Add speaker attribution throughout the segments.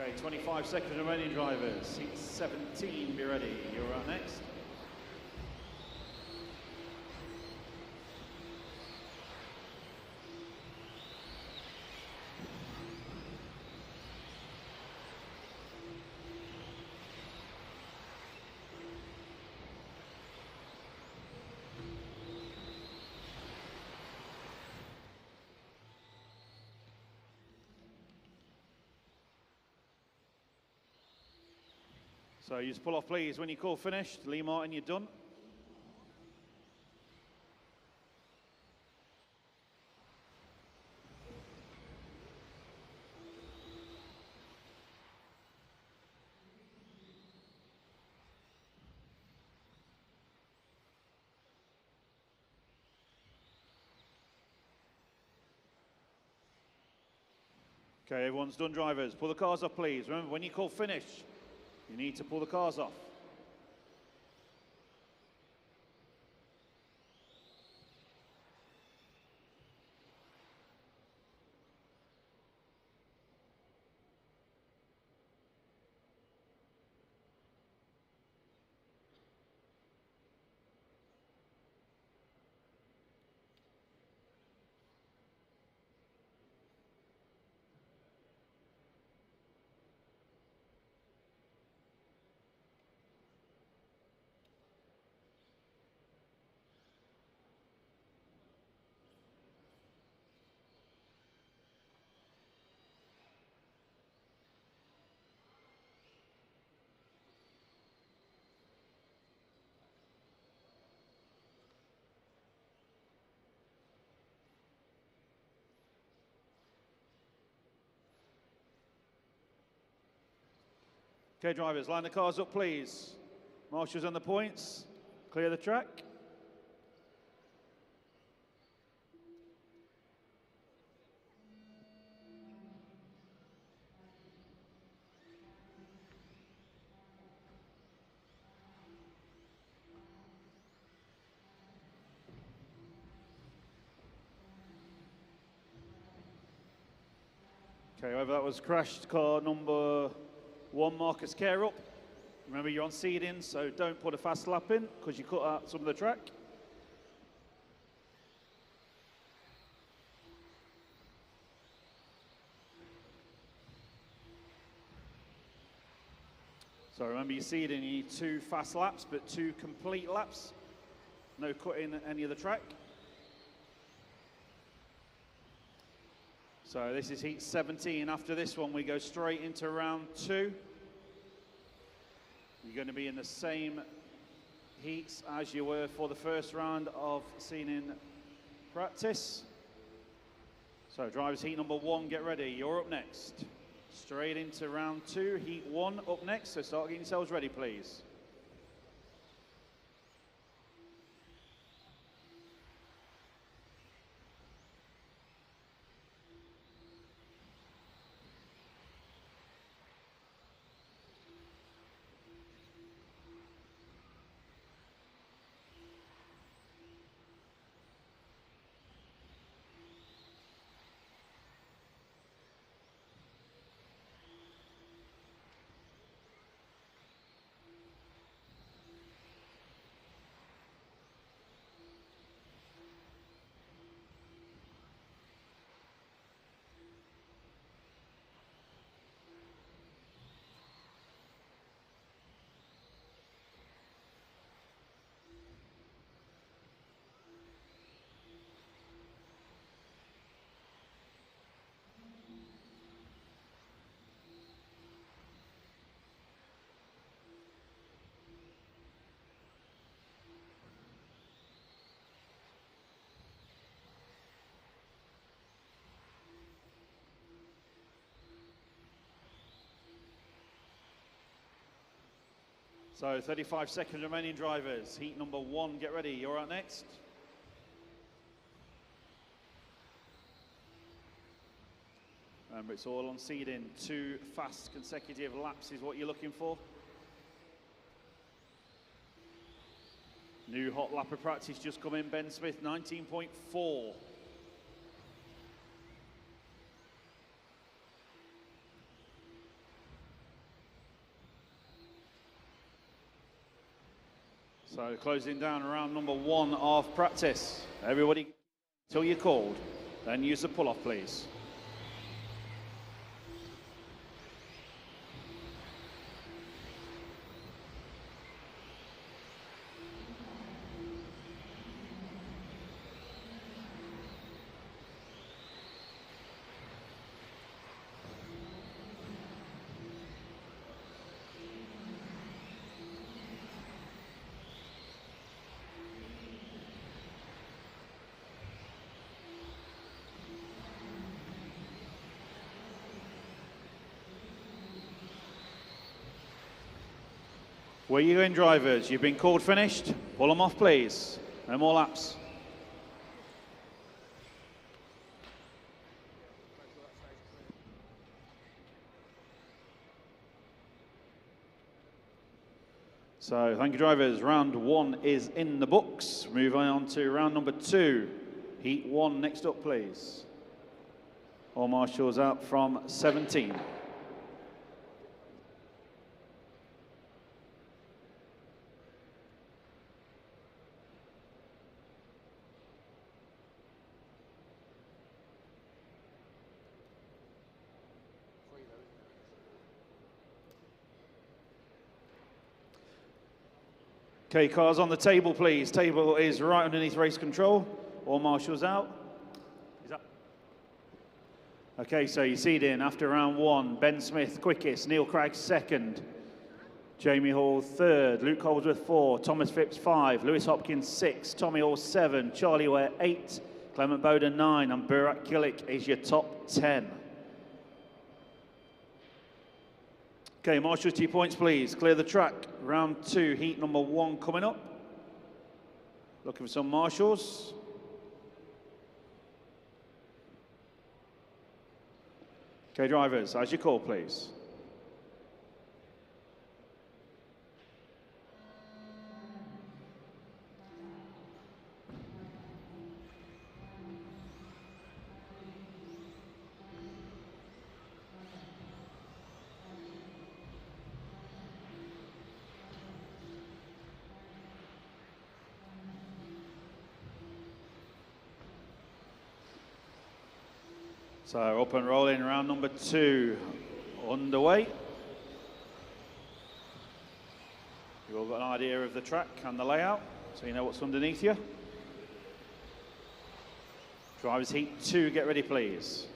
Speaker 1: Okay, 25 seconds remaining, drivers. Seat 17, be ready. You're up next. So you just pull off, please, when you call finished. Lee Martin, you're done. Okay, everyone's done, drivers. Pull the cars off, please. Remember, when you call finish, you need to pull the cars off. Okay, drivers, line the cars up, please. Marshals on the points. Clear the track. Okay, whoever that was crashed, car number 1, Marcus Care up. Remember, you're on seeding, so don't put a fast lap in because you cut out some of the track. So remember, you're seeding, you need 2 fast laps, but 2 complete laps. No cutting any of the track. So this is heat 17. After this one, we go straight into round 2. You're going to be in the same heats as you were for the first round of seeding practice. So drivers, heat number 1, get ready. You're up next. Straight into round 2, heat 1 up next. So start getting yourselves ready, please. So 35 seconds remaining, drivers. Heat number 1, get ready. You're out next. Remember, it's all on seeding. 2 fast consecutive laps is what you're looking for. New hot lap of practice just come in, Ben Smith, 19.4. So closing down round number 1 of practice. Everybody, till you're called, then use the pull-off, please. Where you going, drivers? You've been called finished. Pull them off, please. No more laps. So, thank you, drivers. Round 1 is in the books. Moving on to round number 2. Heat 1 next up, please. All marshals out from 17. Okay, cars on the table, please. Table is right underneath race control. All marshals out. Is that? Okay, so you see it in after round 1. Ben Smith quickest, Neil Craggs second, Jamie Hall third, Luke Holdsworth 4, Thomas Phipps 5, Lewis Hopkins 6, Tommy Hall 7, Charlie Ware 8, Clement Bowden 9, and Burak Kilik is your top 10. Okay, marshals, 2 points, please. Clear the track. Round 2, heat number 1 coming up. Looking for some marshals. Okay, drivers, as you call, please. So up and rolling, round number 2 underway. You've all got an idea of the track and the layout, so you know what's underneath you. Drivers heat 2, get ready, please.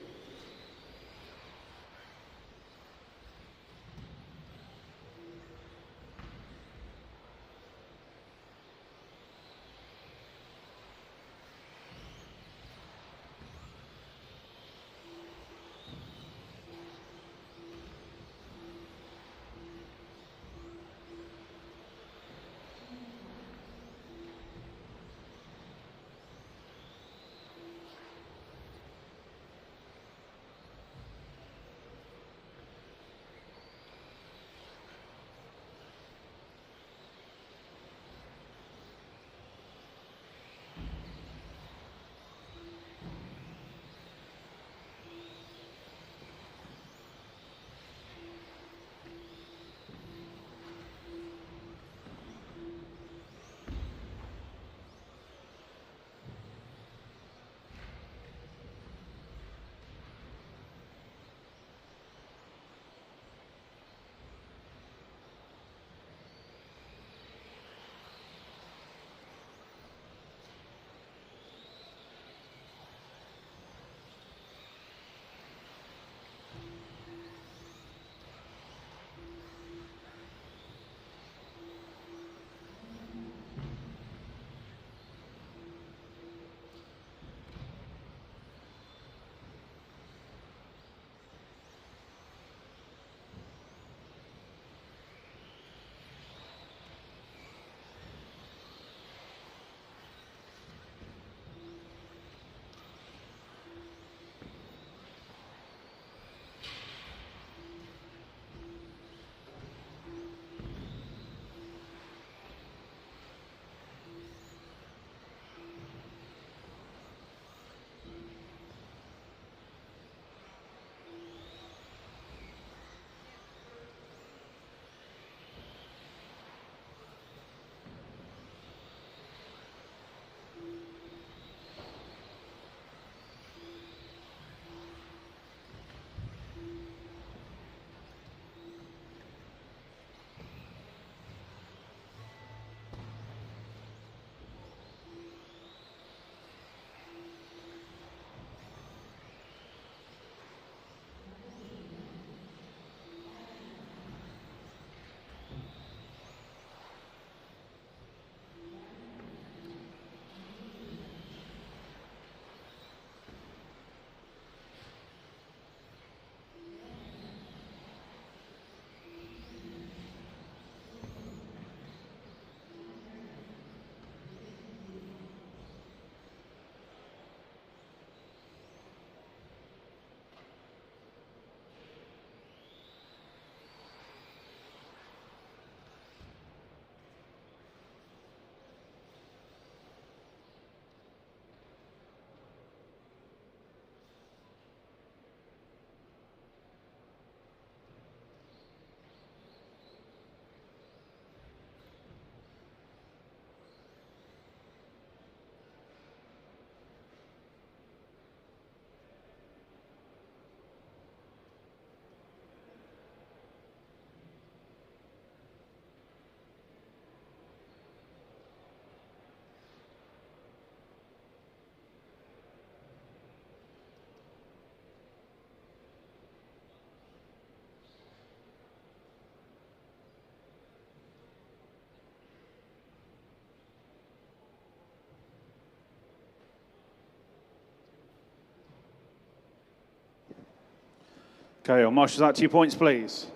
Speaker 1: Okay, on marshals out, 2 points, please.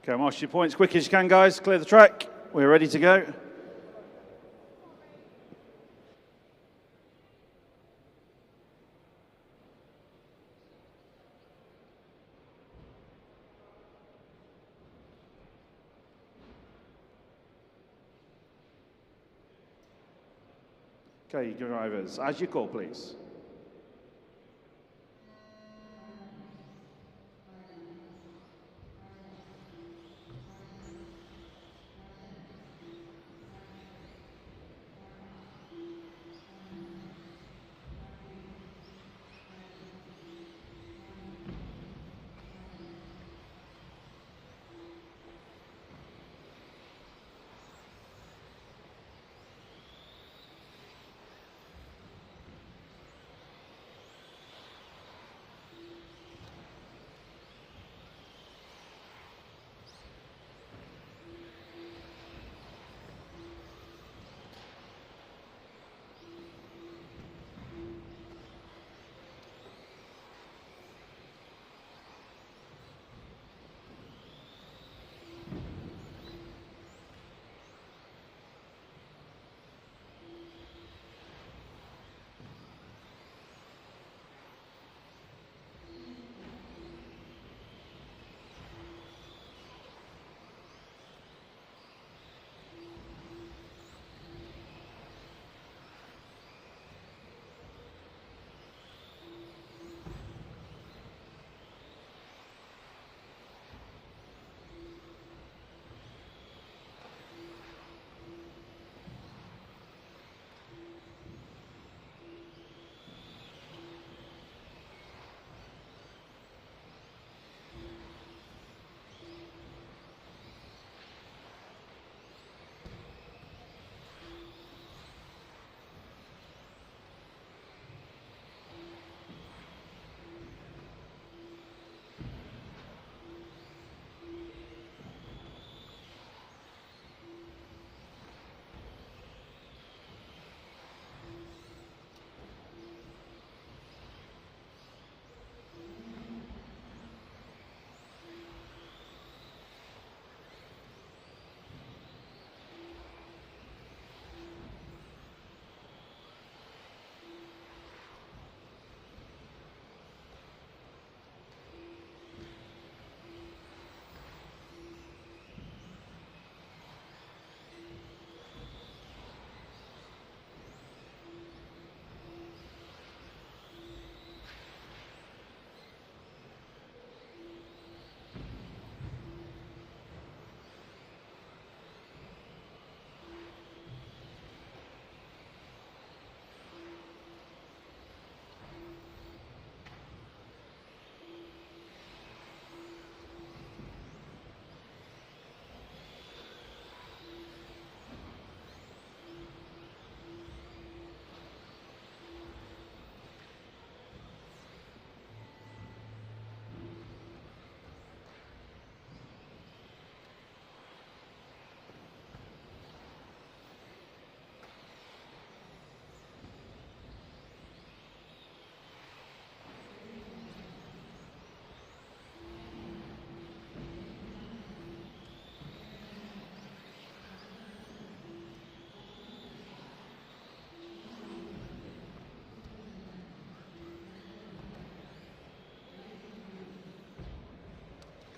Speaker 1: Okay, marshal your points, quick as you can, guys. Clear the track. We're ready to go. Okay, drivers, as you call, please.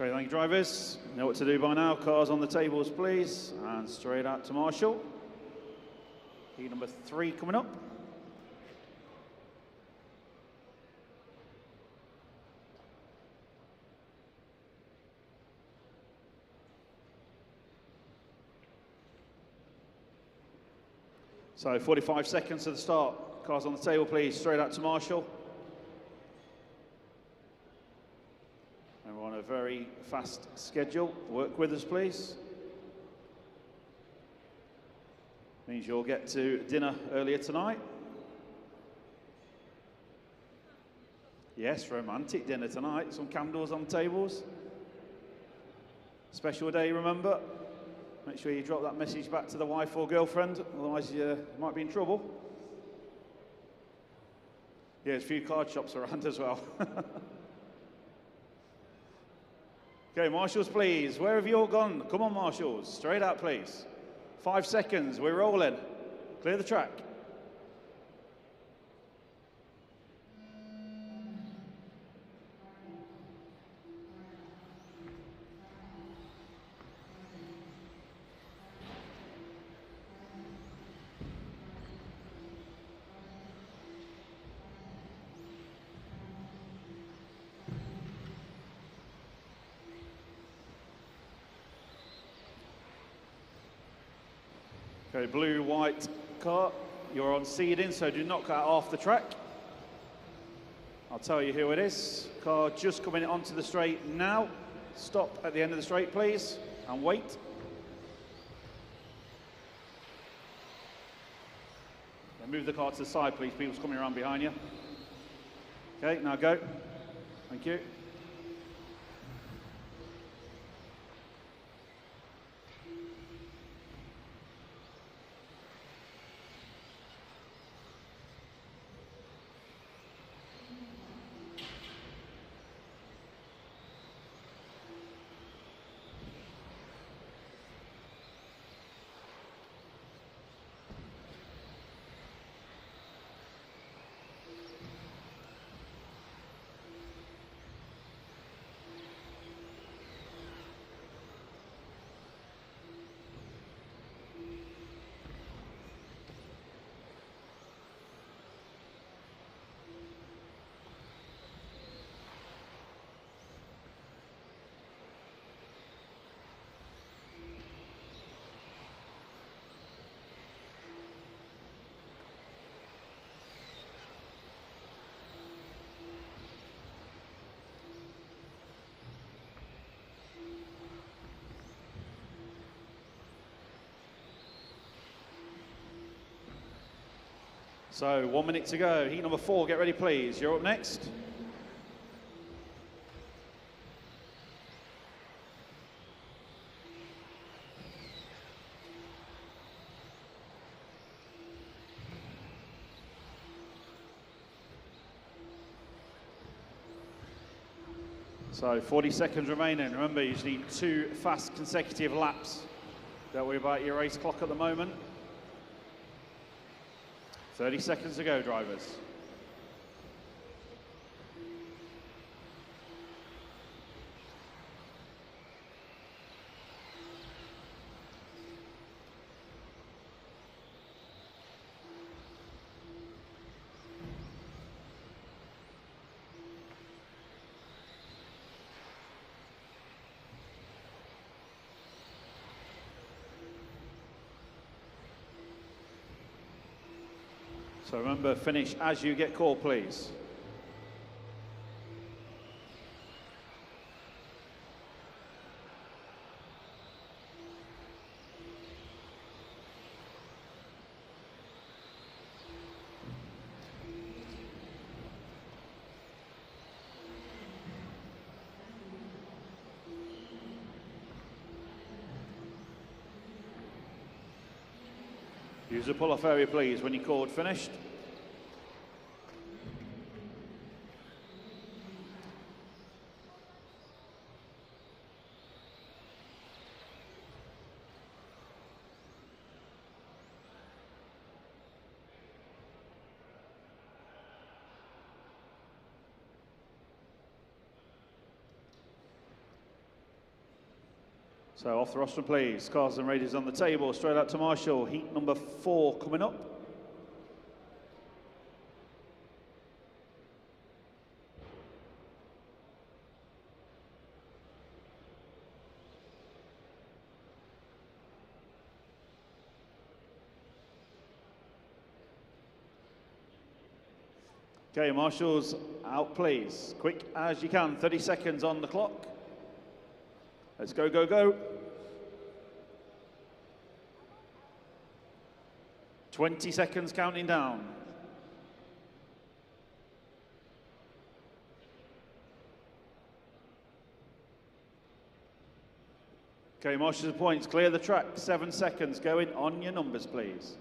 Speaker 1: Okay, thank you, drivers. You know what to do by now. Cars on the tables, please. And straight out to Marshall. Heat number 3 coming up. So 45 seconds to the start. Cars on the table, please. Straight out to Marshall. And we're on a very fast schedule. Work with us, please. Means you'll get to dinner earlier tonight. Yes, romantic dinner tonight. Some candles on tables. Special day, remember? Make sure you drop that message back to the wife or girlfriend, otherwise you might be in trouble. Yeah, there's a few card shops around as well. Okay, marshals, please. Where have you all gone? Come on, marshals. Straight out, please. 5 seconds. We're rolling. Clear the track. Okay, blue, white car, you're on seeding, so do not cut off the track. I'll tell you who it is. Car just coming onto the straight now. Stop at the end of the straight, please, and wait. Then move the car to the side, please. People's coming around behind you. Okay, now go. Thank you. So 1 minute to go. Heat number 4, get ready, please. You're up next. So 40 seconds remaining. Remember, you just need 2 fast consecutive laps. Don't worry about your race clock at the moment. 30 seconds to go, drivers. So remember, finish as you get called, please. Use the pull-off area, please, when you're called finished. So off the rostrum, please. Cars and radios on the table. Straight out to Marshall. Heat number 4 coming up. Okay, marshals out, please. Quick as you can. 30 seconds on the clock. Let's go, go, go. 20 seconds counting down. Okay, marshals and points, clear the track. 7 seconds, going on your numbers, please.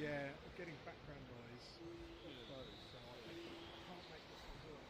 Speaker 2: Yeah, getting background noise. So I can't make this one work.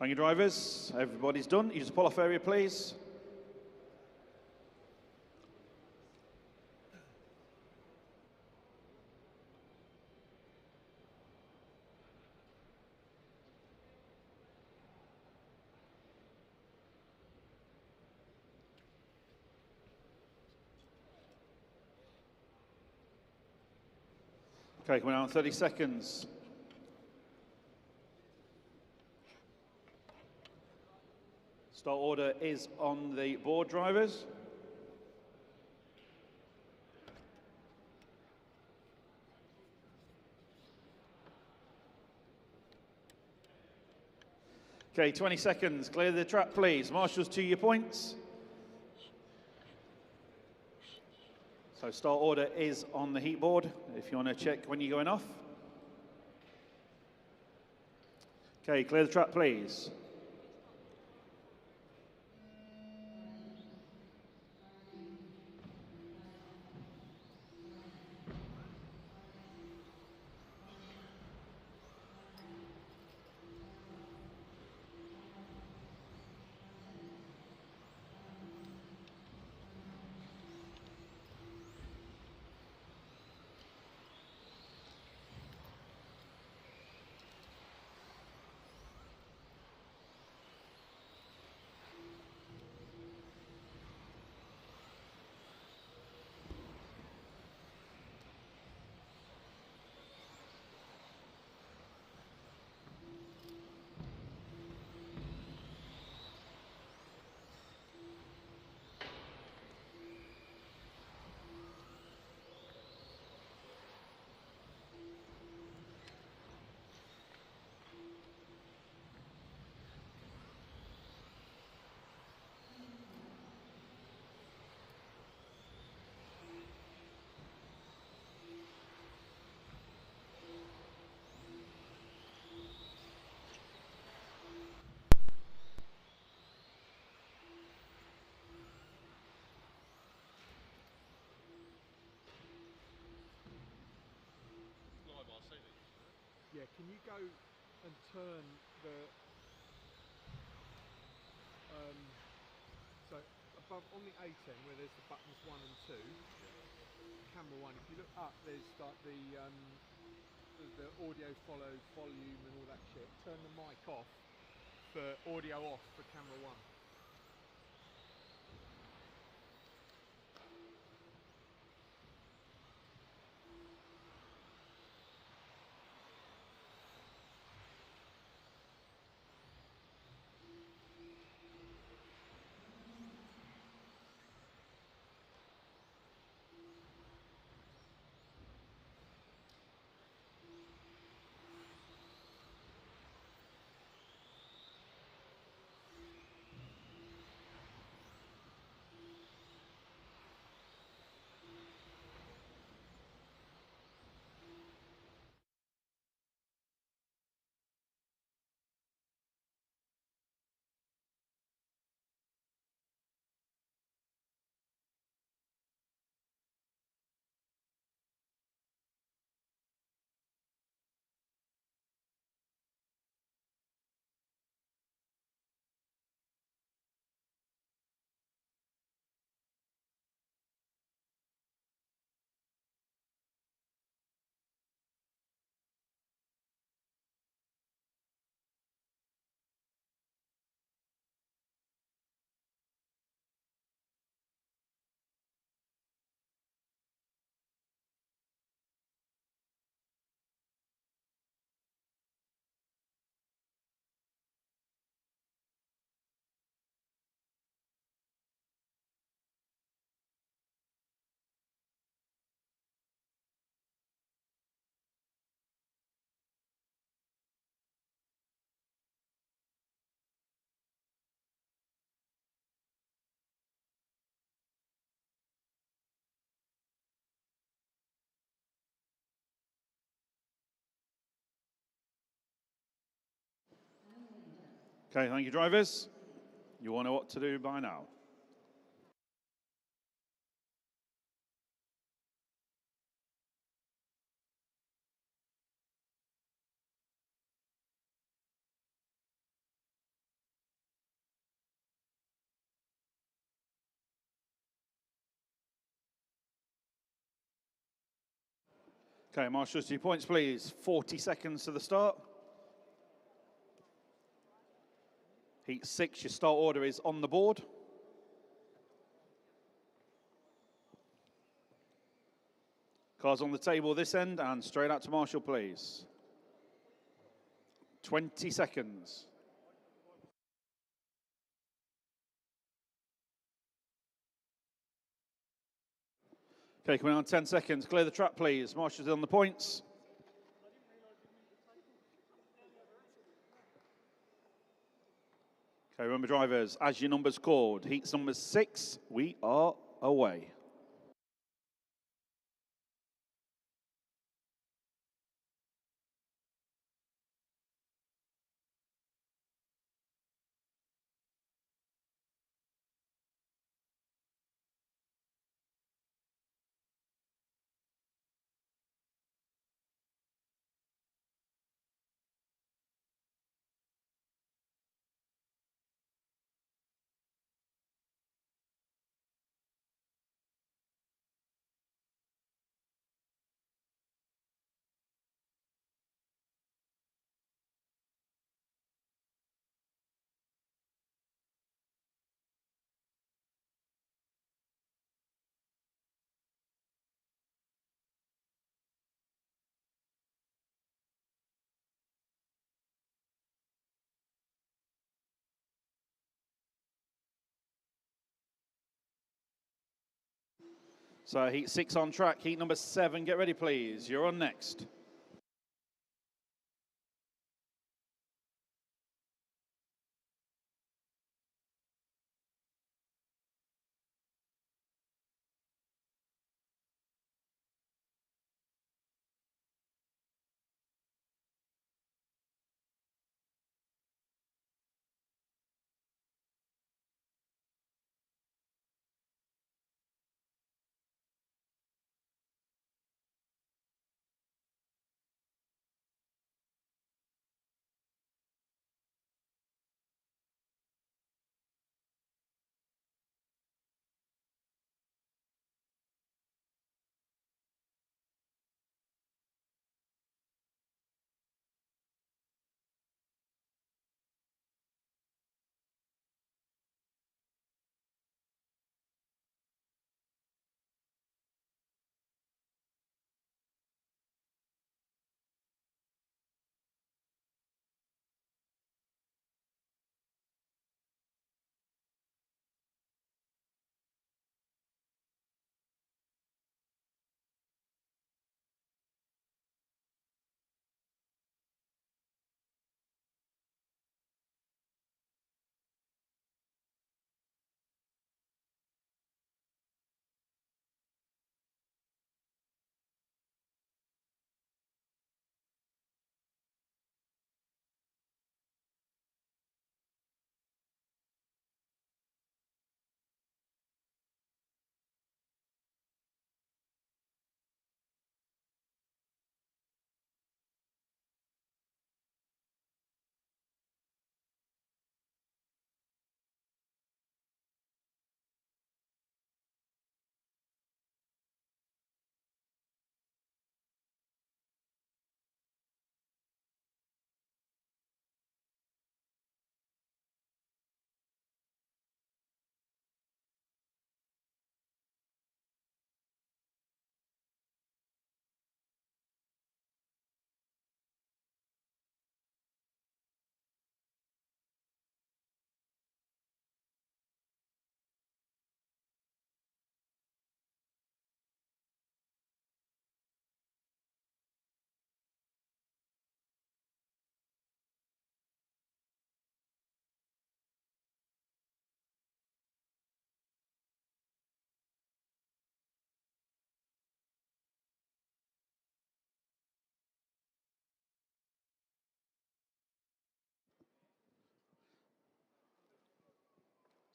Speaker 1: Thank you, drivers. Everybody's done. You just pull off area, please. Okay, coming out in 30 seconds. Start order is on the board, drivers. Okay, 20 seconds. Clear the track, please. Marshals to your points. So start order is on the heat board, if you want to check when you're going off. Okay, clear the track, please.
Speaker 2: can you go and turn the so above on the A10 where there's the buttons 1 and 2, camera 1. If you look up, there's like the audio follows volume and all that shit. Turn the mic off for audio off for camera 1.
Speaker 1: Okay, thank you, drivers. You all know what to do by now. Okay, marshals, 2 points, please. 40 seconds to the start. Heat 6, your start order is on the board. Cars on the table this end and straight out to marshal, please. 20 seconds. Okay, coming on 10 seconds. Clear the track, please. Marshals on the points. Okay, remember drivers, as your number's called, heats number 6, we are away. So heat 6 on track, heat number 7, get ready please, you're on next.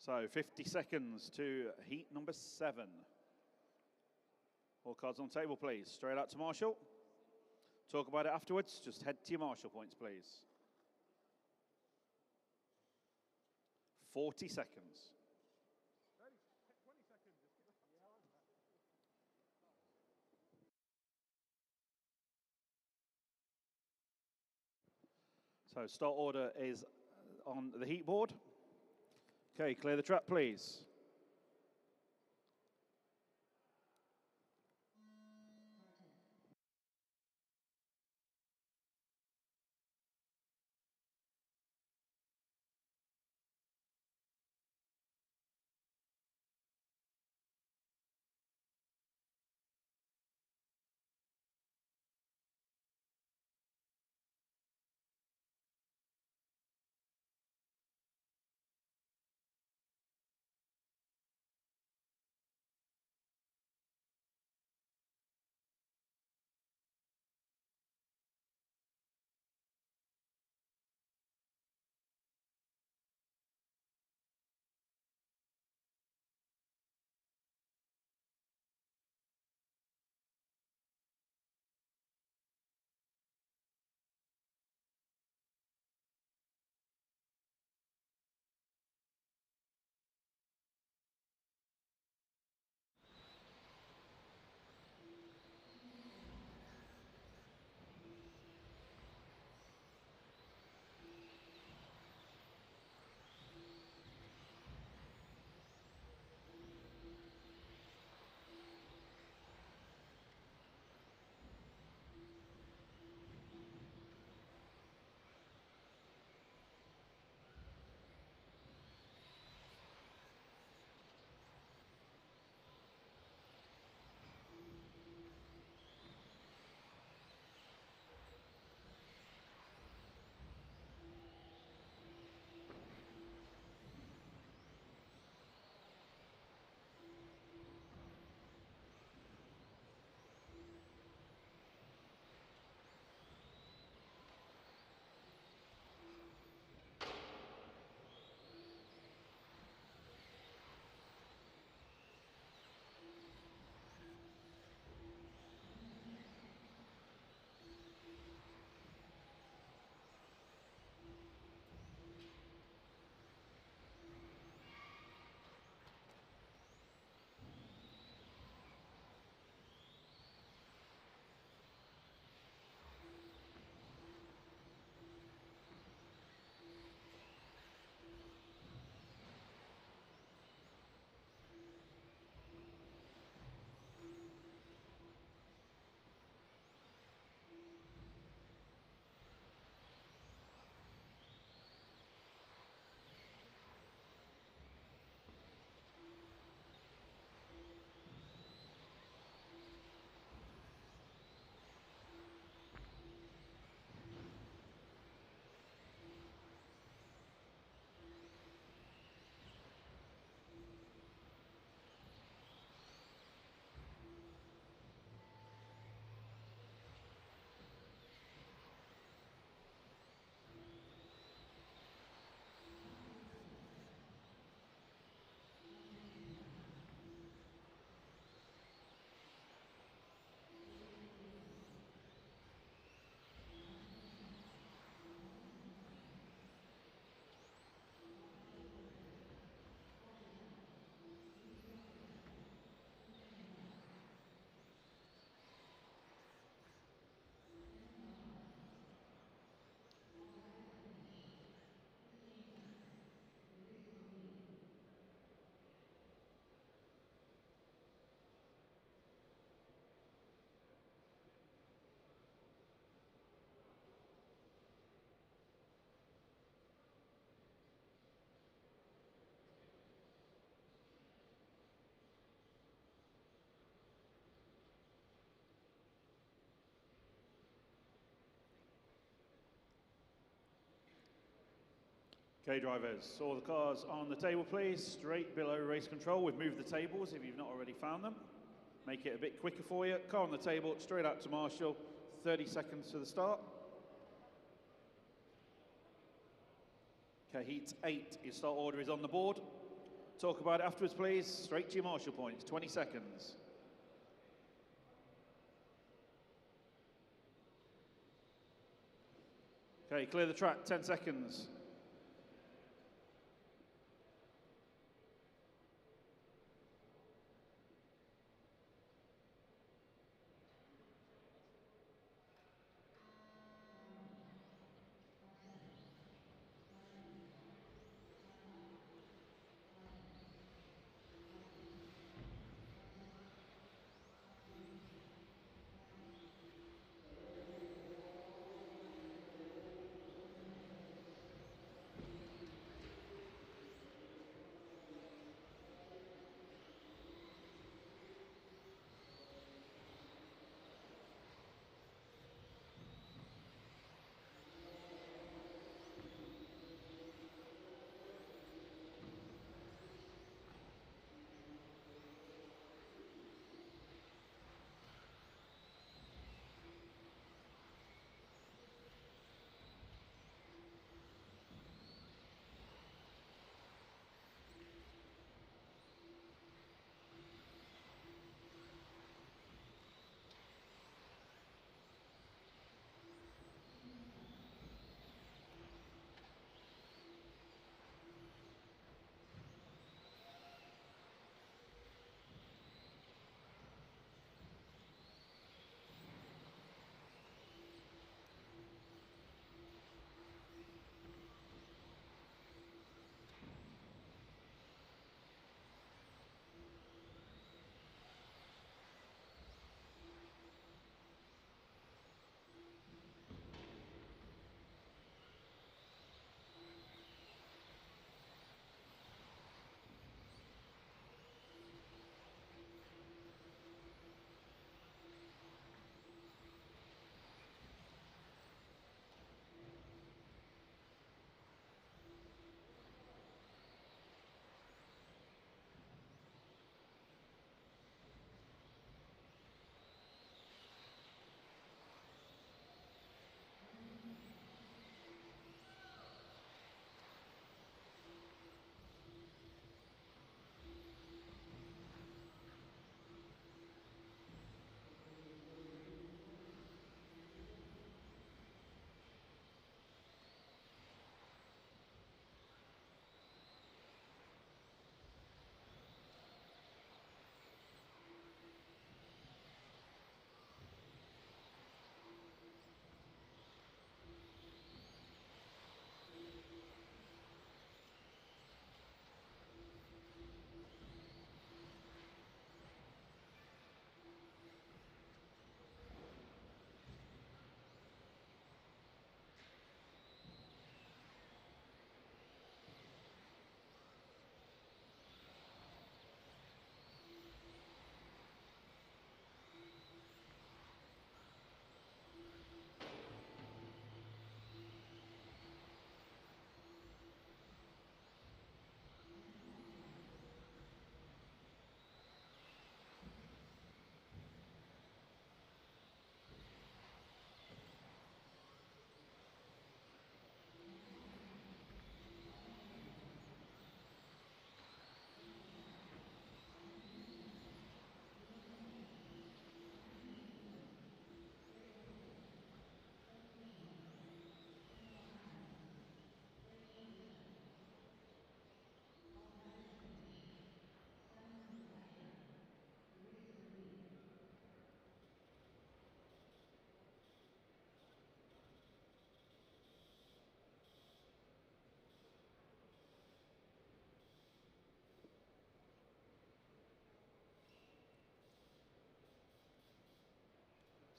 Speaker 1: So 50 seconds to heat number 7. All cards on the table, please. Straight out to Marshall. Talk about it afterwards. Just head to your Marshall points, please. 40 seconds.
Speaker 2: 20 seconds.
Speaker 1: So start order is on the heat board. Okay, clear the track, please. Okay, drivers, all the cars on the table, please. Straight below race control. We've moved the tables if you've not already found them. Make it a bit quicker for you. Car on the table, straight out to Marshall. 30 seconds to the start. Okay, heat 8, your start order is on the board. Talk about it afterwards, please. Straight to your marshal points, 20 seconds. Okay, clear the track, 10 seconds.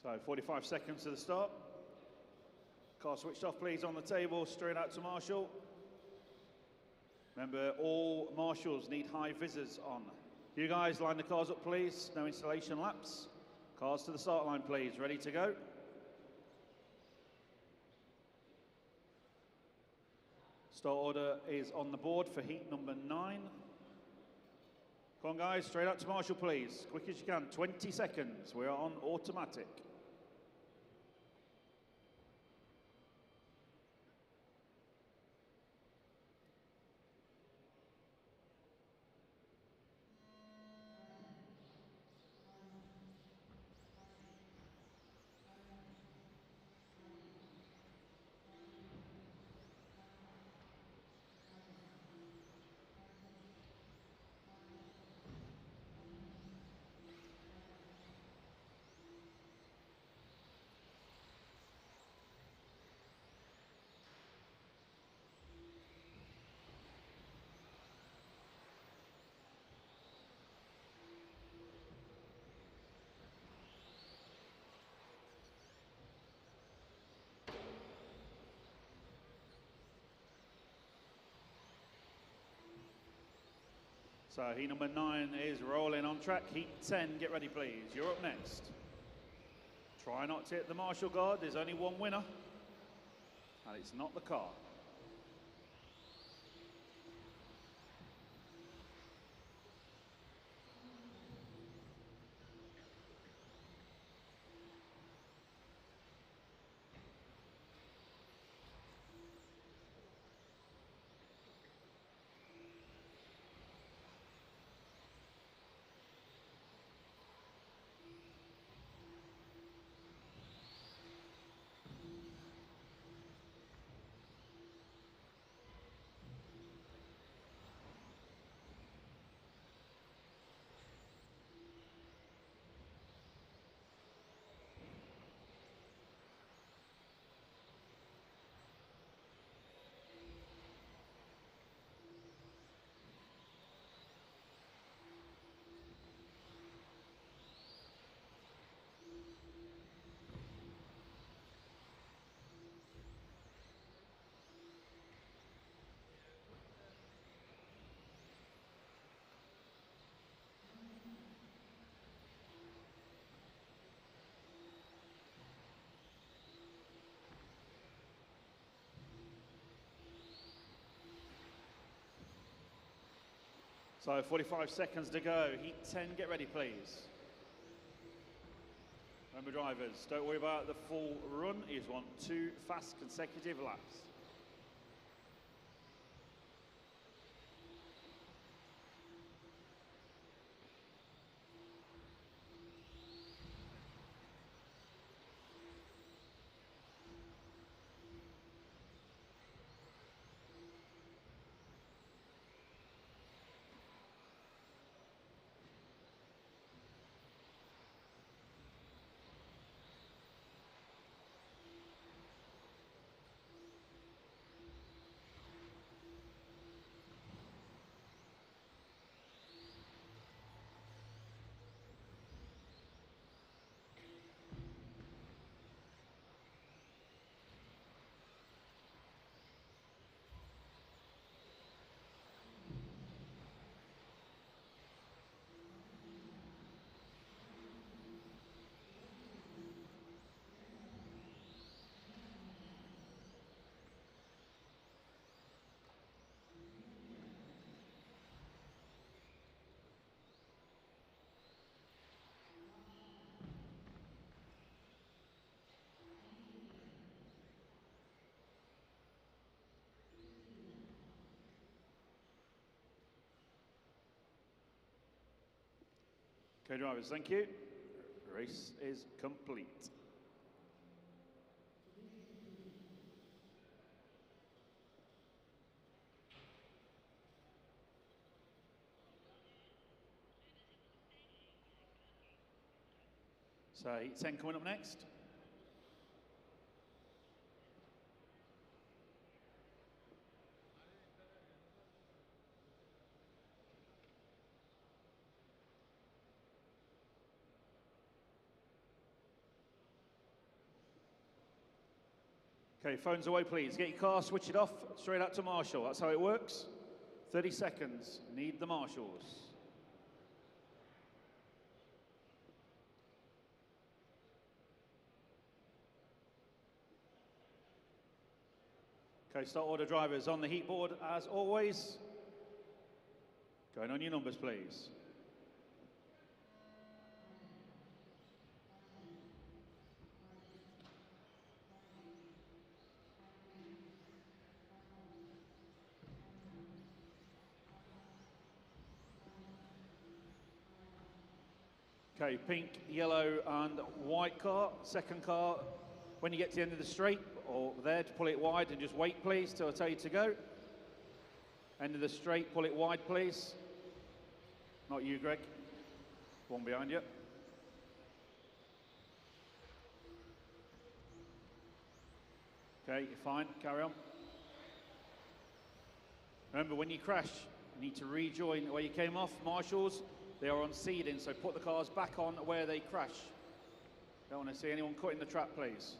Speaker 1: So 45 seconds to the start. Car switched off, please, on the table, straight out to marshal. Remember, all marshals need high visors on. You guys line the cars up, please. No installation laps. Cars to the start line, please. Ready to go. Start order is on the board for heat number 9. Come on, guys, straight out to marshal, please. Quick as you can, 20 seconds. We are on automatic. So heat number 9 is rolling on track. Heat 10, get ready please. You're up next. Try not to hit the marshal guard. There's only one winner, and it's not the car. So 45 seconds to go. Heat 10, get ready please. Remember drivers, don't worry about the full run. You just want 2 fast consecutive laps. Okay, drivers, thank you. Race is complete. So heat 10 coming up next. Okay, phones away please. Get your car, switch it off, straight out to marshal. That's how it works. 30 seconds, need the marshals. Okay, start order drivers on the heat board as always. Going on your numbers please. Okay, pink, yellow and white car. Second car, when you get to the end of the straight or there, to pull it wide and just wait please till I tell you to go. End of the straight, pull it wide please. Not you, Greg. One behind you. Okay, you're fine, carry on. Remember, when you crash, you need to rejoin where you came off. Marshals, they are on seeding, so put the cars back on where they crash. Don't want to see anyone cutting the track, please.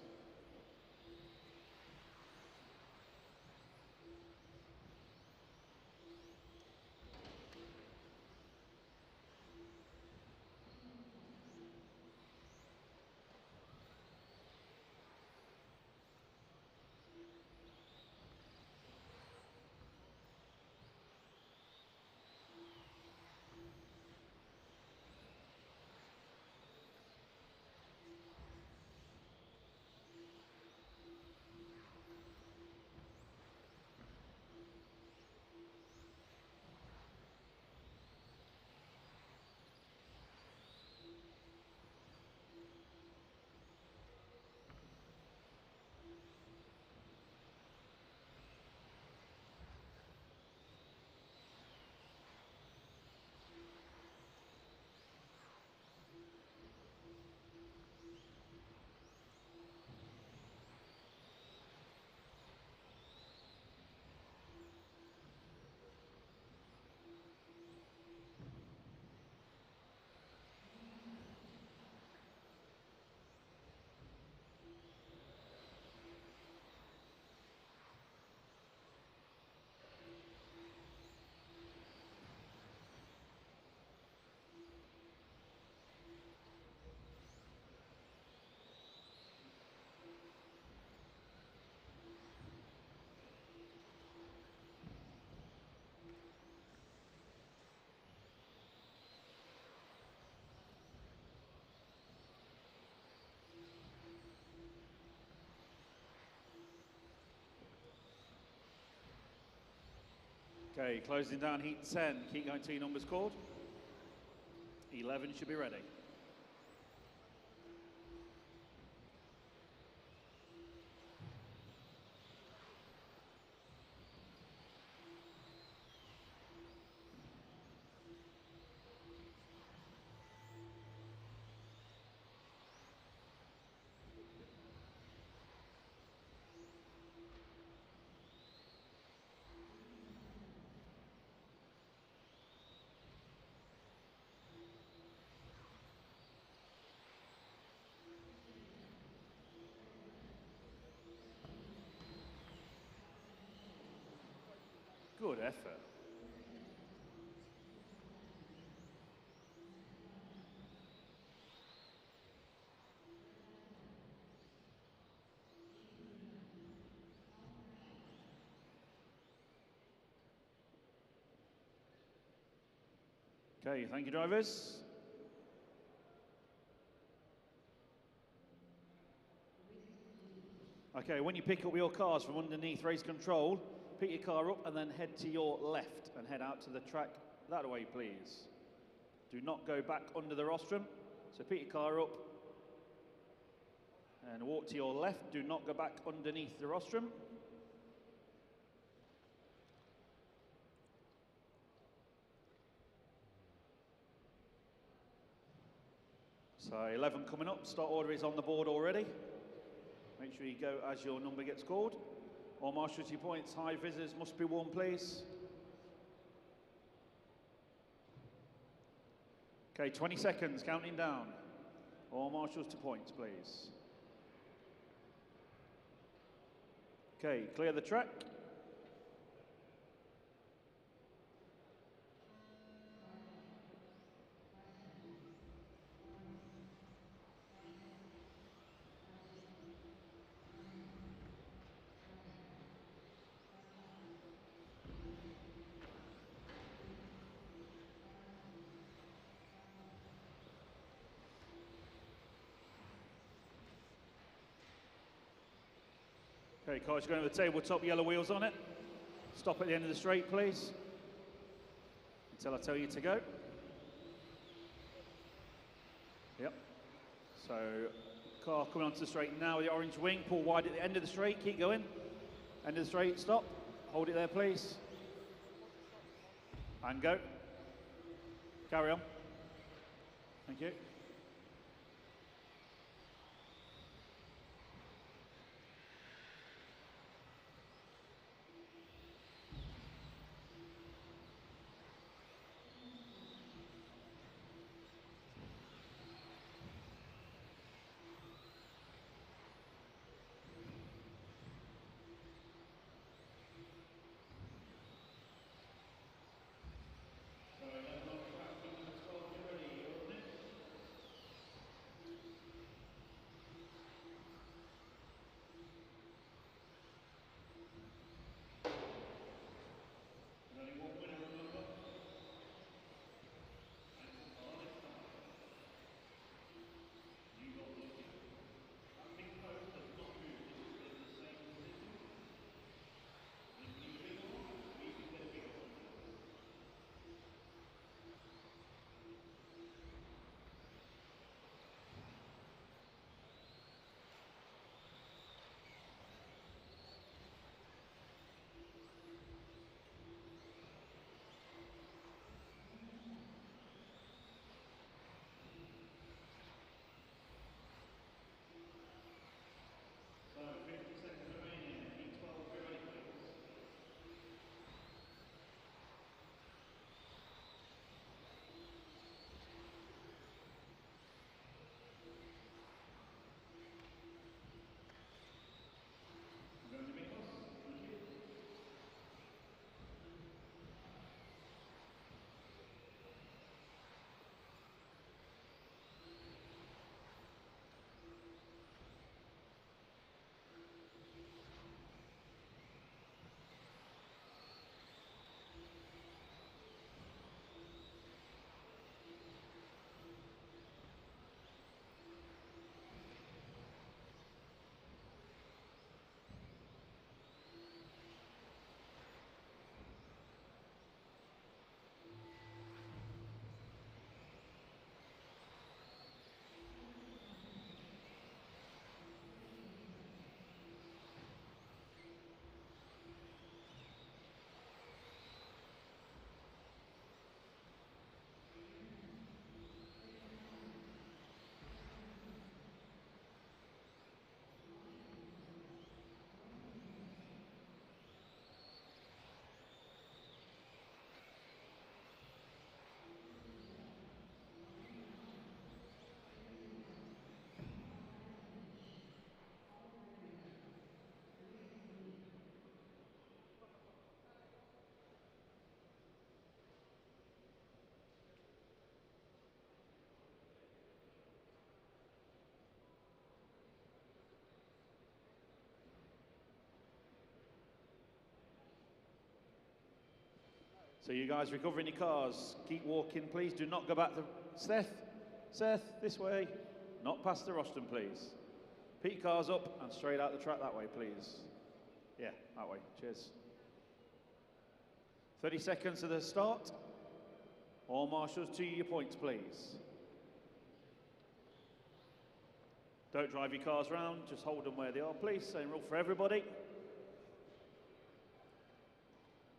Speaker 1: Okay, closing down heat 10. Keep going till your number's called. 11 should be ready. Good effort. Okay, thank you, drivers. Okay, when you pick up your cars from underneath race control, pick your car up and then head to your left and head out to the track that way, please. Do not go back under the rostrum. So pick your car up and walk to your left. Do not go back underneath the rostrum. So 11 coming up, start order is on the board already. Make sure you go as your number gets called. All marshals, your points, high visors must be worn, please. Okay, 20 seconds, counting down. All marshals to points, please. Okay, clear the track. Okay, cars going to the tabletop, yellow wheels on it. Stop at the end of the straight, please. Until I tell you to go. Yep. So, car coming onto the straight now with the orange wing. Pull wide at the end of the straight, keep going. End of the straight, stop. Hold it there, please. And go. Carry on. Thank you. So you guys recovering your cars, keep walking, please. Do not go back to Seth, this way. Not past the rostrum, please. Pick your cars up and straight out the track that way, please. Yeah, that way. Cheers. 30 seconds to the start. All marshals to your points, please. Don't drive your cars round, just hold them where they are, please. Same rule for everybody.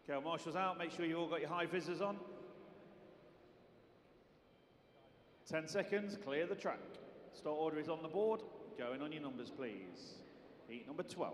Speaker 1: Okay, marshals out, make sure you all got your high visors on. 10 seconds, clear the track. Start order is on the board. Going on your numbers, please. Heat number 12.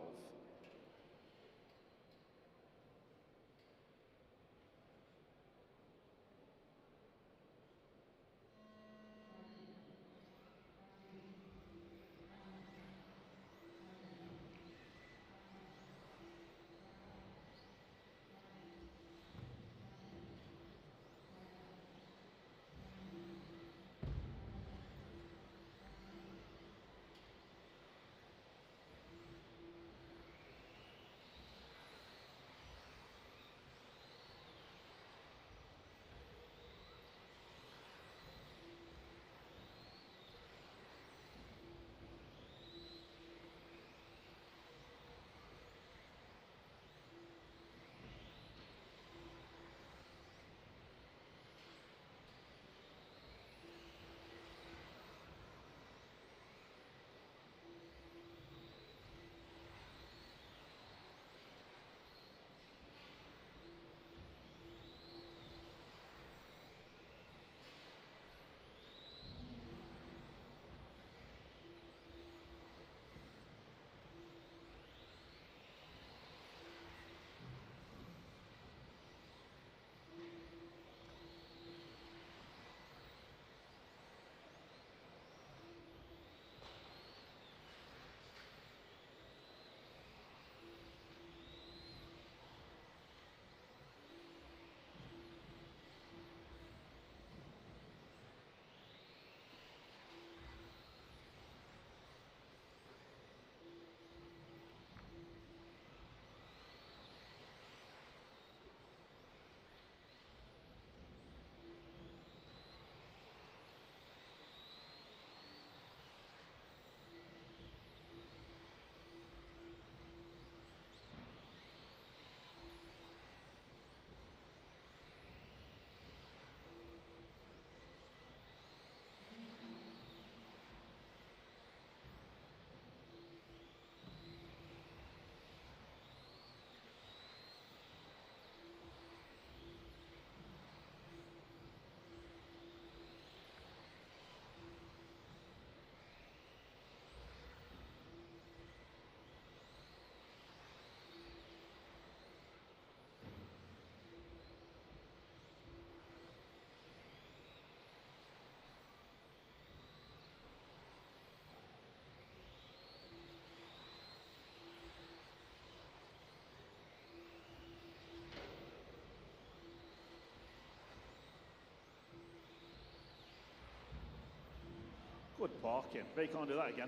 Speaker 1: Good parking. But you can't do that again.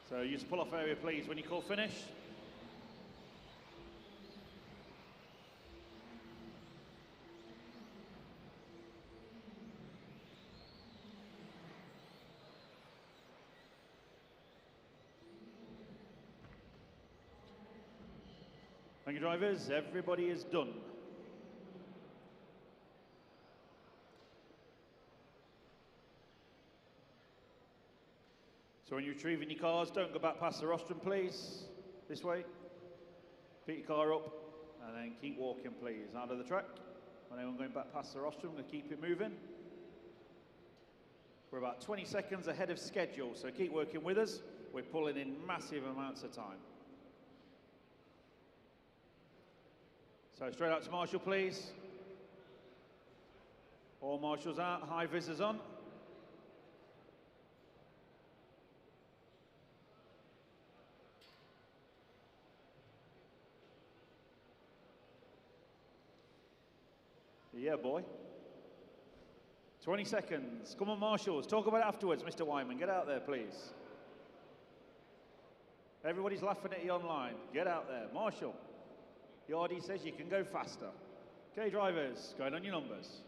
Speaker 1: So use the pull-off area, please, when you call finish. Thank you, drivers. Everybody is done. So when you're retrieving your cars, don't go back past the rostrum, please. This way. Pick your car up, and then keep walking, please, out of the track. When anyone going back past the rostrum, we're going to keep it moving. We're about 20 seconds ahead of schedule, so keep working with us. We're pulling in massive amounts of time. So straight out to Marshall, please. All marshals out, high visors on. Yeah, boy. 20 seconds. Come on, marshals. Talk about it afterwards, Mr. Wyman. Get out there, please. Everybody's laughing at you online. Get out there. Marshal, Yardy says you can go faster. Okay, drivers, going on your numbers.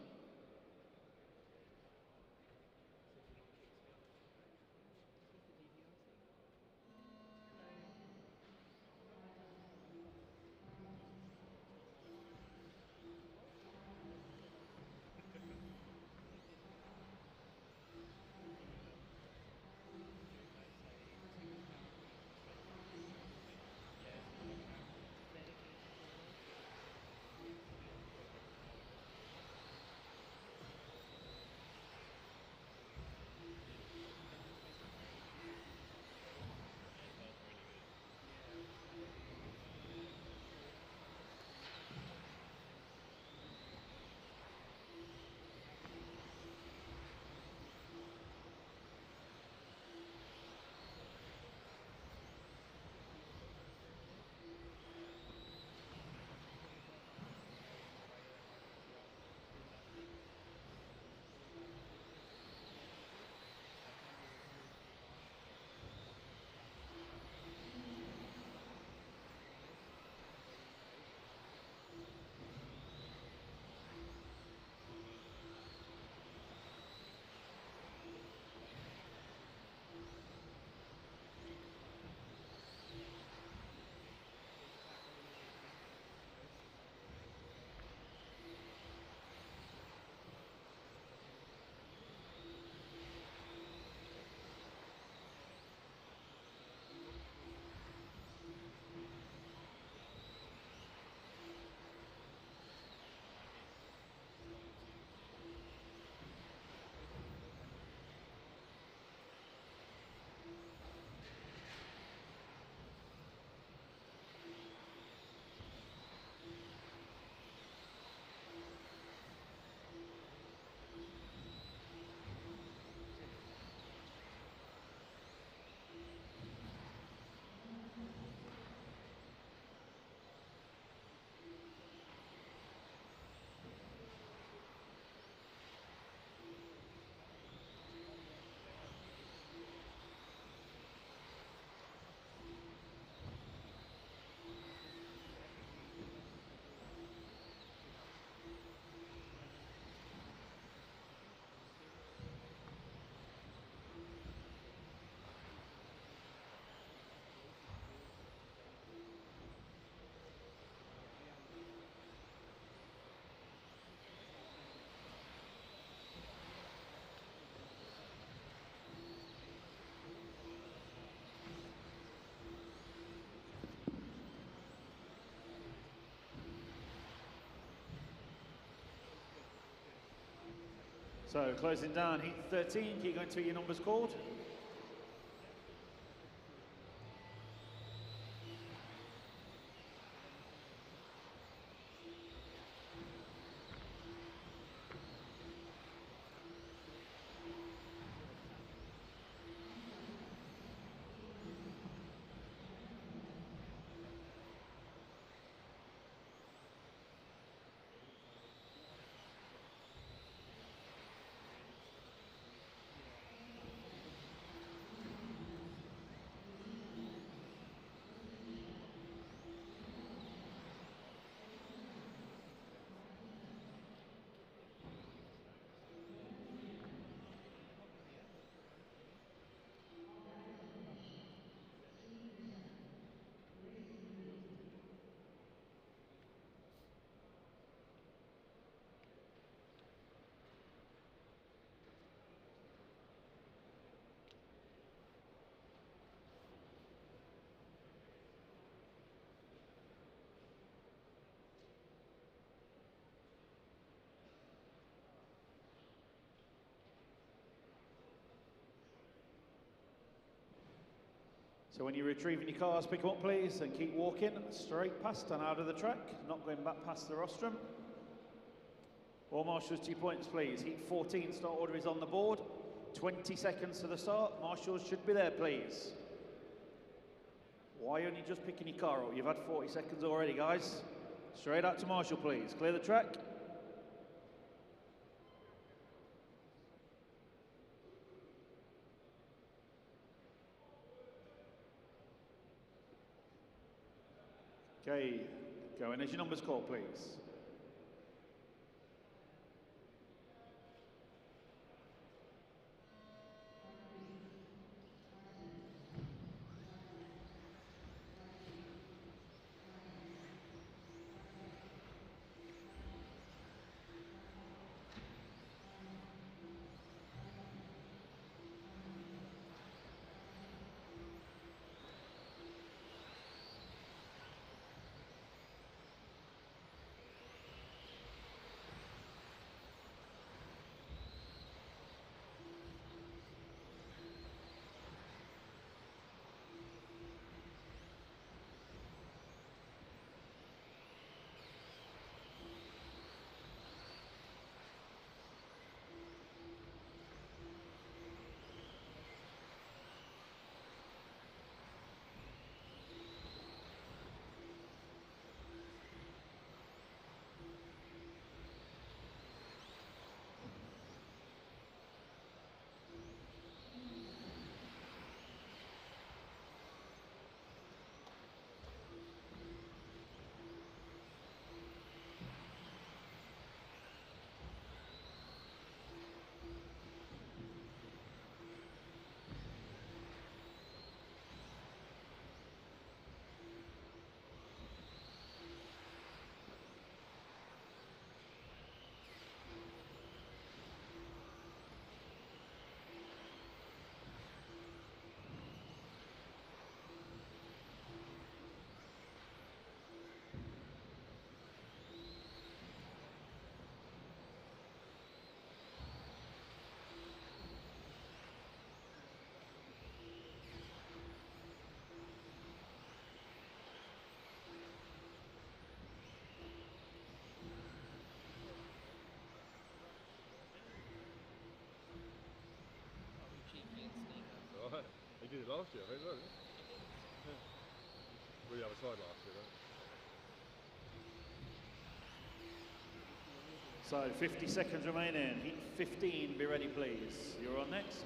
Speaker 1: So closing down heat 13, keep going to your numbers called. So when you're retrieving your cars, pick them up please and keep walking straight past and out of the track, not going back past the rostrum. All marshals, 2 points, please. Heat 14, start order is on the board. 20 seconds to the start. Marshals should be there, please. Why aren't you just picking your car up? You've had 40 seconds already, guys. Straight out to marshal, please. Clear the track. Okay, go in as your numbers call, please.
Speaker 3: Right. He did it last year, I think, didn't he? Yeah. Well, the other side last year, though.
Speaker 1: So 50 seconds remaining. Heat 15, be ready, please. You're on next.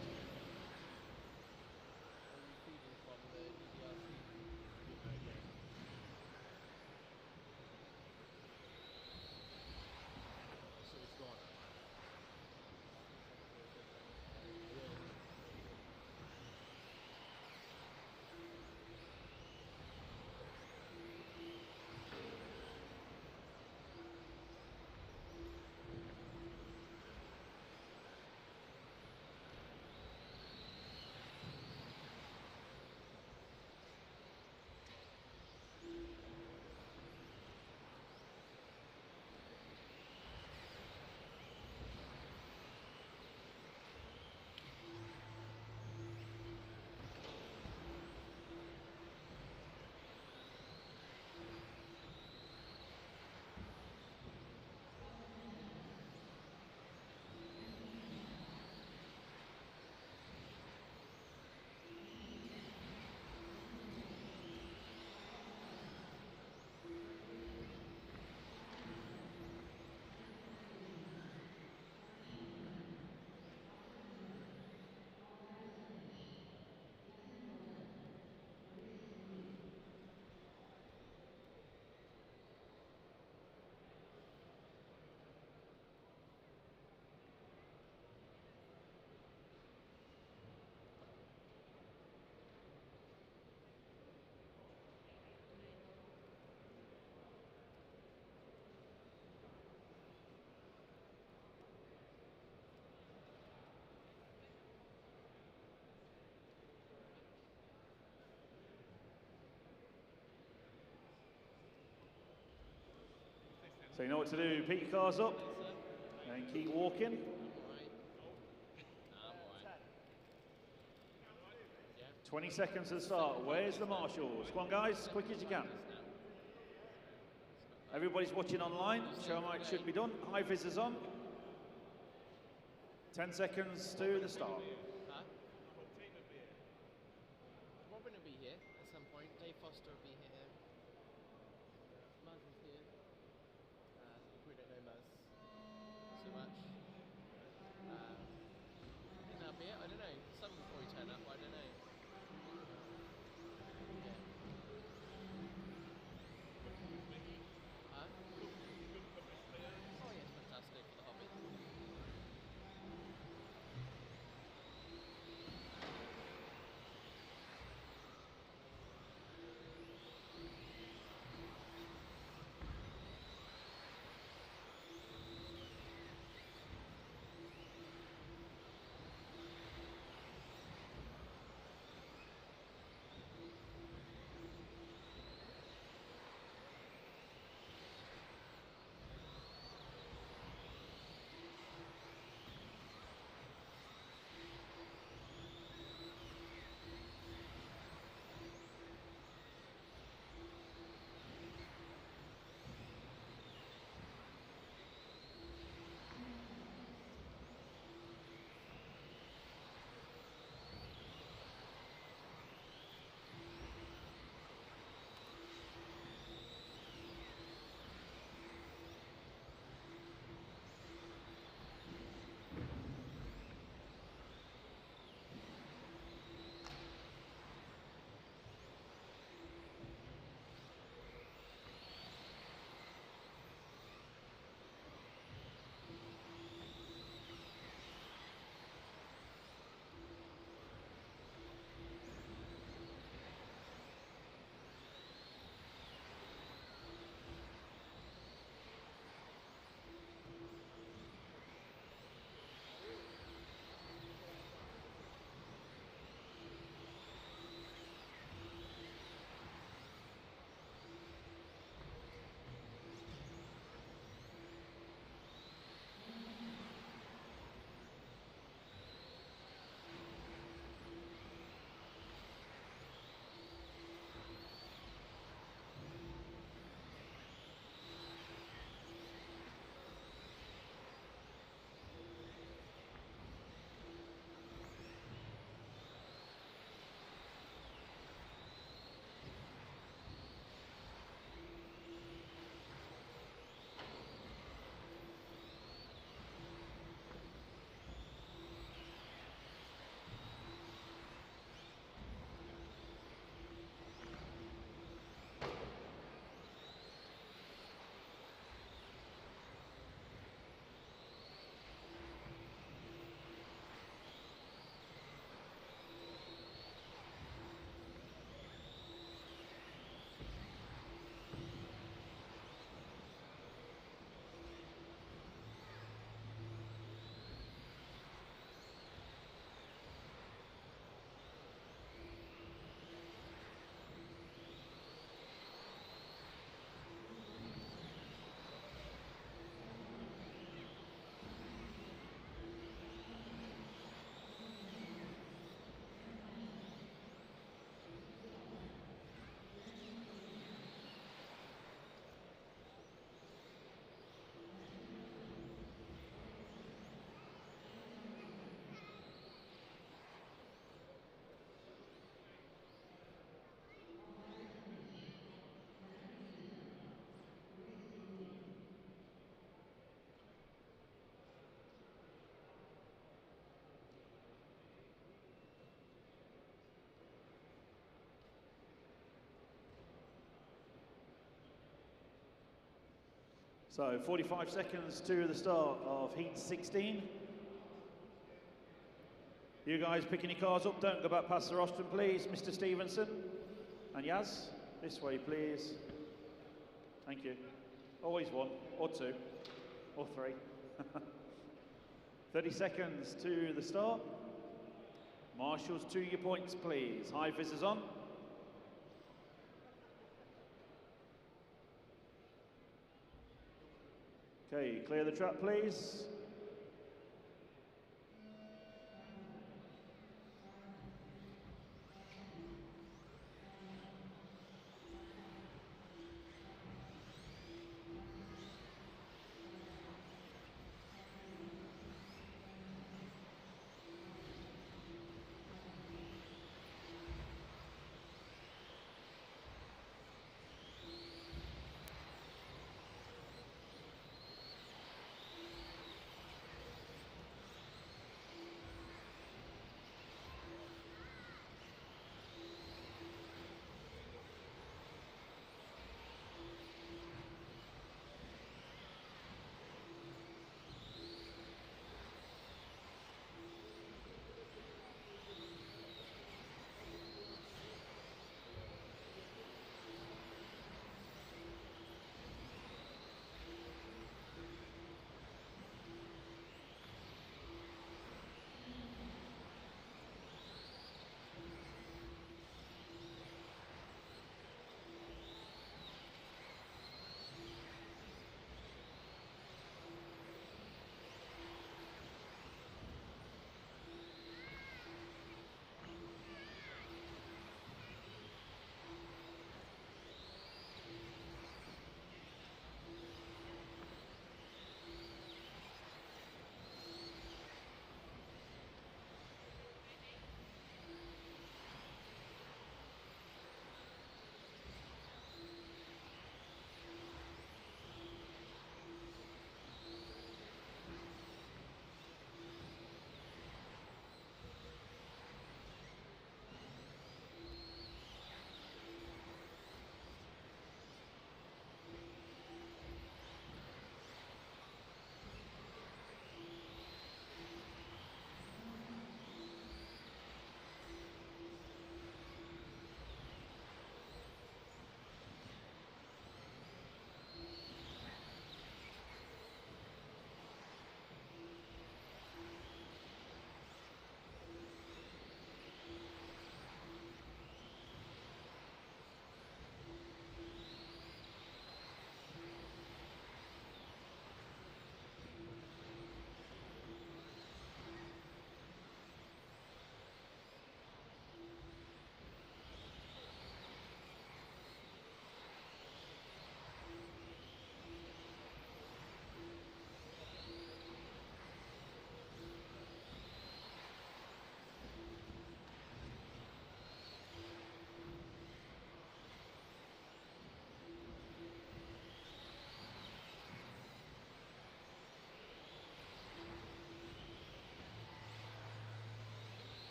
Speaker 1: So you know what to do. Pick your cars up and keep walking. 20 seconds to the start. Where's the marshals? Come on, guys, quick as you can. Everybody's watching online. Show them how it should be done. High visors on. 10 seconds to the start.
Speaker 4: Huh? Robin will be here at some point. Dave Foster will be here. Muzz is here. We don't know Muzz so much. I think that'll be it. I don't know. Some will probably turn up. I don't know. Yeah. Huh? Oh yes, fantastic for the hobby.
Speaker 1: So 45 seconds to the start of heat 16. You guys picking your cars up, don't go back past the rostrum, please. Mr. Stevenson and Yaz, this way, please. Thank you. Always one, or two, or three. 30 seconds to the start. Marshals, to your points, please. High visors on. Okay, clear the track, please.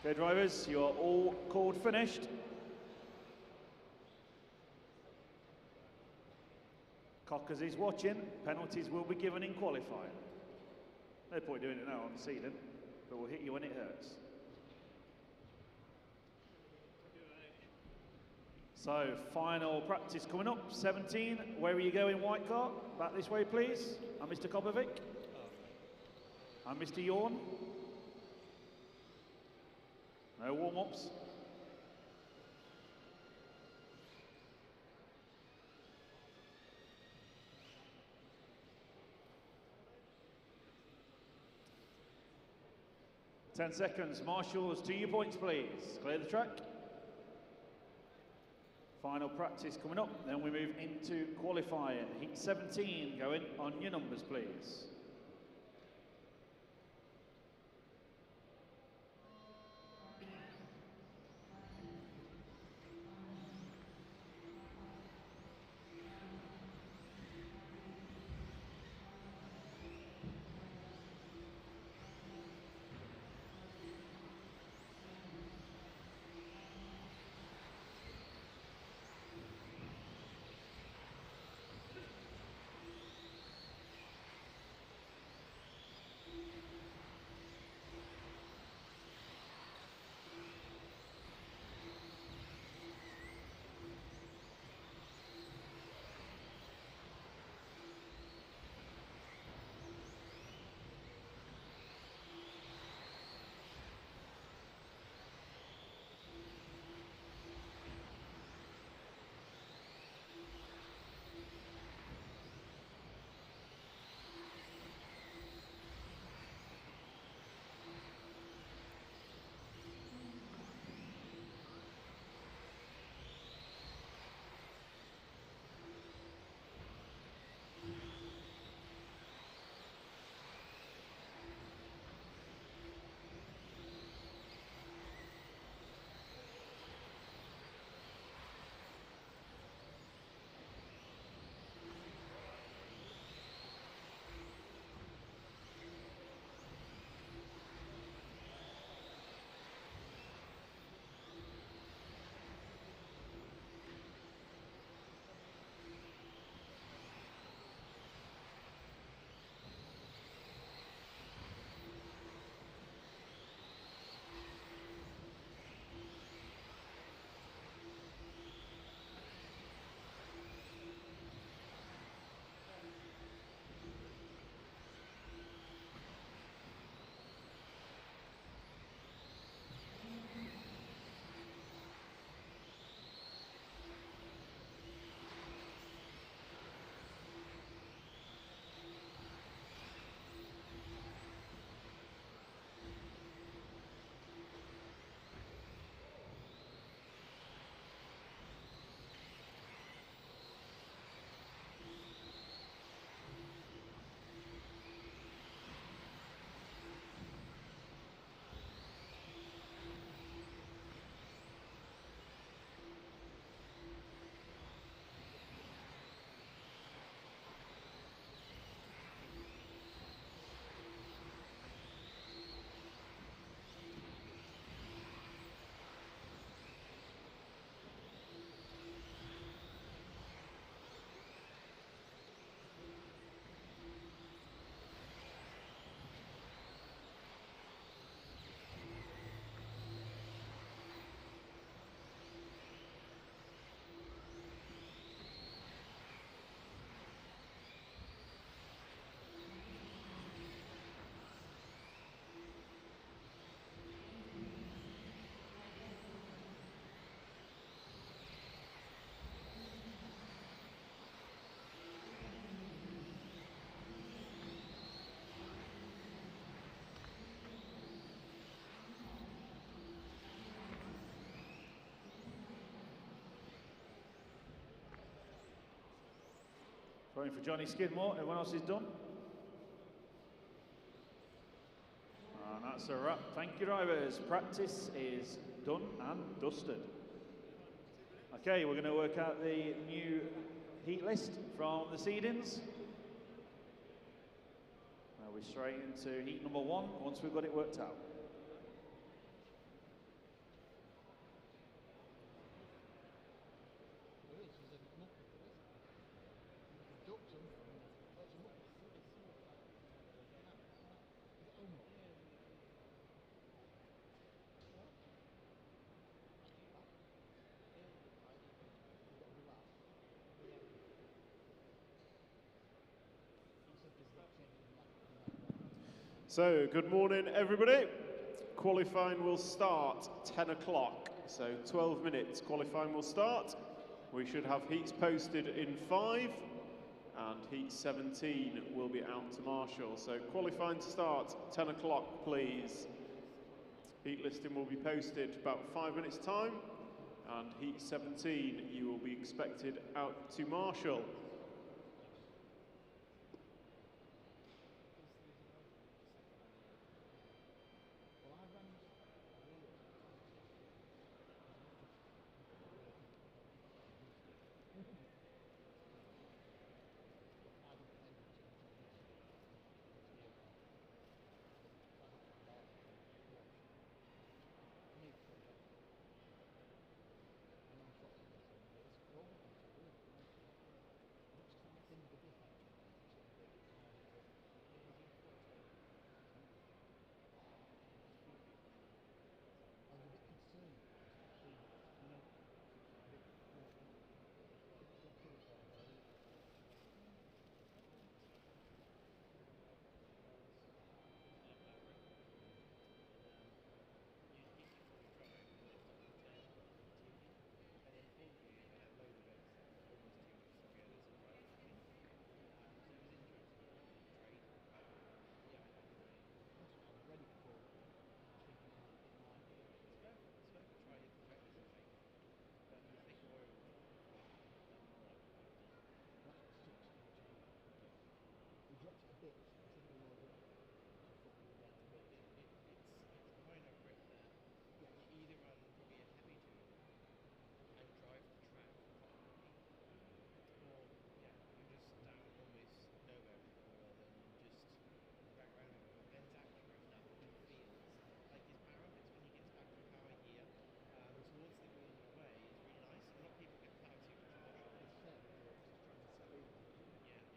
Speaker 1: Okay, drivers, you are all called finished. Cockers is watching. Penalties will be given in qualifying. No point doing it now on the ceiling, but we'll hit you when it hurts. So, final practice coming up. 17, where are you going, white car? Back this way, please. And Mr. Kobovic. And Mr. Yorn. No warm-ups. Ten seconds. Marshals, 2 your points, please. Clear the track. Final practice coming up. Then we move into qualifying. Heat 17 going on your numbers, please. Throwing for Johnny Skidmore, everyone else is done. And that's a wrap. Thank you, drivers. Practice is done and dusted. Okay, we're going to work out the new heat list from the seedings. Now we're straight into heat number 1 once we've got it worked out.
Speaker 5: So, good morning, everybody. Qualifying will start 10 o'clock, so 12 minutes qualifying will start. We should have heats posted in 5, and heat 17 will be out to marshal. So qualifying to start 10 o'clock, please. Heat listing will be posted about 5 minutes time, and heat 17 you will be expected out to marshal.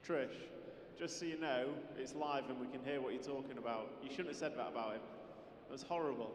Speaker 5: Trish, just so you know, it's live and we can hear what you're talking about. You shouldn't have said that about him. It was horrible.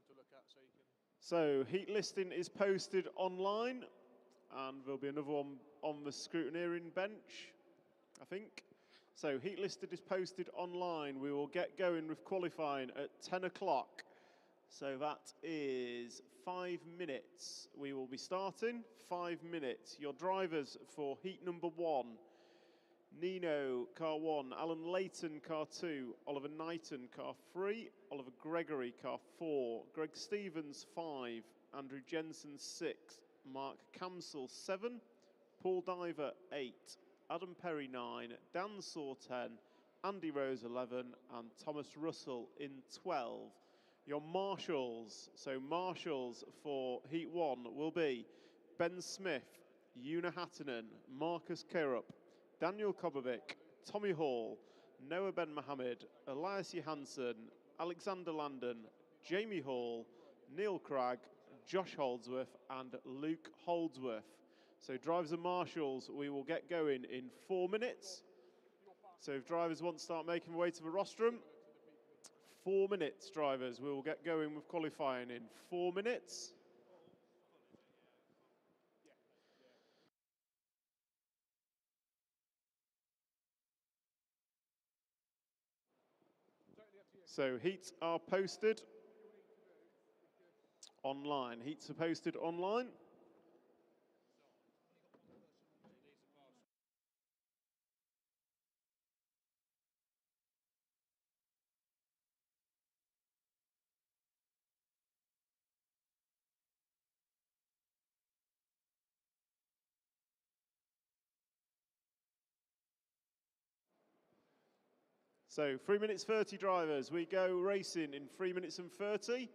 Speaker 6: to look at so you can...
Speaker 5: So heat listing is posted online, and there'll be another one on the scrutineering bench, I think. So heat listed is posted online. We will get going with qualifying at 10 o'clock. So that is 5 minutes. We will be starting 5 minutes. Your drivers for heat number 1. Nino, car 1. Alan Layton, car 2. Oliver Knighton, car 3. Oliver Gregory, car 4. Greg Stevens, 5. Andrew Jensen, 6. Mark Camsell, 7. Paul Diver, 8. Adam Perry, 9. Dan Saw, 10. Andy Rose, 11. And Thomas Russell in 12. Your marshals, so marshals for heat 1 will be Ben Smith, Una Hattinen, Marcus Kerup, Daniel Kobovic, Tommy Hall, Noah Ben Mohammed, Elias Johansson, Alexander Landon, Jamie Hall, Neil Cragg, Josh Holdsworth and Luke Holdsworth. So drivers and marshals, we will get going in 4 minutes. So if drivers want to start making their way to the rostrum, 4 minutes, drivers. We will get going with qualifying in 4 minutes. So heats are posted online. Heats are posted online. So 3 minutes 30 drivers, we go racing in 3 minutes and 30.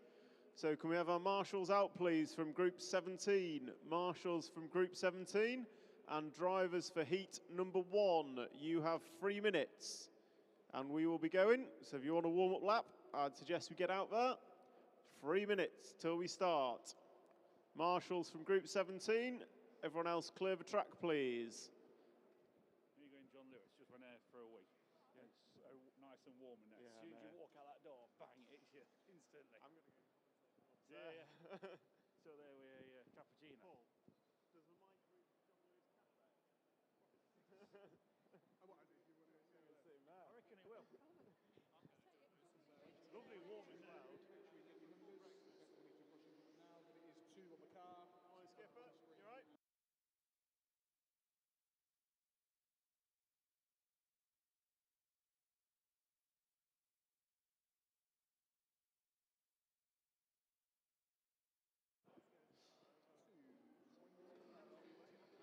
Speaker 5: So can we have our marshals out please from group 17, marshals from group 17 and drivers for heat number 1. You have 3 minutes and we will be going. So if you want a warm up lap, I'd suggest we get out there. 3 minutes till we start. Marshals from group 17, everyone else clear the track please.
Speaker 1: You're going John Lewis, just went there for a week. Yeah, it's so nice and warm in there. As soon as you walk out that door, bang, it hits you instantly. I'm going to go. Yeah. So there we're cappuccino.
Speaker 5: Paul, does the mic reach John Lewis Cafe?
Speaker 1: I reckon it will. It's lovely warm as well.
Speaker 6: Now that it is 2 on the car.
Speaker 5: Morning, Skipper. You all right?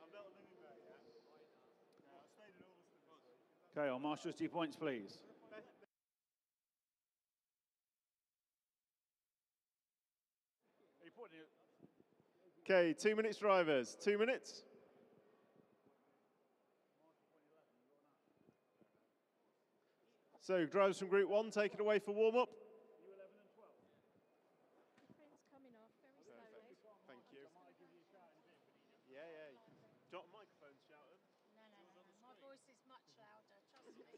Speaker 5: I'm not living there yet. I stayed in Alston this week.
Speaker 1: Okay, our marshals, 2 points, please. Are you putting it?
Speaker 5: Okay, 2 minutes drivers, 2 minutes. So drivers from group 1, take it away for warm up.
Speaker 1: You 11 and 12.
Speaker 7: Print's coming off very slowly.
Speaker 5: Thank you. Yeah. Do you want a microphone shouting?
Speaker 7: No. My voice is much louder, trust me.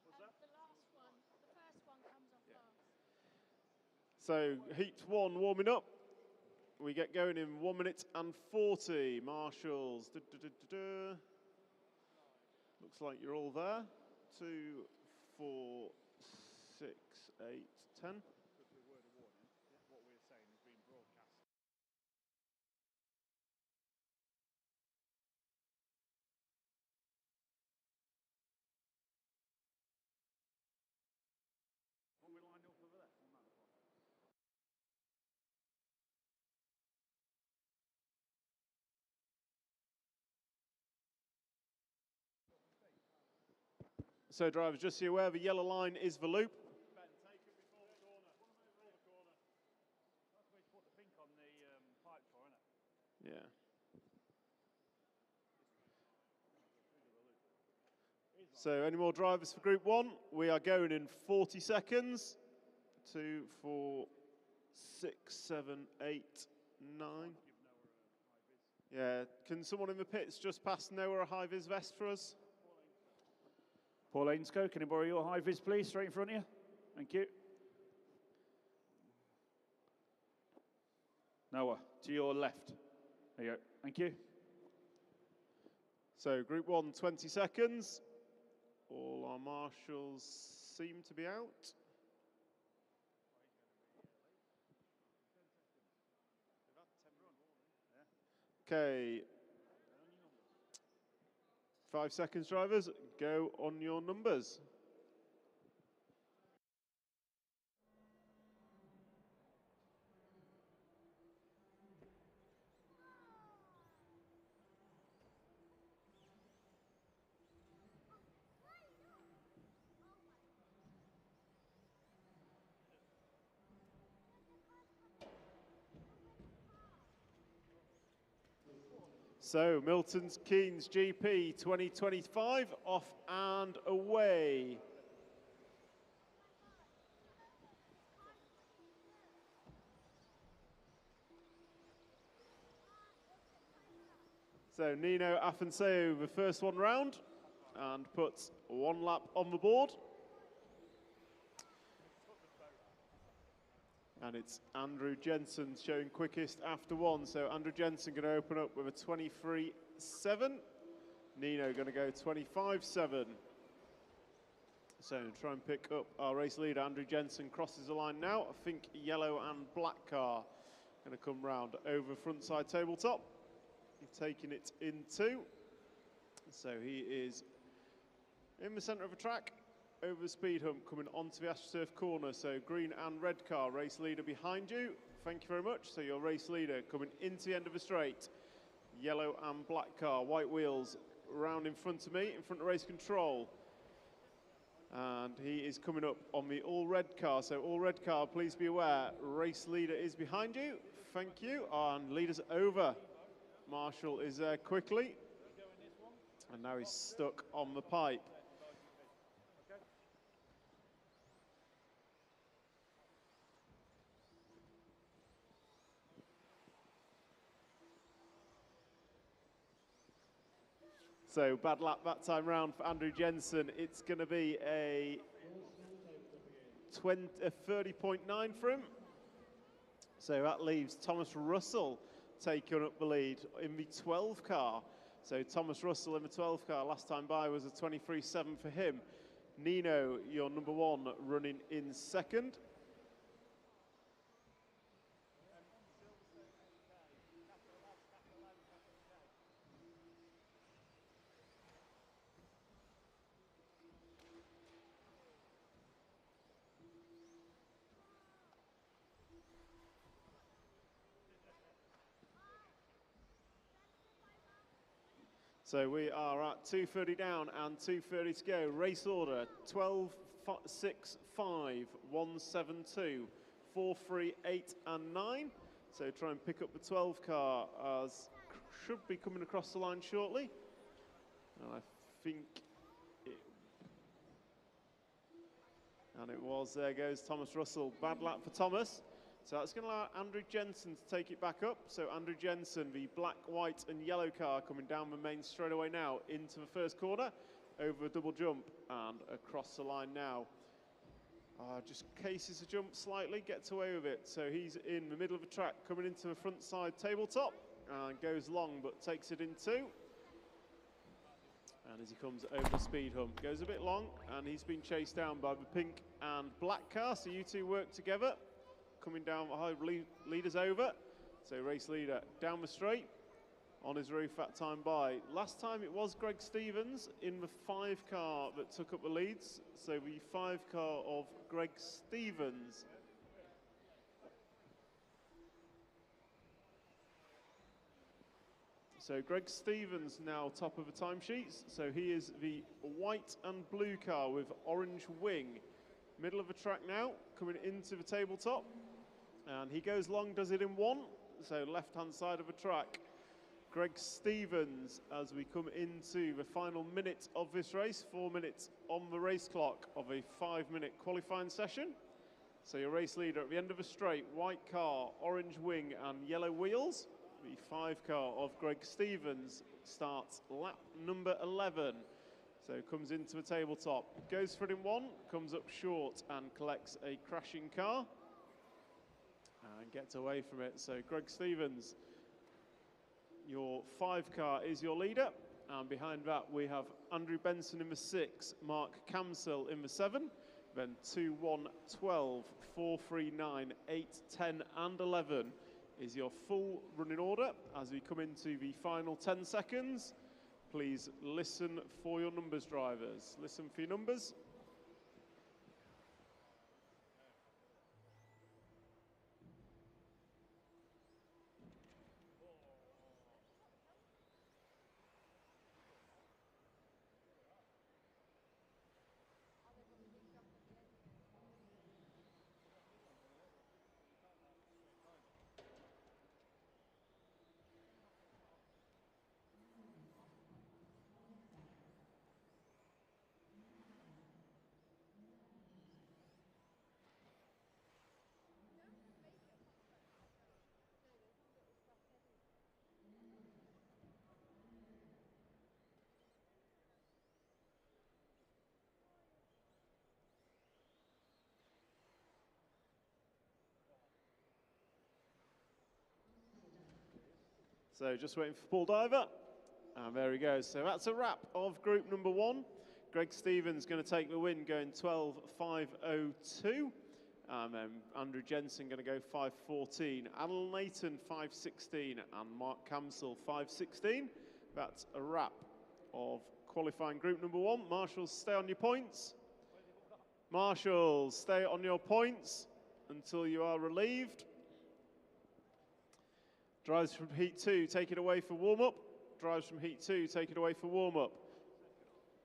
Speaker 5: What's that?
Speaker 7: The last one, the first one comes off last.
Speaker 5: So heat 1 warming up. We get going in 1 minute and 40. Marshals. Looks like you're all there. 2, 4, 6, 8, 10.
Speaker 1: Just a word of warning, what we're saying is being broadcast. What we lined up over there? On that one.
Speaker 5: So drivers, just so you're aware, the yellow line is the loop.
Speaker 1: Ben, take it before the corner. Before the corner. That's where you put the pink on the pipe for, isn't it?
Speaker 5: Yeah. So any more drivers for group 1? We are going in 40 seconds. 2, 4, 6, 7, 8, 9. Yeah, can someone in the pits just pass Noah a high-vis vest for us?
Speaker 1: Paul Ainscoe, can you borrow your high vis, please, straight in front of you? Thank you. Noah, to your left. There you go. Thank you.
Speaker 5: So Group 1, 20 seconds. All our marshals seem to be out. Okay. 5 seconds, drivers. Go on your numbers. So, Milton Keynes GP 2025, off and away. So, Nino Afonso, the first one round, and puts 1 lap on the board. And it's Andrew Jensen showing quickest after 1. So Andrew Jensen going to open up with a 23.7. Nino going to go 25.7. So try and pick up our race leader. Andrew Jensen crosses the line now. I think yellow and black car going to come round over front side tabletop. He's taking it in 2. So he is in the centre of the track. Over the speed hump, coming onto the AstroTurf corner. So green and red car, race leader behind you. Thank you very much. So your race leader coming into the end of the straight. Yellow and black car, white wheels round in front of me, in front of race control. And he is coming up on the all red car. So all red car, please be aware, race leader is behind you. Thank you. And leader's over. Marshall is there quickly. And now he's stuck on the pipe. So bad lap that time round for Andrew Jensen. It's going to be a 30.9 for him. So that leaves Thomas Russell taking up the lead in the 12 car. So Thomas Russell in the 12 car, last time by was a 23.7 for him. Nino, your number 1, running in second. So we are at 2:30 down and 2:30 to go. Race order 12, 6, 5, 1, 7, 2, 4, 3, 8 and 9. So try and pick up the 12 car as should be coming across the line shortly. And I think it was, there goes Thomas Russell. Bad lap for Thomas. So that's going to allow Andrew Jensen to take it back up. So Andrew Jensen, the black, white and yellow car coming down the main straightaway now into the first corner, over a double jump and across the line now. Just cases the jump slightly, gets away with it. So he's in the middle of the track coming into the front side tabletop and goes long but takes it in 2. And as he comes over the speed hump, goes a bit long and he's been chased down by the pink and black car. So you two work together. Coming down, leader's over. So race leader down the straight on his roof that time by. Last time it was Greg Stevens in the 5 car that took up the leads. So the 5 car of Greg Stevens. So Greg Stevens now top of the timesheets. So he is the white and blue car with orange wing. Middle of the track now, coming into the tabletop. And he goes long, does it in 1. So left-hand side of the track. Greg Stevens as we come into the final minute of this race. 4 minutes on the race clock of a 5-minute qualifying session. So your race leader at the end of the straight, white car, orange wing and yellow wheels. The 5 car of Greg Stevens starts lap number 11. So comes into the tabletop, goes for it in 1, comes up short and collects a crashing car. and gets away from it. So Greg Stevens, your 5 car is your leader. And behind that we have Andrew Benson in the 6, Mark Camsill in the 7, then 2, 1, 12, 4, 3, 9, 8, 10 and 11 is your full running order. As we come into the final 10 seconds, please listen for your numbers, drivers. Listen for your numbers. So just waiting for Paul Diver. And there he goes. So that's a wrap of group number 1. Greg Stevens going to take the win, going 12.502. And then Andrew Jensen going to go 5.14. Alan Layton 5.16 and Mark Camsill 5.16. That's a wrap of qualifying group number 1. Marshals, stay on your points. Marshals, stay on your points until you are relieved. Drivers from heat 2, take it away for warm-up. Drivers from heat 2, take it away for warm-up.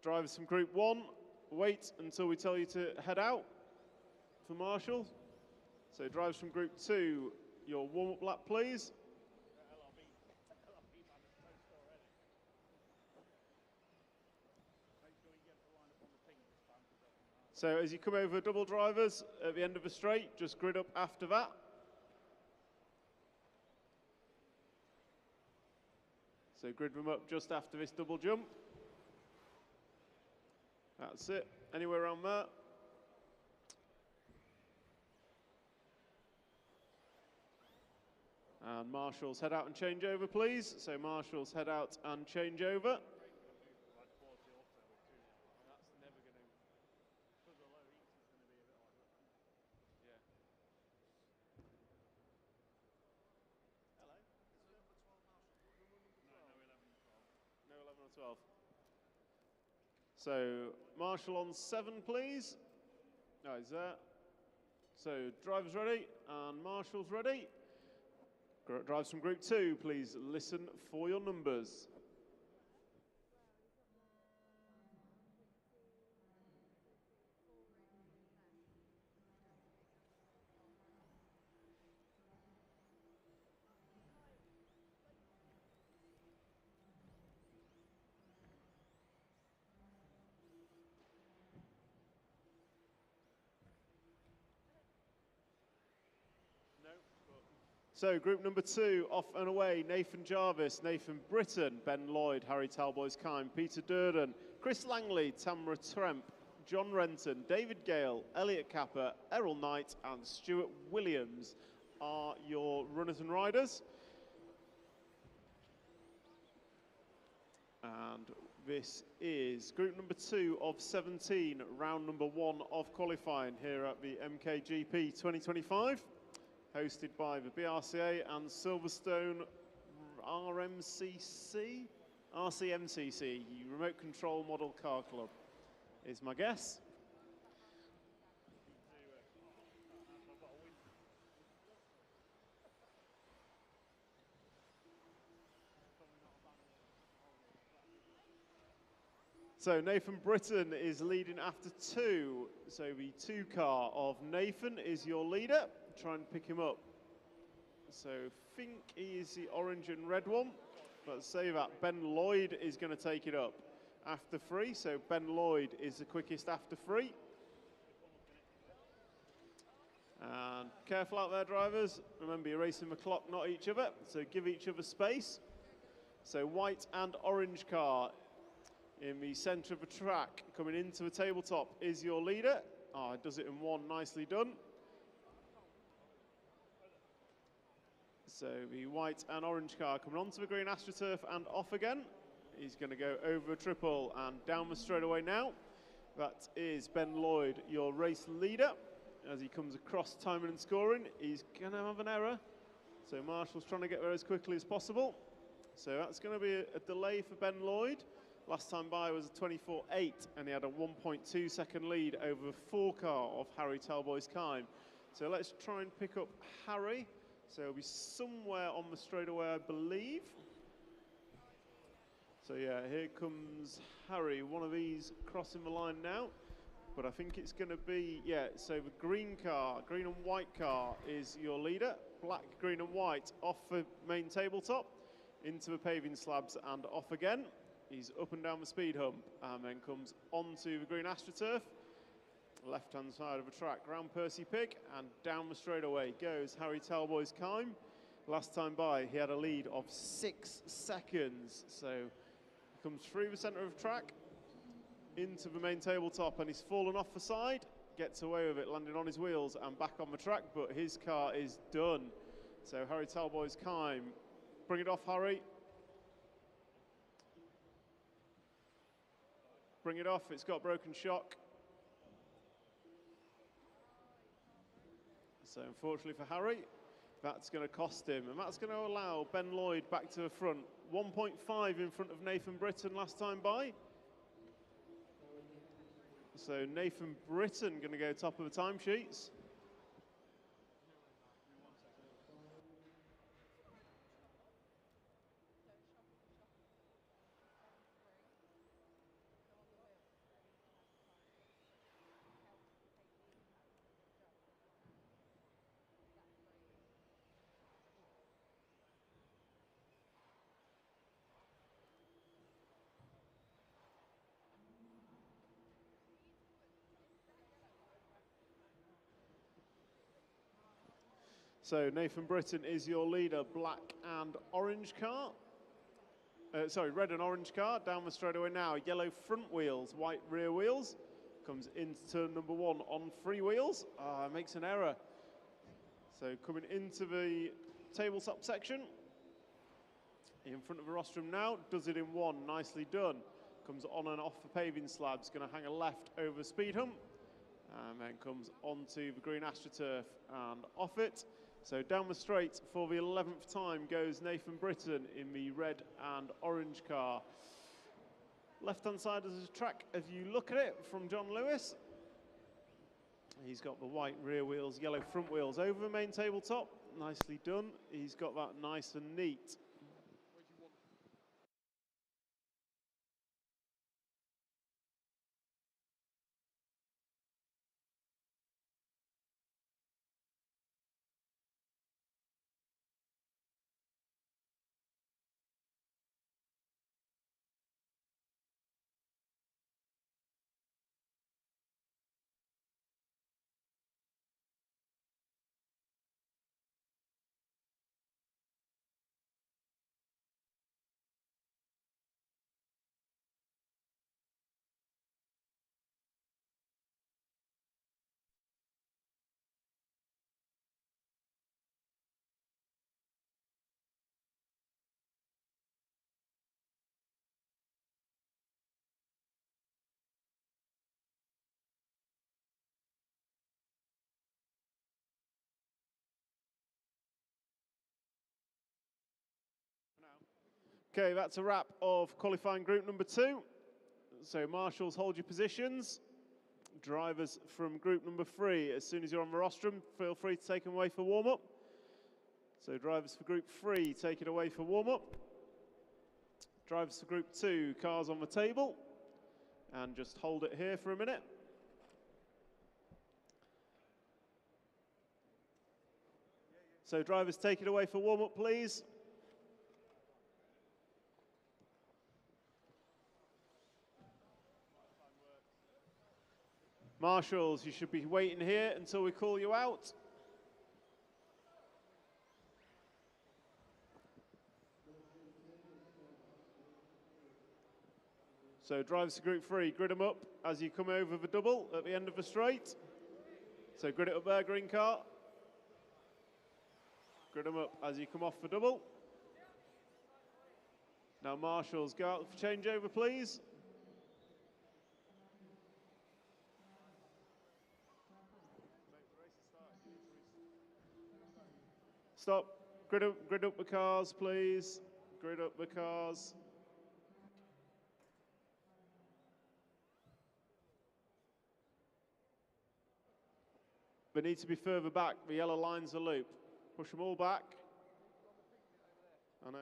Speaker 5: Drivers from group 1, wait until we tell you to head out for Marshall. So drivers from group 2, your warm-up lap, please. So as you come over double drivers at the end of the straight, just grid up after that. So grid them up just after this double jump. That's it, anywhere around there. And Marshals, head out and change over, please. So Marshals, head out and change over. No 11 or 12. So Marshall on 7, please. No, he's there. So drivers ready and Marshall's ready. Drivers from group 2, please listen for your numbers. So group number 2, off and away, Nathan Jarvis, Nathan Britton, Ben Lloyd, Harry Talboys-Kime, Peter Durden, Chris Langley, Tamara Tremp, John Renton, David Gale, Elliot Capper, Errol Knight and Stuart Williams are your runners and riders. And this is group number 2 of 17, round number 1 of qualifying here at the MKGP 2025. Hosted by the BRCA and Silverstone RCMCC, Remote Control Model Car Club, is my guess. So Nathan Britton is leading after 2. So the 2 car of Nathan is your leader. Try and pick him up. So think he is the orange and red one. Let's say that Ben Lloyd is going to take it up after 3. So Ben Lloyd is the quickest after 3. And careful out there, drivers. Remember, you're racing the clock, not each other. So give each other space. So white and orange car in the centre of the track, coming into the tabletop, is your leader. Oh, it does it in 1, nicely done. So the white and orange car coming onto the green AstroTurf and off again. He's going to go over a triple and down the straightaway now. That is Ben Lloyd, your race leader. As he comes across timing and scoring, he's going to have an error. So Marshall's trying to get there as quickly as possible. So that's going to be a delay for Ben Lloyd. Last time by was a 24.8, and he had a 1.2 second lead over the 4 car of Harry Talboys Kime. So let's try and pick up Harry. So he'll be somewhere on the straightaway, I believe. So yeah, here comes Harry, one of these crossing the line now. But I think it's going to be, yeah, so the green car, green and white car is your leader. Black, green and white off the main tabletop, into the paving slabs and off again. He's up and down the speed hump and then comes onto the green AstroTurf. Left-hand side of the track, round Percy Pig and down the straightaway goes Harry Talboys Kime. Last time by, he had a lead of 6 seconds. So he comes through the centre of the track, into the main tabletop, and he's fallen off the side, gets away with it, landing on his wheels and back on the track, but his car is done. So Harry Talboys Kime, bring it off, Harry. Bring it off, it's got broken shock. So unfortunately for Harry, that's going to cost him, and that's going to allow Ben Lloyd back to the front. 1.5 in front of Nathan Britton last time by. So Nathan Britton going to go top of the timesheets. So Nathan Britton is your leader, black and orange car. Sorry, red and orange car, down the straightaway now. Yellow front wheels, white rear wheels. Comes into turn number 1 on 3 wheels. Makes an error. So coming into the tabletop section. In front of the rostrum now, does it in 1, nicely done. Comes on and off the paving slabs, going to hang a left over speed hump. And then comes onto the green AstroTurf and off it. So down the straight for the 11th time goes Nathan Britton in the red and orange car. Left-hand side of the track, as you look at it, from John Lewis. He's got the white rear wheels, yellow front wheels over the main tabletop. Nicely done. He's got that nice and neat. Okay, that's a wrap of qualifying group number 2. So marshals, hold your positions. Drivers from group number 3, as soon as you're on the rostrum, feel free to take them away for warm-up. So drivers for group 3, take it away for warm-up. Drivers for group 2, cars on the table. And just hold it here for a minute. So drivers, take it away for warm-up, please. Marshals, you should be waiting here until we call you out. So drivers to group 3, grid them up as you come over the double at the end of the straight. So grid it up there, green car. grid them up as you come off for double. Now marshals, go out for changeover, please. Stop. Grid up the cars, please. Grid up the cars. They need to be further back. The yellow line's a loop. Push them all back. I know.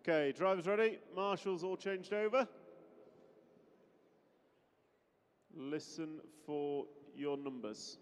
Speaker 5: Okay, drivers ready. Marshals all changed over. Listen for your numbers.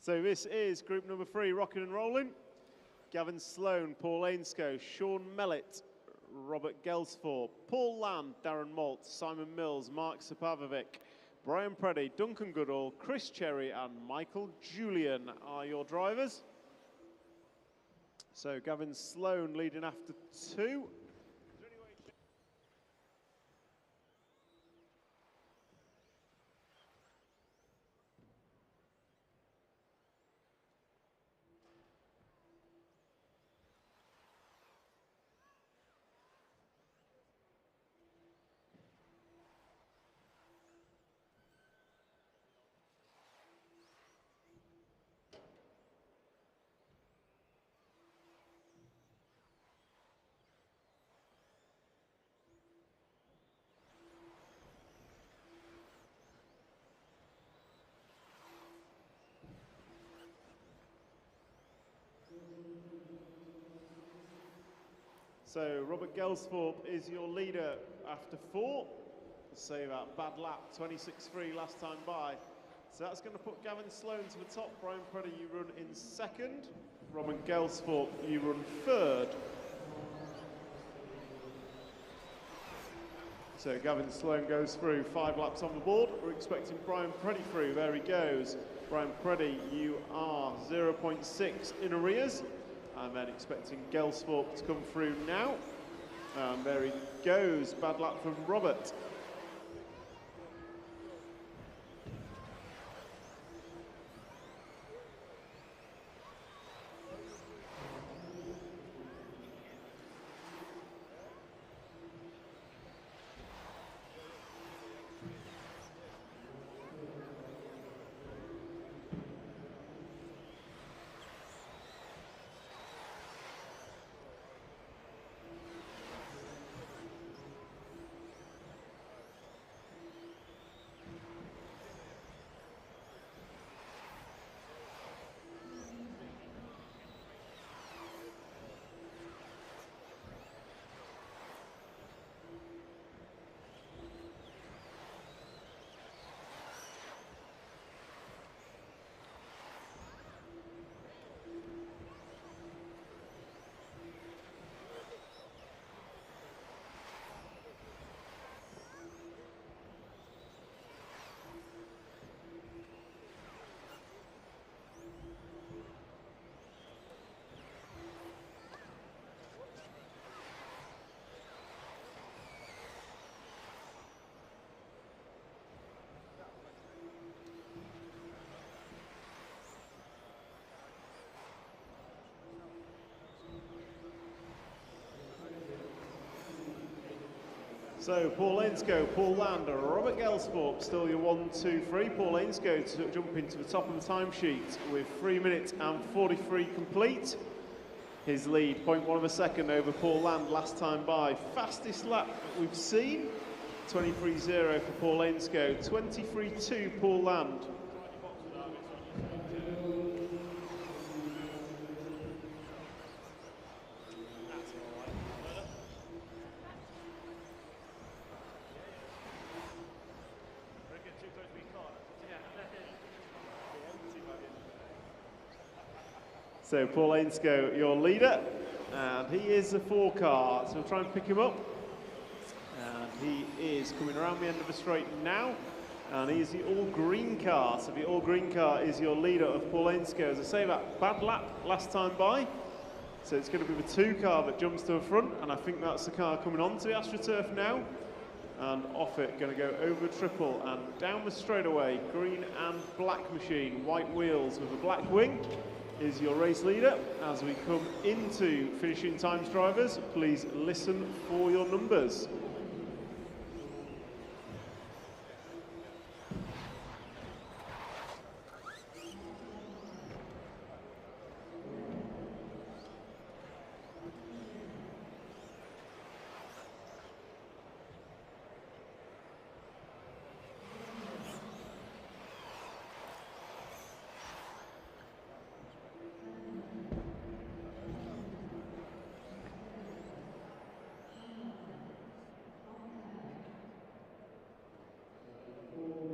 Speaker 5: So this is group number 3, rocking and rolling. Gavin Sloan, Paul Ainscough, Sean Mellett, Robert Gelsthorpe, Paul Lamb, Darren Malt, Simon Mills, Mark Sapavovic, Brian Preddy, Duncan Goodall, Chris Cherry and Michael Julian are your drivers. So Gavin Sloan leading after 2. So Robert Gelsthorpe is your leader after 4. Say that bad lap, 26.3 last time by. So that's going to put Gavin Sloan to the top. Brian Preddy, you run in 2nd. Robert Gelsthorpe, you run 3rd. So Gavin Sloan goes through, 5 laps on the board. We're expecting Brian Preddy through. There he goes. Brian Preddy, you are 0.6 in arrears. And then expecting Gelsthorpe to come through now. And there he goes. Bad lap from Robert. So Paul Ainscough, Paul Lander, Robert Gelsthorpe, still your 1, 2, 3. Paul Ainscough to jump into the top of the timesheet with 3 minutes and 43 complete. his lead. 0.1 of a second over Paul Land last time by. Fastest lap that we've seen. 23.0 for Paul Ainscough. 23.2 Paul Land. So Paul Ainscough, your leader, and he is a 4 car, so we'll try and pick him up. And he is coming around the end of the straight now, and he is the all-green car. So the all-green car is your leader of Paul Ainscough. As I say, that bad lap last time by, so it's going to be the 2 car that jumps to the front, and I think that's the car coming onto the AstroTurf now. And off it, going to go over triple and down the straightaway. Green and black machine, white wheels with a black wing is your race leader. As we come into finishing times, drivers, please listen for your numbers.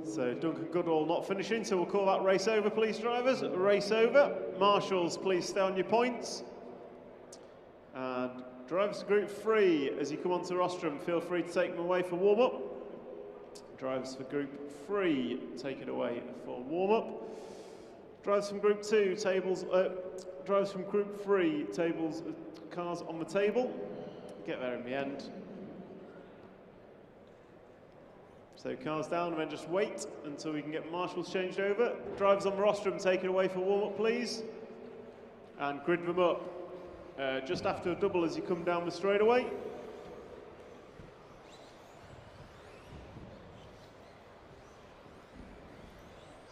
Speaker 5: So Duncan Goodall not finishing, so we'll call that race over, please, drivers. Race over. Marshals, please stay on your points. And drivers Group 3, as you come onto rostrum, feel free to take them away for warm-up. Drivers for Group 3, take it away for warm-up. Drivers from Group 2, drivers from Group 3, tables, cars on the table. Get there in the end. So cars down and then just wait until we can get marshals changed over. Drivers on the rostrum, take it away for warm-up, please. And grid them up just after a double as you come down the straightaway.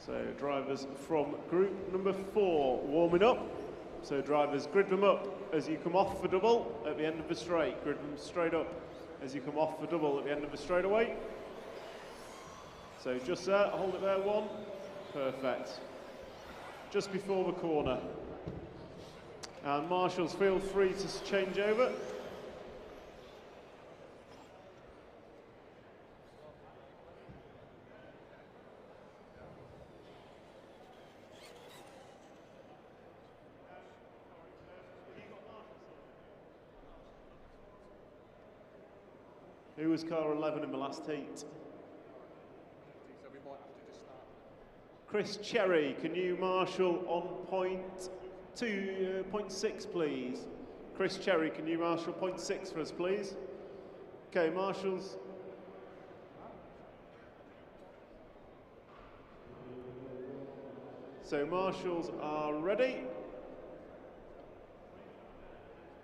Speaker 5: So drivers from group number 4 warming up. So drivers, grid them up as you come off for double at the end of the straight. Grid them straight up as you come off for double at the end of the straightaway. So just there, hold it there, 1. Perfect. Just before the corner. And marshals, feel free to change over. Who was car 11 in the last heat? Chris Cherry, can you marshal on point 6, please? Chris Cherry, can you marshal point 6 for us, please? Okay, marshals. So marshals are ready.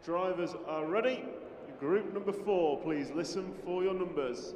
Speaker 5: Drivers are ready. Group number 4, please listen for your numbers.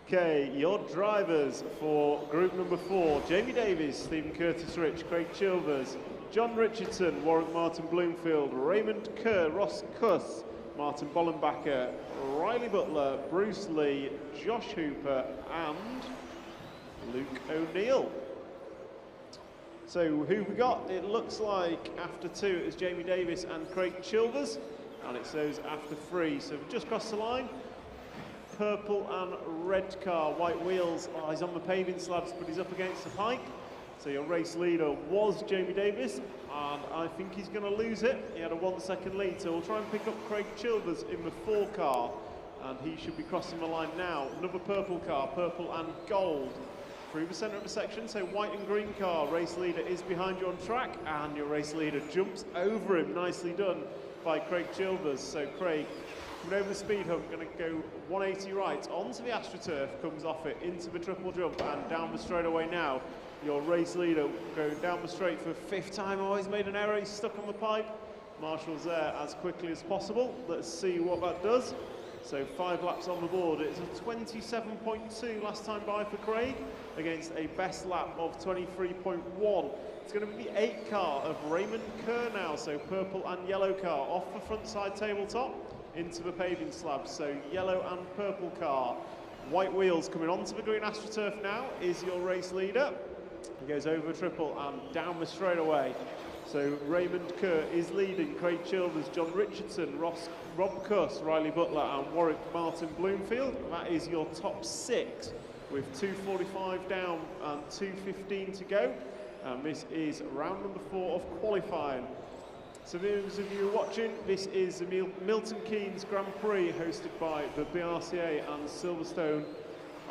Speaker 5: Okay, your drivers for group number 4, Jamie Davies, Stephen Curtis-Rich, Craig Chilvers, John Richardson, Warwick Martin Bloomfield, Raymond Kerr, Ross Kuss, Martin Bollenbacher, Riley Butler, Bruce Lee, Josh Hooper and Luke O'Neill. So who we got? It looks like after 2 it was Jamie Davis and Craig Chilvers, and it's those after 3. So we've just crossed the line. Purple and red car, white wheels. Oh, he's on the paving slabs, but he's up against the pipe. So your race leader was Jamie Davis, and I think he's going to lose it. He had a 1 second lead, so we'll try and pick up Craig Chilvers in the 4 car, and he should be crossing the line now. Another purple car, purple and gold, through the centre of the section. So white and green car, race leader is behind you on track, and your race leader jumps over him. Nicely done by Craig Chilvers. So Craig, coming over the speed hump, going to go 180 right onto the AstroTurf, comes off it into the triple jump and down the straightaway now. Your race leader going down the straight for the 5th time. Oh, he's made an error, he's stuck on the pipe. Marshall's there as quickly as possible. Let's see what that does. So 5 laps on the board. It's a 27.2 last time by for Craig against a best lap of 23.1. It's going to be the 8 car of Raymond Kerr now. So purple and yellow car off the front side tabletop into the paving slabs. So yellow and purple car. White wheels coming onto the green AstroTurf now is your race leader. He goes over a triple and down the straightaway. So Raymond Kerr is leading. Craig Chilvers, John Richardson, Rob Cuss, Riley Butler and Warwick Martin Bloomfield. That is your top 6 with 2:45 down and 2:15 to go. And this is round number 4 of qualifying. So those of you watching, this is the Milton Keynes Grand Prix hosted by the BRCA and Silverstone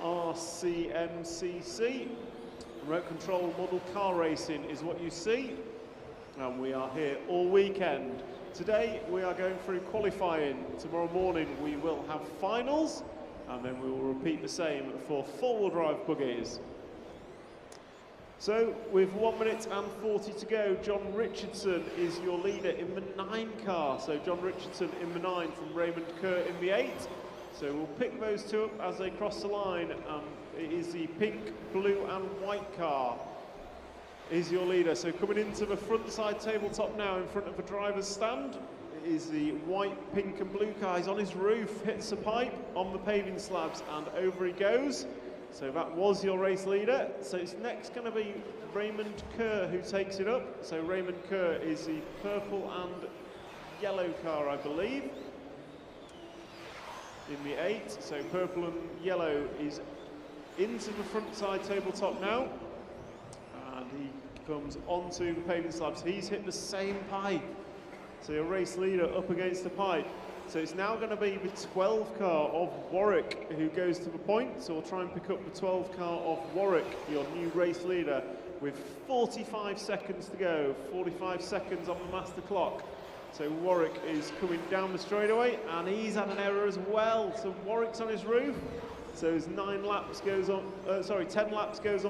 Speaker 5: RCMCC. Remote control model car racing is what you see, and we are here all weekend. Today we are going through qualifying. Tomorrow morning we will have finals, and then we will repeat the same for 4-wheel drive buggies. So with 1 minute and 40 to go, John Richardson is your leader in the 9 car. So John Richardson in the 9 from Raymond Kerr in the 8. So we'll pick those 2 up as they cross the line. It is the pink, blue and white car is your leader. So coming into the front side tabletop now in front of the driver's stand, it is the white, pink and blue car. He's on his roof, hits the pipe on the paving slabs and over he goes. So that was your race leader. So it's next going to be Raymond Kerr who takes it up. So Raymond Kerr is the purple and yellow car, I believe, in the 8. So purple and yellow is into the front side tabletop now, and he comes onto the paving slabs. He's hit the same pipe, so your race leader up against the pipe. So it's now going to be the 12 car of Warwick who goes to the point. So we'll try and pick up the 12 car of Warwick, your new race leader, with 45 seconds to go. 45 seconds on the master clock. So Warwick is coming down the straightaway, and he's had an error as well. So Warwick's on his roof. So as 10 laps goes on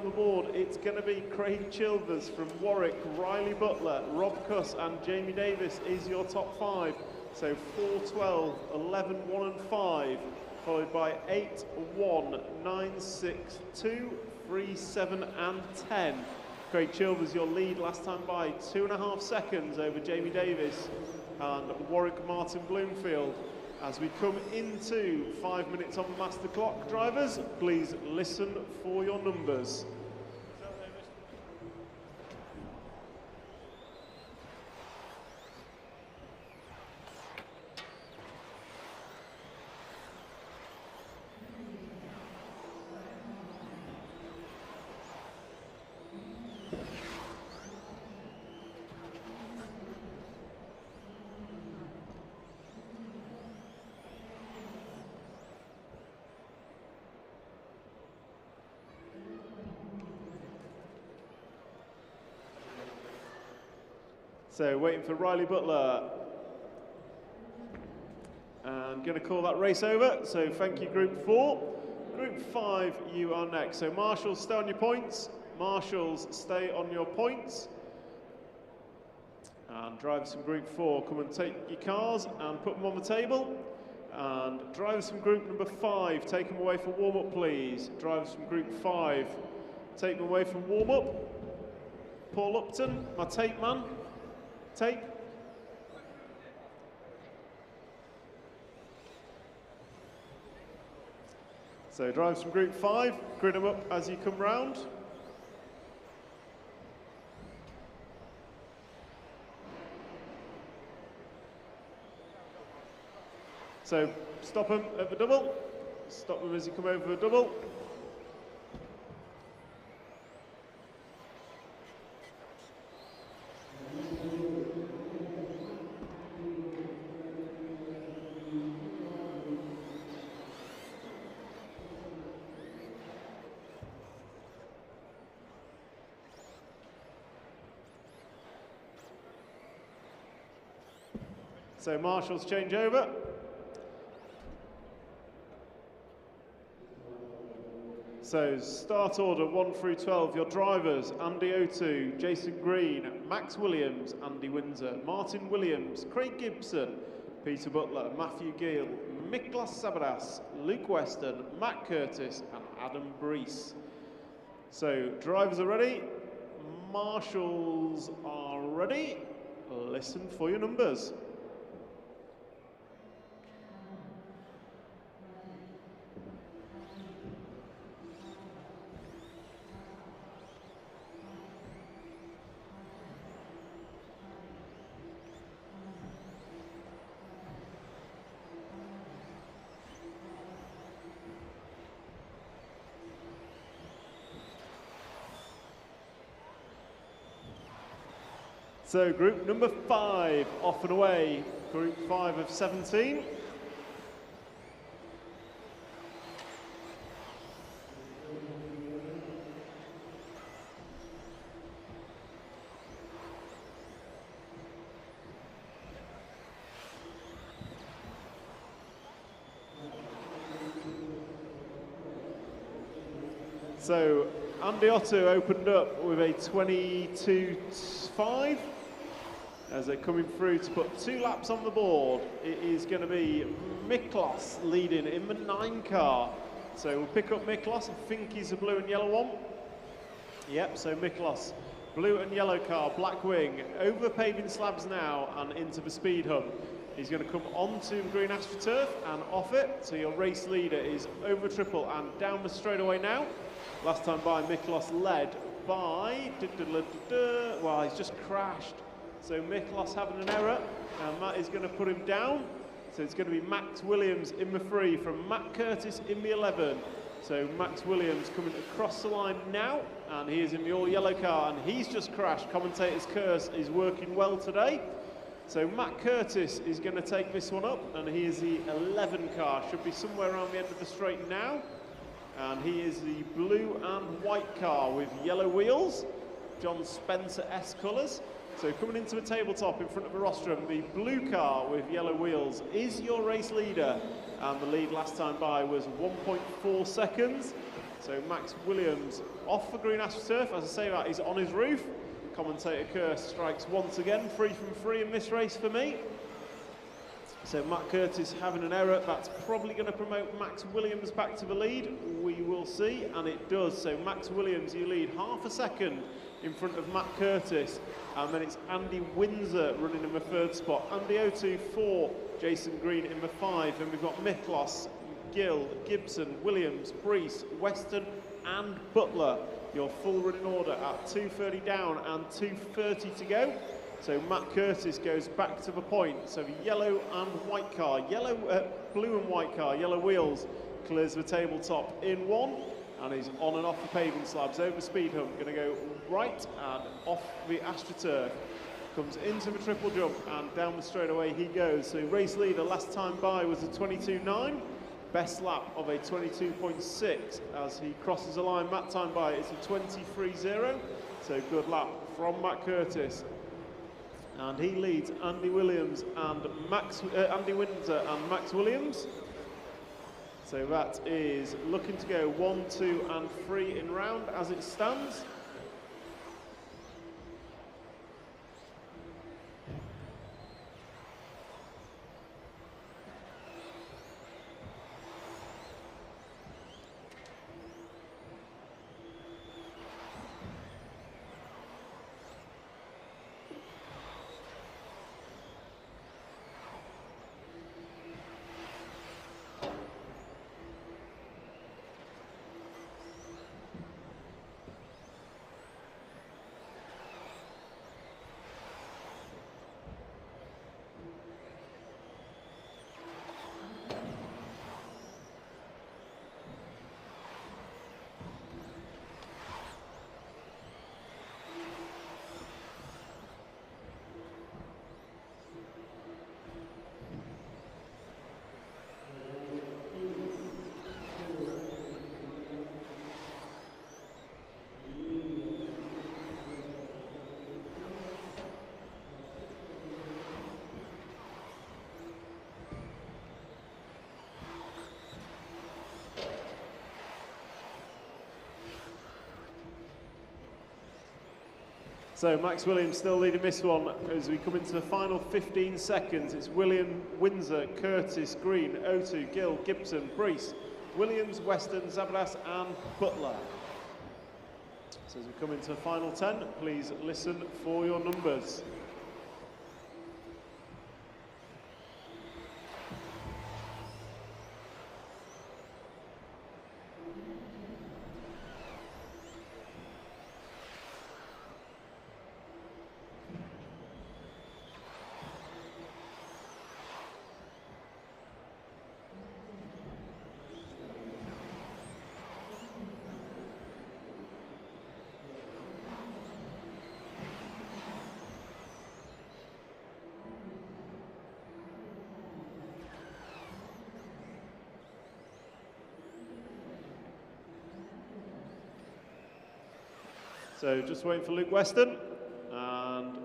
Speaker 5: the board, it's going to be Craig Chilvers from Warwick, Riley Butler, Rob Cuss and Jamie Davis is your top 5. So 4, 12, 11, 1 and 5, followed by 8, 1, 9, 6, 2, 3, 7 and 10. Craig Chilvers, your lead last time by 2.5 seconds over Jamie Davis and Warwick Martin Bloomfield. As we come into 5 minutes on the master clock, drivers, please listen for your numbers. So waiting for Riley Butler. And going to call that race over. So thank you, Group 4. Group 5, you are next. So marshals, stay on your points. Marshals, stay on your points. And drivers from Group 4, come and take your cars and put them on the table. And drivers from Group number 5, take them away for warm-up, please. Drivers from Group 5, take them away from warm-up. Paul Upton, my tape man. Tape. So drivers from Group 5, grid them up as you come round. So stop them at the double. Stop them as you come over the double. So marshals change over. So start order 1 through 12. Your drivers: Andy O2, Jason Green, Max Williams, Andy Windsor, Martin Williams, Craig Gibson, Peter Butler, Matthew Gill, Miklas Sabadas, Luke Weston, Matt Curtis, and Adam Brees. So drivers are ready. Marshals are ready. Listen for your numbers. So group number 5 off and away, group 5 of 17. So Andy Otto opened up with a 22.5 as they're coming through to put 2 laps on the board. It is going to be Miklas leading in the 9 car. So we'll pick up Miklas. I think he's the blue and yellow one. Yep, so Miklas, blue and yellow car, black wing, over paving slabs now and into the speed hump. He's going to come onto the green AstroTurf and off it. So your race leader is over triple and down the straightaway now. Last time by, Miklas led by, well, he's just crashed. So Miklas having an error, and that is going to put him down. So it's going to be Max Williams in the 3 from Matt Curtis in the 11. So Max Williams coming across the line now, and he is in the all yellow car, and he's just crashed. Commentator's curse is working well today. So Matt Curtis is going to take this one up, and he is the 11 car. Should be somewhere around the end of the straight now. And he is the blue and white car with yellow wheels, John Spencer-S colours. So coming into the tabletop in front of the rostrum, the blue car with yellow wheels is your race leader. And the lead last time by was 1.4 seconds. So Max Williams off the green AstroTurf. As I say that, he's on his roof. Commentator Curse strikes once again, 3 from 3 in this race for me. So Matt Curtis having an error. That's probably going to promote Max Williams back to the lead. We will see, and it does. So Max Williams, you lead half a second in front of Matt Curtis. And then it's Andy Windsor running in the 3rd spot. Andy O2 4, Jason Green in the 5. And we've got Miklas, Gill, Gibson, Williams, Brees, Weston and Butler. Your full running order at 2:30 down and 2:30 to go. So Matt Curtis goes back to the point. So yellow and white car, blue and white car, yellow wheels, clears the tabletop in 1. And he's on and off the paving slabs, over speed hump, going to go right and off the AstroTurf. Comes into the triple jump and down the straightaway he goes. So race leader last time by was a 22.9. Best lap of a 22.6 as he crosses the line. That time by it's a 23.0. So good lap from Matt Curtis. And he leads Andy Williams and Andy Windsor and Max Williams. So that is looking to go 1, 2 and 3 in round as it stands. So Max Williams still leading this one as we come into the final 15 seconds. It's William, Windsor, Curtis, Green, O2, Gill, Gibson, Prix, Williams, Weston, Zabadas and Butler. So as we come into the final 10, please listen for your numbers. So just waiting for Luke Weston, and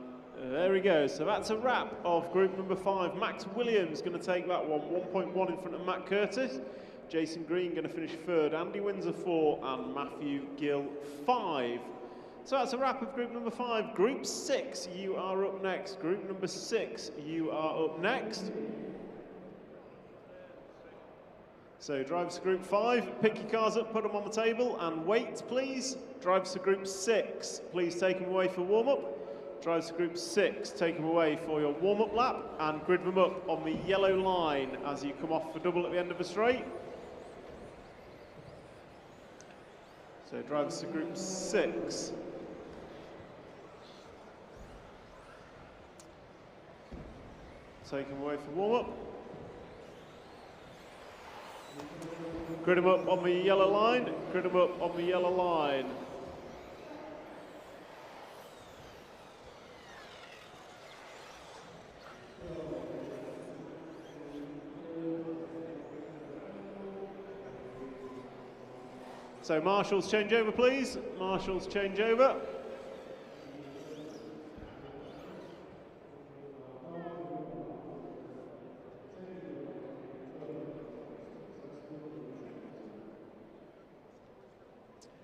Speaker 5: there he goes. So that's a wrap of group number 5. Max Williams going to take that one, 1.1 in front of Matt Curtis. Jason Green going to finish 3rd, Andy Windsor 4, and Matthew Gill 5. So that's a wrap of group number 5. Group 6, you are up next. Group number 6, you are up next. So drivers to group 5, pick your cars up, put them on the table and wait please. Drivers to group 6, please take them away for warm-up. Drivers to group 6, take them away for your warm-up lap and grid them up on the yellow line as you come off for double at the end of the straight. So drivers to group 6. Take them away for warm-up. Grid them up on the yellow line, grid them up on the yellow line. So marshals change over please, marshals change over.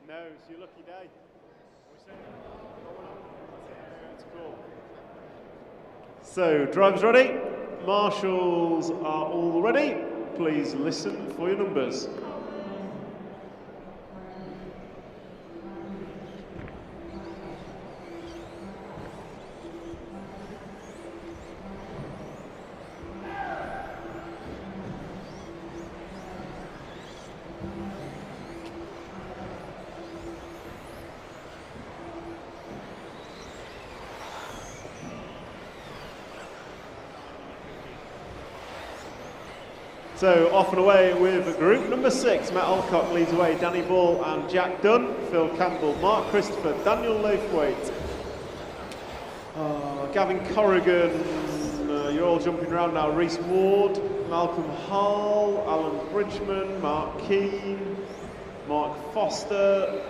Speaker 5: No, it's your lucky day. So, drivers ready? Marshals are all ready. Please listen for your numbers. So off and away with group number 6. Matt Alcock leads away, Danny Ball and Jack Dunn, Phil Campbell, Mark Christopher, Daniel Lathwaite, Gavin Corrigan, you're all jumping around now, Reese Ward, Malcolm Hall, Alan Bridgman, Mark Keane, Mark Foster,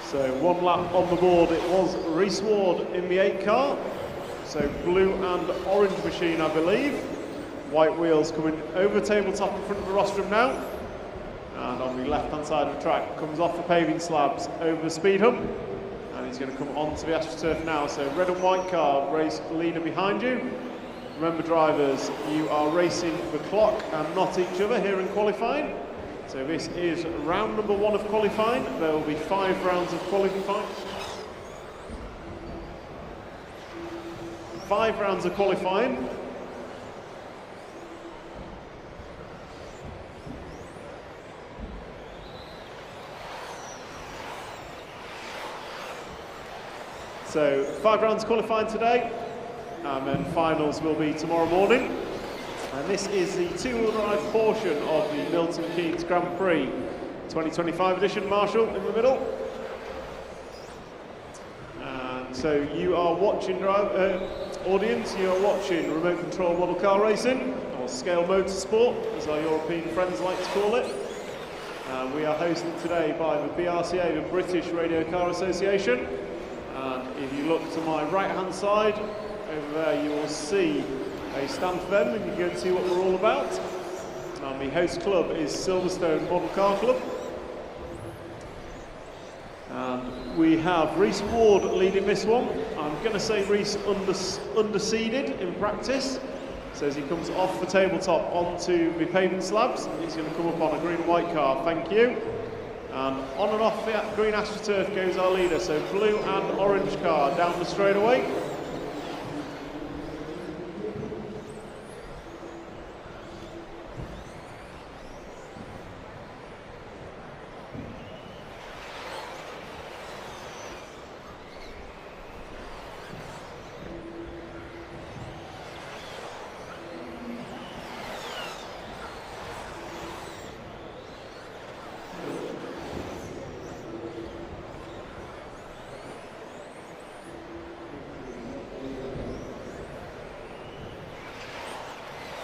Speaker 5: so one lap on the board, it was Reese Ward in the 8 car. So blue and orange machine, I believe. White wheels coming over the tabletop in front of the rostrum now. And on the left-hand side of the track, comes off the paving slabs over the speed hump. And he's going to come onto the AstroTurf now. So red and white car, race leader behind you. Remember drivers, you are racing the clock and not each other here in qualifying. So this is round number 1 of qualifying. There will be 5 rounds of qualifying. 5 rounds of qualifying. So 5 rounds qualifying today, and then finals will be tomorrow morning. And this is the 2-wheel drive portion of the Milton Keynes Grand Prix 2025 edition. Marshall in the middle. And so you are watching audience, you are watching remote control model car racing, or scale motorsport, as our European friends like to call it. We are hosted today by the BRCA, the British Radio Car Association. And if you look to my right-hand side, over there you will see a stand for them, and you can go and see what we're all about. And the host club is Silverstone Model Car Club. And we have Reese Ward leading this one. I'm going to say Reese underseeded in practice. So as he comes off the tabletop onto the pavement slabs, he's going to come up on a green and white car. Thank you. And on and off the green AstroTurf goes our leader. So blue and orange car down the straightaway.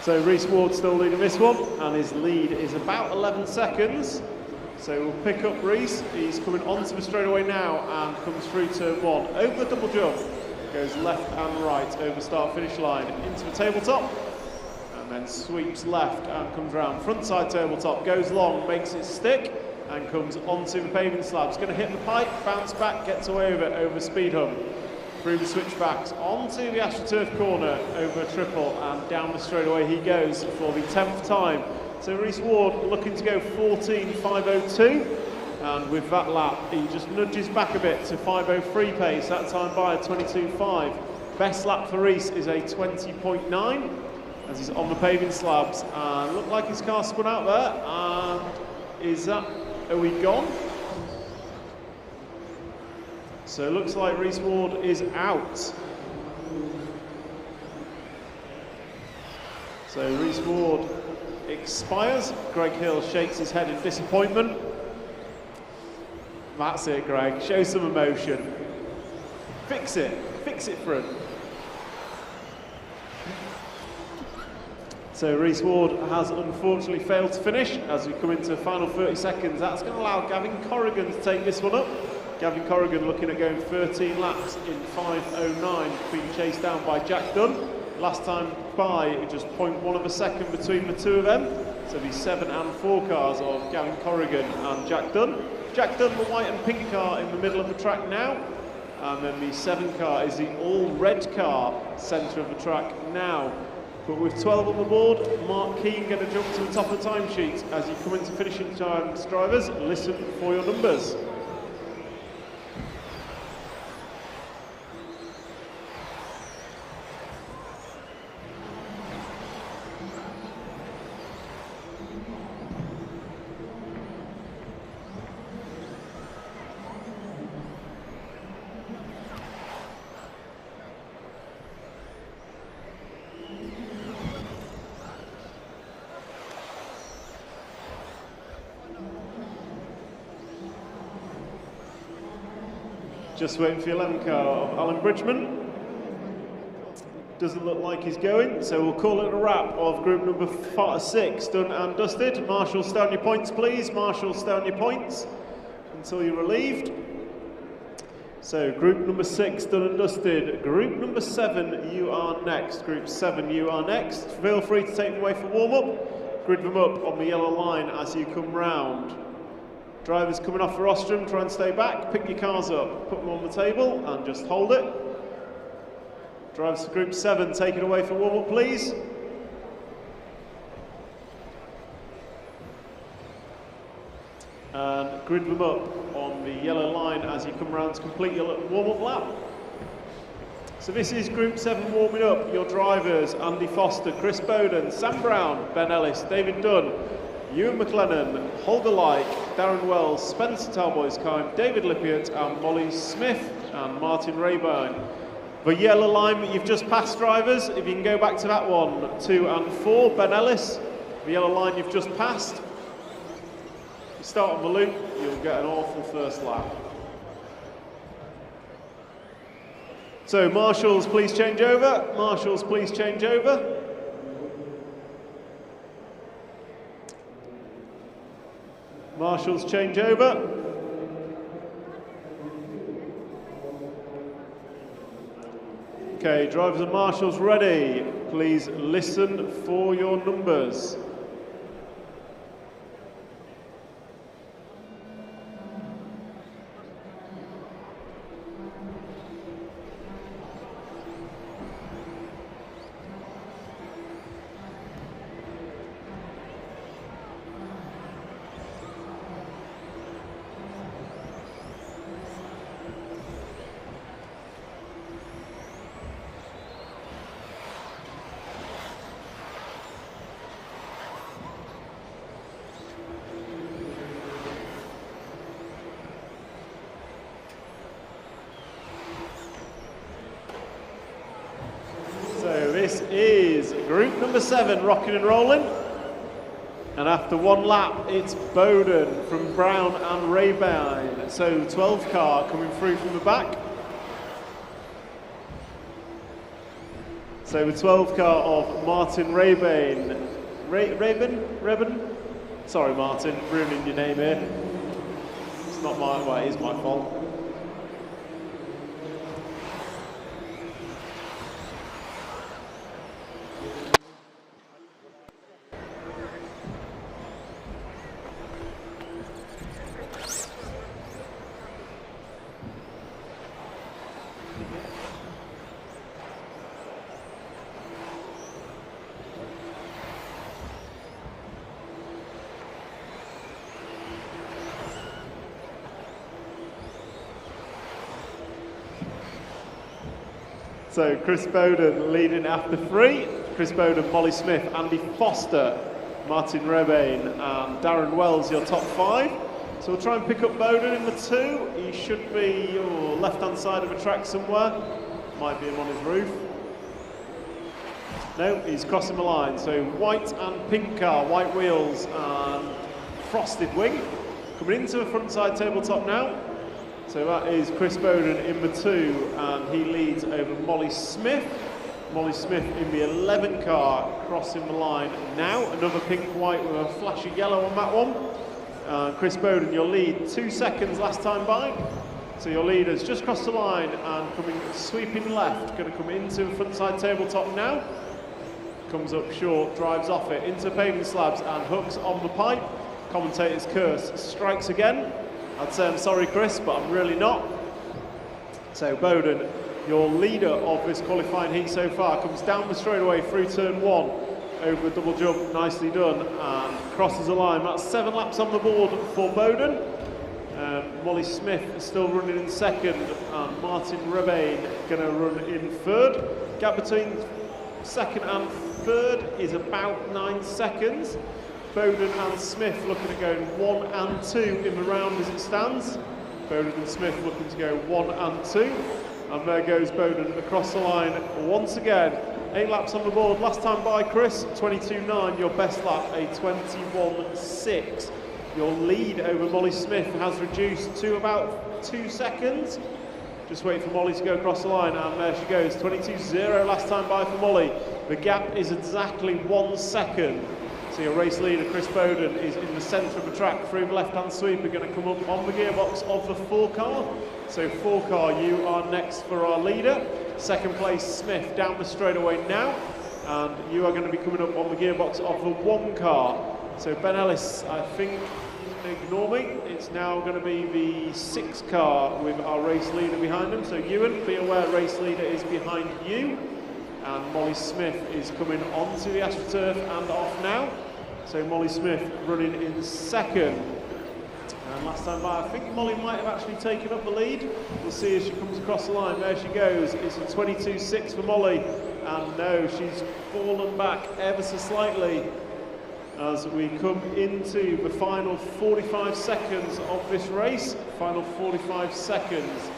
Speaker 5: So Reese Ward still leading this one, and his lead is about 11 seconds. So we'll pick up Reese. He's coming onto the straightaway now and comes through turn 1. Over the double jump, goes left and right over start-finish line into the tabletop, and then sweeps left and comes round. Frontside tabletop, goes long, makes it stick, and comes onto the paving slabs. Going to hit the pipe, bounce back, gets away with it over speed hump. Through the switchbacks, onto the AstroTurf corner, over a triple, and down the straightaway he goes for the 10th time. So Reese Ward looking to go 14.502, and with that lap, he just nudges back a bit to 5.03 pace, that time by a 22.5. Best lap for Reese is a 20.9, as he's on the paving slabs, and looked like his car spun out there, and are we gone? So it looks like Reese Ward is out. So Reese Ward expires. Greg Hill shakes his head in disappointment. That's it, Greg. Show some emotion. Fix it front. So Reese Ward has unfortunately failed to finish. As we come into the final 30 seconds, that's going to allow Gavin Corrigan to take this one up. Gavin Corrigan looking at going 13 laps in 5.09, being chased down by Jack Dunn. Last time by just 0.1 of a second between the two of them. So the 7 and 4 cars of Gavin Corrigan and Jack Dunn. Jack Dunn, the white and pink car in the middle of the track now. And then the 7 car is the all red car, centre of the track now. But with 12 on the board, Mark Keane going to jump to the top of the timesheet. As you come into finishing times, drivers, listen for your numbers. Just waiting for the 11 car of Alan Bridgman. Doesn't look like he's going, so we'll call it a wrap of group number 6, done and dusted. Marshall, stay on your points, please. Marshall, stay on your points until you're relieved. So group number 6, done and dusted. Group number 7, you are next. Group 7, you are next. Feel free to take them away for warm-up. Grid them up on the yellow line as you come round. Drivers coming off the rostrum, try and stay back, pick your cars up, put them on the table and just hold it. Drivers for group 7, take it away for warm-up, please. And grid them up on the yellow line as you come around to complete your warm-up lap. So this is group 7 warming up. Your drivers, Andy Foster, Chris Bowden, Sam Brown, Ben Ellis, David Dunn, Ewan McLennan, Holger Like, Darren Wells, Spencer Talboys-Kime, David Lippiott and Molly Smith and Martin Rayburn. The yellow line that you've just passed, drivers, if you can go back to that one, 2 and 4, Ben Ellis. The yellow line you've just passed. If you start on the loop, you'll get an awful first lap. So marshals, please change over. Marshals, please change over. Marshals, change over. Okay, drivers and marshals ready. Please listen for your numbers. this is group number 7 rocking and rolling. And after one lap, it's Bowden from Brown and Rabine. So 12 car coming through from the back. So the 12 car of Martin Rabine. Rabin? Sorry Martin, ruining your name here. It's not my, well, it is my fault. So Chris Bowden leading after 3. Chris Bowden, Molly Smith, Andy Foster, Martin Rebane and Darren Wells, your top 5. So we'll try and pick up Bowden in the 2. He should be left-hand side of the track somewhere. Might be him on his roof. No, he's crossing the line. So white and pink car, white wheels and frosted wing. Coming into the front side tabletop now. So that is Chris Bowden in the 2, and he leads over Molly Smith. Molly Smith in the 11 car, crossing the line now. Another pink-white with a flash of yellow on that one. Chris Bowden, your lead, 2 seconds last time by. So your lead has just crossed the line and coming sweeping left. Going to come into the front side tabletop now. Comes up short, drives off it, into paving slabs and hooks on the pipe. Commentator's curse, strikes again. I'd say I'm sorry, Chris, but I'm really not. So Bowden, your leader of this qualifying heat so far, comes down the straightaway through turn 1, over a double jump, nicely done, and crosses the line. That's 7 laps on the board for Bowden. Molly Smith is still running in 2nd, and Martin Rebane going to run in 3rd. Gap between 2nd and 3rd is about 9 seconds. Bowden and Smith looking at going 1 and 2 in the round as it stands. Bowden and Smith looking to go 1 and 2. And there goes Bowden across the line once again. 8 laps on the board. Last time by, Chris, 22.9. Your best lap, a 21.6. Your lead over Molly Smith has reduced to about 2 seconds. Just wait for Molly to go across the line, and there she goes. 22.0 last time by for Molly. The gap is exactly 1 second. So your race leader, Chris Bowden, is in the centre of the track through the left-hand sweeper, going to come up on the gearbox of the 4 car. So 4 car, you are next for our leader. 2nd place, Smith, down the straightaway now. And you are going to be coming up on the gearbox of the 1 car. So Ben Ellis, I think, ignore me. It's now going to be the 6 car with our race leader behind him. So Ewan, be aware race leader is behind you. And Molly Smith is coming onto the AstroTurf and off now. So Molly Smith running in 2nd. And last time by, I think Molly might have actually taken up the lead. We'll see as she comes across the line. There she goes. It's a 22.6 for Molly. And no, she's fallen back ever so slightly as we come into the final 45 seconds of this race. Final 45 seconds.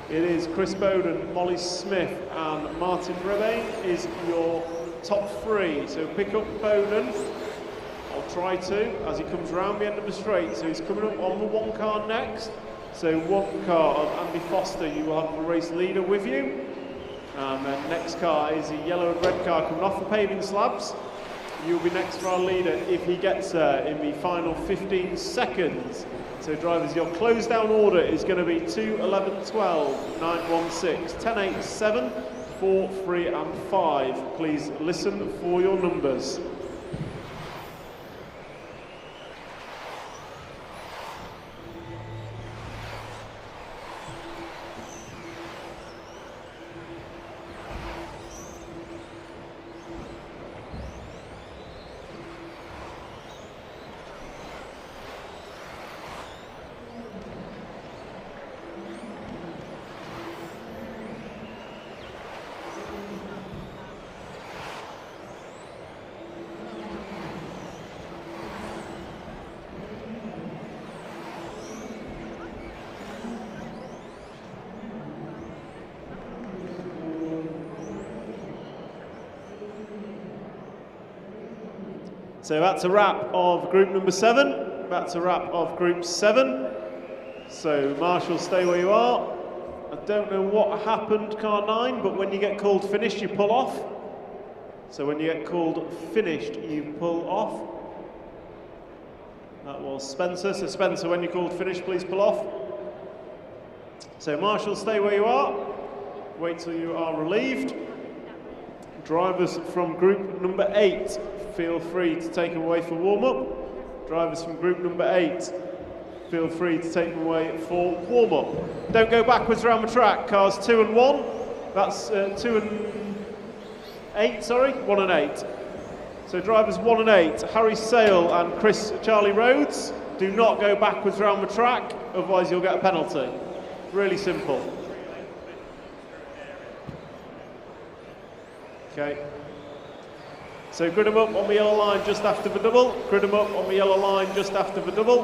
Speaker 5: It is Chris Bowden, Molly Smith and Martin Rebane is your top 3. So pick up Bowden, I'll try to, as he comes round the end of the straight. So he's coming up on the 1 car next. So 1 car of Andy Foster, you will have the race leader with you. And then next car is the yellow and red car coming off the paving slabs. You'll be next for our leader if he gets there in the final 15 seconds. So drivers, your close down order is going to be 2, 11, 12, 9, 1, 6, 10, 8, 7, 4, 3 and 5. Please listen for your numbers. So that's a wrap of group number 7. That's a wrap of group 7. So Marshall, stay where you are. I don't know what happened, car 9, but when you get called finished, you pull off. So when you get called finished, you pull off. That was Spencer. So Spencer, when you're called finished, please pull off. So Marshall, stay where you are. Wait till you are relieved. Drivers from group number 8, feel free to take them away for warm-up. Drivers from group number 8, feel free to take them away for warm-up. Don't go backwards around the track. Cars 2 and 1. That's 2 and 8, sorry, 1 and 8. So drivers 1 and 8, Harry Sale and Charlie Rhodes, do not go backwards around the track, otherwise you'll get a penalty. Really simple. Okay. So grid them up on the yellow line just after the double. Grid them up on the yellow line just after the double.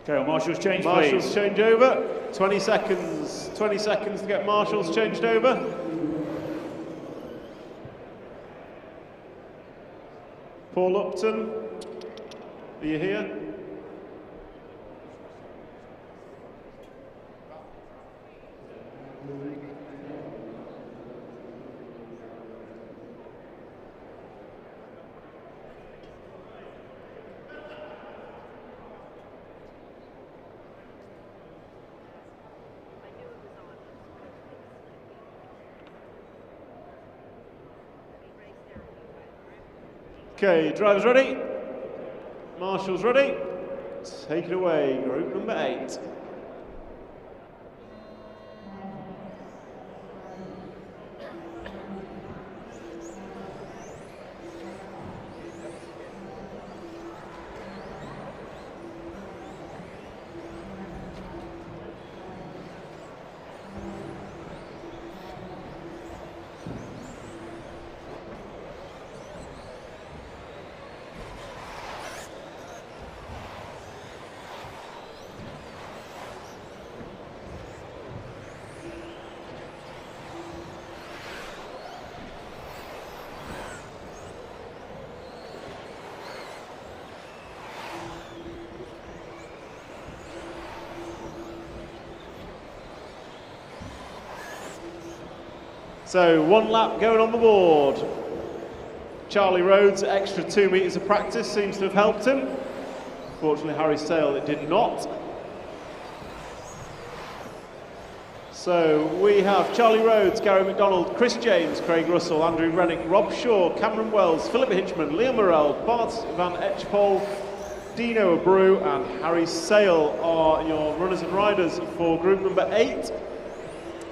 Speaker 1: Okay, well, Marshall's change,
Speaker 5: Marshall's
Speaker 1: please.
Speaker 5: change over. 20 seconds. 20 seconds to get Marshall's changed over. Paul Upton, are you here? Okay, drivers ready? Marshall's ready? Take it away, group number 8. So 1 lap going on the board. Charlie Rhodes, extra 2 metres of practice seems to have helped him. Fortunately, Harry Sale, it did not. So we have Charlie Rhodes, Gary McDonald, Chris James, Craig Russell, Andrew Rennick, Rob Shaw, Cameron Wells, Philip Hitchman, Liam Morrell, Bart van Etchpol, Dino Abreu and Harry Sale are your runners and riders for group number 8.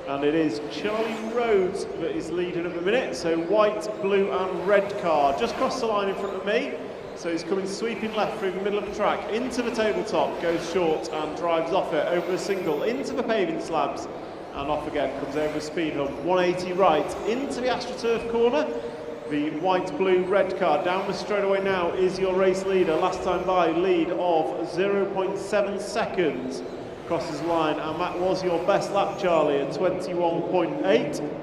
Speaker 5: And it is Charlie Rhodes that is leading at the minute. So white, blue and red car just crossed the line in front of me. So he's coming sweeping left through the middle of the track into the tabletop, goes short and drives off it over a single into the paving slabs and off again, comes over the speed hump, 180 right into the AstroTurf corner. The white, blue, red car down the straightaway now is your race leader. Last time by, lead of 0.7 seconds. Crosses the line, and that was your best lap, Charlie, at 21.8.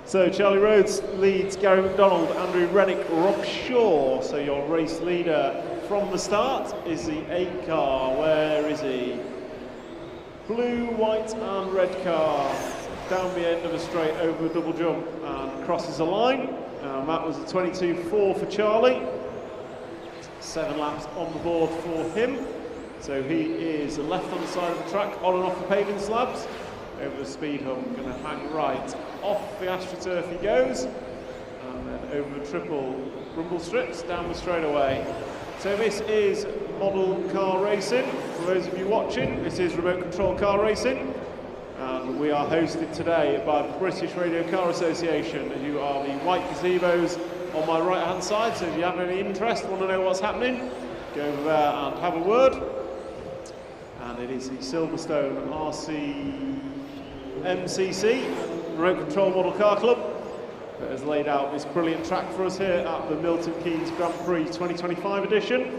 Speaker 5: So Charlie Rhodes leads Gary McDonald, Andrew Rennick, Rob Shaw. So your race leader from the start is the 8 car. Where is he? Blue, white and red car. Down the end of a straight over a double jump and crosses the line. And that was a 22.4 for Charlie. 7 laps on the board for him. So he is left on the side of the track, on and off the paving slabs. Over the speed hump, going to hang right off the AstroTurf he goes, and then over the triple rumble strips, down the straightaway. So this is model car racing. For those of you watching, this is remote control car racing. And we are hosted today by the British Radio Car Association, who are the white gazebos on my right hand side. So if you have any interest, want to know what's happening, go over there and have a word. And it is the Silverstone MCC, Remote Control Model Car Club, that has laid out this brilliant track for us here at the Milton Keynes Grand Prix 2025 edition.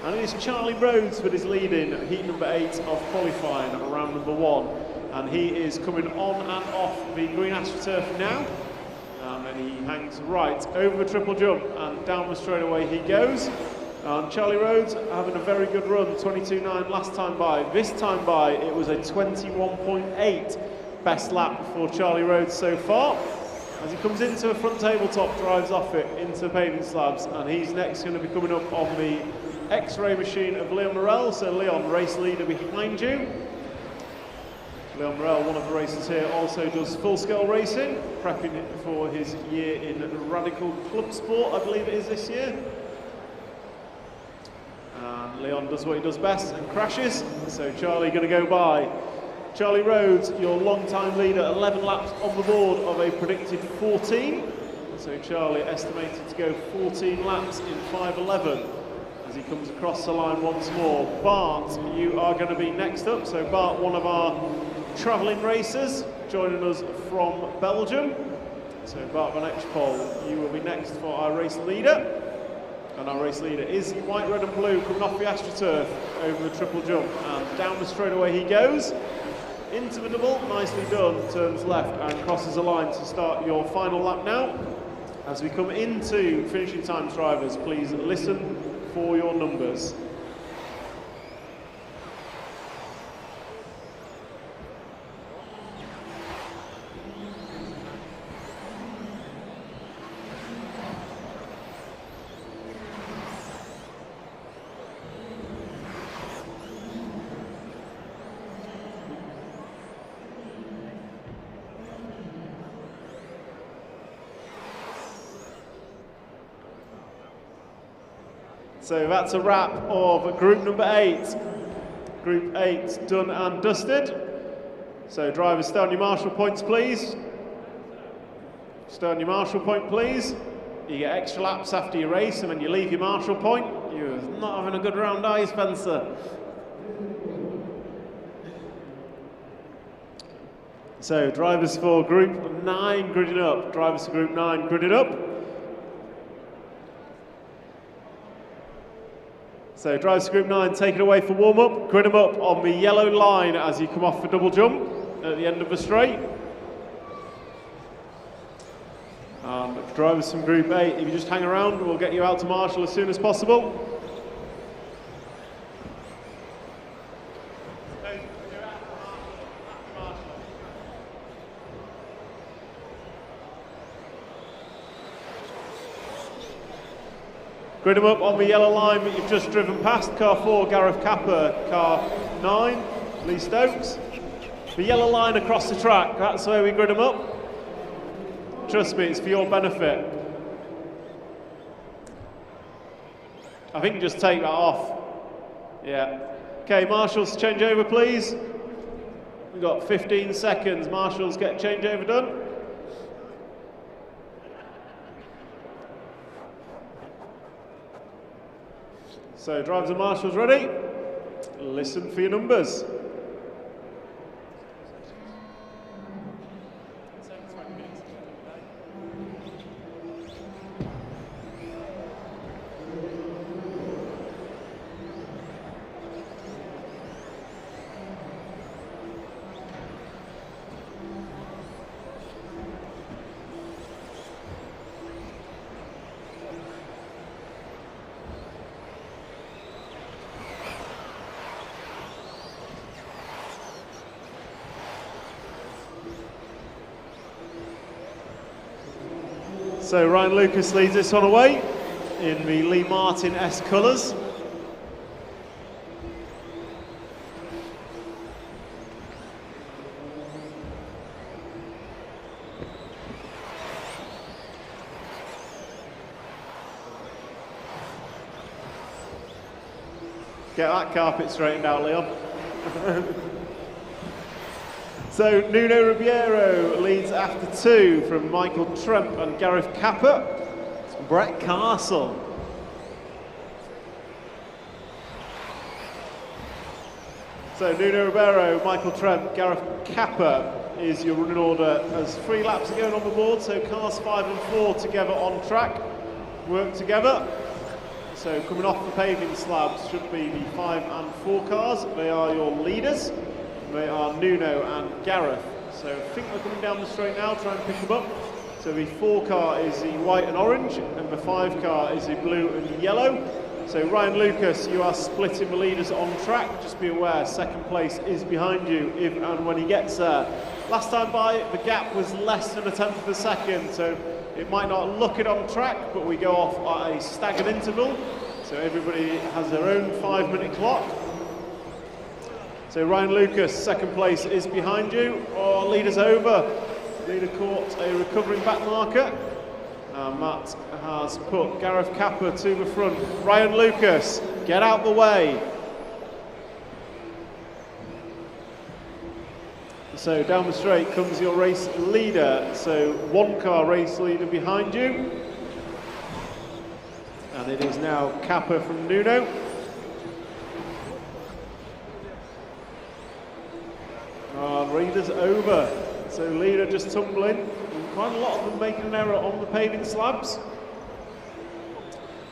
Speaker 5: And it is Charlie Rhodes that is leading heat number 8 of qualifying at round number 1. And he is coming on and off the green AstroTurf now. And then he hangs right over the triple jump and down the straightaway he goes. And Charlie Rhodes having a very good run, 22.9 last time by. This time by, it was a 21.8 best lap for Charlie Rhodes so far. As he comes into a front tabletop, drives off it into paving slabs, and he's next going to be coming up on the X-ray machine of Leon Morel. So Leon, race leader behind you. Leon Morel, one of the racers here, also does full-scale racing, prepping it for his year in Radical Club Sport, I believe it is this year. And Leon does what he does best and crashes, so Charlie going to go by. Charlie Rhodes, your long-time leader, 11 laps on the board of a predicted 14. So Charlie estimated to go 14 laps in 5:11 as he comes across the line once more. Bart, you are going to be next up. So Bart, one of our travelling racers, joining us from Belgium. So Bart van Etchepol, you will be next for our race leader. And our race leader is white, red and blue, coming off the AstroTurf over the triple jump. And down the straightaway he goes. Into the double, nicely done, turns left and crosses the line to start your final lap now. As we come into finishing times, drivers, please listen for your numbers. So that's a wrap of group number 8. Group 8 done and dusted. So drivers, stay on your marshal points, please. Stay on your marshal point, please. You get extra laps after your race, and when you leave your marshal point, you're not having a good round, are you, Spencer? So drivers for group 9 gridding up. Drivers for group 9 gridding up. So drivers for group 9, take it away for warm-up. Grid them up on the yellow line as you come off the double jump at the end of the straight. And drivers from group 8, if you just hang around, we'll get you out to marshal as soon as possible. Grid them up on the yellow line that you've just driven past. Car 4, Gareth Capper. Car 9, Lee Stokes. The yellow line across the track, that's where we grid them up. Trust me, it's for your benefit. I think you just take that off. Yeah. Okay, marshals, change over, please. We've got 15 seconds. Marshals, get changeover done. So, drivers and marshals ready? Listen for your numbers. So Ryan Lucas leads this one away in the Lee Martin S colours. Get that carpet straightened out, Leon. So Nuno Ribeiro leads after 2 from Michael Trump and Gareth Capper. Brett Castle. So Nuno Ribeiro, Michael Trump, Gareth Capper is your running order as 3 laps are going on the board. So cars 5 and 4 together on track, work together. So coming off the paving slabs should be the 5 and 4 cars. They are your leaders. They are Nuno and Gareth. So I think they're coming down the straight now, try and pick them up. So the 4 car is the white and orange, and the 5 car is the blue and yellow. So Ryan Lucas, you are splitting the leaders on track. Just be aware, 2nd place is behind you if and when he gets there. Last time by, the gap was less than 1/10 of a second, so it might not look it on track, but we go off at a staggered interval. So everybody has their own 5-minute clock. So Ryan Lucas, 2nd place is behind you. Oh, leader's over. Leader caught a recovering back marker. Matt has put Gareth Capper to the front. Ryan Lucas, get out the way. So down the straight comes your race leader. So 1 car race leader behind you. And it is now Capper from Nuno. Leader's over. So leader just tumbling. Quite a lot of them making an error on the paving slabs.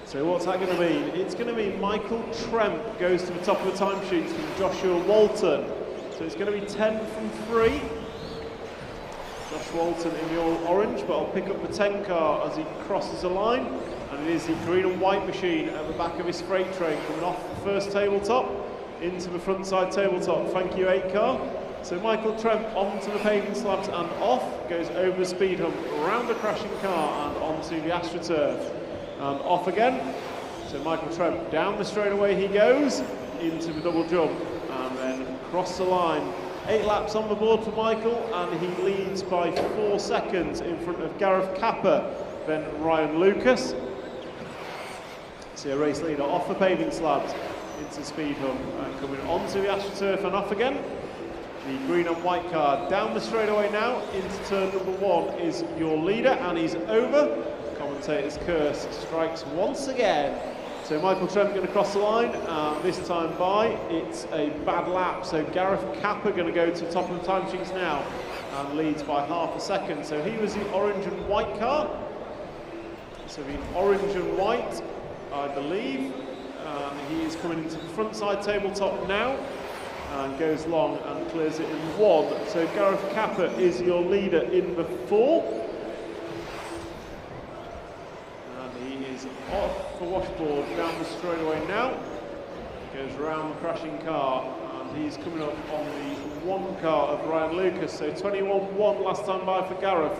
Speaker 5: So what's that going to mean? It's going to mean Michael Tremp goes to the top of the timesheets from Joshua Walton. So it's going to be 10 from 3. Josh Walton in the all orange, but I'll pick up the 10 car as he crosses the line. And it is the green and white machine at the back of his freight train coming off the first tabletop into the front side tabletop. Thank you, 8 car. So Michael Tremp onto the paving slabs and off, goes over the speed hump, around the crashing car and onto the AstroTurf. And off again. So Michael Tremp down the straightaway he goes, into the double jump, and then across the line. 8 laps on the board for Michael, and he leads by 4 seconds in front of Gareth Capper, then Ryan Lucas. So a race leader off the paving slabs into speed hump, and coming onto the AstroTurf and off again. The green and white car down the straightaway now, into turn number 1 is your leader, and he's over. Commentator's curse strikes once again. So Michael Tremp going to cross the line, and this time by, it's a bad lap. So Gareth Capper going to go to the top of the timesheets now, and leads by half a second. So he was the orange and white car. So the orange and white, I believe. He is coming into the front side tabletop now, and goes long and clears it in 1. So Gareth Capper is your leader in the 4. And he is off for washboard down the straightaway now. Goes round the crashing car, and he's coming up on the 1 car of Ryan Lucas. So 21-1 last time by for Gareth,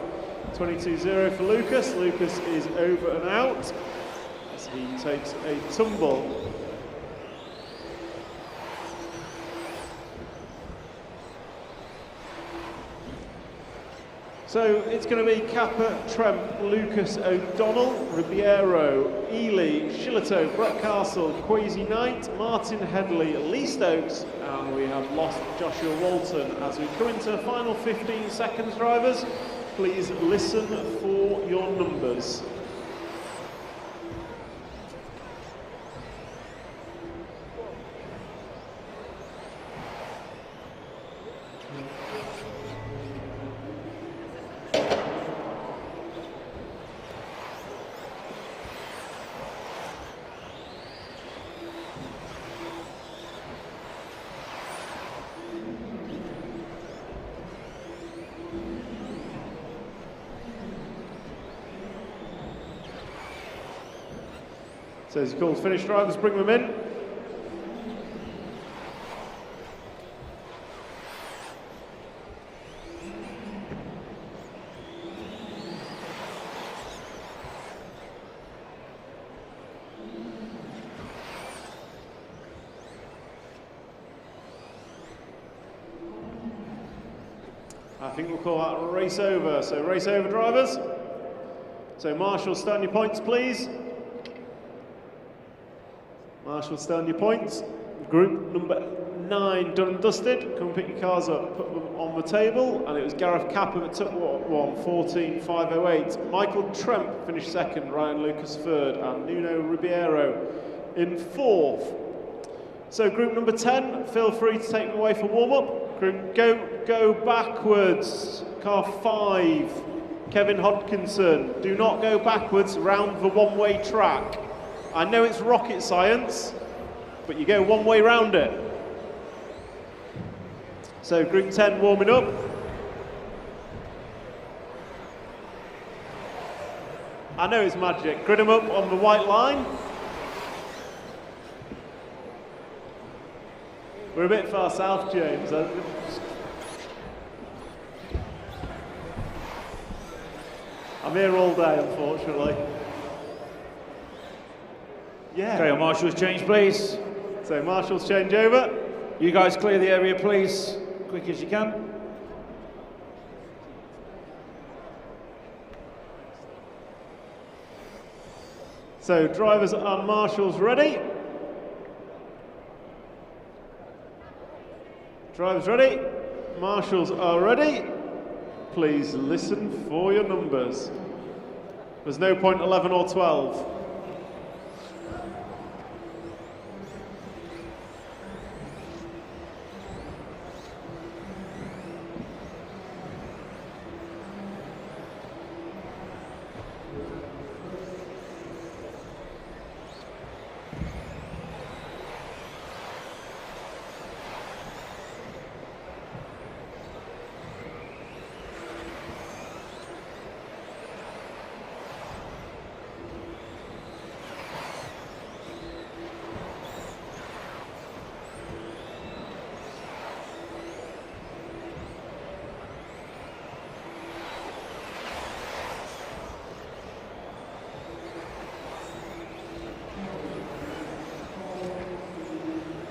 Speaker 5: 22-0 for Lucas. Lucas is over and out as he takes a tumble. So it's going to be Capper, Tremp, Lucas, O'Donnell, Ribeiro, Ely, Shillito, Brett Castle, Quasi Knight, Martin Headley, Lee Stokes, and we have lost Joshua Walton. As we come into the final 15 seconds, drivers, please listen for your numbers. So as he calls finish drivers, bring them in. I think we'll call that race over. So race over, drivers. So Marshall, stay on your points, please. Marshall, stay on your points. Group number 9 done and dusted. Come and pick your cars up, put them on the table. And it was Gareth Kappa that took one, 14.508. Michael Tremp finished second, Ryan Lucas third, and Nuno Ribeiro in fourth. So group number 10, feel free to take them away for warm-up. Group go backwards. Car 5, Kevin Hodkinson. Do not go backwards round the one-way track. I know it's rocket science, but you go one way round it. So group 10 warming up. I know it's magic. Grid them up on the white line. We're a bit far south, James. I'm here all day, unfortunately. Yeah.
Speaker 1: Okay, our marshals change, please.
Speaker 5: So marshals change over.
Speaker 1: You guys clear the area, please, quick as you can.
Speaker 5: So drivers and marshals ready. Drivers ready. Marshals are ready. Please listen for your numbers. There's no point 11 or 12.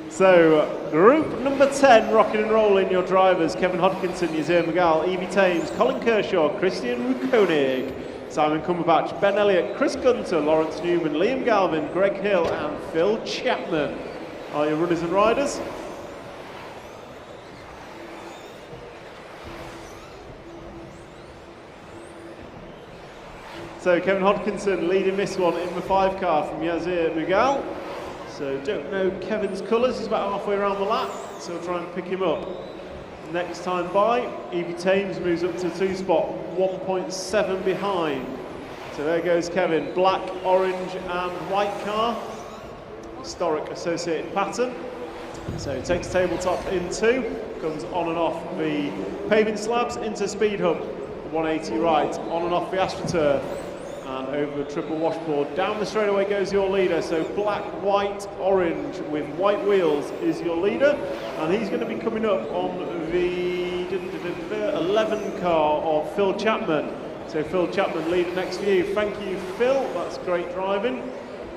Speaker 5: So, group number 10, rocking and rolling your drivers, Kevin Hodkinson, Yazir Magal, Evie Thames, Colin Kershaw, Christian Koenig, Simon Cumberbatch, Ben Elliott, Chris Gunter, Lawrence Newman, Liam Galvin, Greg Hill and Phil Chapman. Are your runners and riders? So Kevin Hodkinson leading this one in the 5 car from Yazir Magal. So don't know Kevin's colours, he's about halfway around the lap, so we'll try and pick him up. Next time by, Evie Thames moves up to the 2 spot, 1.7 behind. So there goes Kevin, black, orange and white car. Historic associated pattern. So takes tabletop in 2, comes on and off the paving slabs into speed hub, 180 right, on and off the AstroTurf. And over the triple washboard, down the straightaway goes your leader. So black, white, orange with white wheels is your leader. And he's going to be coming up on the 11 car of Phil Chapman. So Phil Chapman leading next to you. Thank you, Phil. That's great driving.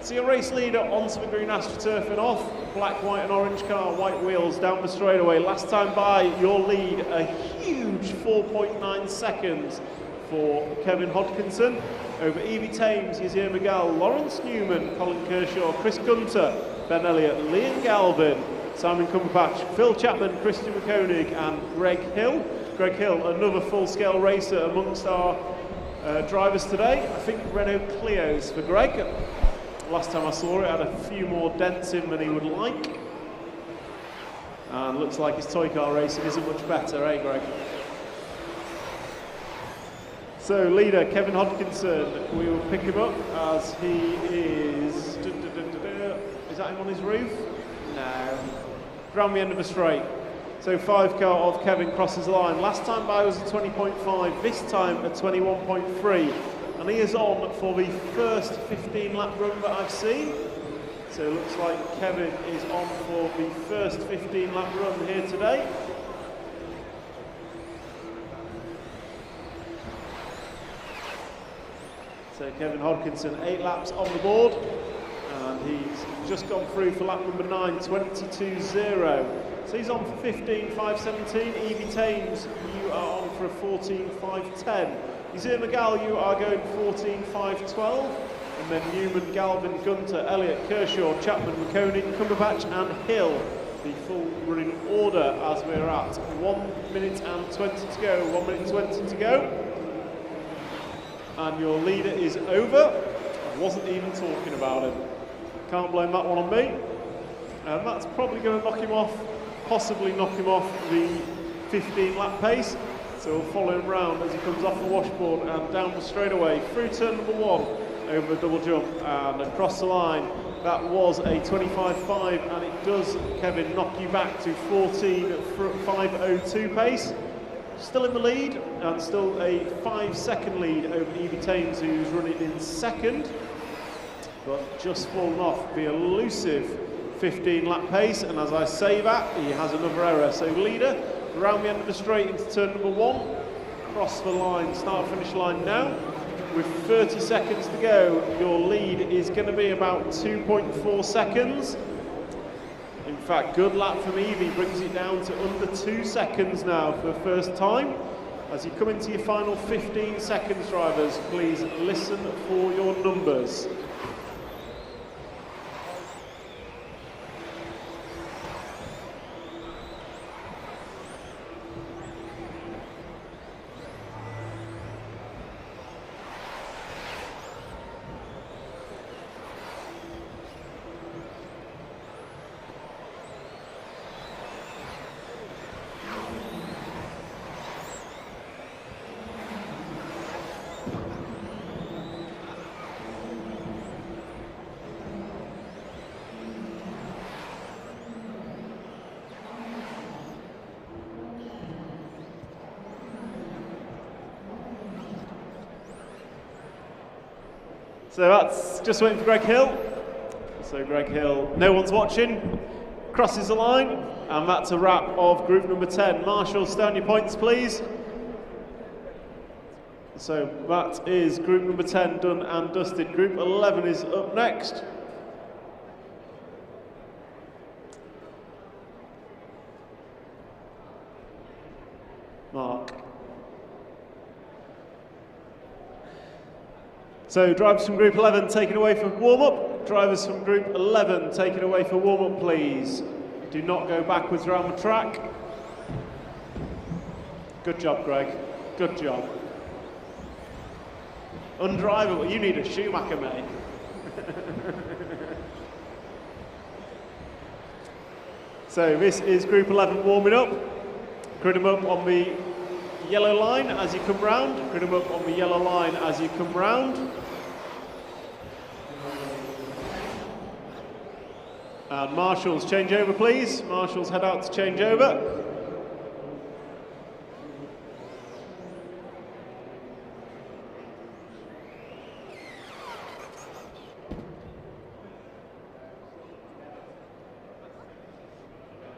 Speaker 5: So your race leader onto the green AstroTurf and off. Black, white and orange car, white wheels down the straightaway. Last time by, your lead, a huge 4.9 seconds for Kevin Hodkinson. Over Evie Thames, Yazir Magal, Lawrence Newman, Colin Kershaw, Chris Gunter, Ben Elliott, Liam Galvin, Simon Cumberbatch, Phil Chapman, Christian Koenig and Greg Hill. Greg Hill, another full-scale racer amongst our drivers today. I think Renault Clio's for Greg. Last time I saw it, had a few more dents in than he would like. And looks like his toy car racing isn't much better, eh Greg? So leader Kevin Hodkinson, we will pick him up as he is that him on his roof? No. Round the end of the straight. So 5 car of Kevin crosses the line. Last time by was a 20.5, this time a 21.3. And he is on for the first 15 lap run that I've seen. So it looks like Kevin is on for the first 15 lap run here today. So Kevin Hodkinson, 8 laps on the board, and he's just gone through for lap number 9, 22.0. So he's on for 15.517. Evie Thames, you are on for a 14.510. Yazir Magal, you are going 14.512. and then Newman, Galvin, Gunter, Elliott, Kershaw, Chapman, McConan, Cumberbatch and Hill. The full running order as we're at 1 minute and 20 to go, 1 minute 20 to go. And your leader is over. I wasn't even talking about him. Can't blame that one on me. And that's probably going to knock him off, possibly knock him off the 15 lap pace. So we'll follow him round as he comes off the washboard and down the straightaway through turn number 1 over a double jump and across the line. That was a 25.5 and it does, Kevin, knock you back to 14.502 pace. Still in the lead and still a 5-second lead over Evie Thames, who's running in second, but just fallen off the elusive 15 lap pace. And as I say that, he has another error. So leader around the end of the straight into turn number 1, cross the line, start finish line now. With 30 seconds to go, your lead is going to be about 2.4 seconds. In fact, good lap from Evie brings it down to under 2 seconds now for the first time. As you come into your final 15 seconds, drivers, please listen for your numbers. So that's just waiting for Greg Hill. So Greg Hill, no one's watching, crosses the line, and that's a wrap of group number 10. Marshall, stand your points, please. So that is group number 10 done and dusted. Group 11 is up next. Mark. So drivers from group 11 taken away for warm-up. Drivers from group 11 taken away for warm-up, please. Do not go backwards around the track. Good job, Greg. Good job. Undrivable. You need a Schumacher, mate. So this is group 11 warming up. Grid them up on the yellow line as you come round. Grid them up on the yellow line as you come round. And marshals, change over, please. Marshals, head out to change over.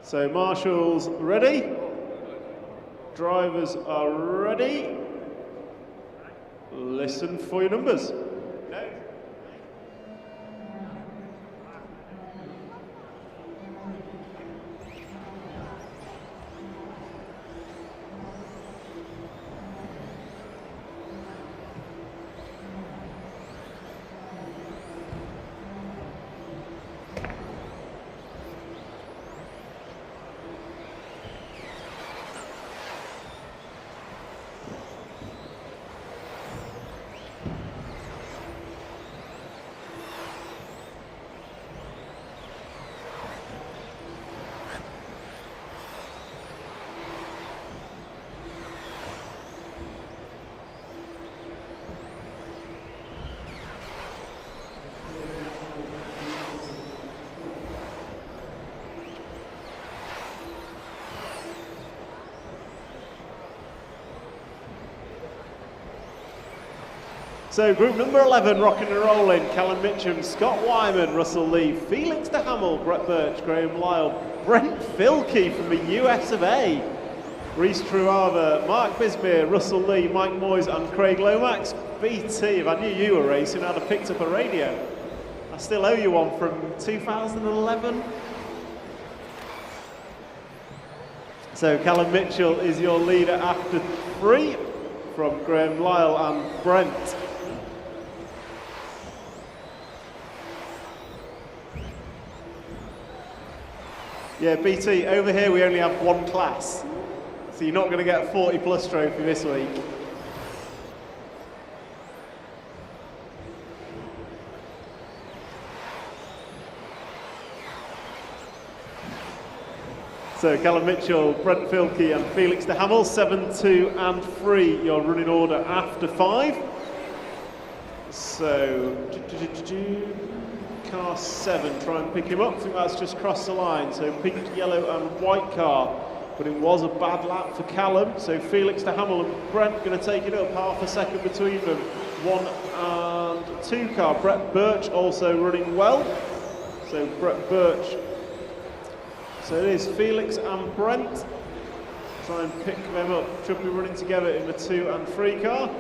Speaker 5: So marshals ready. Drivers are ready. Listen for your numbers. So group number 11, rocking and rolling. Callum Mitchum, Scott Wyman, Russell Lee, Felix de Hamel, Brett Birch, Graham Lyle, Brent Filkey from the US of A, Reese Truava, Mark Bisbeer, Russell Lee, Mike Moyes and Craig Lomax. BT, if I knew you were racing, I'd have picked up a radio. I still owe you one from 2011. So Callum Mitchell is your leader after 3 from Graham Lyle and Brent. Yeah, BT, over here we only have one class. So you're not going to get a 40 plus trophy this week. So Callum Mitchell, Brent Filkey and Felix de Hamel, 7, 2 and 3, your running order after 5. So, car 7, try and pick him up. I think that's just crossed the line. So pink, yellow and white car. But it was a bad lap for Callum. So Felix de Hamel and Brent going to take it up, half a second between them. 1 and 2 car. Brett Birch also running well. So Brett Birch. So it is Felix and Brent. Try and pick them up. Should be running together in the 2 and 3 car.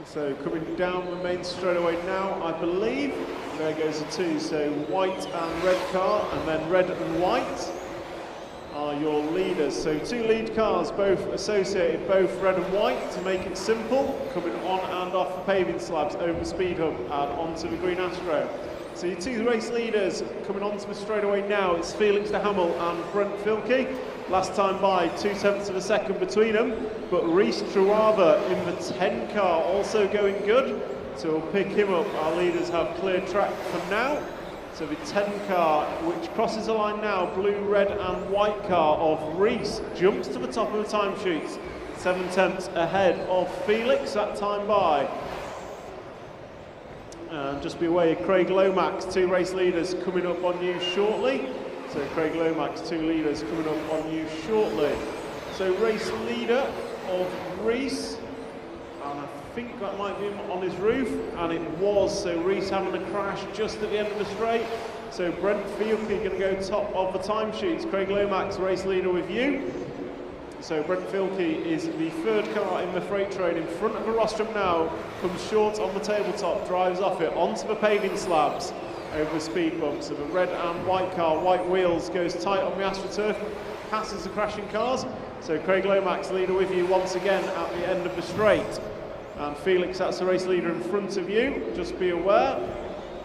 Speaker 5: So coming down the main straightaway now, I believe. There goes the 2. So white and red car, and then red and white are your leaders. So 2 lead cars, both associated, both red and white, to make it simple. Coming on and off the paving slabs over the speed hub and onto the green Astro. So your 2 race leaders coming onto the straightaway now, it's Felix de Hamel and Brent Filkey. Last time by, 2/10 of a second between them. But Reese Truava in the 10 car also going good. So we'll pick him up. Our leaders have cleared track for now. So the 10 car, which crosses the line now, blue, red and white car of Reese, jumps to the top of the timesheets. 7/10 ahead of Felix, that time by. And just be aware, Craig Lomax, 2 race leaders coming up on you shortly. So Craig Lomax, 2 leaders coming up on you shortly. So race leader of Reese, and I think that might be him on his roof, and it was. So Reese having a crash just at the end of the straight. So Brent Filkey going to go top of the timesheets. Craig Lomax, race leader with you. So Brent Filkey is the 3rd car in the freight train in front of the rostrum now, comes short on the tabletop, drives off it onto the paving slabs over the speed bumps. So the red and white car, white wheels, goes tight on the AstroTurf, passes the crashing cars. So Craig Lomax, leader with you once again at the end of the straight. And Felix, that's the race leader in front of you, just be aware.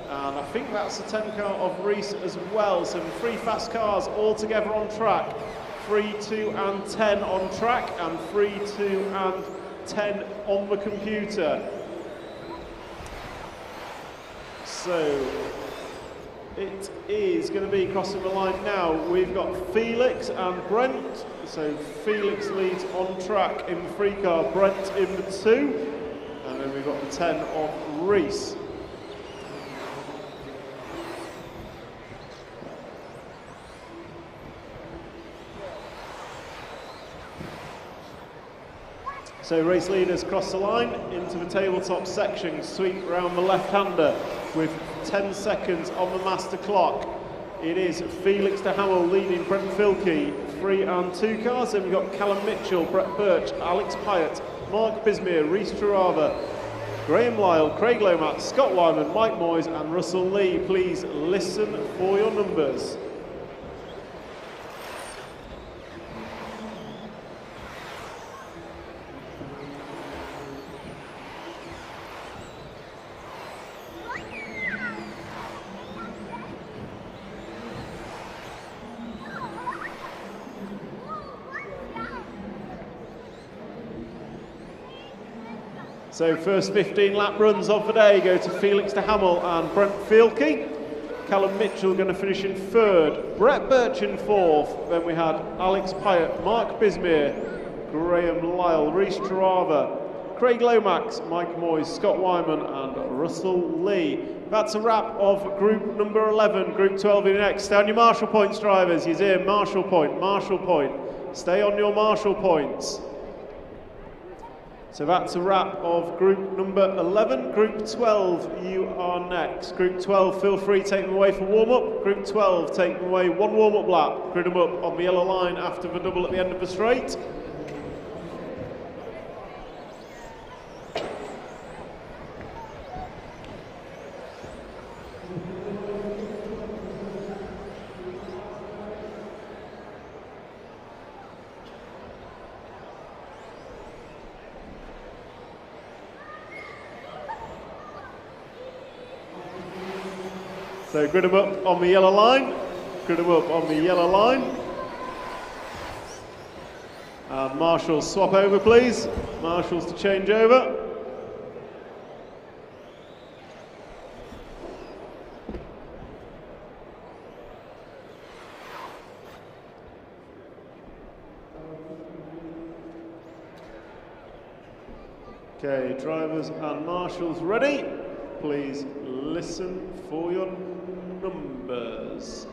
Speaker 5: And I think that's the 10 car of Reese as well. So the 3 fast cars all together on track. 3, 2 and 10 on track, and 3, 2 and 10 on the computer. So it is going to be crossing the line now. We've got Felix and Brent. So Felix leads on track in the 3 car, Brent in the 2, and then we've got the 10 of Reese. So race leaders cross the line into the tabletop section, sweep around the left-hander with 10 seconds on the master clock. It is Felix de Hamel leading Brent Filkey, 3 and 2 cars. Then we've got Callum Mitchell, Brett Birch, Alex Pyatt, Mark Bismere, Reese Truava, Graham Lyle, Craig Lomax, Scott Wyman, Mike Moyes and Russell Lee. Please listen for your numbers. So first 15 lap runs of the day go to Felix de Hamel and Brent Filkey. Callum Mitchell going to finish in 3rd, Brett Birch in 4th. Then we had Alex Pyatt, Mark Bismere, Graham Lyle, Reese Truava, Craig Lomax, Mike Moyes, Scott Wyman and Russell Lee. That's a wrap of group number 11. Group 12 in next. Stay on your marshal points, drivers. He's here, marshal point, marshal point. Stay on your marshal points. So that's a wrap of group number 11. Group 12, you are next. Group 12, feel free, take them away for warm-up. Group 12, take them away 1 warm-up lap. Grid them up on the yellow line after the double at the end of the straight. So grid them up on the yellow line. Grid them up on the yellow line. And marshals swap over, please. Marshals to change over. Okay, drivers and marshals ready. Please listen for your numbers.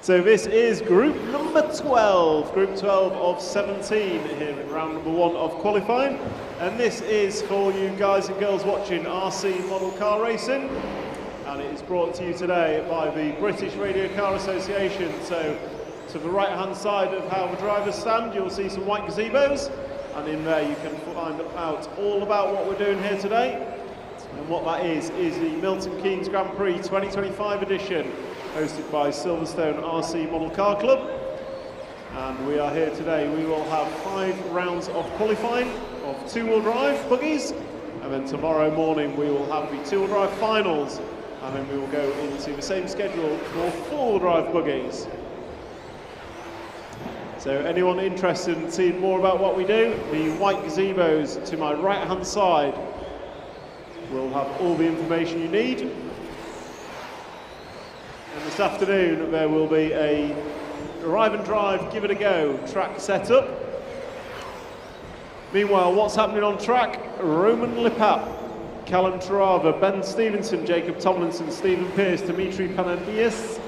Speaker 5: So this is group number 12, group 12 of 17 here in round number 1 of qualifying. And this is for you guys and girls watching RC model car racing. And it is brought to you today by the British Radio Car Association. So to the right hand side of how the drivers stand, you'll see some white gazebos. And in there you can find out all about what we're doing here today. And what that is the Milton Keynes Grand Prix 2025 edition, hosted by Silverstone RC Model Car Club. And we are here today. We will have 5 rounds of qualifying of 2-wheel drive buggies, and then tomorrow morning we will have the 2-wheel drive finals, and then we will go into the same schedule for 4-wheel drive buggies. So anyone interested in seeing more about what we do, the white gazebos to my right hand side will have all the information you need. And this afternoon there will be a arrive and drive, give it a go track setup. Meanwhile, what's happening on track? Roman Lipap, Callum Tarava, Ben Stevenson, Jacob Tomlinson, Stephen Pearce, Dimitri Panadias,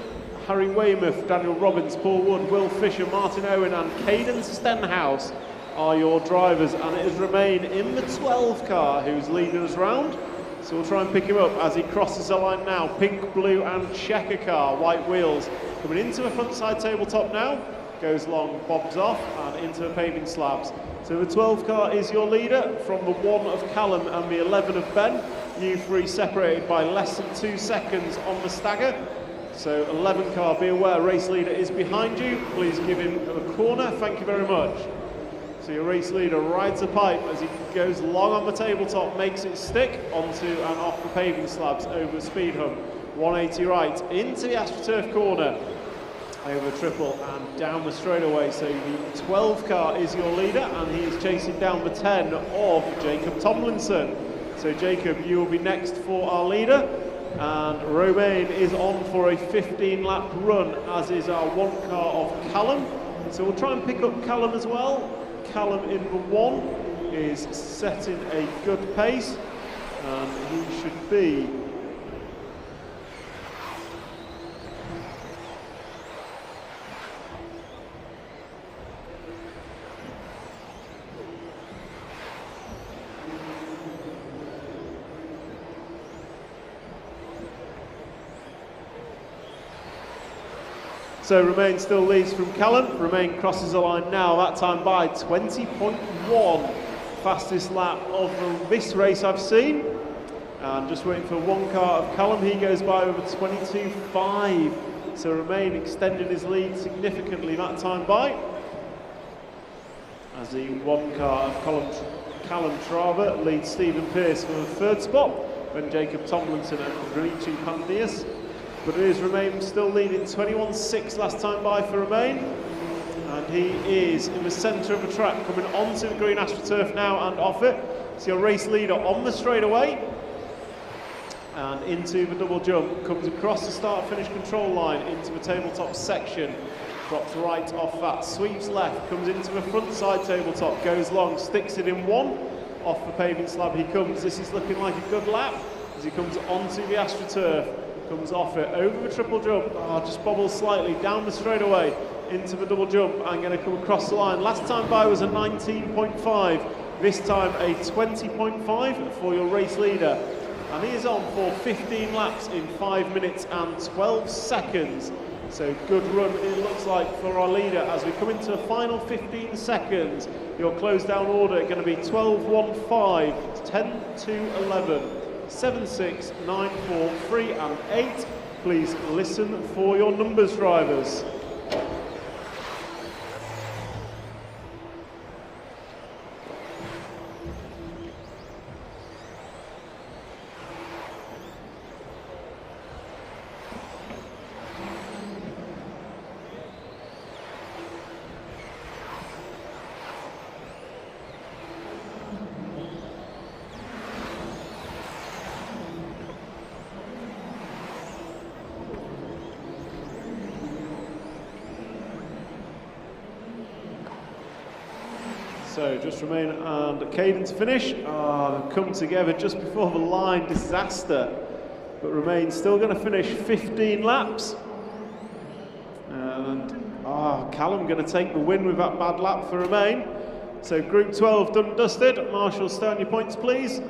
Speaker 5: Harry Weymouth, Daniel Robbins, Paul Wood, Will Fisher, Martin Owen and Caden Stenhouse are your drivers, and it is Romain in the 12 car who's leading us round. So we'll try and pick him up as he crosses the line now. Pink, blue and checker car, white wheels. Coming into the front side tabletop now. Goes long, bobs off and into the paving slabs. So the 12 car is your leader from the 1 of Callum and the 11 of Ben. You 3 separated by less than 2 seconds on the stagger. So 11 car, be aware, race leader is behind you. Please give him a corner. Thank you very much. So your race leader rides the pipe as he goes long on the tabletop, makes it stick onto and off the paving slabs over the speed hump. 180 right into the AstroTurf corner, over triple and down the straightaway. So the 12 car is your leader and he is chasing down the 10 of Jacob Tomlinson. So Jacob, you will be next for our leader. And Romain is on for a 15-lap run, as is our 1 car of Callum. So we'll try and pick up Callum as well. Callum in the 1 is setting a good pace, and he should be So Romain still leads from Callum. Romain crosses the line now, that time by 20.1. Fastest lap of this race I've seen. And just waiting for 1 car of Callum, he goes by over 22.5. So Romain extended his lead significantly that time by. As the 1 car of Callum Trava leads Stephen Pearce for the 3rd spot, when Jacob Tomlinson and Dimitri Pandias. But it is Romain still leading 21.6 last time by for Romain. And he is in the centre of the track, coming onto the green AstroTurf now and off it. So your race leader on the straightaway. And into the double jump, comes across the start-finish control line into the tabletop section. Drops right off that, sweeps left, comes into the front side tabletop, goes long, sticks it in 1. Off the paving slab he comes. This is looking like a good lap as he comes onto the AstroTurf. comes off it, over the triple jump, just bobbles slightly, down the straightaway, into the double jump, and going to come across the line. Last time by was a 19.5, this time a 20.5 for your race leader. And he is on for 15 laps in 5 minutes and 12 seconds. So good run it looks like for our leader as we come into the final 15 seconds. Your close down order going to be 12.15, 10.2.11, 7.6, 9.4, 3 and 8. Please listen for your numbers, drivers. So just remain and Caden to finish. Come together just before the line, disaster. But remain still going to finish 15 laps. And Callum going to take the win with that bad lap for remain. So group 12 done and dusted. Marshall, stay on your points please.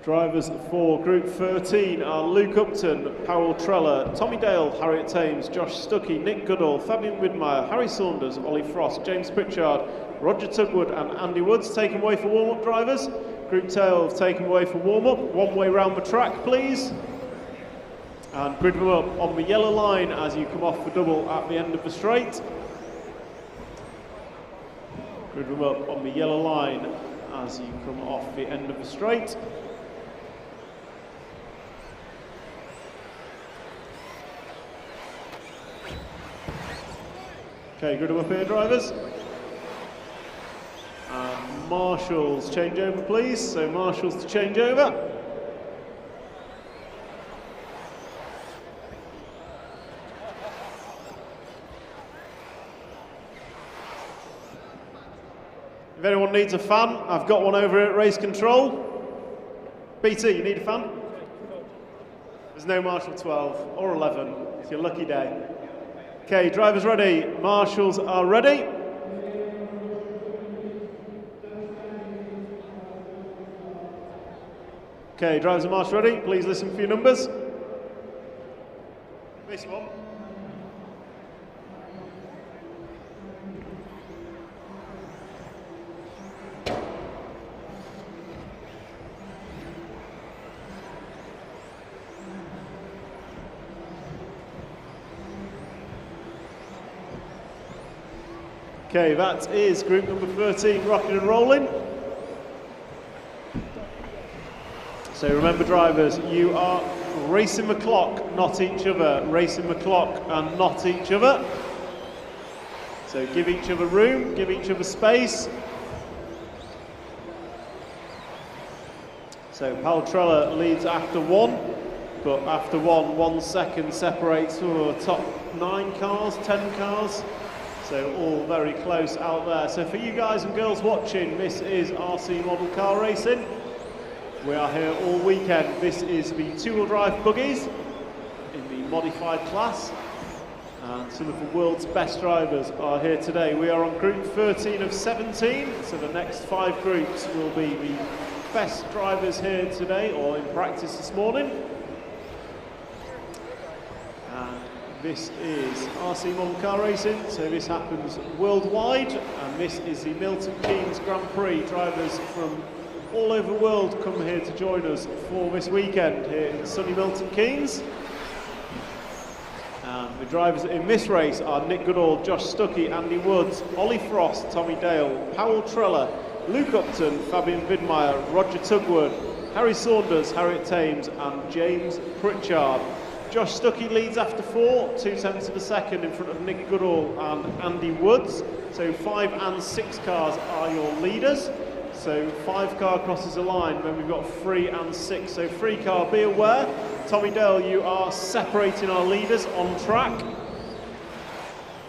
Speaker 5: Drivers for Group 13 are Luke Upton, Powell Treller, Tommy Dale, Harriet Thames, Josh Stuckey, Nick Goodall, Fabian Widmeyer, Harry Saunders, Ollie Frost, James Pritchard, Roger Tugwood and Andy Woods taken away for warm-up drivers. Group 12 taken away for warm-up. One way round the track please. And grid them up on the yellow line as you come off the double at the end of the straight. Grid them up on the yellow line as you come off the end of the straight. Okay, good up here, drivers. And marshals, change over, please. So marshals to change over. If anyone needs a fan, I've got one over at race control. BT, you need a fan? There's no marshal 12 or 11. It's your lucky day. Okay, drivers ready, marshals are ready. Okay, drivers and marshals ready, please listen for your numbers. This one. Okay, that is group number 13 rocking and rolling. So remember drivers, you are racing the clock, not each other. Racing the clock and not each other. So give each other room, give each other space. So Paltrella leads after one, but after 1 second separates the top 9 cars, 10 cars. So all very close out there. So for you guys and girls watching, this is RC model car racing. We are here all weekend. This is the two-wheel drive buggies in the modified class. And some of the world's best drivers are here today. We are on group 13 of 17. So the next 5 groups will be the best drivers here today or in practice this morning. This is RC Model Car Racing, so this happens worldwide, and this is the Milton Keynes Grand Prix. Drivers from all over the world come here to join us for this weekend here in sunny Milton Keynes. And the drivers in this race are Nick Goodall, Josh Stuckey, Andy Woods, Ollie Frost, Tommy Dale, Powell Treller, Luke Upton, Fabian Widmeyer, Roger Tugwood, Harry Saunders, Harriet Thames and James Pritchard. Josh Stuckey leads after 4, 0.2 of a second in front of Nick Goodall and Andy Woods. So 5 and 6 cars are your leaders. So 5 car crosses the line, then we've got 3 and 6. So 3 car, be aware. Tommy Dale, you are separating our leaders on track.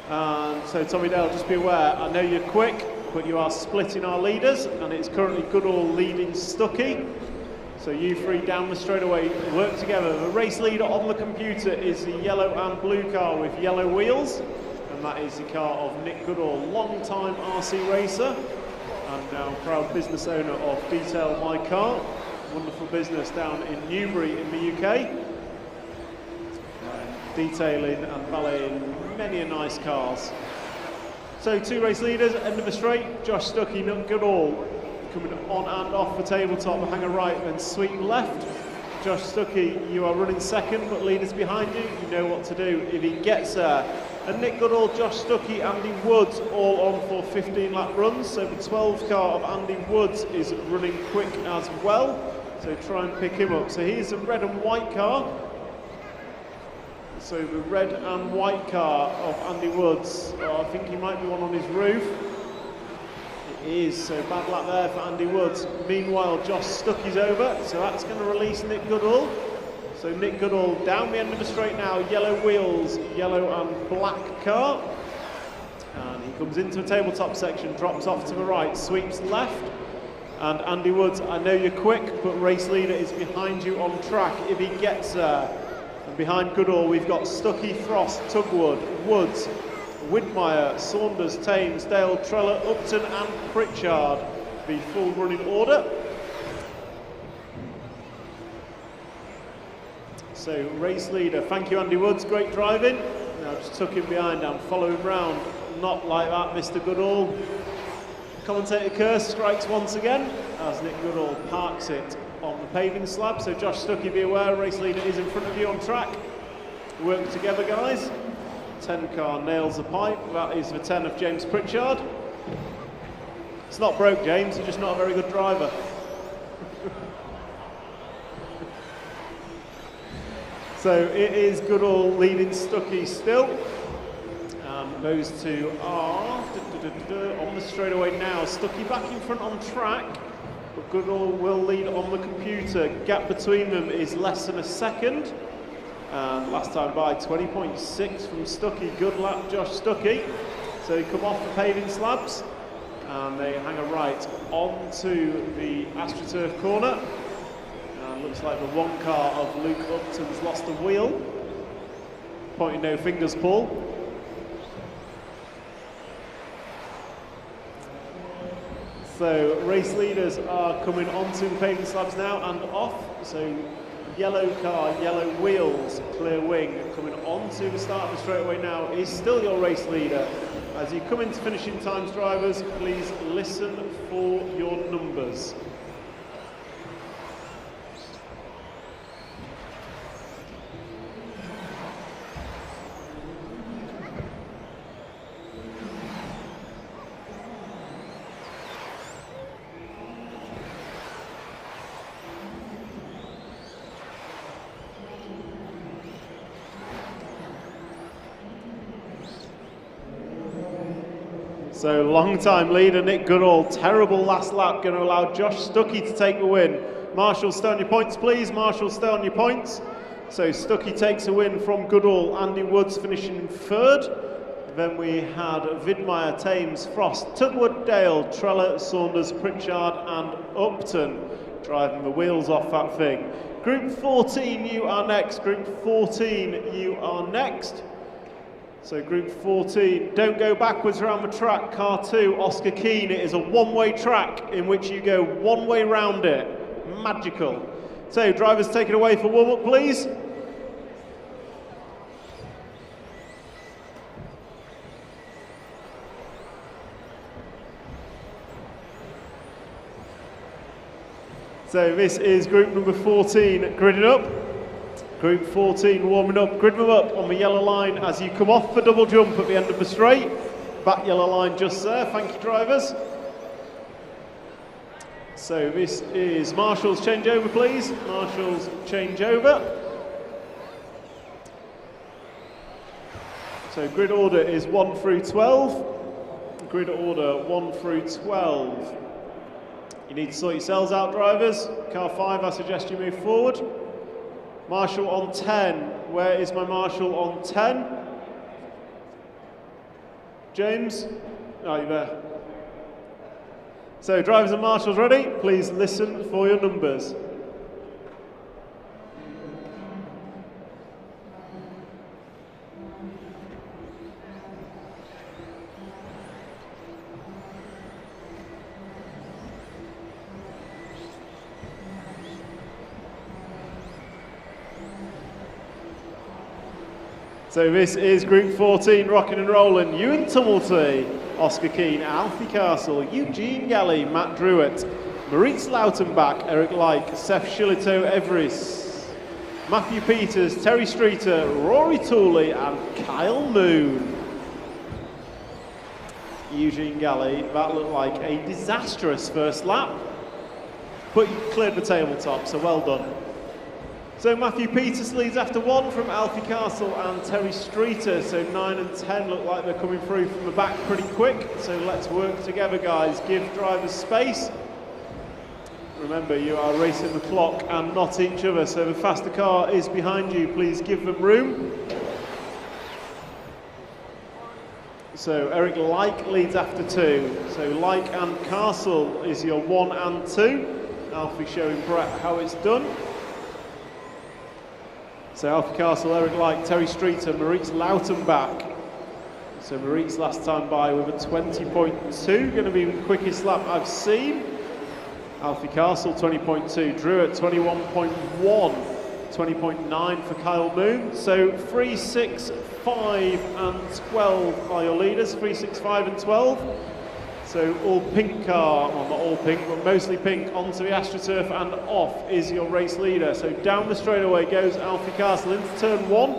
Speaker 5: And so Tommy Dale, just be aware, I know you're quick, but you are splitting our leaders, and it's currently Goodall leading Stuckey. So you three down the straightaway work together. The race leader on the computer is the yellow and blue car with yellow wheels, and that is the car of Nick Goodall, long-time RC racer, and now proud business owner of Detail My Car, wonderful business down in Newbury in the UK. Detailing and valeting many a nice cars. So 2 race leaders, end of the straight, Josh Stuckey, Nick Goodall coming on and off the tabletop, hanger right, then sweep left. Josh Stuckey, you are running second, but leaders behind you, you know what to do if he gets there. And Nick Goodall, Josh Stuckey, Andy Woods all on for 15 lap runs, so the 12 car of Andy Woods is running quick as well, so try and pick him up. So here's a red and white car. So the red and white car of Andy Woods, I think he might be one on his roof. It is, so bad luck there for Andy Woods. Meanwhile, Josh Stuckey's over, so that's going to release Nick Goodall. So Nick Goodall down the end of the straight now, yellow wheels, yellow and black car. And he comes into a tabletop section, drops off to the right, sweeps left. And Andy Woods, I know you're quick, but race leader is behind you on track if he gets there. And behind Goodall, we've got Stuckey, Frost, Tugwood, Woods, Widmeyer, Saunders, Thames, Dale, Treller, Upton and Pritchard. The full running order. So race leader, thank you Andy Woods, great driving. Now just tuck him behind and follow him round. Not like that, Mr. Goodall. Commentator curse strikes once again as Nick Goodall parks it on the paving slab. So Josh Stuckey, be aware, race leader is in front of you on track. Work together, guys. 10 car nails the pipe. That is the 10 of James Pritchard. It's not broke, James, you're just not a very good driver. So it is Goodall leading Stuckey still. Those two are on the straightaway now. Stuckey back in front on track, but Goodall will lead on the computer. Gap between them is less than a second. And last time by 20.6 from Stuckey. Good lap, Josh Stuckey. So they come off the paving slabs and they hang a right onto the AstroTurf corner. And looks like the one car of Luke Upton's lost a wheel. Pointing no fingers, Paul. So race leaders are coming onto the paving slabs now and off. So yellow car, yellow wheels, clear wing coming onto the start of the straightaway now is still your race leader. As you come into finishing times, drivers, please listen for your numbers. So long-time leader Nick Goodall, terrible last lap, going to allow Josh Stuckey to take the win. Marshall, stay on your points, please. Marshall, stay on your points. So Stuckey takes a win from Goodall. Andy Woods finishing in third. Then we had Widmeyer, Thames, Frost, Tugwood, Dale, Treller, Saunders, Pritchard and Upton driving the wheels off that thing. Group 14, you are next. Group 14, you are next. So group 14, don't go backwards around the track. Car 2, Oscar Keane. It is a one-way track in which you go one way round it. Magical. So drivers, take it away for warm-up, please. So this is group number 14 gridding up. Group 14 warming up, grid them up on the yellow line as you come off the double jump at the end of the straight. Back yellow line just there, thank you drivers. So this is Marshall's changeover, please. Marshall's changeover. So grid order is 1 through 12. Grid order 1 through 12. You need to sort your cells out, drivers. Car 5, I suggest you move forward. Marshall on 10. Where is my Marshall on 10? James? Oh, you're there. So drivers and marshals ready? Please listen for your numbers. So this is Group 14, rocking and rolling. Ewan Tumulty, Oscar Keane, Alfie Castle, Eugene Galley, Matt Druitt, Maurice Lautenbach, Eric Like, Seth Shillito Everest, Matthew Peters, Terry Streeter, Rory Tooley and Kyle Moon. Eugene Galley, that looked like a disastrous first lap, but you cleared the tabletop, so well done. So Matthew Peters leads after 1 from Alfie Castle and Terry Streeter. So 9 and 10 look like they're coming through from the back pretty quick. So let's work together, guys. Give drivers space. Remember, you are racing the clock and not each other. So the faster car is behind you. Please give them room. So Eric Like leads after 2. So Like and Castle is your 1 and 2. Alfie showing Brett how it's done. So Alfie Castle, Eric Like, Terry Streeter, Maurice Lautenbach. So Maurice last time by with a 20.2, going to be the quickest lap I've seen. Alfie Castle 20.2, Drew at 21.1, 20.9 for Kyle Moon. So 3, 6, 5 and 12 are your leaders, 3, 6, 5 and 12. So all pink car, well not all pink, but mostly pink, onto the AstroTurf and off is your race leader. So down the straightaway goes Alfie Castle into turn 1,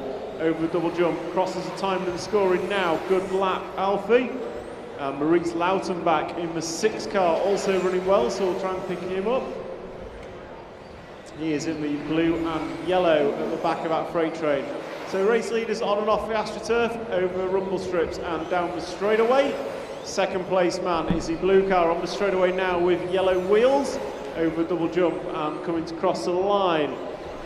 Speaker 5: over the double jump, crosses the time and scoring now. Good lap, Alfie. Maurice Lautenbach in the 6 car, also running well, so we'll try and pick him up. He is in the blue and yellow at the back of that freight train. So race leaders on and off the AstroTurf, over the rumble strips and down the straightaway. Second place man is the blue car on the straightaway now with yellow wheels, over a double jump and coming to cross the line.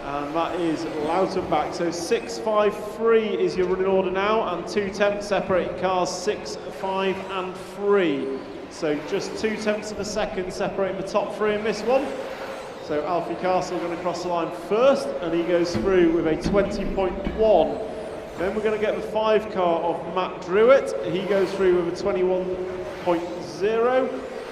Speaker 5: And that is Lautenbach. So 6, 5, 3 is your running order now, and 2 tenths separating cars, 6, 5 and 3. So just 2 tenths of a second separating the top 3 in this one. So Alfie Castle going to cross the line first, and he goes through with a 20.1. Then we're going to get the 5 car of Matt Druitt. He goes through with a 21.0,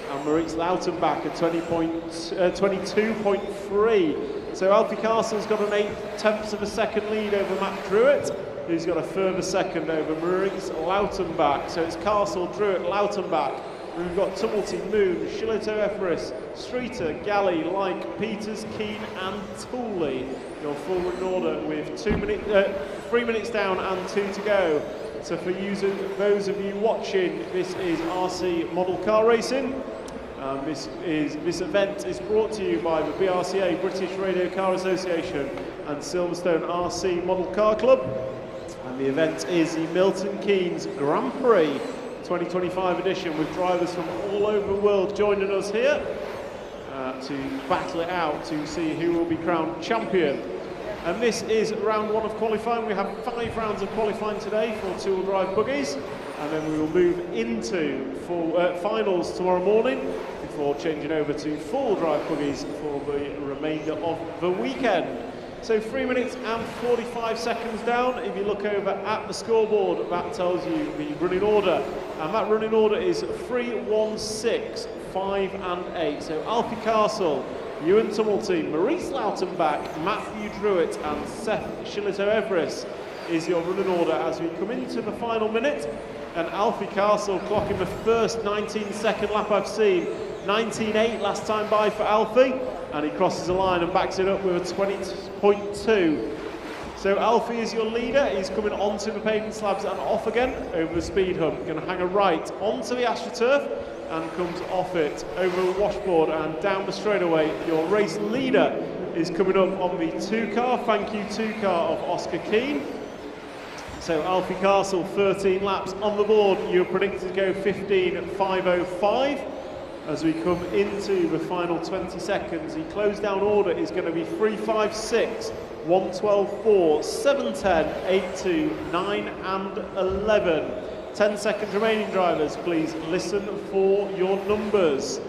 Speaker 5: and Maurice Lautenbach a 22.3. So Alfie Castle's got an 8 tenths of a second lead over Matt Druitt, who's got a further second over Maurice Lautenbach. So it's Castle, Druitt, Lautenbach. We've got Tumulty, Moon, Shillito Everest, Streeter, Galley, Like, Peters, Keane and Tooley. Your full running order with 3 minutes down and 2 to go. So for those of you watching, this is RC Model Car Racing. This event is brought to you by the BRCA, British Radio Car Association, and Silverstone RC Model Car Club. And the event is the Milton Keynes Grand Prix 2025 edition, with drivers from all over the world joining us here to battle it out to see who will be crowned champion. And this is round 1 of qualifying. We have 5 rounds of qualifying today for 2-wheel drive buggies, and then we will move into finals tomorrow morning before changing over to 4-wheel drive buggies for the remainder of the weekend. So 3 minutes and 45 seconds down. If you look over at the scoreboard, that tells you the running order, and that running order is 3, 1, 6, 5 and 8. So Alfie Castle, Ewan Tumulty, Maurice Lautenbach, Matthew Druitt and Seth Shillito Everest is your running order as we come into the final minute. And Alfie Castle clocking the first 19-second lap I've seen. 19.8 last time by for Alfie, and he crosses the line and backs it up with a 20.2. So Alfie is your leader. He's coming onto the pavement slabs and off again over the speed hump. Going to hang a right onto the AstroTurf and comes off it over the washboard and down the straightaway. Your race leader is coming up on the 2 car. Thank you 2 car of Oscar Keane. So Alfie Castle, 13 laps on the board. You're predicted to go 15.505. As we come into the final 20 seconds, the close down order is going to be 3, 5, 6, 1, 12, 4, 7, 10, 8, 2, 9 and 11. 10 seconds remaining, drivers. Please listen for your numbers.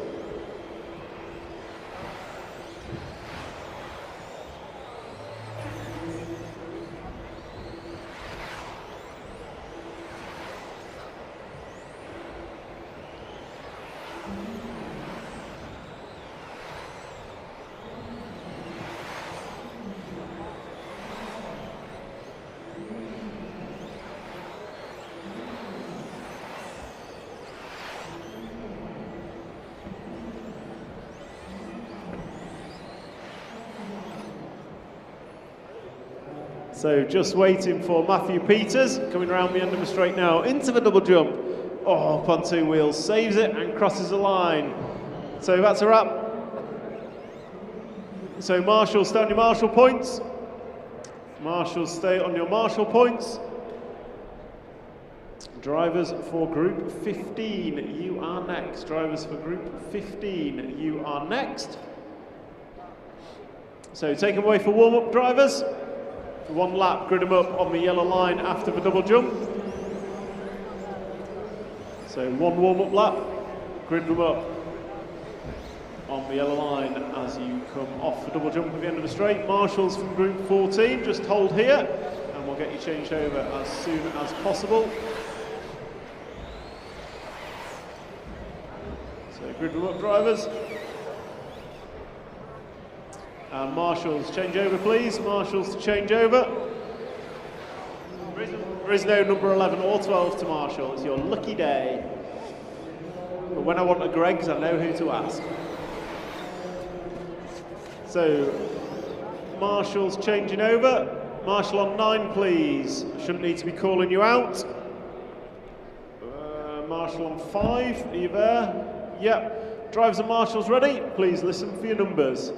Speaker 5: So just waiting for Matthew Peters, coming around the end of the straight now, into the double jump. Oh, up on 2 wheels, saves it and crosses the line. So that's a wrap. So Marshall, stay on your Marshall points. Marshall, stay on your Marshall points. Drivers for group 15, you are next. Drivers for group 15, you are next. So take them away for warm-up, drivers. 1 lap, grid them up on the yellow line after the double jump. So 1 warm-up lap, grid them up on the yellow line as you come off the double jump at the end of the straight. Marshals from group 14, just hold here and we'll get you changed over as soon as possible. So grid them up, drivers. And marshals, change over please. Marshals to change over. There is no number 11 or 12 to marshal. It's your lucky day. But when I want a Greggs, I know who to ask. So, marshals changing over. Marshal on 9, please. Shouldn't need to be calling you out. Marshal on 5, are you there? Yep. Drivers and marshals ready? Please listen for your numbers.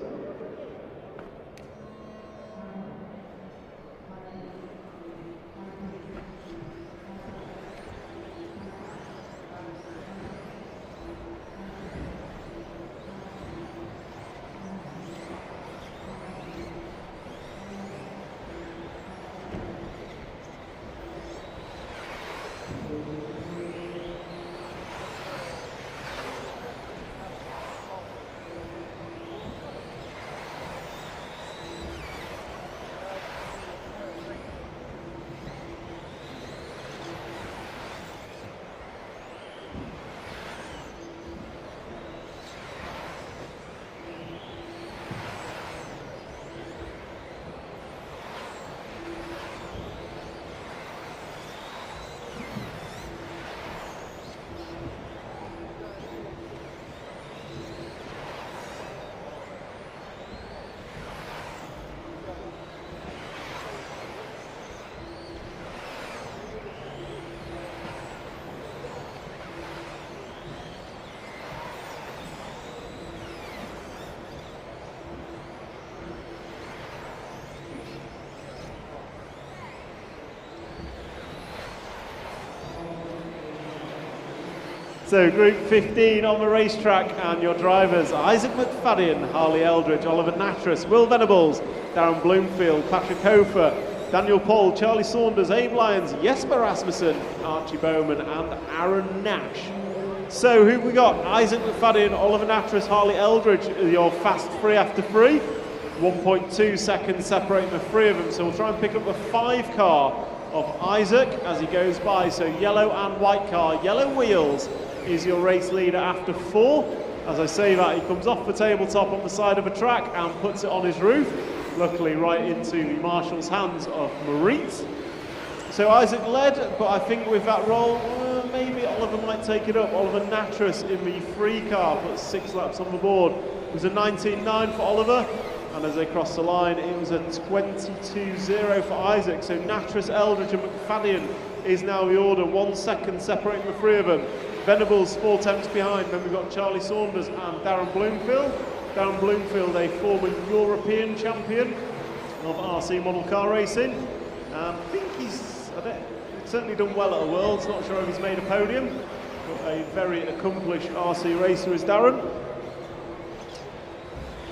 Speaker 5: So group 15 on the racetrack and your drivers, Isaac McFadden, Harley Eldridge, Oliver Natras, Will Venables, Darren Bloomfield, Patrick Hofer, Daniel Pohl, Charlie Saunders, Abe Lyons, Jesper Rasmussen, Archie Bowman and Aaron Nash. So who've we got? Isaac McFadden, Oliver Natras, Harley Eldridge, your fast 3 after 3. 1.2 seconds separating the 3 of them, so we'll try and pick up the 5 car of Isaac as he goes by. So yellow and white car, yellow wheels is your race leader after 4. As I say that, he comes off the tabletop on the side of the track and puts it on his roof, luckily right into the marshal's hands of Marit. So Isaac led, but I think with that roll, maybe Oliver might take it up. Oliver Natras in the 3 car puts 6 laps on the board. It was a 19.9 for Oliver, and as they crossed the line, it was a 22.0 for Isaac. So Natras, Eldridge and McFadden is now the order, 1 second separating the 3 of them. Venables 4 tenths behind. Then we've got Charlie Saunders and Darren Bloomfield. Darren Bloomfield, a former European champion of RC model car racing. I think he's certainly done well at the Worlds. Not sure if he's made a podium, but a very accomplished RC racer is Darren.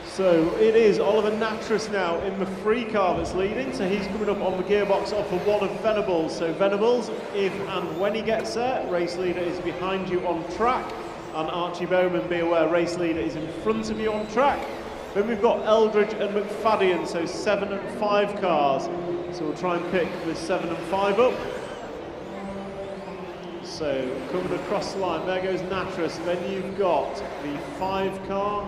Speaker 5: So it is Oliver Natras now in the 3 car that's leading, so he's coming up on the gearbox off of 1 of Venables. So Venables, if and when he gets there, race leader is behind you on track, and Archie Bowman, be aware, race leader is in front of you on track. Then we've got Eldridge and McFadden, so 7 and 5 cars. So we'll try and pick the 7 and 5 up. So coming across the line, there goes Natras. Then you've got the 5 car,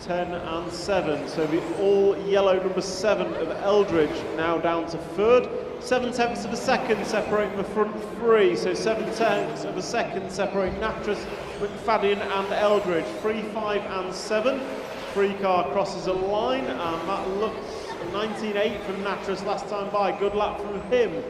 Speaker 5: 10 and 7, so the all yellow number 7 of Eldridge now down to 3rd. 7 tenths of a second separating the front 3, so 7 tenths of a second separating Natras, McFadden and Eldridge. 3, 5 and 7. 3 car crosses a line, and that looks 19.8 from Natras last time by. Good lap from him.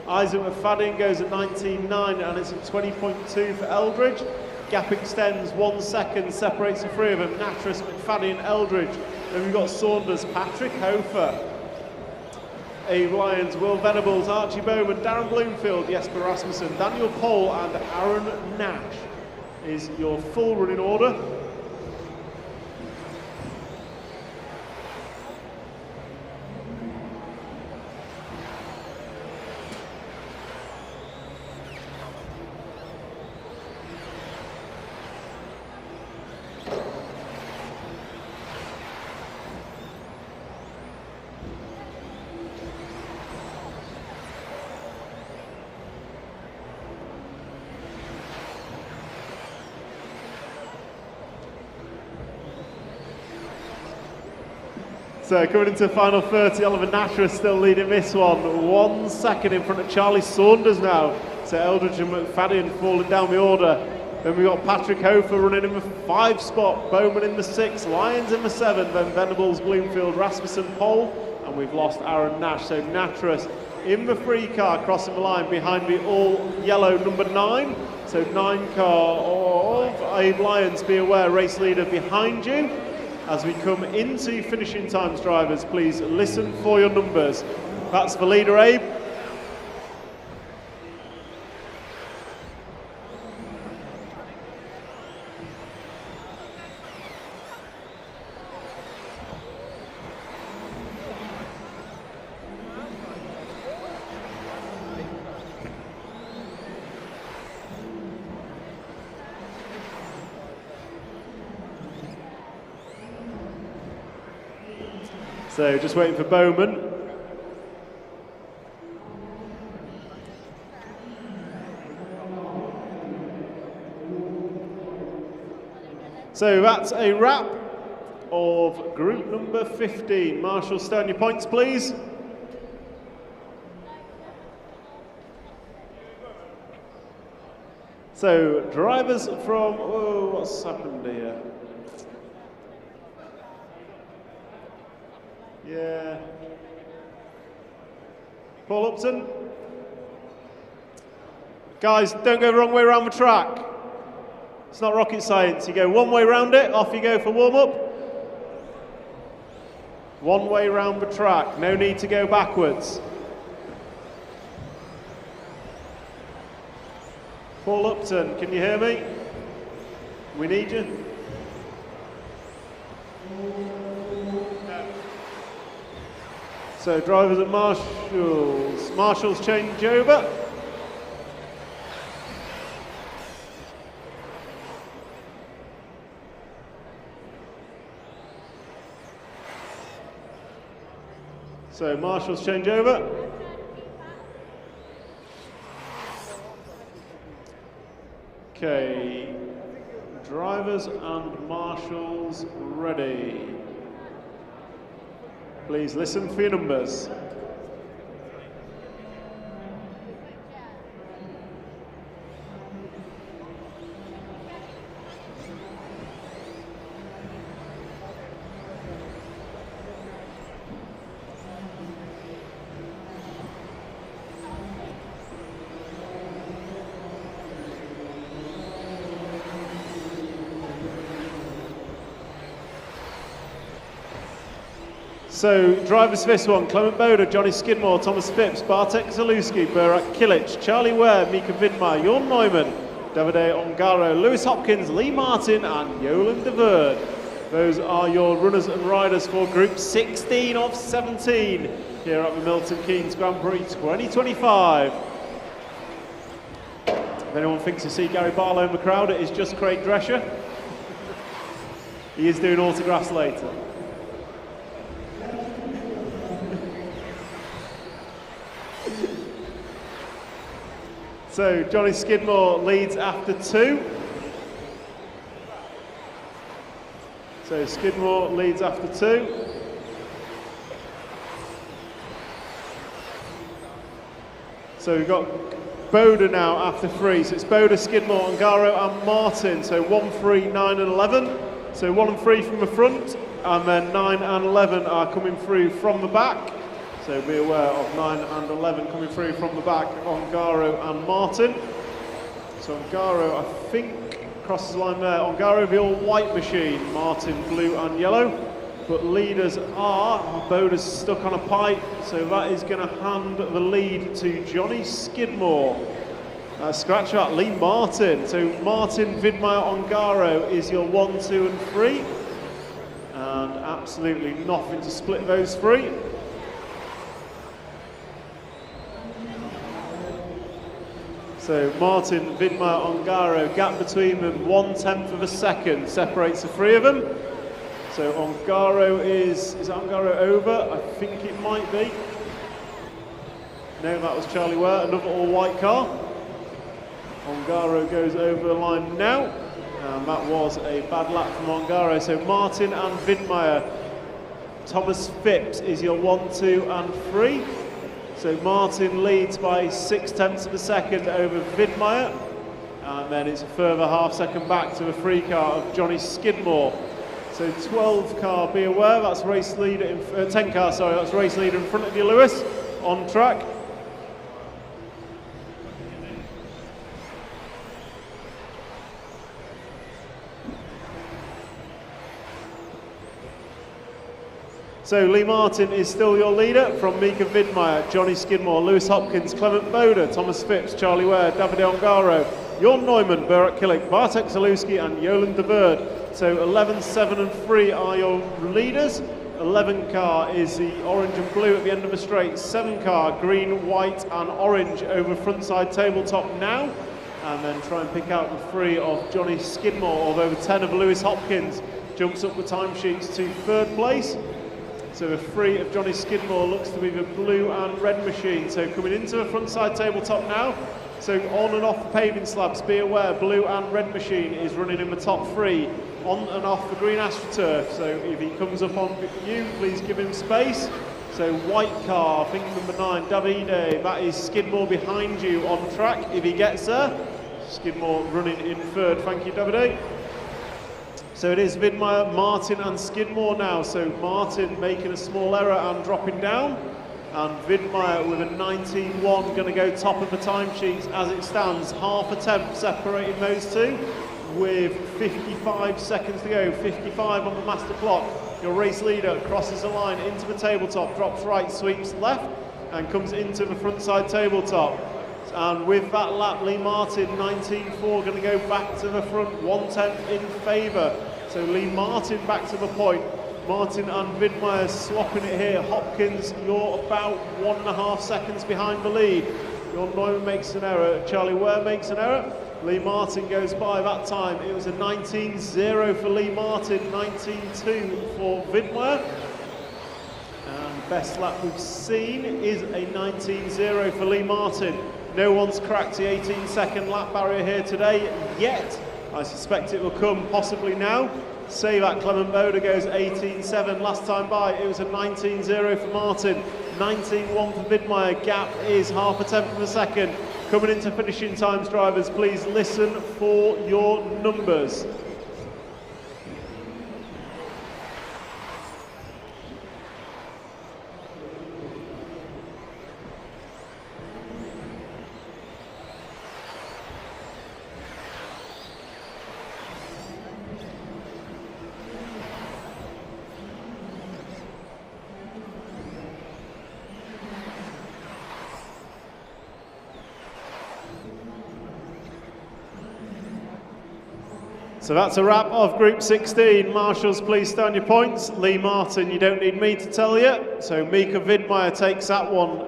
Speaker 5: Isaac McFadden goes at 19.9 and it's a 20.2 for Eldridge. Gap extends 1 second, separates the three of them. Natras, McFadden, Eldridge. Then we've got Saunders, Patrick Hofer, Abe Lyons, Will Venables, Archie Bowman, Darren Bloomfield, Jesper Rasmussen, Daniel Pohl and Aaron Nash is your full running order. So coming into the final 30, Oliver Nasher is still leading this one. 1 second in front of Charlie Saunders now. So Eldridge and McFadden falling down the order. Then we've got Patrick Hofer running in the 5 spot, Bowman in the 6, Lyons in the 7, then Venables, Bloomfield, Rasmussen, Pohl, and we've lost Aaron Nash. So Natras in the 3 car crossing the line behind the all yellow number 9. So 9 car of Abe Lyons, be aware, race leader behind you. As we come into finishing times, drivers, please listen for your numbers. That's the leader, Abe. So just waiting for Bowman. So that's a wrap of group number 15. Marshall, stay on your points, please. So drivers from, oh, what's happened here? Yeah. Paul Upton. Guys, don't go the wrong way around the track. It's not rocket science. You go one way round it, off you go for warm-up. One way round the track, no need to go backwards. Paul Upton, can you hear me? We need you. So drivers at Marshall's. Marshall's change over. So Marshall's change over. Okay, drivers and marshals ready. Please listen for your numbers. So, drivers for this one, Clement Boda, Johnny Skidmore, Thomas Phipps, Bartek Zalewski, Burak Kilic, Charlie Ware, Mika Vidmar, Jorn Neumann, Davide Ongaro, Lewis Hopkins, Lee Martin and Jolan de Verde. Those are your runners and riders for Group 16 of 17 here at the Milton Keynes Grand Prix 2025. If anyone thinks you see Gary Barlow in the crowd, it is just Craig Drescher. He is doing autographs later. So Johnny Skidmore leads after 2. So Skidmore leads after 2. So we've got Boda now after 3. So it's Boda, Skidmore, Ongaro and Martin. So 1, 3, 9 and 11. So 1 and 3 from the front, and then 9 and 11 are coming through from the back. So be aware of 9 and 11 coming through from the back, Ongaro and Martin. So Ongaro, I think, crosses the line there. Ongaro, the all-white machine, Martin, blue and yellow. But leaders are, Boda's stuck on a pipe, so that is going to hand the lead to Johnny Skidmore. Scratch that, Lee Martin. So Martin, Vidmaier, Ongaro is your 1, 2 and 3. And absolutely nothing to split those three. So Martin, Vidmaier, Ongaro, gap between them 1/10 of a second separates the three of them. So Ongaro is Ongaro over? I think it might be. No, that was Charlie Ware, another all-white car. Ongaro goes over the line now, and that was a bad lap from Ongaro. So Martin and Vidmaier. Thomas Phipps is your 1, 2 and 3. So Martin leads by 6/10 of a second over Vidmaier, and then it's a further half second back to the 3 car of Johnny Skidmore. So 12 car, be aware, that's race leader, 10 car, sorry, that's race leader in front of you, Lewis, on track. So Lee Martin is still your leader from Mika Vidmaier, Johnny Skidmore, Lewis Hopkins, Clement Boda, Thomas Phipps, Charlie Ware, Davide Ongaro, Jon Neumann, Berat Kilic, Bartek Zalewski and Jolan de Bird. So 11, 7 and 3 are your leaders. 11 car is the orange and blue at the end of the straight. 7 car, green, white and orange over frontside tabletop now. And then try and pick out the 3 of Johnny Skidmore, although the 10 of Lewis Hopkins jumps up the timesheets to 3rd place. So the 3 of Johnny Skidmore looks to be the blue and red machine. So coming into the frontside tabletop now. So on and off the paving slabs, be aware, blue and red machine is running in the top 3. On and off the green AstroTurf. So if he comes up on you, please give him space. So white car, I think number 9, Davide, that is Skidmore behind you on track if he gets there. Skidmore running in 3rd, thank you Davide. So it is Vidmaier, Martin and Skidmore now. So Martin making a small error and dropping down. And Vidmaier with a 19.1 going to go top of the timesheets as it stands. Half a temp separating those two with 55 seconds to go. 55 on the master clock. Your race leader crosses the line into the tabletop, drops right, sweeps left and comes into the frontside tabletop. And with that lap, Lee Martin, 19.4, going to go back to the front, 1/10 in favour. So Lee Martin back to the point. Martin and Vidmaier slopping it here. Hopkins, you're about 1.5 seconds behind the lead. Jon Neumann makes an error. Charlie Ware makes an error. Lee Martin goes by that time. It was a 19.0 for Lee Martin, 19.2 for Vidmaier. And best lap we've seen is a 19.0 for Lee Martin. No one's cracked the 18-second lap barrier here today yet. I suspect it will come possibly now. Say that Clement Boda goes 18.7 last time by. It was a 19.0 for Martin, 19.1 for Vidmaier. Gap is half a tenth of a second. Coming into finishing times, drivers, please listen for your numbers. So that's a wrap of Group 16. Marshals, please stand your points. Lee Martin, you don't need me to tell you. So Mika Vidmaier takes that one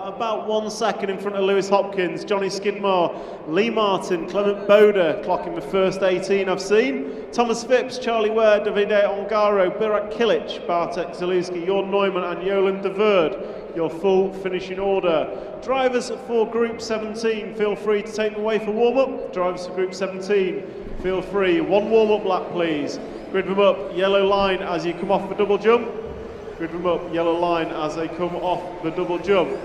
Speaker 5: about 1 second in front of Lewis Hopkins. Johnny Skidmore, Lee Martin, Clement Boda clocking the first 18 I've seen. Thomas Phipps, Charlie Ware, Davide Ongaro, Berat Kilic, Bartek Zalewski, Jon Neumann and Jolan de Bird. Your full finishing order. Drivers for Group 17, feel free to take them away for warm-up. Drivers for Group 17, feel free. 1 warm-up lap, please. Grid them up, yellow line as you come off the double jump. Grid them up, yellow line as they come off the double jump.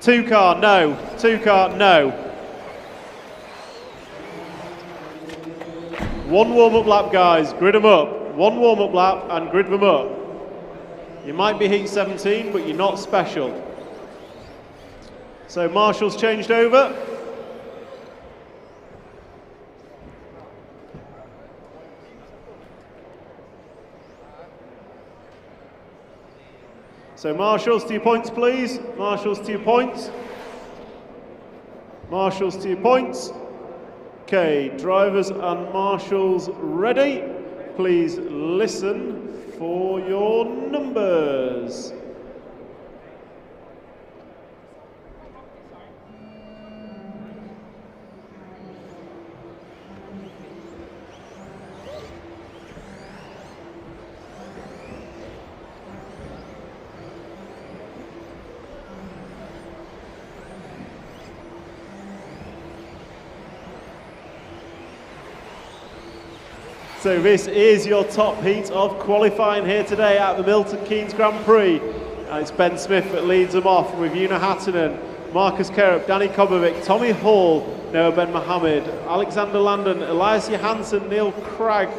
Speaker 5: 2 car, no. 2 car, no. 1 warm-up lap, guys. Grid them up. 1 warm-up lap and grid them up. You might be heat 17, but you're not special. So Marshall's changed over. So Marshals to your points, please. Marshals to your points. Marshals to your points. Okay, drivers and marshals ready. Please listen for your numbers. So this is your top heat of qualifying here today at the Milton Keynes Grand Prix. And it's Ben Smith that leads them off with Una Hattunen, Marcus Kerup, Danny Kobovic, Tommy Hall, Noah Ben Mohammed, Alexander Landon, Elias Johansson, Neil Cragg,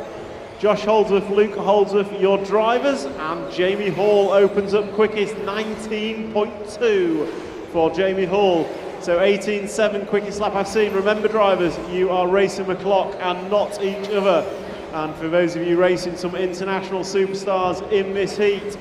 Speaker 5: Josh Holdsworth, Luke Holdsworth, your drivers, and Jamie Hall opens up quickest, 19.2 for Jamie Hall. So 18.7 quickest lap I've seen. Remember drivers, you are racing the clock and not each other. And for those of you racing some international superstars in this heat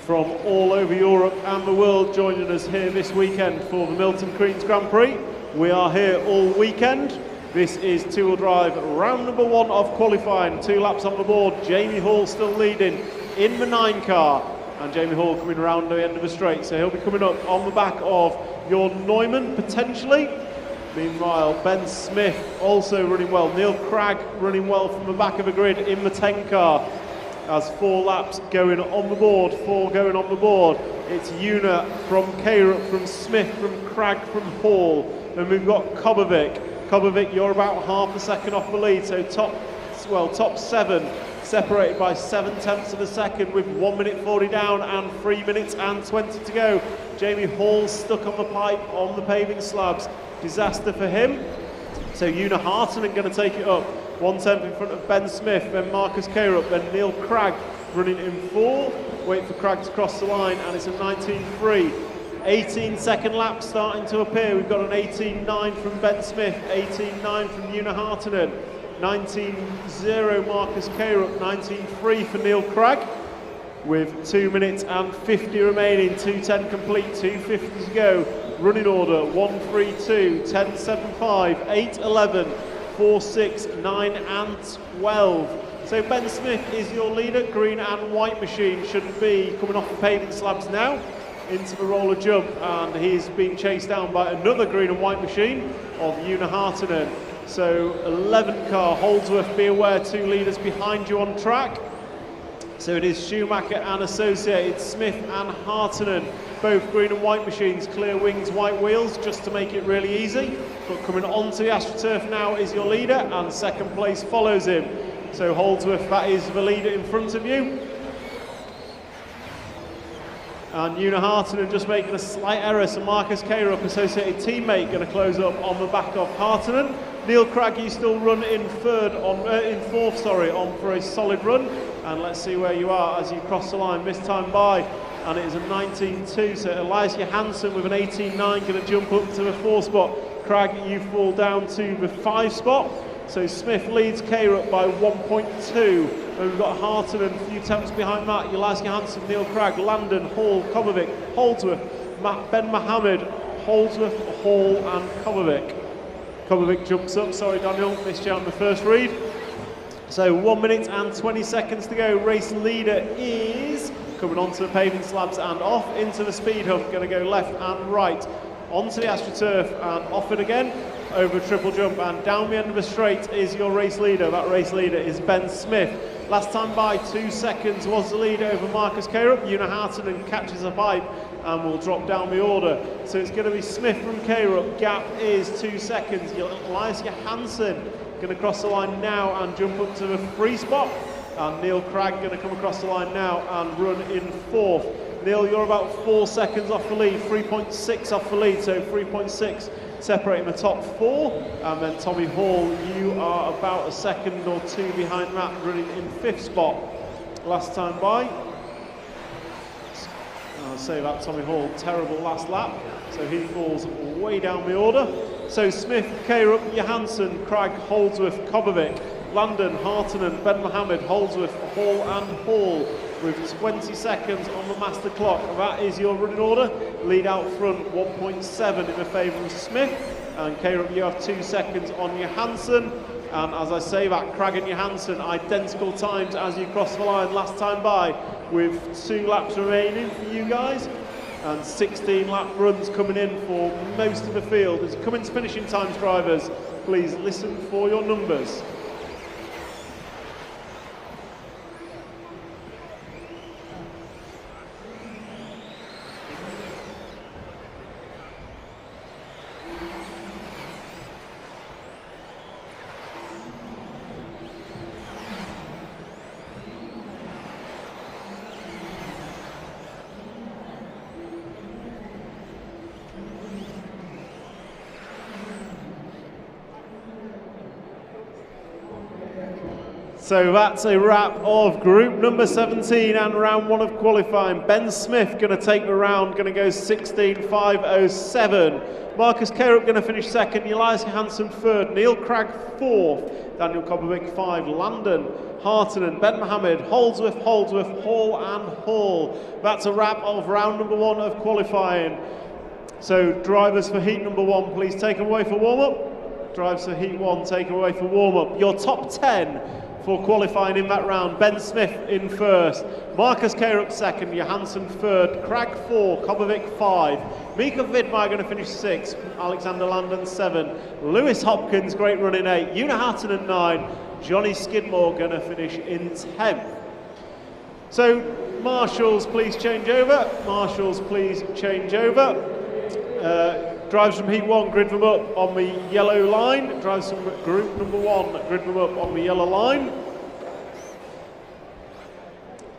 Speaker 5: from all over Europe and the world joining us here this weekend for the Milton Keynes Grand Prix. We are here all weekend. This is two-wheel drive round number 1 of qualifying. 2 laps on the board. Jamie Hall still leading in the 9 car. And Jamie Hall coming around the end of the straight. So he'll be coming up on the back of your Neumann potentially. Meanwhile, Ben Smith also running well. Neil Cragg running well from the back of the grid in the 10 car. As 4 laps going on the board, 4 going on the board. It's Una from Kerup, from Smith, from Cragg, from Hall. Then we've got Kobovic. Kobovic, you're about half a second off the lead, so top 7, separated by 7/10 of a second with 1 minute 40 down and 3 minutes and 20 to go. Jamie Hall stuck on the pipe on the paving slabs. Disaster for him. So Una Hartonen going to take it up. 1/10 in front of Ben Smith, then Marcus Kerup, then Neil Cragg running in 4. Wait for Cragg to cross the line, and it's a 19.3. 18-second lap starting to appear. We've got an 18.9 from Ben Smith, 18.9 from Una Hartonen, 19.0 Marcus Kerup, 19.3 for Neil Cragg. With 2 minutes and 50 remaining, 2:10 complete, 2:50 to go. Running order 132, 10.75, 8.11, 4.6, 9 and 12. So Ben Smith is your leader. Green and white machine should be coming off the paving slabs now into the roller jump, and he's being chased down by another green and white machine of Una Hartonen. So 11 car, Holdsworth, be aware, 2 leaders behind you on track. So it is Schumacher and Associated, Smith and Hartonen, both green and white machines, clear wings, white wheels, just to make it really easy. But coming onto the AstroTurf now is your leader, and second place follows him. So Holdsworth, that is the leader in front of you. And Una Hartonen just making a slight error, so Marcus Kerup, Associated teammate, going to close up on the back of Hartonen. Neil Cragg, you still run in fourth, on for a solid run. And let's see where you are as you cross the line this time by. And it is a 19.2, so Elias Johansson with an 18.9 going to jump up to the 4 spot. Cragg, you fall down to the 5 spot. So Smith leads Kerup by 1.2. And we've got Hartonen a few tenths behind that. Elias Johansson, Neil Cragg, Landon, Hall, Kobovic, Holdsworth, Ben Mohammed, Holdsworth, Hall and Kobovic. Kobovic jumps up, sorry Daniel, missed you out in the first read. So 1 minute and 20 seconds to go. Race leader is coming onto the paving slabs and off into the speed hump. Going to go left and right onto the AstroTurf and off it again over a triple jump, and down the end of the straight is your race leader. That race leader is Ben Smith. Last time by 2 seconds was the lead over Marcus Kerup. Una Hartonen catches a pipe and will drop down the order. So it's going to be Smith from Kerup. Gap is 2 seconds. Elias Johansson going to cross the line now and jump up to the 3 spot. And Neil Cragg going to come across the line now and run in 4th. Neil, you're about 4 seconds off the lead, 3.6 off the lead, so 3.6 separating the top 4. And then Tommy Hall, you are about a second or 2 behind that, running in 5th spot last time by. I'll say about Tommy Hall, terrible last lap, so he falls way down the order. So Smith, Kayrup, Johansson, Cragg, Holdsworth, Kobovic, Landon, Hartonen, Ben Mohammed, Holdsworth, Hall and Hall with 20 seconds on the master clock. That is your running order. Lead out front 1.7 in the favour of Smith, and Kayrup, you have 2 seconds on Johansson. And as I say that, Cragg and Johansson identical times as you cross the line last time by, with 2 laps remaining for you guys, and 16 lap runs coming in for most of the field. As you come into finishing times, drivers, please listen for your numbers. So that's a wrap of group number 17 and round 1 of qualifying. Ben Smith going to take the round, going to go 16.507. Marcus Kayrup going to finish 2nd, Elias Johansson 3rd, Neil Cragg 4th, Daniel Kobovic 5, Landon, Hartonen, Ben Mohammed, Holdsworth, Hall and Hall. That's a wrap of round number 1 of qualifying. So drivers for heat number 1, please take them away for warm-up. Drivers for heat 1, take them away for warm-up. Your top 10 for qualifying in that round: Ben Smith in 1st, Marcus Kayrup 2nd, Johansson 3rd, Cragg 4, Kobovic 5, Mika Vidmar going to finish 6th, Alexander Landon 7, Lewis Hopkins, great run in 8, Una Hartonen 9, Johnny Skidmore going to finish in 10th. So marshals, please change over. Marshals, please change over. Drivers from heat 1, grid them up on the yellow line. Drivers from group number 1, grid them up on the yellow line.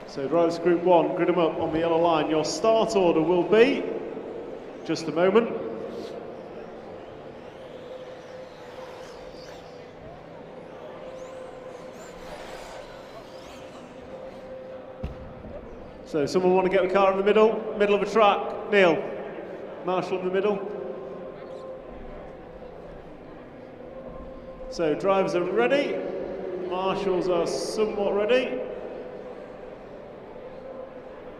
Speaker 5: So drivers group 1, grid them up on the yellow line. Your start order will be, just a moment. So someone want to get the car in the middle of the track? Neil, marshal in the middle. So drivers are ready, marshals are somewhat ready.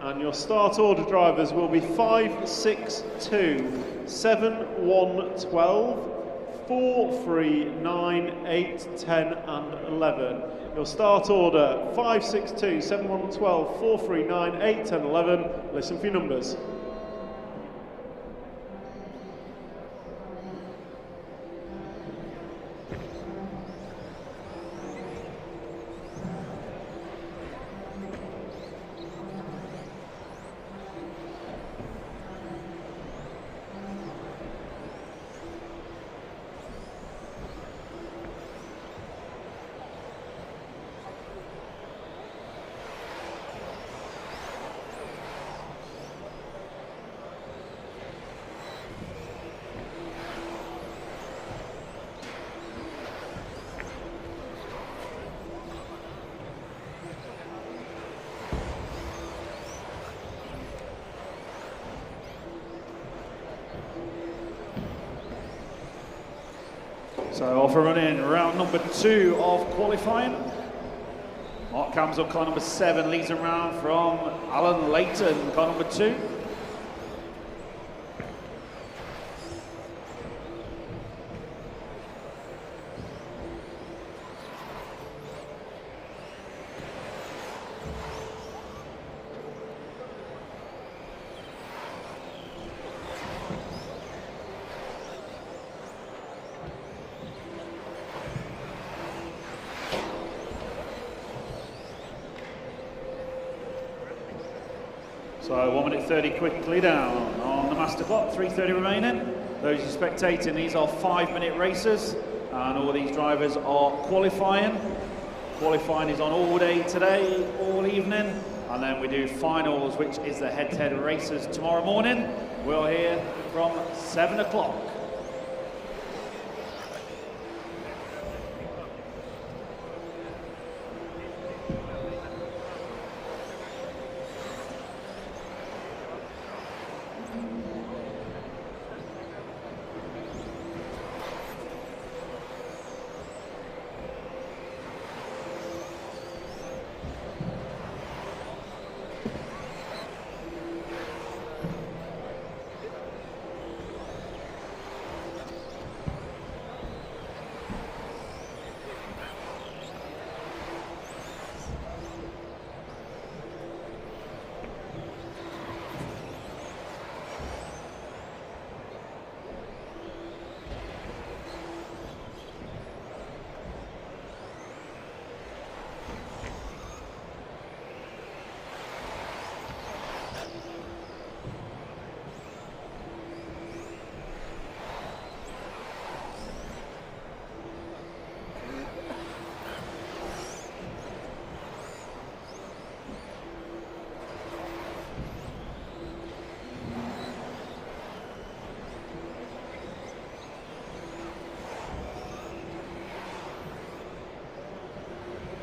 Speaker 5: And your start order, drivers, will be 5, 6, 2, 7, 1, 12, 4, 3, 9, 8, 10 and 11. Your start order, 5, 6, 2, 7, 1, 12, 4, 3, 9, 8, 10, 11. Listen for your numbers.
Speaker 1: So off and running, round number 2 of qualifying. Mark Cams on car number 7, leads him round from Alan Layton, car number 2. So 1 minute 30 quickly down on the master clock, 3:30 remaining. Those who are spectating, these are 5-minute races, and all these drivers are qualifying. Qualifying is on all day today, all evening, And then we do finals, which is the head-to-head races tomorrow morning. We'll hear from 7 o'clock.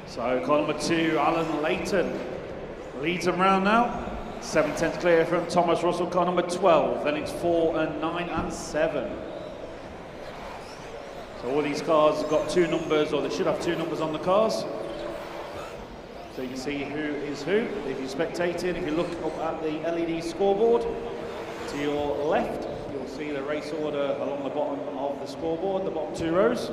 Speaker 1: So car number 2, Alan Layton, leads them round now. 7/10 clear from Thomas Russell, car number 12. Then it's 4 and 9 and 7. So all these cars have got 2 numbers, or they should have 2 numbers on the cars. So you can see who is who. If you're spectating, if you look up at the LED scoreboard to your left, you'll see the race order along the bottom of the scoreboard, the bottom 2 rows.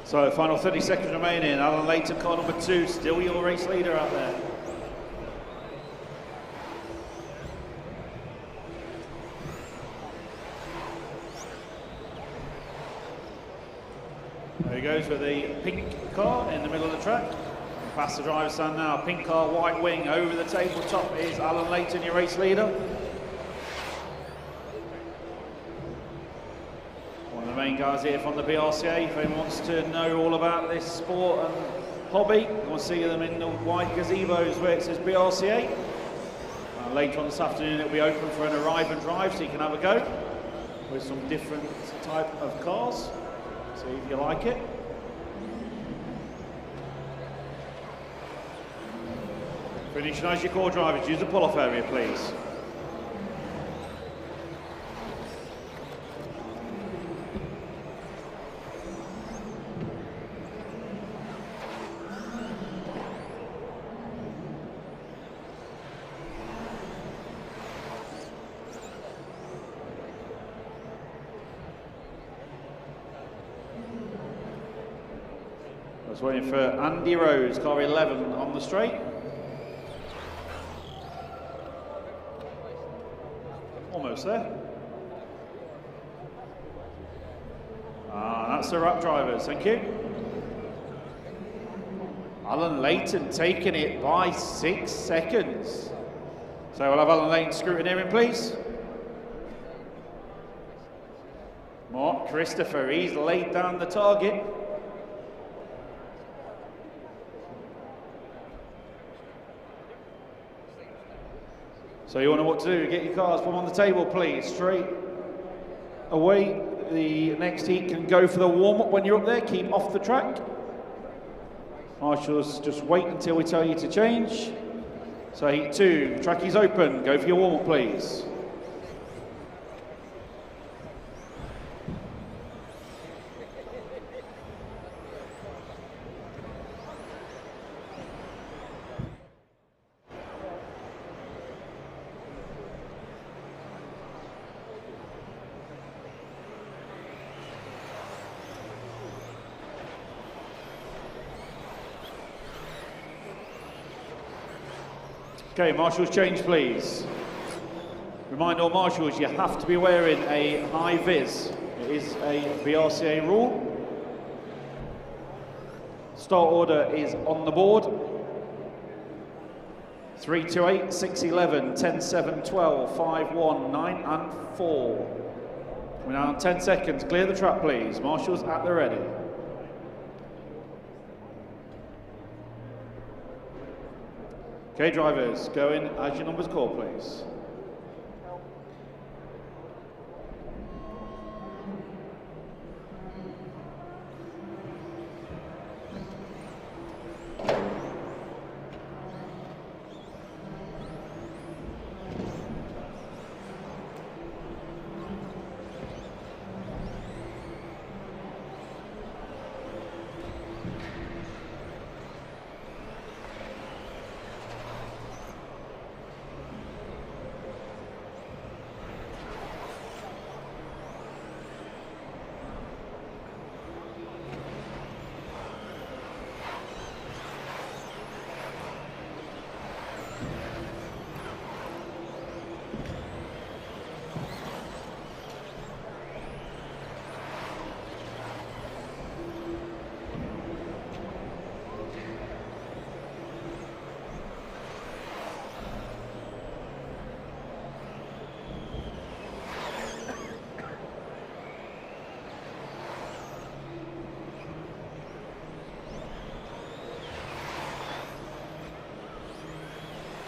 Speaker 1: So final 30 seconds remaining. Alan Layton, car number 2, still your race leader out there. There he goes with the pink car in the middle of the track. Past the driver's stand now. Pink car, white wing. Over the tabletop is Alan Layton, your race leader. Main guys here from the BRCA. If anyone wants to know all about this sport and hobby, you want to see them in the white gazebos where it says BRCA. Later on this afternoon it'll be open for an arrive and drive, so you can have a go with some different type of cars. See if you like it. Finish as your core drivers. Use the pull-off area, please. Just waiting for Andy Rose, car 11 on the straight. Almost there. That's the wrap drivers, thank you. Alan Layton taking it by 6 seconds. So we'll have Alan Layton scrutineering, please. Mark Christopher, he's laid down the target. So you want to know what to do, get your cars, put them on the table please, straight away. The next heat can go for the warm-up when you're up there, keep off the track. Marshals, just wait until we tell you to change. So heat 2, track is open, go for your warm-up please. Okay, marshals change please. Remind all marshals you have to be wearing a high vis. It is a BRCA rule. Start order is on the board. 3 to 8, 6, 11, 10, 7, 12, 5, 1, 9 and 4. We're now on 10 seconds. Clear the track please. Marshals at the ready. Okay, drivers, go in as your numbers call, please.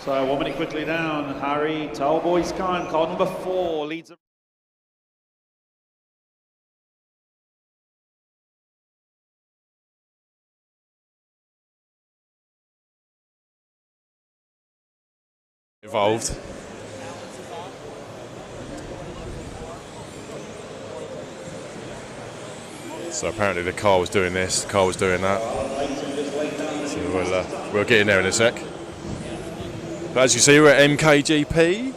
Speaker 1: So 1 minute quickly down. Harry Talboys Khan, car number 4 leads.
Speaker 8: Involved. So apparently the car was doing this, the car was doing that. So we'll get in there in a sec. But as you see, we're at MKGP.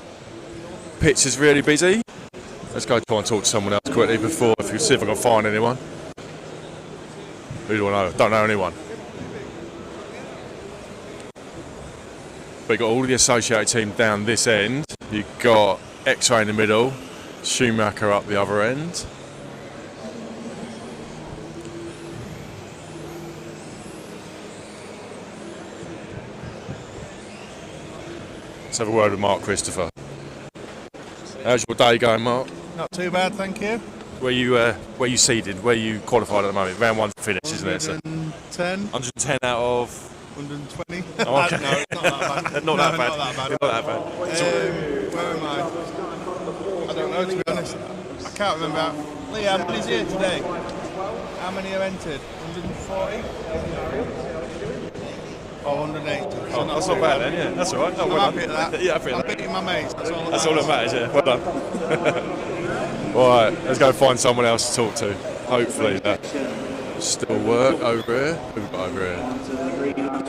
Speaker 8: Pitch is really busy. Let's go try and talk to someone else quickly before, if you see if I can find anyone. Who do I know? Don't know anyone. But you've got all of the associated team down this end. You've got X-Ray in the middle, Schumacher up the other end. Let's have a word with Mark Christopher. How's your day going, Mark?
Speaker 9: Not too bad, thank you.
Speaker 8: Where you seeded? Where you qualified at the moment? Round 1 finish, isn't it?
Speaker 9: 110.
Speaker 8: 110 out of
Speaker 9: 120.
Speaker 8: Oh, okay.
Speaker 9: No, it's not that bad.
Speaker 8: Not that bad.
Speaker 9: Not that bad.
Speaker 8: Not that bad.
Speaker 9: Where am I? I don't know, to be honest. I can't remember. Liam, how many's here today? How many are entered? 140? Oh, 180.
Speaker 8: Oh, that's not bad then, yeah. That's all right. No,
Speaker 9: I'm
Speaker 8: well
Speaker 9: happy
Speaker 8: done.
Speaker 9: at that.
Speaker 8: Yeah, happy
Speaker 9: I'm
Speaker 8: at that.
Speaker 9: beating my mates.
Speaker 8: That's all that matters, yeah. Well done. All right, let's go find someone else to talk to. Hopefully that still work over here. Who we got over here?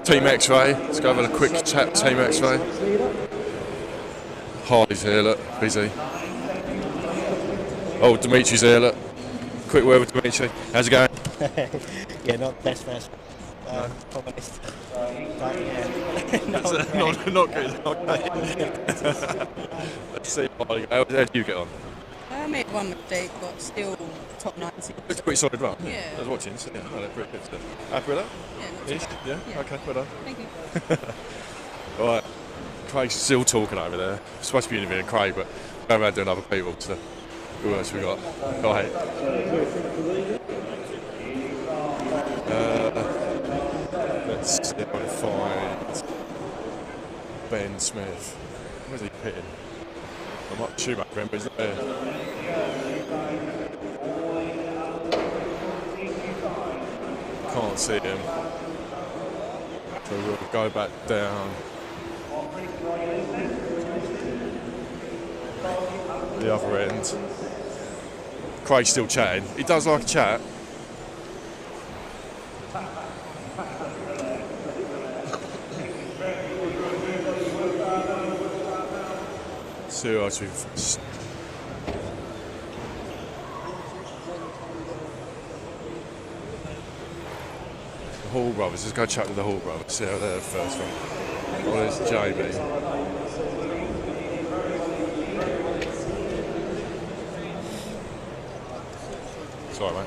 Speaker 8: Team X-Ray. Let's go have a quick chat with Team X-Ray. Harley's here, look, busy. Oh, Dimitri's here, look. Quick word with Dimitri. How's it going?
Speaker 10: Yeah, not best first. Honest. But yeah.
Speaker 8: Not good. Okay. Let's see. How did you get on?
Speaker 11: I made one mistake, but still top 90.
Speaker 8: It's a pretty solid run.
Speaker 11: Yeah.
Speaker 8: I was watching, so yeah, no, they're pretty good. Happy with that?
Speaker 11: Yeah, not too
Speaker 8: Ish?
Speaker 11: bad.
Speaker 8: Yeah? Okay, well done.
Speaker 11: Thank you.
Speaker 8: Right, Craig's still talking over there. We're supposed to be interviewing Craig, but we're around doing other people, so who else we got? Go ahead. Let's see if I can find Ben Smith. Where's he pitting? I might Schumacher him, but he's not there. Can't see him. So we'll go back down the other end. Craig's still chatting. He does like a chat. See who else we've... Hall brothers. Let's go chat with the Hall brothers. See how they're the first one. Oh, there's Jamie. Sorry, mate.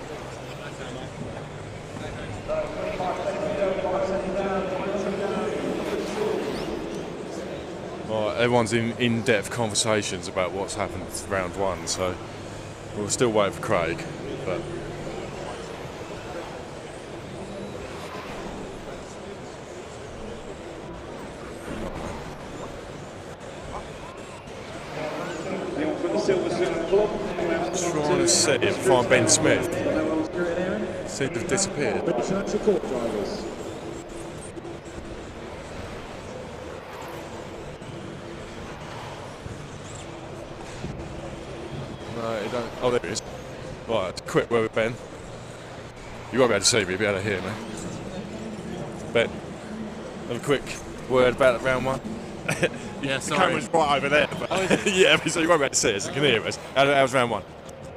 Speaker 8: Right, everyone's in in-depth conversations about what's happened round one, so we're still waiting for Craig, but. Trying to see if find Ben Smith. Seems to have disappeared. No, you don't. Oh, there he is. Right, quick word with Ben. You won't be able to see me, you'll be able to hear me. Ben, have a quick word about round one.
Speaker 12: Yeah, sorry.
Speaker 8: The camera's right over there. But yeah, so you won't be able to see us, you can hear us. How was round one?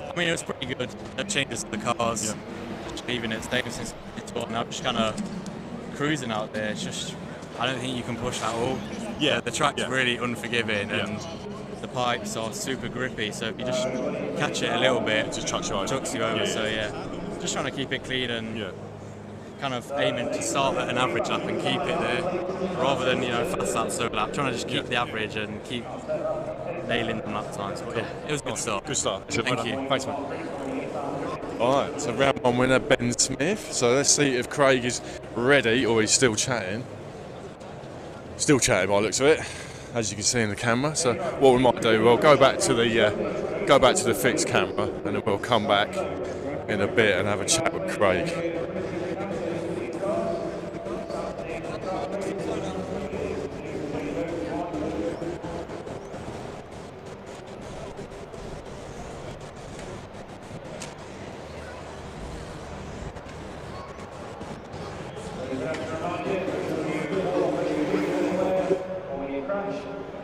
Speaker 12: I mean, it was pretty good. No changes to the cars. Yeah. Even it's taken since it's on. I'm just kind of cruising out there. It's just, I don't think you can push that all. Yeah. The track's really unforgiving and the pipes are super grippy. So if you just catch it a little bit, it just chucks you over. So just trying to keep it clean and kind of aiming to start at an average lap and keep it there, rather than fast lap, slow lap. Trying to just keep the average and keep nailing them lap times. But it was a good start.
Speaker 8: Good start.
Speaker 12: Thank you.
Speaker 8: Thanks, man. All right, so round one winner Ben Smith. So let's see if Craig is ready or he's still chatting. Still chatting by the looks of it, as you can see in the camera. So what we might do, we'll go back to the fixed camera, and then we'll come back in a bit and have a chat with Craig.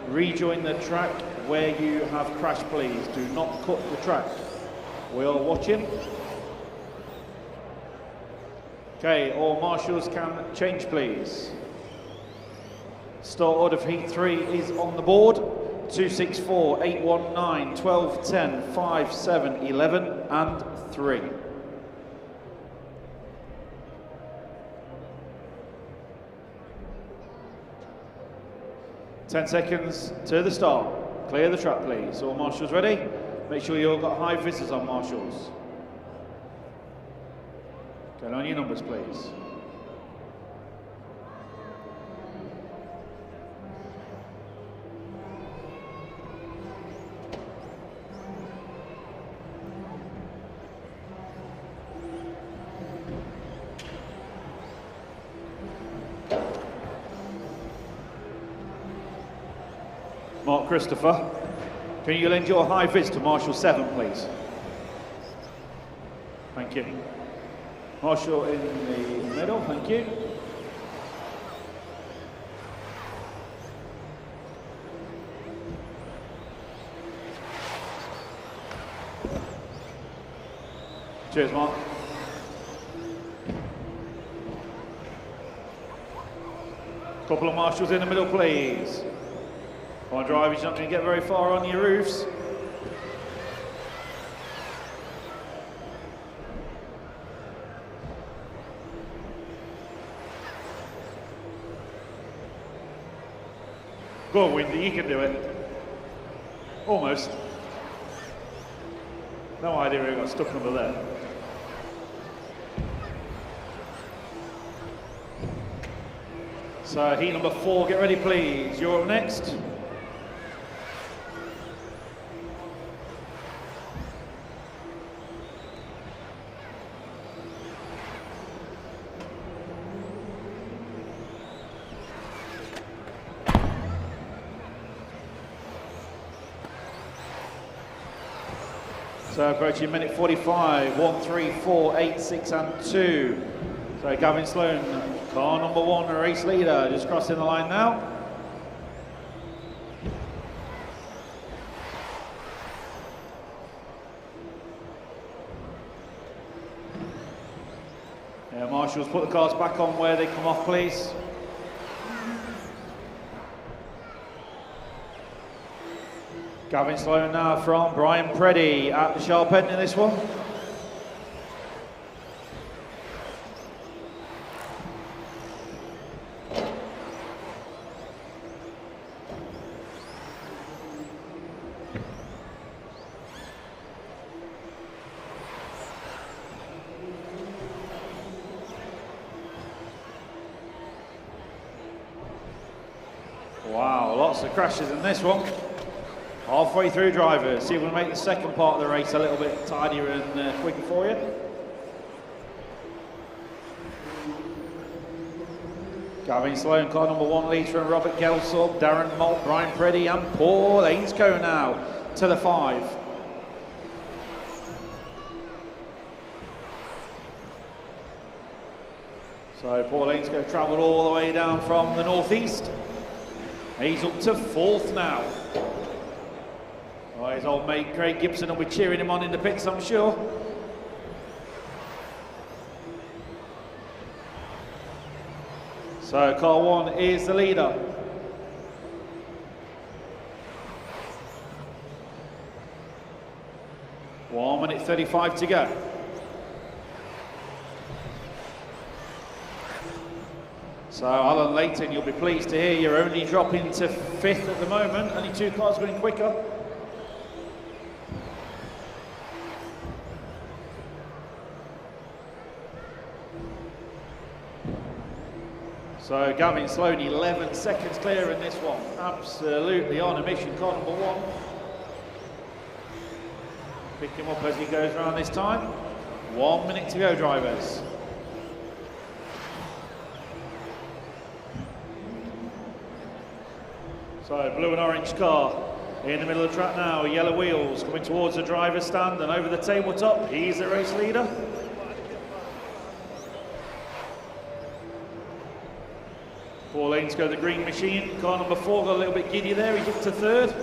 Speaker 1: Rejoin the track where you have crashed, please. Do not cut the track. We are watching. Okay, all marshals can change, please. Start order for heat 3 is on the board. 264, 819, 12, 10, 5, 7, 11 and 3. Ten seconds to the start. Clear the track, please. All marshals ready? Make sure you all got high visors on, marshals. Get on your numbers, please. Mark Christopher, can you lend your high vis to Marshal 7, please? Thank you. Marshal in the middle, thank you. Cheers, Mark. Couple of marshals in the middle, please. Come on, drivers, you're not going to get very far on your roofs. Go on, Windy, you can do it. Almost. No idea where he got stuck under there. So heat number 4, get ready please. You're up next. So approaching minute 45, 1, 3, 4, 8, 6 and 2. So Gavin Sloan, car number 1, race leader, just crossing the line now. Yeah, Marshals, put the cars back on where they come off, please. Gavin Sloan now from Brian Prix at the sharp end in this one. Wow, lots of crashes in this one. Halfway through, drivers. See if we can make the second part of the race a little bit tidier and quicker for you. Gavin Sloan, car number 1, Leiter and Robert Gelsub, Darren Malt, Brian Prix and Paul Ainscoe now to the 5. So Paul Ainscoe travelled all the way down from the northeast. He's up to 4th now. Oh, his old mate Craig Gibson will be cheering him on in the pits, I'm sure. So car 1 is the leader. One minute 35 to go. So Alan Layton, you'll be pleased to hear you're only dropping to 5th at the moment. Only 2 cars going quicker. So Gavin Sloan, 11 seconds clear in this one. Absolutely on a mission, car number 1. Pick him up as he goes around this time. 1 minute to go, drivers. So blue and orange car in the middle of the track now. Yellow wheels coming towards the driver's stand and over the tabletop. He's the race leader. Paul Ainscoe, the green machine. Car number 4 got a little bit giddy there. He's up to 3rd.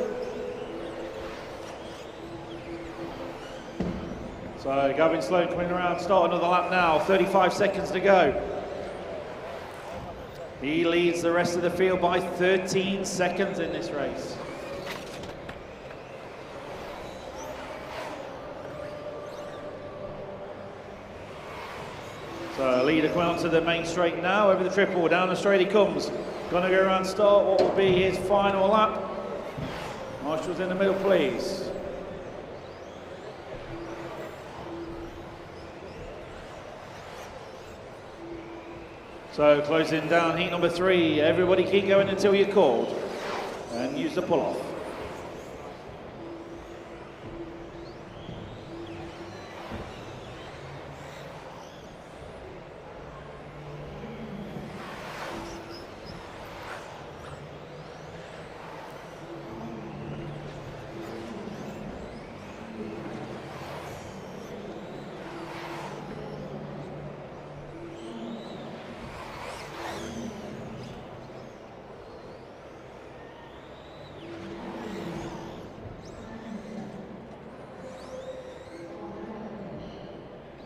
Speaker 1: So Gavin Sloan coming around, start another lap now. 35 seconds to go. He leads the rest of the field by 13 seconds in this race. So leader coming onto the main straight now, over the triple, down the straight he comes. Gonna go around start what will be his final lap. Marshals in the middle, please. So closing down heat number 3. Everybody keep going until you're called. And use the pull-off.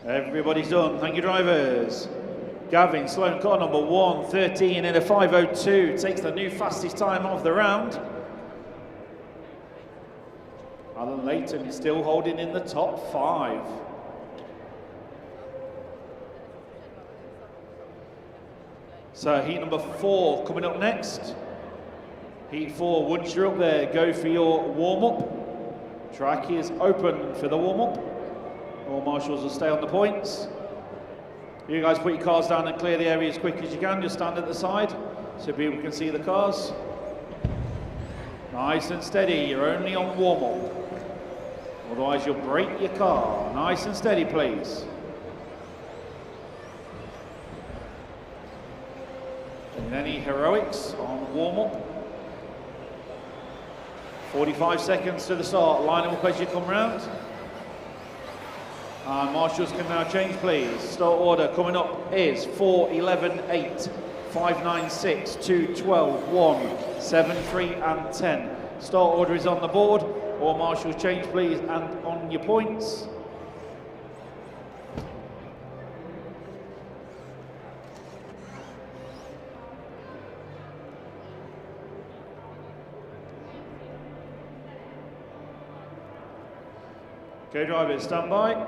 Speaker 1: Everybody's done. Thank you, drivers. Gavin Sloan, car number 1, 13 in a 5:02, takes the new fastest time of the round. Alan Layton is still holding in the top 5. So heat number 4 coming up next. Heat 4, once you're up there, go for your warm-up. Track is open for the warm-up. All marshals will stay on the points. You guys put your cars down and clear the area as quick as you can. Just stand at the side so people can see the cars. Nice and steady, you're only on warm-up. Otherwise you'll break your car. Nice and steady, please. And any heroics on warm-up. 45 seconds to the start. Line them up as you come round. Marshals can now change, please. Start order coming up is 4, 11, 8, 5, 9, 6, 2, 12, 1, 7, 3 and 10. Start order is on the board. All marshals change, please, and on your points. Co-drivers, stand by.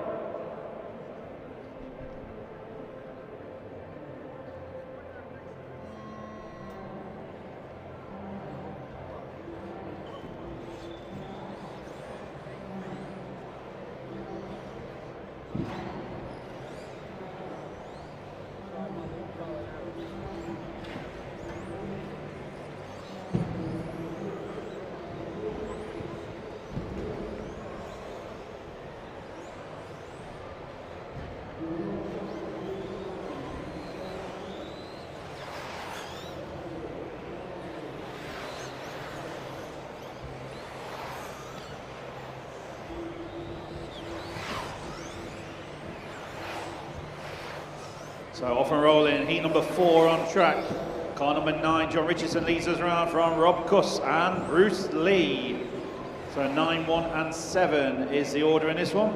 Speaker 1: So off and rolling, heat number 4 on track. Car number 9, John Richardson leads us around from Rob Kuss and Bruce Lee. So 9, 1 and 7 is the order in this one.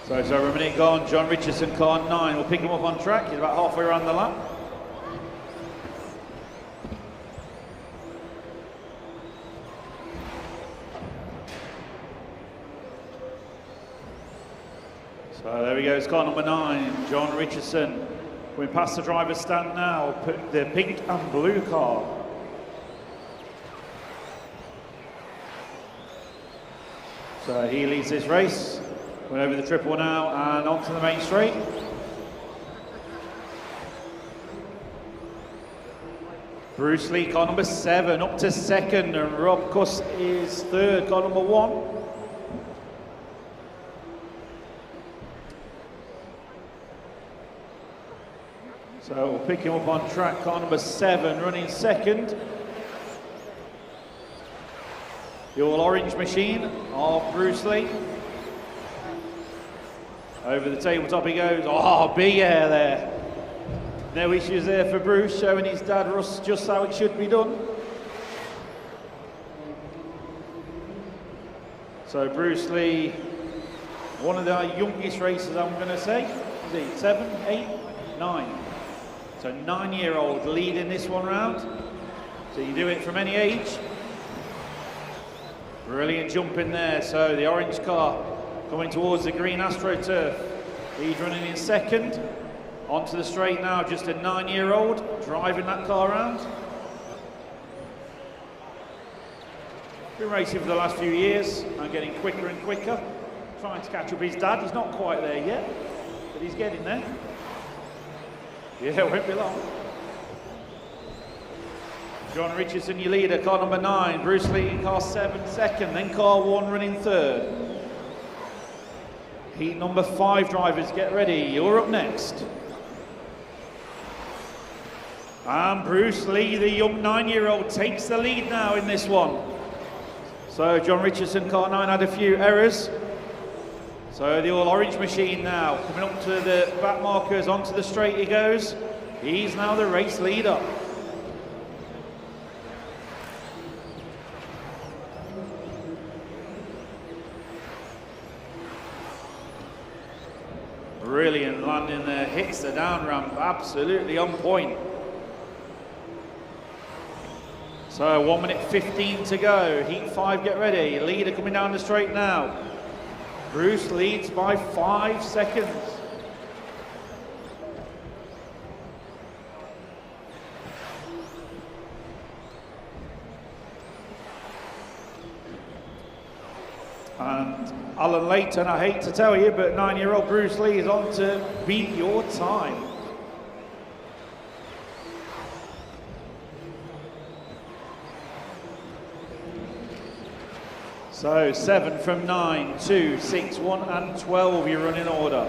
Speaker 1: So it's over a minute gone. John Richardson, car 9. We'll pick him up on track. He's about halfway around the lap. So there we go, it's car number 9, John Richardson. We're past the driver's stand now, the pink and blue car. So he leads this race. Went over the triple now and onto the main straight. Bruce Lee, car number 7, up to 2nd, and Rob Kuss is 3rd, car number 1. So we'll pick him up on track, car number 7, running 2nd. The all-orange machine of Bruce Lee. Over the tabletop he goes. Oh, big air there. No issues there for Bruce, showing his dad Russ just how it should be done. So Bruce Lee, one of the youngest racers, I'm going to say. Is he 7, 8, 9? So 9-year-old leading this one round. So you do it from any age. Brilliant jump in there. So the orange car coming towards the green AstroTurf. He's running in 2nd. Onto the straight now, just a 9-year-old driving that car around. Been racing for the last few years and getting quicker and quicker. Trying to catch up his dad. He's not quite there yet, but he's getting there. Yeah, it won't be long. John Richardson, your leader, car number 9. Bruce Lee in car 7, 2nd. Then car 1 running 3rd. Heat number 5 drivers, get ready. You're up next. And Bruce Lee, the young 9-year-old, takes the lead now in this one. So John Richardson, car 9, had a few errors. So the all-orange machine now, coming up to the back markers, onto the straight he goes. He's now the race leader. Brilliant landing there, hits the down ramp, absolutely on point. So 1 minute 15 to go, heat 5, get ready. Leader coming down the straight now. Bruce leads by 5 seconds. And Alan Layton, I hate to tell you, but 9-year-old Bruce Lee is on to beat your time. So 7 from 9, 2, 6, 1 and 12, you run in order.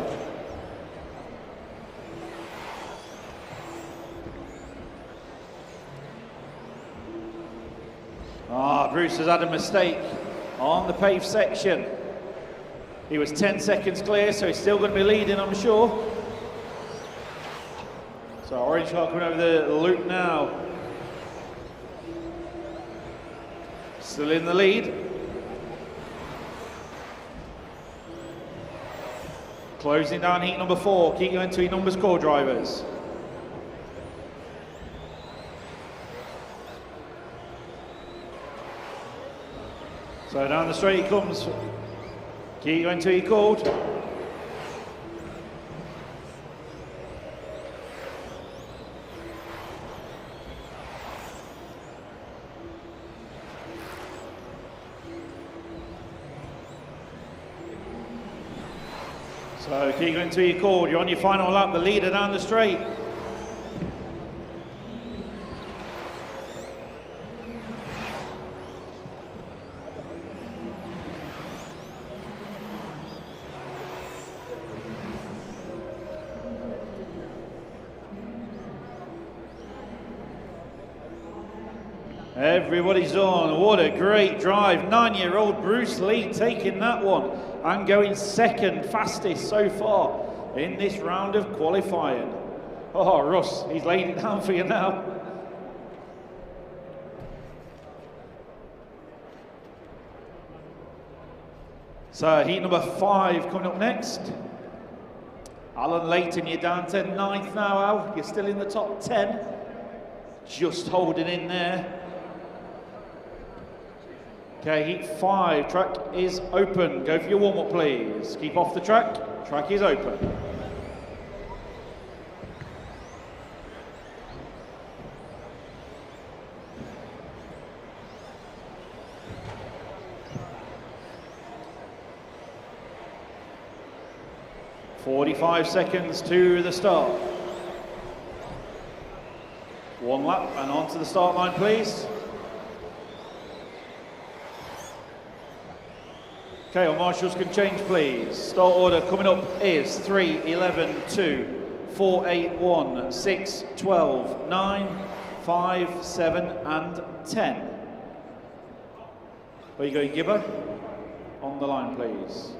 Speaker 1: Bruce has had a mistake on the paved section. He was 10 seconds clear, so he's still going to be leading, I'm sure. So orange car coming over the loop now. Still in the lead. Closing down heat number 4. Keep going to your numbers, core drivers. So down the straight he comes. Keep going till you're called. So keep going till you're called. You're on your final lap, the leader down the straight. Everybody's on. What a great drive. 9-year-old Bruce Lee taking that one and going second fastest so far in this round of qualifying. Oh, Russ, he's laying it down for you now. So heat number 5 coming up next. Alan Layton, you're down to 9th now, Al. You're still in the top 10. Just holding in there. Okay, heat 5, track is open. Go for your warm-up, please. Keep off the track. Track is open. "45 seconds to the start. 1 lap and onto the start line, please. Okay, our marshals can change, please. Start order coming up is 3, 11, 2, 4, 8, 1, 6, 12, 9, 5, 7, and 10. Where you going, Gibber? On the line, please.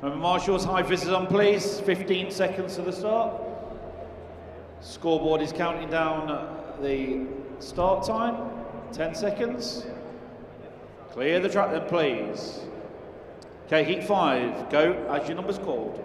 Speaker 1: Remember, marshals, high visors on, please. 15 seconds to the start. Scoreboard is counting down the start time. 10 seconds. Clear the track then, please. Okay, heat 5, go as your number's called.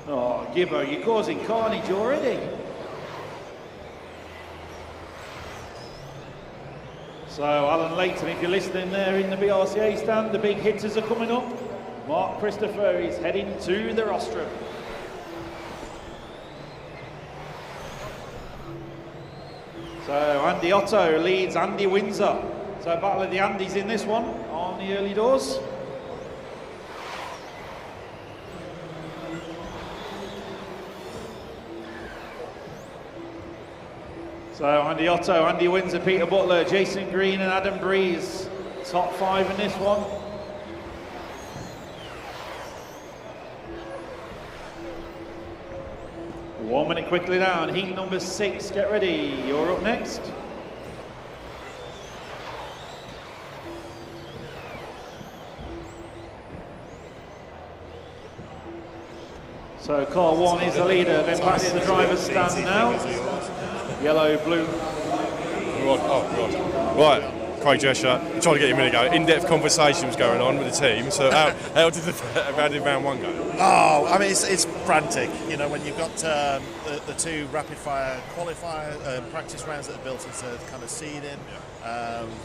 Speaker 1: Oh, Gibbo, you're causing carnage already. So, Alan Layton, if you're listening there in the BRCA stand, the big hitters are coming up. Mark Christopher is heading to the rostrum. So, Andy Otto leads Andy Windsor. So, battle of the Andys in this one on the early doors. So Andy Otto, Andy Windsor, Peter Butler, Jason Green and Adam Breeze, top 5 in this one. One minute quickly down, heat number 6, get ready, you're up next. So car 1 is the leader, then back to the driver's stand now. Yellow, blue.
Speaker 8: Right, Craig Drescher, I'm trying to get you a minute ago. In-depth conversations going on with the team. So how did round 1 go?
Speaker 13: Oh, I mean, it's frantic. You know, when you've got the 2 rapid-fire qualifier practice rounds that are built into kind of seeding,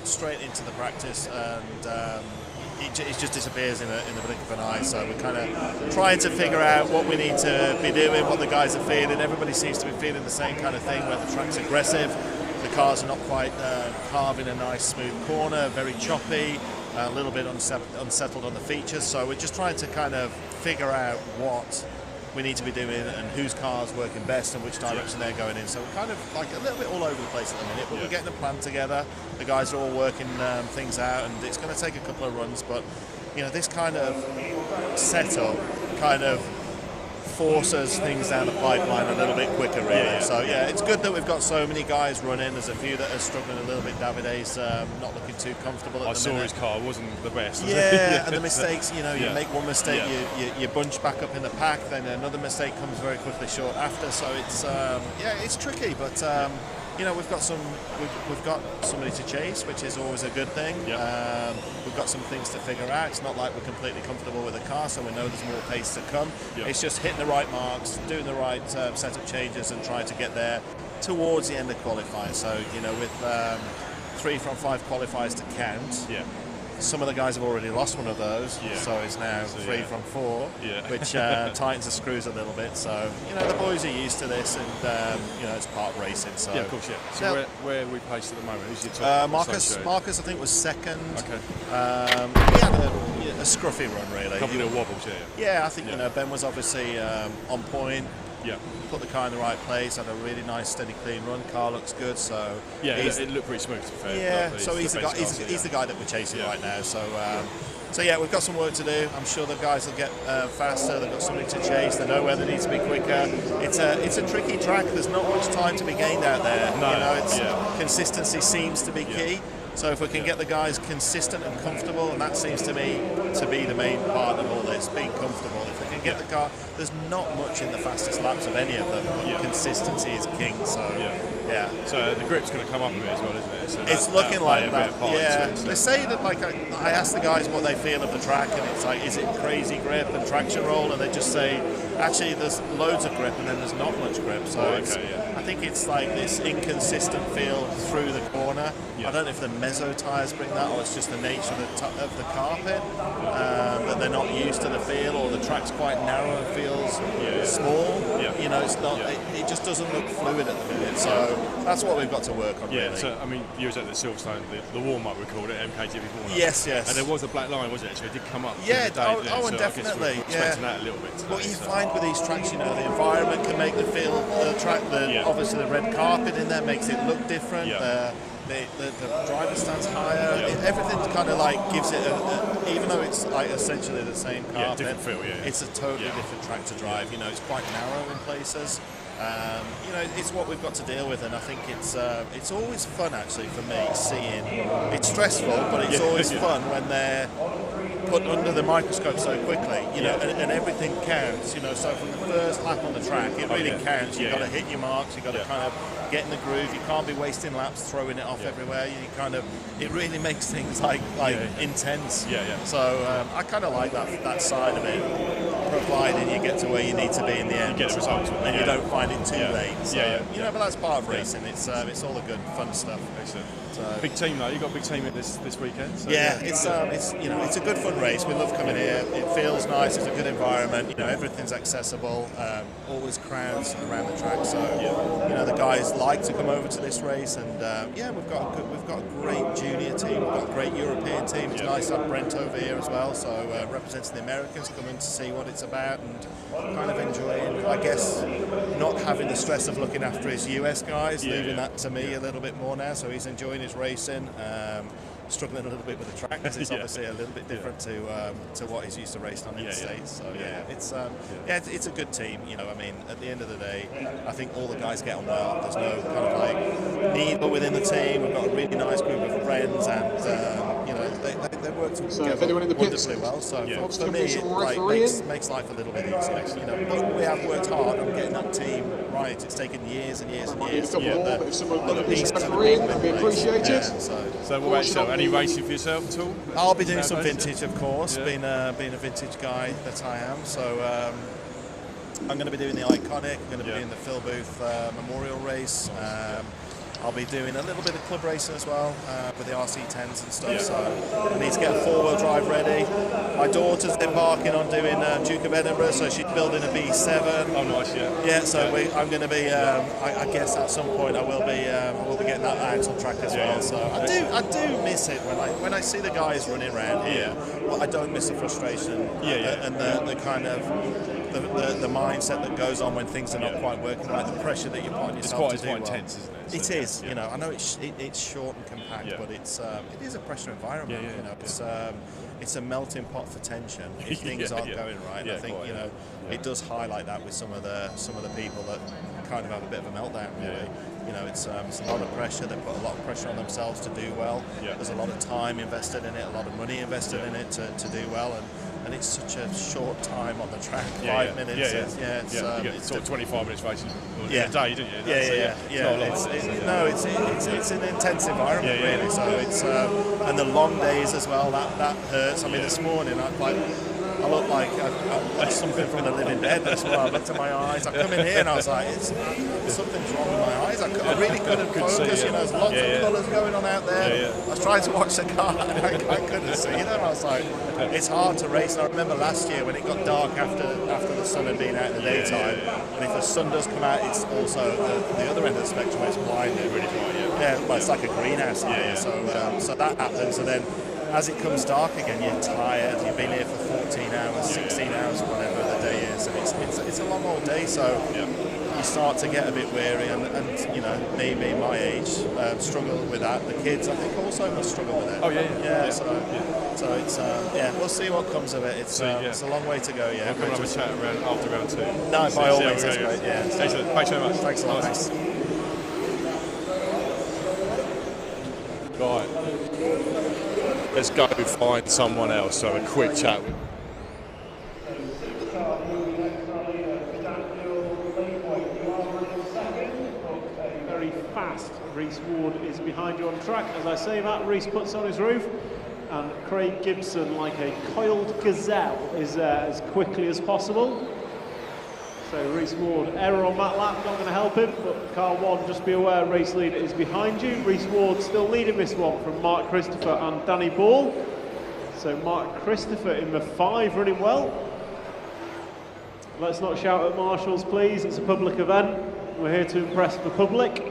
Speaker 13: straight into the practice, and it just disappears in the blink of an eye. So we're kind of trying to figure out what we need to be doing, what the guys are feeling. Everybody seems to be feeling the same kind of thing, where the track's aggressive, the cars are not quite carving a nice smooth corner, very choppy, a little bit unsettled on the features. So we're just trying to kind of figure out what we need to be doing and whose car's working best and which direction they're going in. So we're kind of like a little bit all over the place at the minute, but we're getting a plan together. The guys are all working things out, and it's going to take a couple of runs, but you know, this kind of setup kind of forces things down the pipeline a little bit quicker, really. So yeah, it's good that we've got so many guys running. There's a few that are struggling a little bit. Davide's not looking too comfortable at the
Speaker 8: I saw
Speaker 13: minute.
Speaker 8: his car wasn't the best.
Speaker 13: Yeah, and the mistakes, you know, you
Speaker 8: Yeah.
Speaker 13: make one mistake,
Speaker 8: Yeah.
Speaker 13: you bunch back up in the pack, then another mistake comes very quickly short after. So it's it's tricky, but you know, we've got somebody to chase, which is always a good thing. We've got some things to figure out. It's not like we're completely comfortable with the car, so we know there's more pace to come. It's just hitting the right marks, doing the right setup changes, and trying to get there towards the end of qualifying. So you know, with 3 from 5 qualifiers to count. Some of the guys have already lost one of those, so it's now 3 from 4, which tightens the screws a little bit. So you know, the boys are used to this, and you know, it's part of racing. So
Speaker 8: of course, So where are we placed at the moment? Who's your top?
Speaker 13: Marcus, I think, was second.
Speaker 8: Okay.
Speaker 13: He had a scruffy run, really.
Speaker 8: A couple of wobbles,
Speaker 13: Yeah, I think you know, Ben was obviously on point. Put the car in the right place, had a really nice, steady, clean run. Car looks good, so
Speaker 8: it looked pretty smooth. To be fair.
Speaker 13: Yeah, so he's the guy. He's the guy that we're chasing right now. So. So yeah, we've got some work to do. I'm sure the guys will get faster. They've got something to chase. They know where they need to be quicker. It's a tricky track. There's not much time to be gained out there. You know, consistency seems to be key. So if we can get the guys consistent and comfortable, and that seems to me to be the main part of all this, being comfortable. If we can get the car, there's not much in the fastest laps of any of them. Consistency is king. So
Speaker 8: So the grip's going to come up a bit as well, isn't it? So
Speaker 13: it's looking like that. They say that, like, I asked the guys what they feel of the track, and it's like, is it crazy grip and traction roll? And they just say, actually, there's loads of grip, and then there's not much grip. So I think it's like this inconsistent feel through the corner. I don't know if the meso tyres bring that, or it's just the nature of the carpet, that they're not used to the feel, or the track's quite narrow and feels small. You know, it's not. It just doesn't look fluid at the minute. So that's what we've got to work on. Really.
Speaker 8: So I mean, you was at the Silverstone, the warm-up we called it, MKGP warm-up.
Speaker 13: Yes.
Speaker 8: And there was a black line, wasn't it? So it did come up.
Speaker 13: And
Speaker 8: so
Speaker 13: definitely.
Speaker 8: I guess we're that a little bit today,
Speaker 13: What you find with these tracks, you know, the environment can make the feel, the track, obviously the red carpet in there makes it look different. The driver stands higher. Everything kind of like gives it, even though it's like essentially the same carpet,
Speaker 8: different feel.
Speaker 13: It's a totally different track to drive. You know, it's quite narrow in places. You know, it's what we've got to deal with, and I think it's always fun actually for me seeing. It's stressful, but it's always fun when they're put under the microscope so quickly. You know, and everything counts. You know, so from the first lap on the track, it really counts. You've got to hit your marks. You've got to kind of get in the groove. You can't be wasting laps, throwing it off everywhere. You kind of, it really makes things like intense. So I kind of like that side of it, providing you get to where you need to be in the end.
Speaker 8: You get the results,
Speaker 13: and you don't find it too late. So, you know, but that's part of racing. It's all the good, fun stuff.
Speaker 8: Excellent. Big team though. You got a big team at this weekend. So
Speaker 13: it's you know, it's a good fun race. We love coming here. It feels nice. It's a good environment. You know, everything's accessible. Always crowds around the track. So you know, the guys like to come over to this race, and we've got a great junior team. We've got a great European team. It's nice to have Brent over here as well. So representing the Americans, coming to see what it's about and kind of enjoying, I guess, not having the stress of looking after his US guys, leaving that to me a little bit more now. So he's enjoying his racing. Struggling a little bit with the track because it's obviously a little bit different to what he's used to racing on in the States. So it's a good team. You know, I mean, at the end of the day, I think all the guys get on well. There's no kind of like needle within the team. We've got a really nice group of friends, and you know, they work together wonderfully well. So for me, it makes life a little bit easier. You know, but we have worked hard on getting that team right. It's taken years and years and years to put the pieces of the puzzle in place.
Speaker 8: So what about yourself? Any racing for yourself at all?
Speaker 13: I'll be doing some vintage, of course, being a vintage guy that I am. So I'm going to be doing the Iconic, I'm going to be doing the Phil Booth Memorial Race. I'll be doing a little bit of club racing as well with the RC10s and stuff. So I need to get a four-wheel drive ready. My daughter's embarking on doing Duke of Edinburgh, so she's building a B7.
Speaker 8: Oh, nice,
Speaker 13: So I'm going to be. I guess at some point I will be getting that out on track as well. So I do miss it when I see the guys running around here. Well, I don't miss the frustration and the kind of. the mindset that goes on when things are not quite working right, the pressure that you put on yourself to do well.
Speaker 8: It's quite intense, isn't it?
Speaker 13: It is, you know. I know it's short and compact, but it is a pressure environment. You know, it's a melting pot for tension if things aren't going right. I think it does highlight that with some of the people that kind of have a bit of a meltdown. Really, you know, it's a lot of pressure. They put a lot of pressure on themselves to do well. There's a lot of time invested in it, a lot of money invested in it to do well, and it's such a short time on the track, 5 minutes.
Speaker 8: You get sort of 25 minutes racing a day, don't you?
Speaker 13: It's an intense environment, really. So it's and the long days as well. That hurts. I mean, this morning I look like I've something from the living dead. That's why I looked at my eyes. I come in here and I was like, something's wrong with my eyes. I really couldn't focus. You know, there's lots of colours going on out there. I was trying to watch the car and I couldn't see them. I was like, it's hard to race. And I remember last year when it got dark after the sun had been out in the daytime, and if the sun does come out, it's also the other end of the spectrum where it's blinded. Really bright, well, it's like a greenhouse. So that happens, and then as it comes dark again, you're tired. You've been here for 14 hours, 16 hours, whatever the day is, and it's a long old day. So you start to get a bit weary, and you know, me being my age, struggle with that. The kids, I think, also must struggle with it. So it's we'll see what comes of it. It's a long way to go.
Speaker 8: We'll come and have a chat after round 2.
Speaker 13: No, by all means, that's great.
Speaker 8: Excellent. Thanks very much.
Speaker 13: Thanks a lot. Thanks.
Speaker 8: Right. Let's go find someone else to have a quick chat with.
Speaker 5: Very fast. Reese Ward is behind you on track. As I say that, Reese puts on his roof, and Craig Gibson, like a coiled gazelle, is as quickly as possible. So Reese Ward, error on that lap, not going to help him, but car 1, just be aware, race leader is behind you. Reese Ward still leading this one from Mark Christopher and Danny Ball. So Mark Christopher in the 5, running well. Let's not shout at marshals, please. It's a public event. We're here to impress the public.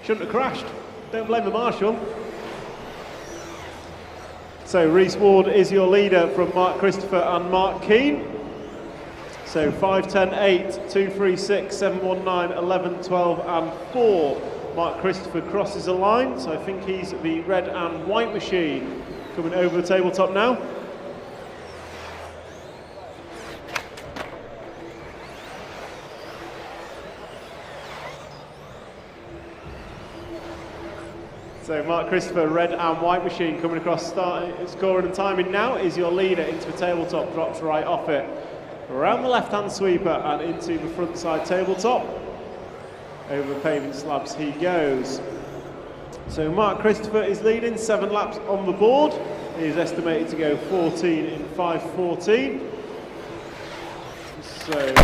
Speaker 5: Shouldn't have crashed. Don't blame the marshal. So Reese Ward is your leader from Mark Christopher and Mark Keane. So 5, 10, 8, 2, 3, 6, 7, 1, 9, 11, 12 and 4. Mark Christopher crosses the line, so I think he's the red and white machine. Coming over the tabletop now. So Mark Christopher, red and white machine, coming across, scoring and timing now, is your leader into the tabletop, drops right off it. Around the left-hand sweeper and into the front side tabletop. Over the pavement slabs he goes. So Mark Christopher is leading, 7 laps on the board. He is estimated to go 14 in 5:14. So,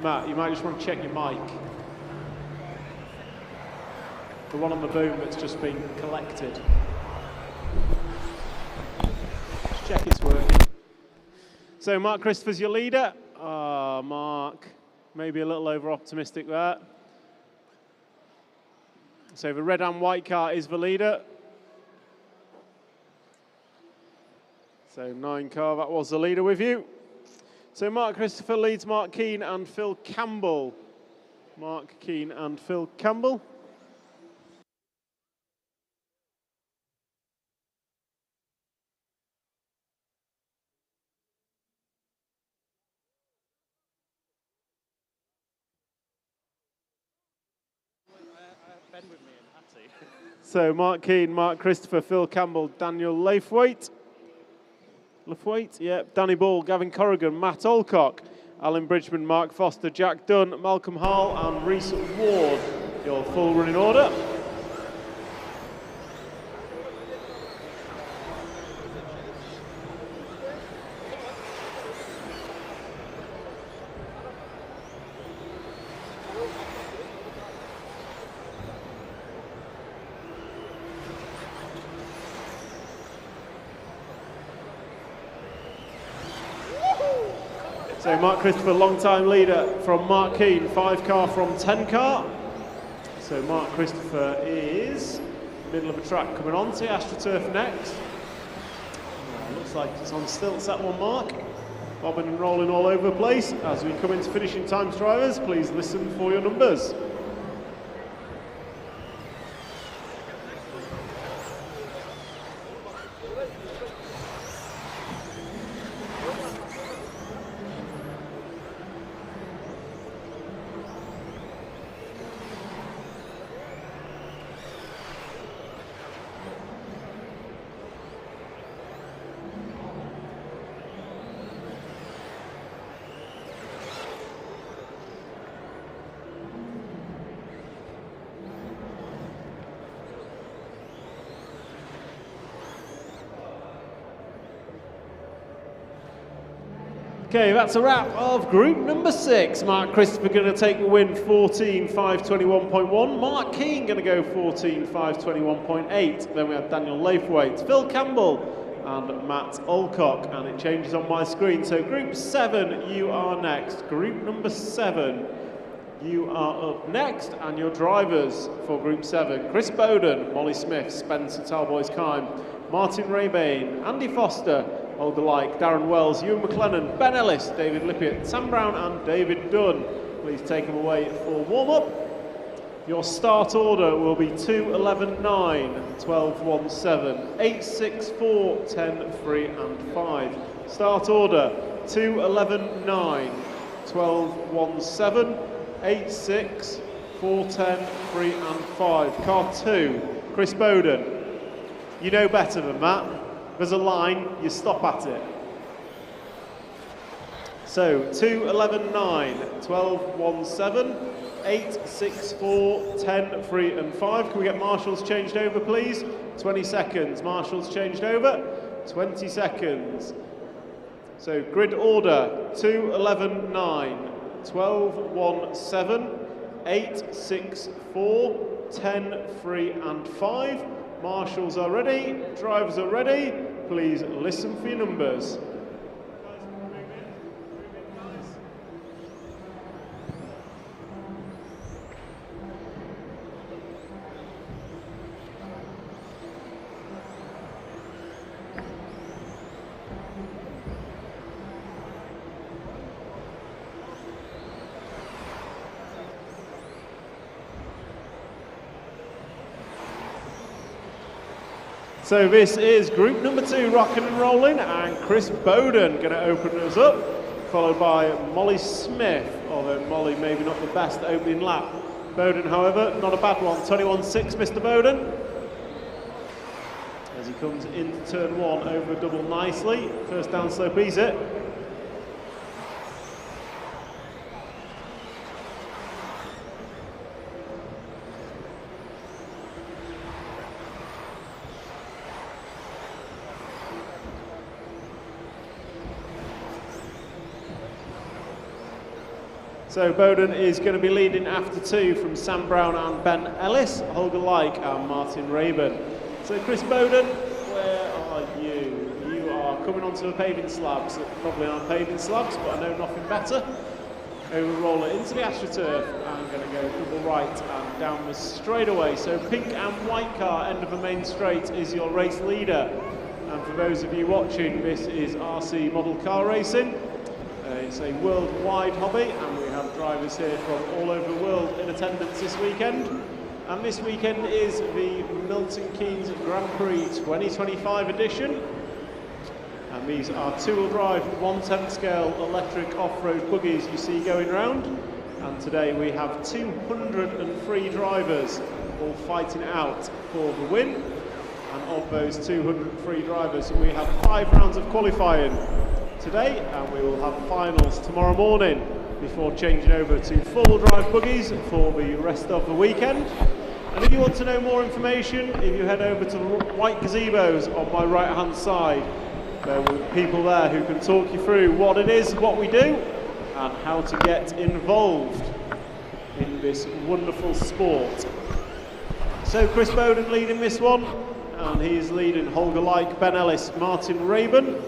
Speaker 5: Matt, you might just want to check your mic. The one on the boom that's just been collected. Just check it's working. So Mark Christopher's your leader. Mark, maybe a little over-optimistic there. So the red and white car is the leader. So 9 car, that was the leader with you. So Mark Christopher leads Mark Keane and Phil Campbell. Mark Keane and Phil Campbell.
Speaker 14: Ben with me and Hattie.
Speaker 5: So Mark Keane, Mark Christopher, Phil Campbell, Daniel Laithwaite. Laithwaite, yeah. Danny Ball, Gavin Corrigan, Matt Alcock, Alan Bridgman, Mark Foster, Jack Dunn, Malcolm Hall and Reese Ward. Your full running order. So Mark Christopher, long-time leader from Mark Keane, 5 car from 10 car. So Mark Christopher is middle of the track coming on to AstroTurf next. Looks like it's on stilts, that one, Mark. Bobbing and rolling all over the place. As we come into finishing times, drivers, please listen for your numbers. Okay, that's a wrap of group number 6. Mark Christopher going to take the win, 14.521.1. Mark Keane going to go 14.521.8. Then we have Daniel Laithwaite, Phil Campbell and Matt Alcock. And it changes on my screen. So group 7, you are next. Group number 7, you are up next. And your drivers for group 7, Chris Bowden, Molly Smith, Spencer Talboys-Kime, Martin Raybane, Andy Foster, Olga Like, Darren Wells, Ewan McLennan, Ben Ellis, David Lippiott, Sam Brown and David Dunn. Please take them away for warm-up. Your start order will be 2.11.9, 12.17, 8.64, 10.3 and 5. Start order 2.11.9, 12.17, 8.6, 4.10, 3 and 5. Car 2, Chris Bowden. You know better than that. There's a line, you stop at it. So 2.11.9, 12.17, 8.64, 10, 3 and 5. Can we get marshals changed over, please? 20 seconds. Marshals changed over. 20 seconds. So grid order 2.11.9, 12.17, 8.64, 10, 3 and 5. Marshals are ready, drivers are ready. Please listen for your numbers. So this is group number 2, rocking and rolling, and Chris Bowden going to open us up, followed by Molly Smith, although Molly maybe not the best opening lap. Bowden, however, not a bad one, 21.6, Mr. Bowden. As he comes into turn 1 over double nicely, first downslope easy. So Bowden is going to be leading after 2 from Sam Brown and Ben Ellis, Holger Like and Martin Raybane. So Chris Bowden, where are you? You are coming onto the paving slabs, probably aren't paving slabs, but I know nothing better. Over roller into the AstroTurf and going to go double right and down the straightaway. So pink and white car, end of the main straight, is your race leader. And for those of you watching, this is RC model car racing. It's a worldwide hobby, and we have drivers here from all over the world in attendance this weekend. And this weekend is the Milton Keynes Grand Prix 2025 edition. And these are 2-wheel drive, 1/10 scale electric off-road buggies you see going round. And today we have 203 drivers all fighting out for the win. And of those 203 drivers, we have 5 rounds of qualifying today, and we will have finals tomorrow morning before changing over to 4-wheel drive buggies for the rest of the weekend. And if you want to know more information, if you head over to the white gazebos on my right hand side, there will be people there who can talk you through what it is, what we do, and how to get involved in this wonderful sport. So Chris Bowden leading this one, and he is leading Holger Like, Ben Ellis, Martin Raybane.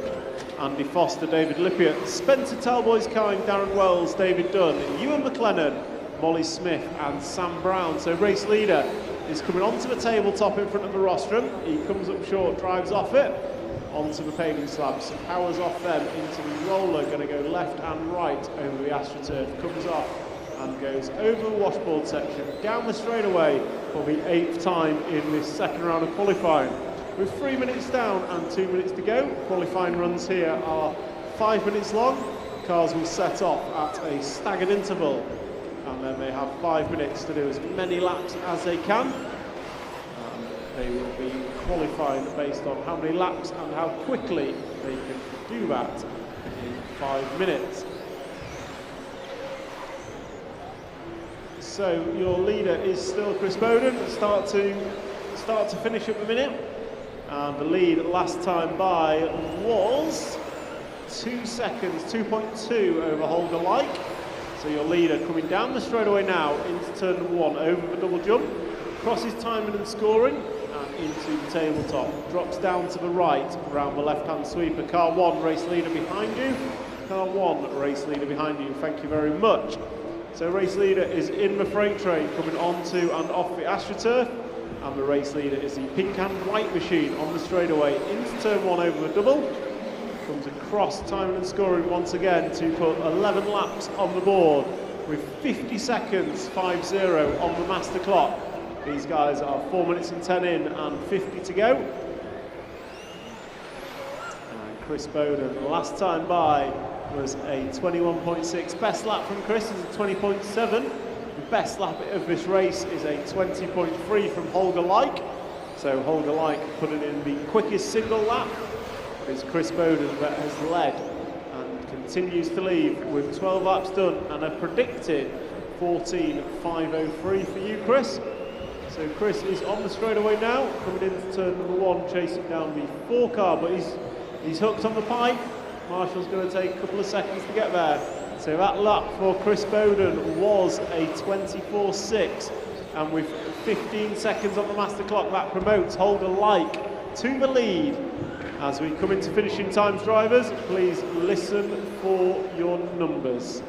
Speaker 5: Andy Foster, David Lippiott, Spencer Talboys-Kine, Darren Wells, David Dunn, Ewan McLennan, Molly Smith and Sam Brown. So race leader is coming onto the tabletop in front of the rostrum. He comes up short, drives off it, onto the paving slabs, powers off them into the roller, going to go left and right over the AstroTurf, comes off and goes over the washboard section, down the straightaway for the 8th time in this second round of qualifying. With 3 minutes down and 2 minutes to go, qualifying runs here are 5 minutes long. Cars will set off at a staggered interval, and then they have 5 minutes to do as many laps as they can. And they will be qualifying based on how many laps and how quickly they can do that in 5 minutes. So your leader is still Chris Bowden, start to finish at the minute. And the lead last time by was 2 seconds, 2.2 over Holger Like. So your leader coming down the straightaway now into turn number 1 over the double jump, crosses timing and scoring and into the tabletop, drops down to the right around the left-hand sweeper. Car 1, race leader behind you. Car 1, race leader behind you. Thank you very much. So race leader is in the freight train coming onto and off the AstroTurf, and the race leader is the pink and white machine on the straightaway into turn 1 over the double. Comes across timing and scoring once again to put 11 laps on the board with 50 seconds 5-0 on the master clock. These guys are 4 minutes and 10 in and 50 to go. And Chris Bowden, last time by was a 21.6. Best lap from Chris is a 20.7. The best lap of this race is a 20.3 from Holger Like. So Holger Like putting in the quickest single lap. It's Chris Bowden that has led and continues to lead with 12 laps done and a predicted 14.503 for you, Chris. So Chris is on the straightaway now, coming into turn number 1, chasing down the 4 car, but he's hooked on the pipe. Marshall's going to take a couple of seconds to get there. So that lap for Chris Bowden was a 24.6, and with 15 seconds on the master clock, that promotes Holger Like to the lead. As we come into finishing times, drivers, please listen for your numbers.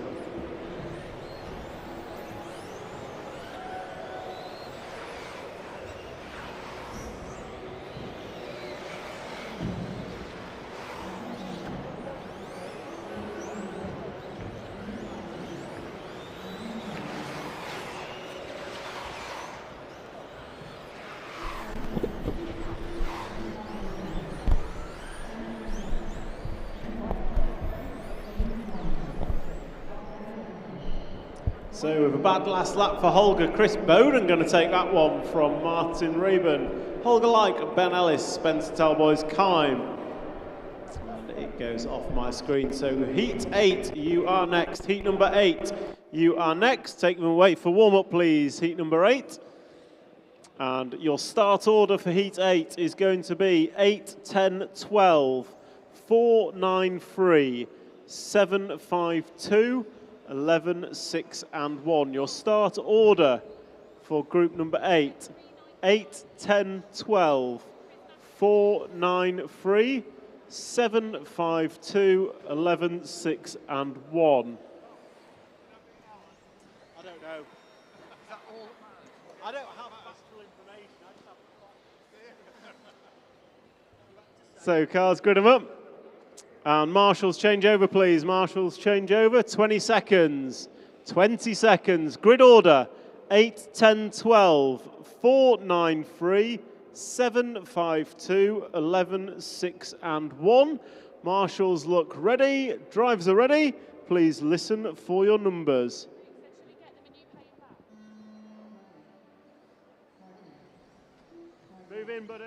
Speaker 5: So with a bad last lap for Holger, Chris Bowden going to take that one from Martin Rayburn. Holger Like, Ben Ellis, Spencer Talboys-Kine. And it goes off my screen. So heat 8, you are next. Heat number 8, you are next. Take them away for warm-up, please. Heat number 8. And your start order for heat 8 is going to be 8, 10, 12, 4, 9, 3, 7, 5, 2, 11, 6 and 1. Your start order for group number 8, 8, 10, 12, 4, 9, 3, 7, 5, 2, 11, 6 and 1.
Speaker 14: I don't know. Is that all? I don't have actual information. I just have
Speaker 5: So cars, grid them up. And Marshall's change over, please. Marshall's change over, 20 seconds. 20 seconds. Grid order, 8, 10, 12, 4, 9, 3, 7, 5, 2, 11, 6 and 1. Marshall's look ready. Drivers are ready. Please listen for your numbers. Move in, buddy.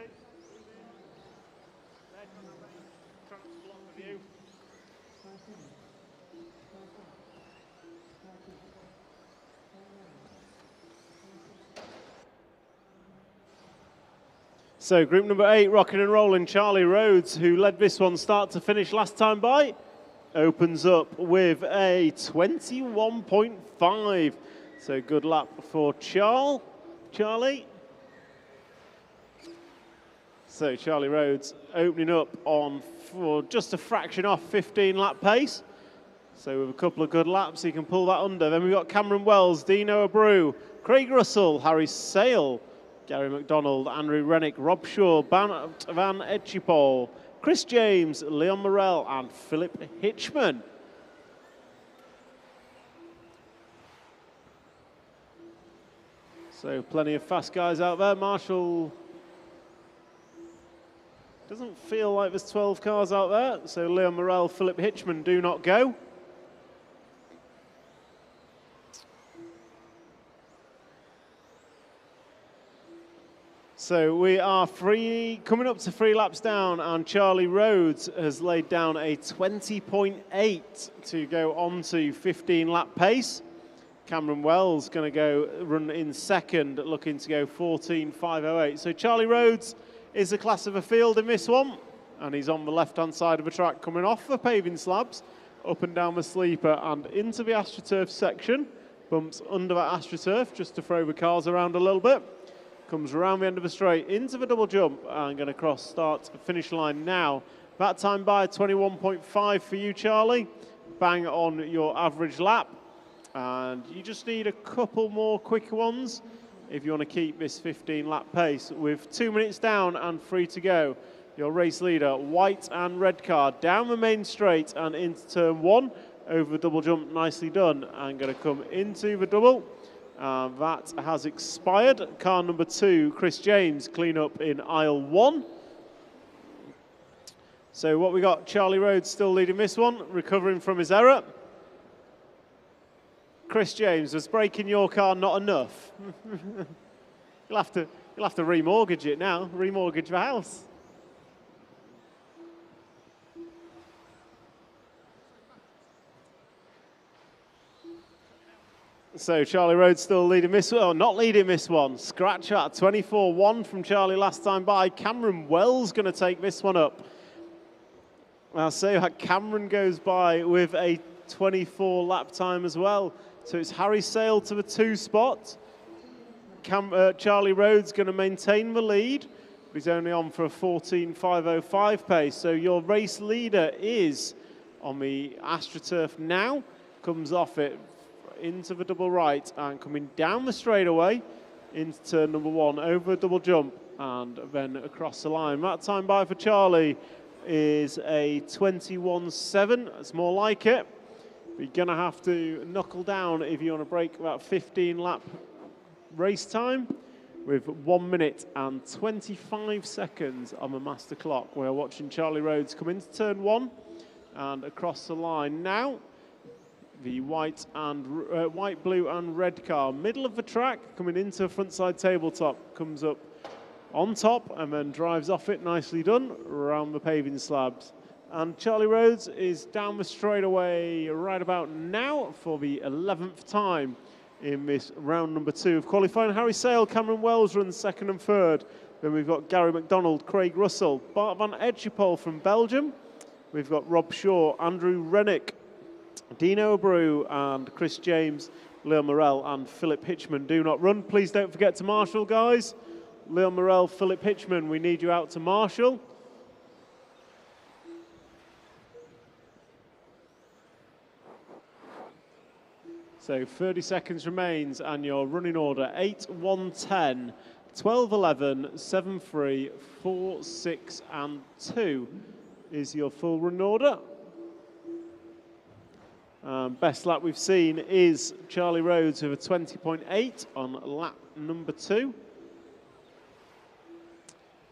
Speaker 5: So group number 8, rocking and rolling. Charlie Rhodes, who led this one start to finish last time by, opens up with a 21.5. So good lap for Charlie. So Charlie Rhodes opening up on for just a fraction off 15 lap pace. So with a couple of good laps, he can pull that under. Then we've got Cameron Wells, Dino Abreu, Craig Russell, Harry Sale, Gary McDonald, Andrew Rennick, Rob Shaw, Van Etchipol, Chris James, Leon Morel, and Philip Hitchman. So plenty of fast guys out there. Marshall doesn't feel like there's 12 cars out there. So Leon Morel, Philip Hitchman do not go. So we are coming up to 3 laps down, and Charlie Rhodes has laid down a 20.8 to go on to 15 lap pace. Cameron Wells going to go run in second, looking to go 14.508. So Charlie Rhodes is the class of a field in this one, and he's on the left-hand side of the track, coming off the paving slabs, up and down the sleeper and into the AstroTurf section. Bumps under that AstroTurf just to throw the cars around a little bit. Comes around the end of the straight into the double jump and going to cross start finish line now. That time by 21.5 for you, Charlie. Bang on your average lap. And you just need a couple more quick ones if you want to keep this 15 lap pace. With 2 minutes down and 3 to go, your race leader, white and red car, down the main straight and into turn 1. Over the double jump, nicely done. And going to come into the double. That has expired. Car number 2, Chris James, clean up in aisle 1. So what we got, Charlie Rhodes still leading this one, recovering from his error. Chris James, was breaking your car not enough? You'll have to remortgage it now, remortgage the house. So Charlie Rhodes still leading this one, not leading this one. Scratch at 24.1 from Charlie last time by. Cameron Wells going to take this one up. I'll say that Cameron goes by with a 24 lap time as well. So it's Harry Sale to the 2 spot. Charlie Rhodes going to maintain the lead. He's only on for a 14.505 pace. So your race leader is on the AstroTurf now. Comes off it into the double right and coming down the straightaway into turn number 1, over a double jump and then across the line. That time by for Charlie is a 21.7. That's more like it. But you're going to have to knuckle down if you want to break that 15 lap race time with 1 minute and 25 seconds on the master clock. We're watching Charlie Rhodes come into turn 1 and across the line now. The white, blue and red car, middle of the track, coming into a frontside tabletop, comes up on top and then drives off it, nicely done, around the paving slabs. And Charlie Rhodes is down the straightaway right about now for the 11th time in this round number 2 of qualifying. Harry Sale, Cameron Wells runs 2nd and 3rd. Then we've got Gary McDonald, Craig Russell, Bart van Etchipol from Belgium. We've got Rob Shaw, Andrew Rennick, Dino Abreu and Chris James, Leon Morel and Philip Hitchman do not run. Please don't forget to marshal, guys. Leon Morel, Philip Hitchman, we need you out to marshal. So 30 seconds remains and your running order 8, 1, 10, 12, 11, 7, 3, 4, 6 and 2 is your full run order. Best lap we've seen is Charlie Rhodes with a 20.8 on lap number 2.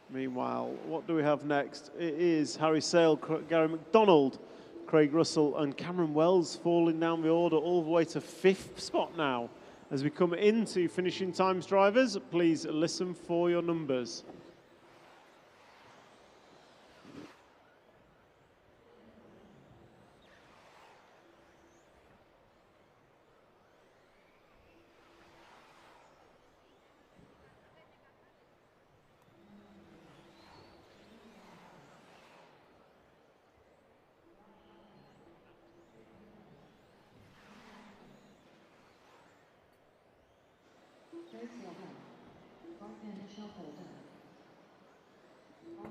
Speaker 5: Meanwhile, what do we have next? It is Harry Sale, Gary McDonald, Craig Russell and Cameron Wells falling down the order all the way to 5th spot now. As we come into finishing times, drivers, please listen for your numbers.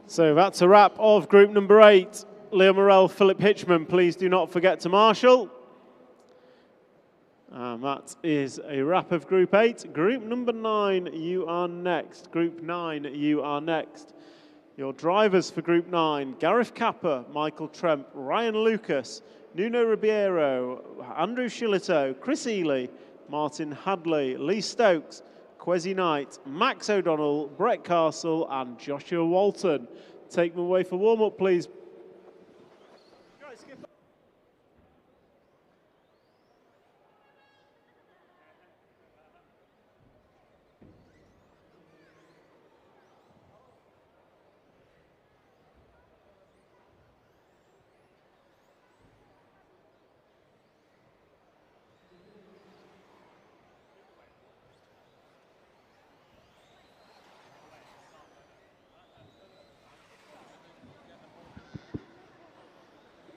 Speaker 5: So that's a wrap of group number 8. Leo Morel, Philip Hitchman, please do not forget to marshal. And that is a wrap of group 8. Group number 9, you are next. Group 9, you are next. Your drivers for Group 9, Gareth Capper, Michael Tremp, Ryan Lucas, Nuno Ribeiro, Andrew Shillito, Chris Ely, Martin Hadley, Lee Stokes, Kwesi Knight, Max O'Donnell, Brett Castle and Joshua Walton. Take them away for warm-up, please.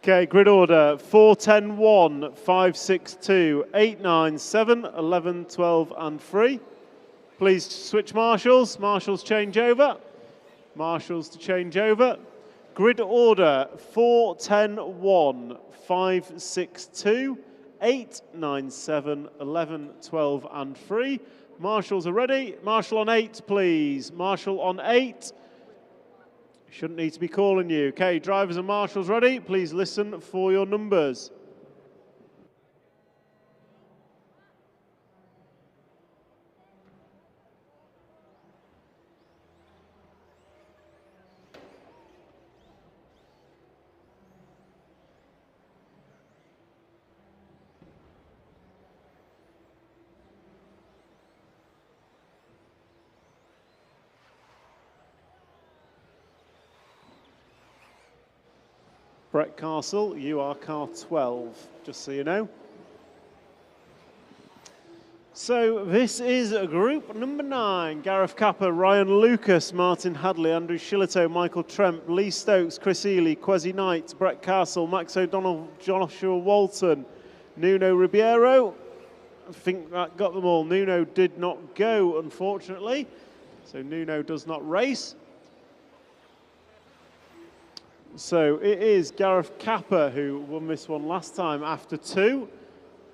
Speaker 5: Okay, grid order 4-10-1, 5-6-2, 8-9-7, 11, 12 and 3. Please switch marshals. Marshals change over. Marshals to change over. Grid order 4-10-1, 5-6-2, 8-9-7, 11, 12 and 3. Marshals are ready. Marshal on 8, please. Marshal on 8. Shouldn't need to be calling you. Okay, drivers and marshals ready? Please listen for your numbers. Brett Castle, you are car 12, just so you know. So this is group number 9. Gareth Capper, Ryan Lucas, Martin Hadley, Andrew Shillito, Michael Tremp, Lee Stokes, Chris Ely, Kwesi Knight, Brett Castle, Max O'Donnell, Joshua Walton, Nuno Ribeiro. I think that got them all. Nuno did not go, unfortunately. So Nuno does not race. So it is Gareth Capper who won this one last time after 2,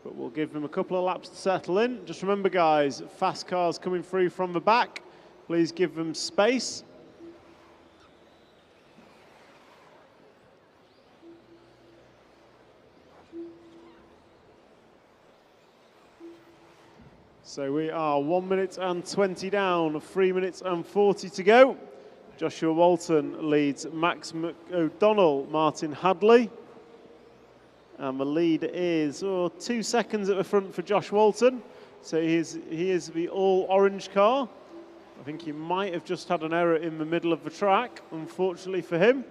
Speaker 5: but we'll give him a couple of laps to settle in. Just remember, guys, fast cars coming through from the back. Please give them space. So we are 1 minute and 20 down, 3 minutes and 40 to go. Joshua Walton leads Max O'Donnell, Martin Hadley. And the lead is 2 seconds at the front for Josh Walton. So he is the all-orange car. I think he might have just had an error in the middle of the track, unfortunately for him.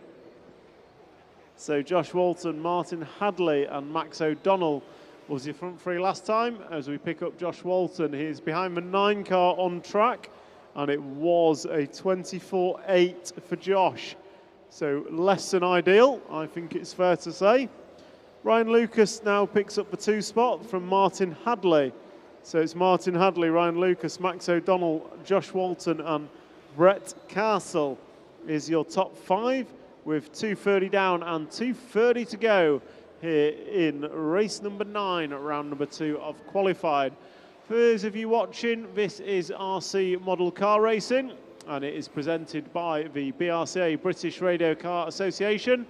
Speaker 5: So Josh Walton, Martin Hadley and Max O'Donnell was your front 3 last time. As we pick up Josh Walton, he is behind the 9 car on track. And it was a 24.8 for Josh. So less than ideal, I think it's fair to say. Ryan Lucas now picks up the 2 spot from Martin Hadley. So it's Martin Hadley, Ryan Lucas, Max O'Donnell, Josh Walton and Brett Castle is your top 5 with 2:30 down and 2:30 to go here in race number 9, round number 2 of qualified. For those of you watching, this is RC Model Car Racing and it is presented by the BRCA, British Radio Car Association.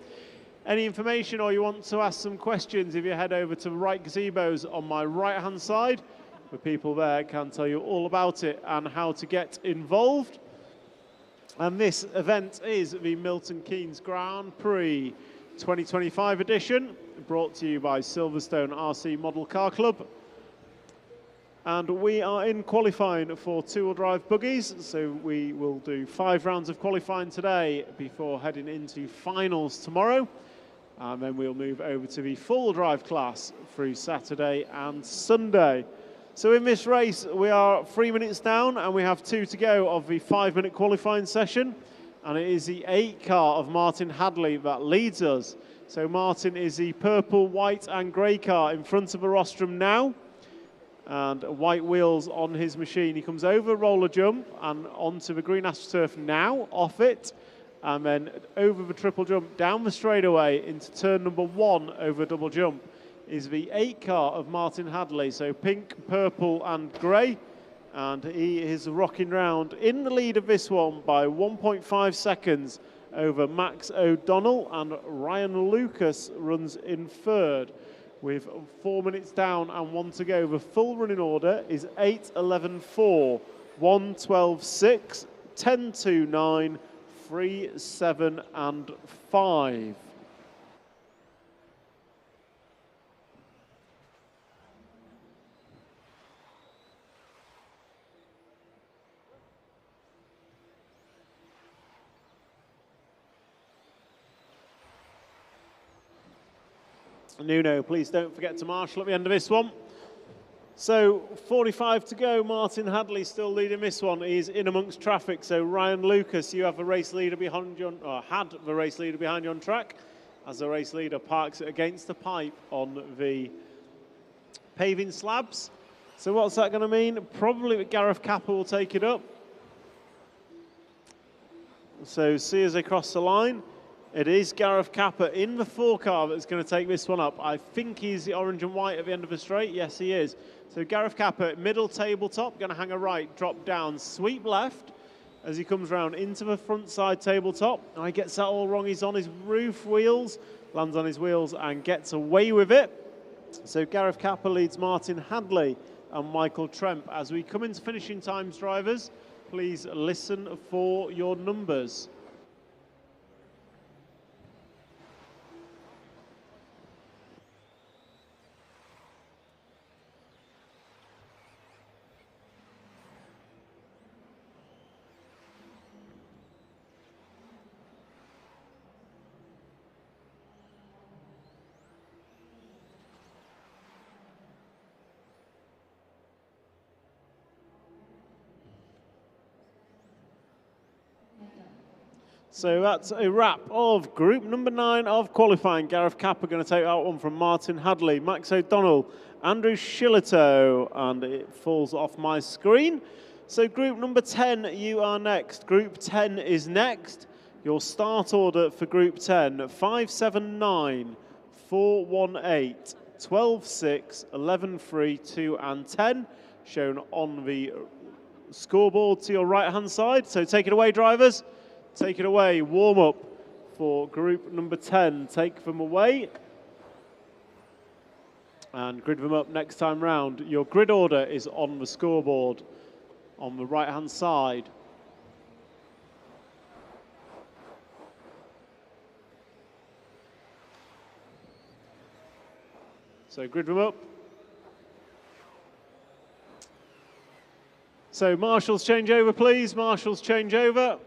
Speaker 5: Any information or you want to ask some questions, if you head over to the right gazebos on my right hand side, the people there can tell you all about it and how to get involved. And this event is the Milton Keynes Grand Prix 2025 edition, brought to you by Silverstone RC Model Car Club. And we are in qualifying for 2-wheel drive buggies, so we will do 5 rounds of qualifying today before heading into finals tomorrow. And then we'll move over to the 4-wheel drive class through Saturday and Sunday. So in this race, we are 3 minutes down and we have 2 to go of the 5-minute qualifying session. And it is the 8 car of Martin Hadley that leads us. So Martin is the purple, white and grey car in front of the rostrum now. And white wheels on his machine. He comes over roller jump and onto the green AstroTurf now, off it, and then over the triple jump, down the straightaway into turn number 1 over double jump is the 8 car of Martin Hadley. So pink, purple and grey. And he is rocking round in the lead of this one by 1.5 seconds over Max O'Donnell, and Ryan Lucas runs in third with 4 minutes down and 1 to go. The full running order is 8:11.4, 1:12.6, 10:2.9, 3, 7 and 5. Nuno, please don't forget to marshal at the end of this one. So 45 to go. Martin Hadley still leading this one. He's in amongst traffic. So Ryan Lucas, you have the race leader behind you, or had the race leader behind you on track, as the race leader parks it against the pipe on the paving slabs. So what's that going to mean? Probably that Gareth Capper will take it up. So see as they cross the line. It is Gareth Capper in the 4 car that's going to take this one up. I think he's the orange and white at the end of the straight. Yes, he is. So Gareth Capper, middle tabletop, going to hang a right, drop down, sweep left as he comes round into the front side tabletop. Now he gets that all wrong. He's on his roof wheels, lands on his wheels and gets away with it. So Gareth Capper leads Martin Hadley and Michael Tremp. As we come into finishing times, drivers, please listen for your numbers. So that's a wrap of group number 9 of qualifying. Gareth Capper going to take that one from Martin Hadley, Max O'Donnell, Andrew Shillito, and it falls off my screen. So group number 10, you are next. Group 10 is next. Your start order for group 10, 5-7-9, 4-1-8, 12-6, 11-3, 2 and 10, shown on the scoreboard to your right-hand side. So take it away, drivers. Take it away, warm up for group number 10. Take them away and grid them up next time round. Your grid order is on the scoreboard on the right hand side. So grid them up. So marshals change over, please. Marshals change over.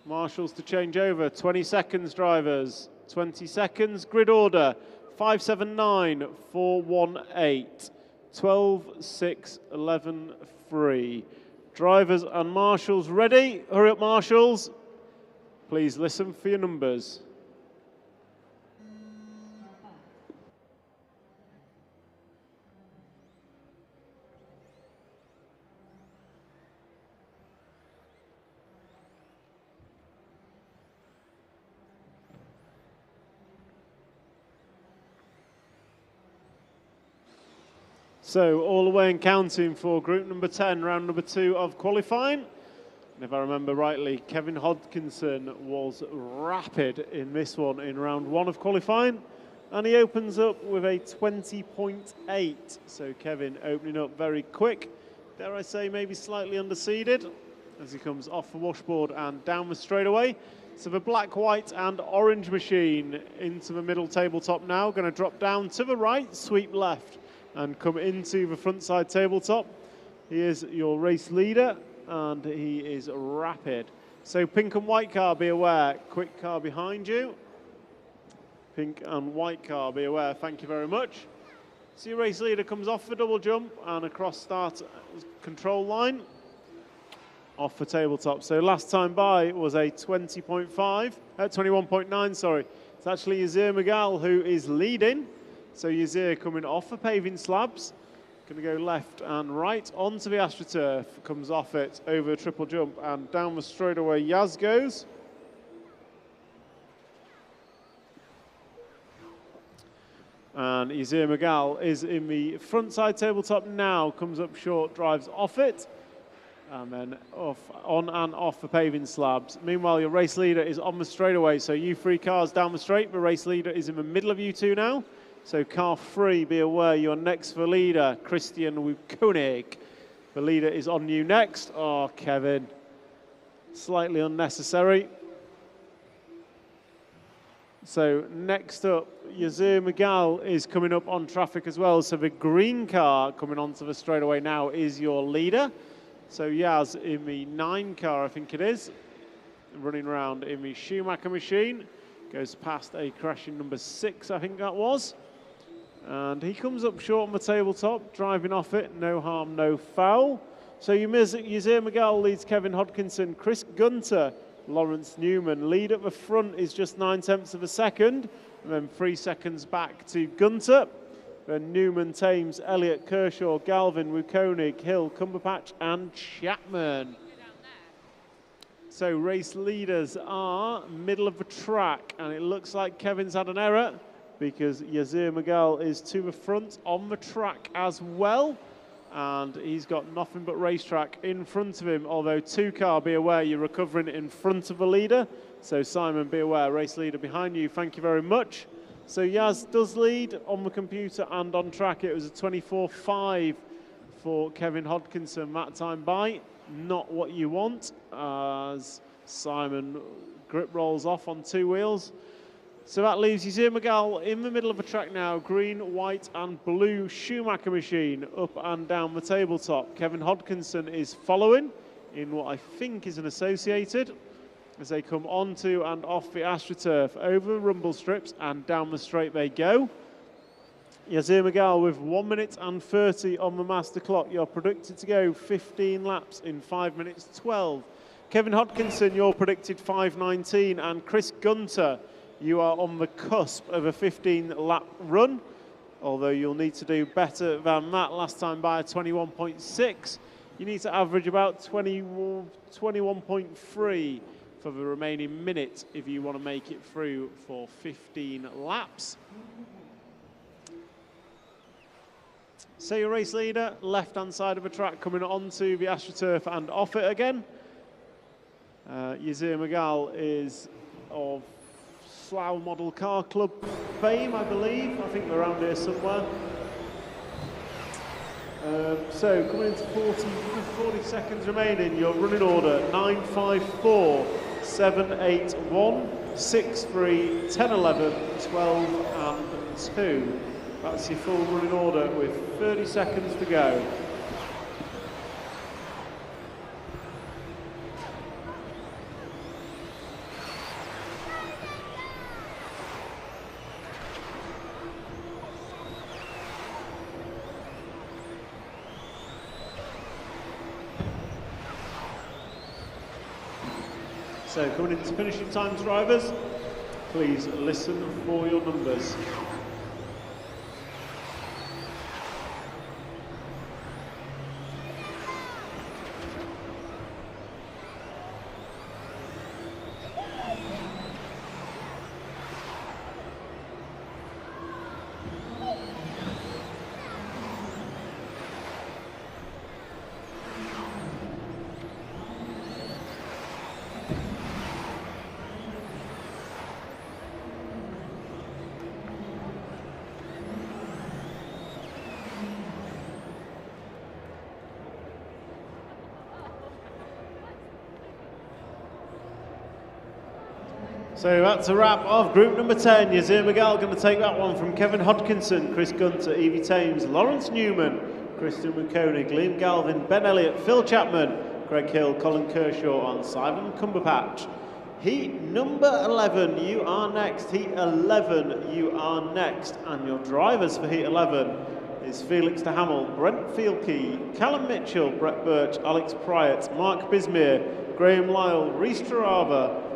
Speaker 5: Marshals to change over. 20 seconds, drivers. 20 seconds. Grid order. 5-7-9, 4-1-8, 12-6, 11-3. Drivers and marshals ready. Hurry up, marshals. Please listen for your numbers. So all the way and counting for group number 10, round number 2 of qualifying. And if I remember rightly, Kevin Hodkinson was rapid in this one in round 1 of qualifying. And he opens up with a 20.8. So Kevin opening up very quick. Dare I say maybe slightly underseeded as he comes off the washboard and down the straightaway. So the black, white and orange machine into the middle tabletop now. Going to drop down to the right, sweep left, and come into the front side tabletop. He is your race leader and he is rapid. So pink and white car, be aware. Quick car behind you. Pink and white car, be aware. Thank you very much. So your race leader comes off the double jump and across start control line. Off the tabletop. So last time by was a 21.9, sorry. It's actually Yazir Magal who is leading. So Yazir coming off the paving slabs, going to go left and right onto the AstroTurf, comes off it over a triple jump and down the straightaway Yaz goes. And Yazir Magal is in the front side tabletop now, comes up short, drives off it, and then on and off the paving slabs. Meanwhile, your race leader is on the straightaway, so you three cars down the straight. The race leader is in the middle of you two now. So car 3, be aware, you're next for leader, Christian Wukonig. The leader is on you next. Oh, Kevin, slightly unnecessary. So next up, Yazir Magal is coming up on traffic as well. So the green car coming onto the straightaway now is your leader. So Yaz in the 9 car, I think it is, running around in the Schumacher machine. Goes past a crashing number 6, I think that was. And he comes up short on the tabletop, driving off it, no harm, no foul. So Yazir Magal leads Kevin Hodkinson, Chris Gunter, Lawrence Newman. Lead at the front is just 9/10 of a second, and then 3 seconds back to Gunter. Then Newman, Thames, Elliott, Kershaw, Galvin, Wukonig, Hill, Cumberpatch, and Chapman. So race leaders are middle of the track, and it looks like Kevin's had an error because Yazir Magal is to the front on the track as well. And he's got nothing but racetrack in front of him, although 2 car, be aware, you're recovering in front of the leader. So Simon, be aware, race leader behind you, thank you very much. So Yaz does lead on the computer and on track. It was a 24.5 for Kevin Hodkinson that time by. Not what you want, as Simon grip rolls off on 2 wheels. So that leaves Yazir Magal in the middle of the track now. Green, white and blue Schumacher machine up and down the tabletop. Kevin Hodkinson is following in what I think is an Associated as they come onto and off the AstroTurf, over the rumble strips and down the straight they go. Yazir Magal with 1 minute and 30 on the master clock. You're predicted to go 15 laps in 5 minutes 12. Kevin Hodkinson, you're predicted 5:19, and Chris Gunter, you are on the cusp of a 15-lap run, although you'll need to do better than that. Last time by 21.6. You need to average about 21.3 for the remaining minute if you want to make it through for 15 laps. So your race leader, left-hand side of the track, coming onto the AstroTurf and off it again. Yazir Magal is of Slough Model Car Club fame, I believe. I think they're around here somewhere. So coming into 40 seconds remaining, your running order 954, 781, 63, 10, 11, 12 and 2. That's your full running order with 30 seconds to go. So coming into finishing times, drivers, please listen for your numbers. So that's a wrap of group number 10. Yazir Magal going to take that one from Kevin Hodkinson, Chris Gunter, Evie Thames, Lawrence Newman, Christian Wukonig, Liam Galvin, Ben Elliott, Phil Chapman, Greg Hill, Colin Kershaw and Simon Cumberpatch. Heat number 11, you are next. Heat 11, you are next. And your drivers for Heat 11 is Felix de Hamel, Brent Fielkey, Callum Mitchell, Brett Birch, Alex Pryatt, Mark Bismere, Graham Lyle, Rhys Trarava,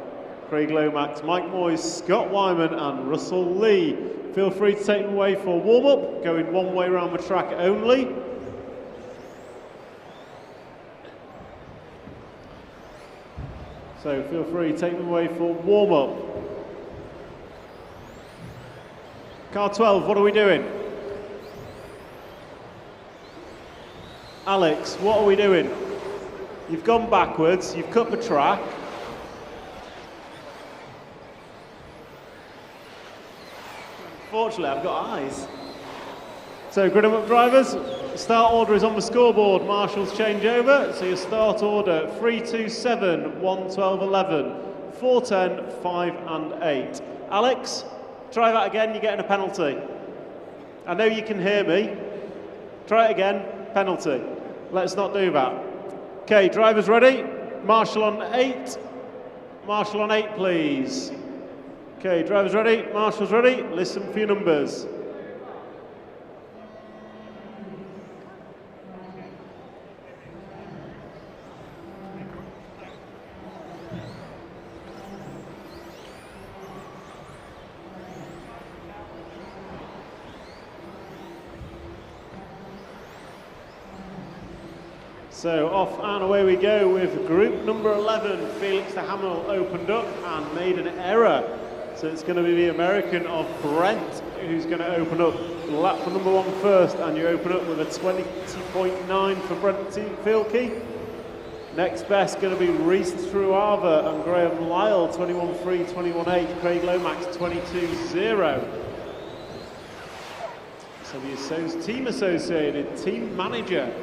Speaker 5: Craig Lomax, Mike Moyes, Scott Wyman and Russell Lee. Feel free to take them away for warm-up, going one way around the track only. So feel free, take them away for warm-up. Car 12, what are we doing? Alex, what are we doing? You've gone backwards, you've cut the track. Fortunately, I've got eyes. So, grid 'em up drivers, start order is on the scoreboard. Marshals change over. So your start order, 3, 2, 7, 1, 12, 11, 4, 10, 5 and 8. Alex, try that again, you're getting a penalty. I know you can hear me. Try it again, penalty. Let's not do that. Okay, drivers ready? Marshal on 8. Marshal on 8, please. Okay, drivers ready? Marshals ready? Listen for your numbers. So off and away we go with group number 11. Felix de Hamel opened up and made an error. So it's going to be the American of Brent who's going to open up lap for number 1 first, and you open up with a 20.9 for Brent Fielke. Next best going to be Reese Truava and Graham Lyle, 21.3, 21.8. Craig Lomax, 22.0. So the team associated, team manager,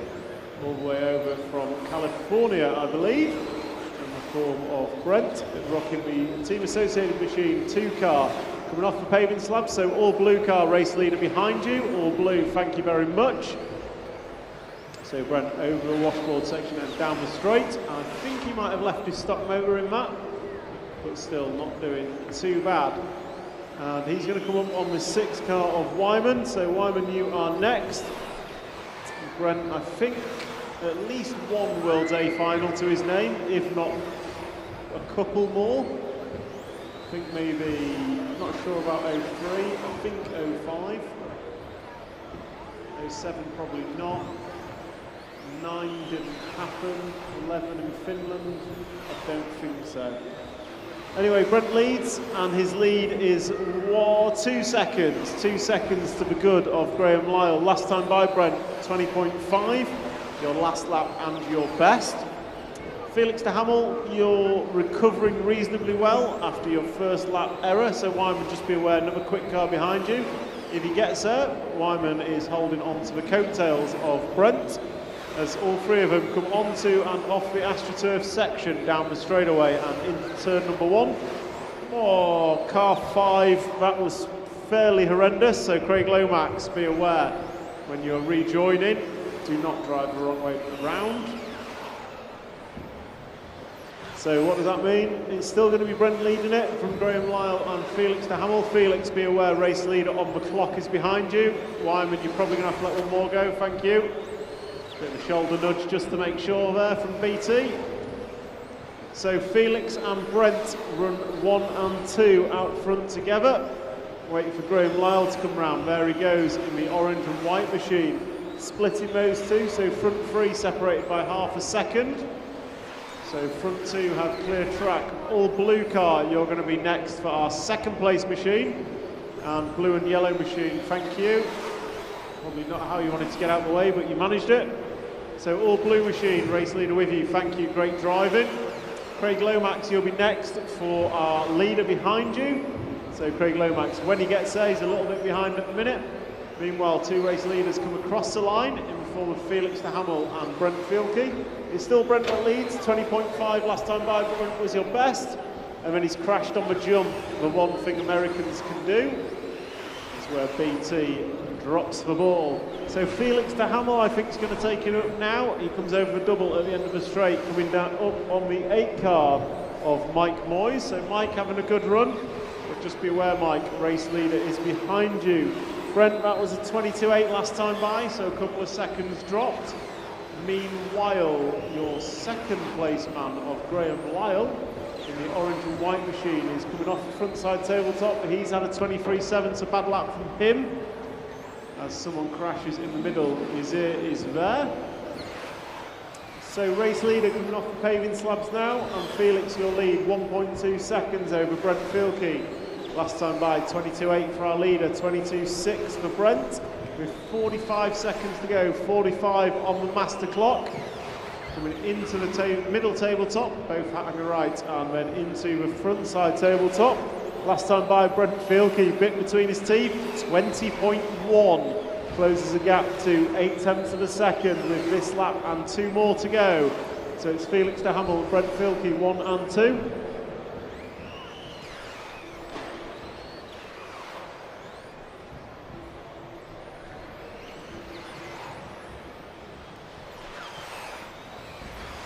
Speaker 5: all the way over from California, I believe, in the form of Brent, rocking the team associated machine 2 car, coming off the paving slab. So all blue car, race leader behind you, all blue, thank you very much. So Brent over the washboard section and down the straight. I think he might have left his stock motor in that, but still not doing too bad. And he's going to come up on the 6 car of Wyman. So Wyman, you are next. Brent, I think, at least 1 World's A final to his name, if not a couple more. I think maybe, I'm not sure about 03, I think 05. 07 probably not. 9 didn't happen. 11 in Finland, I don't think so. Anyway, Brent leads, and his lead is 2 seconds. 2 seconds to the good of Graham Lyle. Last time by Brent, 20.5. Your last lap and your best. Felix de Hamel, you're recovering reasonably well after your first lap error, so Wyman, just be aware, another quick car behind you. If he gets there, Wyman is holding on to the coattails of Brent, as all 3 of them come onto and off the AstroTurf section down the straightaway and into turn number 1. Oh, car 5, that was fairly horrendous, so Craig Lomax, be aware when you're rejoining. Do not drive the wrong way around. So what does that mean? It's still going to be Brent leading it from Graham Lyle and Felix de Hamel. Felix, be aware, race leader on the clock is behind you. Wyman, you're probably going to have to let 1 more go, thank you. Bit of a shoulder nudge just to make sure there from BT. So Felix and Brent run 1 and 2 out front together. Waiting for Graham Lyle to come round. There he goes in the orange and white machine. Splitting those 2, so front 3 separated by half a second. So front 2 have clear track. All blue car, you're going to be next for our 2nd place machine. And blue and yellow machine, thank you. Probably not how you wanted to get out of the way, but you managed it. So all blue machine, race leader with you, thank you, great driving. Craig Lomax, you'll be next for our leader behind you. So Craig Lomax, when he gets there, he's a little bit behind at the minute. Meanwhile, 2 race leaders come across the line in the form of Felix de Hamel and Brent Fielke. It's still Brent that leads, 20.5 last time by, Brent was your best. And then he's crashed on the jump, the one thing Americans can do, is where BT drops the ball. So Felix de Hamel, I think, is going to take it up now. He comes over the double at the end of the straight, coming down up on the 8 car of Mike Moyes. So Mike having a good run, but just be aware, Mike, race leader is behind you. Brent, that was a 22.8 last time by, so a couple of seconds dropped. Meanwhile, your 2nd place man of Graham Lyle in the orange and white machine is coming off the front side tabletop. He's had a 23.7, so bad lap from him. As someone crashes in the middle, his ear is there. So race leader coming off the paving slabs now, and Felix your lead, 1.2 seconds over Brent Fielke. Last time by 22.8 for our leader, 22.6 for Brent, with 45 seconds to go, 45 on the master clock. Coming into the middle tabletop, both hanger right, and then into the front side tabletop. Last time by Brent Fielke, bit between his teeth, 20.1. Closes the gap to 0.8 of a second with this lap and 2 more to go. So it's Felix de Hamel, Brent Fielke 1 and 2.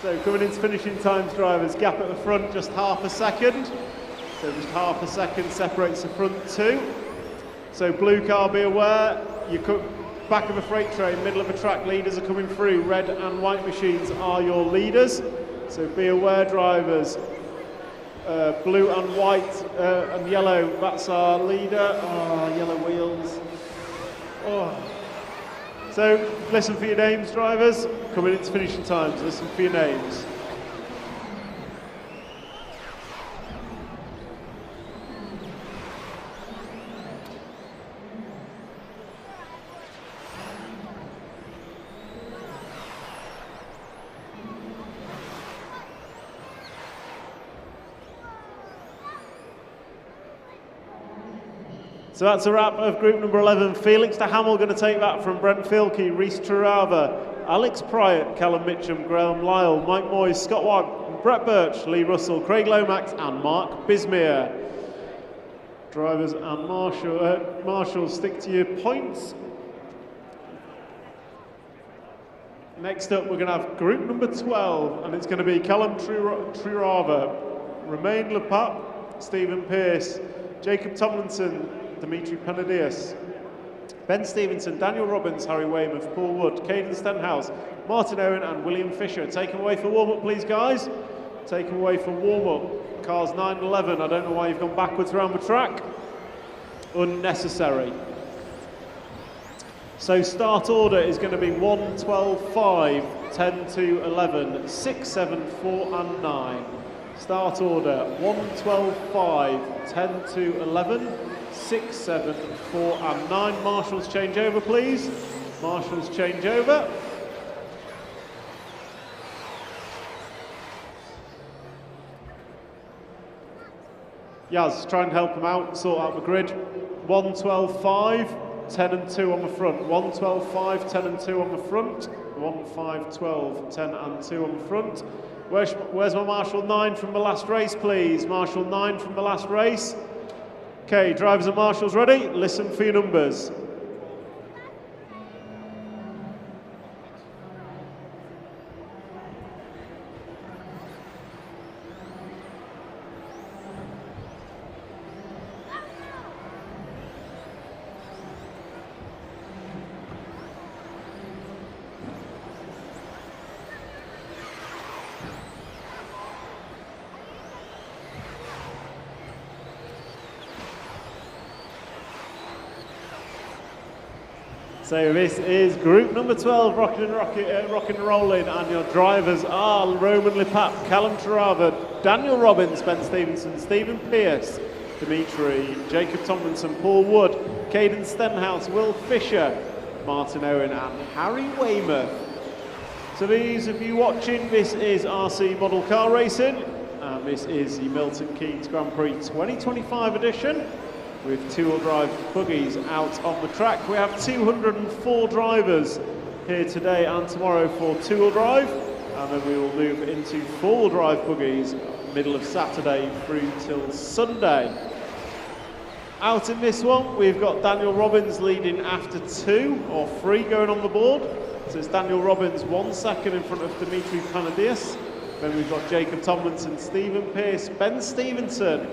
Speaker 5: So coming into finishing times, drivers, gap at the front just half a second. So just half a second separates the front two. So blue car, be aware, you could back of a freight train, middle of a track, leaders are coming through. Red and white machines are your leaders. So be aware, drivers. Blue and white and yellow, that's our leader. Oh, yellow wheels. Oh. So listen for your names, drivers. Coming into finishing times, listen for your names. So that's a wrap of group number 11. Felix de Hamel going to take that from Brent Fielke, Rhys Trarava, Alex Pryor, Callum Mitchum, Graham Lyle, Mike Moyes, Scott Watt, Brett Birch, Lee Russell, Craig Lomax and Mark Bismere. Drivers and marshals, stick to your points. Next up we're going to have group number 12, and it's going to be Callum Trarava, Romain Lepap, Stephen Pearce, Jacob Tomlinson, Dimitri Panadias, Ben Stevenson, Daniel Robbins, Harry Weymouth, Paul Wood, Caden Stenhouse, Martin Owen and William Fisher. Take them away for warm-up, please, guys. Take them away for warm-up. Cars 9 and 11. I don't know why you've gone backwards around the track. Unnecessary. So start order is going to be 1, 12, 5, 10 to 11, 6, 7, 4 and 9. Start order 1, 12, 5, 10 to 11, 6, 7, 4 and 9. Marshals change over, please. Marshals change over. Yaz, try and help them out, sort out the grid. 1, 12, 5, 10 and 2 on the front. 1, 12, 5, 10 and 2 on the front. 1, 5, 12, 10 and 2 on the front. Where's my Marshal 9 from the last race, please? Marshal 9 from the last race. Okay, drivers and marshals ready? Listen for your numbers. So this is group number 12, rocking and rolling, and your drivers are Romain Lepap, Callum Trarava, Daniel Robbins, Ben Stevenson, Stephen Pearce, Dimitri, Jacob Tomlinson, Paul Wood, Caden Stenhouse, Will Fisher, Martin Owen and Harry Weymouth. So these of you watching, this is RC Model Car Racing, and this is the Milton Keynes Grand Prix 2025 edition, with two-wheel drive buggies out on the track. We have 204 drivers here today and tomorrow for two-wheel drive, and then we will move into four-wheel drive buggies middle of Saturday through till Sunday. Out in this one, we've got Daniel Robbins leading after 2 or 3 going on the board. So it's Daniel Robbins 1 second in front of Dimitri Panadias. Then we've got Jacob Tomlinson, Stephen Pearce, Ben Stevenson,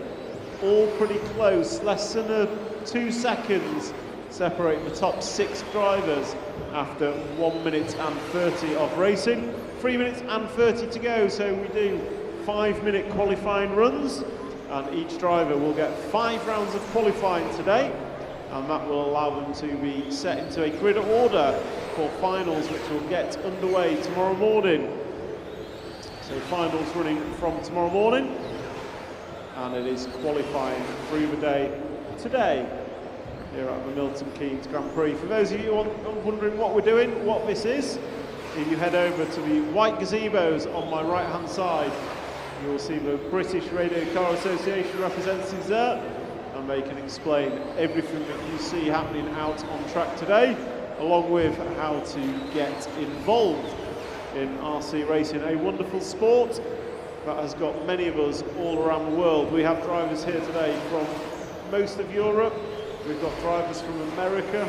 Speaker 5: all pretty close, less than 2 seconds separate the top 6 drivers after 1 minute and 30 of racing. 3 minutes and 30 to go, so we do 5-minute qualifying runs, and each driver will get 5 rounds of qualifying today, and that will allow them to be set into a grid order for finals, which will get underway tomorrow morning. So finals running from tomorrow morning, and it is qualifying through the day today here at the Milton Keynes Grand Prix. For those of you wondering what we're doing, what this is, if you head over to the white gazebos on my right hand side, you will see the British Radio Car Association representatives there, and they can explain everything that you see happening out on track today, along with how to get involved in RC racing, a wonderful sport that has got many of us all around the world. We have drivers here today from most of Europe, we've got drivers from America,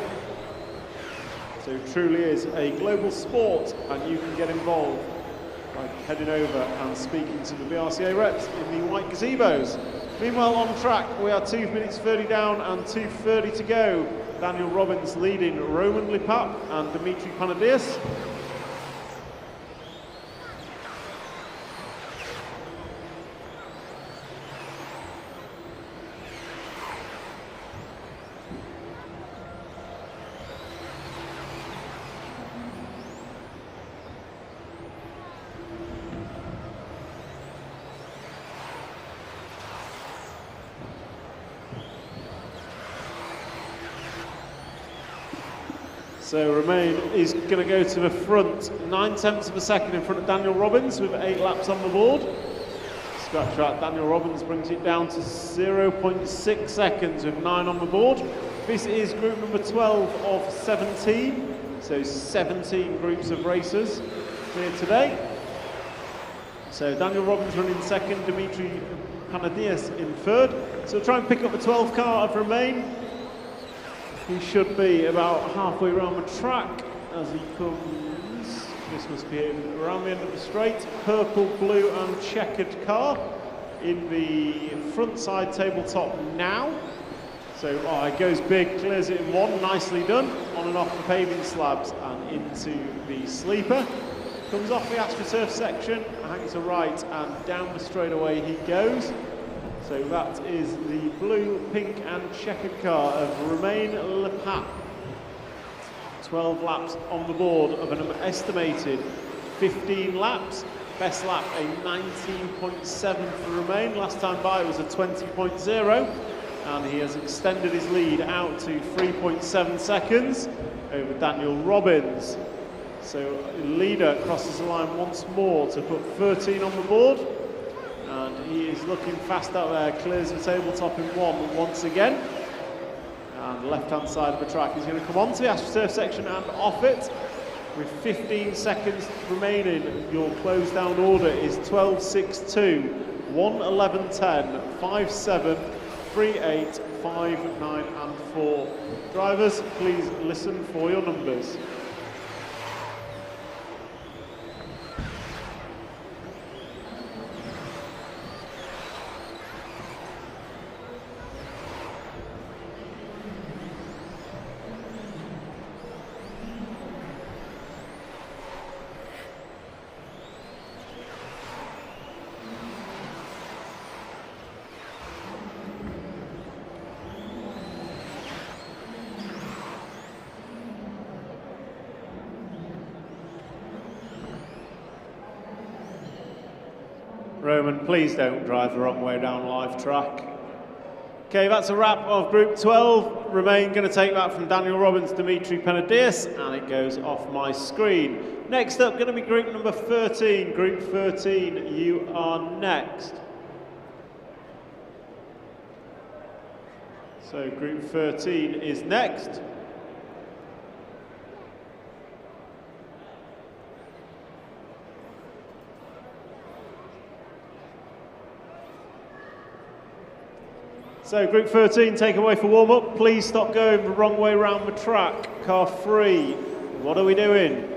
Speaker 5: so it truly is a global sport, and you can get involved by heading over and speaking to the BRCA reps in the white gazebos. Meanwhile, on track, we are 2 minutes 30 down and 2:30 to go. Daniel Robbins leading Roman Lipap and Dimitri Panadias. So Romain is going to go to the front, 9/10 of a second in front of Daniel Robbins with 8 laps on the board. Scratch that, Daniel Robbins brings it down to 0.6 seconds with 9 on the board. This is group number 12 of 17, so 17 groups of racers here today. So Daniel Robbins running second, Dimitri Panadias in third. So we'll try and pick up the 12 car of Romain. He should be about halfway around the track as he comes. This must be around the end of the straight. Purple, blue and checkered car in the front side tabletop now. So it goes big, clears it in one, nicely done. On and off the paving slabs and into the sleeper. Comes off the AstroTurf section, hangs a right and down the straightaway he goes. So that is the blue, pink and checkered car of Romain Lipap. 12 laps on the board of an estimated 15 laps. Best lap a 19.7 for Romain. Last time by was a 20.0, and he has extended his lead out to 3.7 seconds over Daniel Robbins. So leader crosses the line once more to put 13 on the board. And he is looking fast out there, clears the tabletop in one once again. And left-hand side of the track, he's going to come onto the AstroTurf section and off it. With 15 seconds remaining, your close down order is 12.62, 1:11.10, 5.7, 3.8, 5.9 and 4. Drivers, please listen for your numbers. Roman, please don't drive the wrong way down live track. Okay, that's a wrap of Group 12. Romain going to take that from Daniel Robbins, Dimitri Panadias, and it goes off my screen. Next up, going to be Group number 13. Group 13, you are next. So Group 13 is next. So Group 13, take away for warm-up. Please stop going the wrong way around the track. Car 3, what are we doing?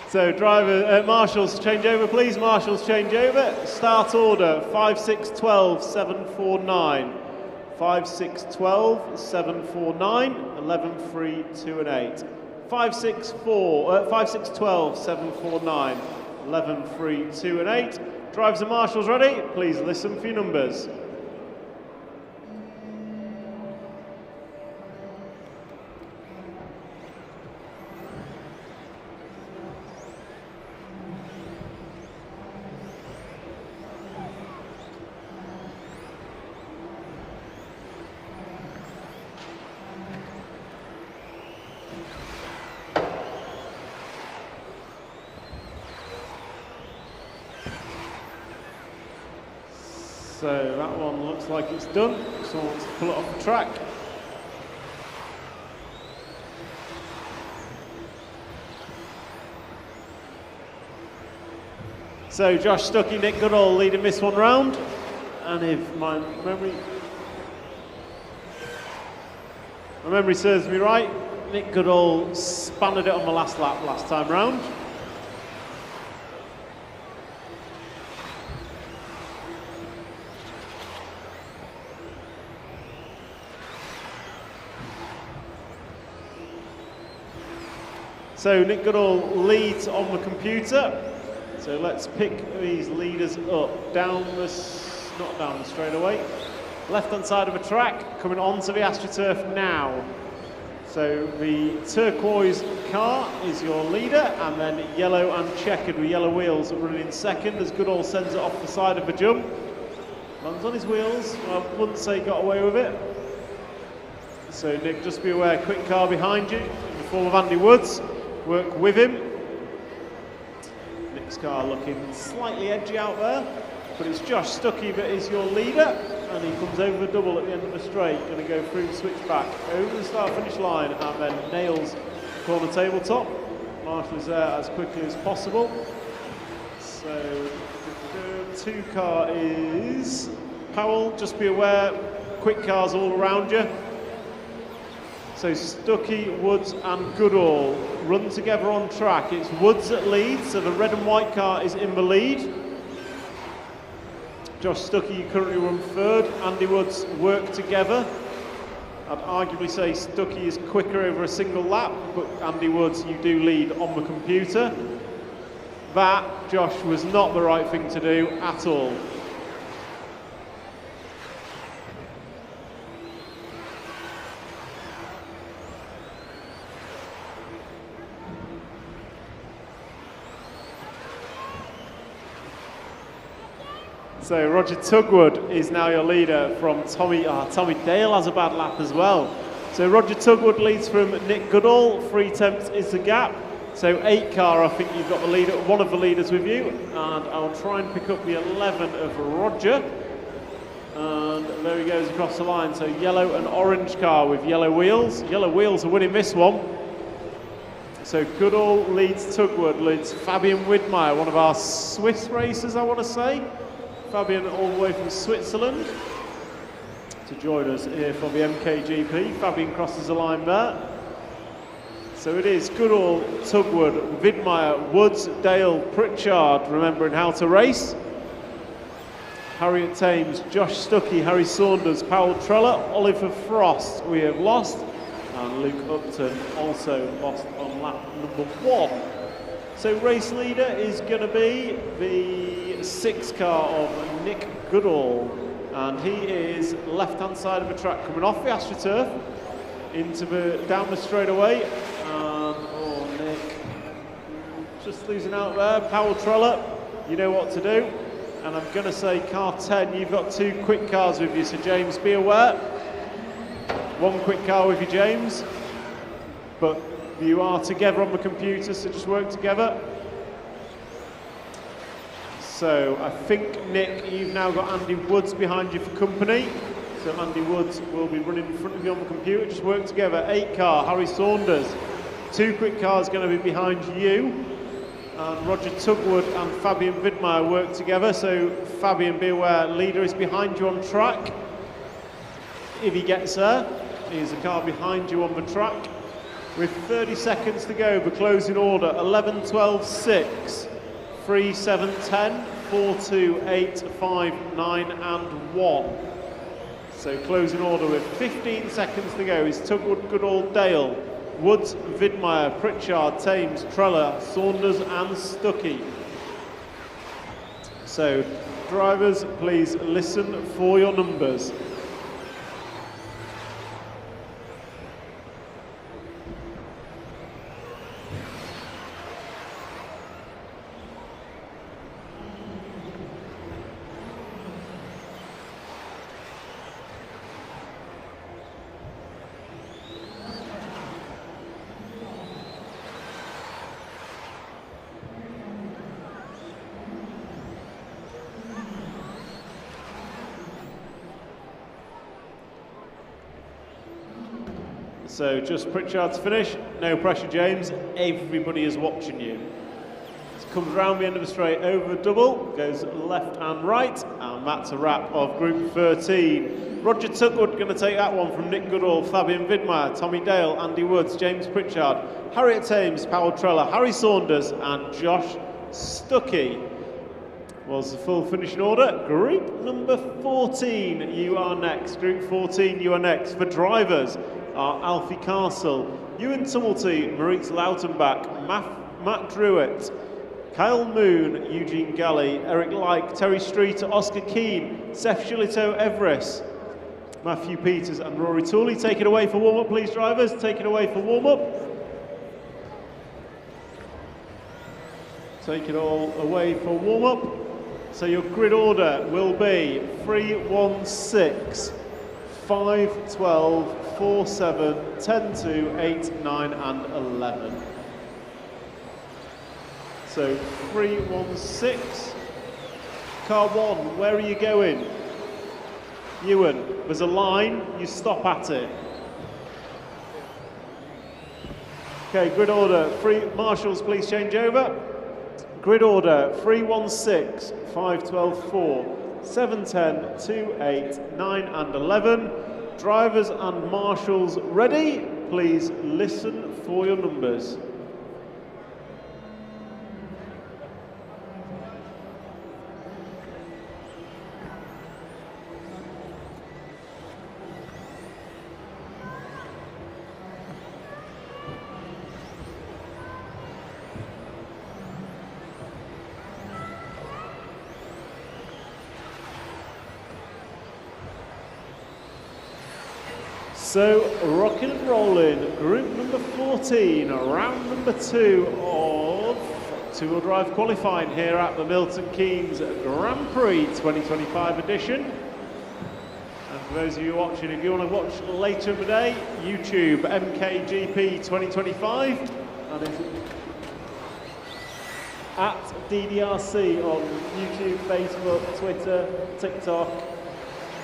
Speaker 5: So driver, marshals change over please, marshals change over. Start order 5, 6, 12, 7, 4, 9. 5, 6, 12, 7, 4, 9, 11, 3, 2 and 8. 5, 6, 12, 7, 4, 9, 11, 3, 2 and 8. Drivers and marshals ready? Please listen for your numbers. So that one looks like it's done. Someone wants to pull it off the track. So Josh Stuckey, Nick Goodall leading this one round. And if my memory serves me right, Nick Goodall spanned it on the last lap last time round. So Nick Goodall leads on the computer. So let's pick these leaders up. Not down the straightaway. Left-hand side of the track, coming onto the AstroTurf now. So the turquoise car is your leader, and then yellow and checkered with yellow wheels running in second as Goodall sends it off the side of the jump. Lands on his wheels. I wouldn't say he got away with it. So Nick, just be aware, quick car behind you in the form of Andy Woods. Work with him. Nick's car looking slightly edgy out there, but it's Josh Stuckey that is your leader, and he comes over the double at the end of the straight, going to go through the switchback over the start-finish line and then nails the corner tabletop. Marshall is there as quickly as possible. So two car is Powell. Just be aware, quick cars all around you. So Stuckey, Woods and Goodall run together on track. It's Woods that leads, so the red and white car is in the lead. Josh Stuckey, you currently run third. Andy Woods work together. I'd arguably say Stuckey is quicker over a single lap, but Andy Woods, you do lead on the computer. That, Josh, was not the right thing to do at all. So Roger Tugwood is now your leader from Tommy Dale has a bad lap as well. So Roger Tugwood leads from Nick Goodall, 3 tenths is the gap. So 8 car, I think you've got the leader, one of the leaders with you, and I'll try and pick up the 11 of Roger. And there he goes across the line. So yellow and orange car with yellow wheels. Yellow wheels are winning this one. So Goodall leads Tugwood, leads Fabian Widmeyer, one of our Swiss racers, I want to say. Fabian all the way from Switzerland to join us here for the MKGP. Fabian crosses the line there. So it is Goodall, Tugwood, Widmeyer, Woods, Dale, Pritchard, remembering how to race. Harriet Thames, Josh Stuckey, Harry Saunders, Powell Treller, Oliver Frost we have lost, and Luke Upton also lost on lap number 1. So race leader is going to be the 6 car of Nick Goodall, and he is left-hand side of the track coming off the AstroTurf into down the straightaway, and Nick just losing out there. Powell Treller, you know what to do, and I'm going to say car 10, you've got 2 quick cars with you, so James, be aware. 1 quick car with you, James, but you are together on the computer, so just work together. So I think, Nick, you've now got Andy Woods behind you for company. So Andy Woods will be running in front of you on the computer. Just work together. 8 car, Harry Saunders. 2 quick cars going to be behind you. And Roger Tugwood and Fabian Widmeyer work together. So Fabian, be aware, leader is behind you on track. If he gets there, here's a car behind you on the track. With 30 seconds to go, the closing order, 11, 12, 6, 3, 7, 10, 4, 2, 8, 5, 9 and 1. So closing order with 15 seconds to go is Tugwood, Goodall, Dale, Woods, Vidmeyer, Pritchard, Thames, Trella, Saunders and Stuckey. So drivers, please listen for your numbers. So just Pritchard to finish, no pressure James, everybody is watching you. It comes round the end of the straight over the double, goes left and right, and that's a wrap of Group 13. Roger Tugwood going to take that one from Nick Goodall, Fabian Vidmeyer, Tommy Dale, Andy Woods, James Pritchard, Harriet Thames, Powell Trella, Harry Saunders and Josh Stuckey. Was the full finishing order. Group number 14, you are next. Group 14, you are next. For drivers are Alfie Castle, Ewan Tumulty, Maurice Lautenbach, Matt Druitt, Kyle Moon, Eugene Galley, Eric Lyke, Terry Streeter, Oscar Keane, Seth Shillito Everest, Matthew Peters and Rory Tooley. Take it away for warm-up, please, drivers. Take it away for warm-up. Take it all away for warm-up. So your grid order will be 3-1-6, 5-12, 4-7, 10-2, 8-9 and 11. So 3-1-6. Car 1, where are you going? Ewan, there's a line, you stop at it. Okay, grid order, marshals please change over. Grid order, 3-1-6, 5-12, 4, 7-10, 2-8, 9 and 11. Drivers and marshals ready? Please listen for your numbers. So, rocking and rolling, group number 14, round number 2 of two-wheel drive qualifying here at the Milton Keynes Grand Prix 2025 edition. And for those of you watching, if you want to watch later in the day, YouTube MKGP 2025, and it's at DDRC on YouTube, Facebook, Twitter, TikTok,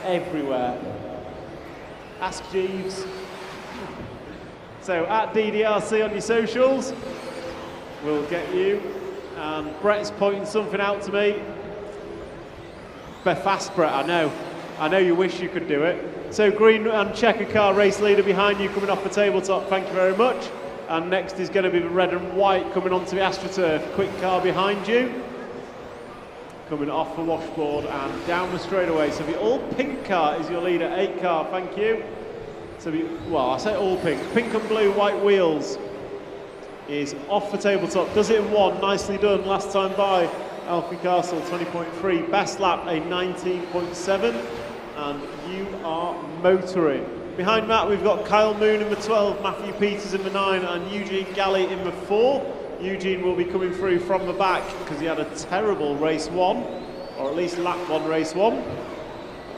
Speaker 5: everywhere. Ask Jeeves. So at DDRC on your socials, we'll get you. And Brett's pointing something out to me. Be fast, Brett, I know you wish you could do it. So green and checker car race leader behind you coming off the tabletop, thank you very much. And next is going to be the red and white coming onto the AstroTurf. Quick car behind you. Coming off the washboard and down the straightaway. So the all pink car is your leader, 8 car, thank you. So well, I say all pink. Pink and blue, white wheels is off the tabletop. Does it in 1, nicely done. Last time by, Alfie Castle, 20.3. Best lap, a 19.7. And you are motoring. Behind Matt, we've got Kyle Moon in the 12, Matthew Peters in the 9, and Eugene Galley in the 4. Eugene will be coming through from the back because he had a terrible race 1, or at least lap 1 race 1.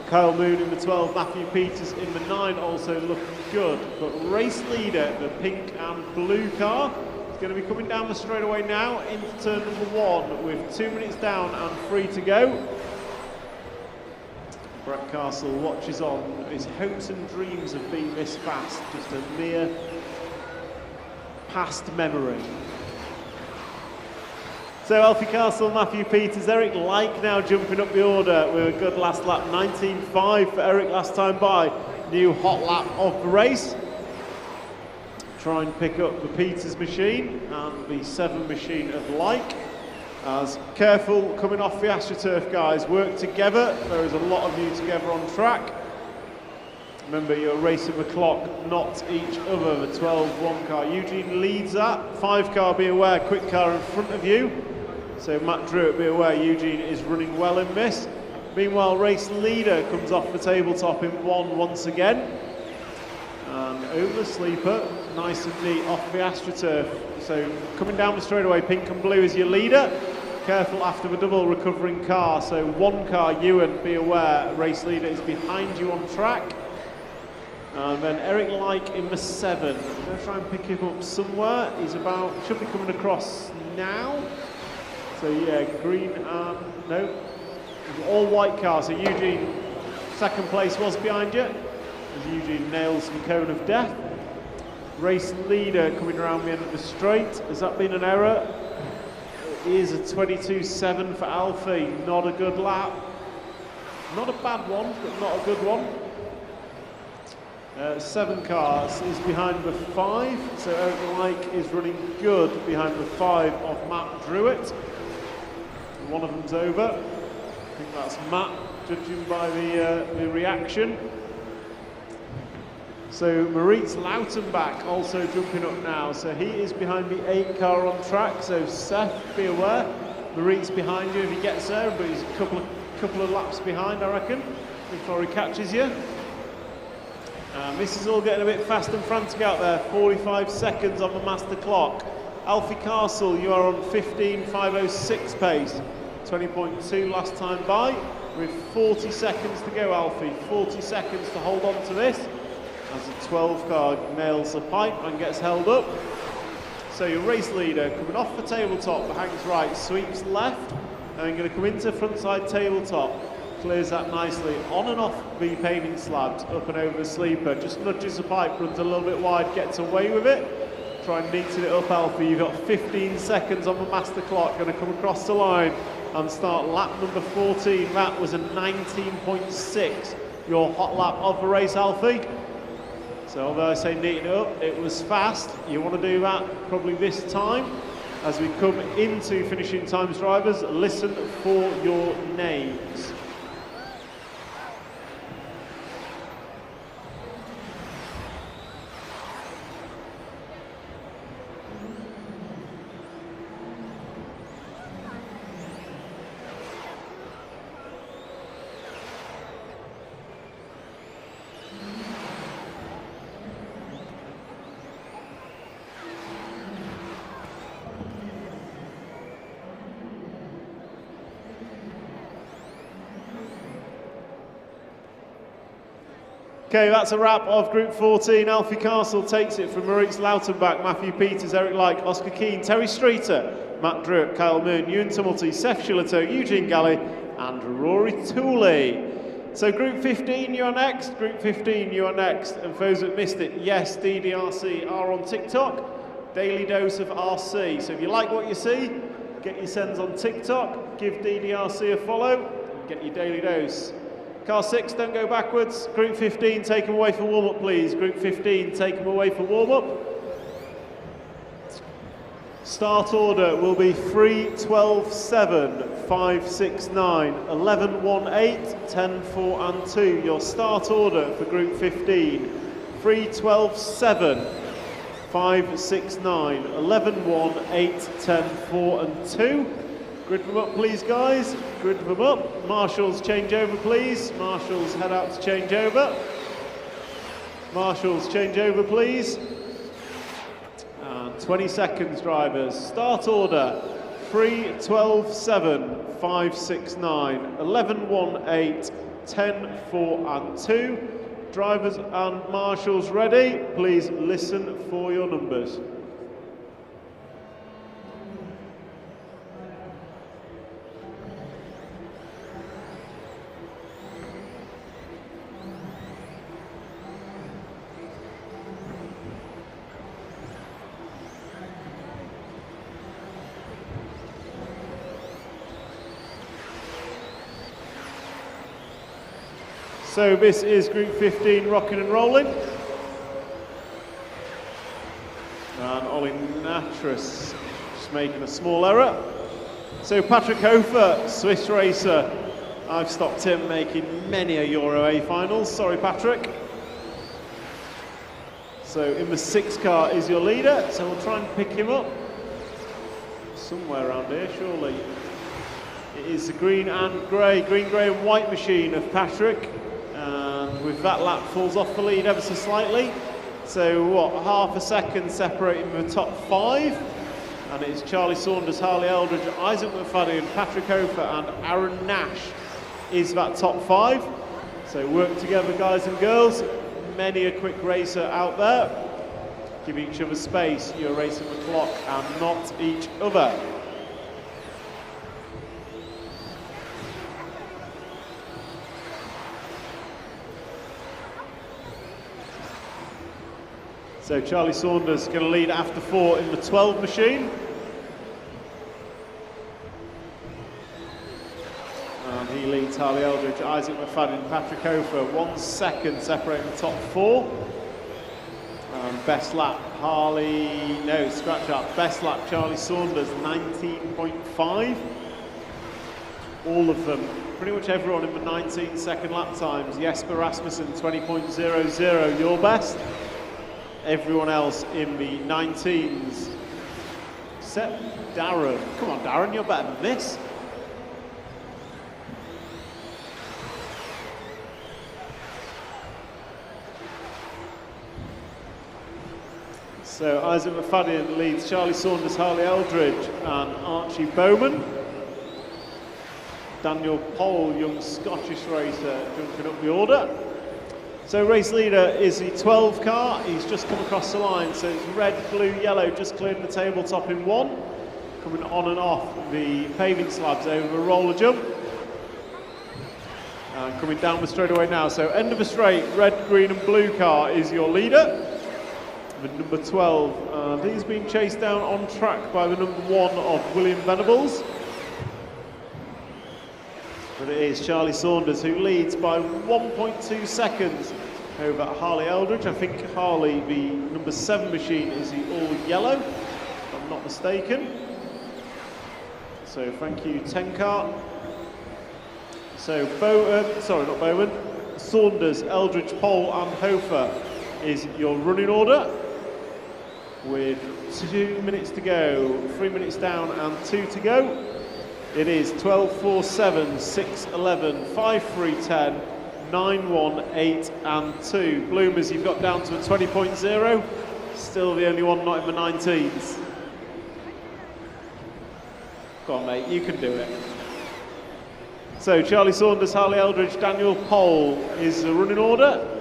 Speaker 5: Kyle Moon in the 12, Matthew Peters in the 9, also looking good. But race leader, the pink and blue car, is going to be coming down the straightaway now into turn number 1 with 2 minutes down and 3 to go. Brett Castle watches on. His hopes and dreams of being this fast, just a mere past memory. So Alfie Castle, Matthew Peters, Eric Lyke now jumping up the order with a good last lap, 19.5 for Eric last time by. New hot lap of the race. Try and pick up the Peters machine and the 7 machine of Lyke. As careful coming off the AstroTurf guys, work together. There is a lot of you together on track. Remember, you're racing the clock, not each other. The 12-1 car. Eugene leads that. 5 car, be aware, quick car in front of you. So Matt Druitt, be aware, Eugene is running well in this. Meanwhile, race leader comes off the tabletop in 1 once again. And over the sleeper, nice and neat off the AstroTurf. So coming down the straightaway, pink and blue is your leader. Careful after the double recovering car. So 1 car, Ewan, be aware, race leader is behind you on track. And then Eric Like in the 7. I'm going to try and pick him up somewhere. He's about, should be coming across now. So yeah, green and, no, all white cars. So Eugene, second place was behind you. As Eugene nails the cone of death. Race leader coming around the end of the straight. Has that been an error? It is a 22.7 for Alfie. Not a good lap. Not a bad one, but not a good one. 7 cars is behind the 5, so Eric Like is running good behind the 5 of Matt Druitt. One of them's over. I think that's Matt, judging by the reaction. So Maurice Lautenbach also jumping up now, so he is behind the 8 car on track. So Seth, be aware, Maurice behind you if he gets there, but he's a couple of laps behind, I reckon, before he catches you. This is all getting a bit fast and frantic out there. 45 seconds on the master clock. Alfie Castle, you are on 15.506 pace. 20.2 last time by. With 40 seconds to go, Alfie. 40 seconds to hold on to this. As the 12 car nails the pipe and gets held up. So your race leader coming off the tabletop, hangs right, sweeps left, and going to come into frontside tabletop. Clears that nicely on and off the paving slabs, up and over the sleeper. Just nudges the pipe, runs a little bit wide, gets away with it. Try and neaten it up, Alfie. You've got 15 seconds on the master clock. Going to come across the line and start lap number 14. That was a 19.6. Your hot lap of the race, Alfie. So although I say neaten it up, it was fast. You want to do that probably this time. As we come into finishing times, drivers, listen for your names. Okay, that's a wrap of Group 14. Alfie Castle takes it from Maurice Lautenbach, Matthew Peters, Eric Like, Oscar Keane, Terry Streeter, Matt Druitt, Kyle Moon, Ewan Tumulty, Seth Shillito, Eugene Galley and Rory Tooley. So Group 15, you are next. Group 15, you are next. And for those that missed it, yes, DDRC are on TikTok. Daily dose of RC. So if you like what you see, get your sends on TikTok, give DDRC a follow, and get your daily dose. Car 6, don't go backwards. Group 15, take them away for warm-up, please. Group 15, take them away for warm-up. Start order will be 3, 12, 7, 5, 6, 9, 11, 1, 8, 10, 4 and 2. Your start order for Group 15. 3, 12, 7, 5, 6, 9, 11, 1, 8, 10, 4 and 2. Grid them up, please, guys. Grid them up. Marshals, change over, please. Marshals, head out to change over. Marshals, change over, please. And 20 seconds, drivers. Start order. 3, 12, 7, 5, 6, 9, 11, 1, 8, 10, 4 and 2. Drivers and marshals ready. Please listen for your numbers. So this is Group 15 rocking and rolling. And Ollie Natras just making a small error. So Patrick Hofer, Swiss racer. I've stopped him making many a Euro A finals. Sorry, Patrick. So in the 6 car is your leader, so we'll try and pick him up somewhere around here, surely. It is the green, grey and white machine of Patrick, and with that lap falls off the lead ever so slightly. So what, half a second separating the top 5, and it's Charlie Saunders, Harley Eldridge, Isaac McFadden, Patrick Hofer and Aaron Nash is that top 5. So work together, guys and girls. Many a quick racer out there. Give each other space. You're racing the clock and not each other. So Charlie Saunders going to lead after 4 in the 12 machine. And he leads Harley Eldridge, Isaac McFadden, Patrick Hofer, 1 second separating the top 4. Best lap, best lap Charlie Saunders, 19.5. All of them, pretty much everyone in the 19-second lap times. Jesper Rasmussen, 20.00, your best. Everyone else in the 19s. Except Darren. Come on, Darren, you're better than this. So Isaac McFadden leads Charlie Saunders, Harley Eldridge and Archie Bowman. Daniel Pole, young Scottish racer, jumping up the order. So race leader is the 12 car. He's just come across the line, so it's red, blue, yellow, just cleared the tabletop in 1. Coming on and off the paving slabs over the roller jump. And coming down the straightaway now. So end of the straight, red, green and blue car is your leader. The number 12, he's been chased down on track by the number 1 of William Venables. But it is Charlie Saunders who leads by 1.2 seconds over Harley Eldridge. I think Harley, the number 7 machine, is the all yellow, if I'm not mistaken. So thank you, 10 car. So Saunders, Eldridge, Pole and Hofer is your running order. With 2 minutes to go, 3 minutes down and 2 to go. It is 12.47, 6.11, 5.3.10, 9.1, 8 and 2. Bloomers, you've got down to a 20.0. Still the only one not in the 19s. Go on, mate, you can do it. So Charlie Saunders, Harley Eldridge, Daniel Pole is the running order.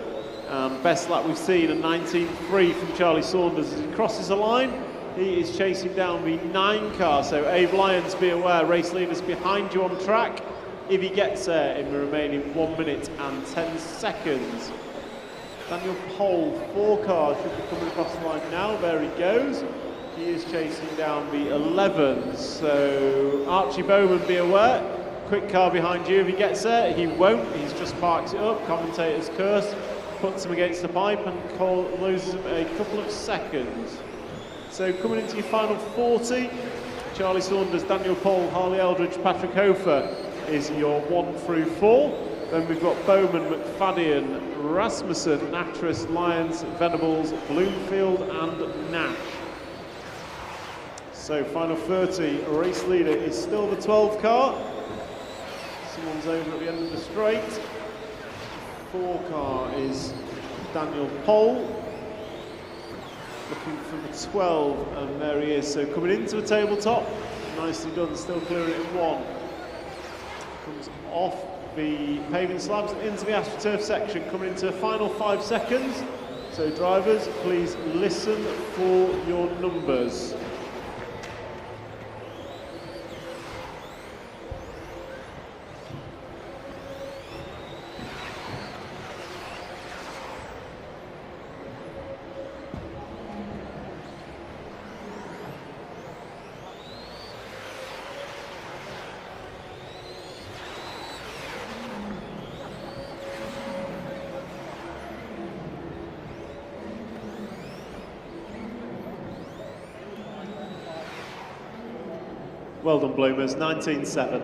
Speaker 5: Best lap we've seen, a 19.3 from Charlie Saunders as he crosses the line. He is chasing down the 9 car, so Abe Lyons, be aware, race leaders behind you on track if he gets there in the remaining 1 minute and 10 seconds. Daniel Pole, 4 cars should be coming across the line now, there he goes. He is chasing down the 11s, so Archie Bowman, be aware, quick car behind you if he gets there. He won't, he's just parked it up, commentator's curse, puts him against the pipe and loses him a couple of seconds. So coming into your final 40, Charlie Saunders, Daniel Pole, Harley Eldridge, Patrick Hofer is your 1 through 4. Then we've got Bowman, McFadden, Rasmussen, Natras, Lyons, Venables, Bloomfield and Nash. So final 30, race leader is still the 12 car. Someone's over at the end of the straight. 4 car is Daniel Pole. Looking for the 12, and there he is. So coming into the tabletop, nicely done, still clearing it in 1. Comes off the paving slabs into the AstroTurf section, coming into the final 5 seconds. So drivers, please listen for your numbers. Well done, Bloomers, 19.7.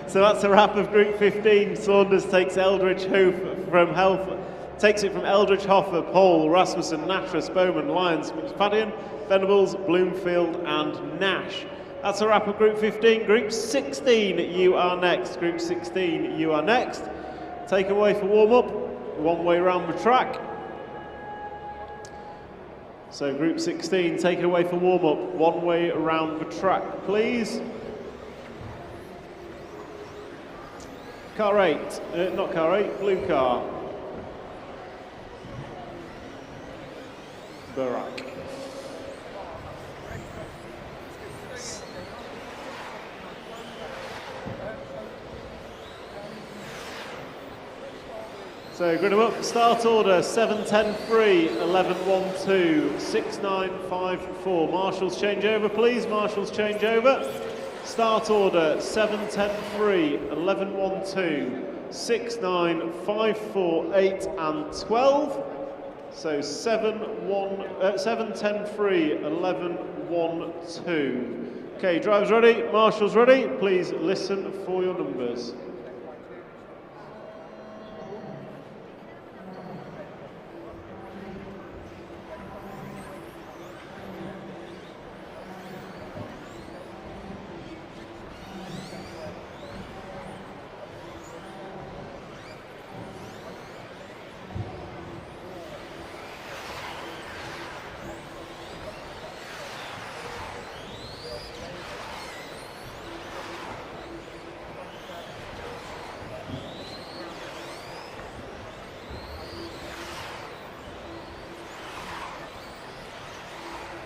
Speaker 5: So that's a wrap of Group 15. Saunders takes Eldridge, Hofer Takes it from Eldridge, Hoffer, Pole, Rasmussen, Natras, Bowman, Lyons, McFadden, Venables, Bloomfield and Nash. That's a wrap of Group 15. Group 16, you are next. Group 16, you are next. Take away for warm-up, one way round the track. So Group 16, take it away for warm-up, one way around the track, please. Car 8, not car 8, blue car. Barak. So grid them up, start order 7-10-3, 11-1-2, 6-9-5-4. Marshals change over please, marshals change over. Start order 7-10-3, 11-1-2, 6-9-5-4, 8 and 12. So 7-10-3, 11-1-2. Okay, drivers ready, marshals ready. Please listen for your numbers.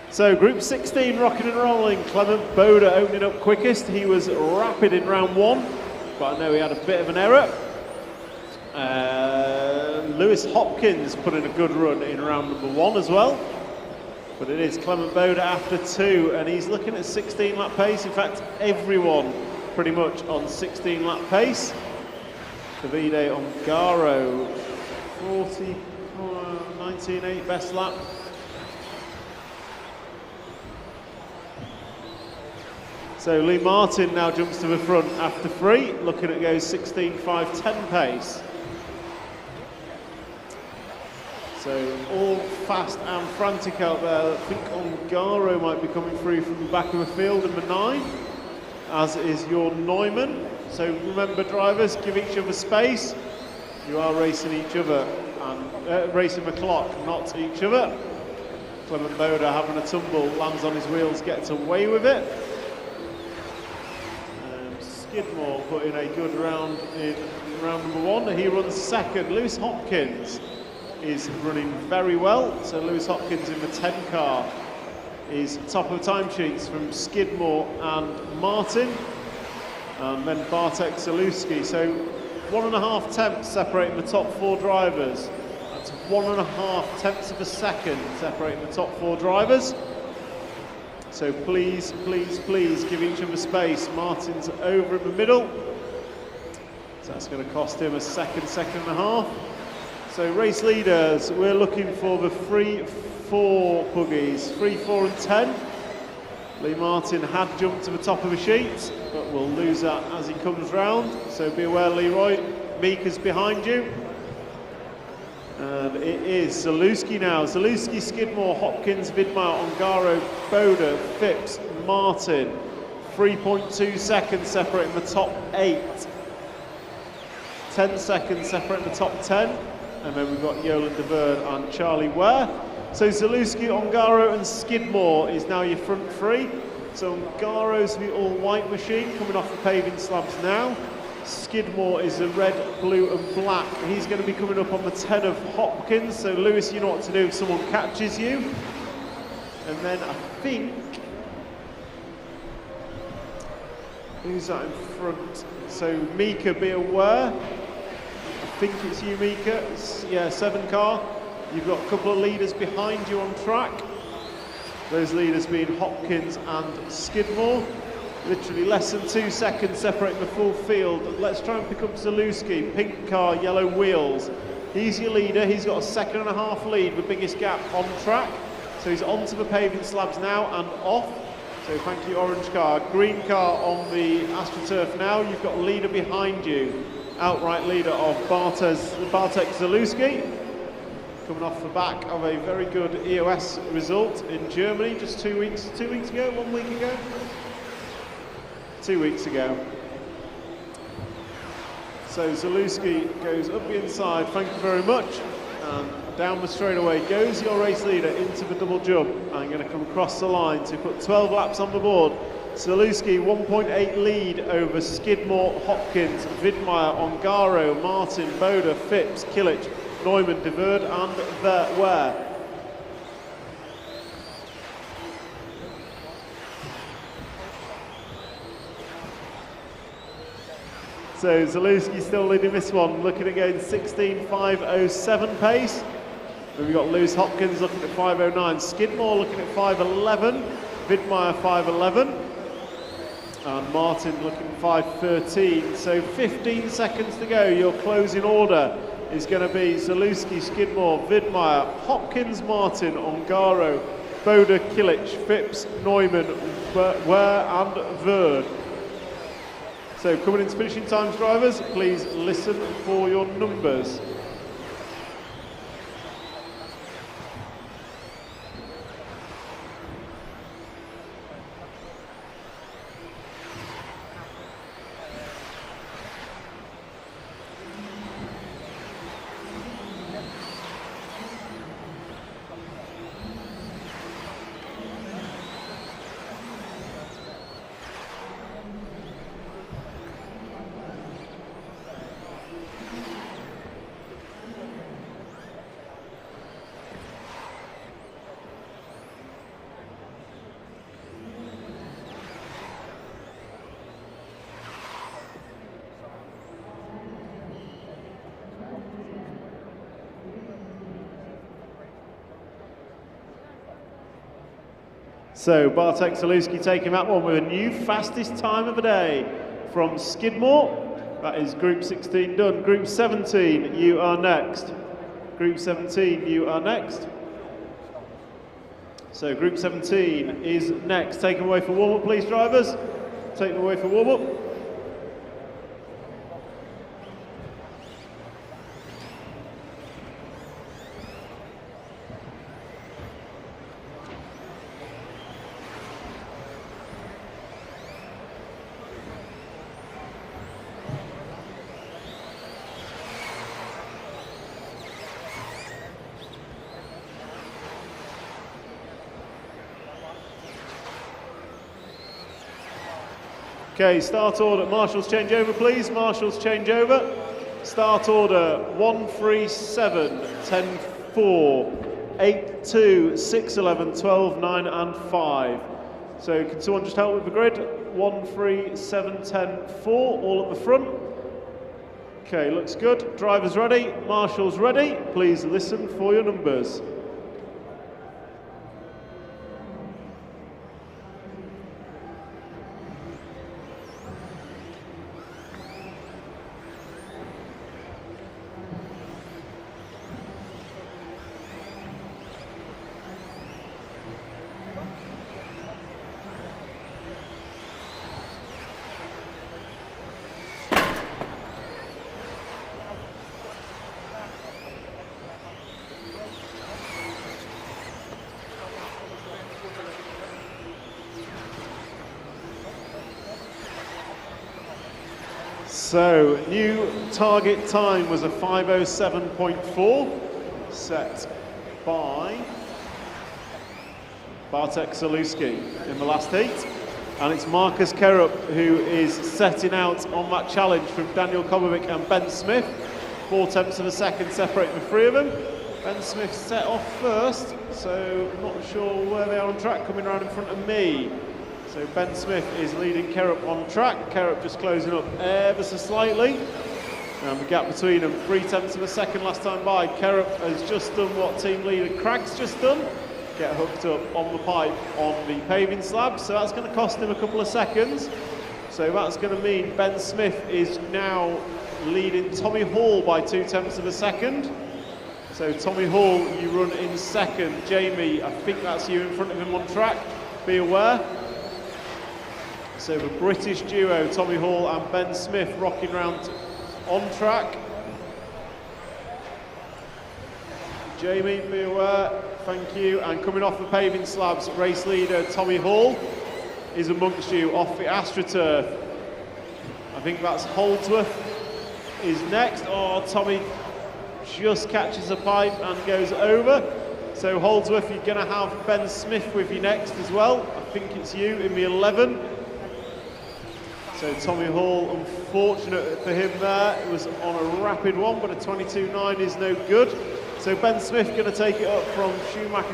Speaker 5: So Group 16 rocking and rolling. Clement Boda opening up quickest. He was rapid in round 1, but I know he had a bit of an error. Lewis Hopkins put in a good run in round number 1 as well. But it is Clement Boda after 2, and he's looking at 16 lap pace. In fact, everyone pretty much on 16 lap pace. Davide Ongaro, 19.8 best lap. So Lee Martin now jumps to the front after 3, looking at goes 16.5-10 pace. So all fast and frantic out there. I think Ongaro might be coming through from the back of the field, number 9, as is your Neumann. So remember drivers, give each other space. You are racing each other, and racing the clock, not each other. Clement Boda having a tumble, lands on his wheels, gets away with it. Skidmore put in a good round in round number 1. He runs second. Lewis Hopkins is running very well. So Lewis Hopkins in the 10 car is top of the timesheets from Skidmore and Martin. And then Bartek Zalewski. So 1.5 tenths separating the top 4 drivers. That's 1.5 tenths of a second separating the top 4 drivers. So please, please, please give each other space. Martin's over in the middle. So that's going to cost him a second and a half. So race leaders, we're looking for the 3-4 buggies, 3, 4 and 10. Lee Martin had jumped to the top of the sheet, but we'll lose that as he comes round. So be aware, Leroy. Mika's behind you. And it is Zalewski now. Zalewski, Skidmore, Hopkins, Vidmar, Ongaro, Boda, Phipps, Martin. 3.2 seconds separating the top 8. 10 seconds separating the top 10. And then we've got Yolan de Verne and Charlie Ware. So Zalewski, Ongaro and Skidmore is now your front 3. So Ongaro's the all-white machine coming off the paving slabs now. Skidmore is the red, blue and black. He's going to be coming up on the 10 of Hopkins. So Lewis, you know what to do if someone catches you. And then I think, who's that in front? So Mika, be aware. I think it's you, Mika. Yeah, 7 car. You've got a couple of leaders behind you on track. Those leaders being Hopkins and Skidmore. Literally less than 2 seconds separating the full field. Let's try and pick up Zalewski. Pink car, yellow wheels. He's your leader. He's got a 2.5 second lead, the biggest gap on track. So he's onto the paving slabs now and off. So thank you, orange car. Green car on the AstroTurf now. You've got a leader behind you. Outright leader of Bartek Zalewski. coming off the back of a very good EOS result in Germany just 2 weeks ago, 1 week ago? 2 weeks ago. So Zalewski goes up the inside, thank you very much. And down the straightaway goes your race leader into the double jump. I'm going to come across the line to put 12 laps on the board. Zalewski 1.8 lead over Skidmore, Hopkins, Widmeyer, Ongaro, Martin, Boda, Phipps, Kilic, Neumann, De Verde and Verweer. So Zalewski still leading this one, looking at going 16.507 pace. Then we've got Lewis Hopkins looking at 5.09, Skidmore looking at 5.11, Widmeyer 5.11, and Martin looking at 5.13. So 15 seconds to go. Your closing order is going to be Zalewski, Skidmore, Widmeyer, Hopkins, Martin, Ongaro, Boda, Kilic, Phipps, Neumann, Ware and Verde. So coming into finishing times, drivers, please listen for your numbers. So Bartek Zalewski taking that one with a new fastest time of the day from Skidmore. That is Group 16 done. Group 17, you are next. Group 17, you are next. So Group 17 is next. Take them away for warm-up, please, drivers. Take them away for warm-up. Okay, start order. Marshals change over, please. Marshals change over. Start order 137, 10, 4, 8, 2, 6, 11, 12, 9 and 5. So can someone just help with the grid? 1, 3, 7, 10, 4, all at the front. Okay, looks good. Drivers ready, marshals ready. Please listen for your numbers. So, new target time was a 5:07.4, set by Bartek Zalewski in the last heat. And it's Marcus Kerup who is setting out on that challenge from Daniel Kobovic and Ben Smith. 4/10 of a second separate the three of them. Ben Smith set off first, so I'm not sure where they are on track, coming around in front of me. So Ben Smith is leading Kerup on track. Kerup just closing up ever so slightly. And the gap between them, 3/10 of a second last time by. Kerup has just done what team leader Craig's just done. Get hooked up on the pipe on the paving slab. So that's going to cost him a couple of seconds. So that's going to mean Ben Smith is now leading Tommy Hall by 2/10 of a second. So Tommy Hall, you run in second. Jamie, I think that's you in front of him on track. Be aware. So the British duo, Tommy Hall and Ben Smith, rocking round on track. Jamie, be aware. Thank you. And coming off the paving slabs, race leader Tommy Hall is amongst you off the AstroTurf. I think that's Holdsworth is next. Oh, Tommy just catches a pipe and goes over. So Holdsworth, you're going to have Ben Smith with you next as well. I think it's you in the 11. So Tommy Hall, unfortunate for him there. It was on a rapid one, but a 22.9 is no good. So Ben Smith going to take it up from Schumacher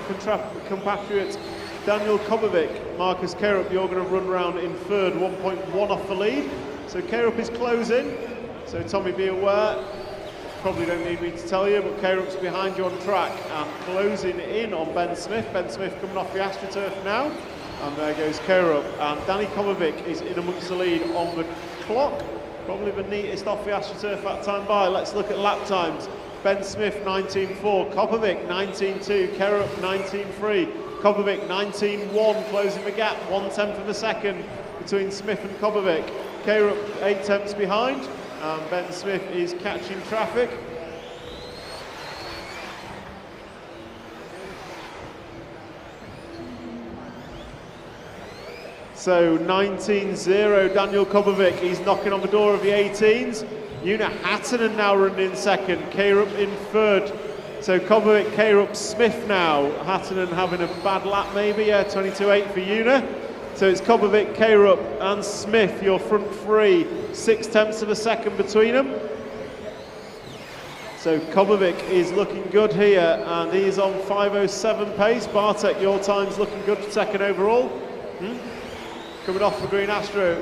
Speaker 5: compatriot Daniel Kobovic. Marcus Carup, you're going to run round in third, 1.1 off the lead. So Carup is closing. So Tommy, be aware. Probably don't need me to tell you, but Carup's behind you on track and closing in on Ben Smith. Ben Smith coming off the AstroTurf now. And there goes Carup. And Danny Kobovic is in amongst the lead on the clock. Probably the neatest off the AstroTurf that time by. Let's look at lap times. Ben Smith 19.4, Kobovic 19.2, Carup 19.3, Kobovic 19.1, closing the gap, 1/10 of a second between Smith and Kobovic. Carup 8/10 behind, and Ben Smith is catching traffic. So 19.0, Daniel Kobovic, he's knocking on the door of the 18s. Una Hattonen now running in second, Carup in third. So Kobovic, Carup, Smith now. Hattonen having a bad lap maybe, yeah, 22.8 for Una. So it's Kobovic, Carup and Smith, your front three, 6/10 of a second between them. So Kobovic is looking good here, and he's on 5:07 pace. Bartek, your time's looking good for second overall. Coming off the green Astro.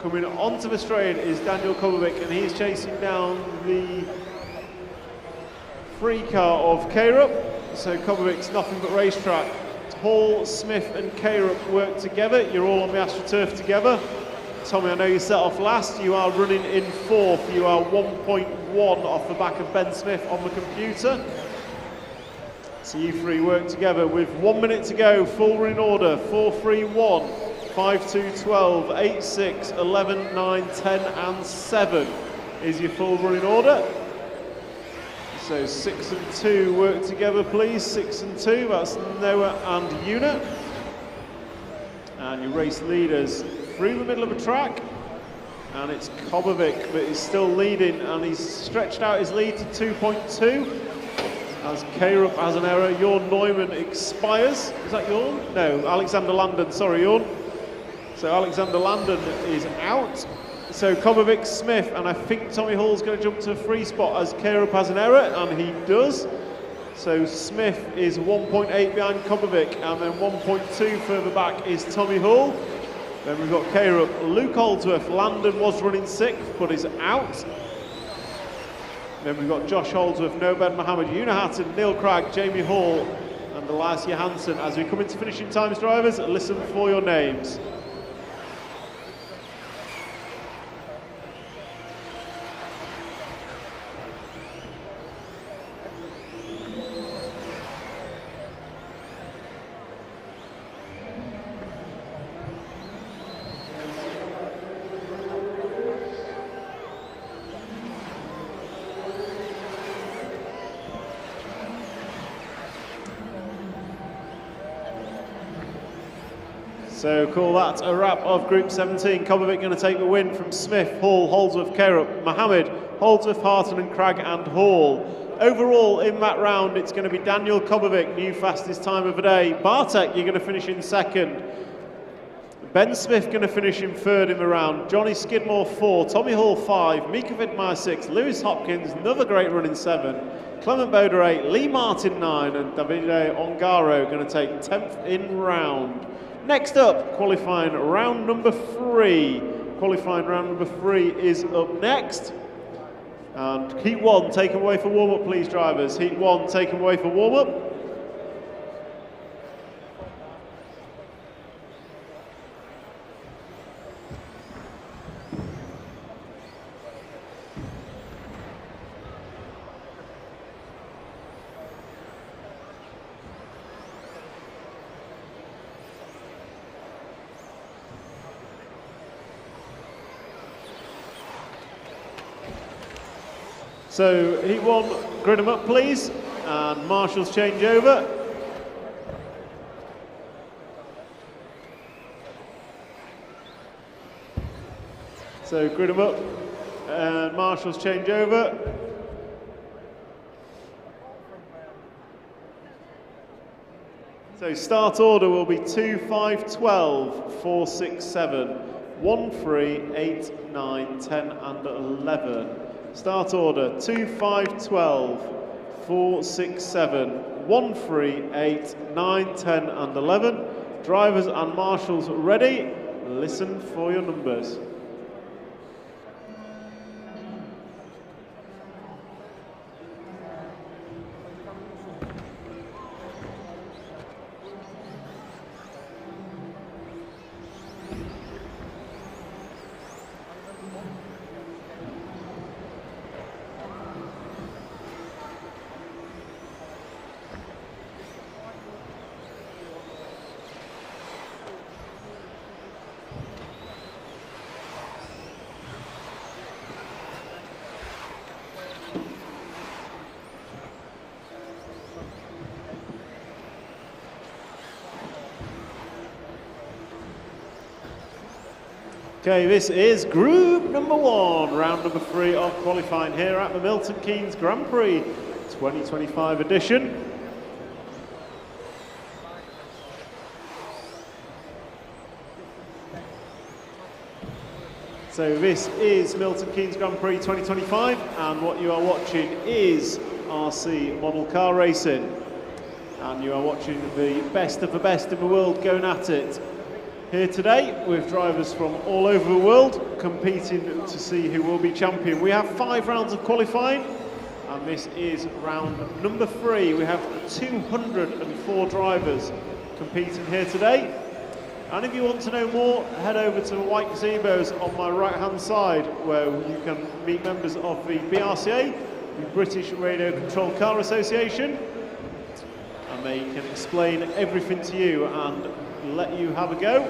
Speaker 5: Coming onto the straight is Daniel Kobovic, and he's chasing down the free car of Carup. So Kobovic's nothing but racetrack. Hall, Smith and Carup work together. You're all on the AstroTurf together. Tommy, I know you set off last. You are running in fourth. You are 1.1 off the back of Ben Smith on the computer. So you three work together with 1 minute to go. Full running order, 4-3-1. 5-2-12, 8-6, 11, 9, 10 and 7 is your full running order. So 6 and 2 work together please, 6 and 2, that's Noah and Una. And your race leaders through the middle of the track. And it's Kobovic that is still leading, and he's stretched out his lead to 2.2. As Carup has an error, Jorn Neumann expires. Is that Jorn? No, Alexander Landon, sorry Jorn. So Alexander Landon is out. So Kobovic, Smith, and I think Tommy Hall's going to jump to a free spot as Carup has an error, and he does. So Smith is 1.8 behind Kobovic, and then 1.2 further back is Tommy Hall. Then we've got Carup, Luke Holdsworth. Landon was running 6th, but is out. Then we've got Josh Holdsworth, Nobed Mohammed, Una Hatton, Neil Cragg, Jamie Hall, and Elias Johansson. As we come into finishing times, drivers, listen for your names. So call that a wrap of Group 17. Kobovic going to take the win from Smith, Hall, Holdsworth, Carup, Mohammed, Holdsworth, Harton and Cragg and Hall. Overall in that round it's going to be Daniel Kobovic, new fastest time of the day. Bartek, you're going to finish in second. Ben Smith going to finish in third in the round. Johnny Skidmore 4, Tommy Hall 5, Mika Vidmar 6, Lewis Hopkins, another great run in 7, Clement Boder 8, Lee Martin 9 and Davide Ongaro going to take 10th in round. Next up, qualifying round number 3. Qualifying round number 3 is up next. And heat 1 taken away for warm-up, please, drivers. Heat 1 taken away for warm-up. So heat 1, grid them up please. and marshals change over. So grid them up, and marshals change over. So start order will be 2, 5, 12, 4, 6, 7, 1, 3, 8, 9, 10 and 11. Start order 2, 5, 12, 4, 6, 7, 1, 3, 8, 9, 10 and 11. Drivers and marshals ready. Listen for your numbers. Okay, this is group number 1, round number 3 of qualifying here at the Milton Keynes Grand Prix 2025 edition. So this is Milton Keynes Grand Prix 2025, and what you are watching is RC model car racing. And you are watching the best of the best in the world going at it. Here today with drivers from all over the world competing to see who will be champion. We have 5 rounds of qualifying, and this is round number 3. We have 204 drivers competing here today. And if you want to know more, head over to the white gazebos on my right hand side, where you can meet members of the BRCA, the British Radio Control Car Association, and they can explain everything to you and let you have a go.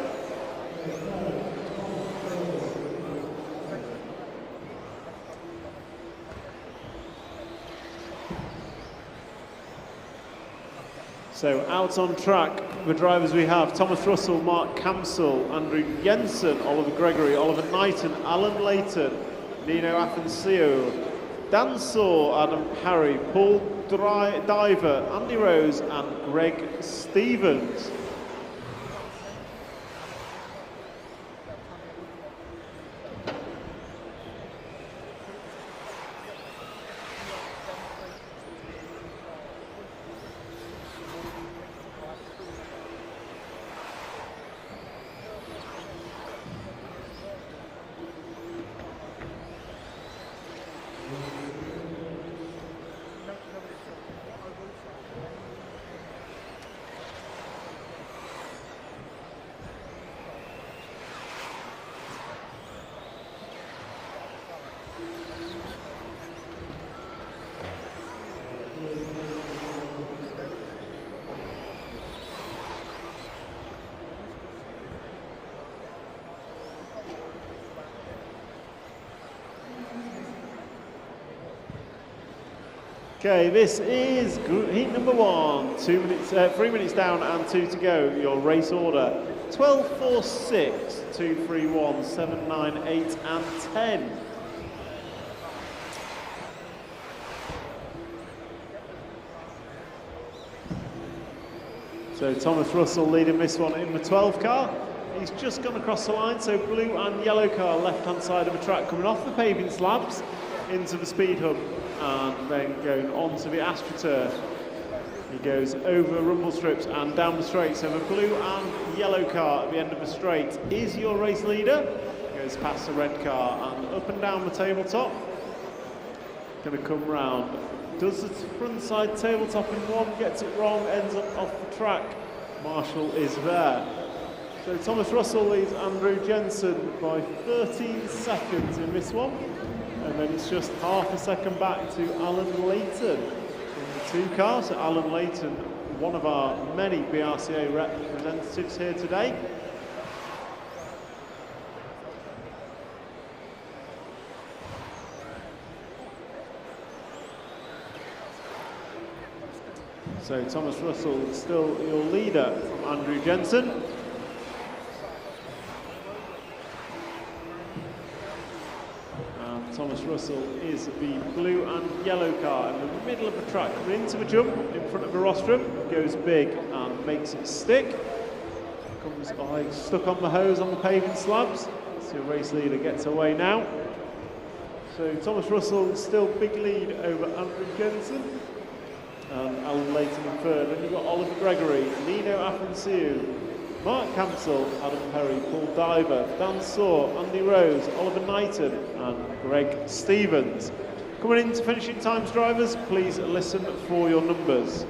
Speaker 5: So out on track, the drivers we have: Thomas Russell, Mark Camsell, Andrew Jensen, Oliver Gregory, Oliver Knighton, Alan Layton, Nino Afancio, Dan Saw, Adam Harry, Paul Diver, Andy Rose and Greg Stevens. Okay, this is heat number 1, 3 minutes down and 2 to go. Your race order: 12, 4, 6, 2, 3, 1, 7, 9, 8 and 10. So Thomas Russell leading this one in the 12 car. He's just gone across the line, so blue and yellow car left hand side of the track, coming off the paving slabs into the speed hub and then going on to the AstroTurf. He goes over rumble strips and down the straight. So the blue and yellow car at the end of the straight is your race leader. Goes past the red car and up and down the tabletop. Going to come round. Does the front side tabletop in one, gets it wrong, ends up off the track. Marshall is there. So Thomas Russell leads Andrew Jensen by 13 seconds in this one. And then it's just half a second back to Alan Layton in the 2 car. So Alan Layton, one of our many BRCA representatives here today. So Thomas Russell still your leader from Andrew Jensen. And Thomas Russell is the blue and yellow car in the middle of the track. Coming into the jump in front of the rostrum, goes big and makes it stick. Comes stuck on the hose on the paving slabs. So race leader gets away now. So Thomas Russell still big lead over Andrew Jensen. And Alan Layton in third. Then you've got Oliver Gregory, Nino Afansiu, Mark Cancel, Adam Perry, Paul Diver, Dan Saw, Andy Rose, Oliver Knighton and Greg Stevens. Coming into finishing times, drivers, please listen for your numbers.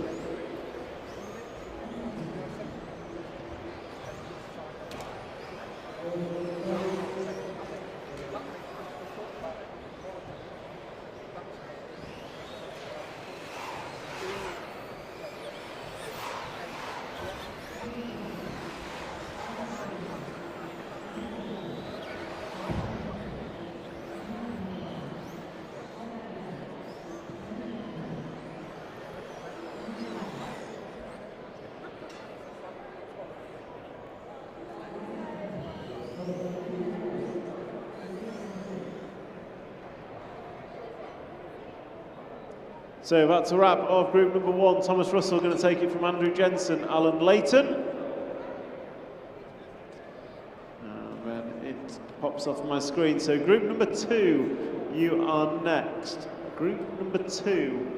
Speaker 5: So that's a wrap of group number 1. Thomas Russell going to take it from Andrew Jensen, Alan Layton. And then it pops off my screen. So group number 2, you are next. Group number 2,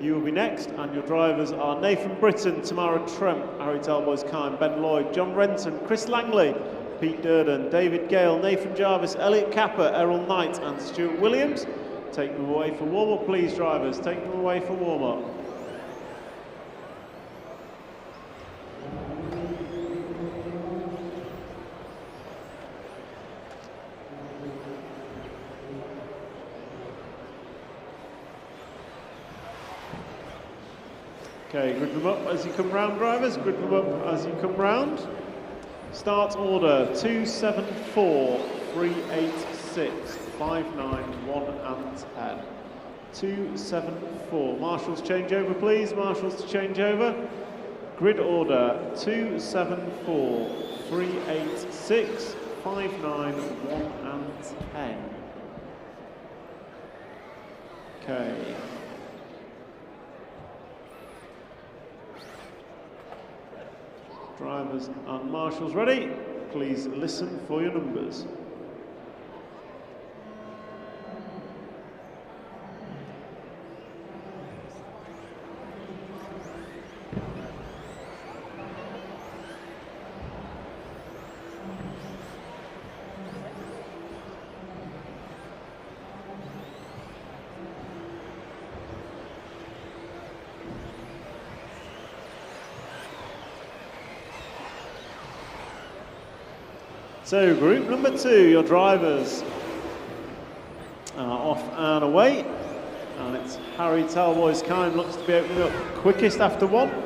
Speaker 5: you will be next. And your drivers are Nathan Britton, Tamara Tremp, Harry Talboys-Kine, Ben Lloyd, John Renton, Chris Langley, Pete Durden, David Gale, Nathan Jarvis, Elliot Capper, Errol Knight and Stuart Williams. Take them away for warm-up, please, drivers. Take them away for warm-up. Okay, group them up as you come round, drivers. Group them up as you come round. Start order 274, 386. 5, 9, 1 and 10. 274. Marshals change over, please. Marshals to change over. Grid order 274, 386, 5, 9, 1 and 10. Okay. Drivers and marshals ready. Please listen for your numbers. So group number 2, your drivers are off and away. And it's Harry Talboys-Kine looks to be opening up quickest after 1.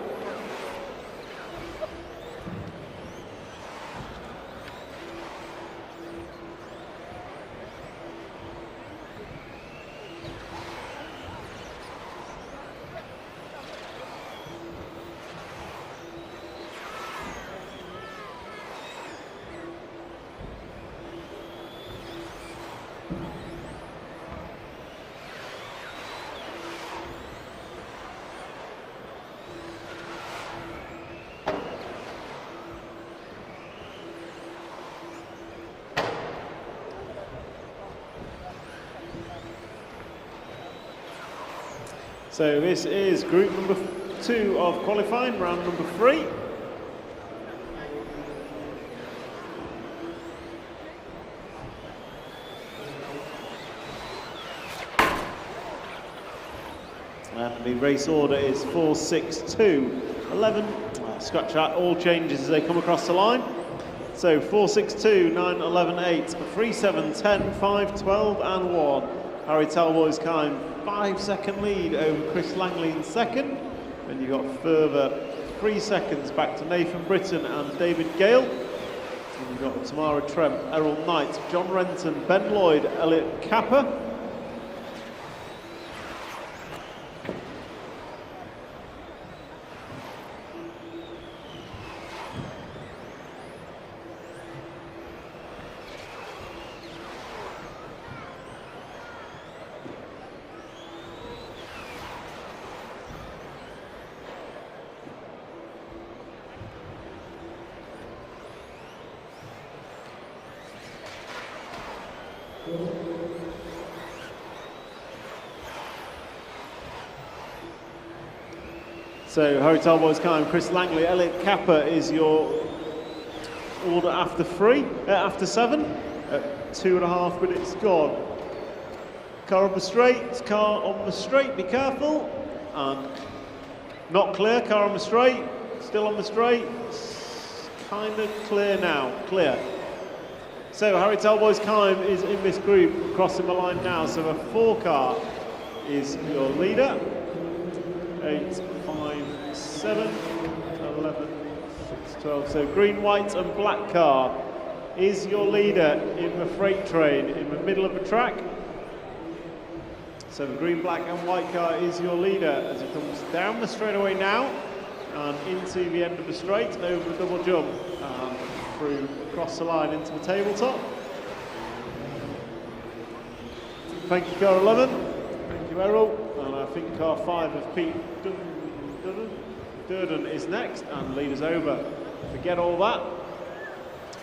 Speaker 5: So this is group number 2 of qualifying, round number 3. And the race order is 4, 6, 2, 11. Scratch out all changes as they come across the line. So 4, 6, 2, 9, 11, 8, 3, 7, 10, 5, 12 and 1. Harry Talboys-Kine 5-second lead over Chris Langley in second. Then you got further 3 seconds back to Nathan Britton and David Gale. And you've got Tamara Tremp, Errol Knight, John Renton, Ben Lloyd, Elliot Capper. So Harry Talboy's time, Chris Langley, Elliot Kappa is your order after after 7, at 2.5 minutes gone. Car on the straight, be careful. And not clear, car on the straight, still on the straight. Kind of clear now, clear. So Harry Talboy's time is in this group, crossing the line now. So a 4 car is your leader. 8, 5, 7, 11, 6, 12. So green, white and black car is your leader in the freight train in the middle of the track. So the green, black and white car is your leader as it comes down the straightaway now and into the end of the straight, over the double jump and through across the line into the tabletop. Thank you, car 11. Thank you, Errol. And I think car 5 of Pete Durden is next and lead us over. Forget all that.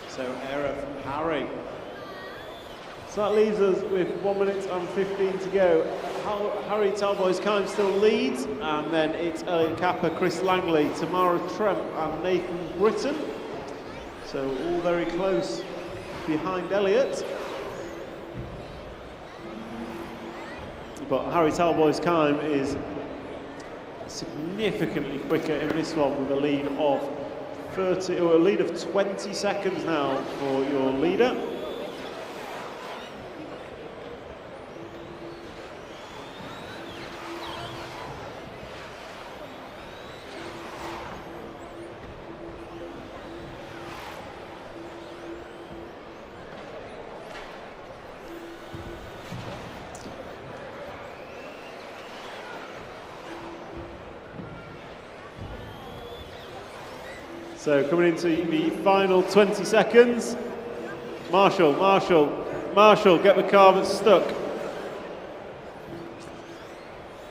Speaker 5: So error from Harry. So that leaves us with 1 minute and 15 to go. Harry Talboy's time still leads, and then it's Elliot Kappa, Chris Langley, Tamara Tremp and Nathan Britton. So all very close behind Elliot. But Harry Talboy's time is significantly quicker in this one with a lead of 20 seconds now for your leader. So coming into the final 20 seconds, Marshall, get the car that's stuck.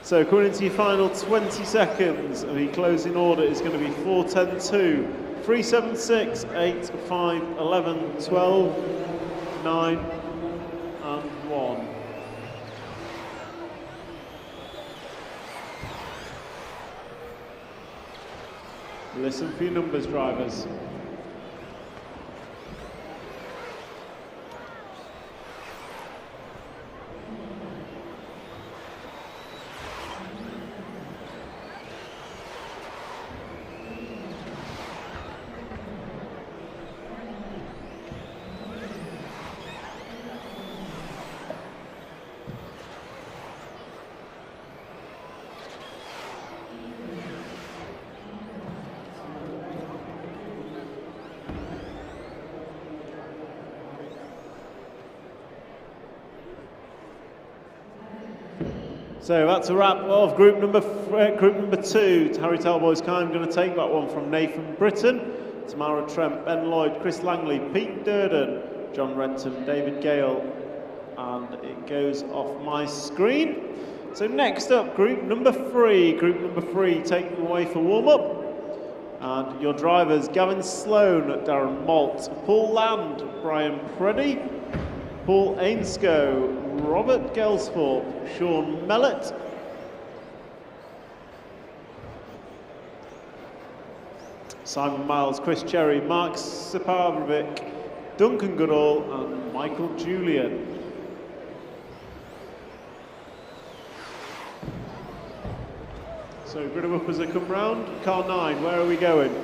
Speaker 5: So coming into your final 20 seconds, the closing order is going to be 4, 10, 2, 3, 7, 6, 8, 5, 11, 12, 9 and 1. Listen for your numbers, drivers. So that's a wrap of group number 2. Harry Talboy's kind going to take that one from Nathan Britton, Tamara Tremp, Ben Lloyd, Chris Langley, Pete Durden, John Renton, David Gale, and it goes off my screen. So next up, group number 3. Group number 3 taking away for warm-up. And your drivers, Gavin Sloan, Darren Malt, Paul Land, Brian Preddy, Paul Ainscoe, Robert Gelsthorpe, Sean Mellett, Simon Miles, Chris Cherry, Mark Siparovic, Duncan Goodall and Michael Julian. So grid them up as they come round. Car 9, where are we going?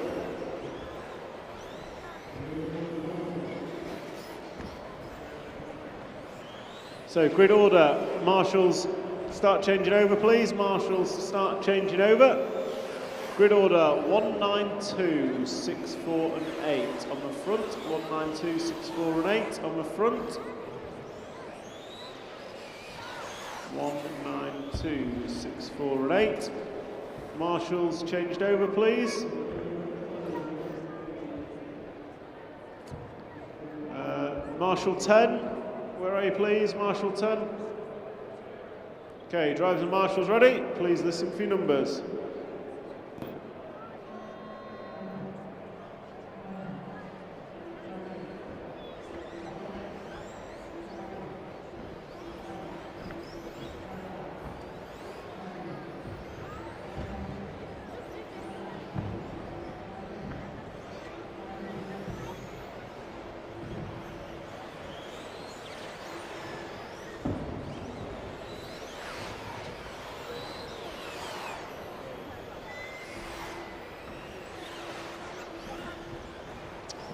Speaker 5: So grid order, marshals start changing over please. Marshals start changing over. Grid order 1, 9, 2, 6, 4 and 8 on the front. 1, 9, 2, 6, 4 and 8 on the front. 1, 9, 2, 6, 4 and 8. Marshals changed over please. Marshal 10, where are you please? Marshal 10. Okay, drivers and marshals ready? Please listen for your numbers.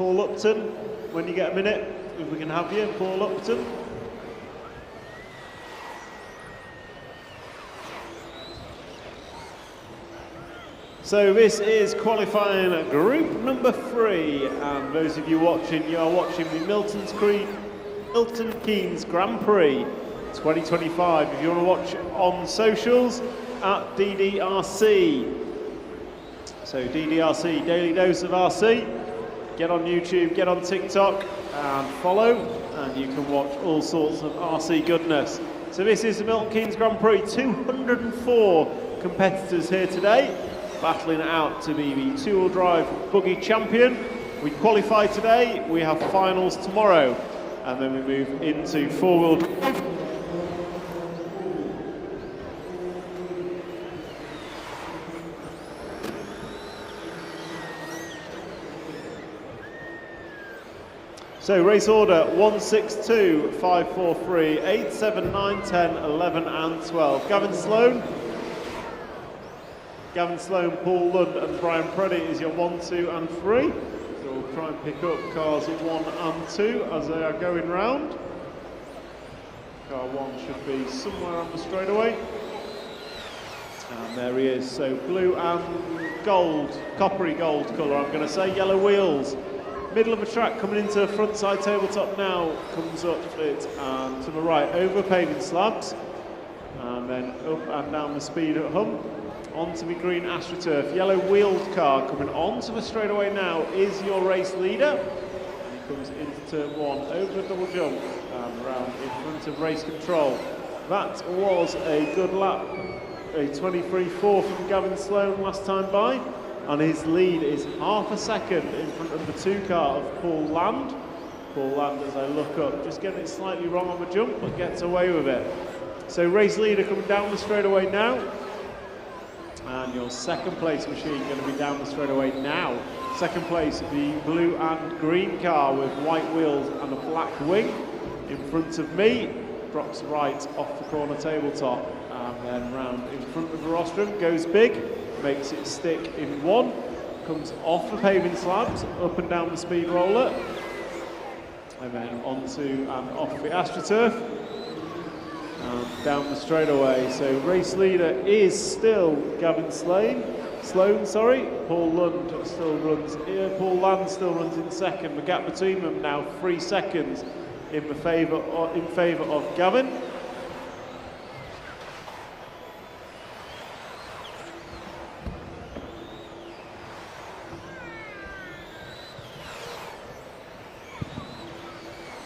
Speaker 5: Paul Upton, when you get a minute, if we can have you, Paul Upton. So this is qualifying group number 3, and those of you watching, you are watching the Milton Keynes Grand Prix 2025. If you want to watch on socials, at DDRC. So DDRC, Daily Dose of RC. Get on YouTube, get on TikTok and follow, and you can watch all sorts of RC goodness. So this is the Milton Keynes Grand Prix, 204 competitors here today, battling it out to be the two-wheel drive buggy champion. We qualify today, we have finals tomorrow, and then we move into four-wheel drive. So race order 1, 6, 2, 5, 4, 3, 8, 7, 9, 10, 11 and 12. Gavin Sloan, Paul Lund and Brian Preddy is your 1, 2 and 3. So we'll try and pick up cars 1 and 2 as they are going round. Car 1 should be somewhere on the straightaway. And there he is, so blue and gold, coppery gold colour I'm going to say, yellow wheels. Middle of the track coming into front side tabletop now, comes up it and to the right over paving slabs, and then up and down the speed at hump, onto the green AstroTurf. Yellow wheeled car coming onto the straightaway now is your race leader. He comes into turn 1 over a double jump and round in front of race control. That was a good lap, a 23.4 from Gavin Sloan last time by. And his lead is half a second in front of the 2 car of Paul Land. Paul Land, as I look up, just getting it slightly wrong on the jump, but gets away with it. So race leader coming down the straightaway now. And your second place machine going to be down the straightaway now. Second place, the blue and green car with white wheels and a black wing. In front of me, drops right off the corner tabletop. And then round in front of the rostrum, goes big. Makes it stick in 1, comes off the paving slabs, up and down the speed roller, and then onto and off the AstroTurf, and down the straightaway. So race leader is still Gavin Sloan. Paul Land still runs in second. The gap between them now 3 seconds in favour of Gavin.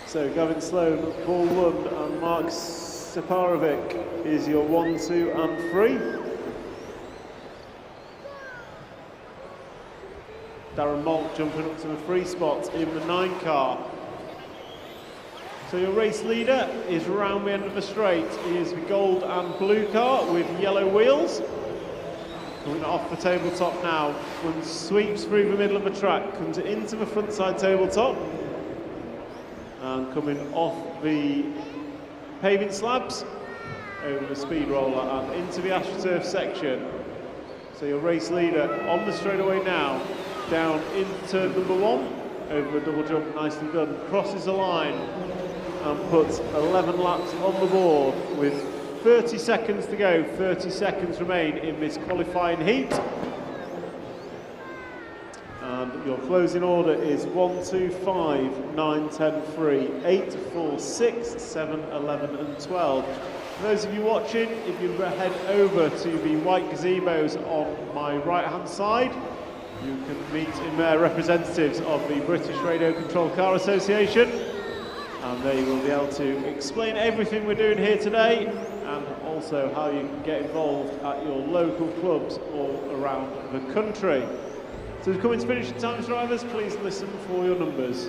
Speaker 5: So Gavin Sloan, Paul Lund and Mark Separovic is your 1, 2 and 3. Darren Malt jumping up to the 3 spot in the 9 car. So your race leader is around the end of the straight. He is the gold and blue car with yellow wheels. Coming off the tabletop now, and sweeps through the middle of the track, comes into the front side tabletop. And coming off the paving slabs, over the speed roller and into the AstroTurf section. So your race leader on the straightaway now, down into turn number 1, over a double jump, nicely done, crosses the line and puts 11 laps on the board with 30 seconds to go, 30 seconds remain in this qualifying heat. And your closing order is 1, 2, 5, 9, 10, 3, 8, 4, 6, 7, 11 and 12. For those of you watching, if you head over to the white gazebos on my right hand side, you can meet in there representatives of the British Radio Control Car Association, and they will be able to explain everything we're doing here today and also how you can get involved at your local clubs all around the country. So as we come into finishing times, drivers, please listen for your numbers.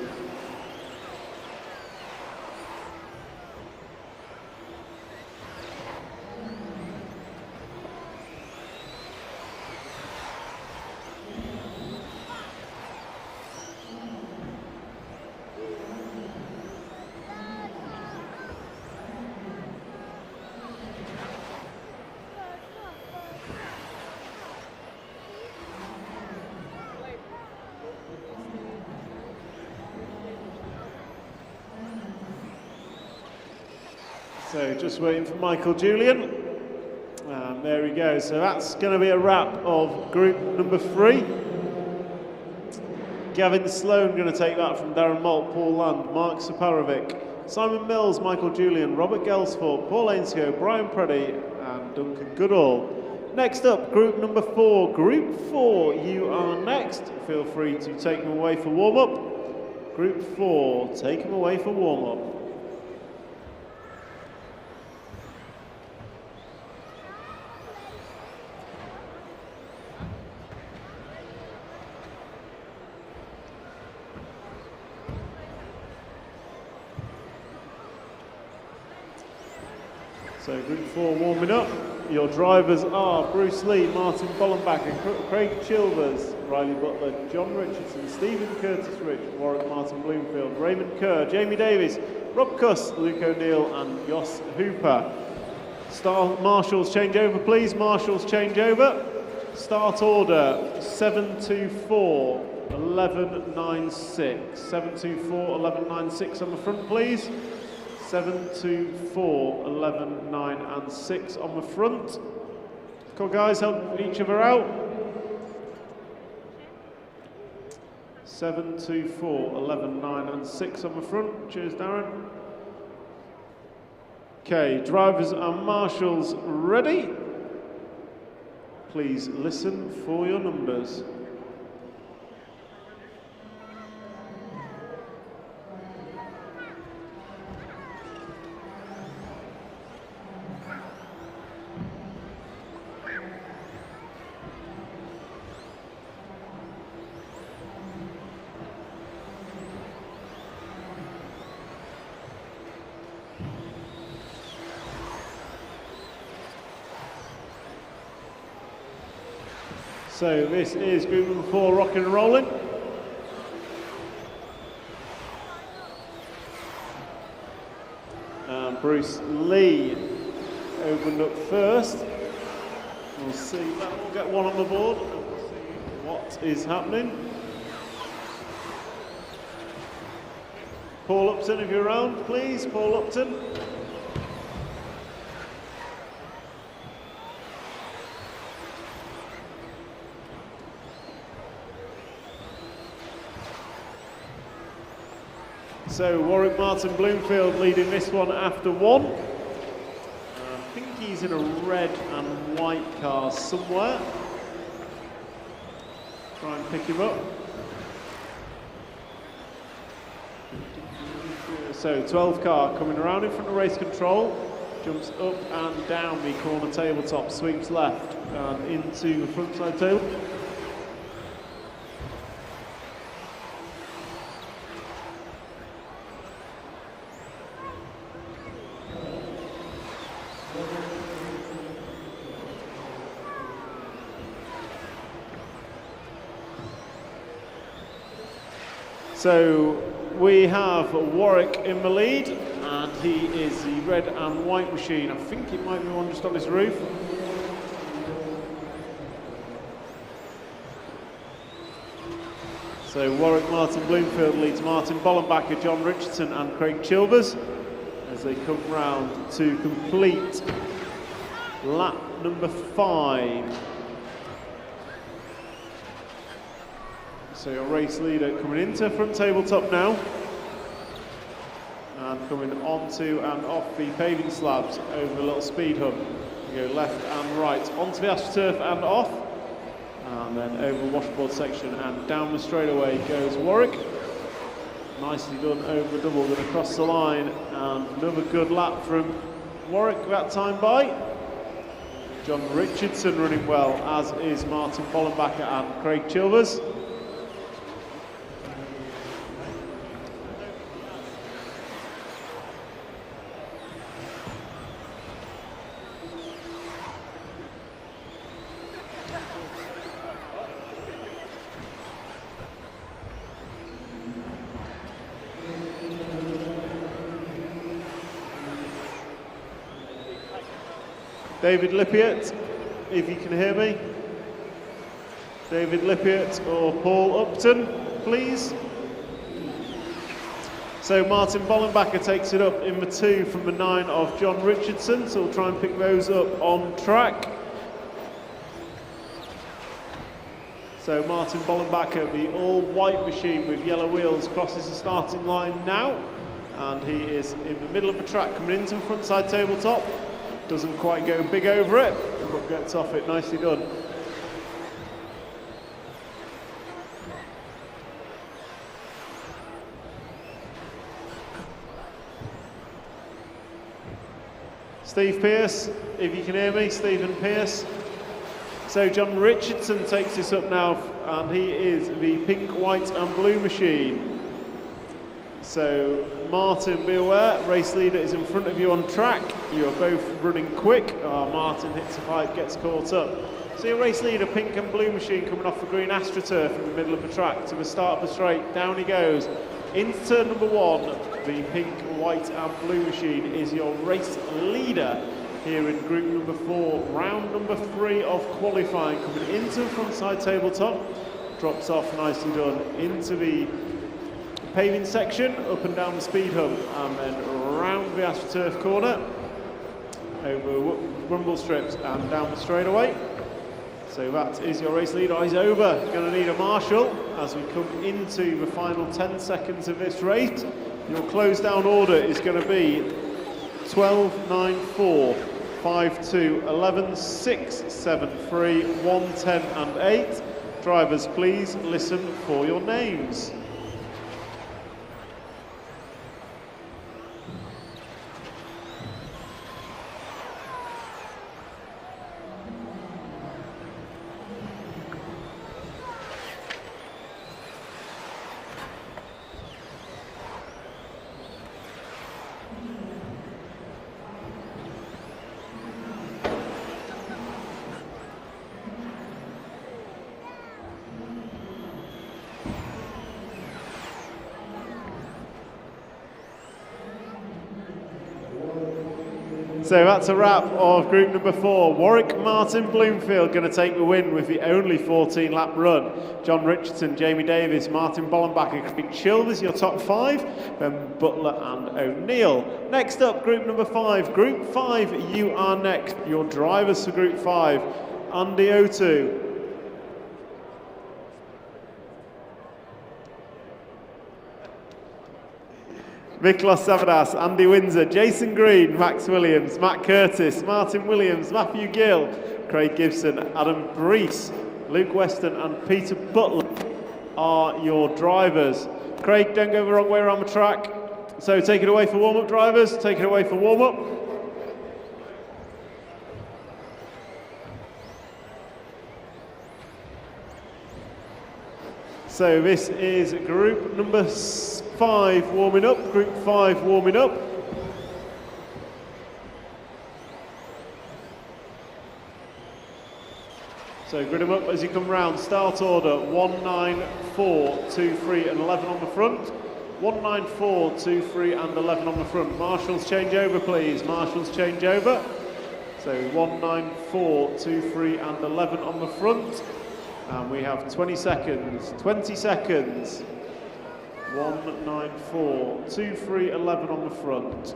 Speaker 5: So just waiting for Michael Julian. And there we go. So that's going to be a wrap of group number 3. Gavin Sloan going to take that from Darren Malt, Paul Land, Mark Saparovic, Simon Mills, Michael Julian, Robert Gelsford, Paul Ainscough, Brian Preddy and Duncan Goodall. Next up, group number 4. Group 4, you are next. Feel free to take them away for warm-up. Group 4, take them away for warm-up. So group 4 warming up. Your drivers are Bruce Lee, Martin Bollenbacher, Craig Chilvers, Riley Butler, John Richardson, Stephen Curtis Rich, Warwick Martin Bloomfield, Raymond Kerr, Jamie Davies, Rob Cuss, Luke O'Neill and Jos Hooper. Star marshals change over please, marshals change over. Start order 724 1196. 724 1196 on the front please. 724 11 9 and 6 on the front. Come on guys, help each other out. 724 11 9 and 6 on the front. Cheers Darren. Okay, drivers and marshals ready. Please listen for your numbers. So this is group number 4, rocking and rolling. Bruce Lee opened up first. We'll see, we'll get one on the board and we'll see what is happening. Paul Upton, if you're around, please, Paul Upton. So Warwick Martin Bloomfield leading this one after 1. I think he's in a red and white car somewhere. Try and pick him up. So 12 car coming around in front of race control. Jumps up and down the corner tabletop, sweeps left and into the front side table. So we have Warwick in the lead, and he is the red and white machine. I think it might be one just on his roof. So Warwick Martin Bloomfield leads Martin Bollenbacher, John Richardson and Craig Chilvers as they come round to complete lap number 5. So your race leader coming into front tabletop now and coming onto and off the paving slabs over the little speed hump. You go left and right onto the AstroTurf and off, and then over the washboard section and down the straightaway goes Warwick. Nicely done over the double, going to cross the line, and another good lap from Warwick that time by. John Richardson running well, as is Martin Bollenbacher and Craig Chilvers. David Lippiott, if you can hear me. David Lippiott or Paul Upton, please. So Martin Bollenbacher takes it up in the 2 from the 9 of John Richardson, so we'll try and pick those up on track. So Martin Bollenbacher, the all-white machine with yellow wheels, crosses the starting line now, and he is in the middle of the track coming into the frontside tabletop. Doesn't quite go big over it, but gets off it, nicely done. Steve Pearce, if you can hear me, Stephen Pearce. So John Richardson takes this up now, and he is the pink, white and blue machine. So Martin, be aware, race leader is in front of you on track. You are both running quick. Martin hits a pipe, gets caught up. So your race leader, pink and blue machine, coming off the green AstroTurf in the middle of the track to the start of the straight. Down he goes. Into turn number 1, the pink, white and blue machine is your race leader here in group number 4, round number 3 of qualifying. Coming into the frontside tabletop, drops off, nicely done, into the paving section, up and down the speed hump, and then round the AstroTurf corner, over rumble strips and down the straightaway. So that is your race leader. Eyes over. Going to need a marshal as we come into the final 10 seconds of this race. Your close down order is going to be 12, 9, 4, 5, 2, 11, 6, 7, 3, 1, 10 and 8. Drivers, please listen for your names. So that's a wrap of group number 4. Warwick Martin Bloomfield going to take the win with the only 14-lap run. John Richardson, Jamie Davis, Martin Bollenbacher, Craig Chilvers, your top 5, then Butler and O'Neill. Next up, group number 5. Group 5, you are next. Your drivers for group 5, Andy O2. Miklos Savadas, Andy Windsor, Jason Green, Max Williams, Matt Curtis, Martin Williams, Matthew Gill, Craig Gibson, Adam Brees, Luke Weston and Peter Butler are your drivers. Craig, don't go the wrong way around the track. So take it away for warm-up, drivers. Take it away for warm-up. So this is group number 5 warming up, group 5 warming up. So grid them up as you come round. Start order 1, 9, 4, 2, 3 and 11 on the front. 1, 9, 4, 2, 3 and 11 on the front. Marshals change over please, marshals change over. So 1, 9, 4, 2, 3 and 11 on the front. And we have 20 seconds, 20 seconds. 1, 9, 4, 2, 3, 11 on the front.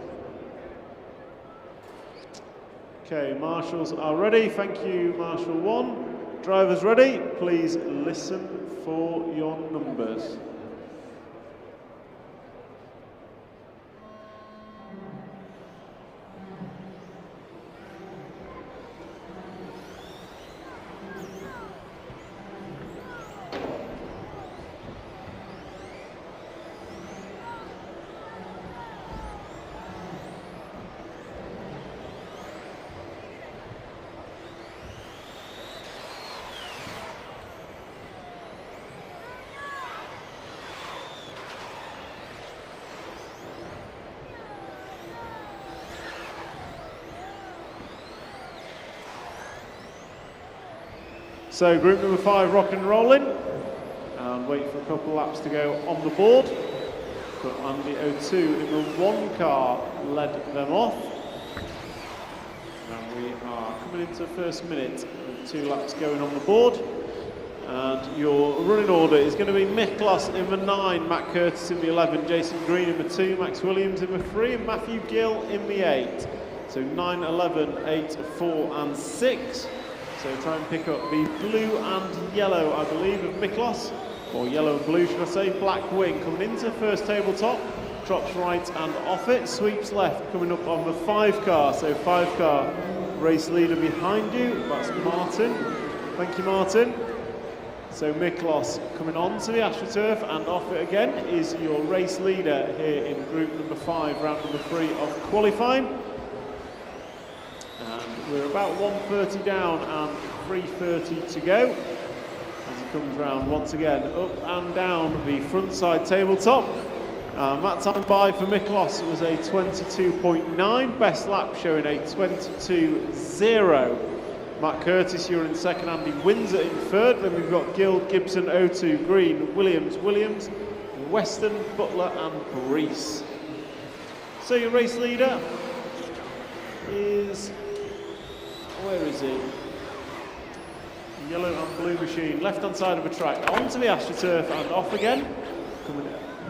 Speaker 5: Okay, marshals are ready. Thank you, Marshal 1. Drivers ready? Please listen for your numbers. So group number 5 rock and rolling, and wait for a couple laps to go on the board. But Andy O2 in the 1 car led them off. And we are coming into the first minute with 2 laps going on the board. And your running order is going to be Miklos in the 9, Matt Curtis in the 11, Jason Green in the 2, Max Williams in the 3, and Matthew Gill in the 8. So 9, 11, 8, 4 and 6. So try and pick up the blue and yellow, I believe, of Miklos, or yellow and blue, should I say. Black wing coming into first tabletop, drops right and off it, sweeps left, coming up on the 5 car. So 5 car race leader behind you, that's Martin. Thank you, Martin. So Miklos coming on to the AstroTurf, and off it again is your race leader here in group number 5, round number 3 of qualifying. And we're about 1:30 down and 3:30 to go. As he comes round once again, up and down the front side tabletop. That time by for Miklos was a 22.9, best lap showing a 22.0. Matt Curtis, you're in second, Andy Windsor in third. Then we've got Gill, Gibson, O2, Green, Williams, Weston, Butler and Prix. So your race leader is, where is he? Yellow and blue machine, left hand side of the track, onto the AstroTurf and off again. Coming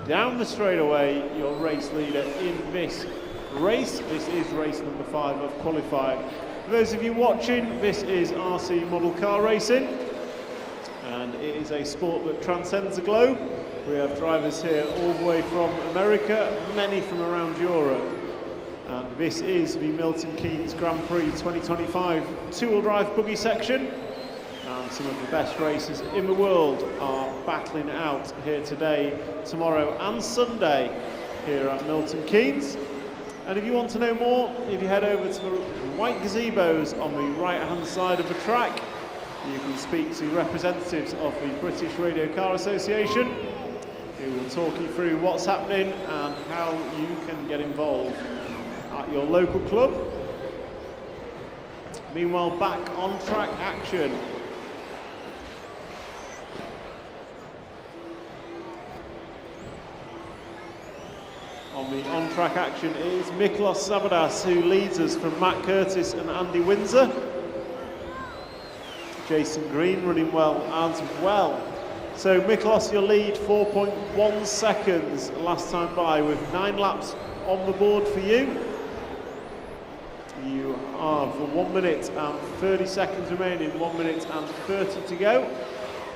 Speaker 5: down the straightaway, your race leader in this race. This is race number 5 of qualifying. For those of you watching, this is RC model car racing, and it is a sport that transcends the globe. We have drivers here all the way from America, many from around Europe. And this is the Milton Keynes Grand Prix 2025 two-wheel drive buggy section. And some of the best racers in the world are battling it out here today, tomorrow and Sunday here at Milton Keynes. And if you want to know more, if you head over to the white gazebos on the right-hand side of the track, you can speak to representatives of the British Radio Car Association, who will talk you through what's happening and how you can get involved at your local club. Meanwhile, back on track action. On the on-track action is Miklos Sabadas, who leads us from Matt Curtis and Andy Windsor. Jason Green running well as well. So Miklos, your lead 4.1 seconds last time by, with 9 laps on the board for you. You are for 1 minute and 30 seconds remaining, 1 minute and 30 to go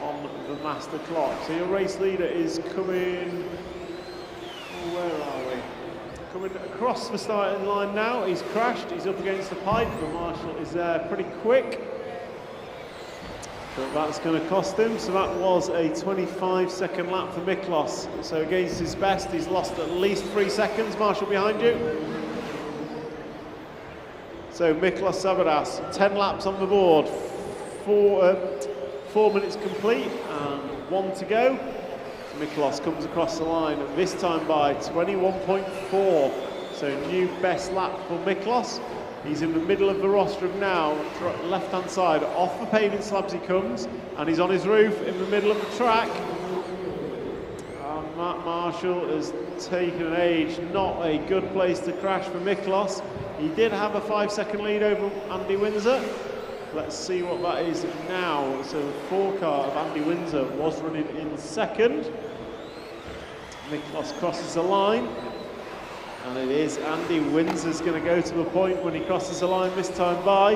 Speaker 5: on the master clock. So your race leader is coming, where are we? Coming across the starting line now. He's crashed, he's up against the pipe, the marshal is there pretty quick. But that's going to cost him, so that was a 25-second lap for Miklos. So against his best, he's lost at least 3 seconds. Marshal behind you. So Miklos Sabadas, 10 laps on the board, 4 minutes complete and 1 to go. Miklos comes across the line, this time by 21.4. So new best lap for Miklos. He's in the middle of the rostrum now, left-hand side, off the paving slabs he comes, and he's on his roof in the middle of the track. And Matt Marshall has taken an age, not a good place to crash for Miklos. He did have a 5-second lead over Andy Windsor. Let's see what that is now. So the 4 car of Andy Windsor was running in second. Miklos crosses the line. And it is Andy Windsor's going to go to the point when he crosses the line this time by.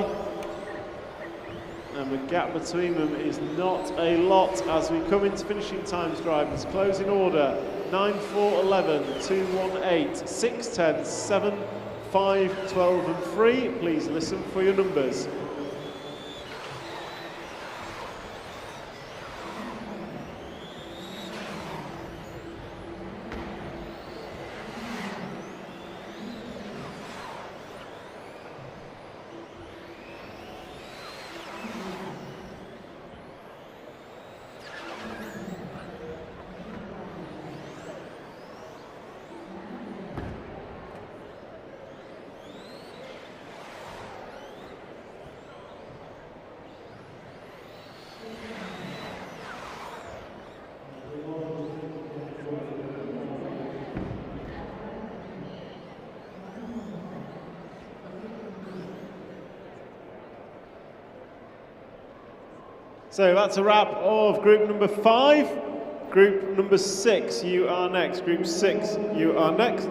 Speaker 5: And the gap between them is not a lot as we come into finishing times, drivers. Closing order, 9, 4, 11, 2, 1, 8, 6, 10, 7, 5, 12 and 3. Please listen for your numbers. So that's a wrap of group number 5. Group number 6, you are next. Group 6, you are next.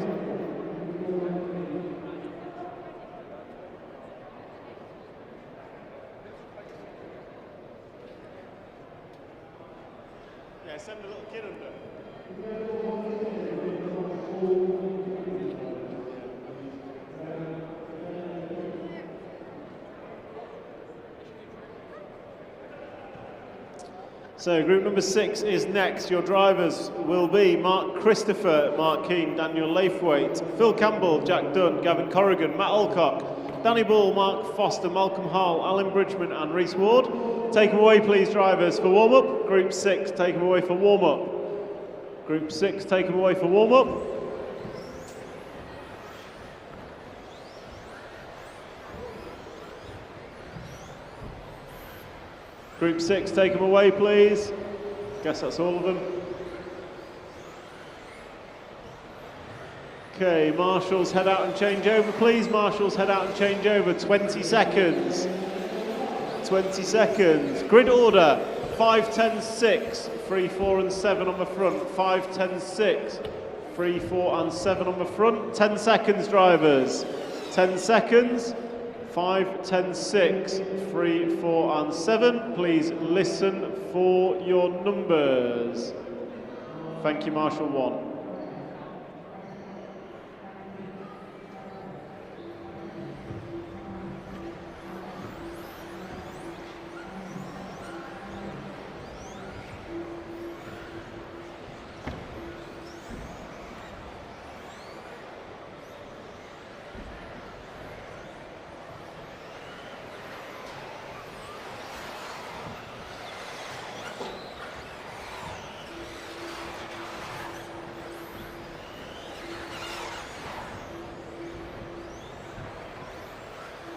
Speaker 5: Yeah, send a little kid under. So group number 6 is next. Your drivers will be Mark Christopher, Mark Keane, Daniel Laithwaite, Phil Campbell, Jack Dunn, Gavin Corrigan, Matt Alcock, Danny Ball, Mark Foster, Malcolm Hall, Alan Bridgman and Reese Ward. Take them away please drivers for warm-up. Group 6, take them away for warm-up. Group 6, take them away for warm-up. Group 6, take them away, please. Guess that's all of them. Okay, marshals, head out and change over, please. Marshals, head out and change over. 20 seconds. 20 seconds. Grid order. 5, 10, 6. 3, 4 and 7 on the front. 5, 10, 6. 3, 4 and 7 on the front. 10 seconds, drivers. 10 seconds. 5, 10, 6, 3, 4 and 7. Please listen for your numbers. Thank you, Marshal 1.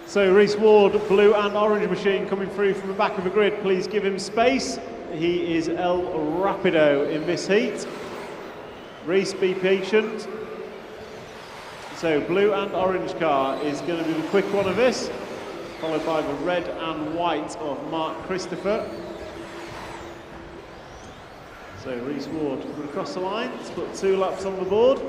Speaker 5: So Reese Ward, blue and orange machine coming through from the back of the grid. Please give him space. He is El Rapido in this heat. Reese, be patient. So blue and orange car is going to be the quick one of this, followed by the red and white of Mark Christopher. So Reese Ward will cross the line to put 2 laps on the board.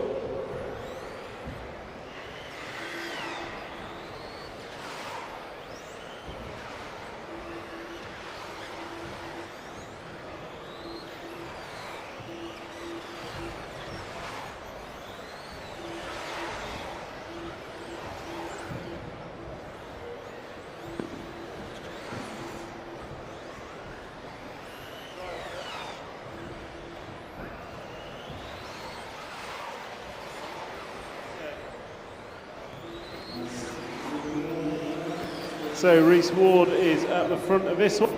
Speaker 5: So Reese Ward is at the front of this one,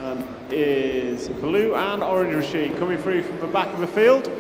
Speaker 5: and is blue and orange machine coming through from the back of the field.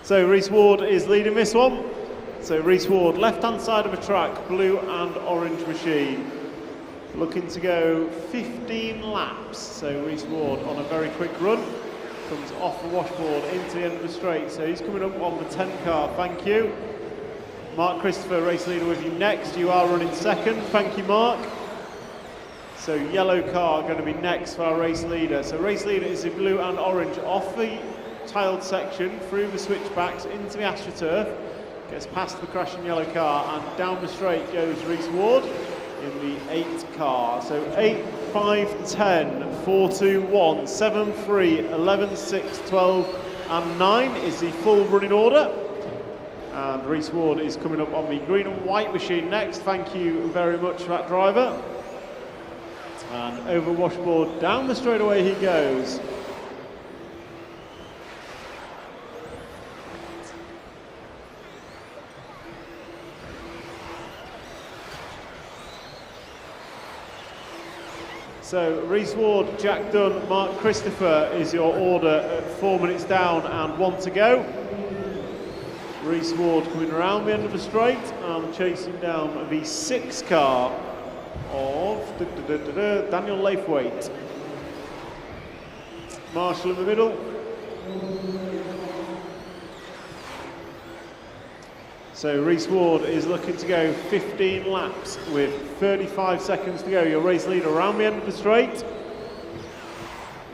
Speaker 5: So Reese Ward is leading this one. So Reese Ward, left-hand side of the track, blue and orange machine. Looking to go 15 laps. So Reese Ward on a very quick run. Comes off the washboard into the end of the straight. So he's coming up on the 10 car, thank you. Mark Christopher, race leader with you next. You are running second, thank you Mark. So yellow car going to be next for our race leader. So race leader is in blue and orange off the tiled section, through the switchbacks into the AstroTurf, gets past the crashing yellow car and down the straight goes Reese Ward. in the 8 car. So 8, 5, 10, 4, 2, 1, 7, 3, 11, 6, 12 and 9 is the full running order. And Reese Ward is coming up on the green and white machine next. Thank you very much for that, driver. And over washboard, down the straightaway he goes. So Reese Ward, Jack Dunn, Mark Christopher is your order at 4 minutes down and 1 to go. Reese Ward coming around the end of the straight and chasing down the 6 car of Daniel Laithwaite. Marshall in the middle. So Reese Ward is looking to go 15 laps with 35 seconds to go. Your race leader around the end of the straight.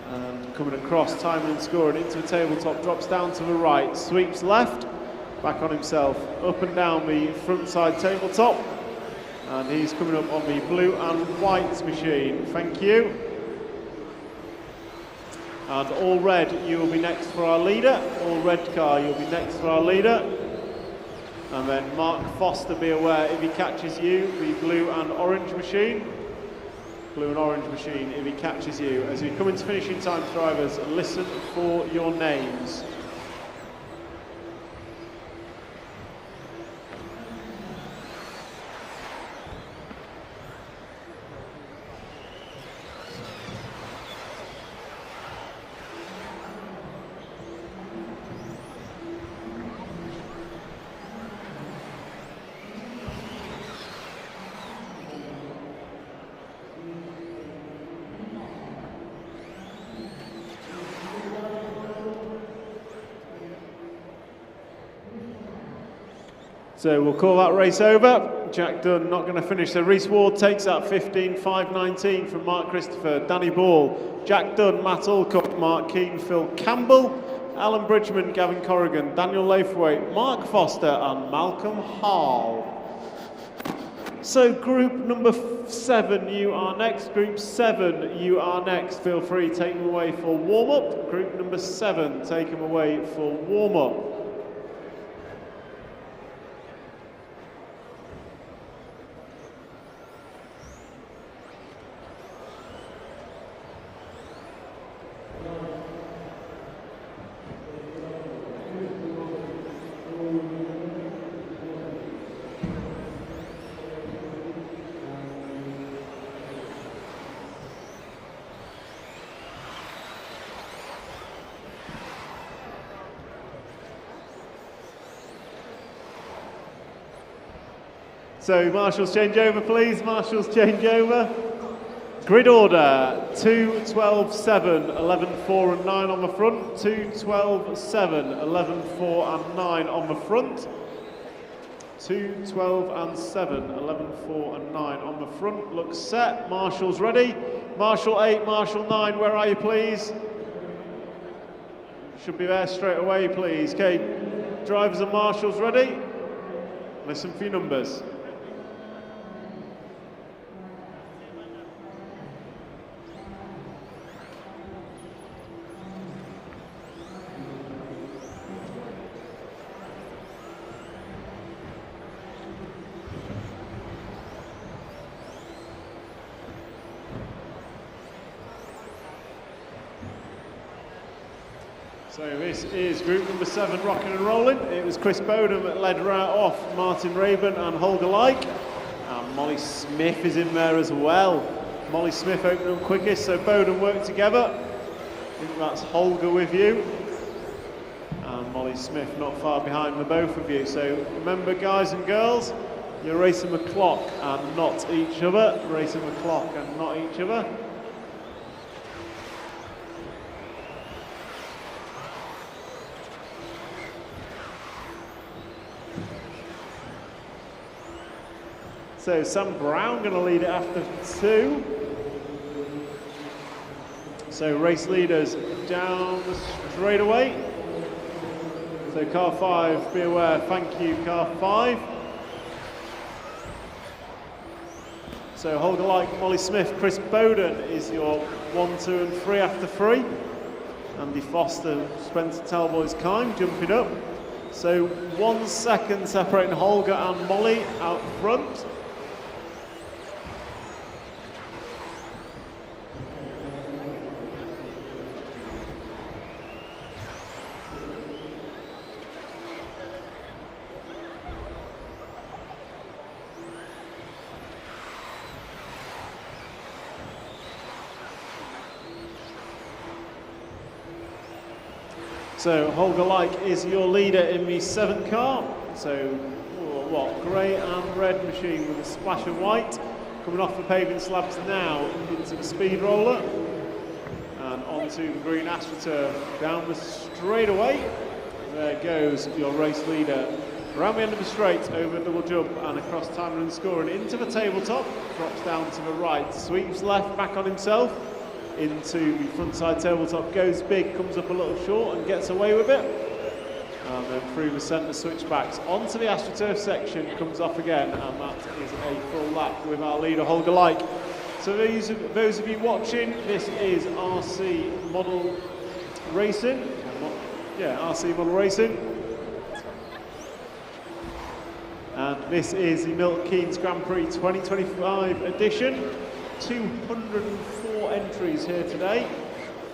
Speaker 5: And coming across, timing and scoring into the tabletop, drops down to the right, sweeps left, back on himself, up and down the front side tabletop. And he's coming up on the blue and white machine. Thank you. And all red, you will be next for our leader. All red car, you'll be next for our leader. And then Mark Foster, be aware if he catches you, the blue and orange machine. Blue and orange machine if he catches you. As we come into finishing time, drivers, listen for your names. So we'll call that race over. Jack Dunn not going to finish. So Reese Ward takes that 15.519 from Mark Christopher, Danny Ball, Jack Dunn, Matt Alcock, Mark Keane, Phil Campbell, Alan Bridgman, Gavin Corrigan, Daniel Laithwaite, Mark Foster and Malcolm Hall. So group number 7, you are next. Group 7, you are next. Feel free, take them away for warm-up. Group number 7, take them away for warm-up. So marshals change over, please. Marshals change over. Grid order: 2, 12, 7, 11, 4 and 9 on the front. 2, 12, 7, 11, 4 and 9 on the front. 2, 12 and 7, 11, 4 and 9 on the front. Looks set. Marshals ready. Marshal 8, Marshal 9, where are you, please? Should be there straight away, please. Okay, drivers and marshals ready. Listen for your numbers. So this is group number 7 rocking and rolling. It was Chris Bowden that led right off Martin Rayburn and Holger Like. And Molly Smith is in there as well. Molly Smith opening up quickest, so Bowden worked together. I think that's Holger with you. And Molly Smith not far behind the both of you. So remember, guys and girls, you're racing the clock and not each other. Racing the clock and not each other. So Sam Brown going to lead it after 2. So race leaders down the straightaway. So car 5, be aware, thank you, car 5. So Holger Like, Molly Smith, Chris Bowden is your 1, 2 and 3 after 3. Andy Foster, Spencer Talboys Kime jumping up. So 1 second separating Holger and Molly out front. So Holger Like is your leader in the 7th car. So what, grey and red machine with a splash of white. Coming off the paving slabs now into the speed roller. And onto the green AstroTurf down the straightaway. There goes your race leader. Around the end of the straight, over double jump and across timer and scoring into the tabletop. Drops down to the right, sweeps left, back on himself. Into the frontside tabletop, goes big, comes up a little short and gets away with it. And then through the centre switchbacks onto the AstroTurf section, comes off again, and that is a full lap with our leader Holger Like. So those of you watching, this is RC Model Racing. Yeah, RC Model Racing. And this is the Milton Keynes Grand Prix 2025 edition. 204 entries here today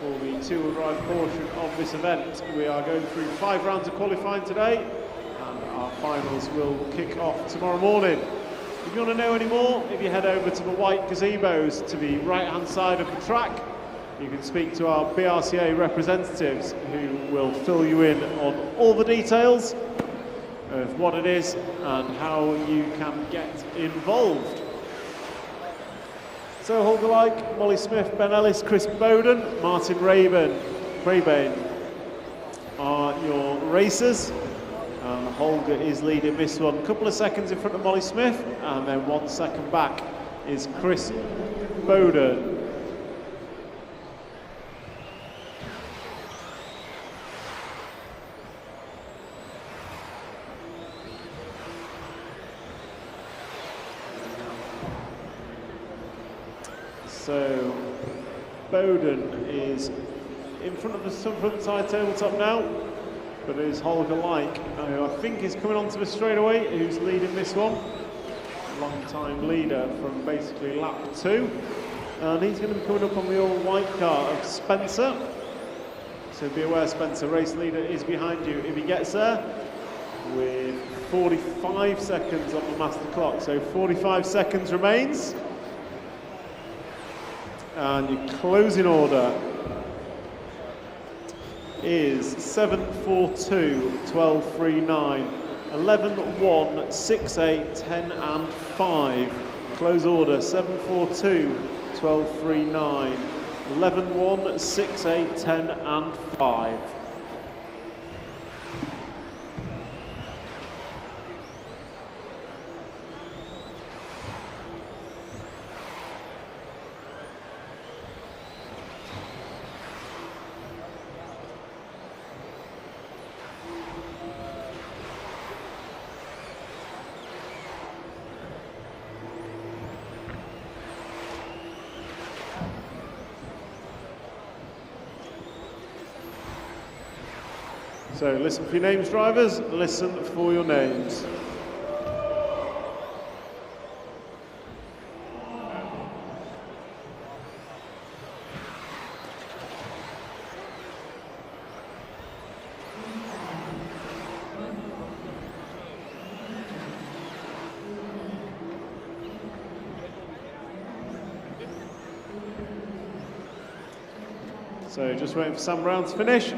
Speaker 5: for the two-wheel drive portion of this event. We are going through 5 rounds of qualifying today, and our finals will kick off tomorrow morning. If you want to know any more, if you head over to the white gazebos to the right-hand side of the track, you can speak to our BRCA representatives who will fill you in on all the details of what it is and how you can get involved. So Holger Like, Molly Smith, Ben Ellis, Chris Bowden, Martin Crabane are your racers. Holger is leading this one. A couple of seconds in front of Molly Smith, and then 1 second back is Chris Bowden. So Bowden is in front of the front side tabletop now, but it is Holger Like, who I think is coming onto the straightaway, who's leading this one. Long-time leader from basically lap 2. And he's going to be coming up on the all-white car of Spencer. So be aware, Spencer, race leader is behind you if he gets there, with 45 seconds on the master clock. So 45 seconds remains. And your closing order is 7-4-2, 12-3-9, 11-1, 6-8, 10 and 5. Close order 7-4-2, 12-3-9, 11-1, 6-8, 10 and 5. So listen for your names, drivers, listen for your names. So just waiting for Sam Brown to finish.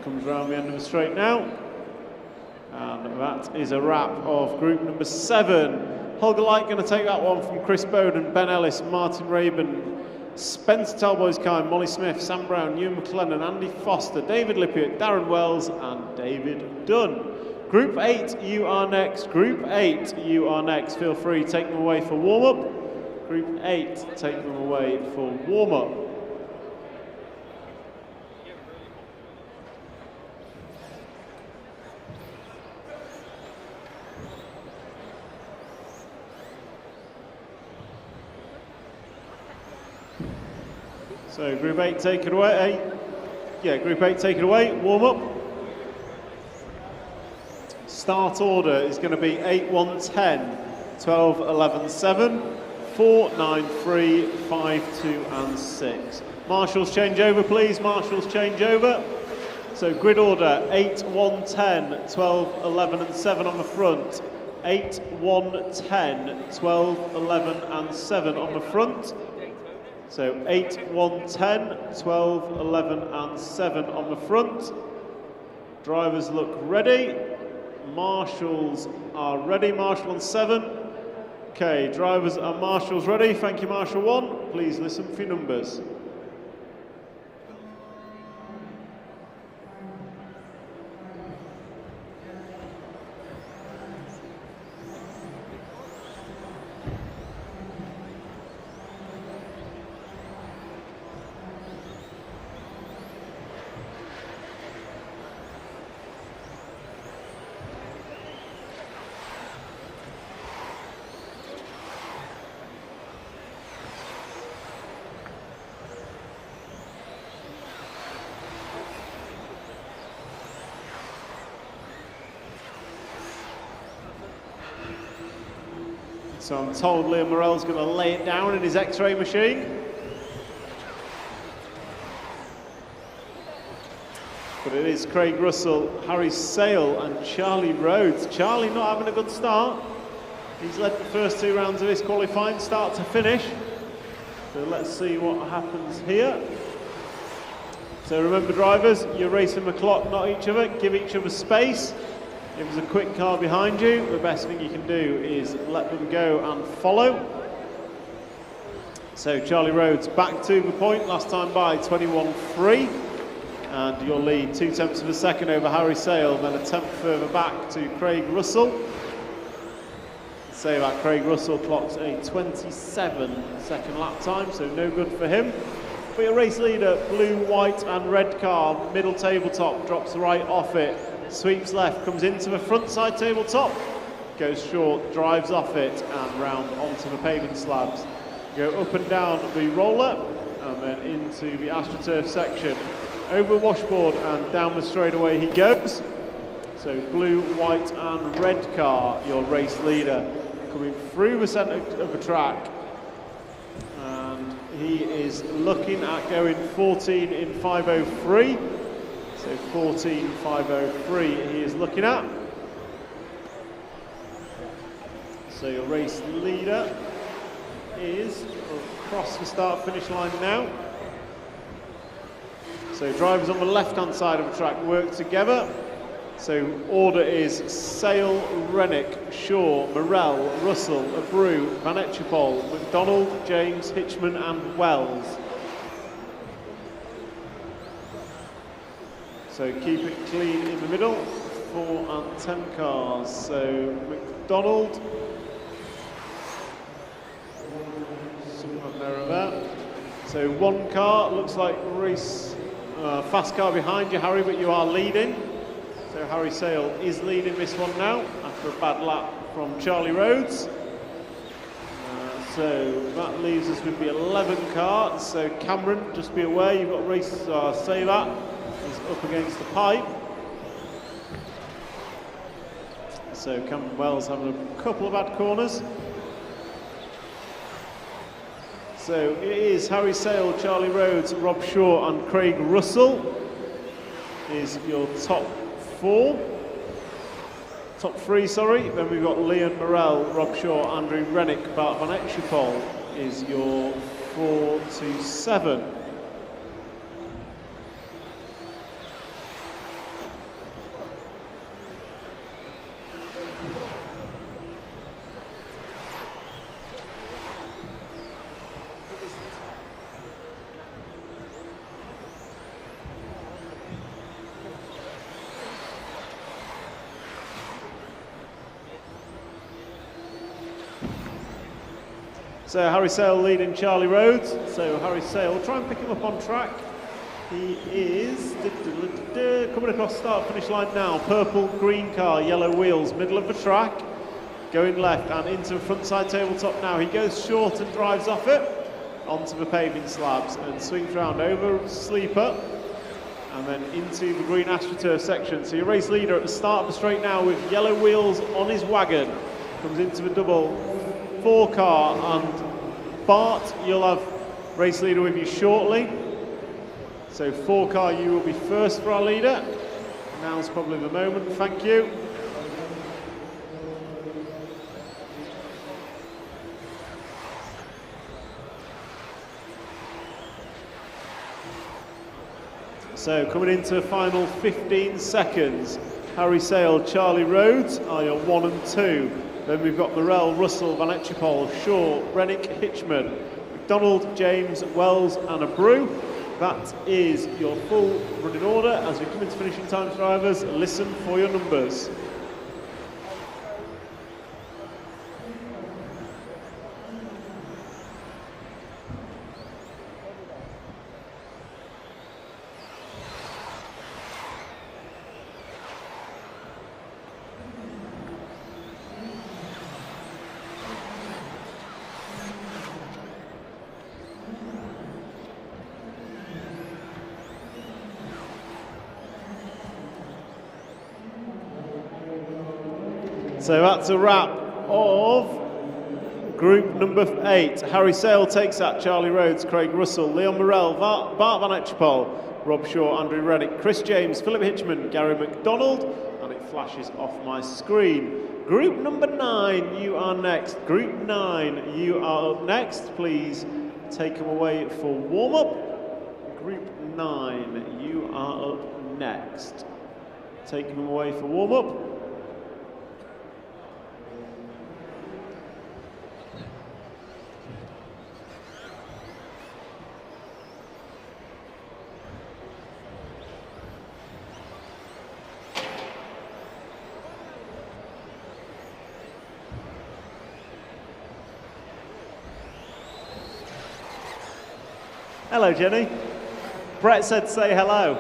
Speaker 5: Comes round the end of the straight now. And that is a wrap of group number 7. Holger Like going to take that one from Chris Bowden, Ben Ellis, Martin Rabin, Spencer Talboys Kime, Molly Smith, Sam Brown, Ewan McLennan, Andy Foster, David Lippiott, Darren Wells and David Dunn. Group 8, you are next. Group 8, you are next. Feel free, take them away for warm-up. Group 8, take them away for warm-up. So Group 8 take it away. Group 8 take it away. Warm up. Start order is going to be 8, 1, 10, 12, 11, 7, 4, 9, 3, 5, 2 and 6. Marshals change over, please. Marshals change over. So grid order 8, 1, 10, 12, 11 and 7 on the front. 8, 1, 10, 12, 11 and 7 on the front. So 8, 1, 10, 12, 11 and 7 on the front. Drivers look ready. Marshals are ready. Marshal on 7. Okay, drivers and marshals ready. Thank you, Marshal 1. Please listen for your numbers. So I'm told Liam Morell's going to lay it down in his X-ray machine. But it is Craig Russell, Harry Sale and Charlie Rhodes. Charlie not having a good start. He's led the first 2 rounds of his qualifying, start to finish. So let's see what happens here. So remember, drivers, you're racing the clock, not each other. Give each other space. If there's a quick car behind you, the best thing you can do is let them go and follow. So Charlie Rhodes back to the point, last time by 21.3. And your lead 0.2 of a second over Harry Sale, then a tenth further back to Craig Russell. Say that Craig Russell clocks a 27-second lap time, so no good for him. But your race leader, blue, white and red car, middle tabletop, drops right off it. Sweeps left, comes into the front side tabletop, goes short, drives off it and round onto the paving slabs. Go up and down the roller and then into the AstroTurf section. Over the washboard and down the straightaway he goes. So blue, white and red car, your race leader, coming through the centre of the track. And he is looking at going 14 in 5:03. So 14.503 he is looking at. So your race leader is across the start-finish line now. So drivers on the left-hand side of the track work together. So order is Sale, Rennick, Shaw, Morell, Russell, Abreu, Van Etchepol, McDonald, James, Hitchman and Wells. So keep it clean in the middle, 4 and 10 cars. So McDonald, somewhere there. So 1 car, looks like race, fast car behind you, Harry, but you are leading. So Harry Sale is leading this one now, after a bad lap from Charlie Rhodes. So that leaves us with the 11 car. So Cameron, just be aware, you've got race, say that. Is up against the pipe. So Cameron Wells having a couple of bad corners. So it is Harry Sale, Charlie Rhodes, Rob Shaw and Craig Russell is your top 3, sorry. Then we've got Leon Morell, Rob Shaw, Andrew Rennick, Bart Van Etchepol is your 4 to 7. So Harry Sale leading Charlie Rhodes. So Harry Sale, we'll try and pick him up on track. He is coming across start-finish line now. Purple, green car, yellow wheels, middle of the track. Going left and into the front side tabletop now. He goes short and drives off it. onto the paving slabs and swings round over sleeper and then into the green AstroTurf section. So your race leader at the start of the straight now with yellow wheels on his wagon comes into the double 4 car, and Bart, you'll have race leader with you shortly. So 4 car, you will be first for our leader. Now's probably the moment, thank you. So coming into the final 15 seconds, Harry Sale, Charlie Rhodes are your 1 and 2. Then we've got Morell, Russell, Van Etchepol, Shaw, Rennick, Hitchman, McDonald, James, Wells and Abreu. That is your full running order. As we come into finishing times, drivers, listen for your numbers. So that's a wrap of group number 8. Harry Sale takes that, Charlie Rhodes, Craig Russell, Leon Morell, Bart Van Etchepol, Rob Shaw, Andrew Rennick, Chris James, Philip Hitchman, Gary McDonald, and it flashes off my screen. Group number 9, you are next. Group 9, you are up next. Please take them away for warm-up. Group 9, you are up next. Take them away for warm-up. Hello, Jenny. Brett said say hello.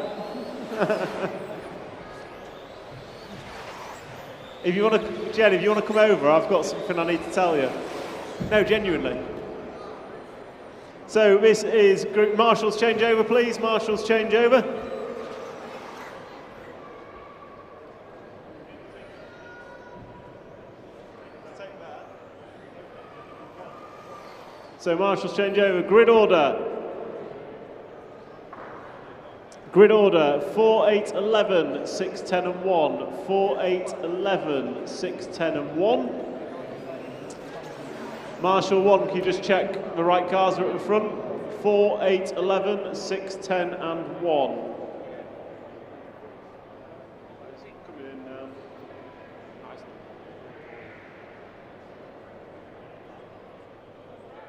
Speaker 5: If you want to, Jen, if you want to come over, I've got something I need to tell you. No, genuinely. So this is group marshals changeover, please. Marshals changeover. So marshals changeover. Grid order. Grid order 4, 8, 11, 6, 10 and 1. 4, 8, 11, 6, 10 and 1. Marshal 1, can you just check the right cars are at the front? 4, 8, 11, 6, 10 and 1.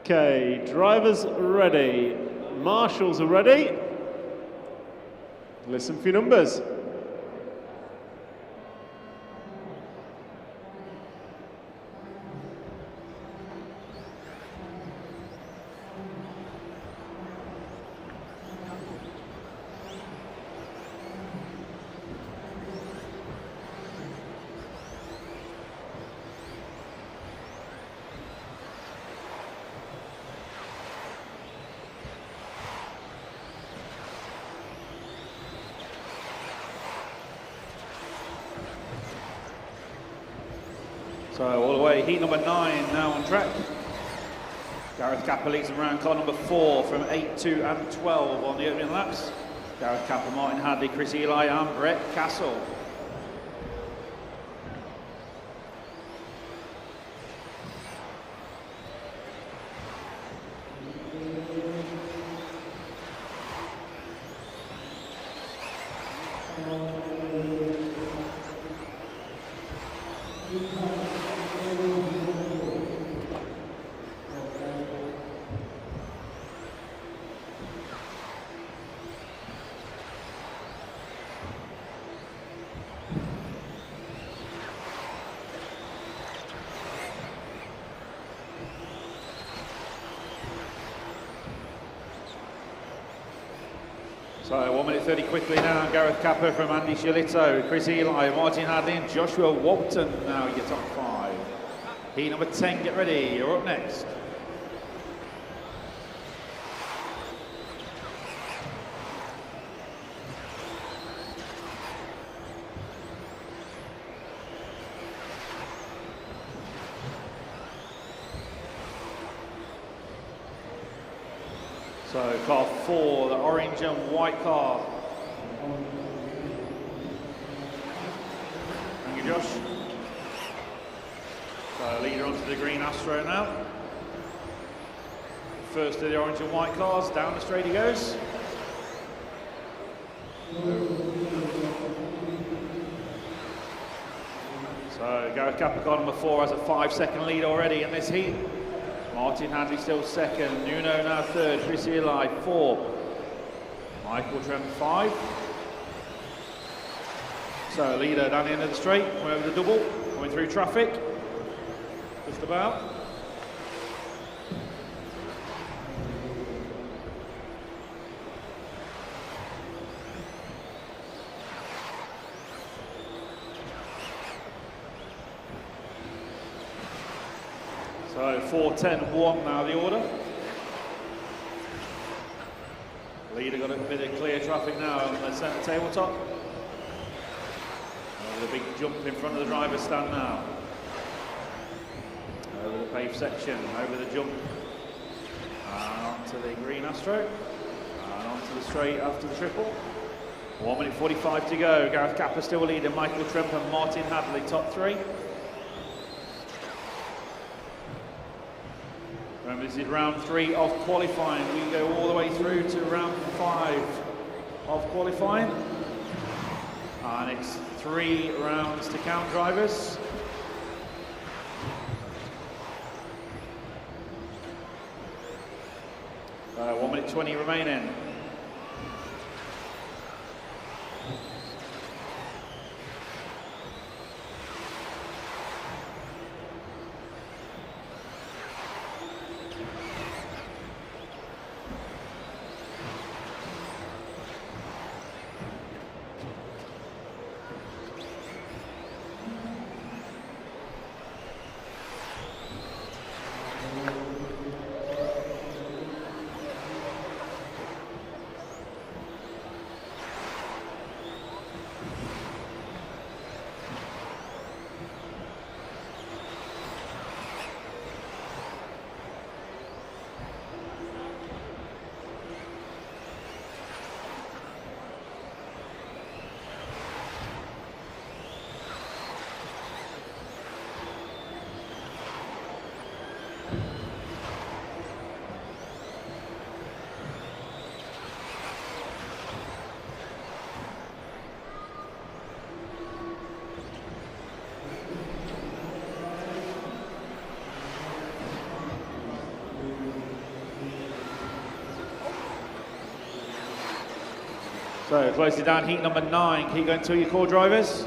Speaker 5: Okay, drivers ready. Marshals are ready. Listen for your numbers.
Speaker 1: So all the way, heat number 9 now on track. Gareth Capper leads them around car number 4 from 8, 2 and 12 on the opening laps. Gareth Capper, Martin Hadley, Chris Eli and Brett Castle. So 1 minute 30 quickly now. Gareth Capper from Andy Shillito, Chris Eli, Martin Hadley and Joshua Walton now your top 5. Heat number 10, get ready, you're up next. So car 4, the orange and white car. Thank you, Josh. So leader onto the green Astro now. First of the orange and white cars, down the straight he goes. So Gareth Capricorn, number 4, has a 5-second lead already in this heat. Martin Hadley still second, Nuno now third, Prix 4, Michael Trem 5. So leader down the end of the straight, over the double, coming through traffic, just about. So 4:10.1 now the order. Leader got a bit of clear traffic now on the centre tabletop. Over the big jump in front of the driver's stand now. Over the paved section, over the jump. And onto the green Astro. And onto the straight after the triple. 1 minute 45 to go. Gareth Capper still leading. Michael Tremp and Martin Hadley top 3. Remember, this is round 3 of qualifying. We go all the way through to round 5 of qualifying. And it's 3 rounds to count, drivers. So 1 minute 20 remaining. So closing down heat number 9. Keep going to your core drivers.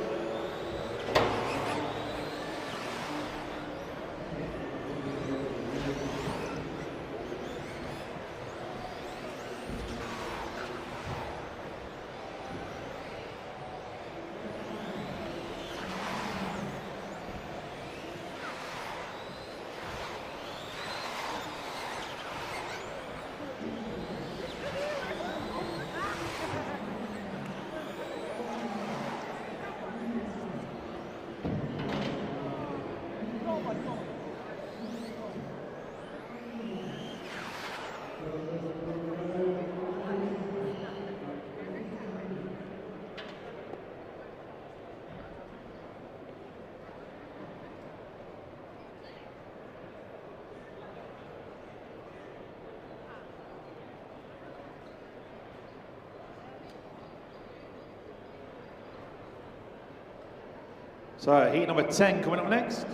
Speaker 1: So heat number 10 coming up next.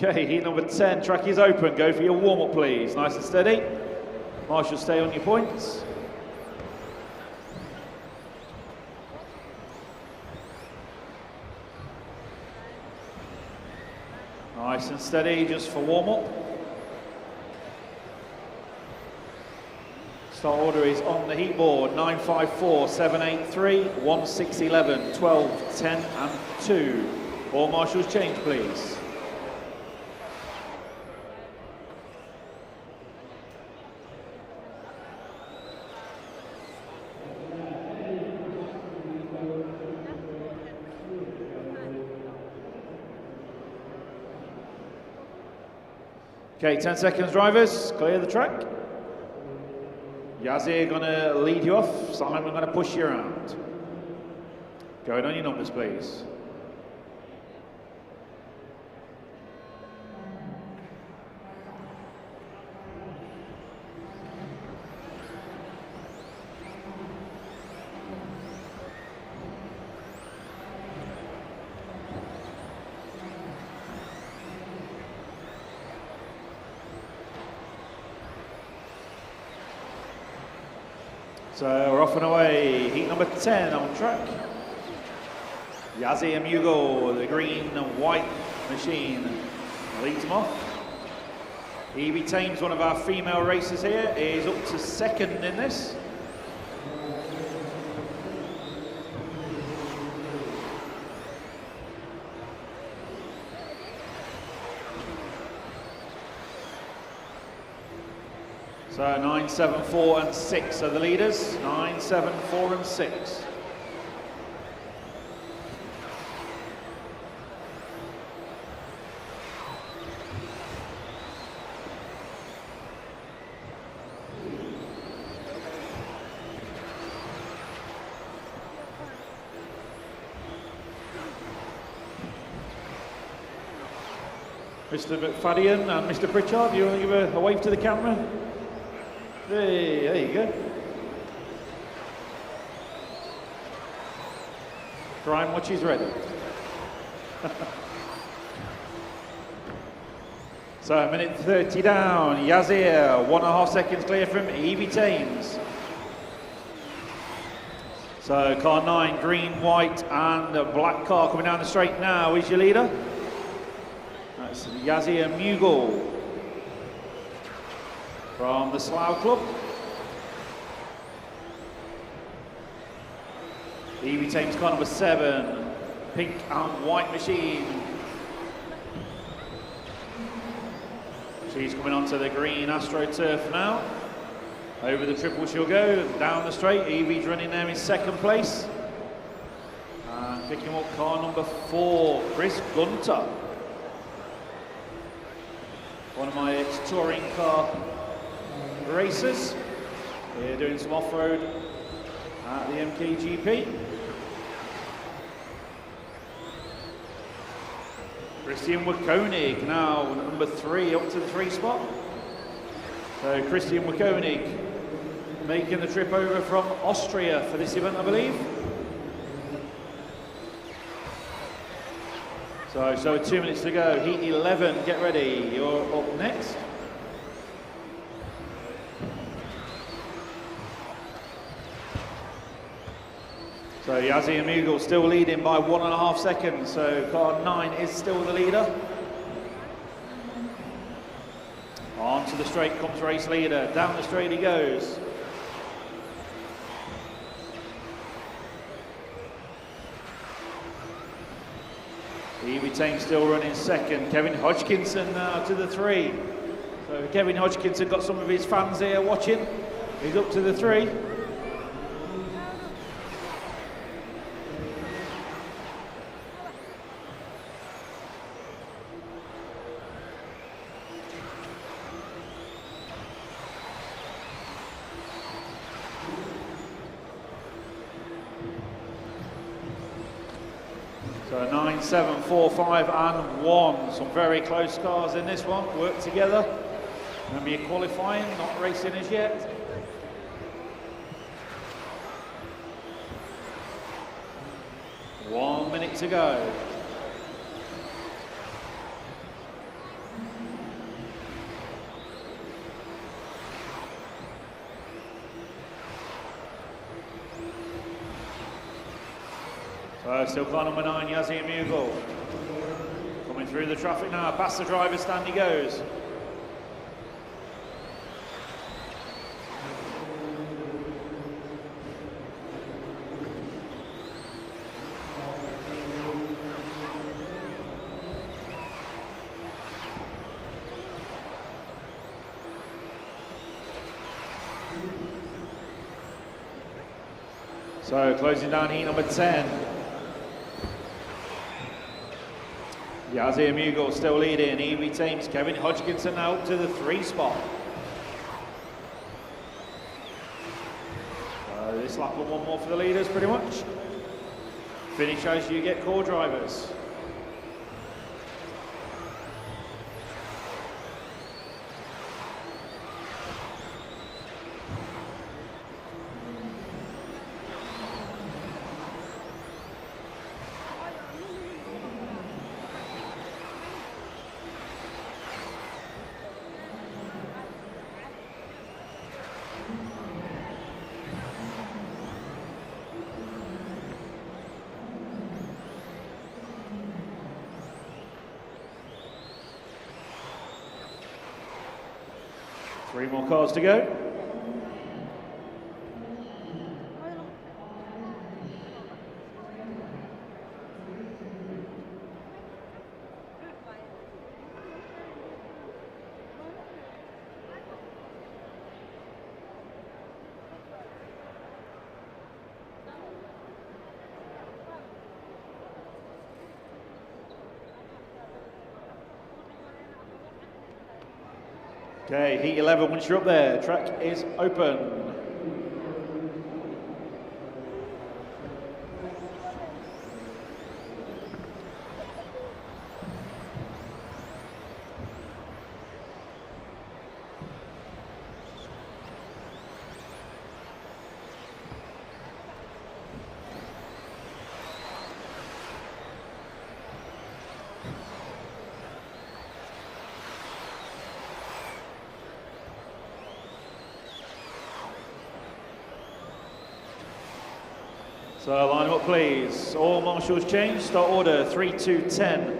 Speaker 1: Okay, heat number 10, track is open. Go for your warm-up, please. Nice and steady. Marshall, stay on your points. Nice and steady, just for warm-up. Start order is on the heat board. 954, 783, 16, 11, 12, 10 and 2. All marshals change, please. Okay, 10 seconds, drivers. Clear the track. Yazzie going to lead you off. Simon, we're going to push you around. Going on your numbers, please. So we're off and away. Heat number 10 on track. Yazzie Amugo, the green and white machine, leads them off. Evie Thames, one of our female racers here, is up to second in this. So 9, 7, 4 and 6 are the leaders. 9, 7, 4 and 6. Mr. McFadden and Mr. Pritchard, you want to give a wave to the camera? Hey, there you go. Try and watch he's ready. So, a minute 30 down. Yazzie, 1.5 seconds clear from Evie Thames. So, car 9, green, white, and a black car coming down the straight now. Is your leader? That's Yazzie Mugel from the Slough Club. Evie Thames car number 7, pink and white machine. She's coming onto the green AstroTurf now. Over the triple she'll go, down the straight. Evie's running there in second place. And picking up car number 4, Chris Gunter. One of my ex-touring car racers. Here doing some off-road at the MKGP. Christian Wakonig now number 3 up to the 3 spot. So Christian Wakonig making the trip over from Austria for this event, I believe. So 2 minutes to go. Heat 11, get ready. You're up next. So Yazzie Amugel still leading by 1.5 seconds. So car 9 is still the leader. On to the straight comes race leader. Down the straight he goes. Evie Thames still running second. Kevin Hodgkinson now to the 3. So Kevin Hodgkinson got some of his fans here watching. He's up to the 3. So 9, 7, 4, 5 and 1. Some very close cars in this one. Work together. Going to be qualifying, not racing as yet. One minute to go. Still car number 9, Yazzie Mugel. Coming through the traffic now, past the driver's stand he goes. So closing down heat number 10. Yazir Mughal still leading. He retains Kevin Hodgkinson now up to the 3 spot. This lap and one more for the leaders pretty much. Finish as you get core drivers. Three more cars to go. Okay, heat 11, once you're up there, track is open. So line them up please. All marshals change, start order 3, 2, 10.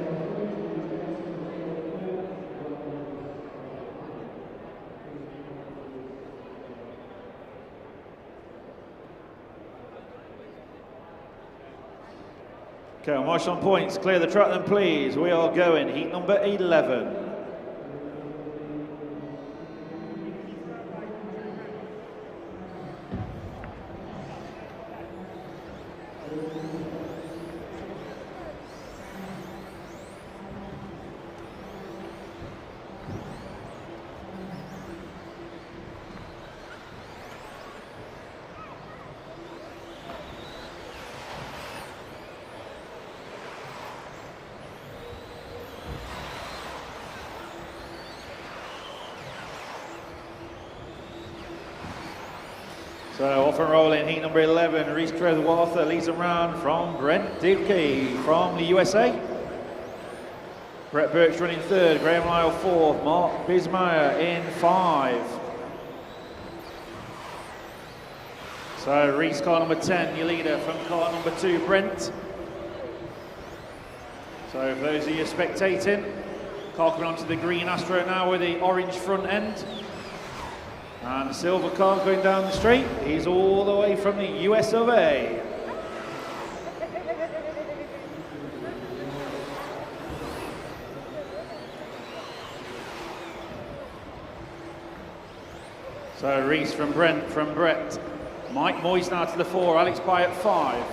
Speaker 1: Okay, marshal on points, clear the track then please. We are going, heat number 11. So off and rolling, heat number 11, Reese Trevather leads them round from Brent Dilkey from the USA. Brett Birch running third, Graham Lyle fourth, Mark Bismeyer in 5. So Reese car number 10, your leader from car number 2, Brent. So for those of you spectating, car coming onto the green Astro now with the orange front end. And the silver car going down the straight, he's all the way from the US of A. So Reese from Brett. Mike Moyes now to the 4, Alex Pye at 5.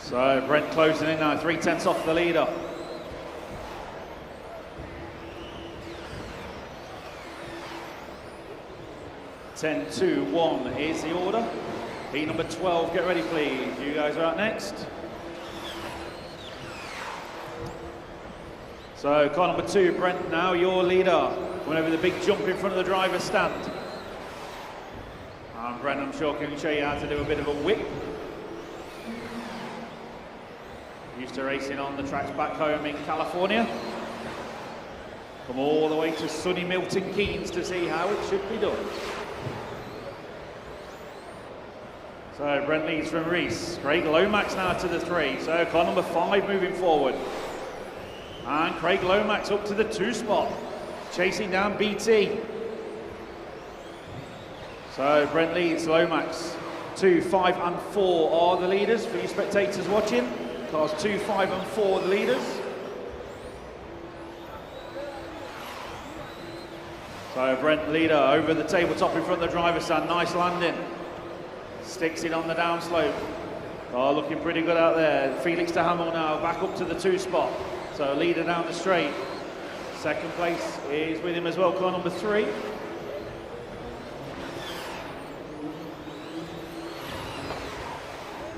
Speaker 1: So Brent closing in now, 3/10 off the leader. Ten, 2, 1 is the order. Heat number 12, get ready please. You guys are out next. So car number 2, Brent now, your leader. Went over the big jump in front of the driver's stand. And Brent, I'm sure, can show you how to do a bit of a whip. Used to racing on the tracks back home in California. Come all the way to sunny Milton Keynes to see how it should be done. So Brent leads from Reese. Craig Lomax now to the 3. So car number 5 moving forward. And Craig Lomax up to the 2 spot. Chasing down BT. So Brent leads, Lomax. 2, 5 and 4 are the leaders for you spectators watching. Cars 2, 5 and 4 the leaders. So So Brent leader over the tabletop in front of the driver's stand. Nice landing. Sticks it on the downslope. Oh, looking pretty good out there. Felix de Hamel now back up to the 2 spot. So leader down the straight. Second place is with him as well, car number 3.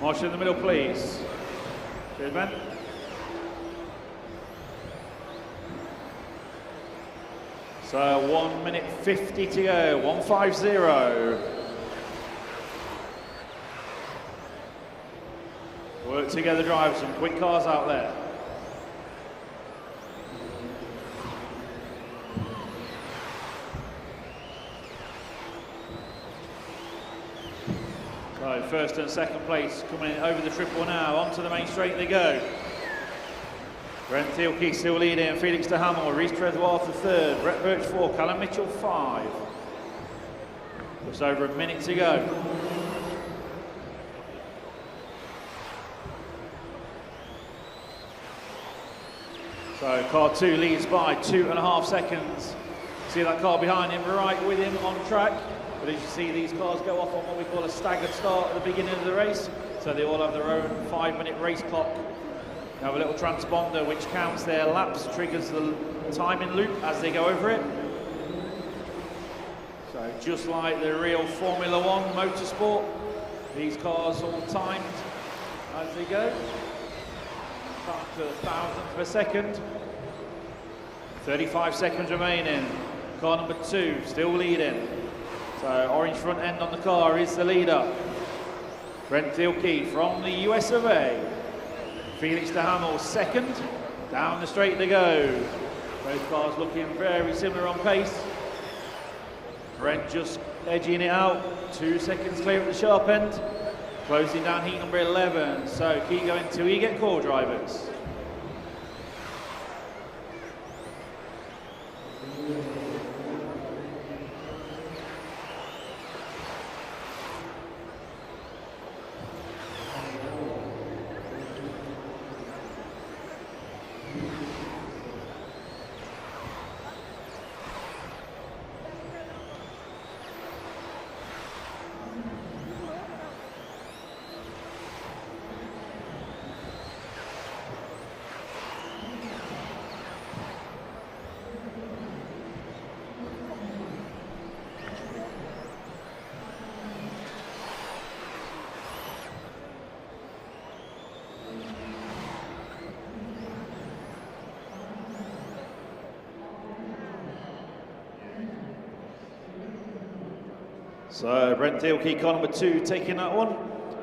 Speaker 1: Marshall in the middle, please. Cheers, Ben. So 1 minute 50 to go, 150. Work together, drivers, some quick cars out there. So first and second place coming in over the triple now, onto the main straight they go. Brent Thielke still leading, Felix de Hamel, Rhys Trezwar for 3rd, Brett Birch 4, Callum Mitchell 5. Just over a minute to go. So car 2 leads by 2.5 seconds. See that car behind him, right with him on track. But as you see, these cars go off on what we call a staggered start at the beginning of the race. So they all have their own 5-minute race clock. They have a little transponder which counts their laps, triggers the timing loop as they go over it. So just like the real Formula 1 motorsport, these cars all timed as they go. Up to 1,000th of a second. 35 seconds remaining. Car number 2 still leading. So orange front end on the car is the leader. Brent Thielke from the US of A. Felix de Hamel 2nd. Down the straight they go. Both cars looking very similar on pace. Brent just edging it out. 2 seconds clear at the sharp end. Closing down heat number 11. So keep going till you get call, drivers. So Brent Thielke, car number 2, taking that one.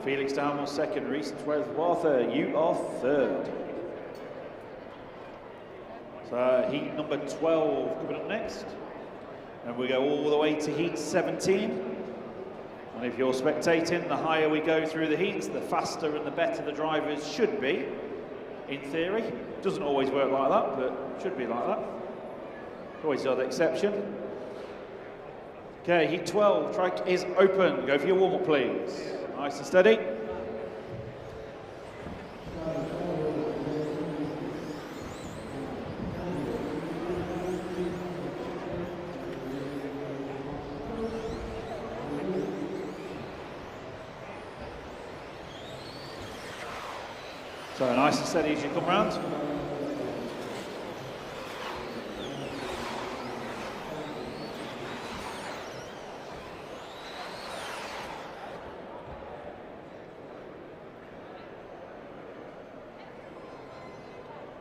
Speaker 1: Felix de Hamel 2nd, Rhys Trezwar, you are 3rd. So heat number 12 coming up next. And we go all the way to heat 17. And if you're spectating, the higher we go through the heats, the faster and the better the drivers should be, in theory. Doesn't always work like that, but should be like that. Always the odd exception. Okay, heat 12, track is open. Go for your warm-up, please. Nice and steady. So nice and steady as you come round.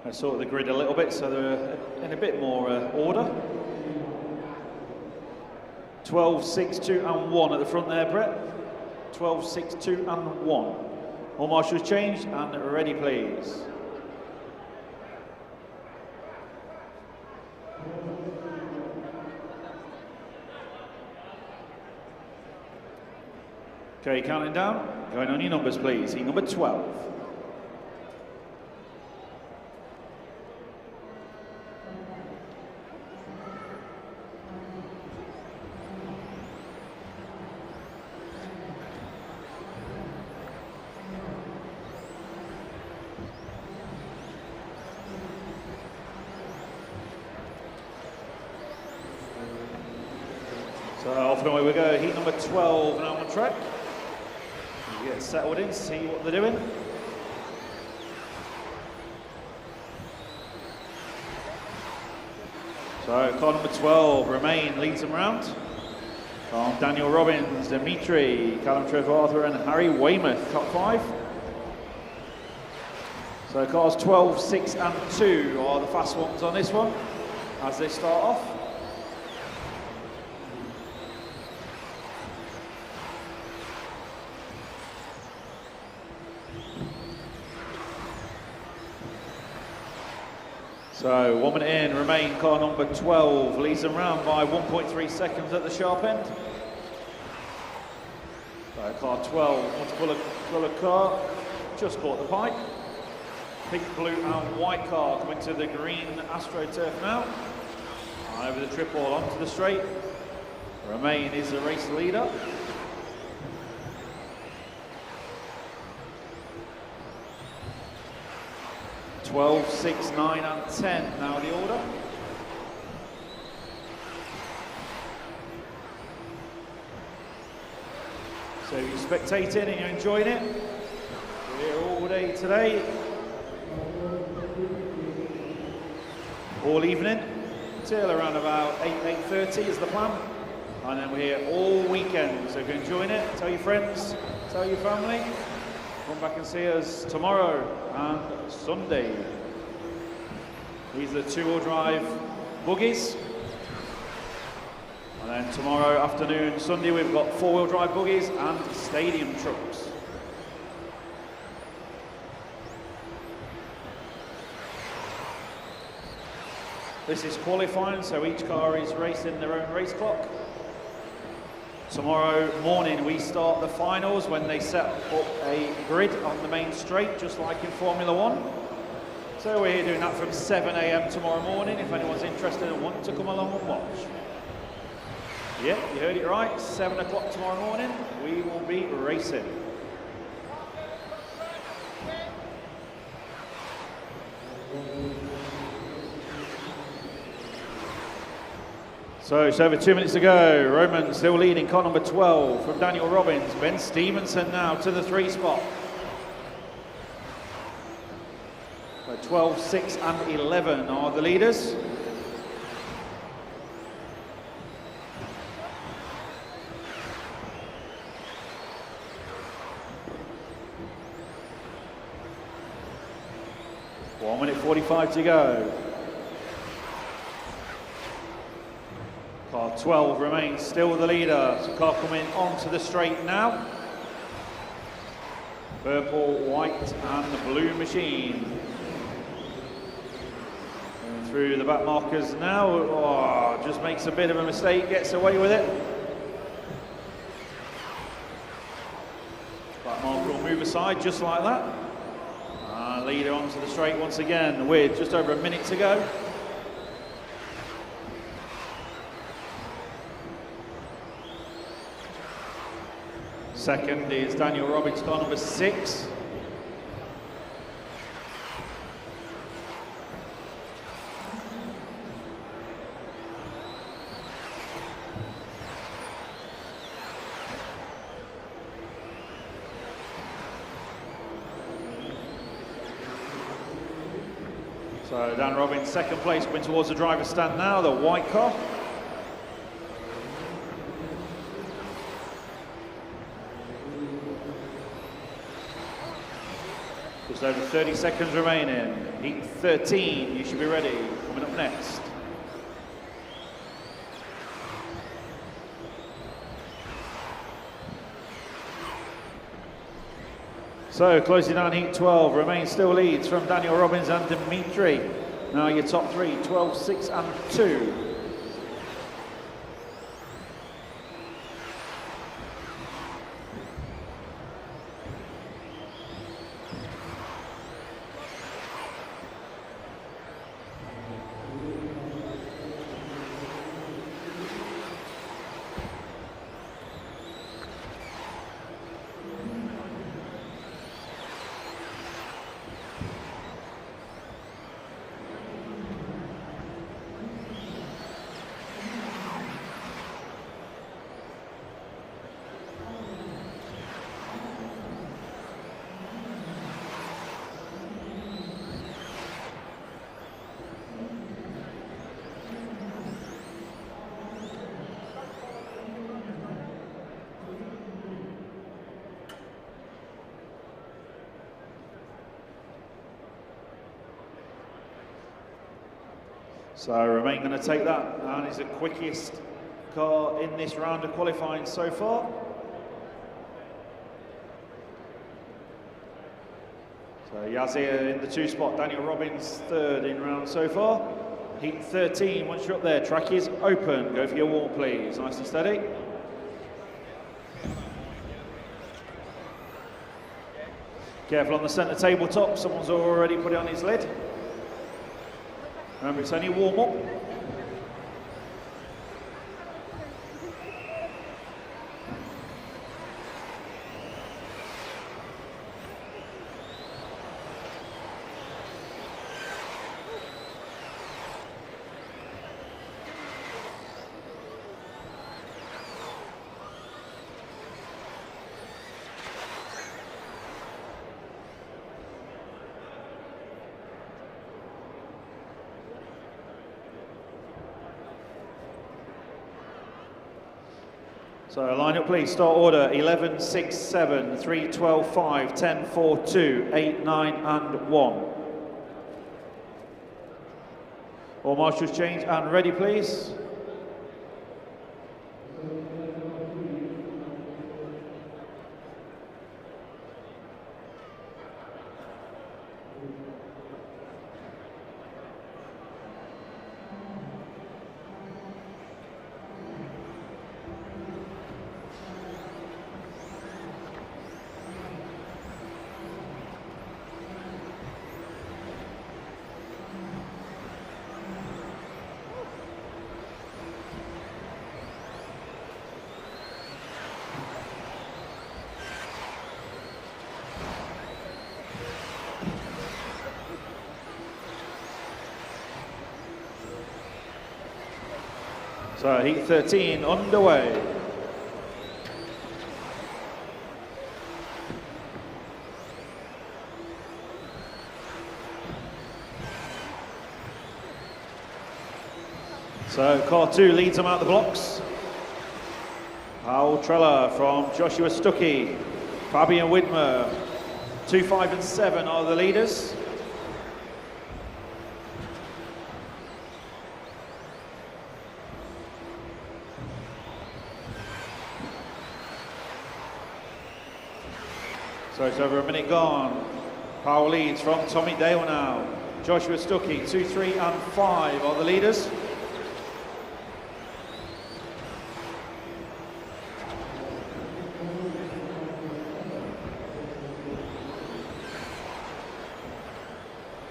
Speaker 1: I sort the grid a little bit so they're in a bit more order. 12, 6, 2 and 1 at the front there, Brett. 12, 6, 2 and 1. All marshals changed and ready, please. Okay, counting down. Going on your numbers, please. Heat number 12. So off and away we go. Heat number 12 now on track. You get settled in, see what they're doing. So car number 12, Remain, leads them round. From Daniel Robbins, Dimitri, Callum Trevorther and Harry Weymouth, top 5. So cars 12, 6 and 2 are the fast ones on this one as they start off. So 1 minute in, Remain, car number 12, leads them round by 1.3 seconds at the sharp end. So car 12, multicolour car, just caught the pike. Pink, blue and white car coming to the green AstroTurf now. Over the triple onto the straight. Remain is the race leader. Twelve, 6, 9 and 10 now the order. So you're spectating and you're enjoying it. We're here all day today. All evening till around about 8:30 is the plan, and then we're here all weekend. So if you're enjoying it, tell your friends, tell your family. Come back and see us tomorrow and Sunday. These are the 2-wheel drive buggies, and then tomorrow afternoon, Sunday, we've got 4-wheel drive buggies and stadium trucks. This is qualifying, so each car is racing their own race clock. Tomorrow morning we start the finals when they set up a grid on the main straight, just like in Formula 1. So we're here doing that from 7 AM tomorrow morning, if anyone's interested and wants to come along and watch. Yeah, you heard it right, 7 o'clock tomorrow morning, we will be racing. So it's over 2 minutes to go. Roman still leading, car number 12 from Daniel Robbins. Ben Stevenson now to the 3 spot. So 12, 6 and 11 are the leaders. One minute 45 to go. Car 12 remains still the leader. So car coming onto the straight now. Purple, white and the blue machine. Going through the back markers now. Oh, just makes a bit of a mistake, gets away with it. Back marker will move aside just like that. And leader onto the straight once again with just over a minute to go. Second is Daniel Robbins, car number 6. So Dan Robbins, second place, coming towards the driver's stand now, the white car. Just over 30 seconds remaining. Heat 13, you should be ready. Coming up next. So closing down heat 12, remains still leads from Daniel Robbins and Dimitri. Now your top 3, 12, 6 and 2. So Romain going to take that, and he's the quickest car in this round of qualifying so far. So Yazir in the 2 spot, Daniel Robbins 3rd in round so far. Heat 13, once you're up there, track is open. Go for your wall, please. Nice and steady. Careful on the centre tabletop, someone's already put it on his lid. Remember, it's only warm-up. So line up please, start order 11, 6, 7, 3, 12, 5, 10, 4, 2, 8, 9 and 1. All marshals change and ready please. So heat 13 underway. So car 2 leads them out the blocks. Paul Trella from Joshua Stuckey. Fabian Widmer. 2, 5 and 7 are the leaders. So it's over a minute gone. Powell leads from Tommy Dale now. Joshua Stuckey, 2, 3 and 5 are the leaders.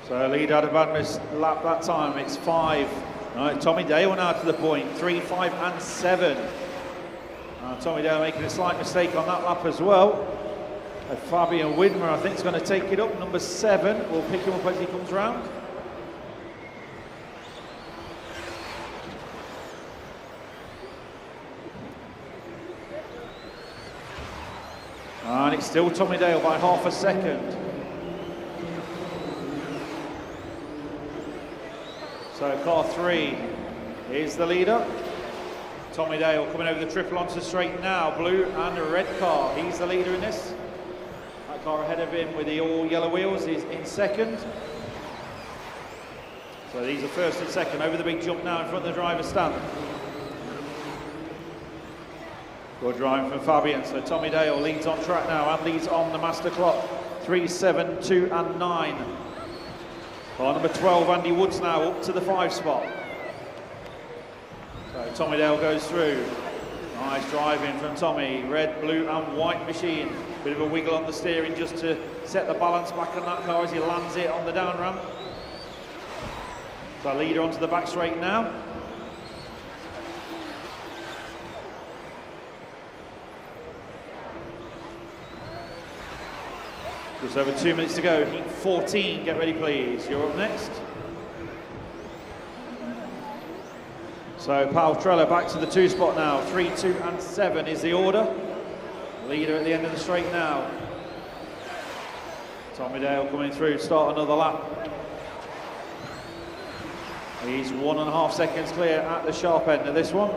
Speaker 1: So lead out of Badness lap that time, it's 5. Right, Tommy Dale now to the point, 3, 5 and 7. Tommy Dale making a slight mistake on that lap as well. Fabian Widmer, I think, is going to take it up. Number 7, we'll pick him up as he comes round. And it's still Tommy Dale by half a second. So car 3 is the leader. Tommy Dale coming over the triple onto straight now. Blue and red car, he's the leader in this. Car ahead of him with the all yellow wheels is in second. So these are first and second over the big jump now in front of the driver's stand. Good driving from Fabian. So Tommy Dale leads on track now and leads on the master clock. 3, 7, 2 and 9. Car number 12, Andy Woods now up to the 5 spot. So Tommy Dale goes through. Nice driving from Tommy. Red, blue and white machine. Bit of a wiggle on the steering just to set the balance back on that car as he lands it on the down ramp. So leader onto the back straight now. Just over 2 minutes to go. Heat 14, get ready please. You're up next. So Paul Trella back to the 2 spot now. 3, 2 and 7 is the order. Leader at the end of the straight now. Tommy Dale coming through, start another lap. He's 1.5 seconds clear at the sharp end of this one.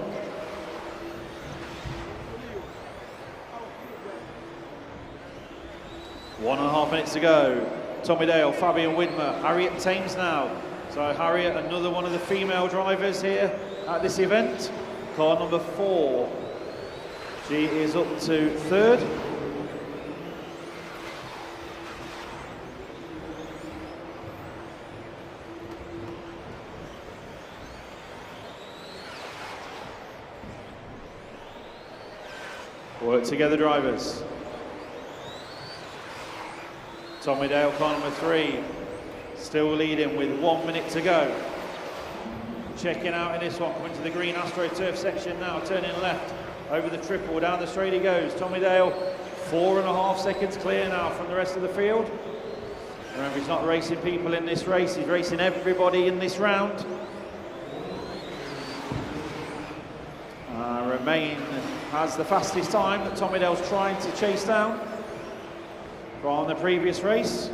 Speaker 1: One and a half minutes to go. Tommy Dale, Fabian Widmer, Harriet Thames now. So So Harriet, another one of the female drivers here at this event. Car number 4. She is up to 3rd. Work together, drivers. Tommy Dale, car number 3, still leading with 1 minute to go. Checking out in this one, coming to the green AstroTurf section now, turning left over the triple, down the straight he goes. Tommy Dale, 4.5 seconds clear now from the rest of the field. Remember, he's not racing people in this race, he's racing everybody in this round. Remain has the fastest time that Tommy Dale's trying to chase down from the previous race.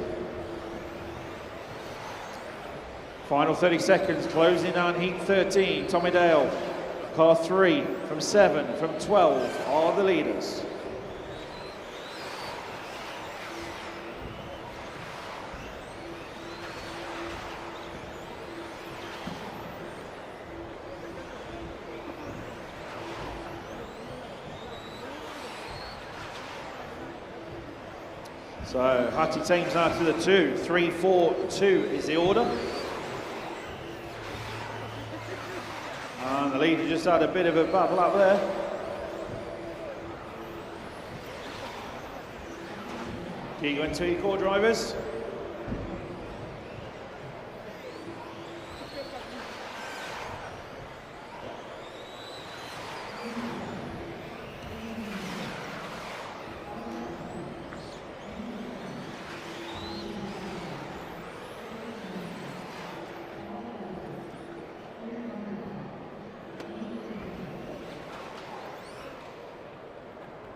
Speaker 1: Final 30 seconds, closing down heat 13. Tommy Dale, car 3 from 7, from 12 are the leaders. So Hattie Thames now to the 2, 3, 4, 2 is the order. And the leader just had a bit of a bad lap there. Keep going to your core drivers.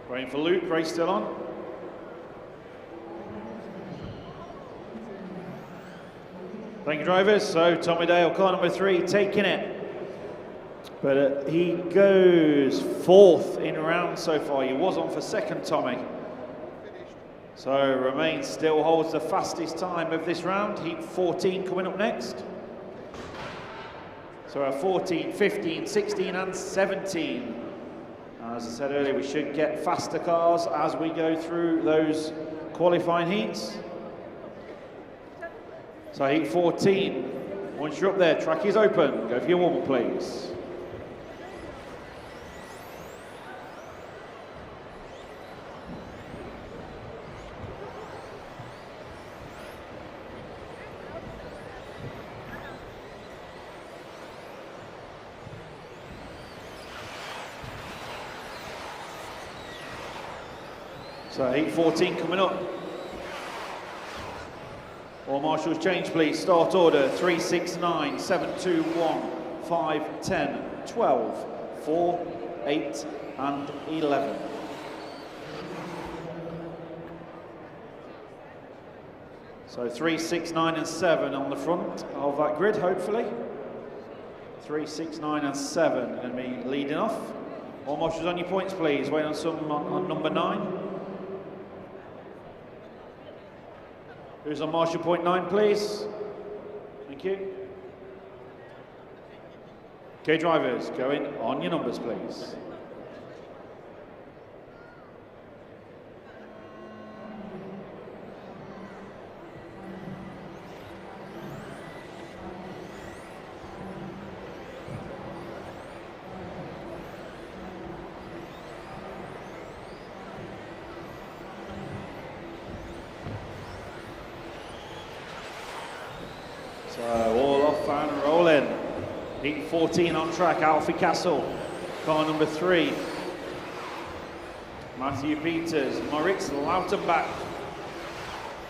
Speaker 1: Waiting for Luke, race still on. Thank you, drivers. So Tommy Dale, car number 3, taking it. But he goes 4th in round so far. He was on for 2nd, Tommy. So Remain still holds the fastest time of this round. Heat 14 coming up next. So 14, 15, 16 and 17. As I said earlier, we should get faster cars as we go through those qualifying heats. So heat 14, once you're up there, track is open. Go for your warm-up, please. So heat 14 coming up. All marshals change, please. Start order 3, 6, 9, 7, 2, 1, 5, 10, 12, 4, 8 and 11. So 3, 6, 9 and 7 on the front of that grid, hopefully. 3, 6, 9 and 7 going to be leading off. All marshals on your points, please. Wait on some on number 9. Who's on marshal point 9, please? Thank you. Okay, drivers, go in on your numbers, please. So all off and rolling. Heat 14 on track, Alfie Castle. Car number 3. Matthew Peters, Moritz Lauterbach.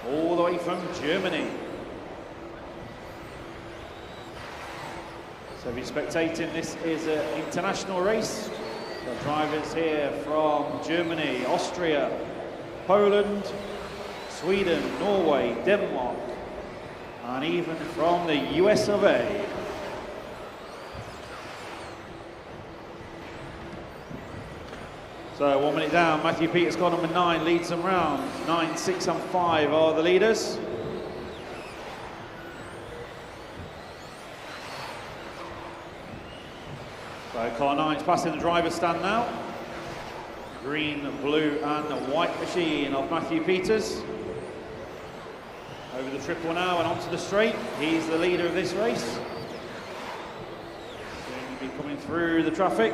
Speaker 1: All the way from Germany. So if you're spectating, this is an international race. The drivers here from Germany, Austria, Poland, Sweden, Norway, Denmark, and even from the US of A. So 1 minute down, Matthew Peters, car number 9, leads them round. 9, 6 and 5 are the leaders. So car 9's passing the driver's stand now. Green, blue and white machine of Matthew Peters. Over the triple now and onto the straight. He's the leader of this race. Soon to be coming through the traffic.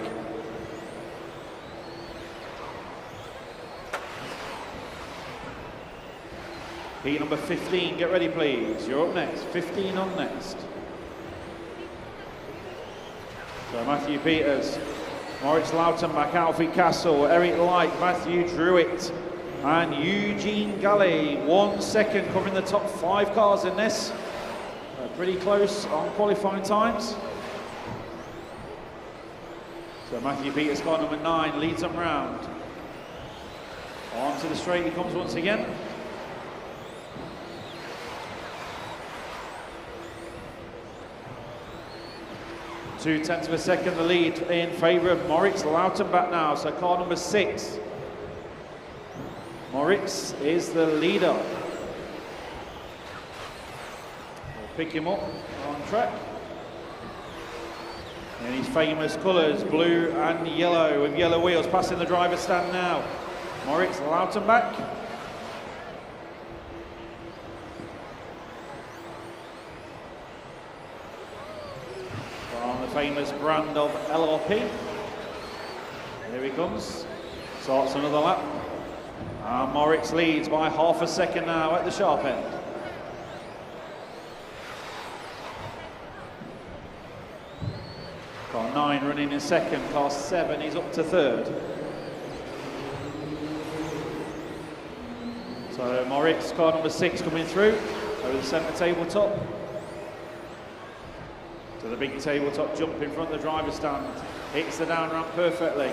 Speaker 1: Heat number 15, get ready please. You're up next. 15 on next. So Matthew Peters, Moritz Lautenbach, Alfie Castle, Eric Light, Matthew Druitt and Eugene Galley. 1 second covering the top 5 cars in this. Pretty close on qualifying times. So Matthew Peters, car number 9, leads them round. On to the straight he comes once again. 0.2 of a second the lead in favour of Moritz Lautenbach now. So car number 6. Moritz is the leader. We'll pick him up on track. In his famous colours, blue and yellow, with yellow wheels, passing the driver's stand now. Moritz Lautenbach. On the famous brand of LRP. Here he comes. Starts another lap. And Moritz leads by half a second now at the sharp end. Car 9 running in second, car 7 is up to third. So Moritz, car number 6 coming through over the centre tabletop. To the big tabletop jump in front of the driver's stand. Hits the down ramp perfectly.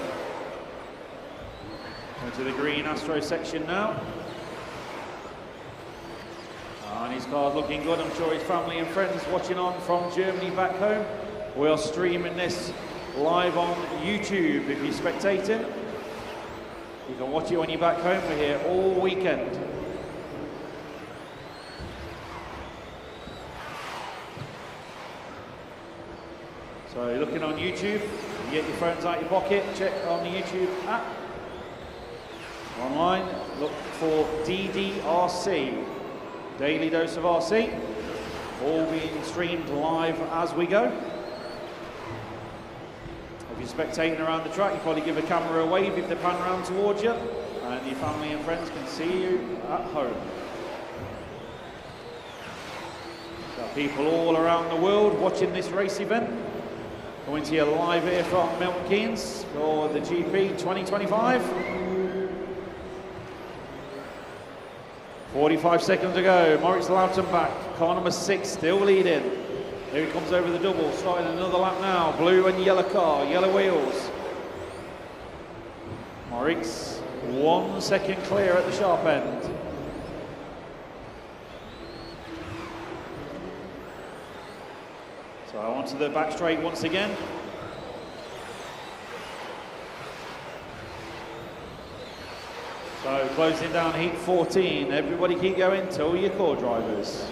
Speaker 1: Into the green Astro section now. And his car's looking good. I'm sure his family and friends watching on from Germany back home. We are streaming this live on YouTube if you're spectating. You can watch it when you're back home. We're here all weekend. So you're looking on YouTube, you get your phones out your pocket, check on the YouTube app. Online, look for DDRC, Daily Dose of RC, all being streamed live as we go. If you're spectating around the track, you probably give a camera a wave if they pan around towards you, and your family and friends can see you at home. Got people all around the world watching this race event. Coming to you live here from Milton Keynes for the GP 2025. 45 seconds to go. Moritz Lautenbach, car number 6, still leading. Here he comes over the double, starting another lap now. Blue and yellow car, yellow wheels. Moritz 1 second clear at the sharp end. So onto the back straight once again. So closing down heat 14. Everybody keep going till your core drivers.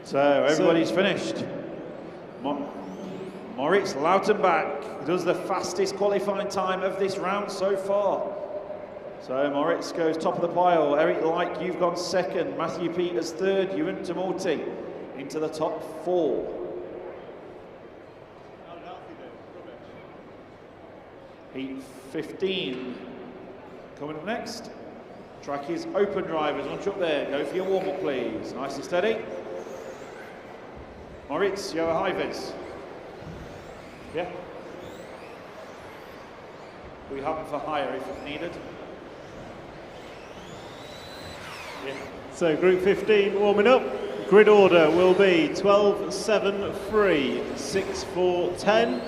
Speaker 1: So everybody's finished. Moritz Lautenbach does the fastest qualifying time of this round so far. So Moritz goes top of the pile. Eric Light, you've gone second. Matthew Peters third. Ewan Tumulty into the top 4. Heat 15 coming up next. Track is open, drivers. Launch up there. Go for your warm-up, please. Nice and steady. Moritz, you have a high vis. Yeah? We have them for hire if needed.
Speaker 5: So Group 15 warming up. Grid order will be 12, 7, 3, 6, 4, 10,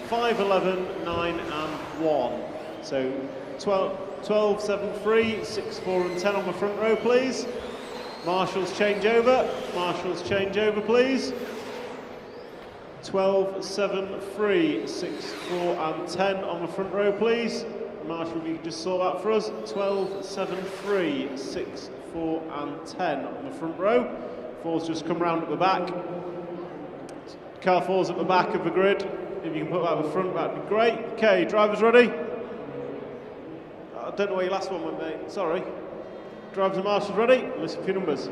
Speaker 5: 5, 11, 9 and 1. So 12, 7, 3, 6, 4 and 10 on the front row, please. Marshals change over. Marshals change over, please. 12, 7, 3, 6, 4 and 10 on the front row, please. Marshal, if you could just sort that for us. 12, 7, 3, 6, 4 and 10 on the front row. Fours just come round at the back. Car 4's at the back of the grid. If you can put that at the front, that'd be great. Okay, drivers ready? I don't know where your last one went, mate. Sorry. Drivers and marshals ready? Listen for your numbers.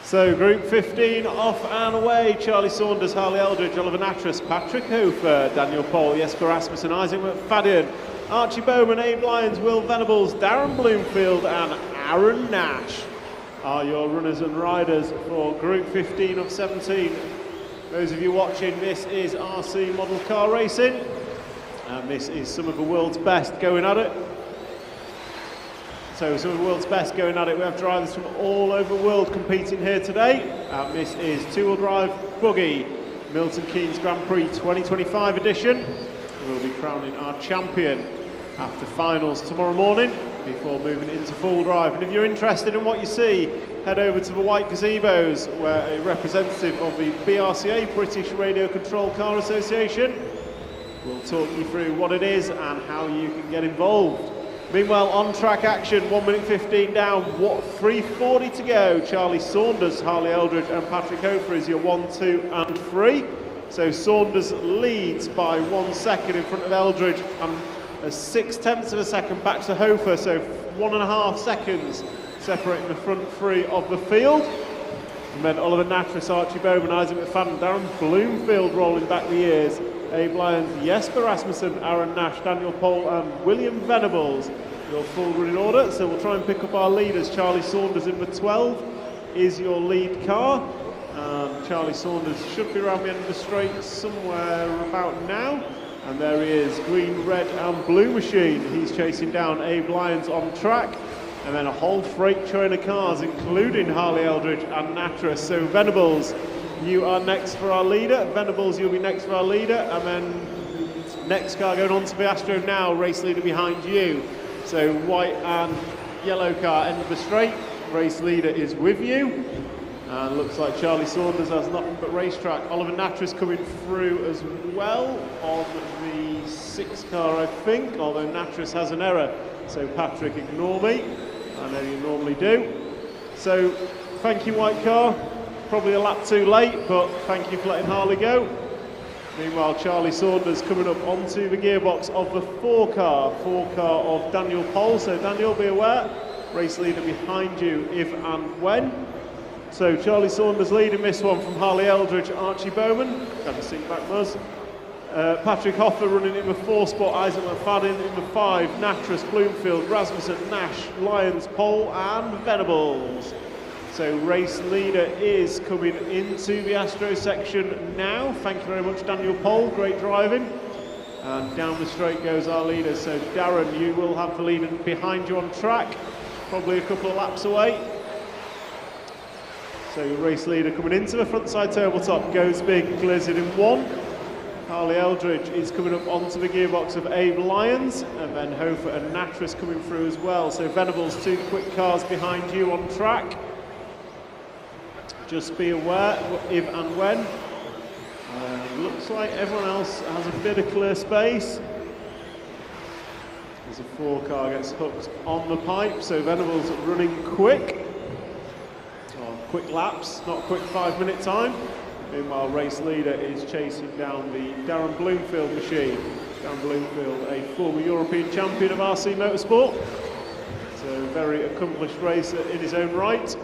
Speaker 5: So Group 15 off and away. Charlie Saunders, Harley Eldridge, Oliver Nattrass, Patrick Hofer, Daniel Paul, Jesper Rasmussen, Isaac McFadden, Archie Bowman, Abe Lyons, Will Venables, Darren Bloomfield and Aaron Nash are your runners and riders for Group 15 of 17. Those of you watching, this is RC model car racing and this is some of the world's best going at it. So some of the world's best going at it. We have drivers from all over the world competing here today. This is two-wheel drive buggy, Milton Keynes Grand Prix 2025 edition. We'll be crowning our champion after finals tomorrow morning before moving into full drive. And if you're interested in what you see, head over to the White Gazebos, where a representative of the BRCA, British Radio Control Car Association, will talk you through what it is and how you can get involved. Meanwhile, on-track action, 1 minute 15 down, 3:40 to go. Charlie Saunders, Harley Eldridge and Patrick Hofer is your 1, 2 and 3. So Saunders leads by 1 second in front of Eldridge and a 6/10 of a second back to Hofer, so 1.5 seconds separating the front three of the field. And then Oliver Nattrass, Archie Bowman, Isaac McFadden, Darren Bloomfield rolling back the years. Abe Lyons, Jesper Rasmussen, Aaron Nash, Daniel Paul and William Venables. Your full running order, so we'll try and pick up our leaders. Charlie Saunders in the 12 is your lead car. Charlie Saunders should be around the end of the straight somewhere about now. And there he is, green, red and blue machine. He's chasing down Abe Lyons on track. And then a whole freight train of cars, including Harley Eldridge and Nattrass. So Venables, you are next for our leader. Venables, you'll be next for our leader. And then next car going on to the Astro now, race leader behind you. So white and yellow car, end of the straight. Race leader is with you. And looks like Charlie Saunders has nothing but racetrack. Oliver Nattrass coming through as well on the 6 car, I think, although Nattrass has an error. So Patrick, ignore me. I know you normally do. So thank you, white car. Probably a lap too late, but thank you for letting Harley go. Meanwhile, Charlie Saunders coming up onto the gearbox of the 4 car of Daniel Pohl. So Daniel, be aware, race leader behind you if and when. So Charlie Saunders leading this one from Harley Eldridge, Archie Bowman. Have a seat back, Muzz. Patrick Hofer running in the 4 spot, Isaac McFadden in the 5, Nattrass, Bloomfield, Rasmussen, Nash, Lyons, Pohl and Venables. So race leader is coming into the Astro section now. Thank you very much, Daniel Pohl, great driving. And down the straight goes our leader. So Darren, you will have the lead behind you on track, probably a couple of laps away. So your race leader coming into the front side tabletop, goes big, clears it in 1. Harley Eldridge is coming up onto the gearbox of Abe Lyons, and then Hofer and Nattrass coming through as well. So Venables, 2 quick cars behind you on track. Just be aware if and when. Looks like everyone else has a bit of clear space. As a 4 car gets hooked on the pipe, so Venables running quick. Quick laps, not quick 5-minute time. Meanwhile, race leader is chasing down the Darren Bloomfield machine. Darren Bloomfield, a former European champion of RC Motorsport. So very accomplished racer in his own right.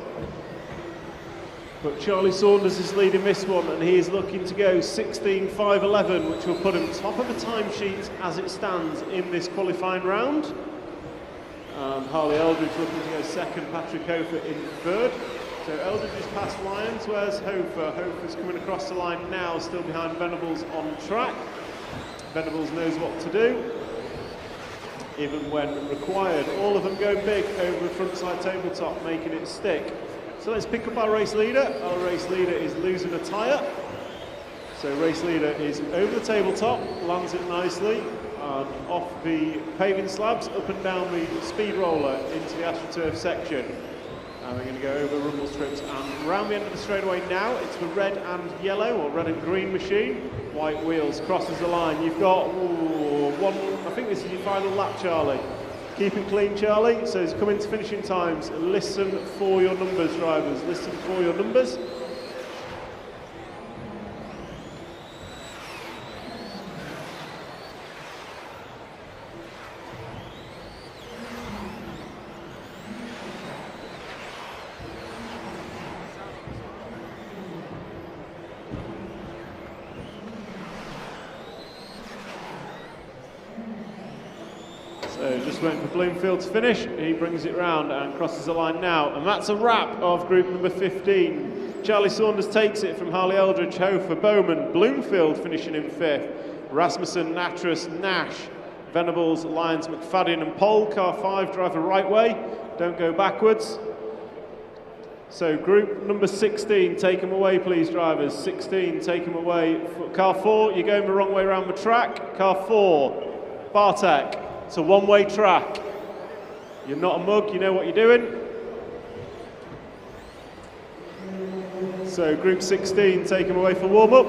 Speaker 5: But Charlie Saunders is leading this one, and he is looking to go 16.5.11, which will put him top of the timesheet as it stands in this qualifying round. Harley Eldridge looking to go second, Patrick Hofer in third. So Eldridge is past Lyons, where's Hofer? Hofer's coming across the line now, still behind Venables on track. Venables knows what to do, even when required. All of them going big over the frontside tabletop, making it stick. So let's pick up our race leader. Our race leader is losing a tyre. So race leader is over the tabletop, lands it nicely, and off the paving slabs, up and down the speed roller into the AstroTurf section. And we're going to go over rumble strips and round the end of the straightaway now. It's the red and yellow, or red and green machine. White wheels, crosses the line. You've got one, I think this is your final lap, Charlie. Keep it clean, Charlie. So it's coming to finishing times. Listen for your numbers, drivers. Listen for your numbers. So just waiting for Bloomfield to finish. He brings it round and crosses the line now. And that's a wrap of group number 15. Charlie Saunders takes it from Harley Eldridge, Hofer, Bowman, Bloomfield finishing in 5th. Rasmussen, Natras, Nash, Venables, Lyons, McFadden and Pole. Car 5, driver right way. Don't go backwards. So group number 16, take them away please, drivers. 16, take them away. Car 4, you're going the wrong way around the track. Car 4, Bartek. It's a one-way track. You're not a mug, you know what you're doing. So group 16, take them away for warm-up.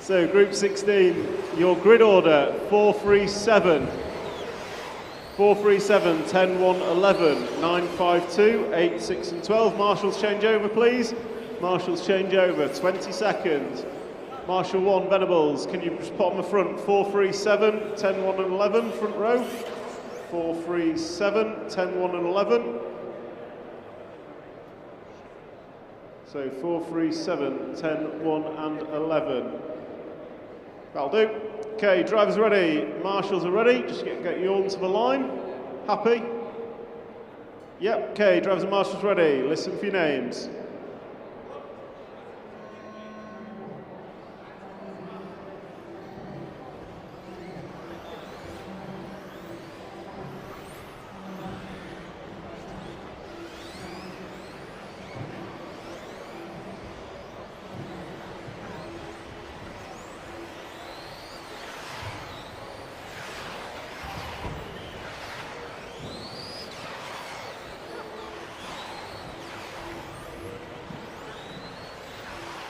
Speaker 5: So group 16, your grid order, 437. 437, 10, 1, 11, 9, 5, 2, 8, 6 and 12. Marshals change over please. Marshals change over, 20 seconds. Marshal 1, Venables, can you just put on the front? 437, 10, 1 and 11, front row. 437, 10, 1 and 11. So 437, 10, 1 and 11. That'll do. Okay, drivers ready, marshals are ready. Just get you onto the line. Happy? Yep, okay, drivers and marshals ready. Listen for your names.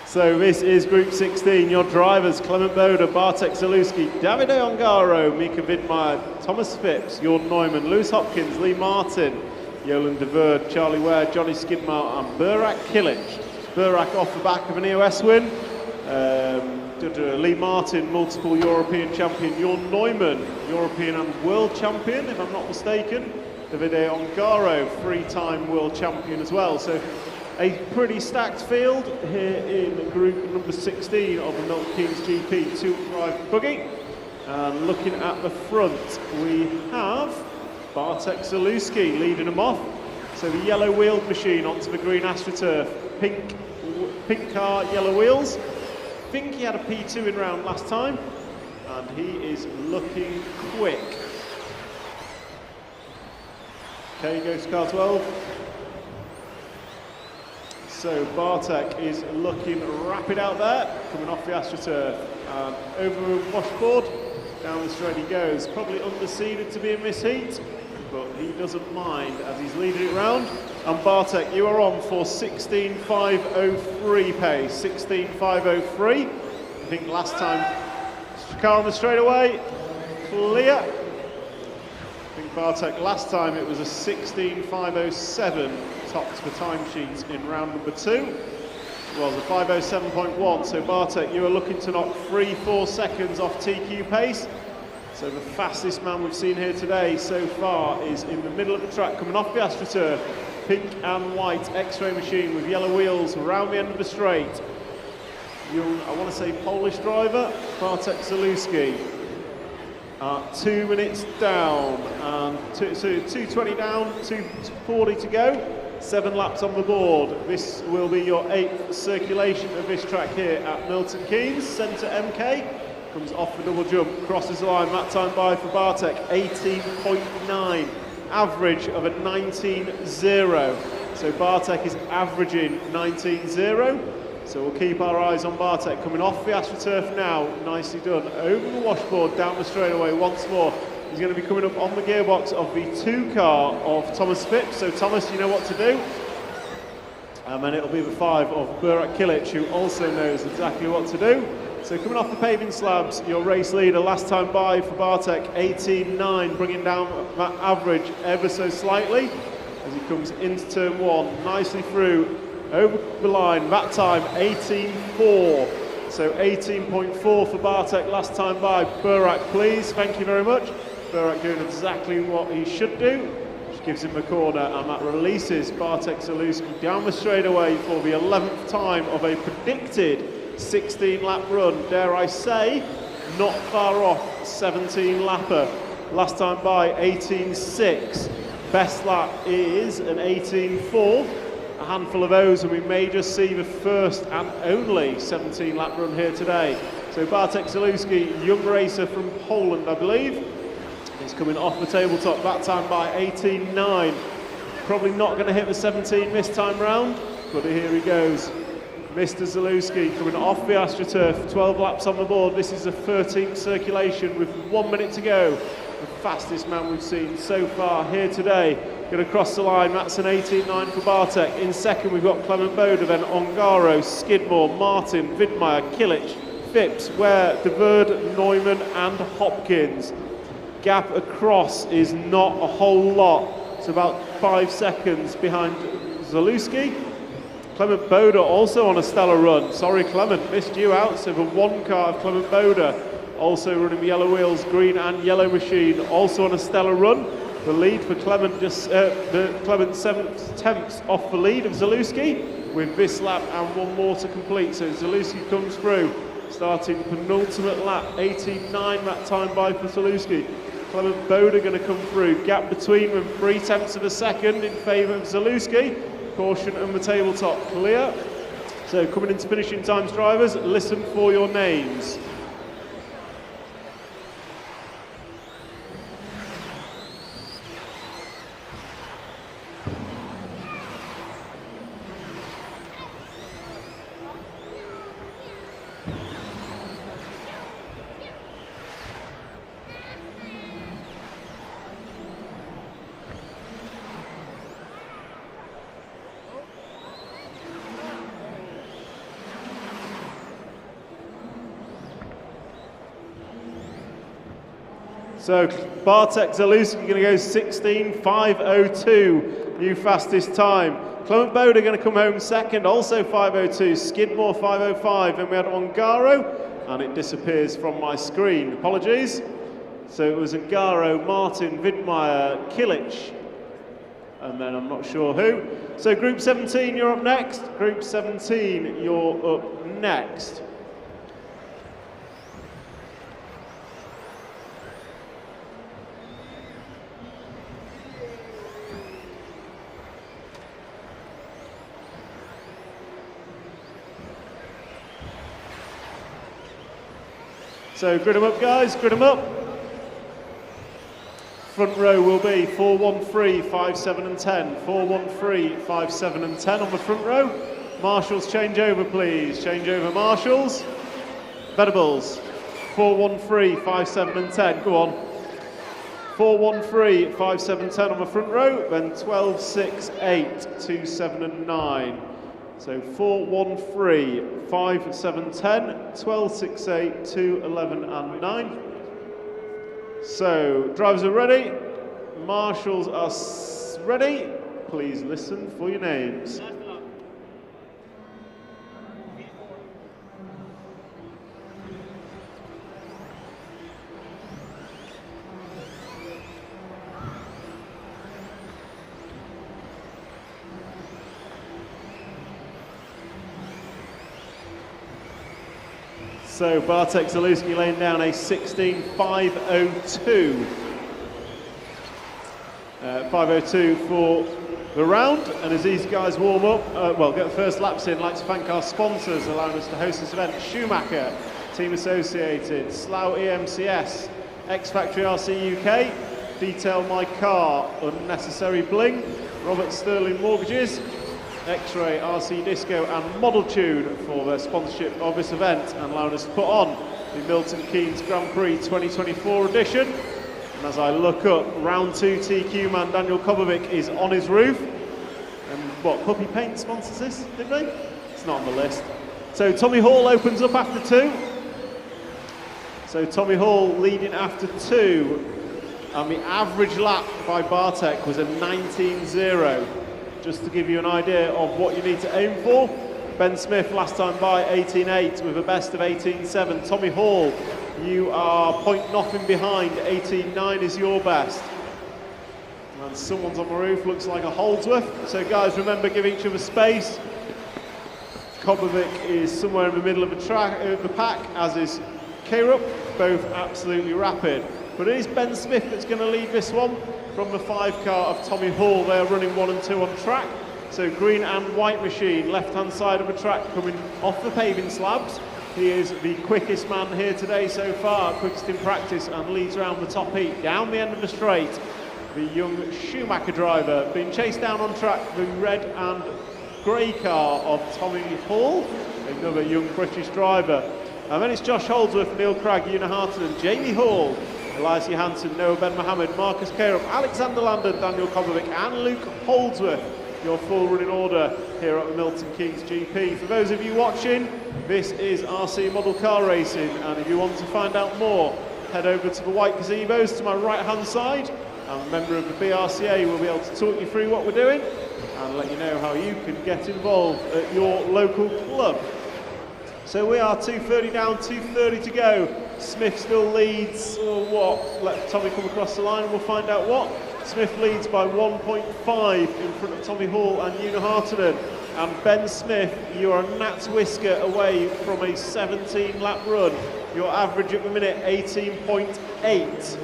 Speaker 5: So this is Group 16. Your drivers, Clement Boda, Bartek Zalewski, Davide Ongaro, Mika Vidmar, Thomas Phipps, Jorn Neumann, Lewis Hopkins, Lee Martin, Yolan de Verde, Charlie Ware, Johnny Skidmore and Burak Kilic. Burak off the back of an EOS win. Lee Martin, multiple European champion. Jorn Neumann, European and world champion, if I'm not mistaken. Davide Ongaro, 3-time world champion as well. So a pretty stacked field here in group number 16 of the Milton Keynes GP 2-drive buggy. And looking at the front, we have Bartek Zalewski leading them off. So the yellow wheeled machine onto the green AstroTurf. Pink car, yellow wheels. I think he had a P2 in round last time. And he is looking quick. Okay, goes to car 12. So Bartek is looking rapid out there, coming off the AstroTurf. Over a washboard, down the straight he goes. Probably underseeded to be in this heat, but he doesn't mind as he's leading it round. And Bartek, you are on for 16.503 pace, 16.503. I think last time, car on the straightaway, clear. I think Bartek, last time it was a 16.507. Topped the timesheets in round number 2. It was a 507.1. So Bartek, you are looking to knock 3-4 seconds off TQ pace. So the fastest man we've seen here today so far is in the middle of the track, coming off the AstroTurf. Pink and white X-ray machine with yellow wheels around the end of the straight. Young, I want to say Polish driver, Bartek Zalewski. 2 minutes down, and so 2:20 down, 2:40 to go. 7 laps on the board. This will be your 8th circulation of this track here at Milton Keynes. Centre MK comes off the double jump, crosses the line. That time by for Bartek, 18.9. Average of a 19.0. So Bartek is averaging 19.0. So we'll keep our eyes on Bartek coming off the AstroTurf now. Nicely done. Over the washboard, down the straightaway once more. He's going to be coming up on the gearbox of the 2 car of Thomas Phipps. So Thomas, you know what to do. And then it'll be the 5 of Burak Kilic, who also knows exactly what to do. So coming off the paving slabs, your race leader last time by for Bartek, 18.9, bringing down that average ever so slightly as he comes into turn 1, nicely through, over the line, that time 18.4. So 18.4 for Bartek last time by. Burak, please, thank you very much. Burak doing exactly what he should do, which gives him the corner, and that releases Bartek Zalewski down the straightaway for the 11th time of a predicted 16-lap run, dare I say, not far off 17-lapper. Last time by 18.6. Best lap is an 18.4. A handful of those, and we may just see the first and only 17-lap run here today. So Bartek Zalewski, young racer from Poland, I believe. He's coming off the tabletop, that time by 18.9. Probably not going to hit the 17 this time round, but here he goes. Mr. Zalewski coming off the AstroTurf, 12 laps on the board. This is the 13th circulation with 1 minute to go. The fastest man we've seen so far here today. Going to cross the line, that's an 18.9 for Bartek. In second we've got Clement Boda, then Ongaro, Skidmore, Martin, Widmeyer, Kilic, Phipps, Ware, De Verde, Neumann and Hopkins. Gap across is not a whole lot. It's about 5 seconds behind Zalewski. Clement Boda also on a stellar run. Sorry Clement, missed you out. So the 1 car of Clement Boda also running the yellow wheels, green and yellow machine, also on a stellar run. The lead for Clement, Clement 7/10 off the lead of Zalewski with this lap and 1 more to complete. So Zalewski comes through, starting penultimate lap, 18.9 that time by for Zalewski. Clement Boda going to come through, gap between them 0.3 of a second in favour of Zalewski. Caution on the tabletop clear. So coming into finishing times, drivers, listen for your names. So Bartek Zalewski going to go 16.502, new fastest time. Clement Boda going to come home second, also 5.02. Skidmore 5.05, and we had Ongaro, and it disappears from my screen. Apologies. So it was Ongaro, Martin, Widmeyer, Kilic, and then I'm not sure who. So Group 17, you're up next. Group 17, you're up next. So grid them up, guys, grid them up. Front row will be 413, 57 and 10. 413, 57 and 10 on the front row. Marshals, change over, please. Change over, marshals. Venables, 413, 57 and 10. Go on. 413, 57, 10 on the front row. Then 12, 6, 8, 2, 7 and 9. So 413, 5, 7, 10, 12, 6, 8, 2, 11 and 9. So drivers are ready, marshals are ready. Please listen for your names. So Bartek Zalewski laying down a 16.502. 5:02 for the round, and as these guys warm up, get the first laps in, I'd like to thank our sponsors allowing us to host this event: Schumacher, Team Associated, Slough EMCS, X Factory RC UK, Detail My Car, Unnecessary Bling, Robert Sterling Mortgages, X-Ray, RC Disco and Model Tune for their sponsorship of this event and allowing us to put on the Milton Keynes Grand Prix 2024 edition. And as I look up, round 2 TQ man Daniel Kobovic is on his roof. And what, Puppy Paint sponsors this, did they? It's not on the list. So Tommy Hall opens up after 2. So Tommy Hall leading after 2. And the average lap by Bartek was a 19.0. Just to give you an idea of what you need to aim for. Ben Smith last time by 18.8 with a best of 18.7. Tommy Hall, you are point nothing behind. 18.9 is your best. And someone's on the roof, looks like a Holdsworth. So guys, remember, give each other space. Kobovic is somewhere in the middle of the pack, as is K-Rup, both absolutely rapid. But it is Ben Smith that's going to lead this one from the 5 car of Tommy Hall. They are running 1 and 2 on track. So green and white machine, left-hand side of the track, coming off the paving slabs. He is the quickest man here today so far, quickest in practice, and leads around the top heat. Down the end of the straight, the young Schumacher driver, being chased down on track, the red and grey car of Tommy Hall, another young British driver. And then it's Josh Holdsworth, Neil Cragg, Una Harton, Jamie Hall, Elias Johansson, Noah Ben Mohammed, Marcus Karup, Alexander Landon, Daniel Kobovic and Luke Holdsworth. Your full running order here at the Milton Keynes GP. For those of you watching, this is RC model car racing, and if you want to find out more, head over to the white gazebos to my right hand side, and a member of the BRCA will be able to talk you through what we're doing and let you know how you can get involved at your local club. So we are 2:30 down, 2:30 to go. Smith still leads, or what? Let Tommy come across the line and we'll find out what. Smith leads by 1.5 in front of Tommy Hall and Una Hartonen. And Ben Smith, you are a gnat's whisker away from a 17-lap run. Your average at the minute, 18.8.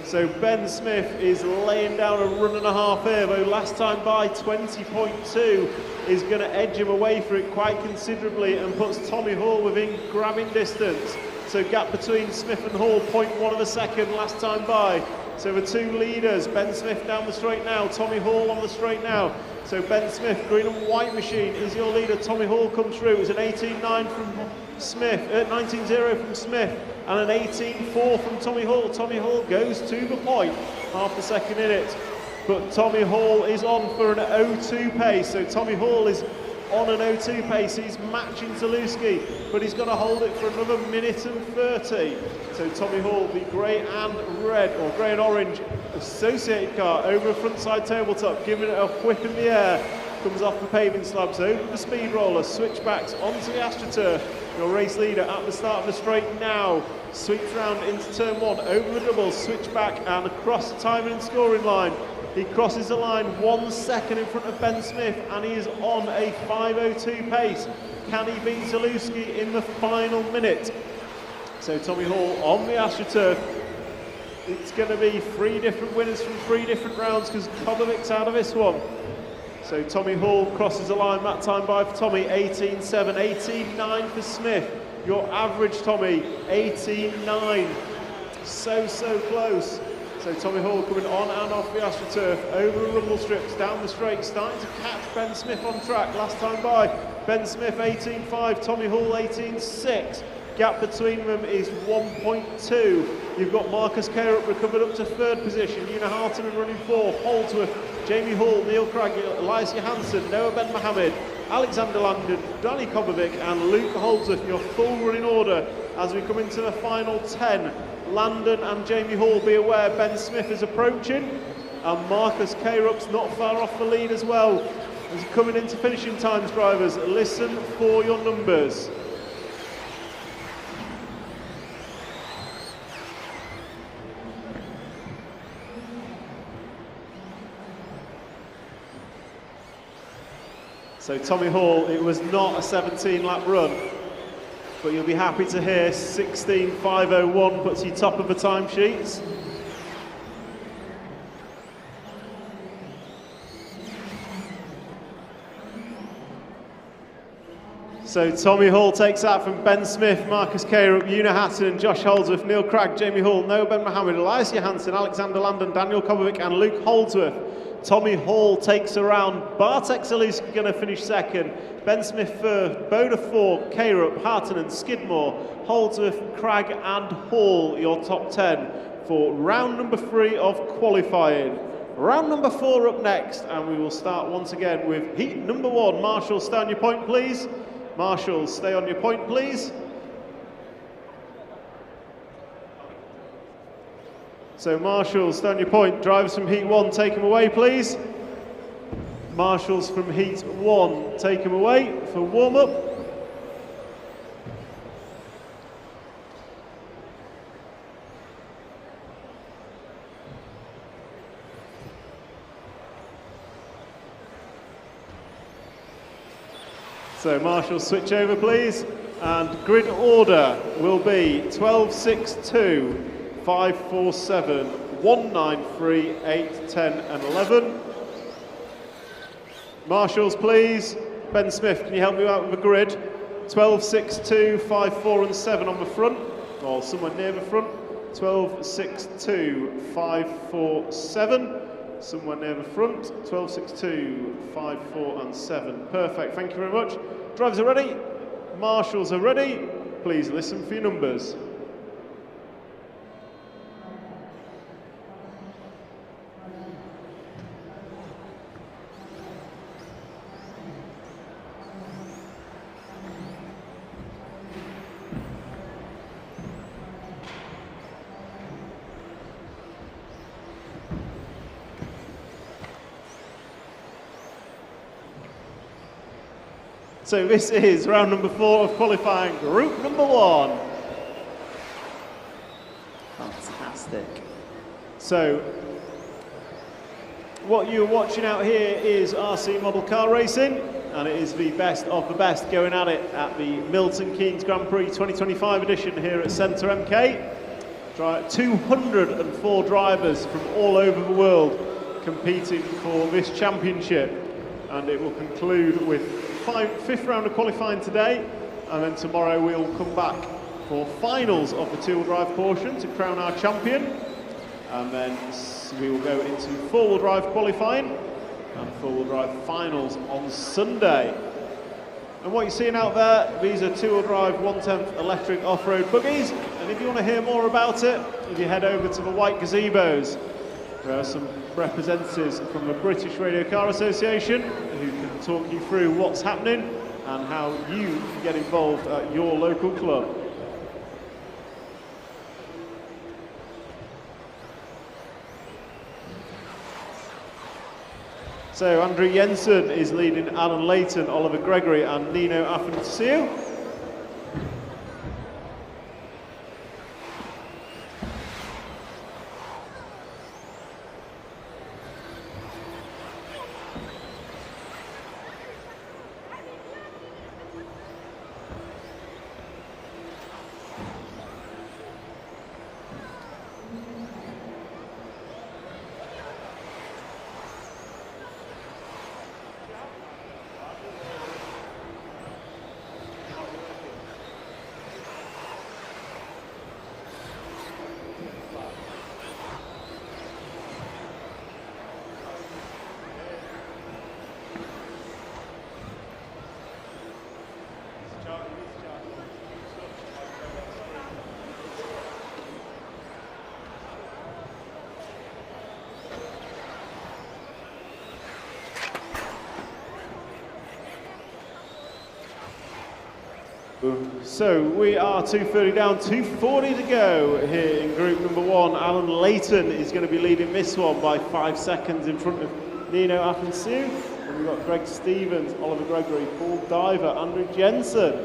Speaker 5: So Ben Smith is laying down a run and a half here, though last time by 20.2 is going to edge him away for it quite considerably and puts Tommy Hall within grabbing distance. So gap between Smith and Hall, 0.1 of a second last time by. So the two leaders, Ben Smith down the straight now, Tommy Hall on the straight now. So Ben Smith, green and white machine, is your leader. Tommy Hall comes through. It's an 18.9 from Smith, 19.0 from Smith, and an 18.4 from Tommy Hall. Tommy Hall goes to the point, half a second in it. But Tommy Hall is on for an 0.2 pace. So Tommy Hall is on an 0.2 pace. He's matching Zalewski, but he's got to hold it for another minute and 30. So Tommy Hall, the grey and red, or grey and orange associated car over a front side tabletop, giving it a whip in the air, comes off the paving slabs, over the speed roller, switchbacks onto the AstroTurf. Your race leader at the start of the straight now, sweeps round into turn 1, over the double, switch back and across the timing and scoring line. He crosses the line 1 second in front of Ben Smith, and he is on a 5.02 pace. Can he beat Zalewski in the final minute? So Tommy Hall on the AstroTurf. It's going to be 3 different winners from 3 different rounds because Kobovic's out of this one. So Tommy Hall crosses the line that time by for Tommy, 18.7, 18.9 for Smith. Your average, Tommy, 18.9. So close. So Tommy Hall coming on and off the AstroTurf, over the rumble strips, down the straight, starting to catch Ben Smith on track. Last time by, Ben Smith 18.5, Tommy Hall 18.6. Gap between them is 1.2. You've got Marcus Karup recovered up to 3rd position. Una Hartonen running 4th. Holdsworth, Jamie Hall, Neil Cragg, Elias Johansson, Noah Ben Mohammed, Alexander Landon, Danny Kobovic and Luke Holdsworth. Your full running order as we come into the final 10. Landon and Jamie Hall, be aware Ben Smith is approaching, and Marcus Karup's not far off the lead as well. As coming into finishing times, drivers, listen for your numbers. So Tommy Hall, it was not a 17-lap run. but you'll be happy to hear 16.501 puts you top of the timesheets. So Tommy Hall takes that from Ben Smith, Marcus Carup, Una Hatton, Josh Holdsworth, Neil Cragg, Jamie Hall, Noah Ben Mohammed, Elias Johansson, Alexander Landon, Daniel Kobovic and Luke Holdsworth. Tommy Hall takes around. Bartek Zalewski going to finish second. Ben Smith third. Boda fourth. Carup, Hatton and Skidmore. Holdsworth, Cragg and Hall, your top 10 for round number 3 of qualifying. Round number 4 up next, and we will start once again with heat number 1. Marshall, stay on your point, please. Marshall, stay on your point, please. So Marshall's stay on your point. Drivers from heat 1, take them away, please. Marshall's from heat 1, take them away for warm-up. So Marshall, switch over please, and grid order will be 12.6.2, 5.47, 1.93, 8, 10 and 11. Marshals please. Ben Smith, can you help me out with the grid? 12.6.2, 5, 4 and 7 on the front, or somewhere near the front. 12.6.2, 5, 4, 7. Somewhere near the front, 12.6.2, 5, 4 and 7. Perfect, thank you very much. Drivers are ready, marshals are ready. Please listen for your numbers. So this is round number 4 of qualifying, group number 1. Fantastic. So, what you're watching out here is RC model car racing, and it is the best of the best going at it at the Milton Keynes Grand Prix 2025 edition here at Centre MK. 204 drivers from all over the world competing for this championship, and it will conclude with 5th round of qualifying today, and then tomorrow we'll come back for finals of the two-wheel drive portion to crown our champion, and then we will go into four-wheel drive qualifying and four-wheel drive finals on Sunday. And what you're seeing out there, these are two-wheel drive 1/10 electric off-road buggies, and if you want to hear more about it, if you head over to the white gazebos, there are some representatives from the British Radio Car Association who can talk you through what's happening and how you can get involved at your local club. So Andrew Jensen is leading Alan Layton, Oliver Gregory and Nino Afanasiou. So we are 2:30 down, 2:40 to go here in group number 1. Alan Layton is going to be leading this one by 5 seconds in front of Nino Afanasiou. And we've got Greg Stevens, Oliver Gregory, Paul Diver, Andrew Jensen,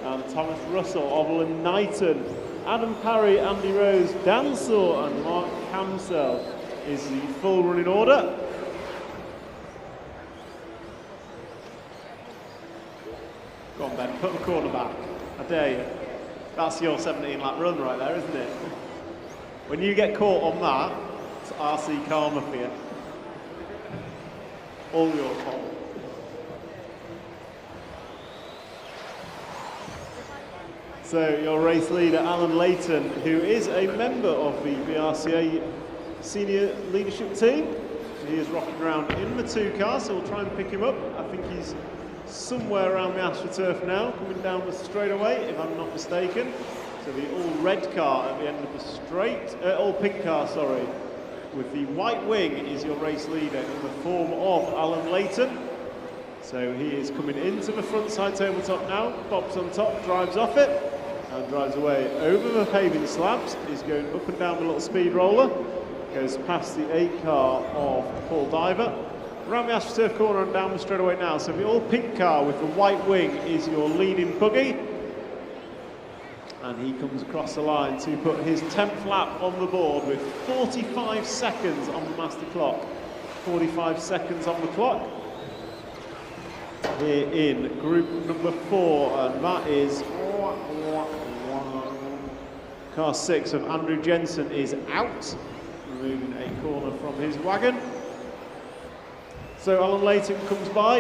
Speaker 5: and Thomas Russell, Evelyn Knighton, Adam Parry, Andy Rose, Dan Saw, and Mark Camsell is the full running order. Go on, Ben. Put the corner back. I dare you. That's your 17-lap run right there, isn't it? When you get caught on that, it's RC karma for you. All your fault. So your race leader, Alan Layton, who is a member of the BRCA senior leadership team. He is rocking around in the 2 car, so we'll try and pick him up. I think he's somewhere around the AstroTurf now, coming down the straightaway, if I'm not mistaken. So the all-red car at the end of the straight, all-pink car, sorry. With the white wing is your race leader in the form of Alan Layton. So he is coming into the front side tabletop now, bobs on top, drives off it, and drives away over the paving slabs. He's going up and down the little speed roller, goes past the 8 car of Paul Diver, around the AstroTurf corner and down the straightaway now. So the all-pink car with the white wing is your leading buggy. And he comes across the line to put his 10th lap on the board with 45 seconds on the master clock. 45 seconds on the clock. Here in group number 4, and that is car 6 of Andrew Jensen is out, removing a corner from his wagon. So Alan Layton comes by,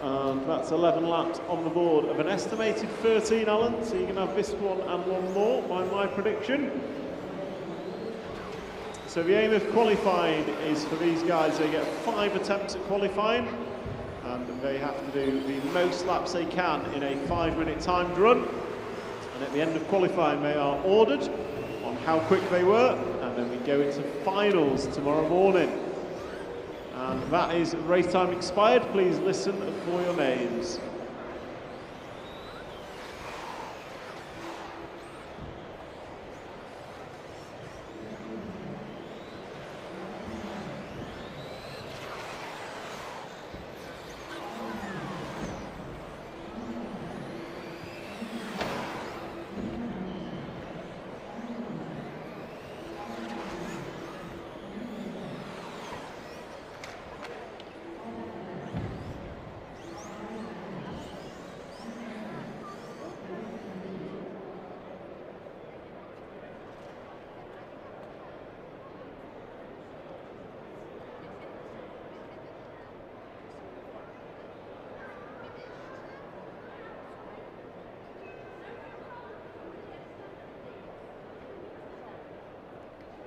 Speaker 5: and that's 11 laps on the board of an estimated 13, Alan, so you can have this one and one more by my prediction. So the aim of qualifying is for these guys, they get 5 attempts at qualifying, and they have to do the most laps they can in a 5-minute timed run. And at the end of qualifying, they are ordered on how quick they were, and then we go into finals tomorrow morning. And that is race time expired. Please listen for your names.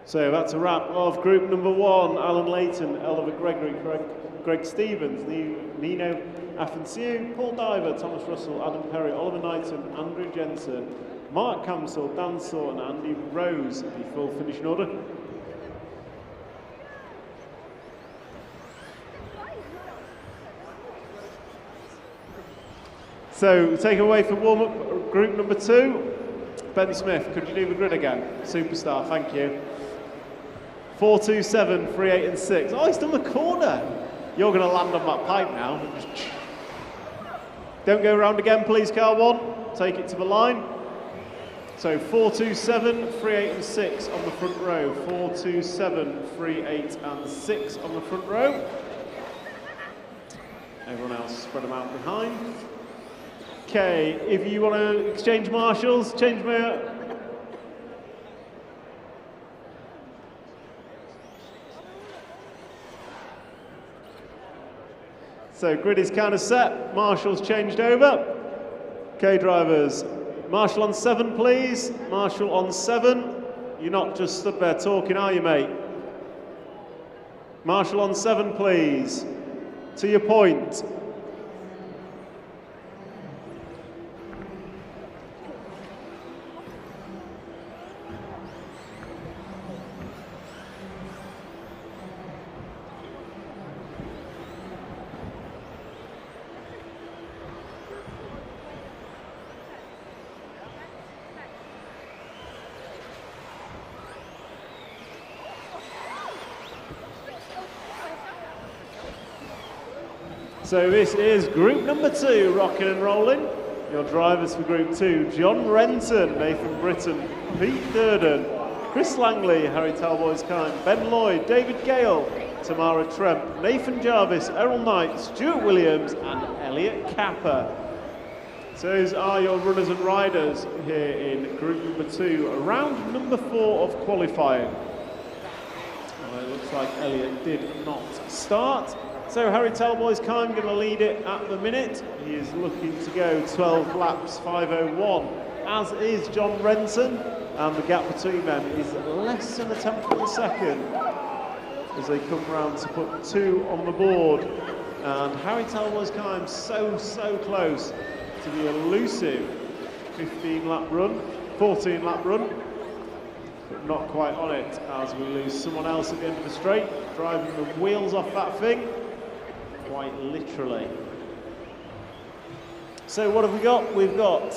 Speaker 5: So that's a wrap of group number 1. Alan Layton, Oliver Gregory, Greg Stevens, Nino Afancio, Paul Diver, Thomas Russell, Adam Perry, Oliver Knighton, Andrew Jensen, Mark Camsell, Dan Saw and Andy Rose, the full finishing order. So take away for warm-up group number 2. Ben Smith, could you do the grid again? Superstar, thank you. 4, 2, 7, 3, 8 and 6. Oh, he's done the corner. You're going to land on that pipe now. Don't go around again, please, car 1. Take it to the line. So 4, 2, 7, 3, 8 and 6 on the front row. 4, 2, 7, 3, 8 and 6 on the front row. Everyone else spread them out behind. Okay, if you want to exchange marshals, change me. So grid is kind of set, marshals changed over. Okay, drivers, marshal on 7, please. Marshal on 7. You're not just stood there talking, are you, mate? Marshal on 7, please. To your point. So this is group number 2, rocking and rolling. Your drivers for group 2, John Renton, Nathan Britton, Pete Durden, Chris Langley, Harry Talboys Kine, Ben Lloyd, David Gale, Tamara Tremp, Nathan Jarvis, Errol Knight, Stuart Williams and Elliot Capper. So those are your runners and riders here in group number 2, round number 4 of qualifying. Well, it looks like Elliot did not start. So Harry Talboys Kime going to lead it at the minute. He is looking to go 12 laps, 5:01, as is John Renton, and the gap between them is less than a tenth of a second as they come round to put 2 on the board. And Harry Talboys Kime so close to the elusive 14 lap run, but not quite on it as we lose someone else at the end of the straight, driving the wheels off that thing, quite literally. So what have we got? We've got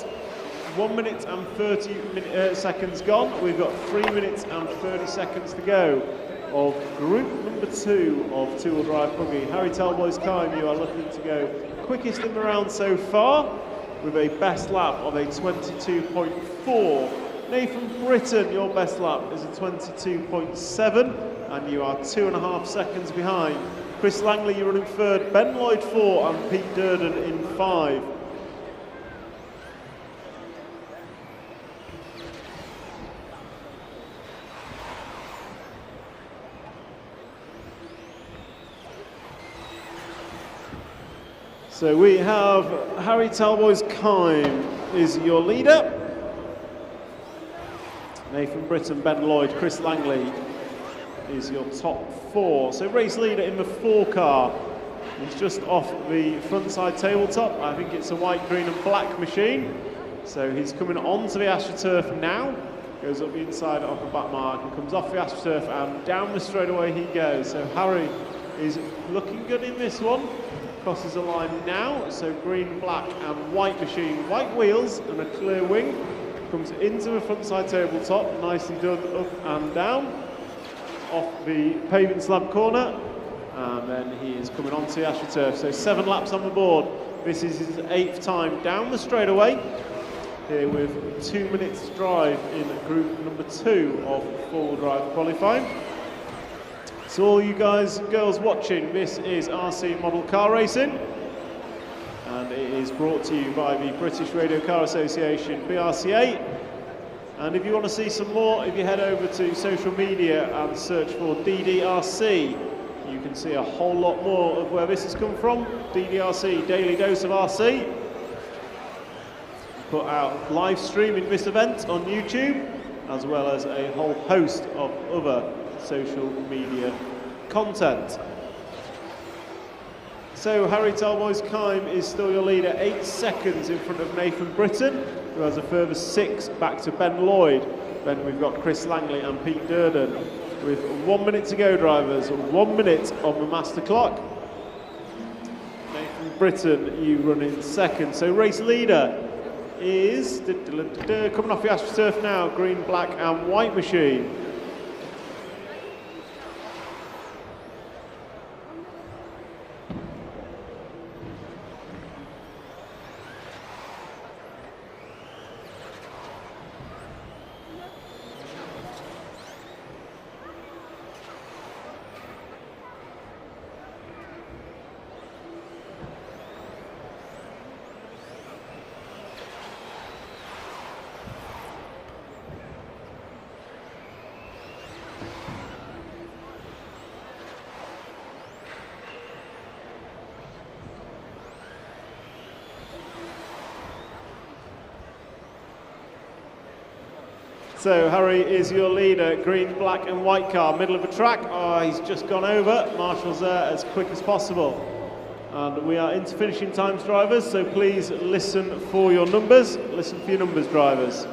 Speaker 5: 1 minute and 30 seconds gone. We've got 3 minutes and 30 seconds to go of group number 2 of two-wheel drive buggy. Harry Talboys Kime, you are looking to go quickest in the round so far, with a best lap of a 22.4. Nathan Britton, your best lap is a 22.7, and you are 2.5 seconds behind. Chris Langley, you're running third, Ben Lloyd 4, and Pete Durden in 5. So we have Harry Talboys Kime is your leader. Nathan Britton, Ben Lloyd, Chris Langley is your top 4. So race leader in the 4 car is just off the front side tabletop. I think it's a white, green and black machine. So he's coming onto the AstroTurf now. Goes up the inside of the back mark and comes off the AstroTurf and down the straightaway he goes. So Harry is looking good in this one. Crosses the line now, so green, black and white machine, white wheels and a clear wing. Comes into the front side tabletop, nicely done up and down, off the pavement slam corner, and then he is coming onto the AstroTurf. So 7 laps on the board. This is his 8th time down the straightaway, here with 2 minutes drive in group number 2 of 4-wheel drive qualifying. So all you guys, girls watching, this is RC Model Car Racing, and it is brought to you by the British Radio Car Association, BRCA. And if you want to see some more, if you head over to social media and search for DDRC, you can see a whole lot more of where this has come from. DDRC, Daily Dose of RC. Put out live streaming this event on YouTube, as well as a whole host of other social media content. So Harry Talboys Kime is still your leader, 8 seconds in front of Nathan Britton, who has a further 6 back to Ben Lloyd. Then we've got Chris Langley and Pete Durden with 1 minute to go, drivers. 1 minute on the master clock. Nathan Britton, you run in second. So race leader is coming off the AstroTurf now, green, black and white machine. So Harry is your leader, green, black and white car, middle of the track. Oh, he's just gone over. Marshall's there as quick as possible. And we are into finishing times, drivers, so please listen for your numbers. Listen for your numbers, drivers.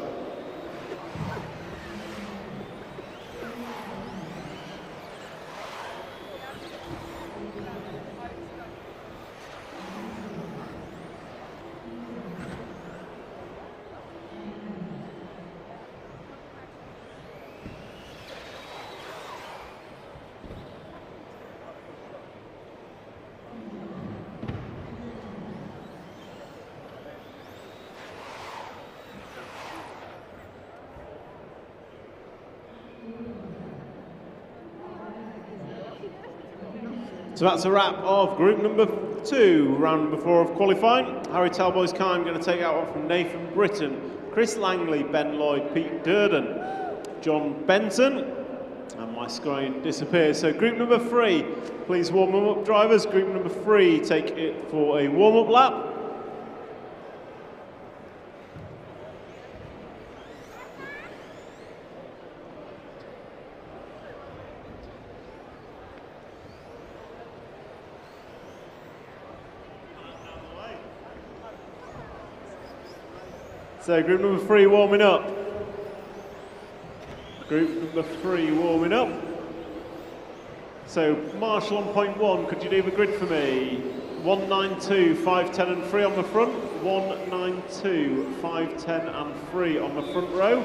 Speaker 5: So that's a wrap of group number 2, round number 4 of qualifying. Harry Talboys Kime going to take out one from Nathan Britton, Chris Langley, Ben Lloyd, Pete Durden, John Benton, and my scoring disappears. So group number 3, please warm them up, drivers. Group number 3, take it for a warm-up lap. So group number 3 warming up. Group number 3 warming up. So Marshall on point 1, could you do the grid for me? 192, 510 and 3 on the front. 192, 510 and 3 on the front row.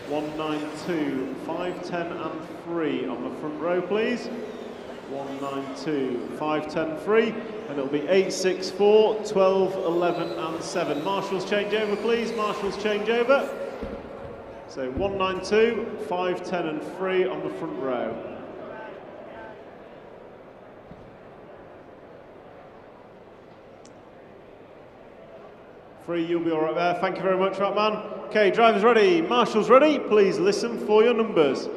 Speaker 5: 192, 510 and 3 on the front row, please. 192, 510, 3, and it'll be 8, 6, 4, 12, 11 and 7. Marshall's change over, please. Marshall's change over. So 192, 510 and 3 on the front row. Free, you'll be all right there. Thank you very much, right man. Okay, drivers ready. Marshall's ready. Please listen for your numbers.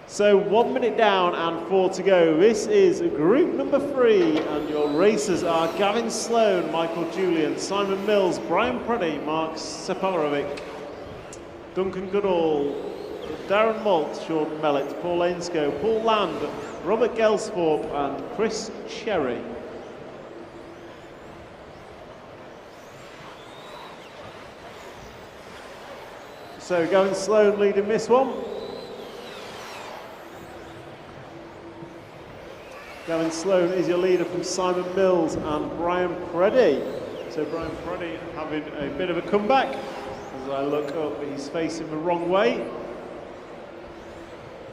Speaker 5: So 1 minute down and 4 to go. This is group number 3, and your racers are Gavin Sloan, Michael Julian, Simon Mills, Brian Preddy, Mark Separovic, Duncan Goodall, Darren Malt, Sean Mellett, Paul Ainscoe, Paul Land, Robert Gelsthorpe and Chris Cherry. So Gavin Sloan leading this one. Gavin Sloan is your leader from Simon Mills and Brian Preddy. So Brian Preddy having a bit of a comeback. As I look up, he's facing the wrong way.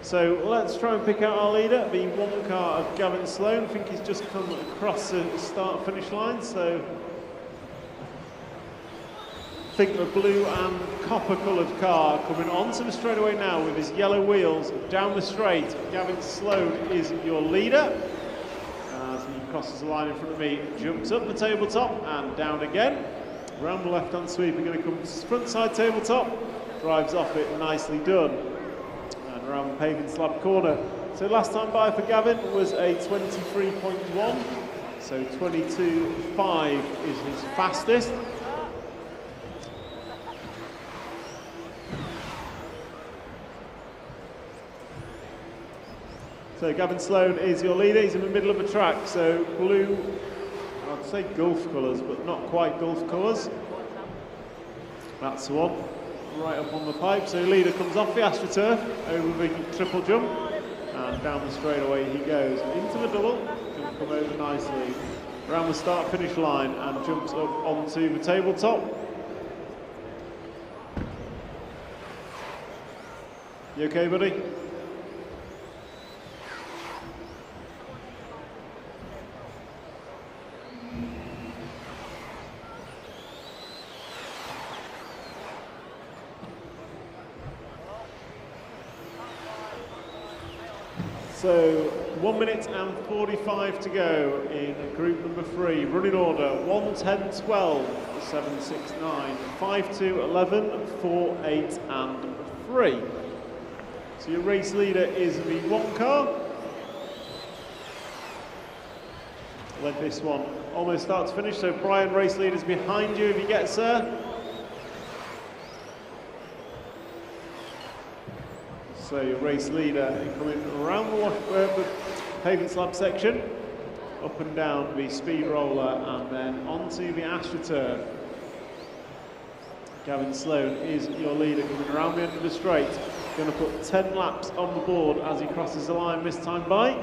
Speaker 5: So let's try and pick out our leader. The one car of Gavin Sloan. I think he's just come across the start-finish line. So I think the blue and copper-coloured car coming onto the straightaway now with his yellow wheels down the straight. Gavin Sloan is your leader. As he crosses the line in front of me, jumps up the tabletop and down again. Round the left-hand sweep, we're going to come front side tabletop, drives off it, nicely done. And around the paving slab corner. So last time by for Gavin was a 23.1, so 22.5 is his fastest. So Gavin Sloan is your leader. He's in the middle of the track. So blue, I'd say Gulf colours, but not quite Gulf colours. That's the one, right up on the pipe. So leader comes off the AstroTurf, over the triple jump, and down the straightaway he goes. Into the double, can come over nicely, around the start-finish line, and jumps up onto the tabletop. You okay, buddy? So 1 minute and 45 to go in group number 3. Running order 1, 10, 12, 7, 6, 9, 5, 2, 11, 4, 8 and 3. So your race leader is the one car. Led this one almost start to finish. So Brian, race leader's behind you if he gets there. So your race leader coming around the pavement slab section, up and down the speed roller, and then onto the AstroTurf. Gavin Sloan is your leader coming around the end of the straight. Going to put 10 laps on the board as he crosses the line this time by.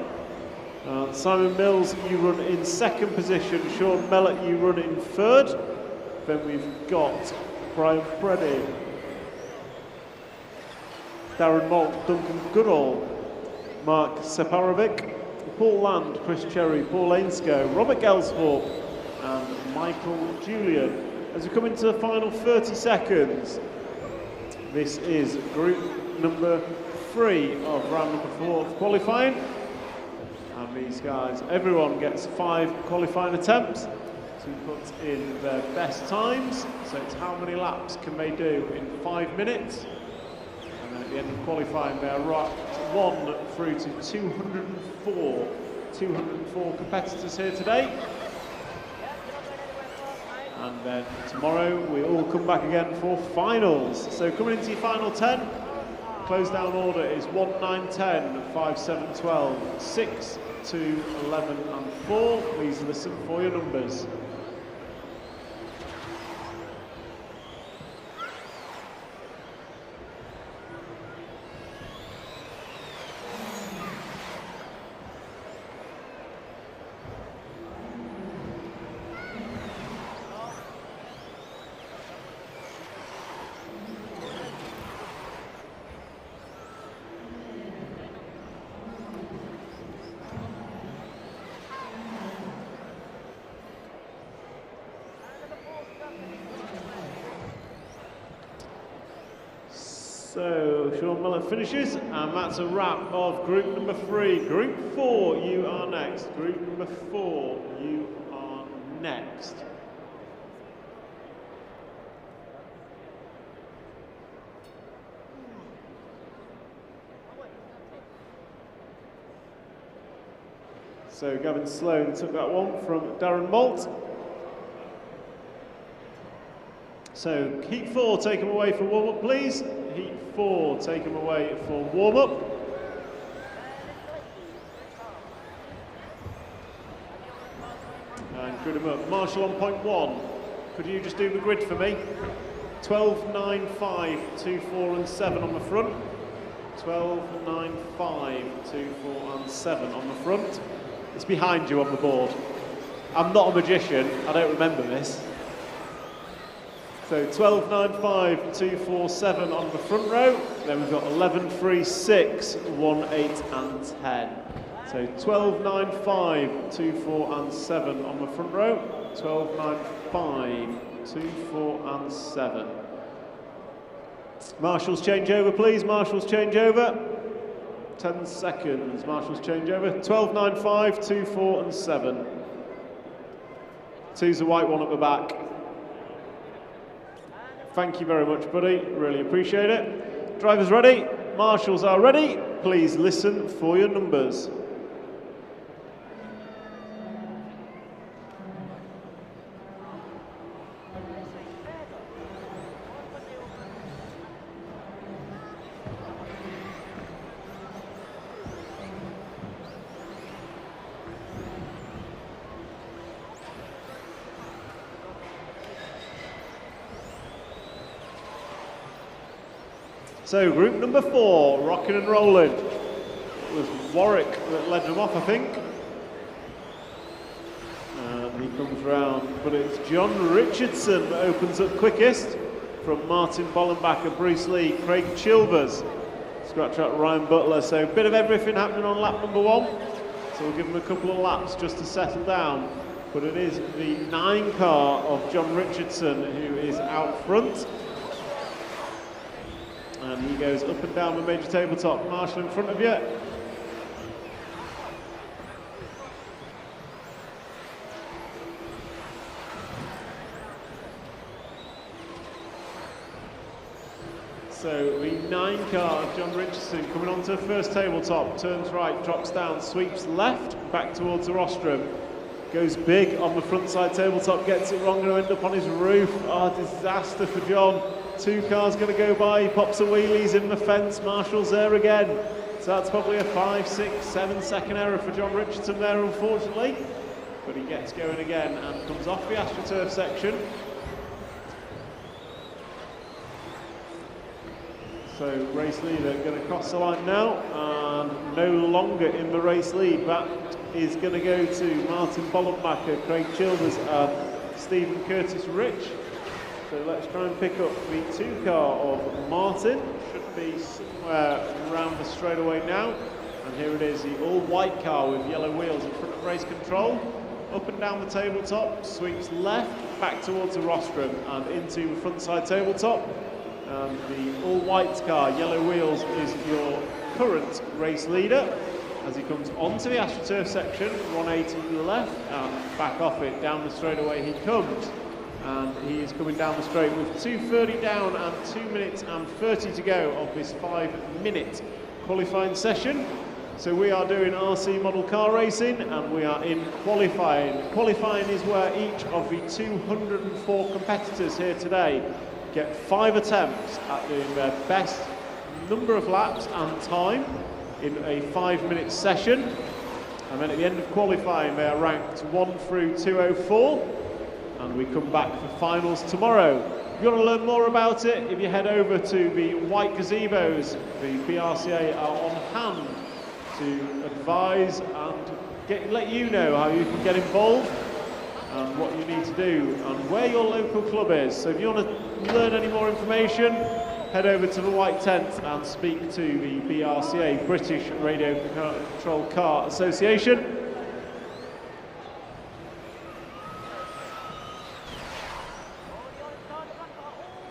Speaker 5: Simon Mills, you run in second position. Sean Mellett, you run in third. Then we've got Brian Preddy, Darren Malt, Duncan Goodall, Mark Separovic, Paul Land, Chris Cherry, Paul Ainscough, Robert Gelsthorpe and Michael Julian. As we come into the final 30 seconds, this is group number 3 of round number 4 of qualifying. And these guys, everyone gets 5 qualifying attempts to put in their best times. So it's how many laps can they do in 5 minutes. And then at the end of qualifying, they're right 1 through to 204 competitors here today. And then tomorrow we all come back again for finals. So coming into your final 10, close down order is 1, 9, 10, 5, 7, 12, 6, 2, 11 and 4. Please listen for your numbers. So Sean Mellett finishes, and that's a wrap of group number 3. Group 4, you are next. Group number 4, you are next. So Gavin Sloan took that one from Darren Malt. So heat 4, take him away for warm-up, please. Heat 4, take him away for warm-up. And grid him up. Marshall on point 1. Could you just do the grid for me? 12, 9, 5, 2, 4 and 7 on the front. 12, 9, 5, 2, 4 and 7 on the front. It's behind you on the board. I'm not a magician, I don't remember this. So 12, 9, 5, 2, 4, 7 on the front row. Then we've got 11, 3, 6, 1, 8 and 10. So 12, 9, 5, 2, 4 and 7 on the front row. 12, 9, 5, 2, 4 and 7. Marshals change over, please. Marshals change over. 10 seconds. Marshals change over. 12, 9, 5, 2, 4 and 7. 2's the white one at the back. Thank you very much, buddy. Really appreciate it. Drivers ready? Marshals are ready. Please listen for your numbers. So group number 4, rocking and rolling. It was Warwick that led them off, I think. And he comes round, but it's John Richardson that opens up quickest from Martin Bollenbacher, Bruce Lee, Craig Chilvers, scratch out Ryan Butler. So a bit of everything happening on lap number 1. So we'll give him a couple of laps just to settle down. But it is the 9 car of John Richardson who is out front. And he goes up and down the major tabletop. Marshall in front of you. So the 9 car of John Richardson coming onto the first tabletop, turns right, drops down, sweeps left, back towards the rostrum. Goes big on the front side tabletop, gets it wrong, going to end up on his roof. Oh, disaster for John. 2 cars going to go by. He pops a wheelies in the fence. Marshall's there again. So that's probably a 5, 6, 7 second error for John Richardson there, unfortunately. But he gets going again and comes off the AstroTurf section. So race leader going to cross the line now, and no longer in the race lead. That is going to go to Martin Bollenbacher, Craig Childers and Stephen Curtis Rich. So let's try and pick up the 2 car of Martin. Should be somewhere around the straightaway now. And here it is, the all-white car with yellow wheels in front of race control. Up and down the tabletop, sweeps left, back towards the rostrum and into the front side tabletop. And the all-white car, yellow wheels, is your current race leader. As he comes onto the AstroTurf section, 180 to the left and back off it, down the straightaway he comes. And he is coming down the straight with 2:30 down and 2 minutes and 30 to go of this 5-minute qualifying session. So we are doing RC model car racing and we are in qualifying. Qualifying is where each of the 204 competitors here today get 5 attempts at doing their best number of laps and time in a 5-minute session. And then at the end of qualifying they are ranked 1 through 204. And we come back for finals tomorrow. If you want to learn more about it, if you head over to the white gazebos, the BRCA are on hand to advise and let you know how you can get involved and what you need to do and where your local club is. So if you want to learn any more information, head over to the white tent and speak to the BRCA, British Radio Control Car Association.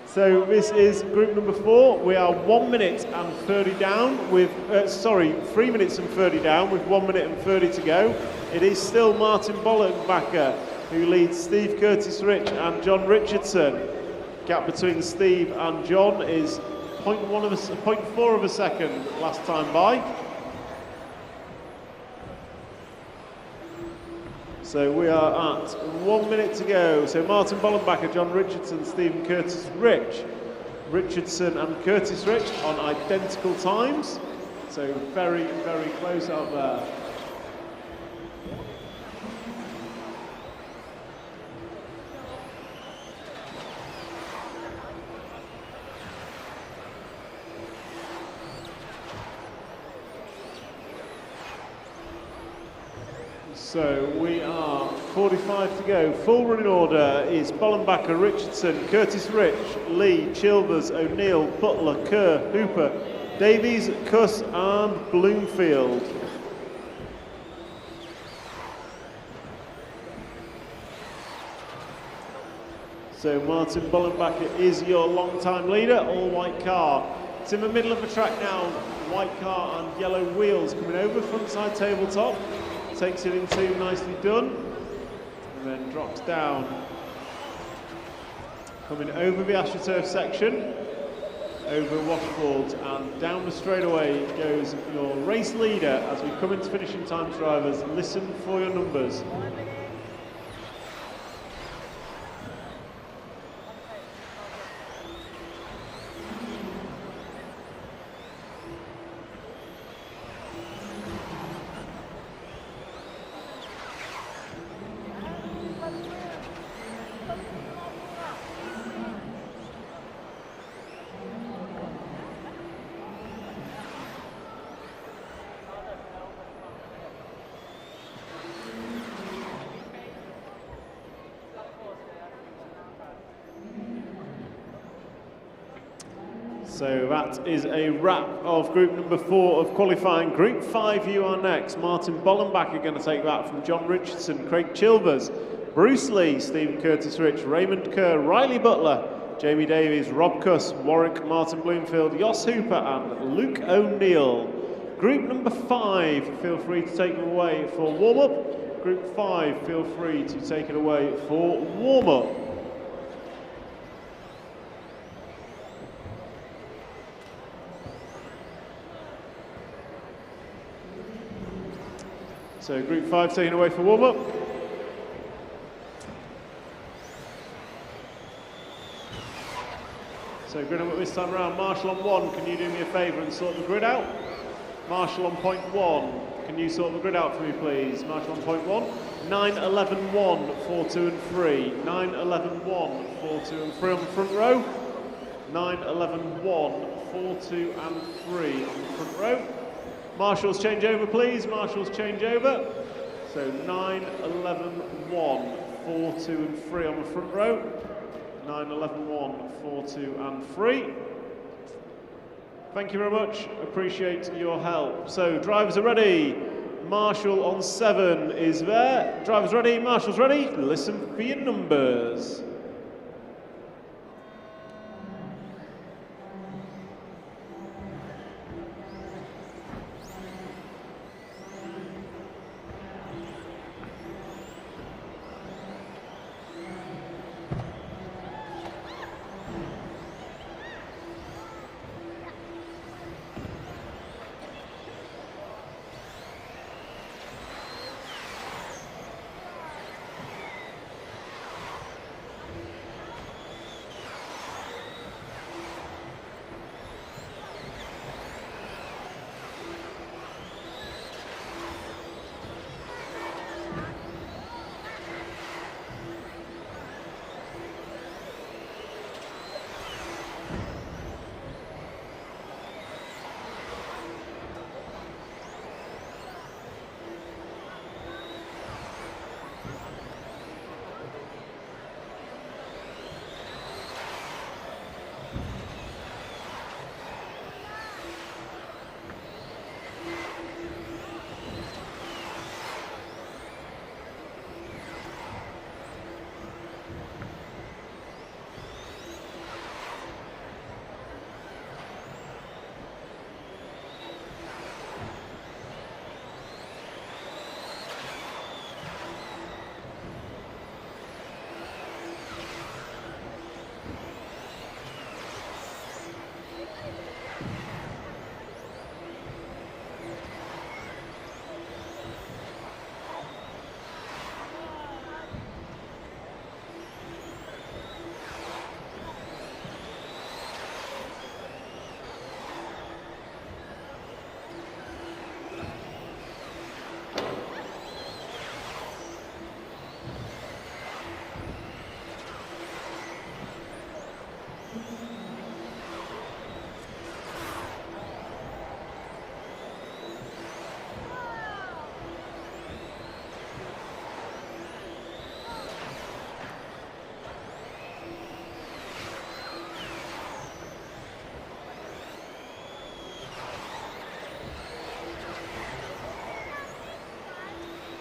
Speaker 5: So this is group number 4. We are 1 minute and 30 down with, 3 minutes and 30 down with 1 minute and 30 to go. It is still Martin Bollenbacher who leads Steve Curtis Rich and John Richardson. Gap between Steve and John is 0.4 of a second last time by. So we are at 1 minute to go. So Martin Bollenbacher, John Richardson, Stephen Curtis Rich. Richardson and Curtis Rich on identical times. So very, very close out there. So we are 45 to go. Full running order is Bollenbacher, Richardson, Curtis Rich, Lee, Chilvers, O'Neill, Butler, Kerr, Hooper, Davies, Cuss and Bloomfield. So Martin Bollenbacher is your long-time leader, all-white car. It's in the middle of the track now, white car and yellow wheels coming over, front side tabletop. Takes it into, nicely done, and then drops down. Coming over the AstroTurf section, over washboards, and down the straightaway goes your race leader. As we come into finishing times, drivers, listen for your numbers. So that is a wrap of group number 4 of qualifying. Group 5, you are next. Martin Bollenbacher going to take that from John Richardson, Craig Chilvers, Bruce Lee, Stephen Curtis Rich, Raymond Kerr, Riley Butler, Jamie Davies, Rob Cuss, Warwick, Martin Bloomfield, Jos Hooper and Luke O'Neill. Group number 5, feel free to take them away for warm-up. Group 5, feel free to take it away for warm-up. So group 5 taken away for warm-up. So So grid up this time around. Marshall on 1, can you do me a favour and sort the grid out? Marshall on point 1, can you sort the grid out for me, please? Marshall on point 1. 9, 11, 1, 4, 2 and 3. 9, 11, 1, 4, 2 and 3 on the front row. 9, 11, 1, 4, 2 and 3 on the front row. Marshall's change over, please. Marshall's change over. So 9, 11, 1, 4, 2 and 3 on the front row. 9, 11, 1, 4, 2 and 3. Thank you very much. Appreciate your help. So drivers are ready. Marshall on 7 is there. Drivers ready. Marshall's ready. Listen for your numbers.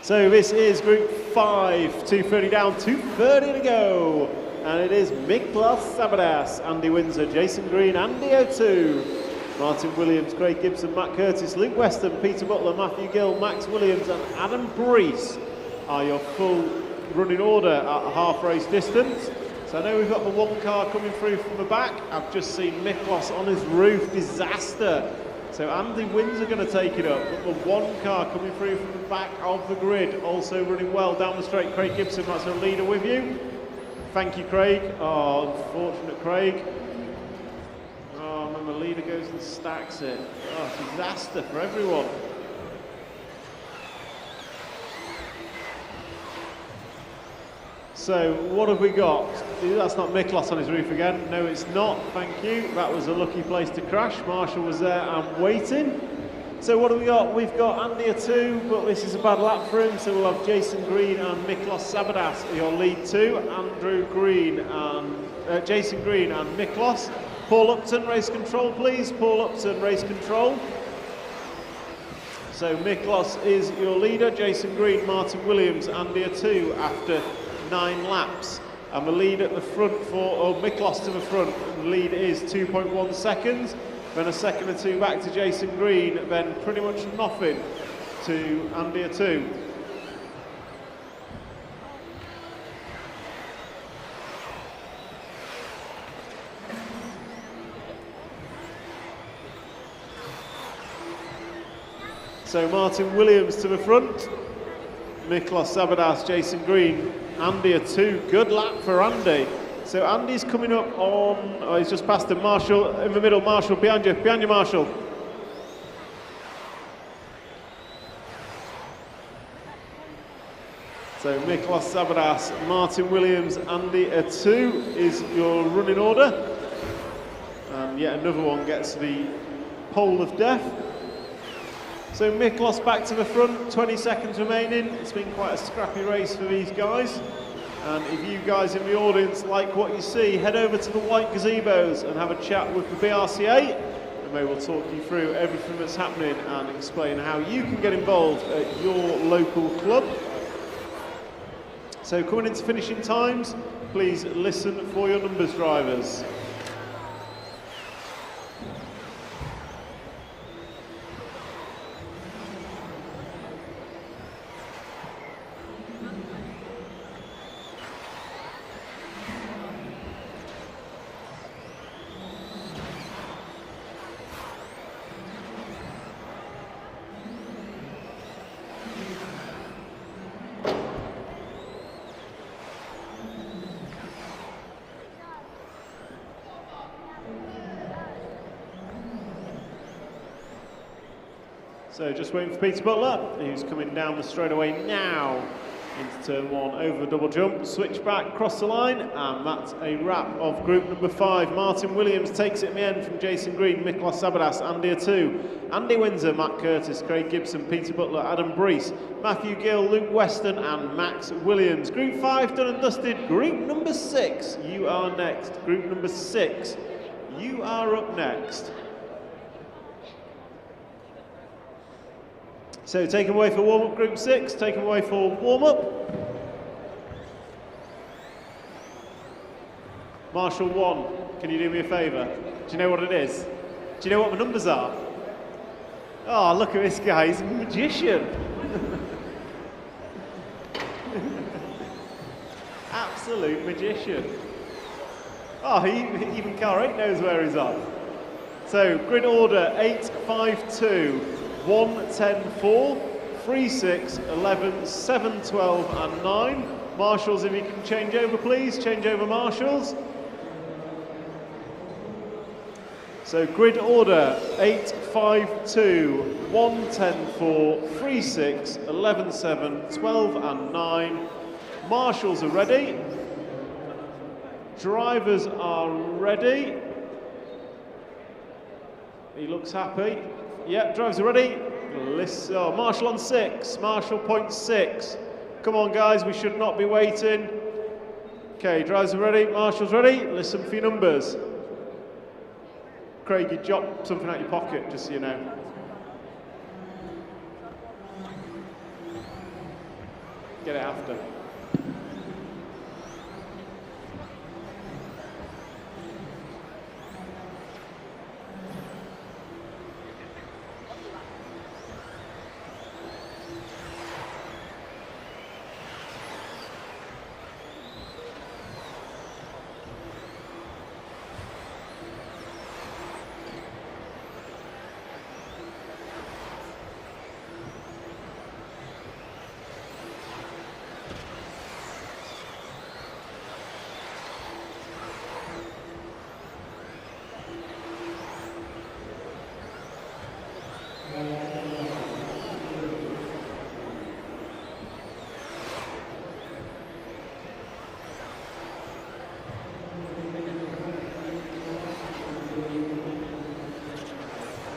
Speaker 5: So this is Group 5, 230 down, 230 to go. And it is Miklas Sabadas, Andy Windsor, Jason Green, Andy O'Toole, Martin Williams, Craig Gibson, Matt Curtis, Luke Weston, Peter Butler, Matthew Gill, Max Williams and Adam Prix are your full running order at half race distance. So I know we've got the one car coming through from the back. I've just seen Miklas on his roof, disaster. So Andy Windsor going to take it up, but the one car coming through from the back of the grid, also running well down the straight. Craig Gibson, that's our leader with you. Thank you, Craig. Oh, unfortunate Craig. Oh, and then the leader goes and stacks it. Oh, disaster for everyone. So what have we got? That's not Miklas on his roof again. No, it's not. Thank you. That was a lucky place to crash. Marshall was there and waiting. So what have we got? We've got Andy O'Toole, but this is a bad lap for him. So we'll have Jason Green and Miklas Sabadas, your lead two. Andrew Green and Jason Green and Miklas. Paul Upton, race control, please. Paul Upton, race control. So Miklas is your leader. Jason Green, Martin Williams, Andy O'Toole after 9 laps. And the lead at the front for Miklas to the front. The lead is 2.1 seconds. Then a second or two back to Jason Green. Then pretty much nothing to Andy O'Toole. So Martin Williams to the front. Miklas Sabadas, Jason Green, Andy O'Toole. Good lap for Andy. So Andy's coming up on, oh, he's just past him. Marshall in the middle, Marshall behind you, Marshall. So Miklos Zabaras, Martin Williams, Andy A2 is your running order. And yet another one gets the pole of death. So Miklos back to the front, 20 seconds remaining. It's been quite a scrappy race for these guys. And if you guys in the audience like what you see, head over to the white gazebos and have a chat with the BRCA, and they will talk you through everything that's happening and explain how you can get involved at your local club. So coming into finishing times, please listen for your numbers, drivers. So just waiting for Peter Butler, who's coming down the straightaway now into turn one, over the double jump, switch back, cross the line, and that's a wrap of group number 5. Martin Williams takes it in the end from Jason Green, Miklos Sabadas, Andy A2, Andy Windsor, Matt Curtis, Craig Gibson, Peter Butler, Adam Brees, Matthew Gill, Luke Weston, and Max Williams. Group 5 done and dusted. Group number 6, you are next. Group number 6, you are up next. So take away for warm-up, group 6, take away for warm-up. Marshall 1, can you do me a favour? Do you know what it is? Do you know what the numbers are? Oh, look at this guy, he's a magician. Absolute magician. Oh, even car 8 knows where he's on. So, grid order 8, 5, 2. 1, 10, 4, 3, 6, 11, 7, 12 and 9. Marshals, if you can change over please, change over marshals. So grid order 8, 5, 2, 1, 10, 4, 3, 6, 11, 7, 12 and 9. Marshals are ready. Drivers are ready. He looks happy. Yep, drivers are ready. Listen, oh, Marshall on 6, Marshall point 6. Come on guys, we should not be waiting. Okay, drivers are ready, Marshall's ready. Listen for your numbers. Craig, you dropped something out your pocket, just so you know. Get it after.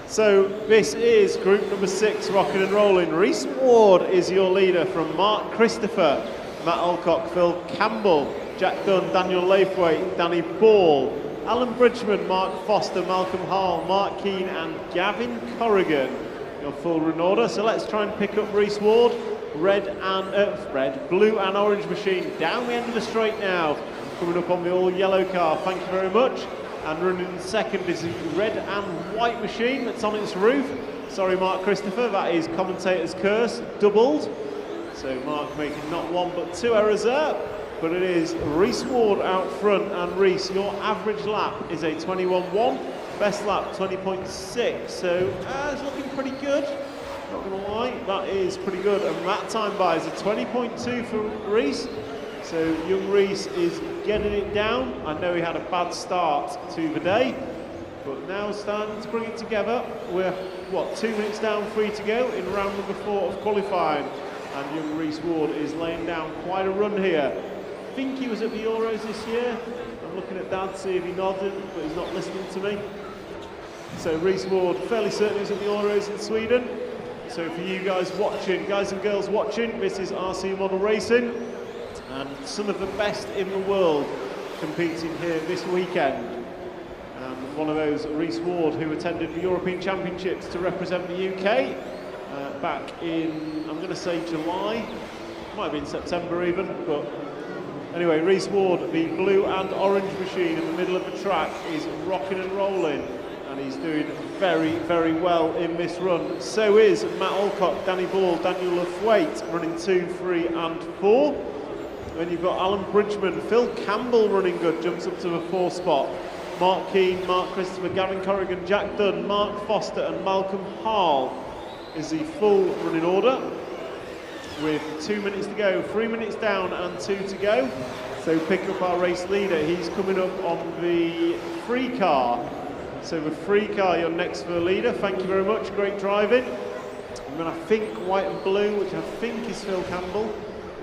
Speaker 5: So this is group number 6, rocking and rolling. Reese Ward is your leader from Mark Christopher, Matt Alcock, Phil Campbell, Jack Dunn, Daniel Laithwaite, Danny Ball, Alan Bridgman, Mark Foster, Malcolm Hall, Mark Keane and Gavin Corrigan. Your full run order. So let's try and pick up Reese Ward. Blue and orange machine down the end of the straight now. Coming up on the all yellow car, thank you very much. And running second is the red and white machine that's on its roof. Sorry, Mark Christopher, that is commentator's curse, doubled. So Mark making not 1 but 2 errors there. But it is Reese Ward out front, and Reese, your average lap is a 21.1, best lap 20.6. So it's looking pretty good, not gonna lie, that is pretty good. And that time by is a 20.2 for Reese. So young Reese is getting it down. I know he had a bad start to the day, but now starting to bring it together. We're, what, 2 minutes down, 3 to go in round number 4 of qualifying. And young Reese Ward is laying down quite a run here. I think he was at the Euros this year. I'm looking at Dad to see if he nodded, but he's not listening to me. So Reese Ward, fairly certain he was at the Euros in Sweden. So for you guys watching, guys and girls watching, this is RC Model Racing. And some of the best in the world competing here this weekend. One of those, Reese Ward, who attended the European Championships to represent the UK back in, I'm going to say July, might have been September even, but anyway, Reese Ward, the blue and orange machine in the middle of the track, is rocking and rolling, and he's doing very, very well in this run. So is Matt Alcock, Danny Ball, Daniel Lafwaite running 2, 3 and 4. Then you've got Alan Bridgman, Phil Campbell running good, jumps up to the 4 spot. Mark Keane, Mark Christopher, Gavin Corrigan, Jack Dunn, Mark Foster and Malcolm Hall is the full running order with 2 minutes to go, 3 minutes down and 2 to go. So pick up our race leader. He's coming up on the free car. So the free car, you're next for the leader. Thank you very much, great driving. And then I think white and blue, which I think is Phil Campbell.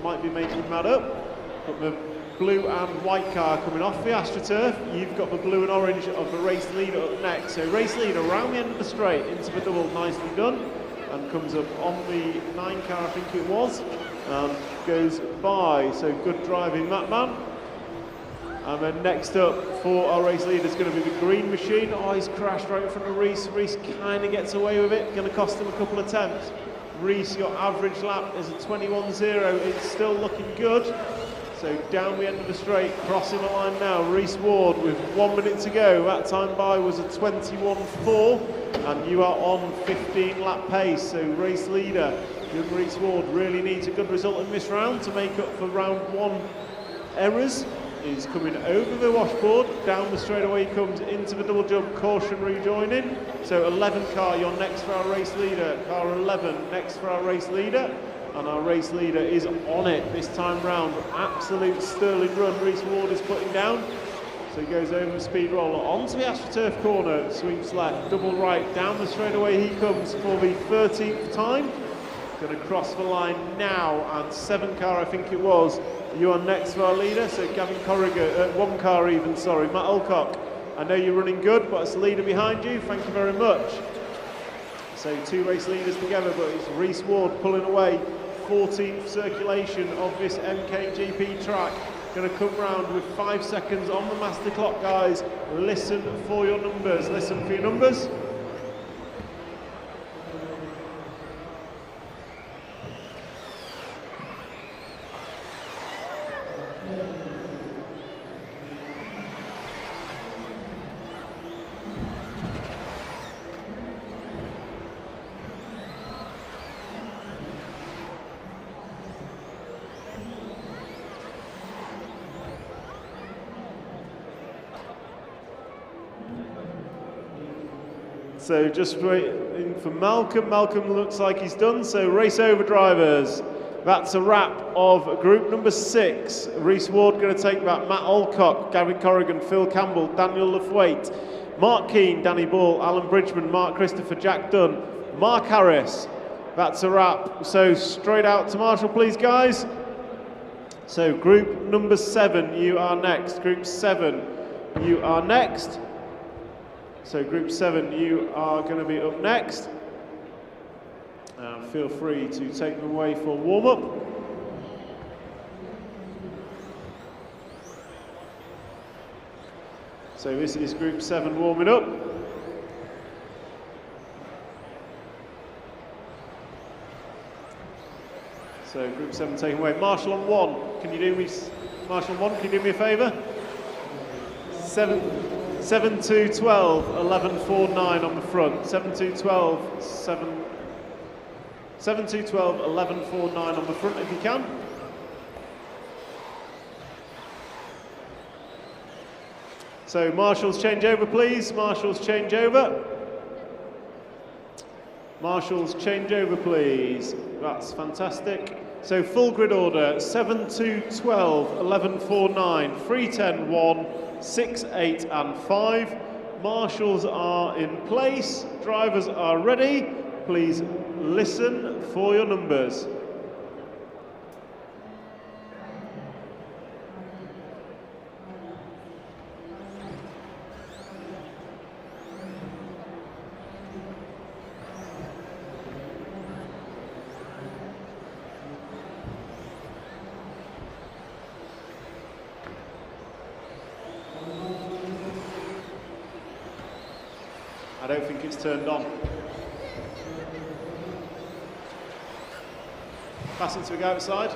Speaker 5: Might be making that up. But the blue and white car coming off the AstroTurf. You've got the blue and orange of the race leader up next. So race leader around the end of the straight into the double, nicely done. And comes up on the 9 car, I think it was. And goes by. So good driving, that man. And then next up for our race leader is going to be the green machine. Oh, he's crashed right in front of Reese. Reese kind of gets away with it. Going to cost him a couple of attempts. Reese, your average lap is a 21.0. It's still looking good. So down the end of the straight, crossing the line now. Reese Ward with 1 minute to go. That time by was a 21.4, and you are on 15 lap pace. So race leader, young Reese Ward, really needs a good result in this round to make up for round 1 errors. He's coming over the washboard, down the straightaway he comes into the double jump, caution rejoining. So 11 car, you're next for our race leader. Car 11 next for our race leader. And our race leader is on it this time round. Absolute sterling run Reese Ward is putting down. So he goes over the speed roller onto the AstroTurf corner, sweeps left, double right, down the straightaway he comes for the 13th time. Going to cross the line now, and 7 car I think it was. You are next for our leader, so Gavin Corrigan, 1 car even, sorry, Matt Alcock. I know you're running good, but it's the leader behind you, thank you very much. So 2 race leaders together, but it's Reese Ward pulling away. 14th circulation of this MKGP track. Going to come round with 5 seconds on the master clock, guys. Listen for your numbers. Listen for your numbers. So just waiting for Malcolm. Malcolm looks like he's done, so race over drivers. That's a wrap of group number 6. Reese Ward going to take that. Matt Alcock, Gavin Corrigan, Phil Campbell, Daniel Lafwaite, Mark Keane, Danny Ball, Alan Bridgman, Mark Christopher, Jack Dunn, Mark Harris. That's a wrap. So straight out to Marshall, please, guys. So group number 7, you are next. Group 7, you are next. So group 7, you are going to be up next. Feel free to take them away for warm-up. So this is group 7 warming up. So group 7 taken away. Marshall on 1. Can you do me, Marshall on 1, can you do me a favour? 7 to 12, 11, 4, 9 on the front. 7 to 12, 7 to 12, 11, 4, 9 on the front if you can. So Marshall's change over, please. Marshall's change over. Marshall's change over, please. That's fantastic. So full grid order, 7-2-12, 11-4-9, 3-10-1, 6-8 and 5. Marshals are in place, drivers are ready. Please listen for your numbers. I don't think it's turned on. Passing to go outside.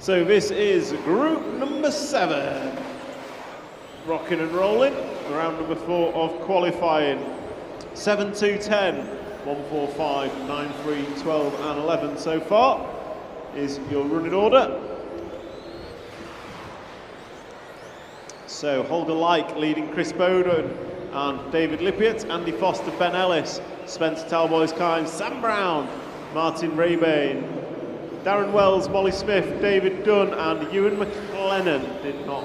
Speaker 5: So this is group number 7, rocking and rolling, round number 4 of qualifying. 7-2-10, 1-4-5, 9-3, 12 and 11 so far is your running order. So Holger Like leading Chris Bowden and David Lippiett, Andy Foster, Ben Ellis, Spencer Talboys Kine, Sam Brown, Martin Raybane, Darren Wells, Molly Smith, David Dunn and Ewan McLennan did not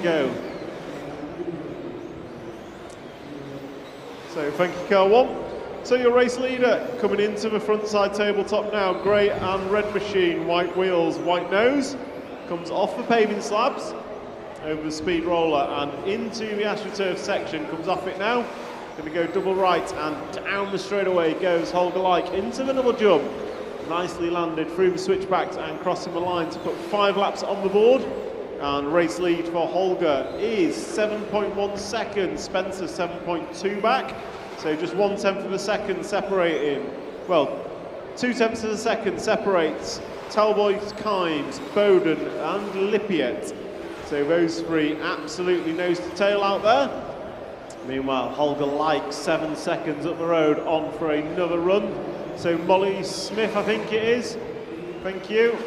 Speaker 5: go. So thank you, car 1. So your race leader coming into the front side tabletop now, grey and red machine, white wheels, white nose, comes off the paving slabs over the speed roller and into the AstroTurf section, comes off it now, going to go double right and down the straightaway goes Holger Like into the double jump. Nicely landed through the switchbacks and crossing the line to put 5 laps on the board. And race lead for Holger is 7.1 seconds, Spencer 7.2 back. So just 1/10 of a second separating, well, 2/10 of a second separates Talboys, Kimes, Bowden and Lippiett. So those 3 absolutely nose to tail out there. Meanwhile, Holger Like 7 seconds up the road on for another run. So Molly Smith, I think it is. Thank you.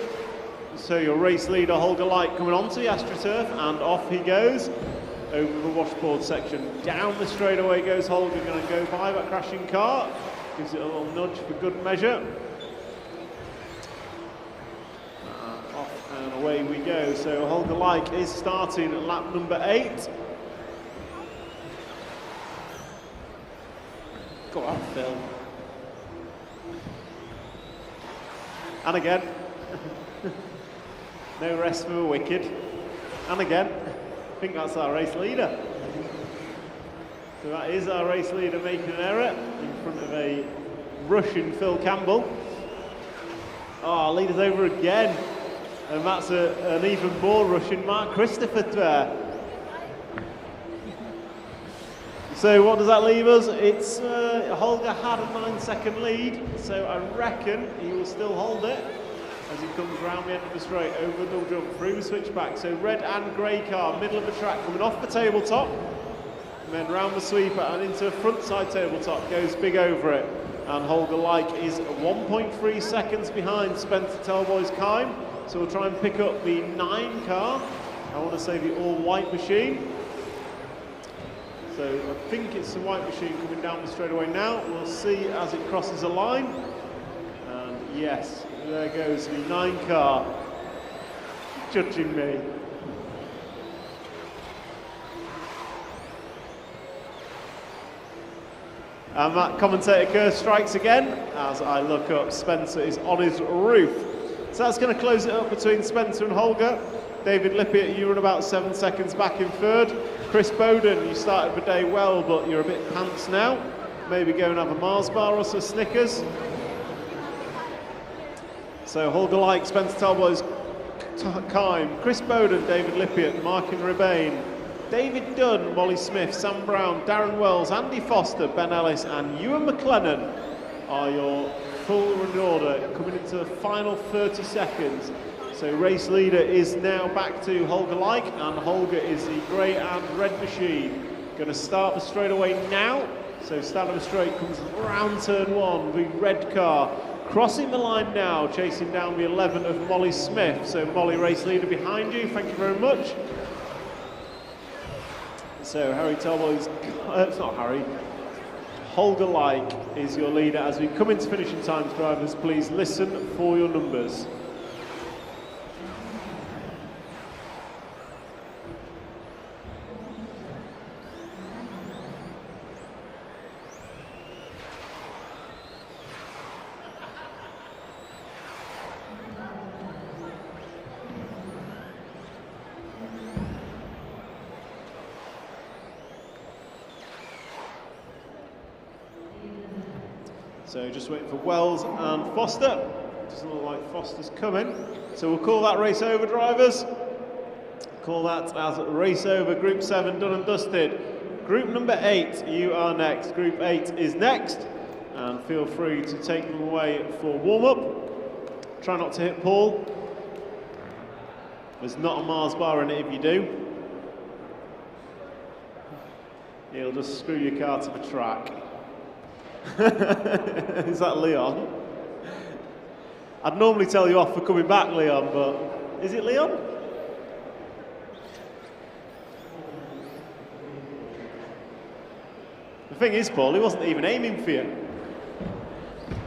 Speaker 5: So your race leader, Holger Like, coming onto the AstroTurf, and off he goes over the washboard section. Down the straightaway goes Holger, going to go by that crashing car. Gives it a little nudge for good measure. Off and away we go. So Holger Like is starting at lap number 8. Go on, Phil. And again, no rest for the wicked. And again, I think that's our race leader. So that is our race leader making an error in front of a rushing Phil Campbell. Oh, leader's over again. And that's an even more rushing Mark Christopher there. So what does that leave us? It's Holger had a 9-second lead, so I reckon he will still hold it as he comes round the end of the straight, over the double jump, through the switchback. So red and grey car, middle of the track, coming off the tabletop, and then round the sweeper and into the front side tabletop, goes big over it. And Holger Like is 1.3 seconds behind Spencer Talboys Kine, so we'll try and pick up the 9 car. I want to say the all-white machine. So I think it's the white machine coming down the straightaway now. We'll see as it crosses a line. And yes, there goes the 9 car, judging me. And that commentator curse strikes again as I look up. Spencer is on his roof. So that's going to close it up between Spencer and Holger. David Lippiett, you run about 7 seconds back in third. Chris Bowden, you started the day well, but you're a bit pants now. Maybe go and have a Mars bar or some Snickers. So Holger Like, Spencer Talboys Kine, Chris Bowden, David Lippiett, Martin Rebane, David Dunn, Molly Smith, Sam Brown, Darren Wells, Andy Foster, Ben Ellis and Ewan McLennan are your full run order coming into the final 30 seconds. So race leader is now back to Holger Like, and Holger is the grey and red machine. Going to start the straightaway now. So stand up straight, comes round turn 1, the red car. Crossing the line now, chasing down the 11 of Molly Smith. So Molly, race leader behind you, thank you very much. So Harry Talboy's, it's not Harry, Holger Like is your leader. As we come into finishing times, drivers, please listen for your numbers. So just waiting for Wells and Foster. Doesn't look like Foster's coming. So we'll call that race over, drivers. Call that as race over. Group 7 done and dusted. Group number 8, you are next. Group 8 is next. And feel free to take them away for warm-up. Try not to hit Paul. There's not a Mars bar in it if you do. He'll just screw your car to the track. Is that Leon? I'd normally tell you off for coming back, Leon, but is it Leon? The thing is, Paul, he wasn't even aiming for you.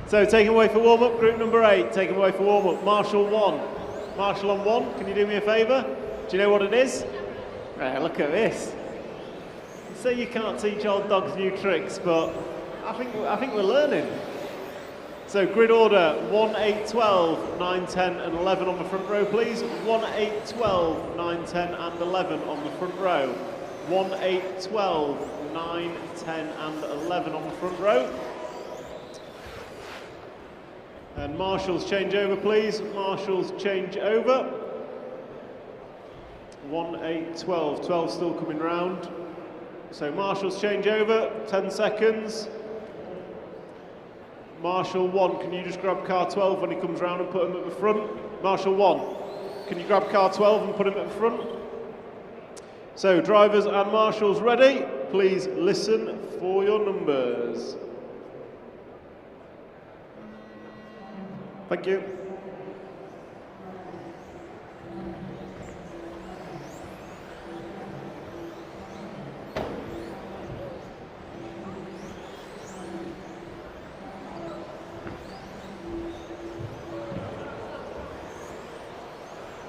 Speaker 5: So taking away for warm-up, group number 8, taking away for warm-up, Marshall 1. Marshall on 1, can you do me a favour? Do you know what it is? Right, look at this. Say you can't teach old dogs new tricks, but I think we're learning. So grid order 1, 8, 12, 9, 10 and 11 on the front row, please. 1, 8, 12, 9, 10 and 11 on the front row. 1, 8, 12, 9, 10 and 11 on the front row. And marshals change over, please. Marshals change over. 1, 8, 12. 12 still coming round. So marshals change over, 10 seconds. Marshal 1, can you just grab car 12 when he comes round and put him at the front? Marshal 1, can you grab car 12 and put him at the front? So drivers and marshals ready, please listen for your numbers. Thank you.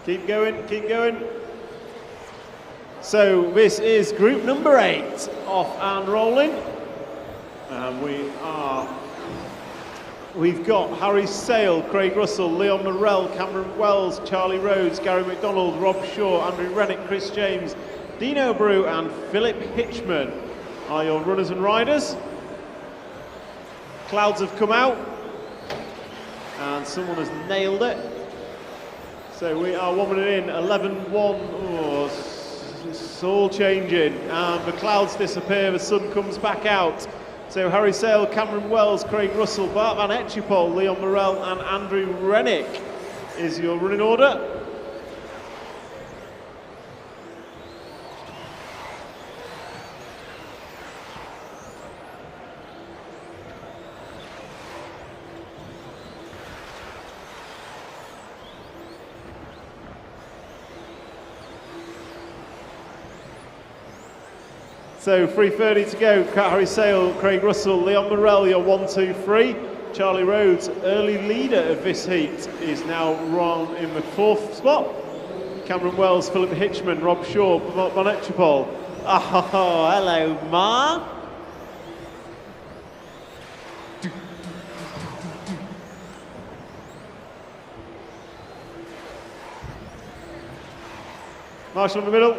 Speaker 5: Keep going, keep going. So this is group number 8, off and rolling. And we've got Harry Sale, Craig Russell, Leon Morrell, Cameron Wells, Charlie Rhodes, Gary McDonald, Rob Shaw, Andrew Rennick, Chris James, Dino Brew and Philip Hitchman are your runners and riders. Clouds have come out and someone has nailed it. So we are 1 minute in, 11-1, oh, it's all changing. And the clouds disappear, the sun comes back out. So Harry Sale, Cameron Wells, Craig Russell, Bart Van Etchepol, Leon Morrell and Andrew Rennick is your running order. So 3:30 to go, Harry Sale, Craig Russell, Leon Morrell, your 1, 2, 3. Charlie Rhodes, early leader of this heat, is now run in the 4th spot. Cameron Wells, Philip Hitchman, Rob Shaw, Van Etchepol. Oh, hello, Ma. Marshall in the middle.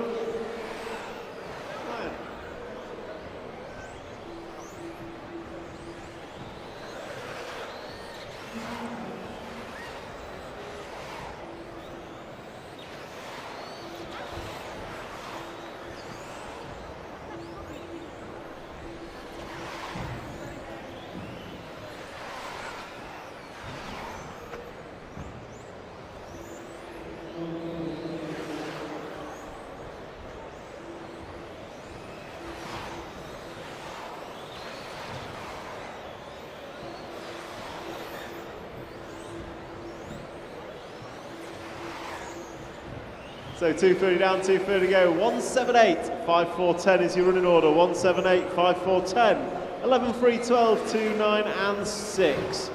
Speaker 5: So 2:30 down, 2:30 to go. 178, 5-4-10 is your running order. 178, 5-4-10, 11-3, 12, 2, 9 and 6.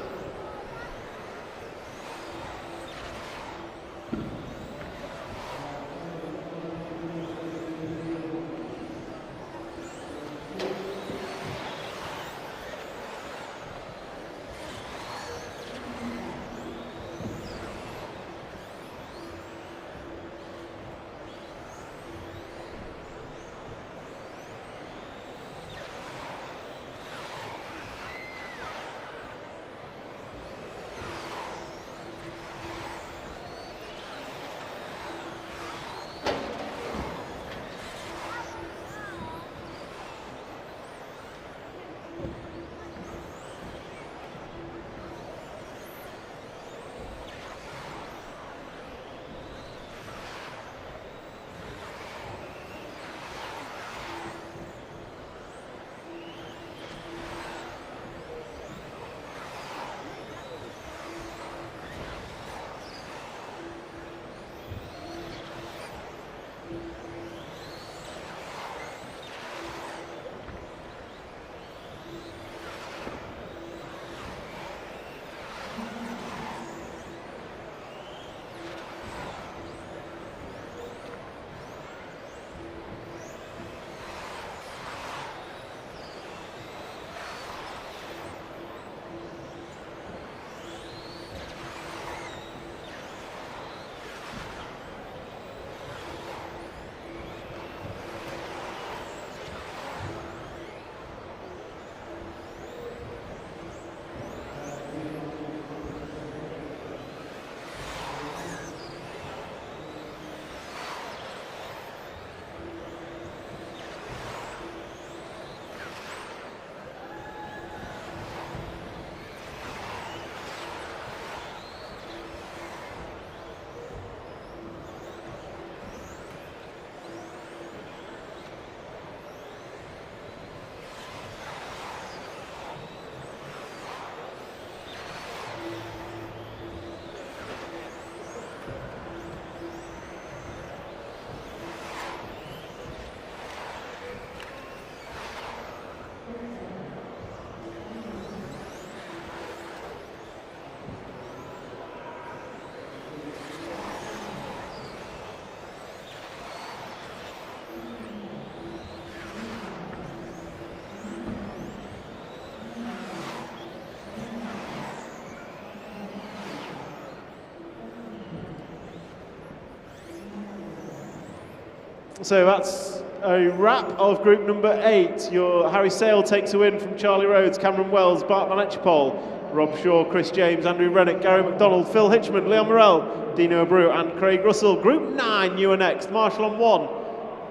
Speaker 5: So that's a wrap of group number 8. Your Harry Sale takes a win from Charlie Rhodes, Cameron Wells, Bart Van Etchepol, Rob Shaw, Chris James, Andrew Rennick, Gary McDonald, Phil Hitchman, Leon Morrell, Dino Abreu and Craig Russell. Group 9, you are next. Marshall on 1.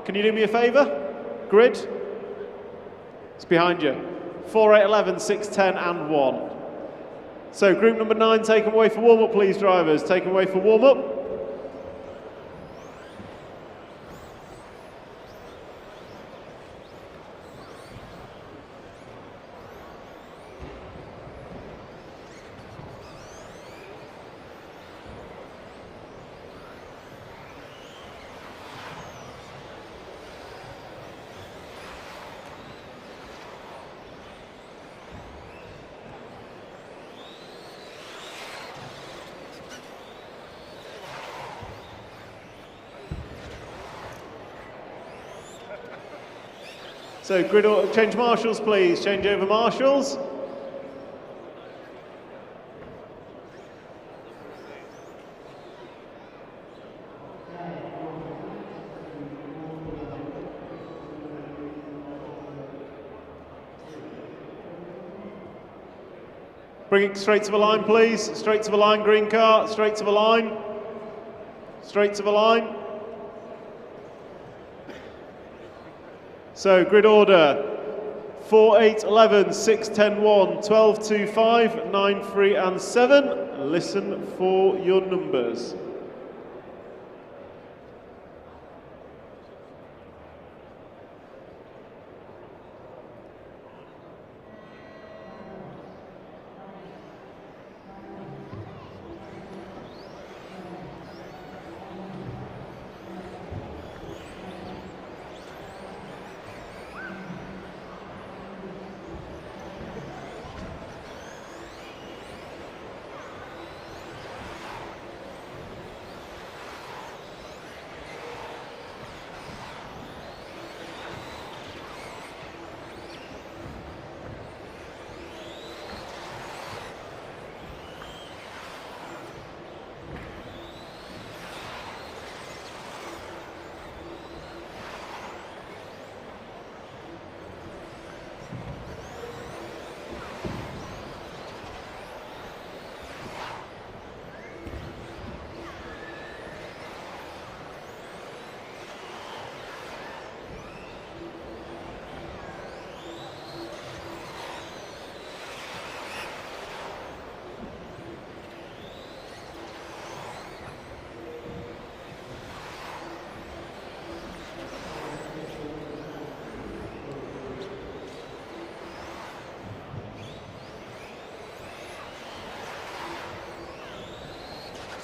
Speaker 5: Can you do me a favour? Grid? It's behind you. 4, 8, 11, 6, 10 and 1. So group number 9 taken away for warm-up, please, drivers. Taken away for warm-up. So grid order, change marshals, please. Change over marshals. Bring it straight to the line, please. Straight to the line, green car. Straight to the line. Straight to the line. So grid order 4, 8, 11, 6, 10, 1, 12, 2, 5, 9, 3 and 7. Listen for your numbers.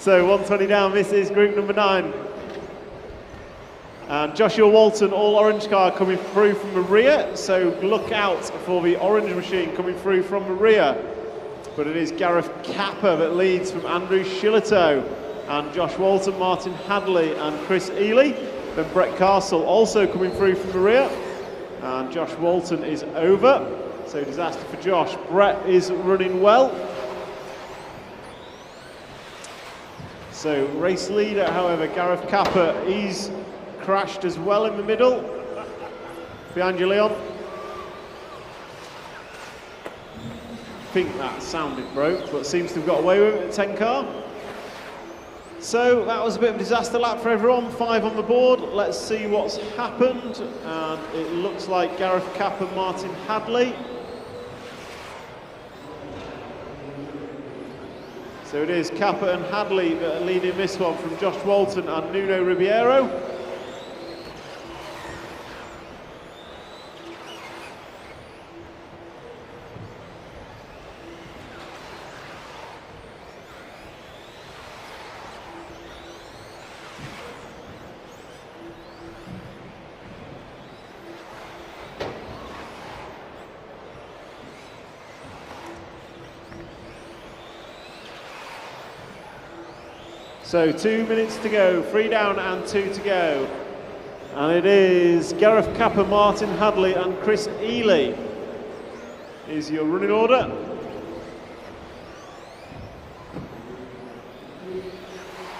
Speaker 5: So 120 down, this is group number 9. And Joshua Walton, all orange car coming through from Maria. So look out for the orange machine coming through from Maria. But it is Gareth Capper that leads from Andrew Shillito. And Josh Walton, Martin Hadley and Chris Ely. Then Brett Castle also coming through from Maria. And Josh Walton is over. So disaster for Josh. Brett is running well. So race leader, however, Gareth Capper, he's crashed as well in the middle. Behind you, Leon. I think that sounded broke, but seems to have got away with it at 10 car. So that was a bit of a disaster lap for everyone, 5 on the board. Let's see what's happened. And it looks like Gareth Capper, Martin Hadley. So it is Capper and Hadley that are leading this one from Josh Walton and Nuno Ribeiro. So 2 minutes to go, 3 down and 2 to go. And it is Gareth Capper, Martin Hadley and Chris Ely is your running order.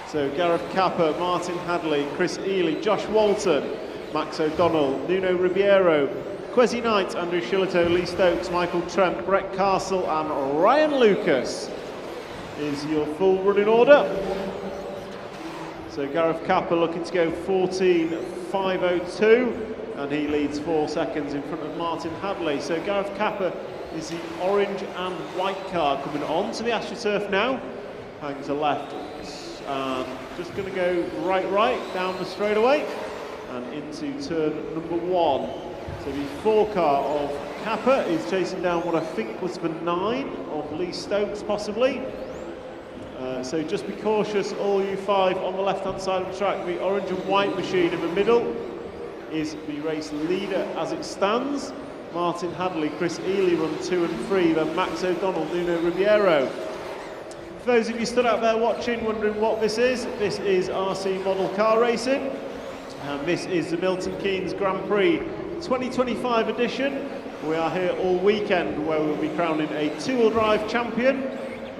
Speaker 5: So Gareth Capper, Martin Hadley, Chris Ely, Josh Walton, Max O'Donnell, Nuno Ribeiro, Kwesi Knight, Andrew Shillito, Lee Stokes, Michael Trent, Brett Castle and Ryan Lucas is your full running order. So Gareth Capper looking to go 14.502 and he leads 4 seconds in front of Martin Hadley. So Gareth Capper is the orange and white car coming on to the AstroTurf now. Hang to left and just going to go right down the straightaway and into turn number 1. So the 4 car of Capper is chasing down what I think was the 9 of Lee Stokes possibly. So just be cautious, all you 5 on the left-hand side of the track. The orange and white machine in the middle is the race leader as it stands. Martin Hadley, Chris Ely run 2 and 3, then Max O'Donnell, Nuno Ribeiro. For those of you stood out there watching, wondering what this is RC model car racing. And this is the Milton Keynes Grand Prix 2025 edition. We are here all weekend where we'll be crowning a 2-wheel drive champion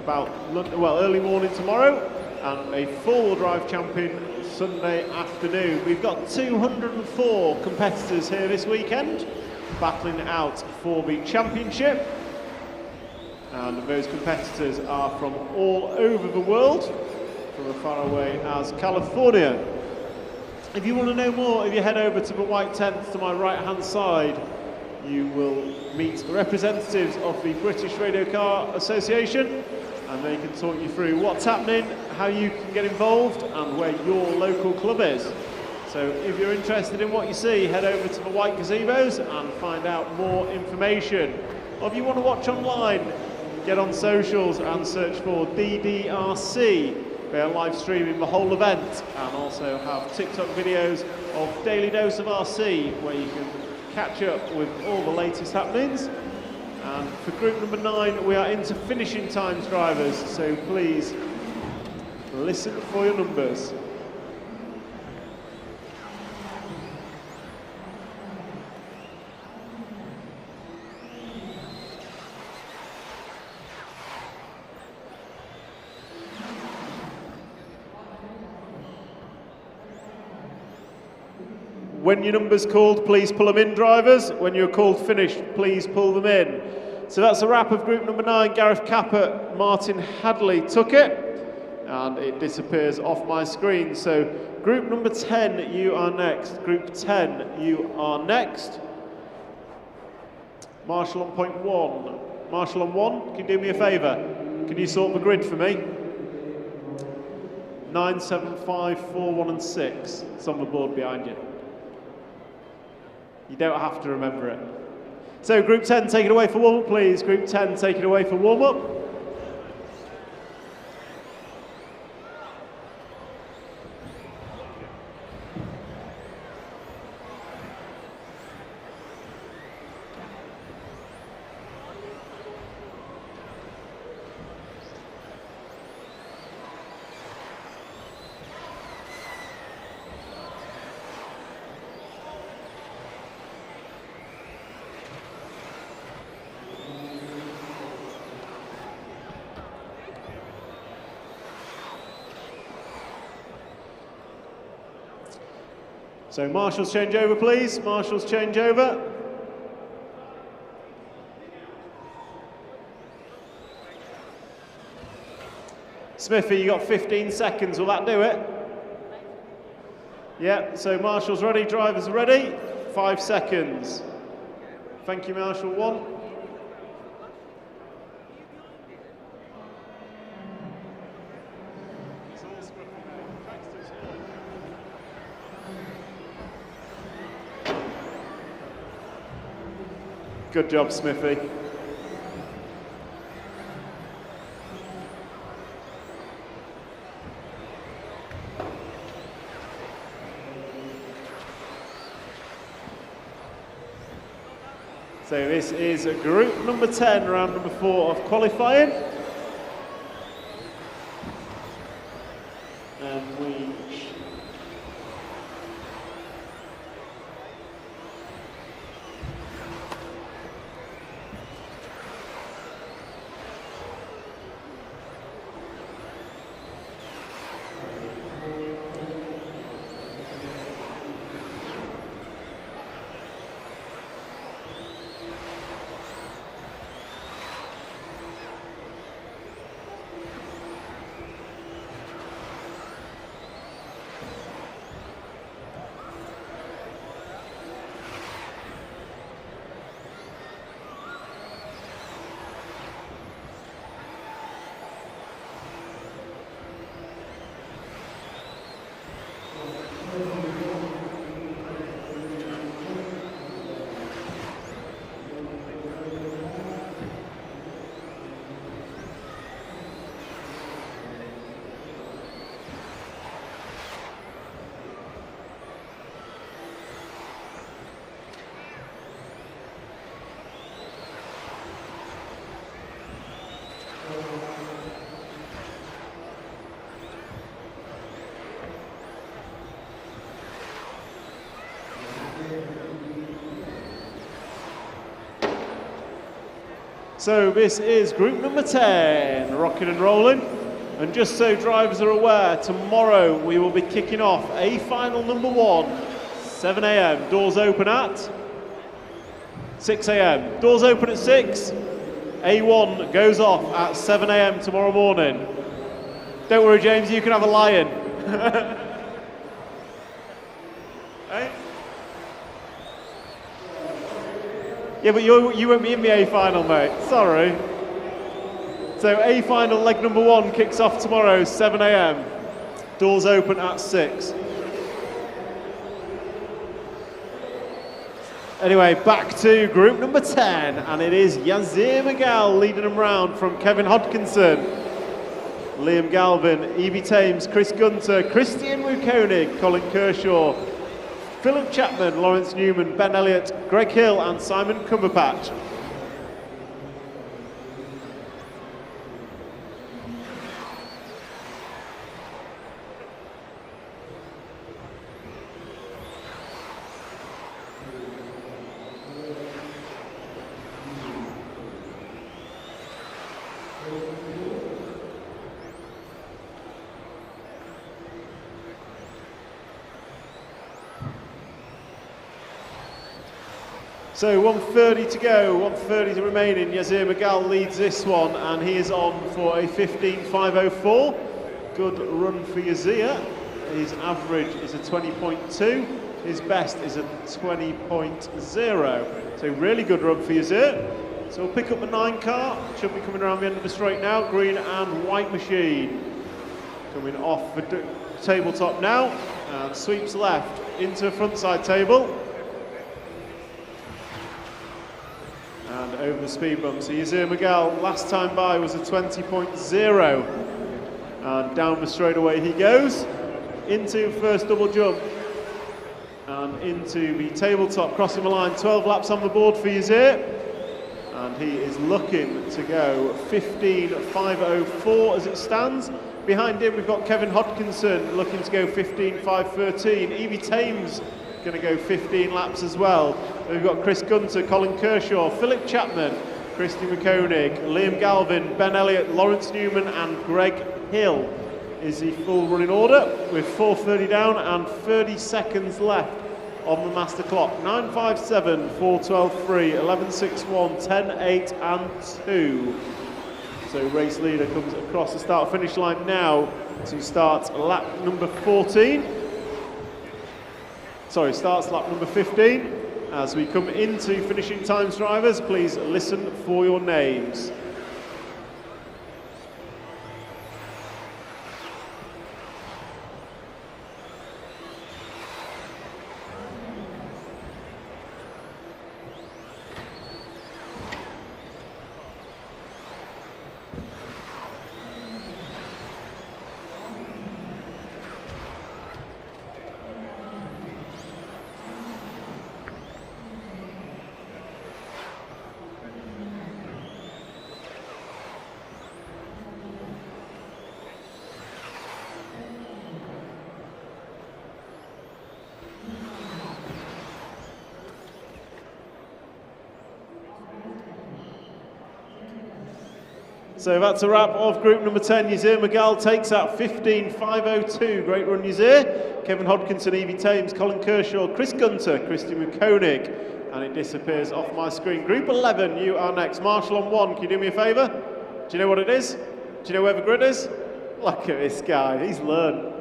Speaker 5: early morning tomorrow and a 4-wheel drive champion Sunday afternoon. We've got 204 competitors here this weekend battling out for the championship, and those competitors are from all over the world, from as far away as California. If you want to know more, if you head over to the white tent to my right hand side, you will meet representatives of the British Radio Car Association, and they can talk you through what's happening, how you can get involved and where your local club is. So if you're interested in what you see, head over to the white gazebos and find out more information. Or if you want to watch online, get on socials and search for DDRC. They are live streaming the whole event and also have TikTok videos of Daily Dose of RC where you can catch up with all the latest happenings. And for group number 9, we are into finishing times, drivers, so please listen for your numbers. When your number's called, please pull them in, drivers. When you're called finished, please pull them in. So that's a wrap of group number 9. Gareth Capper, Martin Hadley took it, and it disappears off my screen. So group number 10, you are next. Group 10, you are next. Marshall on point 1. Marshall on 1, can you do me a favour? Can you sort the grid for me? 9, 7, 5, 4, 1 and 6. It's on the board behind you. You don't have to remember it. So group 10, take it away for warm-up, please. Group 10, take it away for warm-up. So marshals change over, please. Marshals change over. Smithy, you got 15 seconds. Will that do it? Yeah, so marshals ready, drivers are ready. 5 seconds. Thank you, Marshal 1. Good job, Smithy. So this is group number 10, round number 4 of qualifying. And we... So this is group number 10, rocking and rolling. And just so drivers are aware, tomorrow we will be kicking off A final number 1, 7 a.m. Doors open at 6 a.m. Doors open at 6. A1 goes off at 7 a.m. tomorrow morning. Don't worry, James, you can have a lion. Hey? Yeah, but you won't be in the A final, mate. Sorry. So A final leg number 1 kicks off tomorrow, 7 a.m. Doors open at 6. Anyway, back to group number 10, and it is Yazir Miguel leading them round from Kevin Hodkinson, Liam Galvin, Evie Thames, Chris Gunter, Christian Wukonig, Colin Kershaw, Philip Chapman, Lawrence Newman, Ben Elliott, Greg Hill and Simon Cumberpatch. So 1:30 to go, 1:30 to remaining. Yazir Miguel leads this one and he is on for a 15.504. Good run for Yazir. His average is a 20.2. His best is a 20.0. So really good run for Yazir. So we'll pick up the 9 car. Should be coming around the end of the straight now. Green and white machine. Coming off the tabletop now. And sweeps left into front-side table. And over the speed bump. So Yazir Miguel, last time by was a 20.0. And down the straightaway he goes. Into first double jump. And into the tabletop, crossing the line. 12 laps on the board for Yazir. And he is looking to go 15.504 as it stands. Behind him we've got Kevin Hodkinson looking to go 15.513. Evie Thames going to go 15 laps as well. We've got Chris Gunter, Colin Kershaw, Philip Chapman, Christian McConig, Liam Galvin, Ben Elliott, Lawrence Newman and Greg Hill is the full running order with 4:30 down and 30 seconds left on the master clock. 9.57, 4.12.3, 11.61, 10.8 and 2. So race leader comes across the start-finish line now to start lap number 14. Sorry, starts lap number 15. As we come into finishing times, drivers, please listen for your names. So that's a wrap of group number 10. Yazir Magal takes out 15.502. Great run, Yazir. Kevin Hodkinson, Evie Thames, Colin Kershaw, Chris Gunter, Christian McConig. And it disappears off my screen. Group 11, you are next. Marshall on 1. Can you do me a favour? Do you know what it is? Do you know where the grid is? Look at this guy. He's learned.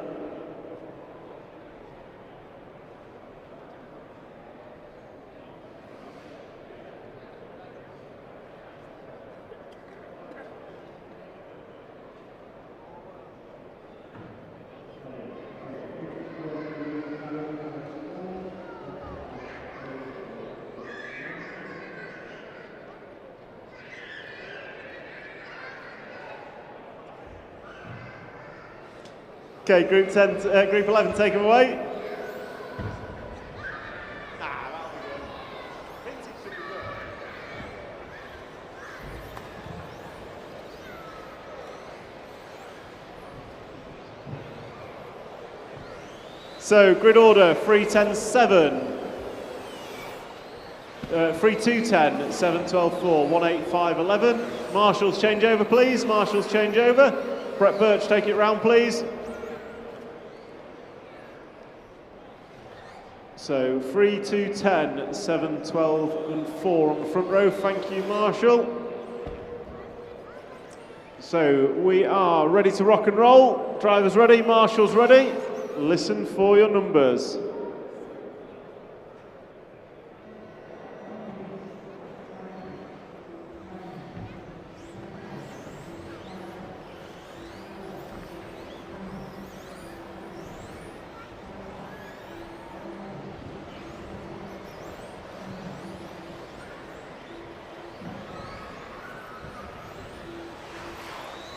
Speaker 5: Okay, group 10, group 11, take them away. So, grid order, 3.10.7, 3.2.10, 7.12.4, 1.85.11. Marshall's change over, please. Marshall's change over. Brett Birch, take it round, please. So 3, 2, 10, 7, 12 and 4 on the front row. Thank you, Marshall. So we are ready to rock and roll. Drivers ready, Marshall's ready. Listen for your numbers.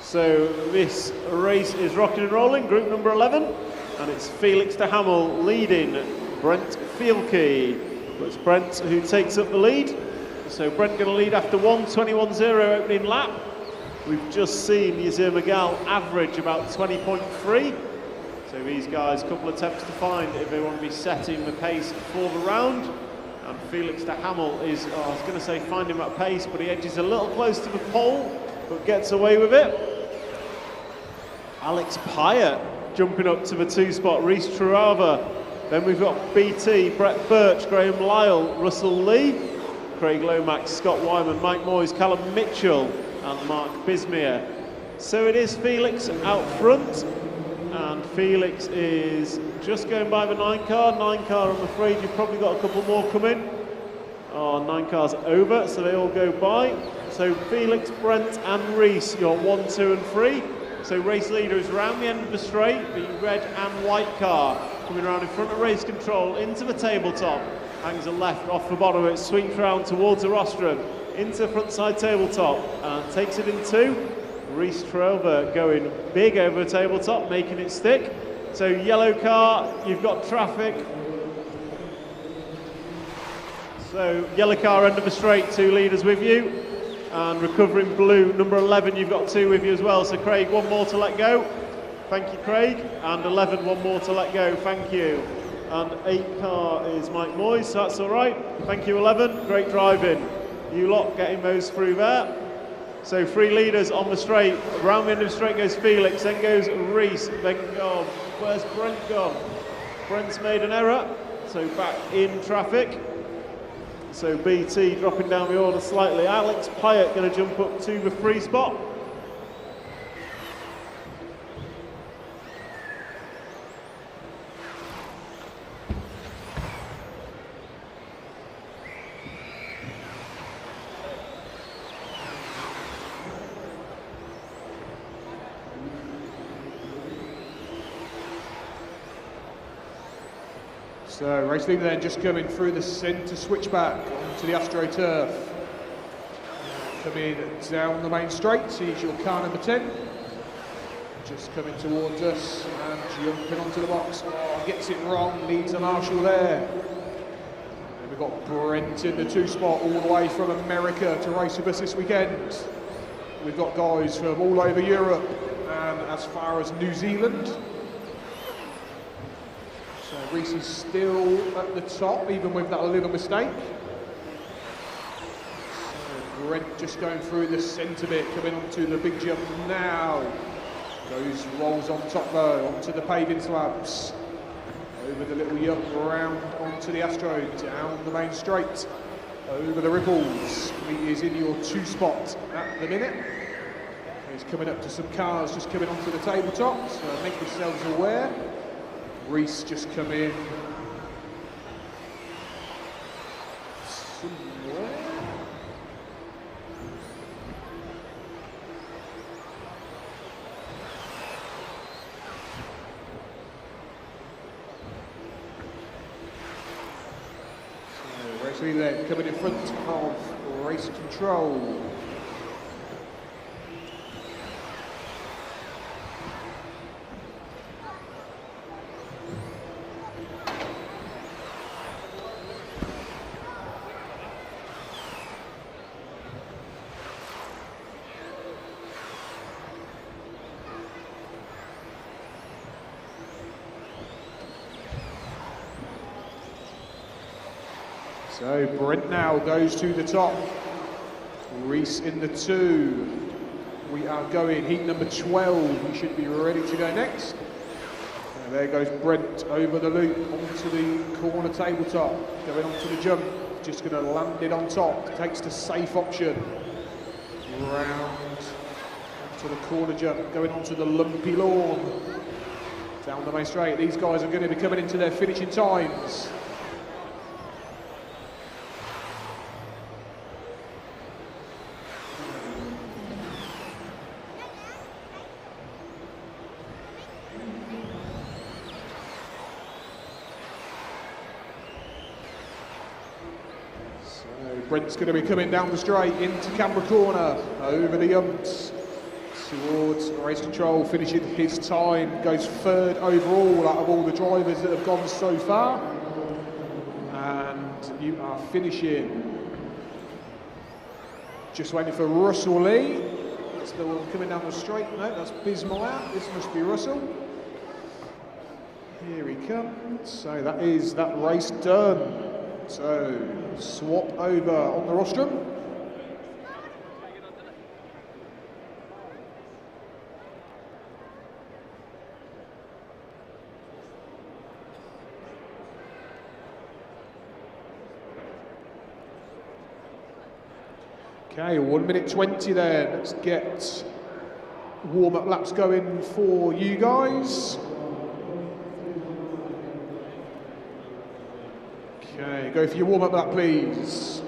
Speaker 5: So this race is rocking and rolling, group number 11, and it's Felix de Hamel leading Brent Fielke. It's Brent who takes up the lead. So Brent going to lead after 1:21.0 opening lap. We've just seen Yazir Magal average about 20.3. So these guys, a couple of attempts to find if they want to be setting the pace for the round. And Felix de Hamel is, I was going to say find him at pace, but he edges a little close to the pole, but gets away with it. Alex Pyatt jumping up to the 2 spot, Reece Truava. Then we've got BT, Brett Birch, Graham Lyle, Russell Lee, Craig Lomax, Scott Wyman, Mike Moyes, Callum Mitchell and Mark Bismere. So it is Felix out front, and Felix is just going by the 9 car. 9 car, I'm afraid you've probably got a couple more coming. Oh, 9 cars over, so they all go by. So Felix, Brent and Reece, you're 1, 2 and 3. So race leader is around the end of the straight, the red and white car coming around in front of race control into the tabletop, hangs a left off the bottom, it swings around towards the rostrum, into front side tabletop and takes it in 2. Reece Truava going big over the tabletop, making it stick. So yellow car, you've got traffic. So yellow car end of the straight, 2 leaders with you. And recovering blue, number 11, you've got 2 with you as well. So Craig, 1 more to let go. Thank you, Craig. And 11, 1 more to let go. Thank you. And 8 car is Mike Moyes, so that's all right. Thank you, 11. Great driving. You lot getting those through there. So 3 leaders on the straight. Around the end of the straight goes Felix, then goes Reece, then where's Brent gone? Brent's made an error. so back in traffic. So BT dropping down the order slightly. Alex Pyatt going to jump up to the free spot.
Speaker 6: So race leader then just coming through the centre switchback onto the AstroTurf. Coming down the main straight, sees your car number 10. Just coming towards us and jumping onto the box. Oh, gets it wrong, leads a marshal there. And we've got Brent in the 2 spot all the way from America to race with us this weekend. We've got guys from all over Europe and as far as New Zealand. So Reese is still at the top, even with that little mistake. So Brent just going through the centre bit, coming onto the big jump now. Rolls on top though, onto the paving slabs. Over the little jump, round onto the Astro, down the main straight. Over the ripples. He is in your 2 spot at the minute. He's coming up to some cars just coming onto the tabletop, so make yourselves aware. Reese just come in somewhere. So race leader coming in front of race control. So Brent now goes to the top. Reese in the 2. We are going heat number 12. We should be ready to go next. And there goes Brent over the loop onto the corner tabletop. Going onto the jump. Just going to land it on top. Takes the safe option. Round onto the corner jump. Going onto the lumpy lawn. Down the main straight. These guys are going to be coming into their finishing times. Brent's going to be coming down the straight into Canberra corner, over the umps, towards race control, finishing his time, goes 3rd overall out of all the drivers that have gone so far. And you are finishing. Just waiting for Russell Lee. That's the one coming down the straight. No, that's Bismire. This must be Russell. Here he comes. So that is that race done. So, swap over on the rostrum. Okay, 1 minute 20 then. Let's get warm-up laps going for you guys. Okay, go for your warm-up lap, please.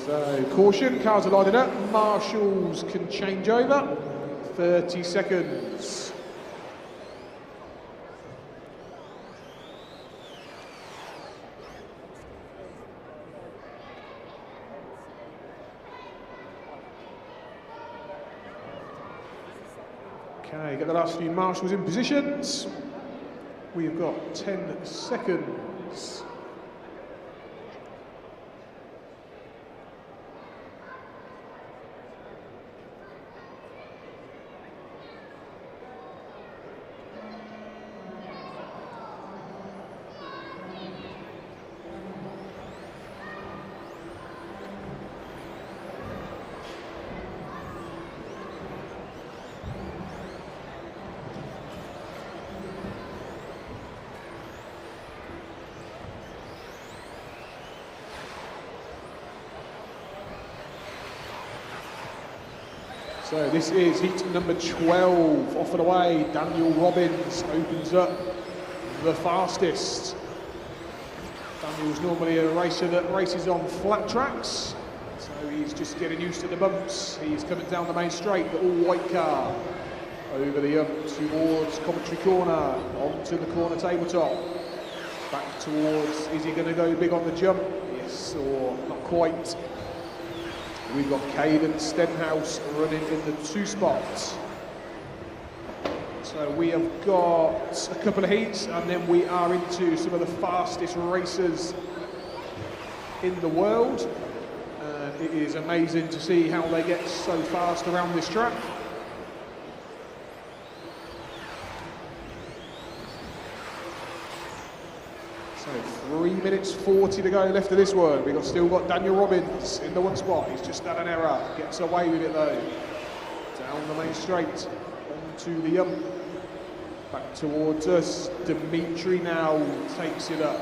Speaker 6: So, caution, cars are lining up, marshals can change over, 30 seconds. Okay, get the last few marshals in positions. We've got 10 seconds. So this is heat number 12, off and away. Daniel Robbins opens up the fastest. Daniel's normally a racer that races on flat tracks, so he's just getting used to the bumps. He's coming down the main straight, the all-white car, over the towards commentary corner, onto the corner tabletop. Back towards, is he going to go big on the jump? Yes, or not quite. We've got Caden Stenhouse running in the 2 spots. So we have got a couple of heats, and then we are into some of the fastest racers in the world. It is amazing to see how they get so fast around this track. So 3 minutes 40 to go left of this one. We've still got Daniel Robbins in the 1 spot. He's just done an error. Gets away with it though. Down the main straight. Onto the back towards us. Dimitri now takes it up.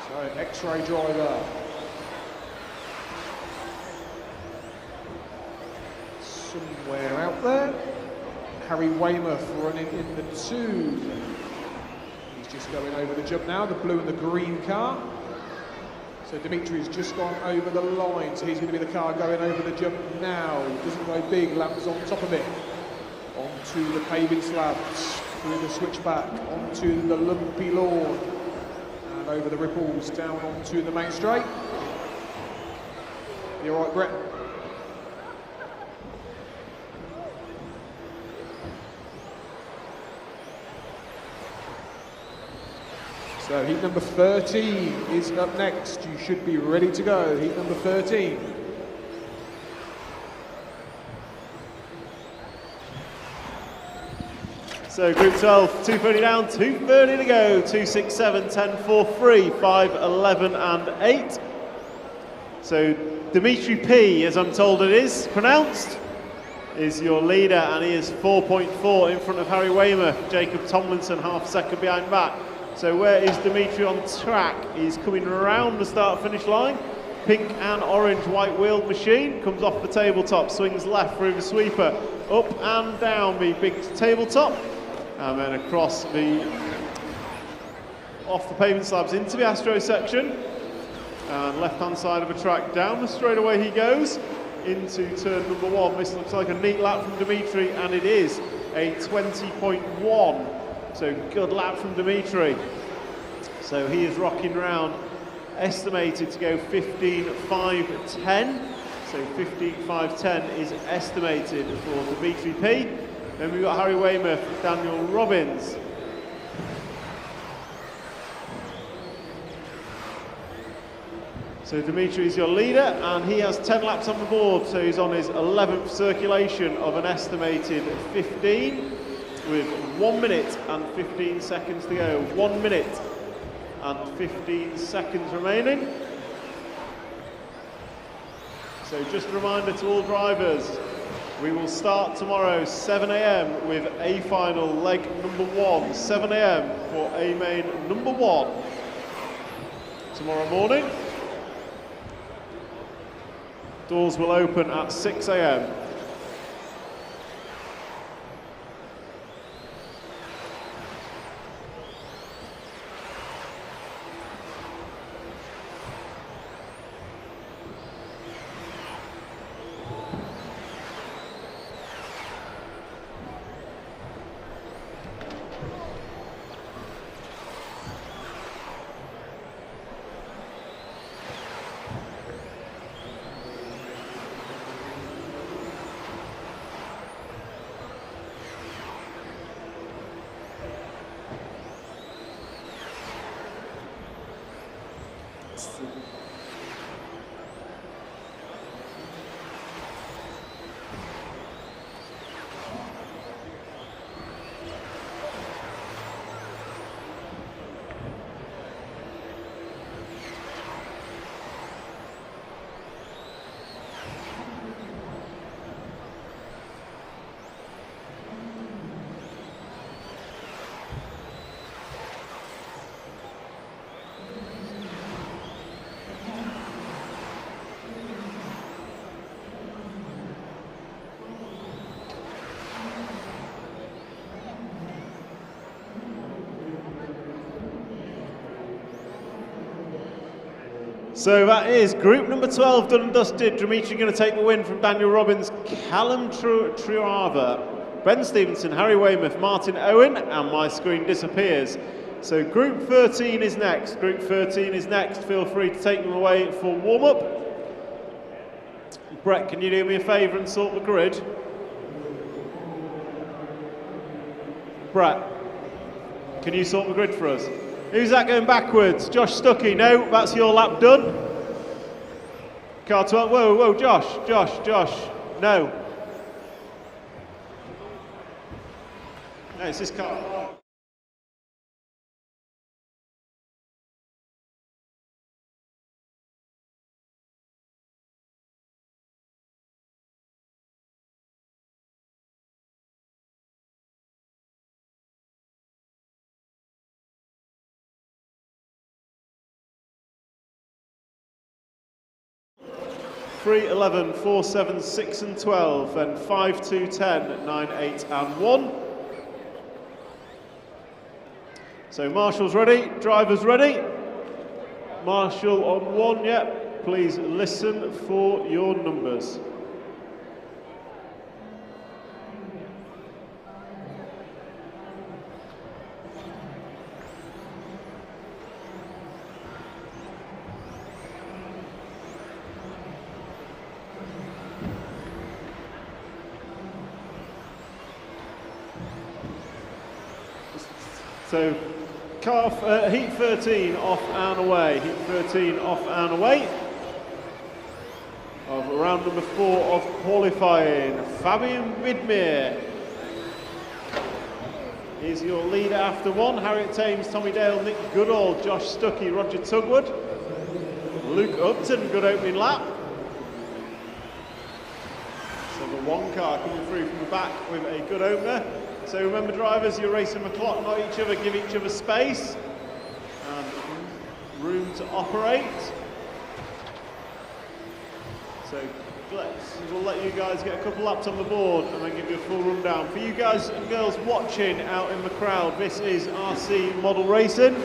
Speaker 6: So X-ray driver. Somewhere out there. Harry Weymouth running in the 2. Just going over the jump now, the blue and the green car. So Dimitri's just gone over the line, so he's going to be the car going over the jump now. Doesn't go big, lands on top of it. Onto the paving slabs, through the switchback, onto the lumpy lawn, and over the ripples, down onto the main straight. You all right, Brett? So heat number 13 is up next. You should be ready to go. Heat number 13.
Speaker 5: So group 12, 2:30 down, 2:30 to go. 2, 6, 7, 10, 4, 3, 5, 11 and 8. So Dimitri P, as I'm told it is pronounced, is your leader, and he is 4.4 in front of Harry Weymouth. Jacob Tomlinson half a second behind back. So where is Dimitri on track? He's coming around the start-finish line. Pink and orange white-wheeled machine comes off the tabletop, swings left through the sweeper, up and down the big tabletop, and then across off the pavement slabs into the Astro section, and left-hand side of the track down the straightaway he goes into turn number 1. This looks like a neat lap from Dimitri, and it is a 20.1. So good lap from Dimitri. So he is rocking round, estimated to go 15.5.10. So 15.5.10 is estimated for Dimitri P. Then we've got Harry Weymouth, Daniel Robbins. So Dimitri is your leader, and he has 10 laps on the board, so he's on his 11th circulation of an estimated 15. With 1 minute and 15 seconds to go. 1 minute and 15 seconds remaining. So just a reminder to all drivers, we will start tomorrow 7 AM with A final leg number 1. 7 AM for A main number 1. Tomorrow morning. Doors will open at 6 AM. So that is group number 12 done and dusted. Dimitri going to take the win from Daniel Robbins, Callum Truava, Ben Stevenson, Harry Weymouth, Martin Owen, and my screen disappears. So group 13 is next. Group 13 is next. Feel free to take them away for warm-up. Brett, can you do me a favour and sort the grid? Brett, can you sort the grid for us? Who's that going backwards? Josh Stuckey, no, that's your lap done. Car 12, whoa, Josh, no. No, it's this car. Three, 11, 4, 7, 6 and 12, then 5, 2, 10, 9, 8 and 1. So Marshall's ready, driver's ready. Marshall on 1, yep. Please listen for your numbers. So, heat 13 off and away. Heat 13 off and away. Of round number 4 of qualifying. Fabian Widmer is your leader after 1. Harriet Thames, Tommy Dale, Nick Goodall, Josh Stuckey, Roger Tugwood. Luke Upton, good opening lap. So the 1 car coming through from the back with a good opener. So remember drivers, you're racing the clock, not each other, give each other space and room to operate. So we'll let you guys get a couple laps on the board and then give you a full rundown. For you guys and girls watching out in the crowd, this is RC Model Racing.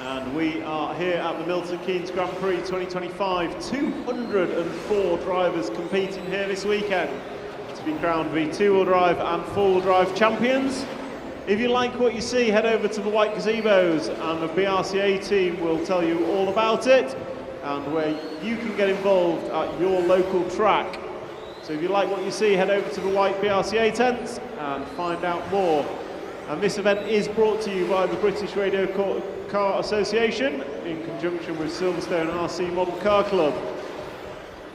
Speaker 5: And we are here at the Milton Keynes Grand Prix 2025. 204 drivers competing here this weekend. Be crowned the 2-wheel drive and 4-wheel drive champions. If you like what you see, head over to the White Gazebos and the BRCA team will tell you all about it and where you can get involved at your local track. So if you like what you see, head over to the White BRCA tents and find out more. And this event is brought to you by the British Radio Car Association in conjunction with Silverstone RC Model Car Club.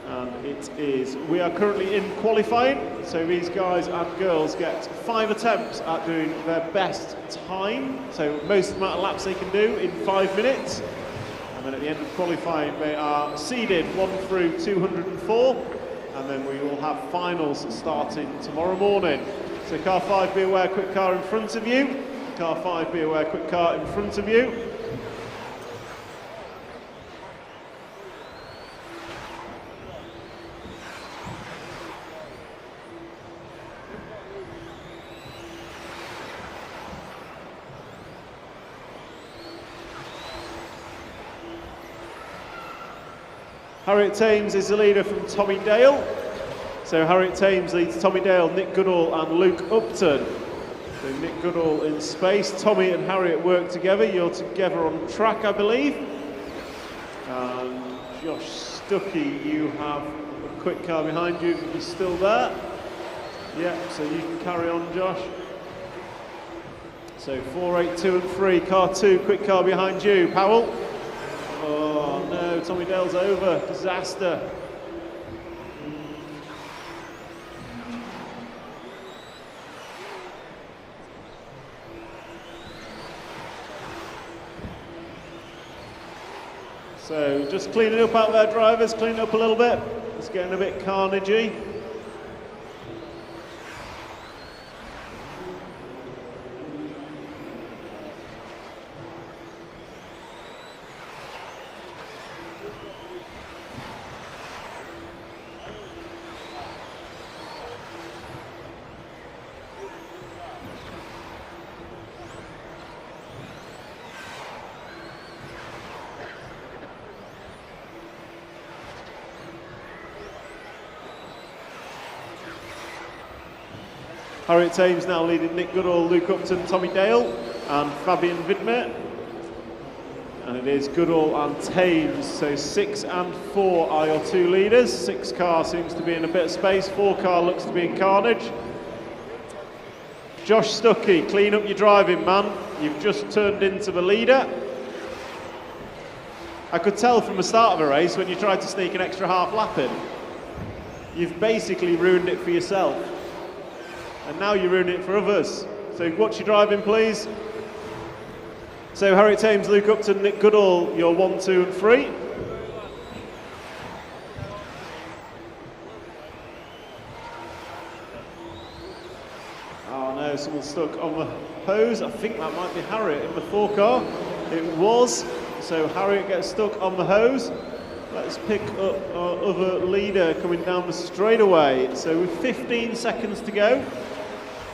Speaker 5: And we are currently in qualifying, so these guys and girls get 5 attempts at doing their best time, so most amount of laps they can do in 5 minutes. And then at the end of qualifying, they are seeded 1 through 204, and then we will have finals starting tomorrow morning. So car 5, be aware, quick car in front of you. Car 5, be aware, quick car in front of you. Harriet Thames is the leader from Tommy Dale. So Harriet Thames leads Tommy Dale, Nick Goodall and Luke Upton. So Nick Goodall in space. Tommy and Harriet work together. You're together on track, I believe. And Josh Stuckey, you have a quick car behind you. You're still there. Yeah, so you can carry on, Josh. So 4, 8, 2 and 3. Car 2, quick car behind you. Powell. Oh no, Tommy Dale's over. Disaster. So just cleaning up out there, drivers, clean up a little bit. It's getting a bit carnagey. Harriet Thames now leading Nick Goodall, Luke Upton, Tommy Dale and Fabian Widmer. And it is Goodall and Thames, so 6 and 4 are your two leaders. 6 car seems to be in a bit of space, 4 car looks to be in carnage. Josh Stuckey, clean up your driving, man. You've just turned into the leader. I could tell from the start of a race when you tried to sneak an extra half lap in. You've basically ruined it for yourself. And now you're ruining it for others. So watch your driving, please. So Harriet Thames, Luke Upton, Nick Goodall, you're 1, 2 and 3. Oh no, someone's stuck on the hose. I think that might be Harriet in the 4 car. It was. So Harriet gets stuck on the hose. Let's pick up our other leader coming down the straightaway. So with 15 seconds to go,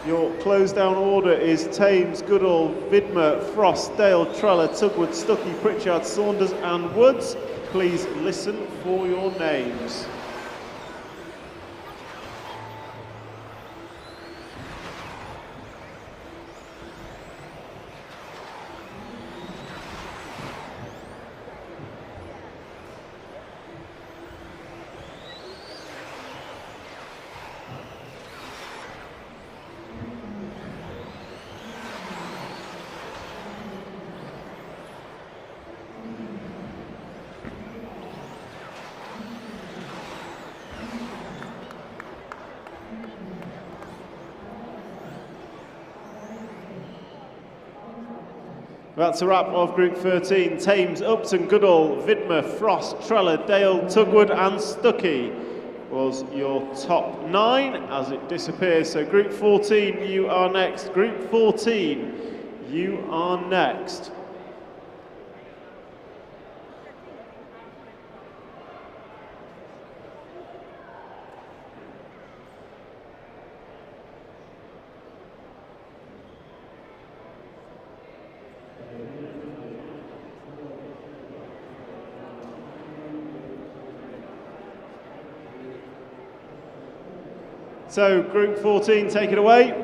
Speaker 5: your close down order is Thames, Goodall, Widmer, Frost, Dale, Treller, Tugwood, Stuckey, Pritchard, Saunders and Woods. Please listen for your names. That's a wrap of Group 13. Thames, Upton, Goodall, Widmer, Frost, Treller, Dale, Tugwood and Stuckey was your top 9 as it disappears. So Group 14, you are next. Group 14, you are next. So, Group 14, take it away.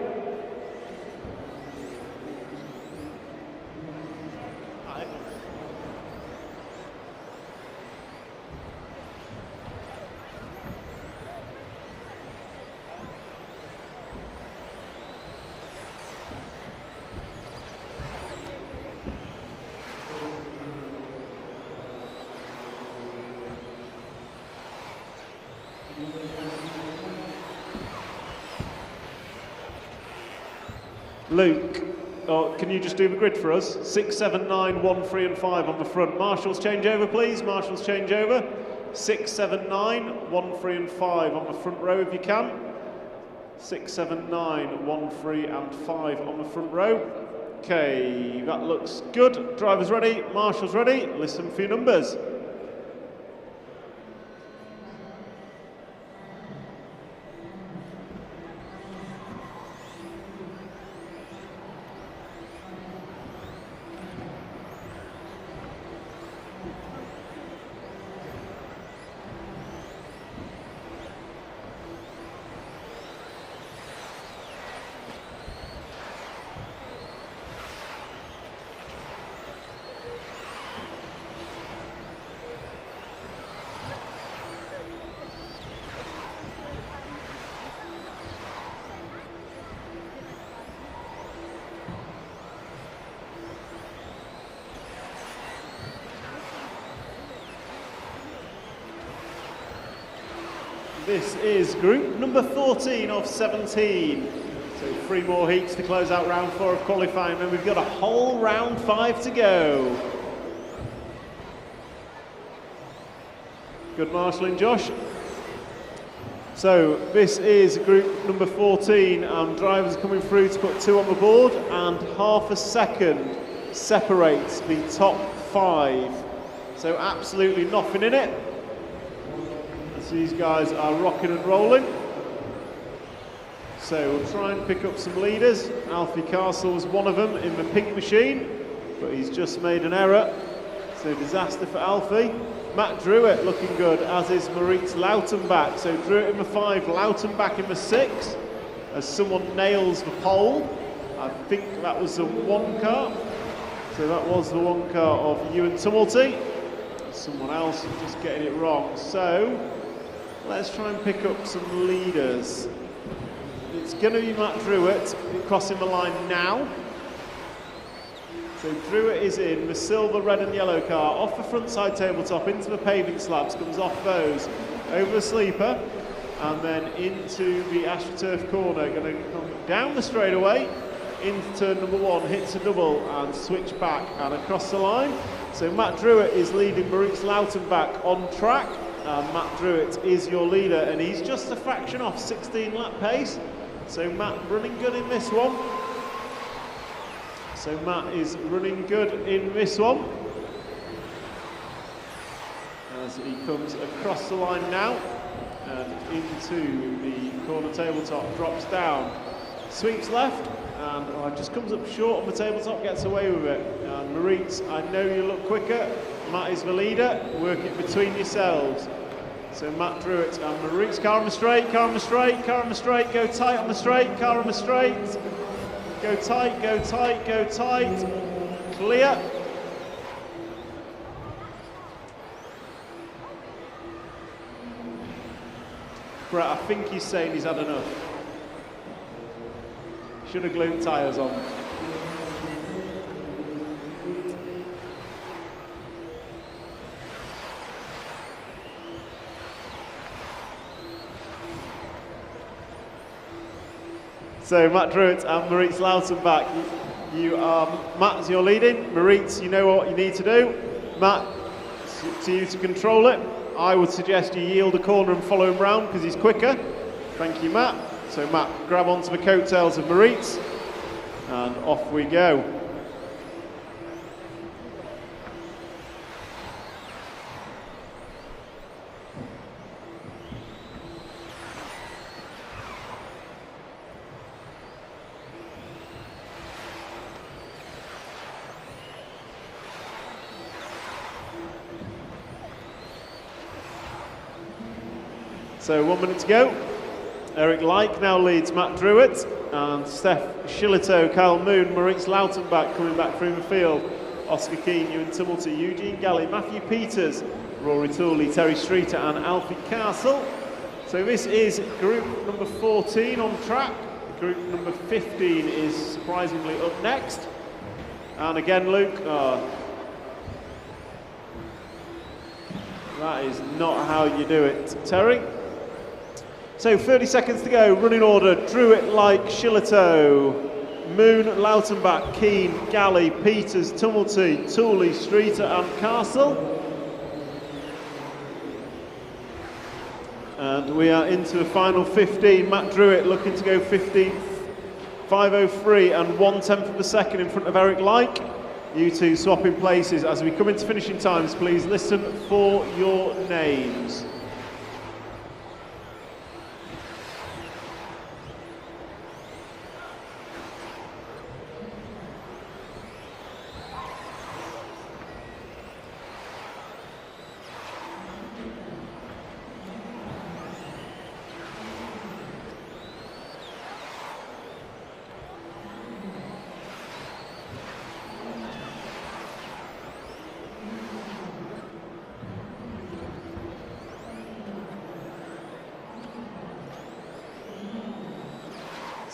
Speaker 5: Luke, can you just do the grid for us? 6, 7, 9, 1, 3 and 5 on the front. Marshals change over, please. Marshals change over. 6, 7, 9, 1, 3 and 5 on the front row if you can. 6, 7, 9, 1, 3 and 5 on the front row. Okay, that looks good. Drivers ready, marshals ready. Listen for your numbers. This is group number 14 of 17. So 3 more heats to close out round 4 of qualifying, and we've got a whole round 5 to go. Good marshalling, Josh. So this is group number 14. Drivers coming through to put 2 on the board, and half a second separates the top 5. So absolutely nothing in it. These guys are rocking and rolling. So we'll try and pick up some leaders. Alfie Castle was one of them in the pink machine, but he's just made an error. So disaster for Alfie. Matt Druitt looking good, as is Maurice Lautenbach. So Druitt in the 5, Lautenbach in the 6. as someone nails the pole. I think that was the one car. So that was the one car of Ewan Tumulty. Someone else just getting it wrong. So let's try and pick up some leaders. It's going to be Matt Druitt crossing the line now. So Druitt is in the silver, red and yellow car, off the front side tabletop, into the paving slabs, comes off those, over the sleeper, and then into the AstroTurf corner, going to come down the straightaway, into turn number 1, hits a double and switch back and across the line. So Matt Druitt is leading Maurice Lautenbach on track. Matt Druitt is your leader, and he's just a fraction off 16 lap pace. So Matt running good in this one. So Matt is running good in this one. As he comes across the line now and into the corner tabletop, drops down, sweeps left, and just comes up short on the tabletop, gets away with it. And Maurice, I know you look quicker. Matt is the leader. Work it between yourselves. So Matt Druitt and Maurice, car on the straight, car on the straight, car on the straight, go tight on the straight, car on the straight. Go tight, go tight, go tight. Clear. Brett, I think he's saying he's had enough. Should have glued tyres on. So Matt Druitt and Maurice Lautenbach, Matt's your leading. Maurice, you know what you need to do. Matt, it's to you to control it. I would suggest you yield a corner and follow him round because he's quicker. Thank you, Matt. So Matt, grab onto the coattails of Maurice, and off we go. So 1 minute to go. Eric Like now leads Matt Druitt, and Steph Shillito, Kyle Moon, Maurice Lautenbach coming back through the field. Oscar Keane, Ewan Tumulty, Eugene Galley, Matthew Peters, Rory Tooley, Terry Streeter and Alfie Castle. So this is group number 14 on track. Group number 15 is surprisingly up next. And again, Luke, that is not how you do it, Terry. So 30 seconds to go, running order, Druitt, Like, Shillito, Moon, Lautenbach, Keane, Galley, Peters, Tumulty, Tooley, Streeter and Castle. And we are into the final 15. Matt Druitt looking to go 15th, 5:03 and 1/10 of a second in front of Eric Like. You two swapping places. As we come into finishing times, please listen for your names.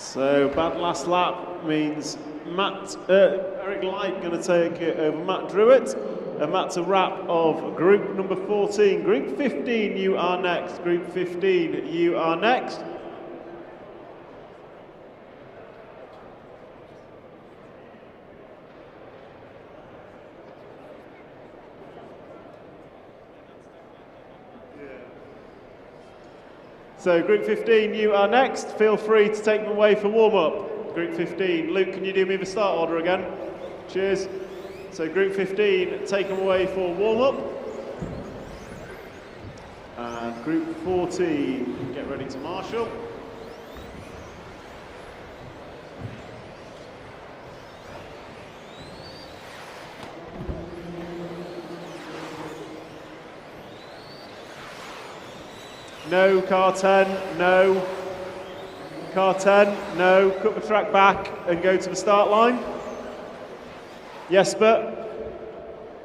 Speaker 5: So bad last lap means Eric Light going to take it over Matt Druitt, and that's a wrap of group number 14. Group 15, you are next. Group 15, you are next. So Group 15, you are next. Feel free to take them away for warm-up. Group 15, Luke, can you do me the start order again? Cheers. So Group 15, take them away for warm-up. And Group 14, get ready to marshal. No, car 10, no. Car 10, no, cut the track back and go to the start line. Jesper,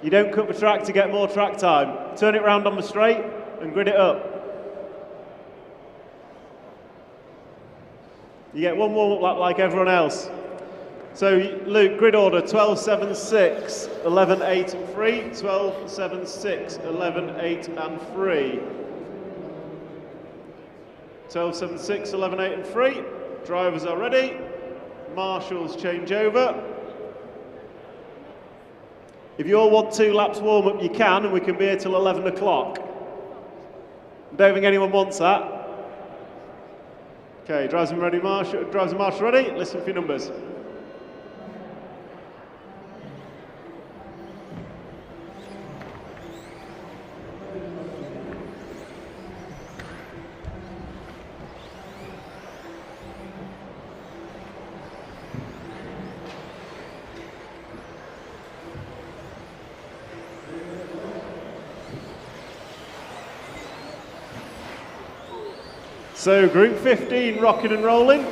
Speaker 5: you don't cut the track to get more track time. Turn it round on the straight and grid it up. You get one warm-up lap like everyone else. So Luke, grid order 12, 7, 6, 11, 8 and 3, 12, 7, 6, 11, 8 and 3. 12, 7, 6, 11, 8 and 3. Drivers are ready. Marshals change over. If you all want 2 laps warm-up, you can, and we can be here till 11 o'clock. Don't think anyone wants that. Okay, drivers and marshal ready. Listen for your numbers. So group 15 rocking and rolling.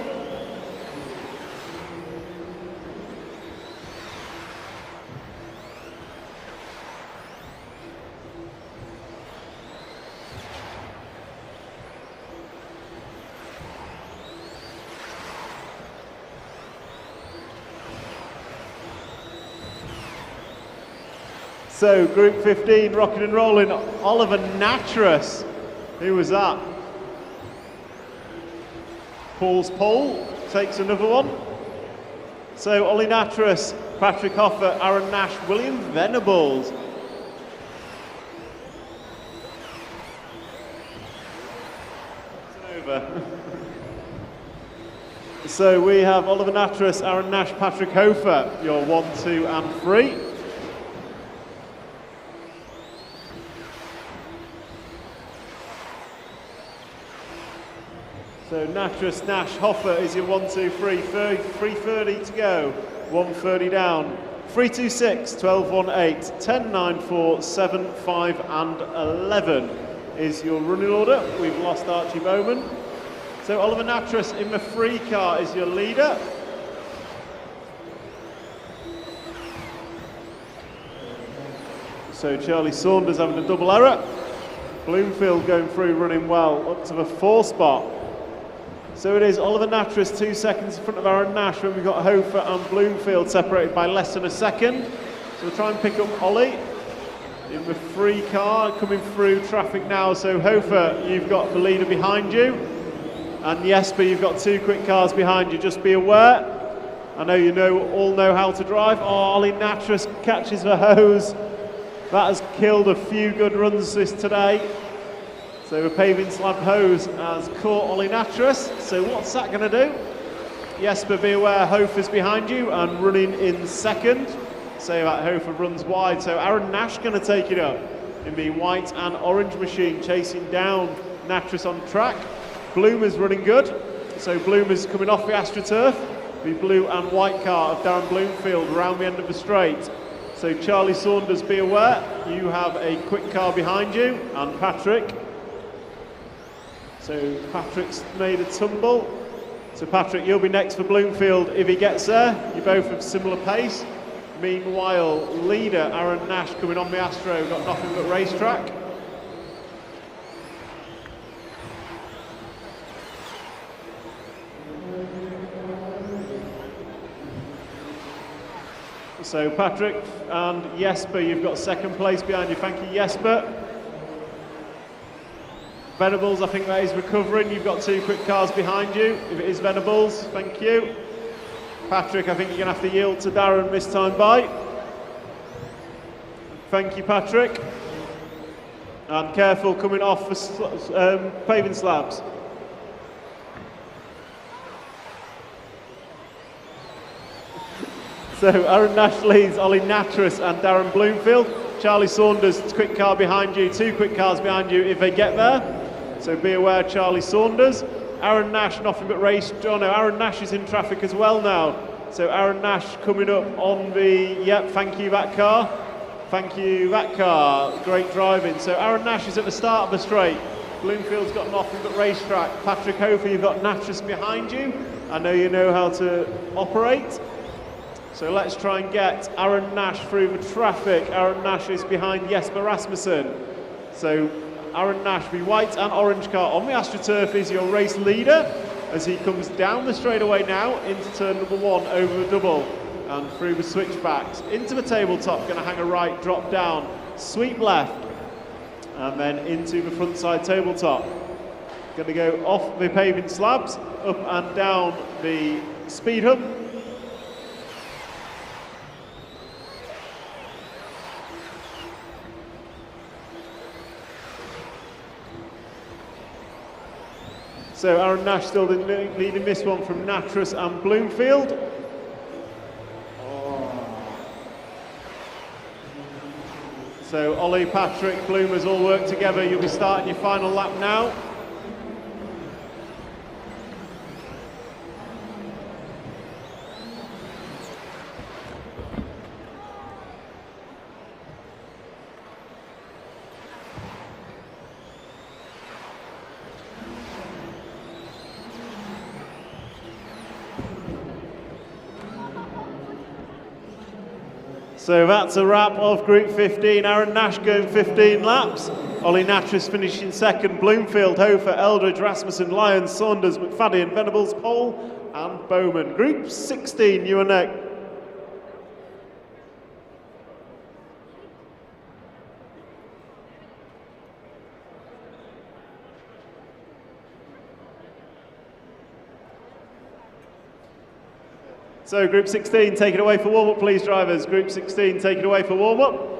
Speaker 5: So group 15 rocking and rolling. Oliver Natras, who was that? Paul's pole, takes another one. So Ollie Natras, Patrick Hoffer, Aaron Nash, William Venables. It's over. So we have Oliver Natras, Aaron Nash, Patrick Hofer, your 1, 2 and 3. So Natras, Nash, Hoffer is your 1, 2, 3, 3:30 to go, 1:30 down. 3:26, 12:18, 10:9, 4, 7, 5 and 11 is your running order. We've lost Archie Bowman. So Oliver Natras in the free car is your leader. So Charlie Saunders having a double error. Bloomfield going through running well up to the 4 spot. So it is Oliver Natras 2 seconds in front of Aaron Nash when we've got Hofer and Bloomfield separated by less than a second. So we'll try and pick up Ollie in the free car coming through traffic now. So Hofer, you've got the leader behind you. And Jesper, you've got 2 quick cars behind you. Just be aware. I know you all know how to drive. Oh, Ollie Natras catches the hose. That has killed a few good runs today. So a paving slab hose has caught Ollie Natras. So what's that going to do? Jesper, be aware, Hofer's behind you and running in second. So that Hofer runs wide. So Aaron Nash going to take it up in the white and orange machine, chasing down Natras on track. Bloomer's running good. So Bloomer's coming off the AstroTurf. The blue and white car of Darren Bloomfield around the end of the straight. So Charlie Saunders, be aware, you have a quick car behind you, and Patrick. So Patrick's made a tumble. So Patrick, you'll be next for Bloomfield if he gets there. You're both of similar pace. Meanwhile, leader Aaron Nash coming on the Astro, got nothing but racetrack. So Patrick and Jesper, you've got second place behind you. Thank you, Jesper. Venables, I think that is recovering. You've got 2 quick cars behind you. If it is Venables, thank you. Patrick, I think you're going to have to yield to Darren this time by. Thank you, Patrick. And careful coming off for paving slabs. So Aaron Nash leads Ollie Natras and Darren Bloomfield. Charlie Saunders, quick car behind you, 2 quick cars behind you if they get there. So be aware, Charlie Saunders. Aaron Nash, nothing but race. Oh no, Aaron Nash is in traffic as well now. So Aaron Nash coming up on the, yep, thank you, that car. Thank you, that car. Great driving. So Aaron Nash is at the start of the straight. Bloomfield's got nothing but racetrack. Patrick Hofer, you've got Natras behind you. I know you know how to operate. So let's try and get Aaron Nash through the traffic. Aaron Nash is behind Jesper Rasmussen. So Aaron Nash, the white and orange car on the AstroTurf, is your race leader as he comes down the straightaway now into turn number 1 over the double and through the switchbacks into the tabletop. Going to hang a right, drop down, sweep left, and then into the front side tabletop. Going to go off the paving slabs, up and down the speed hump. So Aaron Nash still leading this one from Natras and Bloomfield. So Ollie, Patrick, Bloomers all work together. You'll be starting your final lap now. So that's a wrap of Group 15. Aaron Nash going 15 laps. Ollie Natras finishing second. Bloomfield, Hofer, Eldridge, Rasmussen, Lyons, Saunders, McFadden, Venables, Pole and Bowman. Group 16, you are next. So Group 16, take it away for warm-up, please, drivers. Group 16, take it away for warm-up.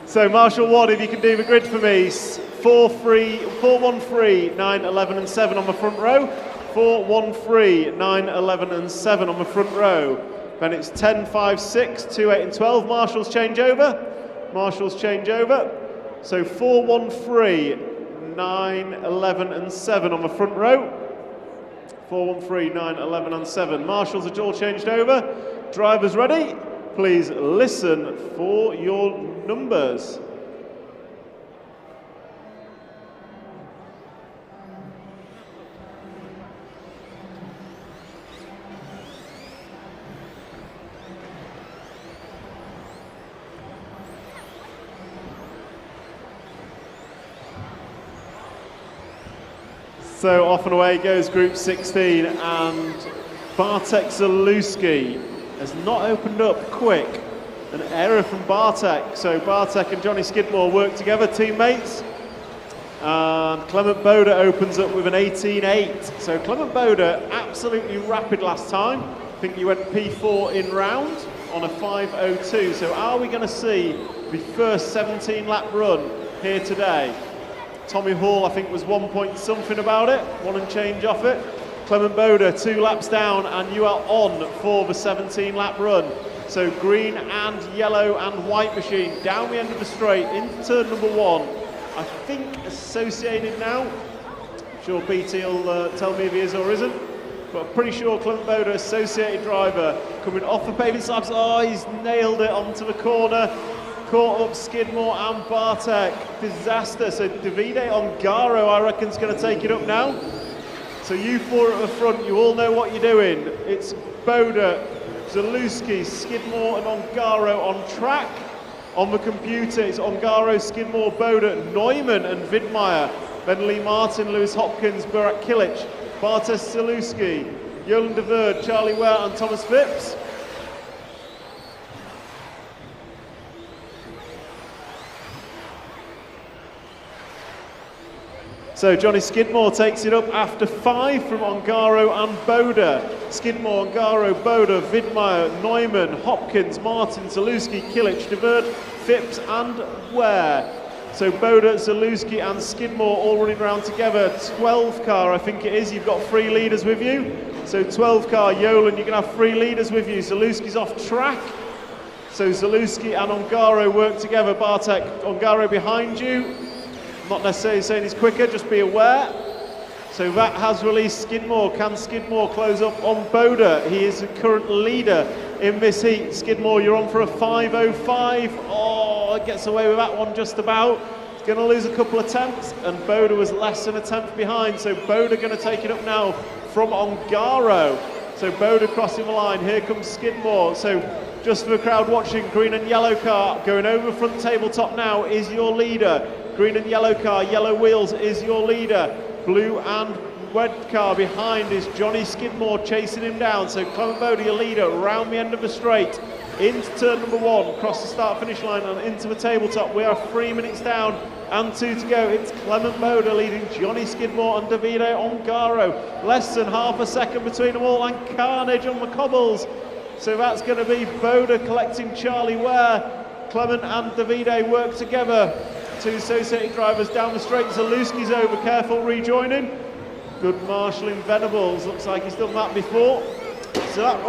Speaker 5: So Marshall Watt, if you can do the grid for me, 4, 1, 3, 9, 11 and 7 on the front row, 4, 1, 3, 9, 11 and 7 on the front row. Then it's 10, 5, 6, 2, 8 and 12, Marshall's change over. So 4, 1, 3, 9, 11 and 7 on the front row. 4, 1, 3, 9, 11 and 7. Marshall's are all changed over. Drivers ready? Please listen for your numbers. So off and away goes Group 16, and Bartek Zalewski has not opened up quick. An error from Bartek. So Bartek and Johnny Skidmore work together, teammates. And Clement Boda opens up with an 18.8. So Clement Boda, absolutely rapid last time. I think you went P4 in round on a 5.02. So are we going to see the first 17 lap run here today? Tommy Hall, I think, was 1 point something about it, 1 and change off it. Clement Boda 2 laps down, and you are on for the 17 lap run. So green and yellow and white machine down the end of the straight into turn number 1. I think associated now. I'm sure BT will tell me if he is or isn't. But I'm pretty sure Clement Boda, associated driver, coming off the paving slabs. Oh, he's nailed it onto the corner. Caught up Skidmore and Bartek. Disaster. So Davide Ongaro, I reckon, is going to take it up now. So you four at the front, you all know what you're doing. It's Boda, Zalewski, Skidmore and Ongaro on track. On the computer, it's Ongaro, Skidmore, Boda, Neumann and Widmeyer. Then Lee Martin, Lewis Hopkins, Burak Kilic, Bartes Zalewski, Jolan de Verde, Charlie Ware and Thomas Phipps. So Johnny Skidmore takes it up after 5 from Ongaro and Boda. Skidmore, Ongaro, Boda, Widmeyer, Neumann, Hopkins, Martin, Zalewski, Kilic, de Verde, Phipps and Ware. So Boda, Zalewski and Skidmore all running around together. 12 car, I think it is. You've got 3 leaders with you. So 12 car, Yolan, you're going to have 3 leaders with you. Zalewski's off track. So Zalewski and Ongaro work together. Bartek, Ongaro behind you. Not necessarily saying he's quicker, just be aware. So that has released Skidmore. Can Skidmore close up on Boda? He is the current leader in this heat. Skidmore, you're on for a 5:05. Oh, it gets away with that one just about. He's going to lose a couple of tenths, and Boda was less than a tenth behind. So Boda going to take it up now from Ongaro. So Boda crossing the line. Here comes Skidmore. So just for the crowd watching, green and yellow car going over front tabletop now is your leader. Green and yellow car, yellow wheels is your leader. Blue and red car behind is Johnny Skidmore chasing him down. So Clement Boda, your leader, round the end of the straight. Into turn number 1, across the start-finish line and into the tabletop. We are 3 minutes down and 2 to go. It's Clement Boda leading Johnny Skidmore and Davide Ongaro. Less than half a second between them all, and carnage on the cobbles. So that's going to be Boda collecting Charlie Ware. Clement and Davide work together. 2 associated drivers down the straight. Zalewski's over, careful rejoining. Good marshalling, Venables. Looks like he's done that before. So that,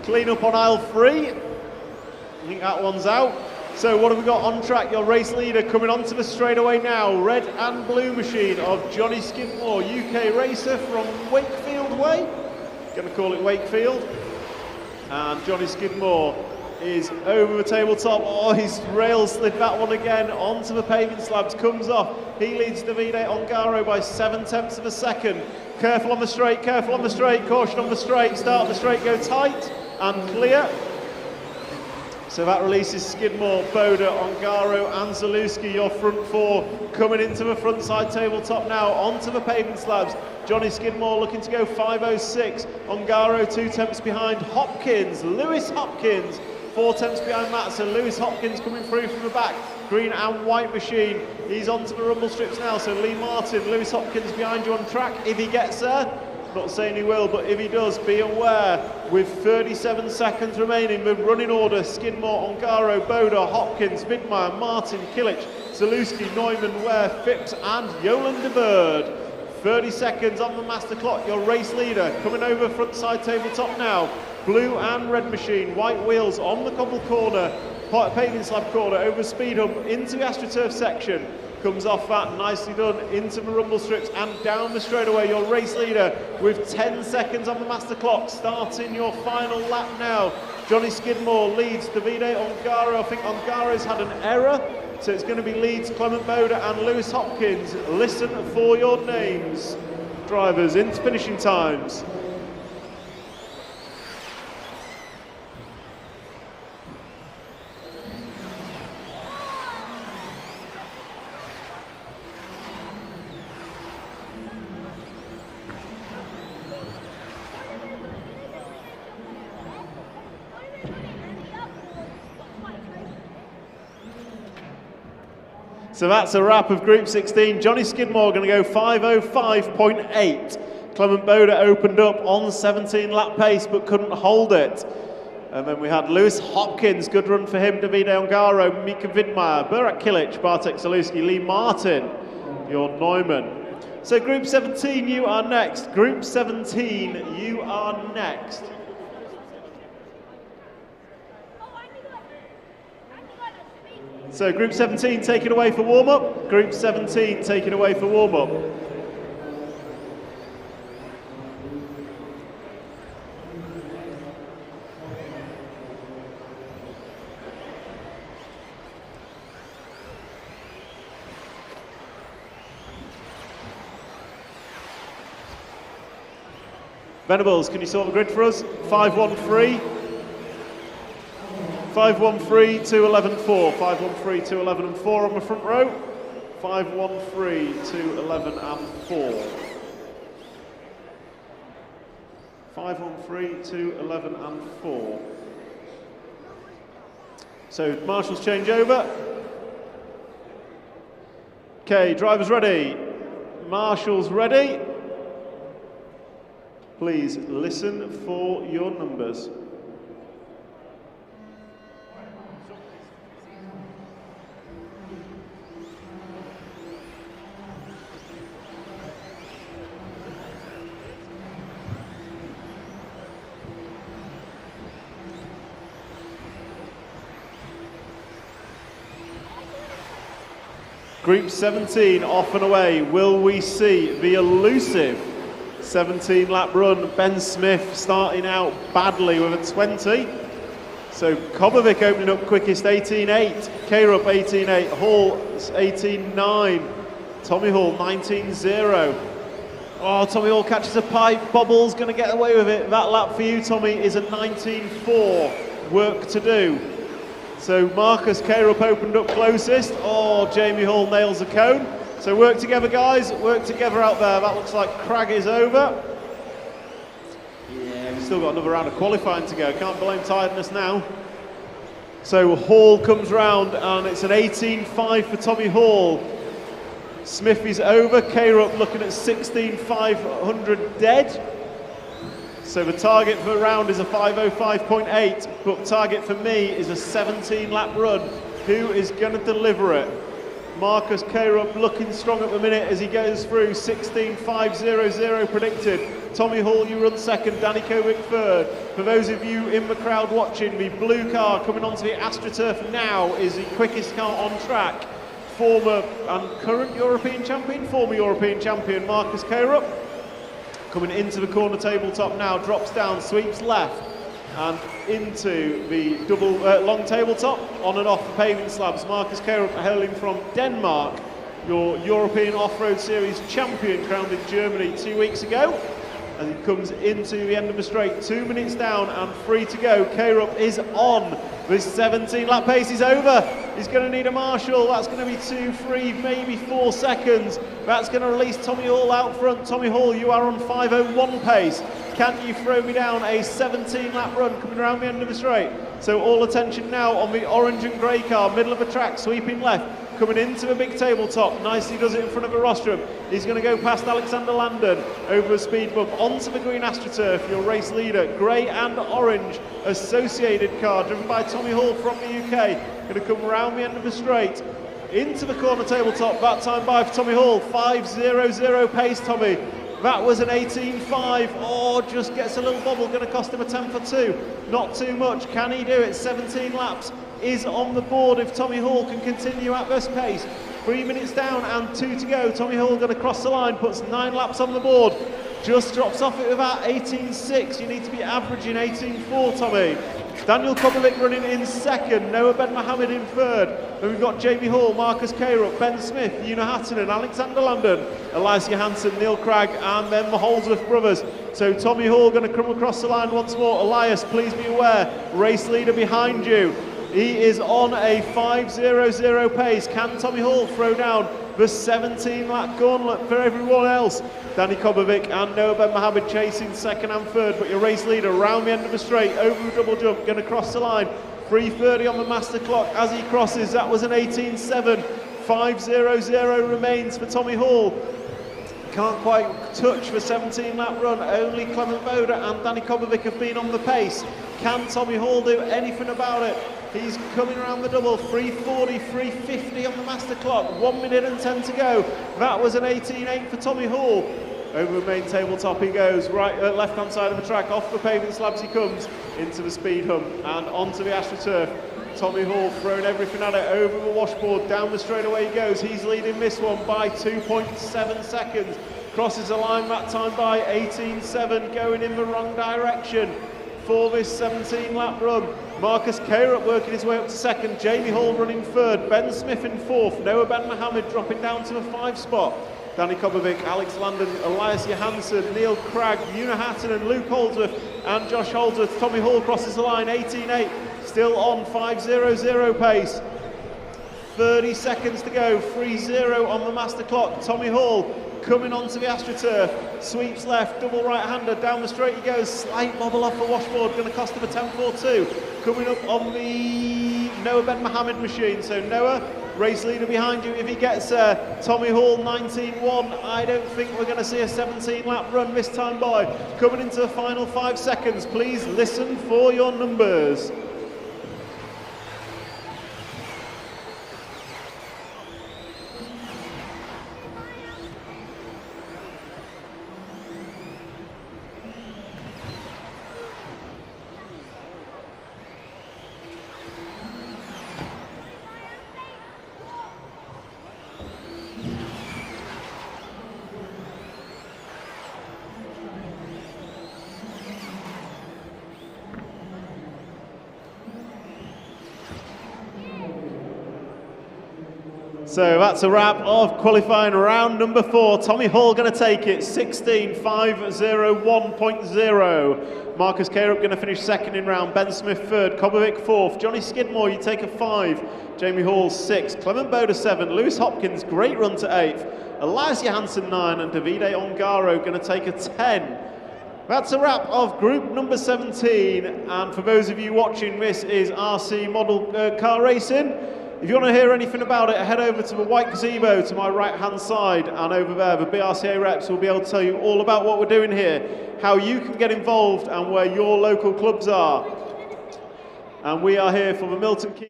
Speaker 5: clean up on aisle 3. I think that one's out. So what have we got on track? Your race leader coming onto the straightaway now. Red and blue machine of Johnny Skidmore, UK racer from Wakefield Way. Going to call it Wakefield. And Johnny Skidmore is over the tabletop. Oh, his rail slid that one again onto the paving slabs, comes off. He leads Davide Ongaro by 7/10 of a second. Careful on the straight, careful on the straight, caution on the straight, start the straight, go tight and clear. So that releases Skidmore, Boda, Ongaro and Zalewski, your front 4 coming into the front side tabletop now, onto the pavement slabs. Johnny Skidmore looking to go 5:06, Ongaro 2 tenths behind. Hopkins, Lewis Hopkins, 4 tenths behind that, so Lewis Hopkins coming through from the back. Green and white machine, he's onto the rumble strips now, so Lee Martin, Lewis Hopkins behind you on track if he gets there. Not saying he will, but if he does, be aware. With 37 seconds remaining, the running order: Skidmore, Ongaro, Boda, Hopkins, Widmeyer, Martin, Kilic, Zalewski, Neumann, Ware, Phipps and Yolan de Bird. 30 seconds on the master clock. Your race leader coming over front side tabletop now. Blue and red machine, white wheels on the cobble corner, paving slab corner, over speed hump into the AstroTurf section. Comes off that, nicely done, into the rumble strips and down the straightaway. Your race leader with 10 seconds on the master clock, starting your final lap now. Johnny Skidmore leads Davide Ongaro. I think Ongaro's had an error, so it's going to be leads Clement Boda and Lewis Hopkins. Listen for your names, drivers, into finishing times. So that's a wrap of Group 16. Johnny Skidmore going to go 5:05.8. Clement Boda opened up on 17 lap pace but couldn't hold it. And then we had Lewis Hopkins, good run for him, Davide Ongaro, Mika Widmeyer, Burak Kilic, Bartek Zalewski, Lee Martin, your Neumann. So Group 17, you are next. Group 17, you are next. So Group 17, take it away for warm-up. Group 17, take it away for warm-up. Venables, can you sort the grid for us? 513. 513, 211, 4. 513, 211 and 4 on the front row. 513, 211 and 4. 513, 211 and 4. So marshals change over. Okay, drivers ready. Marshals ready. Please listen for your numbers. Group 17 off and away. Will we see the elusive 17-lap run? Ben Smith starting out badly with a 20. So Kobovic opening up quickest, 18.8. K-Rupp 18.8. Hall 18.9. Tommy Hall 19.0. Oh, Tommy Hall catches a pipe. Bobble's going to get away with it. That lap for you, Tommy, is a 19.4. Work to do. So Marcus K-Rupp opened up closest. Oh, Jamie Hall nails the cone. So work together, guys. Work together out there. That looks like Crag is over. Yeah, we've still got another round of qualifying to go. Can't blame tiredness now. So Hall comes round, and it's an 18.5 for Tommy Hall. Smith is over. K-Rupp looking at 16.500 dead. So the target for the round is a 5:05.8, but target for me is a 17-lap run. Who is going to deliver it? Marcus K-Rupp looking strong at the minute as he goes through. 16.500 predicted. Tommy Hall, you run second. Danny Kovic third. For those of you in the crowd watching, the blue car coming onto the AstroTurf now is the quickest car on track. Former and current European champion, former European champion Marcus K-Rupp. Coming into the corner tabletop now, drops down, sweeps left and into the double long tabletop, on and off the paving slabs. Marcus K-Rupp hailing from Denmark, your European Off-Road Series champion, crowned in Germany 2 weeks ago. And he comes into the end of the straight, 2 minutes down and free to go. K-Rupp is on. This 17-lap pace is over. He's going to need a marshal. That's going to be 2, 3, maybe 4 seconds. That's going to release Tommy Hall out front. Tommy Hall, you are on 5:01 pace. Can you throw me down a 17-lap run coming around the end of the straight? So all attention now on the orange and grey car, middle of the track, sweeping left. Coming into the big tabletop, nicely does it in front of the rostrum. He's going to go past Alexander Landon over a speed bump onto the green AstroTurf. Your race leader, grey and orange associated car, driven by Tommy Hall from the UK. Going to come round the end of the straight into the corner tabletop. That time by for Tommy Hall, 5:00 pace, Tommy. That was an 18.5. Oh, just gets a little bobble. Going to cost him a 10 for 2. Not too much. Can he do it? 17 laps is on the board if Tommy Hall can continue at this pace. 3 minutes down and 2 to go. Tommy Hall going to cross the line, puts 9 laps on the board. Just drops off it with about 18.6. You need to be averaging 18.4, Tommy. Daniel Kobovic running in second, Noah Ben Mohammed in third. Then we've got Jamie Hall, Marcus K-Rupp, Ben Smith, Una Hattinen, Alexander Landon, Elias Johansson, Neil Cragg, and then the Holdsworth brothers. So Tommy Hall going to come across the line once more. Elias, please be aware, race leader behind you. He is on a 5:00 pace. Can Tommy Hall throw down the 17-lap gauntlet for everyone else? Danny Kobovic and Noah Ben Mohammed chasing second and third, but your race leader round the end of the straight, over the double jump, going to cross the line. 3:30 on the master clock as he crosses. That was an 18.7. 5:00 remains for Tommy Hall. Can't quite touch the 17-lap run. Only Clement Boda and Danny Kobovic have been on the pace. Can Tommy Hall do anything about it? He's coming around the double. 3:40, 3:50 on the master clock. 1 minute and 10 to go. That was an 18.8 for Tommy Hall. Over the main tabletop he goes, right, left-hand side of the track, off the paving slabs he comes, into the speed hump and onto the AstroTurf. Tommy Hall throwing everything at it, over the washboard, down the straightaway he goes. He's leading this one by 2.7 seconds. Crosses the line that time by 18.7, going in the wrong direction for this 17-lap run. Marcus K-Rupp working his way up to second, Jamie Hall running third, Ben Smith in fourth, Noah Ben Mohammed dropping down to the 5 spot. Danny Kobovic, Alex Landon, Elias Johansson, Neil Cragg, Una Hattinen, Luke Holdsworth and Josh Holdsworth. Tommy Hall crosses the line, 18.8, still on 5:00 pace. 30 seconds to go, 3:0 on the master clock. Tommy Hall coming onto the AstroTurf, sweeps left, double right-hander, down the straight he goes, slight bobble off the washboard, going to cost him a 10.42. Coming up on the Noah Ben Mohammed machine, so Noah, race leader behind you if he gets there. Tommy Hall 19.1. I don't think we're going to see a 17-lap run this time by. Coming into the final 5 seconds, please listen for your numbers. So that's a wrap of qualifying round number 4. Tommy Hall going to take it, 16.501.0. Marcus Carup going to finish second in round. Ben Smith third. Kobovic fourth. Johnny Skidmore, you take a 5. Jamie Hall 6. Clement Boda 7. Lewis Hopkins, great run to 8th. Elias Johansson 9. And Davide Ongaro going to take a 10. That's a wrap of group number 17. And for those of you watching, this is RC model car racing. If you want to hear anything about it, head over to the white gazebo to my right-hand side, and over there, the BRCA reps will be able to tell you all about what we're doing here, how you can get involved, and where your local clubs are. And we are here for the Milton Keynes.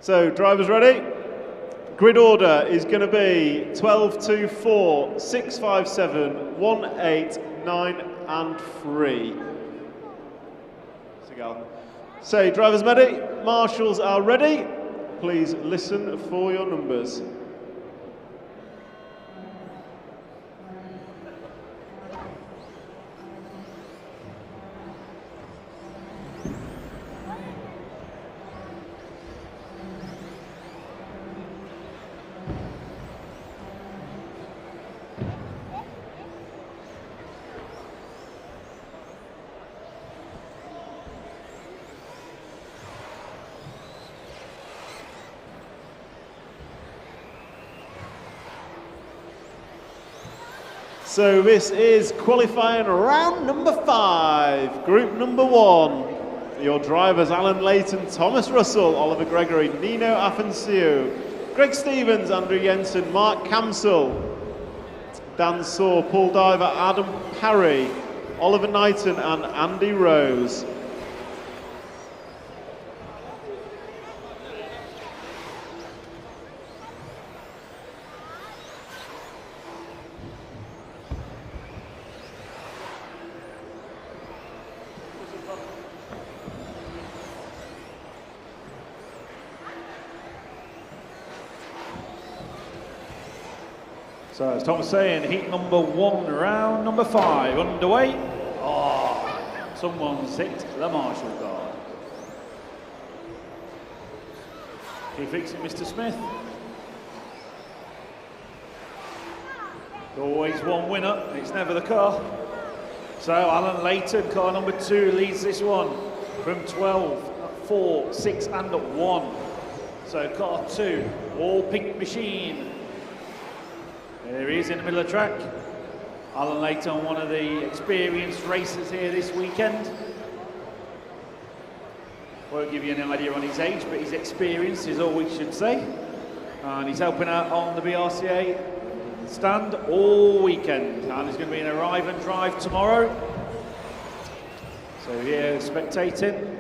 Speaker 5: So, drivers ready? Grid order is going to be 12, 2, 4, 6, 5, 7, 1, 8, 9, and 3. So, drivers ready? Marshals are ready. Please listen for your numbers. So this is qualifying round number 5, group number 1. Your drivers, Alan Layton, Thomas Russell, Oliver Gregory, Nino Afancio, Greg Stevens, Andrew Jensen, Mark Camsell, Dan Saw, Paul Diver, Adam Parry, Oliver Knighton and Andy Rose.
Speaker 1: So as Tom was saying, heat number 1, round number 5 underway. Oh, someone's hit the marshal guard. Can you fix it, Mr. Smith? Always one winner, it's never the car. So Alan Layton, car number 2, leads this one from 12, 4, 6 and 1. So car 2, all pink machine. There he is in the middle of the track. Alan Layton, one of the experienced racers here this weekend. Won't give you any idea on his age, but his experience is all we should say. And he's helping out on the BRCA stand all weekend. And he's going to be in arrive and drive tomorrow. So here, spectating.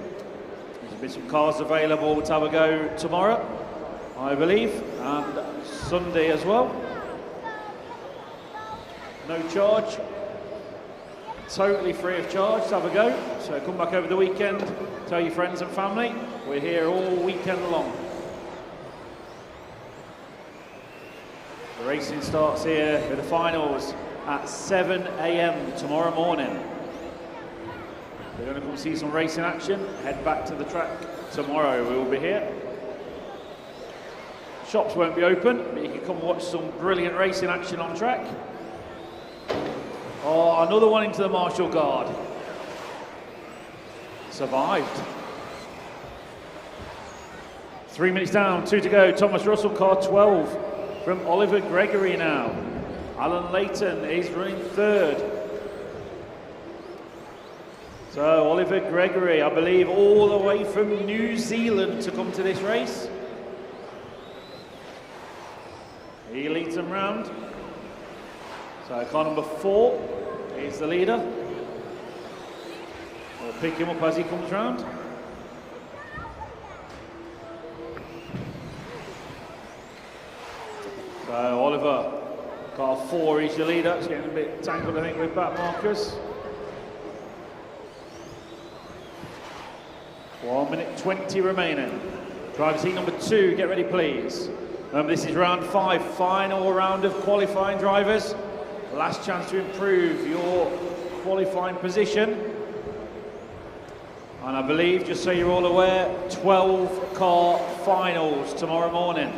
Speaker 1: There's been some cars available to have a go tomorrow, I believe, and Sunday as well. No charge, totally free of charge to have a go. So come back over the weekend, tell your friends and family. We're here all weekend long. The racing starts here with the finals at 7 AM tomorrow morning. We're going to come see some racing action, head back to the track tomorrow. We will be here. Shops won't be open, but you can come watch some brilliant racing action on track. Oh, another one into the marshal guard. Survived. 3 minutes down, 2 to go. Thomas Russell, car 12 from Oliver Gregory now. Alan Layton is running third. So Oliver Gregory, I believe, all the way from New Zealand to come to this race. He leads them round. So car number 4 is the leader. We'll pick him up as he comes round. So Oliver, car 4 is your leader. It's getting a bit tangled, I think, with back markers. 1 minute 20 remaining. Driver's heat number 2, get ready please. This is round 5, final round of qualifying drivers. Last chance to improve your qualifying position. And I believe, just so you're all aware, 12 car finals tomorrow morning.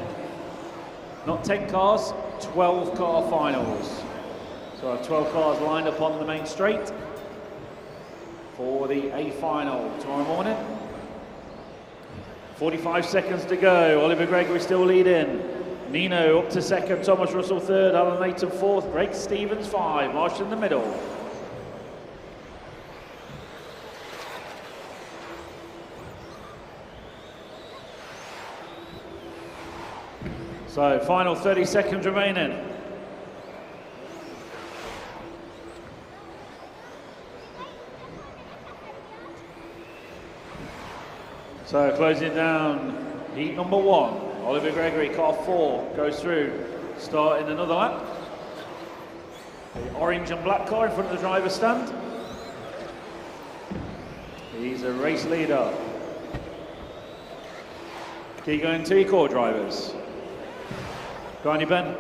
Speaker 1: Not 10 cars, 12 car finals. So I have 12 cars lined up on the main straight for the A final tomorrow morning. 45 seconds to go. Oliver Gregory still leading. Nino up to second. Thomas Russell third. Alan Layton fourth. Greg Stevens 5. Marshall in the middle. So final 30 seconds remaining. So closing down, heat number 1. Oliver Gregory, car 4, goes through, starting another lap. The orange and black car in front of the driver's stand. He's a race leader. Keep going to your core drivers. Go on, you Ben.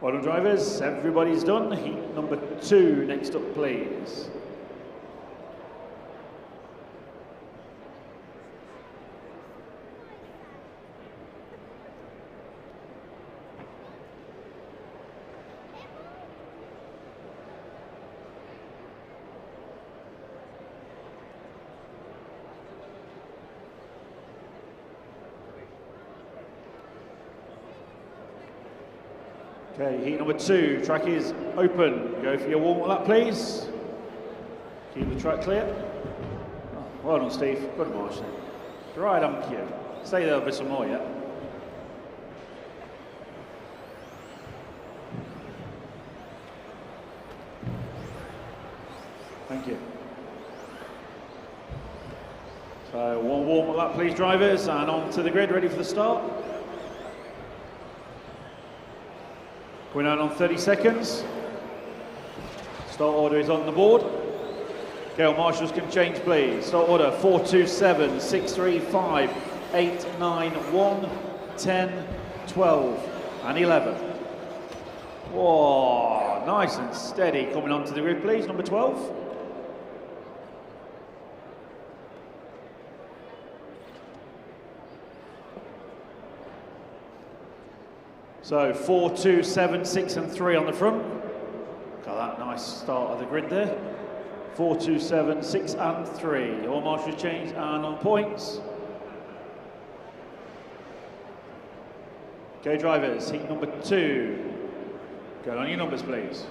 Speaker 1: Well done, drivers. Everybody's done. Heat number 2 next up, please. Okay, heat number 2, track is open. Go for your warm-up lap, please. Keep the track clear. Oh, well done, Steve. Good march. Right, haven't you? Stay there for some more, yeah? Thank you. So, one warm-up lap, please, drivers, and on to the grid, ready for the start. Going out on 30 seconds. Start order is on the board. Gale marshals can change, please. Start order 4, 2, 7, 6, 3, 5, 8, 9, 1, 10, 12, and 11. Whoa, nice and steady. Coming onto the grid, please. Number 12. So 4, 2, 7, 6 and 3 on the front. Got that nice start of the grid there. 4, 2, 7, 6 and 3. All marshals changed and on points. Okay, drivers, heat number 2. Go on your numbers, please.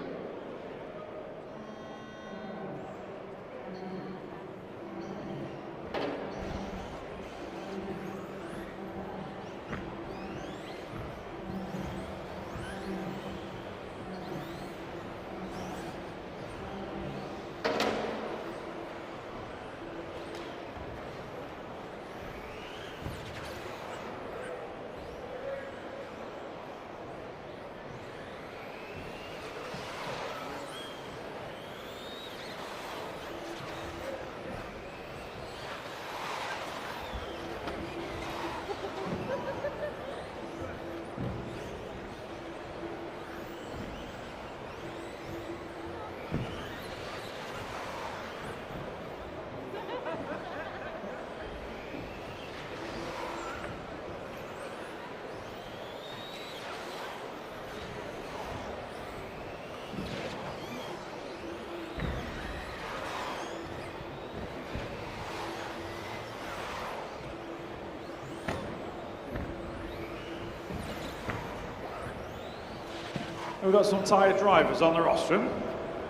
Speaker 1: We've got some tired drivers on the rostrum.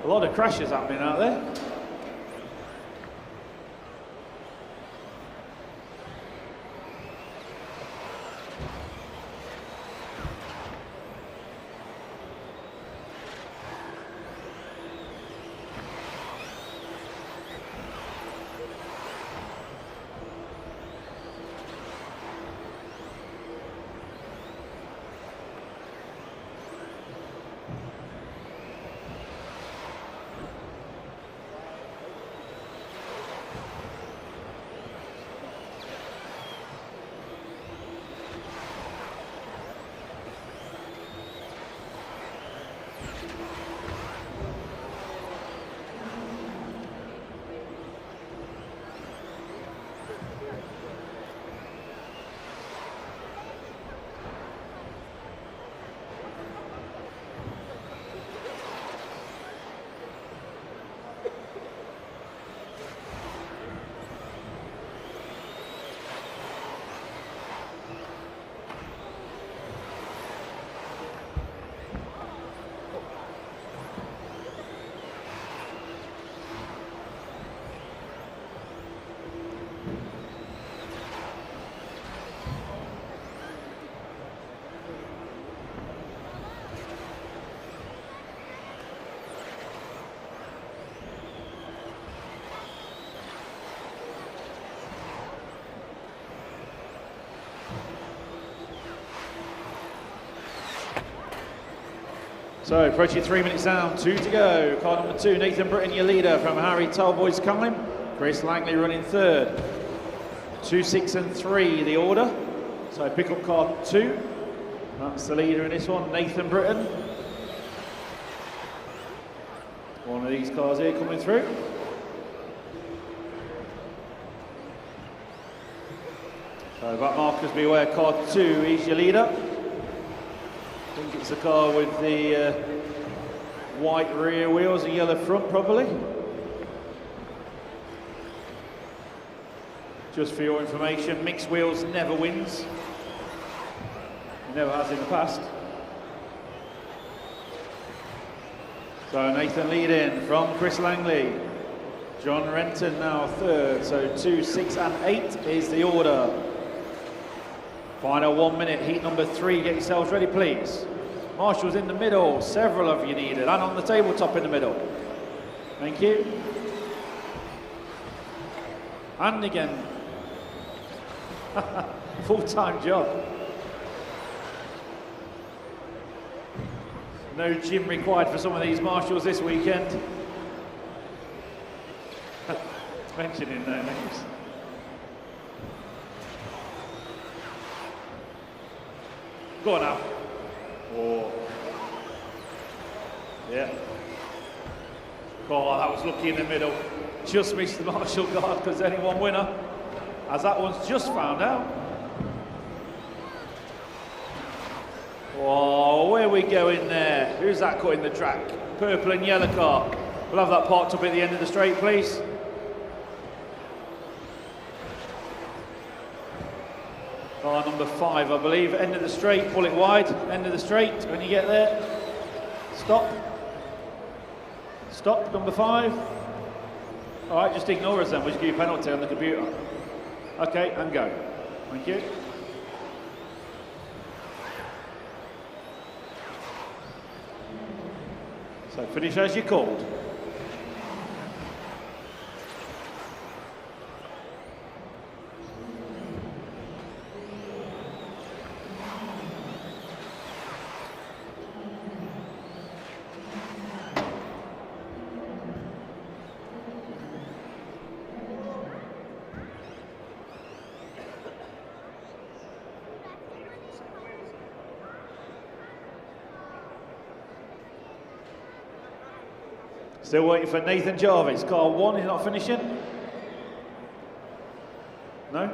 Speaker 1: A lot of crashes happening out there. So approaching 3 minutes down, 2 to go. Car number 2, Nathan Britton, your leader from Harry Talboys Climb. Chris Langley running third. 2, 6 and 3 the order. So pick up car 2. That's the leader in this one, Nathan Britton. One of these cars here coming through. So back markers beware, car 2 is your leader. I think it's the car with the white rear wheels and yellow front, probably. Just for your information, mixed wheels never wins. Never has in the past. So Nathan leading from Chris Langley. John Renton now third. So 2, 6 and 8 is the order. Final 1 minute, heat number 3. Get yourselves ready, please. Marshall's in the middle. Several of you needed. And on the tabletop in the middle. Thank you. And again. Full-time job. No gym required for some of these marshals this weekend. Mentioning their names. Go on now. Oh. Yeah. Oh, that was lucky in the middle. Just missed the marshal guard because only one winner. As that one's just found out. Oh, where are we going there? Who's that cutting the track? Purple and yellow car. We'll have that parked up at the end of the straight, please. Car number 5, I believe. End of the straight, pull it wide. End of the straight, when you get there. Stop. Stop, number 5. All right, just ignore us then. We'll just give you a penalty on the computer. Okay, and go. Thank you. So finish as you're called. Still waiting for Nathan Jarvis. Car 1 is not finishing. No?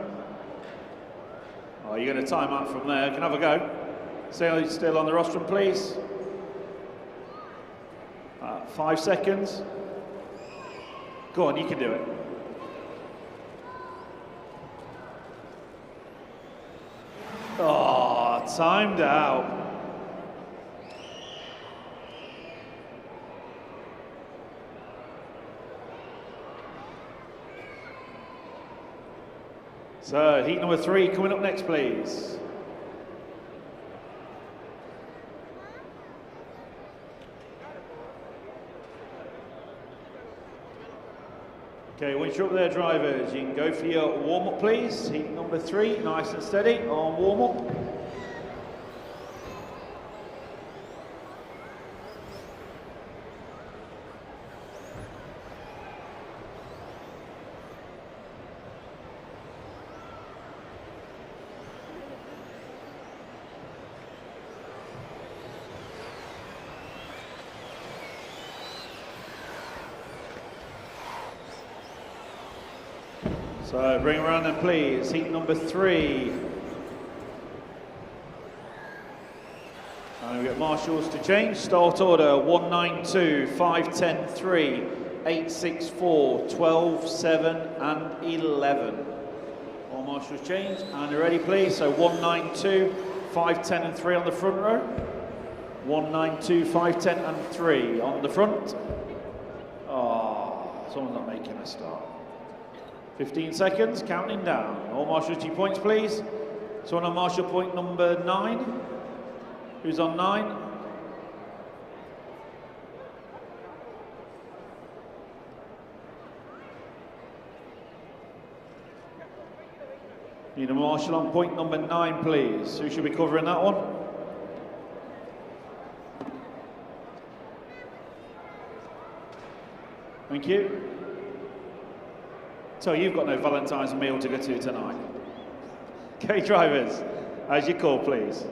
Speaker 1: Oh, you're going to time out from there. You can have a go. Still on the rostrum, please. 5 seconds. Go on, you can do it. Oh, timed out. So, heat number 3 coming up next, please. Okay, once you're up there, drivers, you can go for your warm-up, please. Heat number 3, nice and steady on warm-up. So bring around then, please. Heat number 3. And we get marshals to change. Start order 192, 510, 3, 864, 12, 7, and 11. All marshals change. And they're ready, please. So 192, 510, and 3 on the front row. 192, 510, and 3 on the front. Oh, someone's not making a start. 15 seconds, counting down. All marshals 2 points, please. Someone on marshal point number 9. Who's on 9? Need a marshal on point number 9, please. Who should be covering that one? Thank you. So you've got no Valentine's meal to go to tonight. Okay, drivers, as you call, please.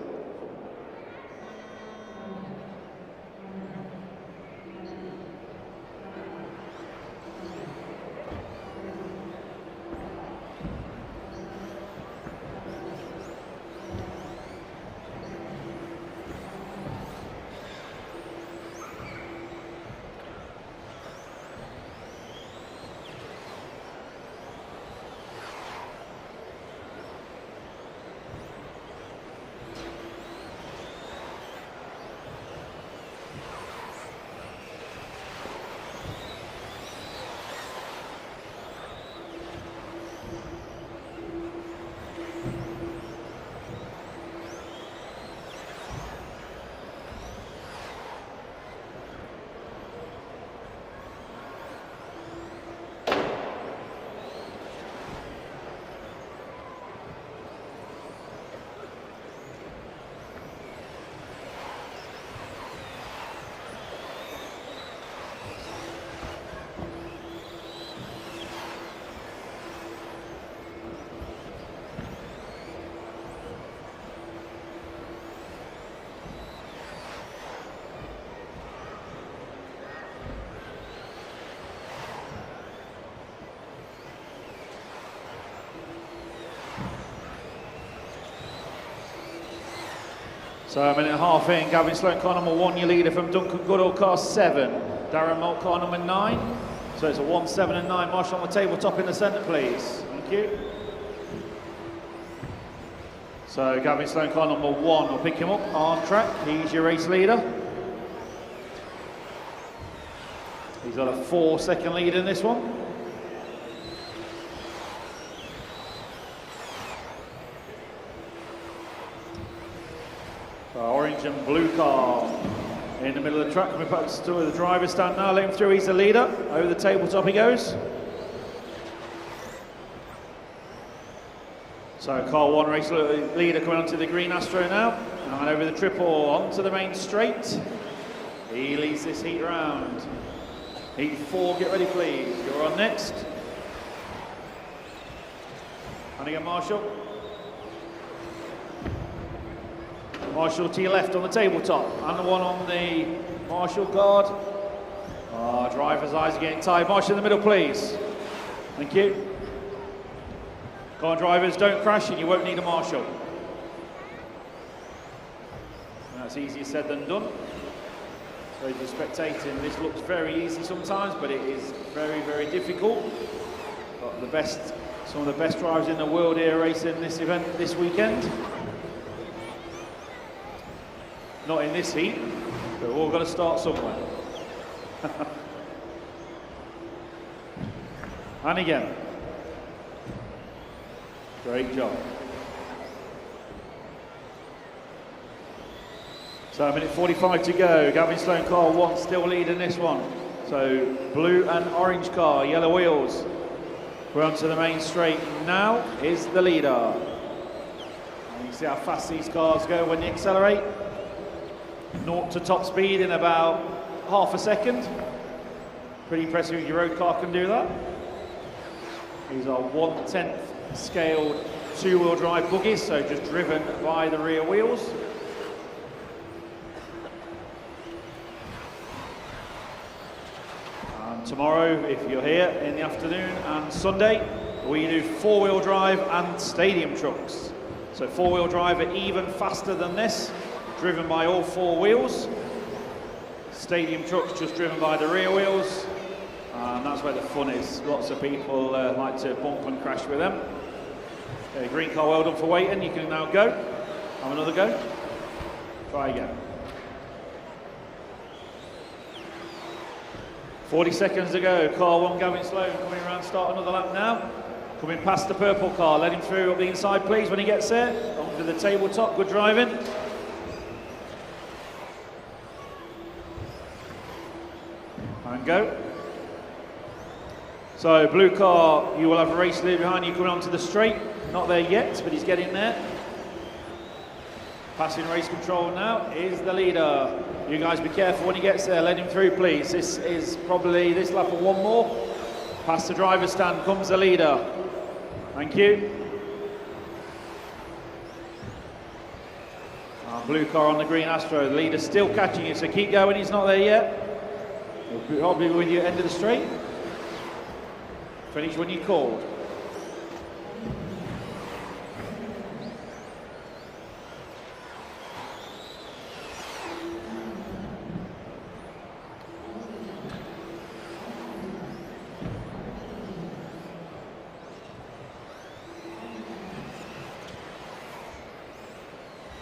Speaker 1: So a minute and a half in, Gavin Sloan, car number 1, your leader from Duncan Goodall, car 7. Darren Moult, car number 9. So it's a 1, 7 and 9. Marshal on the tabletop in the centre, please. Thank you. So Gavin Sloan, car number 1, will pick him up on track. He's your race leader. He's got a 4-second lead in this one. Orange and blue car in the middle of the track. Coming back to the driver's stand now. Let him through. He's the leader. Over the tabletop he goes. So car 1 race leader coming onto the green Astro now. And over the triple onto the main straight. He leads this heat round. Heat 4, get ready please. You're on next. And again, Marshall. Marshall to your left on the tabletop, and the one on the Marshall guard. Oh, driver's eyes are getting tired. Marshall in the middle, please. Thank you. Come on, drivers, don't crash and you won't need a Marshall. That's easier said than done. So if you're spectating, this looks very easy sometimes, but it is very, very difficult. Got the best, some of the best drivers in the world here racing this event this weekend. Not in this heat, but we've all got to start somewhere. And again. Great job. So a minute 45 to go. Gavin Sloan, car 1, still leading this one. So blue and orange car, yellow wheels. We're onto the main straight now is the leader. And you can see how fast these cars go when they accelerate. 0 to top speed in about half a second. Pretty impressive if your road car can do that. These are 1/10 scaled 2-wheel drive buggies, so just driven by the rear wheels. And tomorrow, if you're here in the afternoon, and Sunday, we do 4-wheel drive and stadium trucks. So 4-wheel drive are even faster than this, driven by all 4 wheels. Stadium trucks just driven by the rear wheels. And that's where the fun is. Lots of people like to bump and crash with them. Okay, green car, well done for waiting. You can now go. Have another go. Try again. 40 seconds to go. Car 1, Gavin Sloan, coming around, start another lap now. Coming past the purple car. Let him through up the inside, please, when he gets there. Onto the tabletop. Good driving. And go. So, blue car, you will have a race leader behind you coming onto the straight. Not there yet, but he's getting there. Passing race control now is the leader. You guys be careful when he gets there. Let him through, please. This is probably this lap of 1 more. Past the driver's stand comes the leader. Thank you. Blue car on the green Astro. The leader's still catching you, so keep going. He's not there yet. He'll probably be with you at the end of the straight. Finish when you called.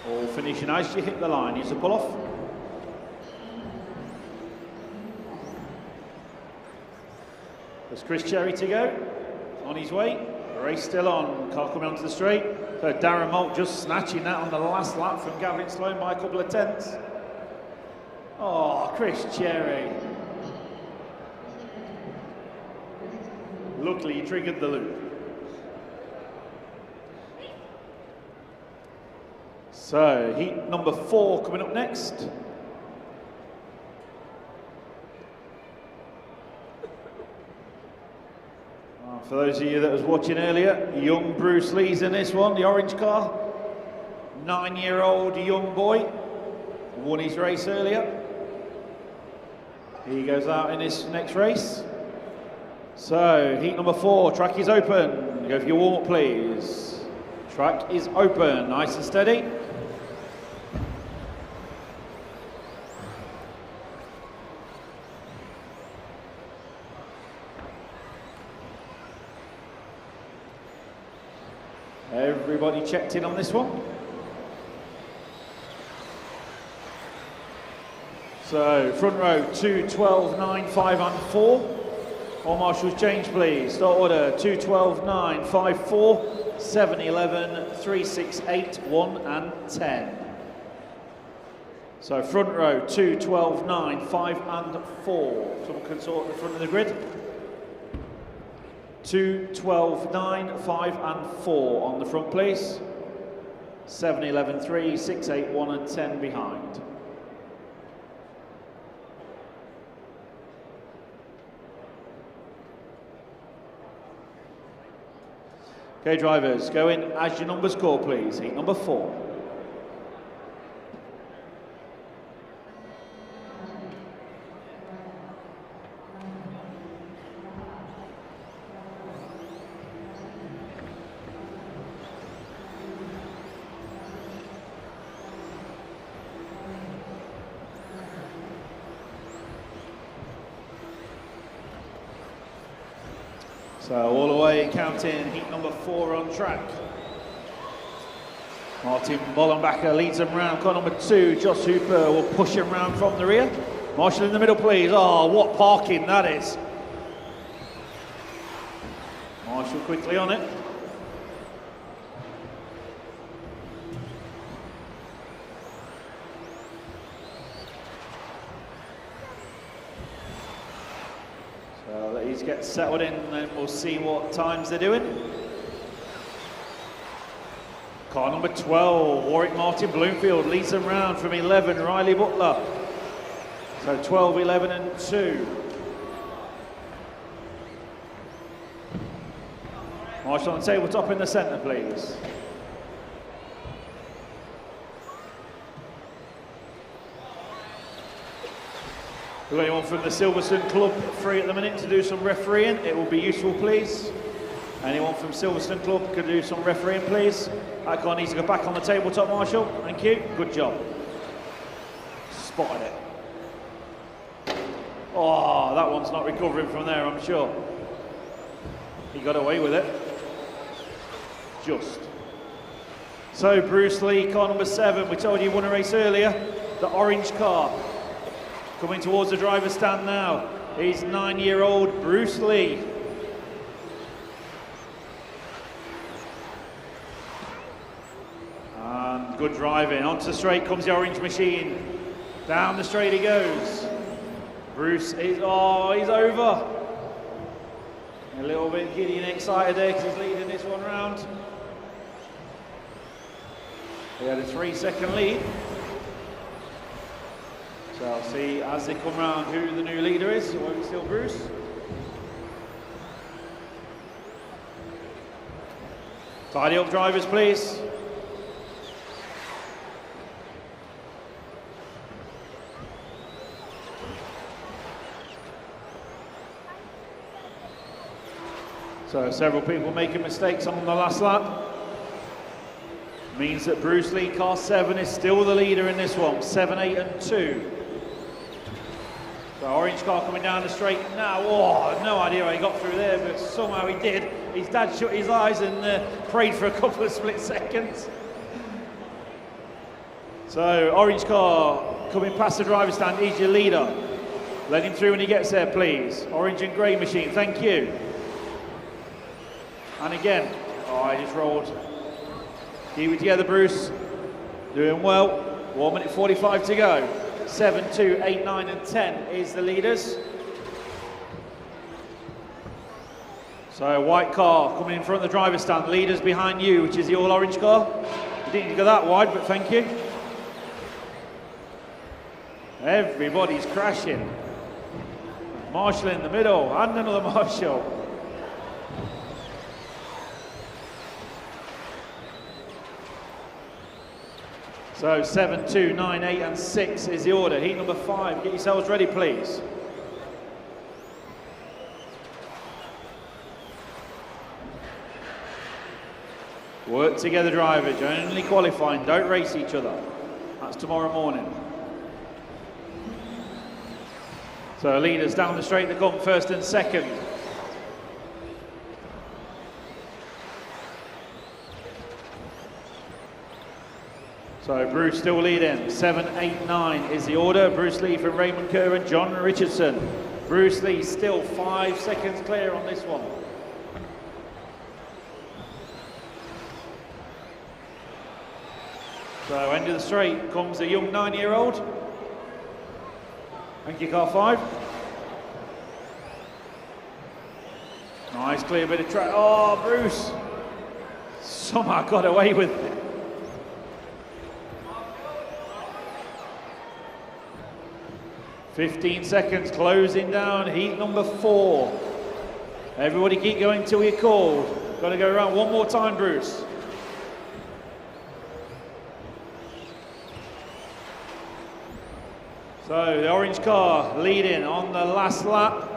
Speaker 1: All finishing as you hit the line. Use the pull off. There's Chris Cherry to go, on his way, the race still on, car coming onto the straight. So Darren Moult just snatching that on the last lap from Gavin Sloan by a couple of tenths. Oh, Chris Cherry. Luckily he triggered the loop. So heat number 4 coming up next. For those of you that was watching earlier, young Bruce Lee's in this one, the orange car. 9-year-old young boy, won his race earlier. He goes out in this next race. So, heat number 4, track is open. Go for your warm-up, please. Track is open, nice and steady. Everybody checked in on this one. So, front row, 2, 12, 9, 5 and 4. All marshals change, please. Start order, 2, 12, 9, 5, 4, 7, 11, 3, 6, 8, 1 and 10. So, front row, 2, 12, 9, 5 and 4. Someone can sort the front of the grid. 2, 12, 9, 5 and 4 on the front, please. 7, 11, 3, 6, 8, 1 and 10 behind. Okay, drivers, go in as your numbers call, please. Heat number 4. So all the way counting, heat number 4 on track. Martin Bollenbacher leads them round. Car number 2, Josh Hooper will push him round from the rear. Marshall in the middle, please. Oh, what parking that is. Marshall quickly on it. get settled in and then we'll see what times they're doing. Car number 12, Warwick Martin Bloomfield leads them round from 11, Riley Butler. So 12, 11 and 2. Marshall on tabletop in the centre, please. We've got anyone from the Silverstone Club free at the minute to do some refereeing? It will be useful, please. Anyone from Silverstone Club could do some refereeing, please. That guy needs to go back on the tabletop, Marshall. Thank you. Good job. Spotted it. Oh, that one's not recovering from there, I'm sure. He got away with it. Just. So, Bruce Lee, car number 7. We told you he won a race earlier. The orange car. Coming towards the driver's stand now. He's 9-year-old Bruce Lee. And good driving. Onto the straight comes the orange machine. Down the straight he goes. Bruce is, oh, he's over. A little bit giddy and excited there because he's leading this one round. He had a 3-second lead. So I'll see as they come round who the new leader is. Or it's still Bruce. Tidy up, drivers, please. So several people making mistakes on the last lap. Means that Bruce Lee, car 7, is still the leader in this one. 7, 8 and 2. So orange car coming down the straight now. Oh, no idea how he got through there, but somehow he did. His dad shut his eyes and prayed for a couple of split seconds. So orange car coming past the driver's stand, he's your leader. Let him through when he gets there, please. Orange and grey machine, thank you. And again, oh, I just rolled. Keep it together, Bruce. Doing well. 1 minute 45 to go. 7, 2, 8, 9 and 10 is the leaders. So white car coming in front of the driver's stand. Leaders behind you, which is the all orange car. You didn't need to go that wide, but thank you. Everybody's crashing. Marshall in the middle, and another Marshall. So 7, 2, 9, 8 and 6 is the order. Heat number 5, get yourselves ready, please. Work together, drivers. You're only qualifying, don't race each other. That's tomorrow morning. So leaders down the straight, they come first and second. So Bruce still leading. 7, 8, 9 is the order. Bruce Lee from Raymond Kerr and John Richardson. Bruce Lee still 5 seconds clear on this one. So end of the straight comes a young 9-year-old. Thank you, car 5. Nice clear bit of track. Oh, Bruce somehow got away with it. .15 seconds closing down heat number 4. Everybody keep going till you're called. Got to go around one more time, Bruce. So the orange car leading on the last lap.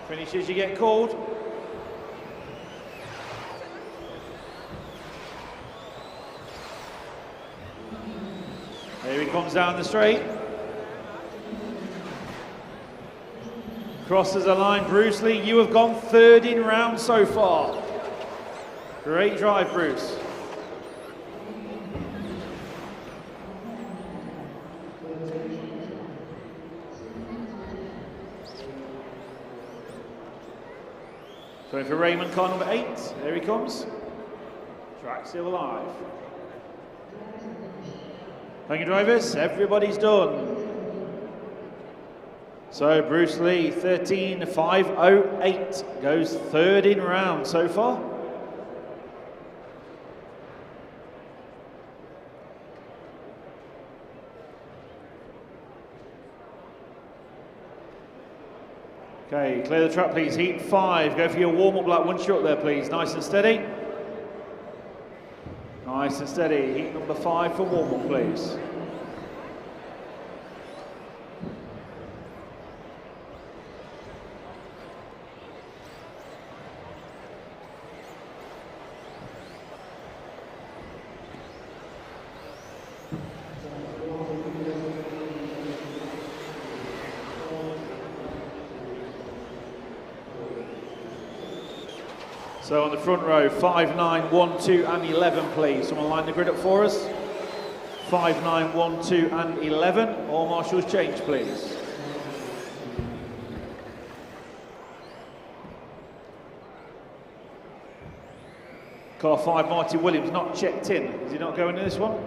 Speaker 1: Finish as you get called. Here he comes down the straight. Crosses the line. Bruce Lee, you have gone 3rd in round so far. Great drive, Bruce. So for Raymond, car number 8, there he comes. Track still alive. Thank you, drivers. Everybody's done. So Bruce Lee, 13.508, goes third in round so far. Okay, clear the track please, heat 5, go for your warm-up lap once you're up there please, nice and steady. Nice and steady, heat number 5 for warm-up please. So on the front row, 5, 9, 1, 2 and 11 please. Someone line the grid up for us. 5, 9, 1, 2 and 11. All marshals change please. Car 5, Marty Williams, not checked in. Is he not going in this one?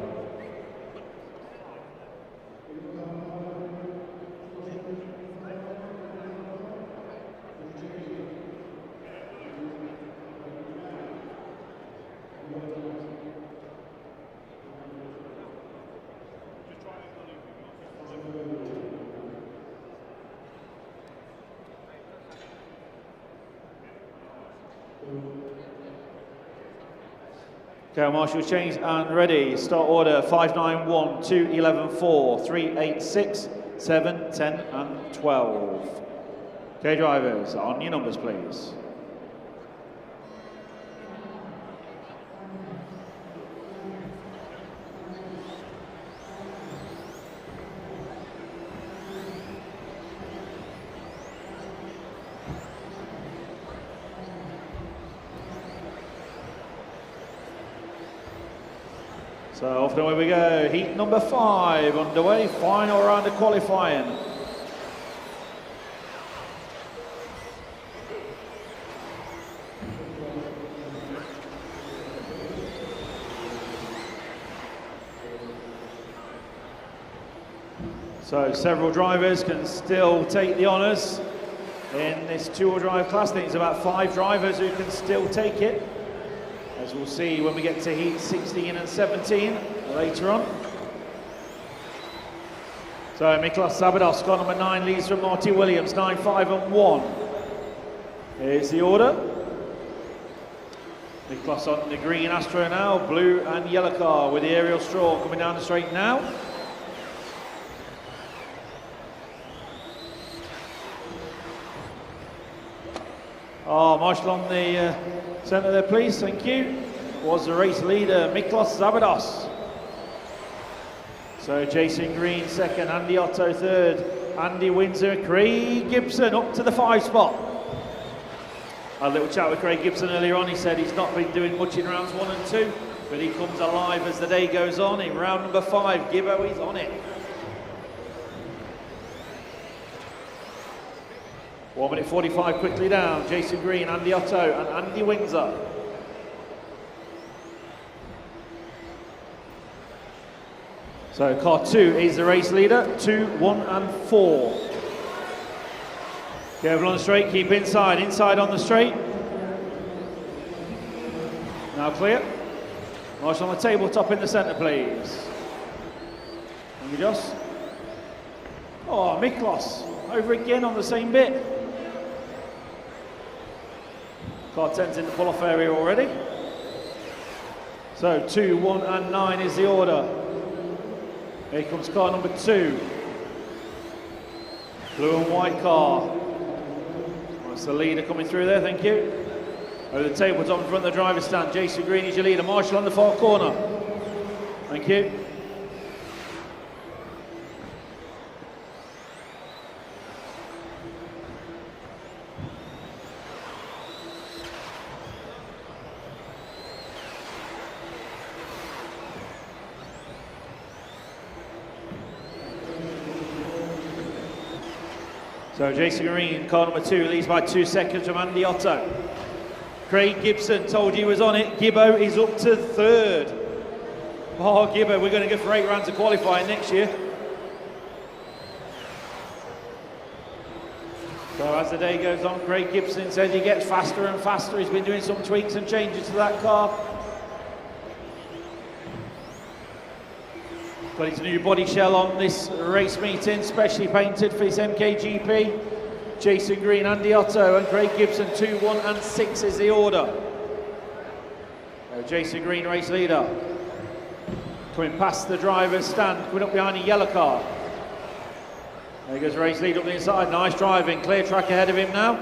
Speaker 1: Okay, marshals change and ready. Start order 5, 9, 1, 2, 11, 4, 3, 8, 6, 7, 10 and 12. Okay, drivers, on your numbers please. So off the way we go, heat number 5 underway, final round of qualifying. So several drivers can still take the honours in this two-wheel drive class. I think it's about 5 drivers who can still take it, as we'll see when we get to heat 16 and 17 later on. So Miklas Sabados, car number 9, leads from Marty Williams, 9, 5 and 1. Here's the order. Miklas on the green Astro now, blue and yellow car with the aerial straw coming down the straight now. Oh, Marshall on the centre there, please, thank you. Was the race leader, Miklas Zabados. So Jason Green second, Andy Otto third, Andy Windsor, Craig Gibson up to the 5 spot. I had a little chat with Craig Gibson earlier on. He said he's not been doing much in rounds 1 and 2, but he comes alive as the day goes on. In round number 5, Gibbo is on it. 1 minute 45 quickly down. Jason Green, Andy Otto and Andy Windsor. So car 2 is the race leader, 2, 1 and 4. Careful on the straight, keep inside on the straight. Now clear. Marshall on the tabletop in the centre, please. Thank you, Joss. Oh, Miklos, over again on the same bit. Car 10's in the pull-off area already. So 2, 1 and 9 is the order. Here comes car number 2. Blue and white car. That's the leader coming through there, thank you. Over the tabletop in front of the driver's stand. Jason Green is your leader. Marshall on the far corner. Thank you. So Jason Green, car number 2, leads by 2 seconds from Andy Otto. Craig Gibson told you he was on it. Gibbo is up to 3rd. Oh, Gibbo, we're going to go for 8 rounds of qualifying next year. So as the day goes on, Craig Gibson says he gets faster and faster. He's been doing some tweaks and changes to that car. Got his new body shell on this race meeting, specially painted for his MKGP. Jason Green, Andy Otto and Craig Gibson, 2, 1 and 6 is the order. Jason Green, race leader. Coming past the driver's stand, coming up behind a yellow car. There goes race lead up the inside, nice driving, clear track ahead of him now.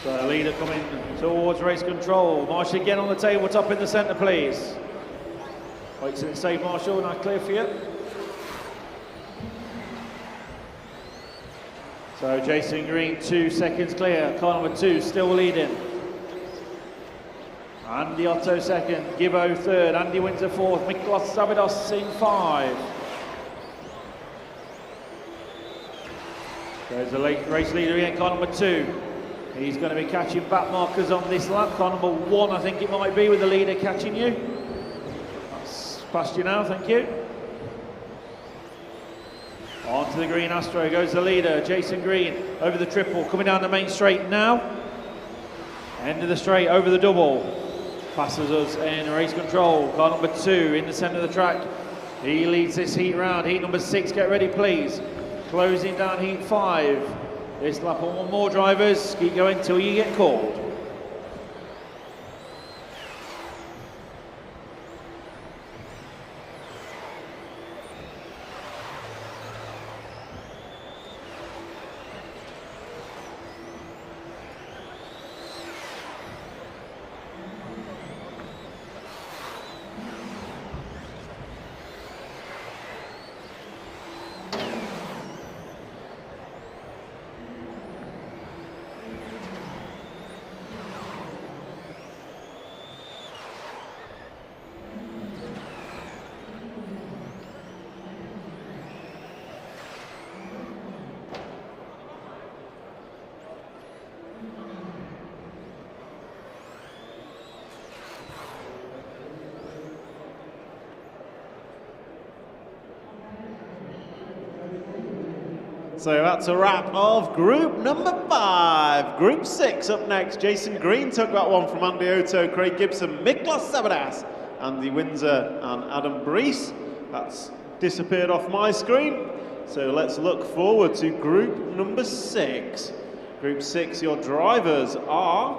Speaker 1: So the leader coming towards race control. Marshall again on the tabletop in the centre, please. Wait till it's safe, Marshall, and I clear for you. So Jason Green, 2 seconds clear. Car number 2 still leading. Andy Otto second, Gibbo third, Andy Windsor fourth, Miklos Savidos in 5. There's the race leader again, car number 2. He's going to be catching back markers on this lap. Car number 1, I think it might be, with the leader catching you. That's past you now, thank you. On to the green Astro goes the leader, Jason Green, over the triple, coming down the main straight now. End of the straight, over the double. Passes us in race control, car number 2 in the centre of the track. He leads this heat round, heat number 6, get ready please. Closing down heat 5. This lap on 1 more drivers, keep going till you get called.
Speaker 5: So that's a wrap of group number 5. Group 6 up next. Jason Green took that one from Andy Otto, Craig Gibson, Miklos Sabadas, Andy Windsor and Adam Brees. That's disappeared off my screen. So let's look forward to group number 6. Group 6, your drivers are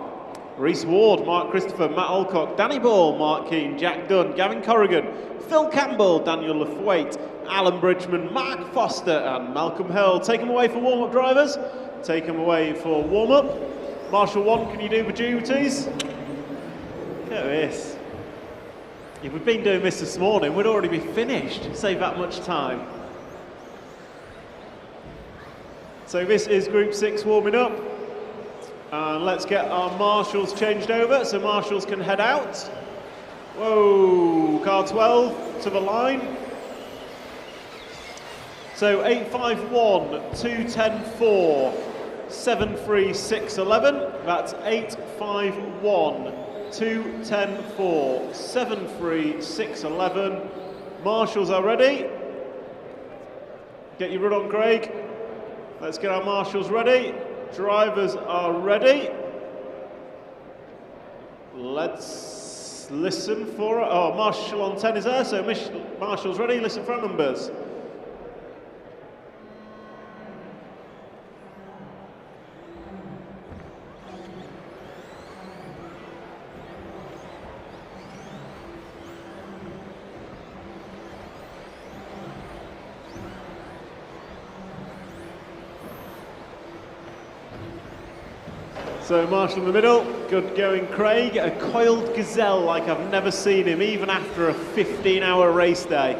Speaker 5: Reese Ward, Mark Christopher, Matt Alcock, Danny Ball, Mark Keane, Jack Dunn, Gavin Corrigan, Phil Campbell, Daniel Lathwaite, Alan Bridgman, Mark Foster and Malcolm Hill. Take them away for warm-up, drivers. Take them away for warm-up. Marshal 1, can you do the duties? Look at this. If we'd been doing this morning, we'd already be finished. Save that much time. So this is Group 6 warming up. And let's get our marshals changed over so marshals can head out. Whoa, car 12 to the line. So 851, 210.4, 73611. That's 851, 210.4, 73611. Marshals are ready. Get your run on, Craig. Let's get our marshals ready. Drivers are ready. Let's listen for... Oh, Marshal on 10 is there, so Marshal's ready. Listen for our numbers. So Marshall in the middle, good going Craig, a coiled gazelle like I've never seen him, even after a 15-hour race day.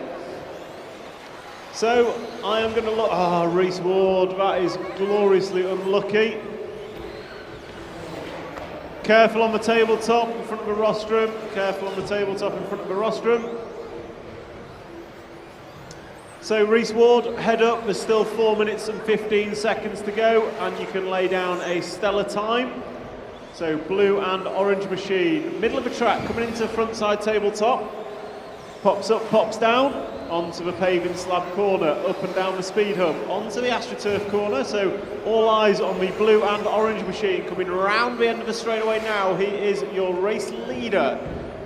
Speaker 5: So I am going to look, Reese Ward, that is gloriously unlucky. Careful on the tabletop in front of the rostrum, careful on the tabletop in front of the rostrum. So Reese Ward, head up, there's still 4 minutes and 15 seconds to go and you can lay down a stellar time. So blue and orange machine, middle of the track, coming into front side tabletop. Pops up, pops down, onto the paving slab corner, up and down the speed hump, onto the AstroTurf corner. So all eyes on the blue and orange machine coming round the end of the straightaway now. He is your race leader,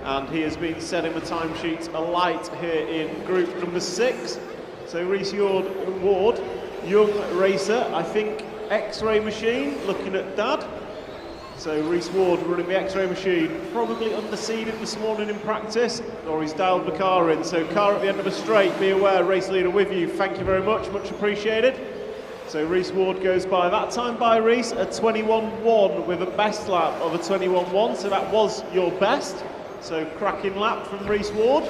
Speaker 5: and he has been setting the timesheets alight here in group number 6. So Rhys Ward, young racer, I think X-ray machine, looking at Dad. So Rhys Ward running the X-ray machine, probably underseeded this morning in practice, or he's dialed the car in. So car at the end of the straight, be aware, race leader with you. Thank you very much, much appreciated. So Rhys Ward goes by. That time by Rhys, a 21.1 with a best lap of a 21.1. So that was your best. So cracking lap from Rhys Ward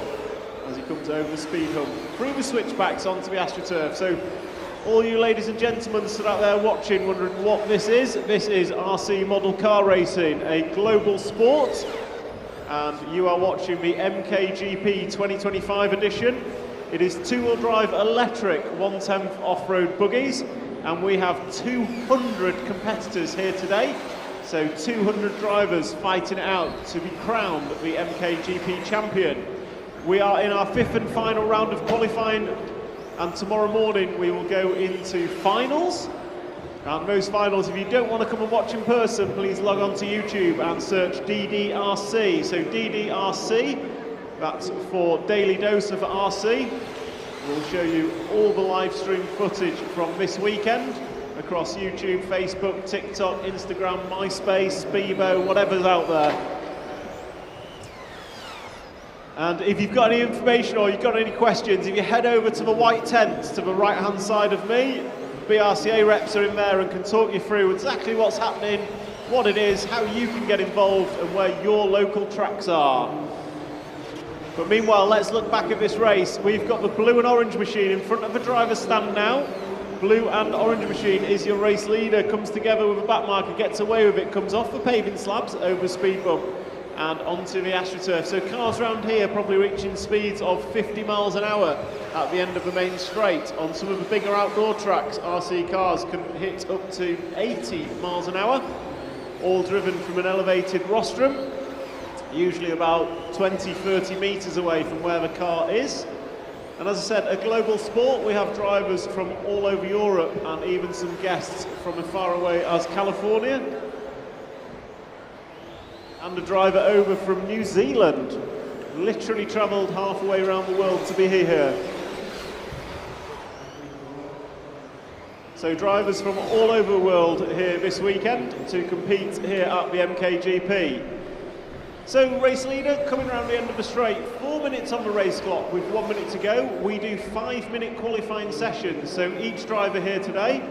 Speaker 5: as he comes over the speed hump. Through the switchbacks onto the AstroTurf. So all you ladies and gentlemen stood out there watching, wondering what this is RC model car racing, a global sport, and you are watching the MKGP 2025 edition. It is two-wheel drive electric 1/10 off-road buggies, and we have 200 competitors here today, so 200 drivers fighting it out to be crowned the MKGP champion. We are in our 5th and final round of qualifying, and tomorrow morning we will go into finals. And those finals, if you don't want to come and watch in person, please log on to YouTube and search DDRC. So DDRC, that's for Daily Dose of RC. We'll show you all the live stream footage from this weekend across YouTube, Facebook, TikTok, Instagram, MySpace, Bebo, whatever's out there. And if you've got any information or you've got any questions, if you head over to the white tent to the right hand side of me, BRCA reps are in there and can talk you through exactly what's happening, what it is, how you can get involved and where your local tracks are. But meanwhile, let's look back at this race. We've got the blue and orange machine in front of the driver's stand now. Blue and orange machine is your race leader, comes together with a back marker, gets away with it, comes off the paving slabs over the speed bump and onto the AstroTurf. So cars around here probably reaching speeds of 50 miles an hour at the end of the main straight. On some of the bigger outdoor tracks, RC cars can hit up to 80 miles an hour, all driven from an elevated rostrum, usually about 20-30 metres away from where the car is. And as I said, a global sport. We have drivers from all over Europe and even some guests from as far away as California. And a driver over from New Zealand, literally travelled halfway around the world to be here. So drivers from all over the world here this weekend to compete here at the MKGP. So race leader coming around the end of the straight, 4 minutes on the race clock with 1 minute to go. We do 5-minute qualifying sessions, so each driver here today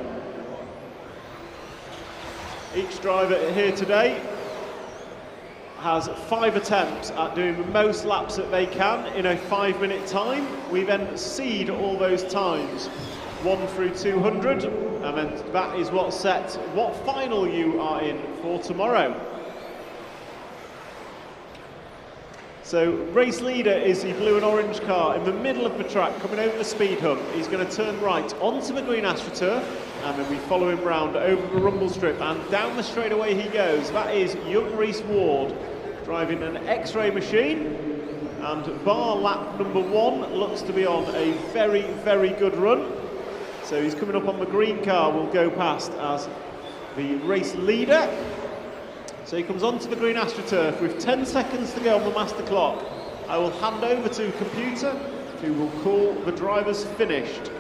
Speaker 5: has 5 attempts at doing the most laps that they can in a 5-minute time. We then seed all those times, 1 through 200, and then that is what sets what final you are in for tomorrow. So race leader is the blue and orange car in the middle of the track coming over the speed hump. He's going to turn right onto the green AstroTurf, and then we follow him round over the rumble strip and down the straightaway he goes. That is young Rhys Ward driving an X-ray machine, and bar lap number 1 looks to be on a very, very good run. So he's coming up on the green car, will go past as the race leader. So he comes onto the green AstroTurf with 10 seconds to go on the master clock. I will hand over to the computer, who will call the drivers finished.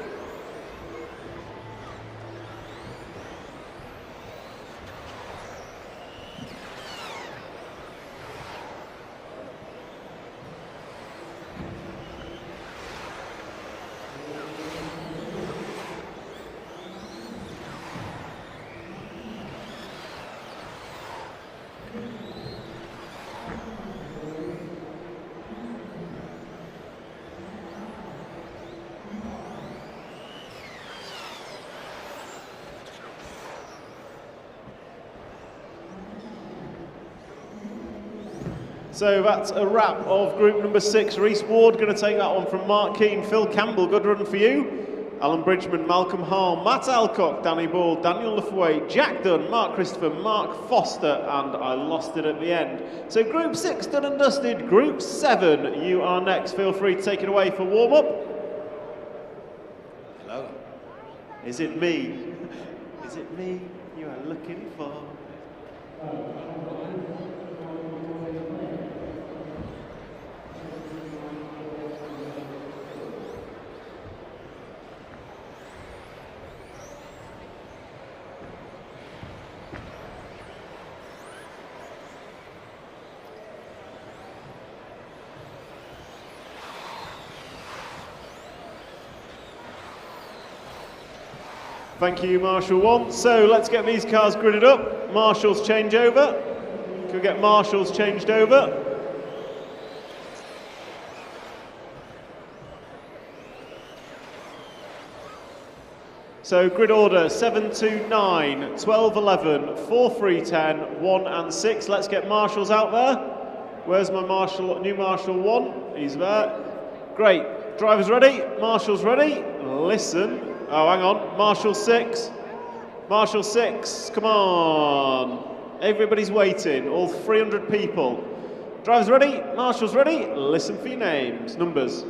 Speaker 5: So that's a wrap of group number 6. Rhys Ward going to take that one from Mark Keane. Phil Campbell, good run for you. Alan Bridgman, Malcolm Hall, Matt Alcock, Danny Ball, Daniel Lafaway, Jack Dunn, Mark Christopher, Mark Foster, and I lost it at the end. So Group 6 done and dusted. Group 7, you are next. Feel free to take it away for warm-up.
Speaker 15: Hello.
Speaker 5: Is it me? Is it me you are looking for? Thank you, Marshal 1. So let's get these cars gridded up. Marshals change over. Can we get Marshals changed over? So grid order 7, 2, 9, 12, 11, 4, 3, 10, 1 and 6. Let's get Marshals out there. Where's my Marshal, new Marshal 1? He's there. Great. Drivers ready? Marshals ready? Listen. Oh, hang on. Marshal 6. Marshal 6. Come on. Everybody's waiting. All 300 people. Drivers ready? Marshals ready? Listen for your names. Numbers.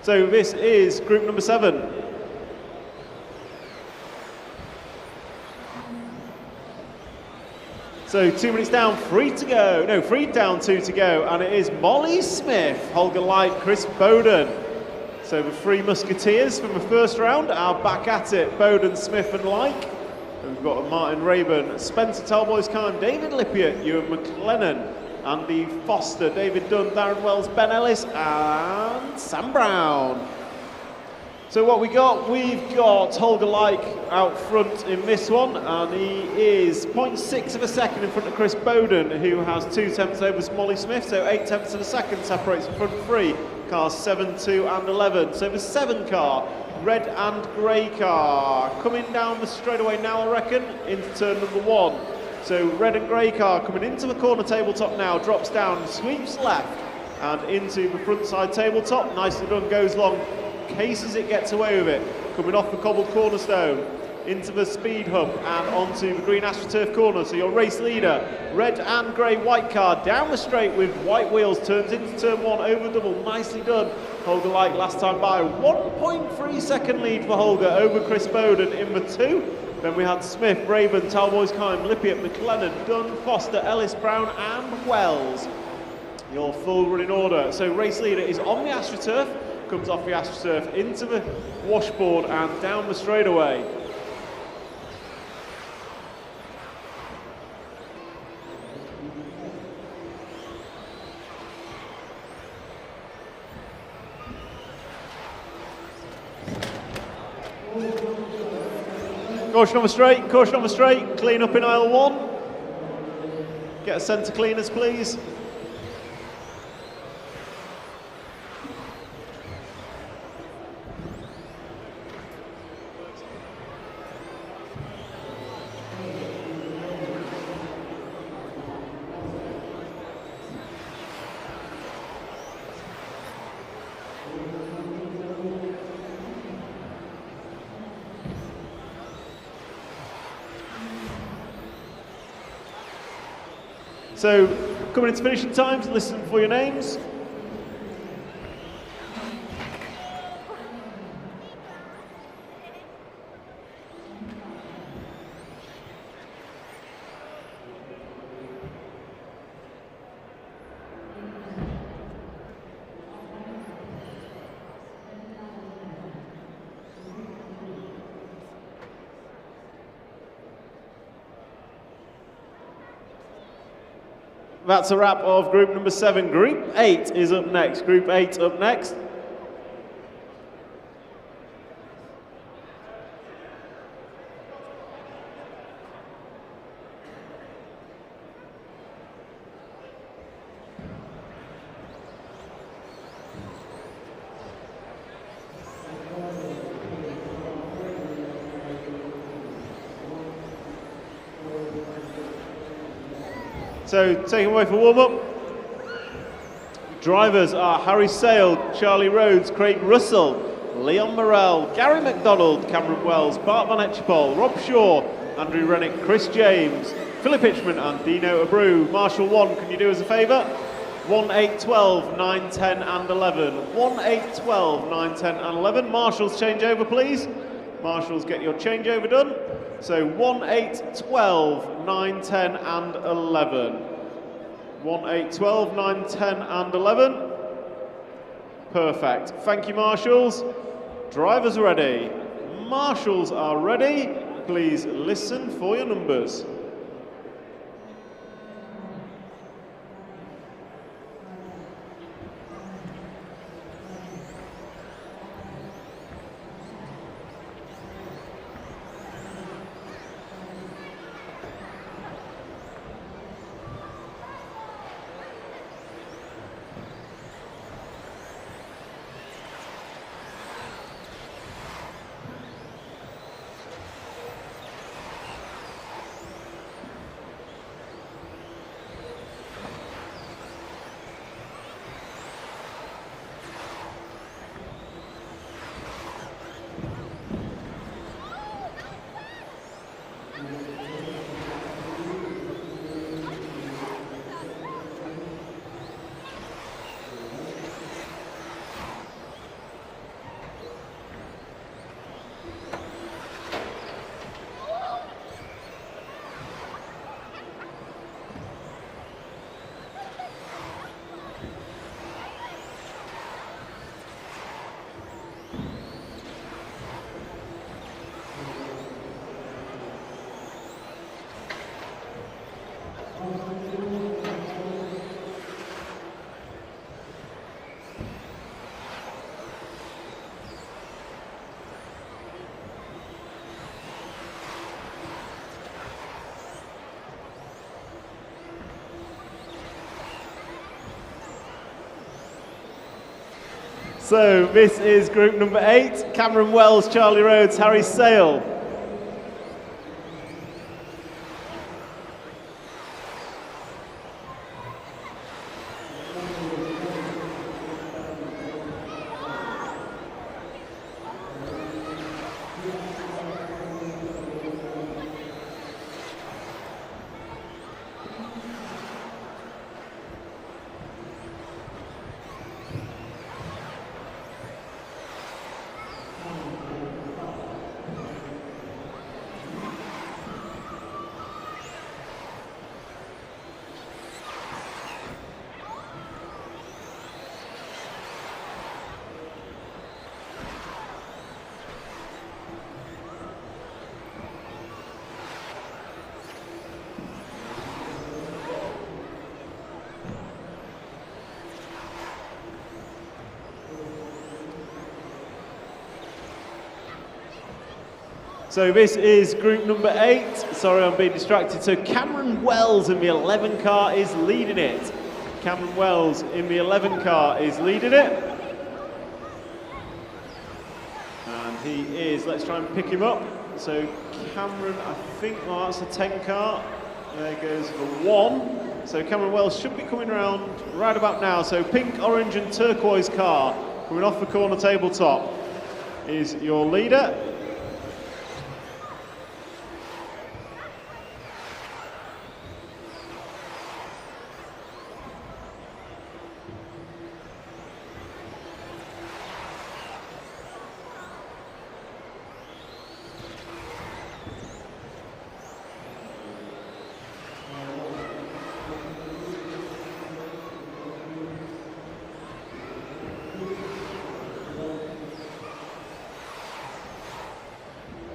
Speaker 5: So this is group number 7. So 2 minutes down, 3 to go. No, 3 down, 2 to go. And it is Molly Smith, Holger Light, Chris Bowden. So the 3 Musketeers from the first round are back at it. Bowden, Smith and Like. And we've got Martin Rayburn, Spencer Talboys Khan, David Lippiott, Ewan McLennan, Andy Foster, David Dunn, Darren Wells, Ben Ellis and Sam Brown. So what we've got Holger Like out front in this one, and he is 0.6 of a second in front of Chris Bowden, who has 2 tenths over Molly Smith, so 8 tenths of a second separates the front three, cars 7, 2 and 11. So the 7 car, red and grey car, coming down the straightaway now, I reckon, into turn number 1. So red and grey car coming into the corner tabletop now, drops down, sweeps left, and into the front side tabletop, nicely done, goes long, cases it, gets away with it, coming off the cobbled cornerstone, into the speed hub and onto the green AstroTurf corner. So your race leader, red and grey white car, down the straight with white wheels, turns into turn 1, over double, nicely done. Holger Like last time by, 1.3 second lead for Holger over Chris Bowden in the 2. Then we had Smith, Raven, Talboys, Kime, Lippiott, McLennan, Dunn, Foster, Ellis, Brown and Wells. Your full running order. So race leader is on the AstroTurf, comes off the AstroTurf into the washboard and down the straightaway. Caution on the straight, clean up in aisle 1. Get a centre cleaners, please. So, coming into finishing times, listen for your names. That's a wrap of group number 7. Group 8 is up next. Group 8 up next. So, taking away for warm-up, drivers are Harry Sale, Charlie Rhodes, Craig Russell, Leon Morrell, Gary McDonald, Cameron Wells, Bart Van Etchepol, Rob Shaw, Andrew Rennick, Chris James, Philip Hitchman and Dino Abreu. Marshall 1, can you do us a favour? 1, 8, 12, 9, 10 and 11. 1, 8, 12, 9, 10 and 11. Marshall's change over, please. Marshals, get your changeover done. So 1, 8, 12, 9, 10 and 11. 1, 8, 12, 9, 10 and 11. Perfect. Thank you, Marshals. Drivers ready. Marshals are ready. Please listen for your numbers. So this is group number 8, Cameron Wells, Charlie Rhodes, Harry Sale. So this is group number 8. Sorry, I'm being distracted. So Cameron Wells in the 11 car is leading it. Cameron Wells in the 11 car is leading it. And he is, let's try and pick him up. So Cameron, I think, well, that's a 10 car. There goes the 1. So Cameron Wells should be coming around right about now. So pink, orange and turquoise car coming off the corner tabletop is your leader.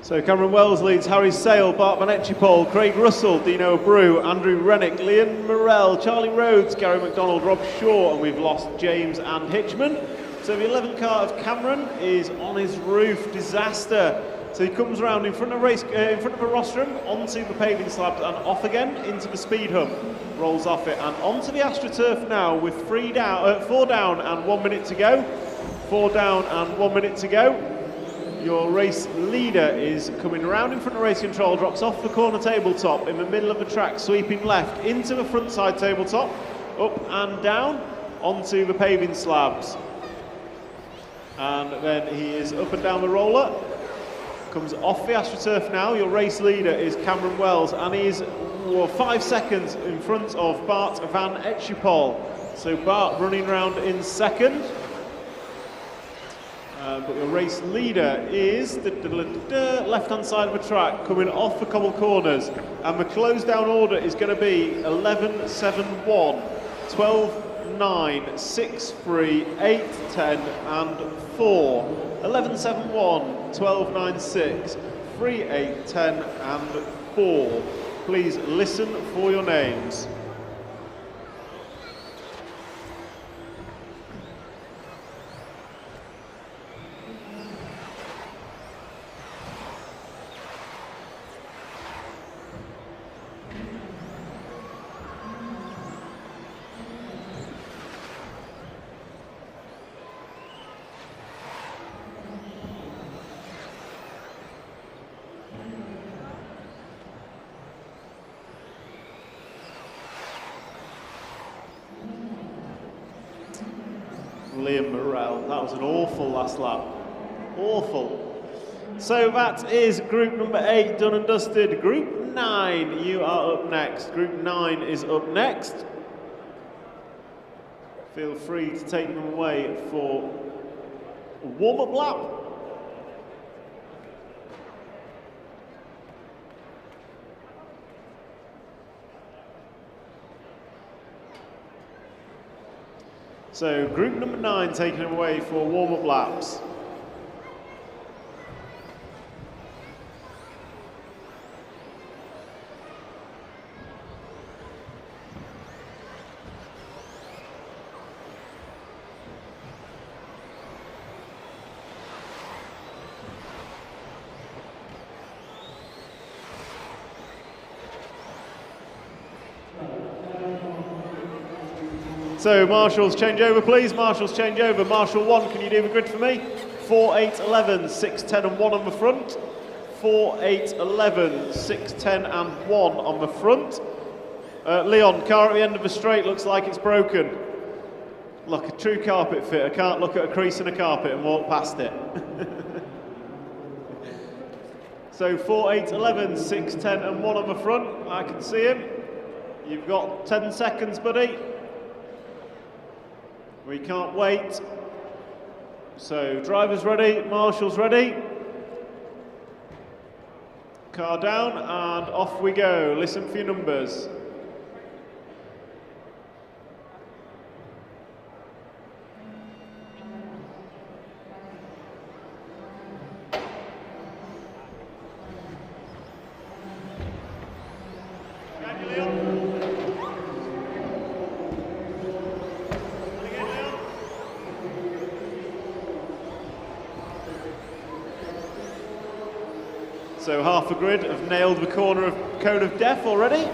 Speaker 5: So Cameron Wells leads Harry Sale, Bart Van Etchepol, Craig Russell, Dino Brew, Andrew Rennick, Liam Morrell, Charlie Rhodes, Gary McDonald, Rob Shaw, and we've lost James and Hitchman. So the 11th car of Cameron is on his roof, disaster. So he comes around in front of the rostrum, onto the paving slabs and off again into the speed hump. Rolls off it and onto the AstroTurf now with 4 down and 1 minute to go. 4 down and 1 minute to go. Your race leader is coming around in front of race control, drops off the corner tabletop in the middle of the track, sweeping left into the front side tabletop, up and down onto the paving slabs. And then he is up and down the roller, comes off the AstroTurf now. Your race leader is Cameron Wells, and he is 5 seconds in front of Bart Van Etchepol. So Bart running around in second. But your race leader is left-hand side of the track, coming off the cobble corners. And the close down order is going to be 11-7-1, 12-9, 6-3, 8-10 and 4. 11-7-1, 12-9-6, 3-8-10 and 4. Please listen for your names. Liam Morrell, that was an awful last lap. Awful. So that is group number 8 done and dusted. Group 9, you are up next. Group 9 is up next. Feel free to take them away for a warm-up lap. So group number 9 taking them away for warm-up laps. So marshals, change over please. Marshals, change over. Marshal 1, can you do the grid for me? 4, 8, 11, 6, 10 and 1 on the front. 4, 8, 11, 6, 10 and 1 on the front. Leon, car at the end of the straight looks like it's broken. Look, a true carpet fitter can't look at a crease in a carpet and walk past it. So 4, 8, 11, 6, 10 and 1 on the front. I can see him. You've got 10 seconds, buddy. We can't wait. So drivers ready, marshals ready. Car down and off we go. Listen for your numbers. So half a grid have nailed the corner of cone of death already.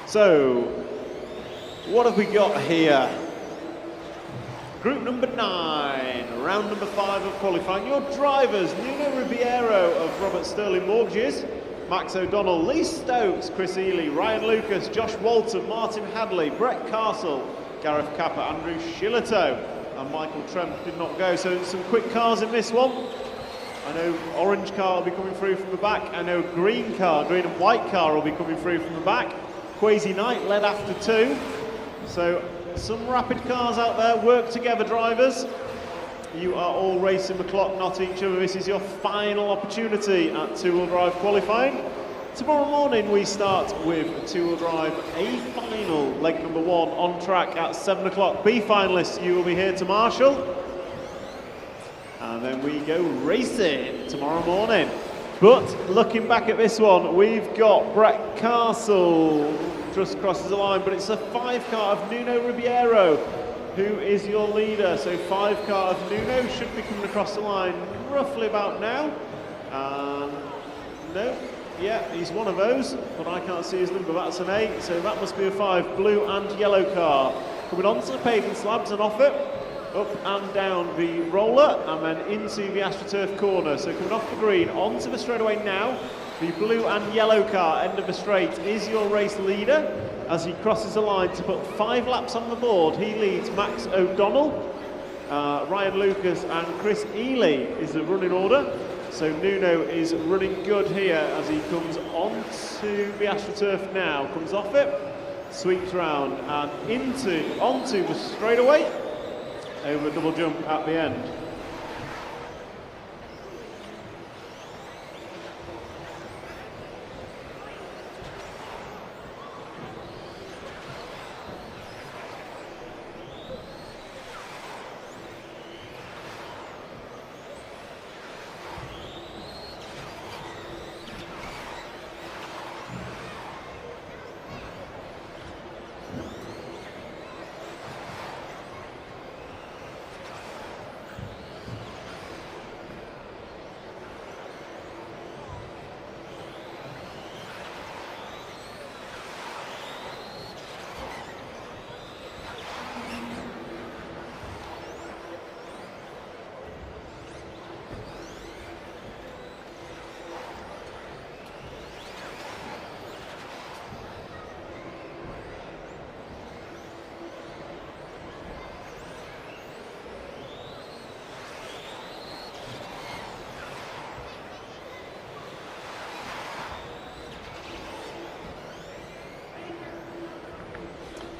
Speaker 5: So, what have we got here? Group number 9, round number 5 of qualifying. Your drivers, Nuno Ribeiro of Robert Sterling Mortgages, Max O'Donnell, Lee Stokes, Chris Ely, Ryan Lucas, Josh Walton, Martin Hadley, Brett Castle, Gareth Capper, Andrew Shillito, and Michael Tremp did not go. So some quick cars in this one. I know orange car will be coming through from the back. I know green and white car will be coming through from the back. Quasi Knight led after 2. So some rapid cars out there. Work together, drivers. You are all racing the clock, not each other. This is your final opportunity at two-wheel drive qualifying. Tomorrow morning we start with two-wheel drive A final, leg number 1 on track at 7 o'clock. B finalists, you will be here to marshal. And then we go racing tomorrow morning. But looking back at this one, we've got Brett Castle just crosses the line, but it's a 5 car of Nuno Ribeiro who is your leader. So 5 car of Nuno should be coming across the line roughly about now. No, yeah, he's one of those, but I can't see his number. That's an 8, so that must be a 5. Blue and yellow car coming onto the paving slabs and off it. Up and down the roller and then into the AstroTurf corner. So coming off the green, onto the straightaway now. The blue and yellow car, end of the straight, is your race leader as he crosses the line to put 5 laps on the board. He leads Max O'Donnell, Ryan Lucas and Chris Ely is the running order. So Nuno is running good here as he comes onto the AstroTurf now. Comes off it, sweeps round and onto the straightaway. Over a double jump at the end.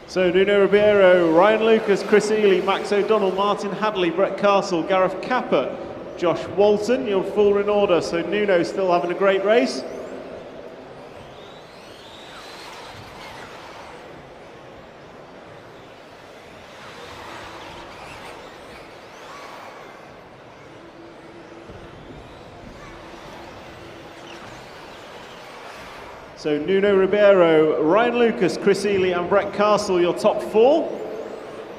Speaker 5: So Nuno Ribeiro, Ryan Lucas, Chris Ely, Max O'Donnell, Martin Hadley, Brett Castle, Gareth Capper, Josh Walton, your full in order. So Nuno's still having a great race. So Nuno Ribeiro, Ryan Lucas, Chris Ely and Brett Castle, your top 4.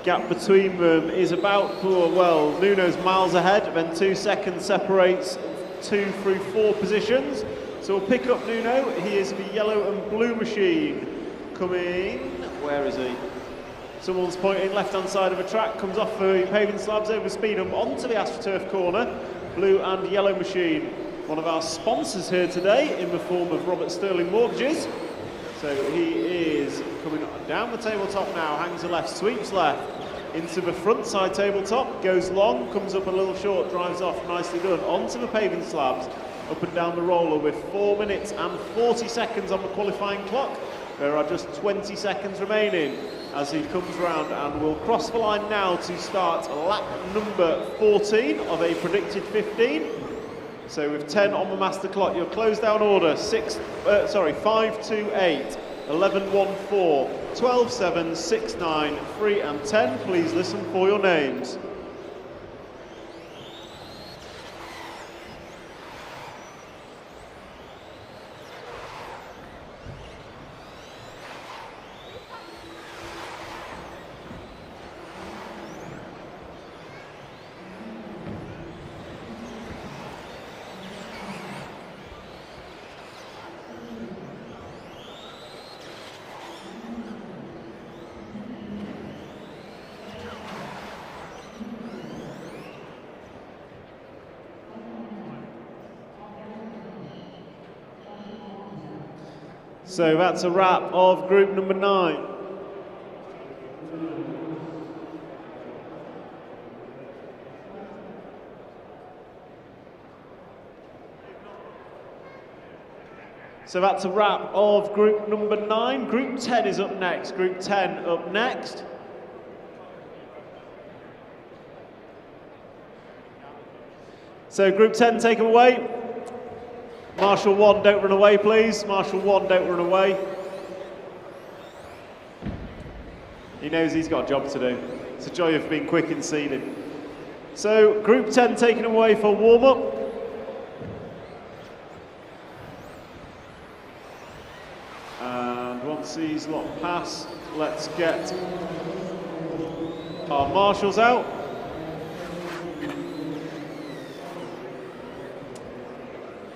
Speaker 5: Gap between them is about, well, Nuno's miles ahead, then 2 seconds separates 2 through 4 positions. So we'll pick up Nuno. He is the yellow and blue machine coming Where is he? Someone's pointing left-hand side of a track, comes off the paving slabs over Speedham onto the AstroTurf corner. Blue and yellow machine, one of our sponsors here today in the form of Robert Sterling Mortgages. So he is coming down the tabletop now, hangs a left, sweeps left, into the front side tabletop, goes long, comes up a little short, drives off, nicely done, onto the paving slabs, up and down the roller with 4 minutes and 40 seconds on the qualifying clock. There are just 20 seconds remaining as he comes round and will cross the line now to start lap number 14 of a predicted 15. So with 10 on the master clock, your close down order, 5, 2, 8, 11, 1, 4, 12, 7, 6, 9, 3 and 10. Please listen for your names. So that's a wrap of group number 9. So that's a wrap of group number 9. Group 10 is up next. Group 10 up next. So group 10 taken away. Marshal 1, don't run away, please. Marshal 1, don't run away. He knows he's got a job to do. It's a joy of being quick in seeding. So, Group 10 taken away for warm-up. And once these lot pass, let's get our marshals out.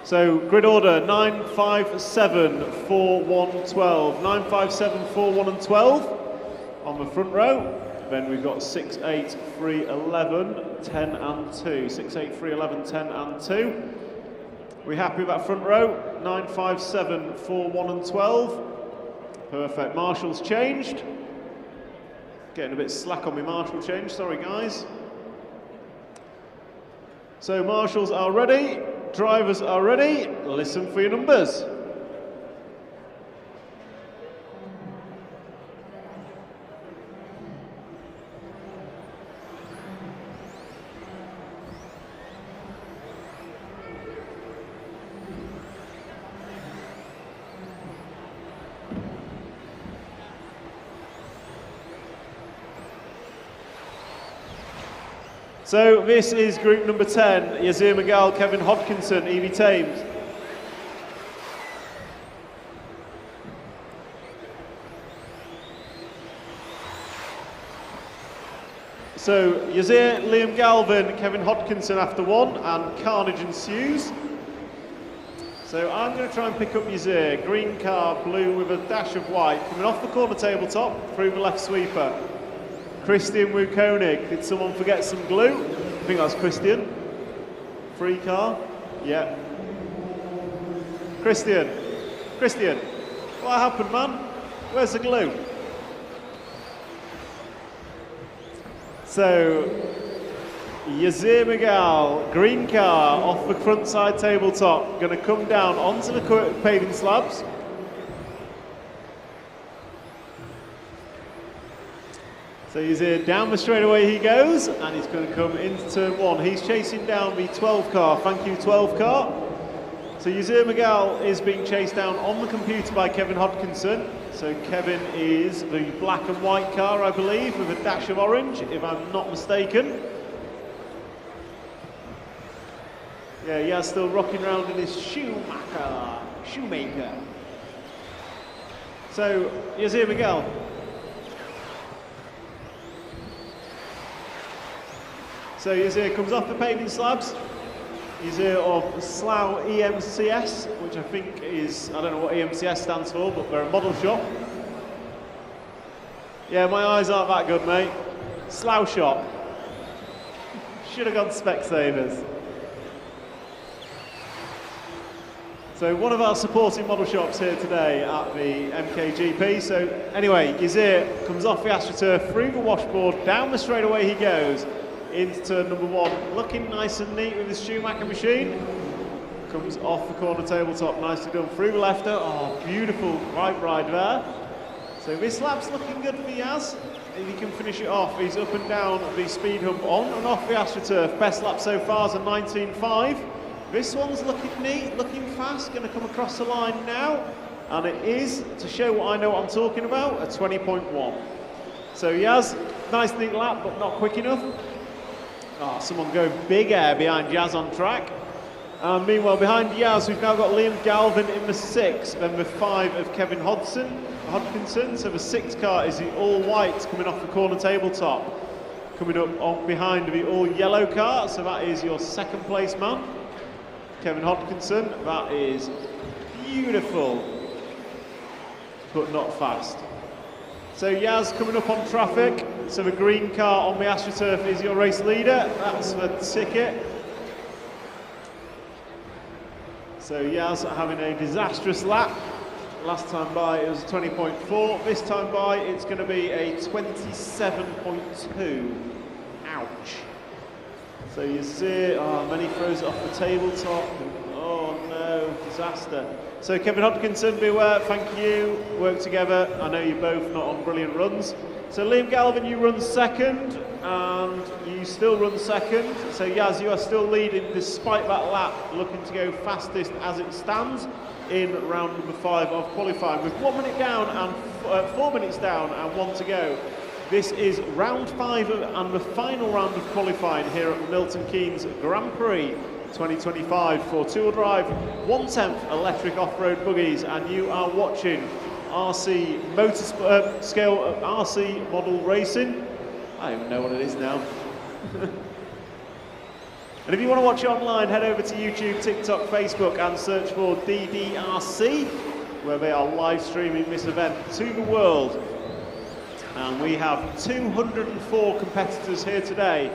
Speaker 5: So grid order 9, 5, 7, 4, 1, 12. 9, 5, 7, 4, 1 and 12 on the front row. Then we've got 6, 8, 3, 11, 10 and 2. 6, 8, 3, 11, 10 and 2. We happy with that front row? 9, 5, 7, 4, 1 and 12. Perfect. Marshals changed. Getting a bit slack on my marshal change. Sorry, guys. So marshals are ready. Drivers are ready. Listen for your numbers. So this is group number 10, Yazir Magal, Kevin Hodkinson, Evie Thames. So Yazir, Liam Galvin, Kevin Hodkinson after 1, and carnage ensues. So I'm going to try and pick up Yazir, green car, blue with a dash of white, coming off the corner tabletop through the left sweeper. Christian Wukonig, did someone forget some glue? I think that's Christian. Free car, yeah. Christian, what happened, man? Where's the glue? So, Yazir Magal, green car, off the front side tabletop, going to come down onto the paving slabs. So Yazir down the straightaway he goes, and he's going to come into turn 1. He's chasing down the 12 car, thank you 12 car. So Yazir Magal is being chased down on the computer by Kevin Hodkinson. So Kevin is the black and white car, I believe, with a dash of orange, if I'm not mistaken. Yeah, he is still rocking around in his shoemaker. So Yazir Magal. So Yazir comes off the paving slabs. Yazir of Slough EMCS, which I think is, I don't know what EMCS stands for, but they're a model shop. Yeah, my eyes aren't that good, mate. Slough shop. Should have gone Specsavers. So one of our supporting model shops here today at the MKGP. So anyway, Yazir comes off the AstroTurf, through the washboard, down the straightaway he goes, into turn number 1, looking nice and neat with his Schumacher machine. Comes off the corner tabletop, nicely done through the lefter. Oh, beautiful right ride there. So this lap's looking good for Yaz. If he can finish it off, he's up and down the speed hump on and off the AstroTurf. Best lap so far is a 19.5. This one's looking neat, looking fast, going to come across the line now. And it is, to show what I know what I'm talking about, a 20.1. So Yaz, nice neat lap, but not quick enough. Oh, someone going big air behind Yaz on track. And meanwhile, behind Yaz, we've now got Liam Galvin in the 6, then the 5 of Kevin Hodkinson. So the 6 car is the all-white coming off the corner tabletop. Coming up on behind the all-yellow car, so that is your second place man, Kevin Hodkinson. That is beautiful, but not fast. So Yaz coming up on traffic. So the green car on the AstroTurf is your race leader. That's the ticket. So Yaz having a disastrous lap. Last time by it was 20.4. This time by it's going to be a 27.2. Ouch. So you see, then he throws it off the tabletop. Oh no, disaster. So Kevin Hodkinson, beware, thank you. Work together. I know you're both not on brilliant runs. So Liam Galvin, you run second, and you still run second. So Yaz, you are still leading despite that lap, looking to go fastest as it stands in round number 5 of qualifying. With 1 minute down and 4 minutes down and 1 to go. This is round 5 and the final round of qualifying here at the Milton Keynes Grand Prix 2025 for two-wheel drive 1/10 electric off-road buggies, and you are watching RC RC model racing. I don't even know what it is now. And if you want to watch it online, head over to YouTube, TikTok, Facebook, and search for DDRC, where they are live streaming this event to the world. And we have 204 competitors here today,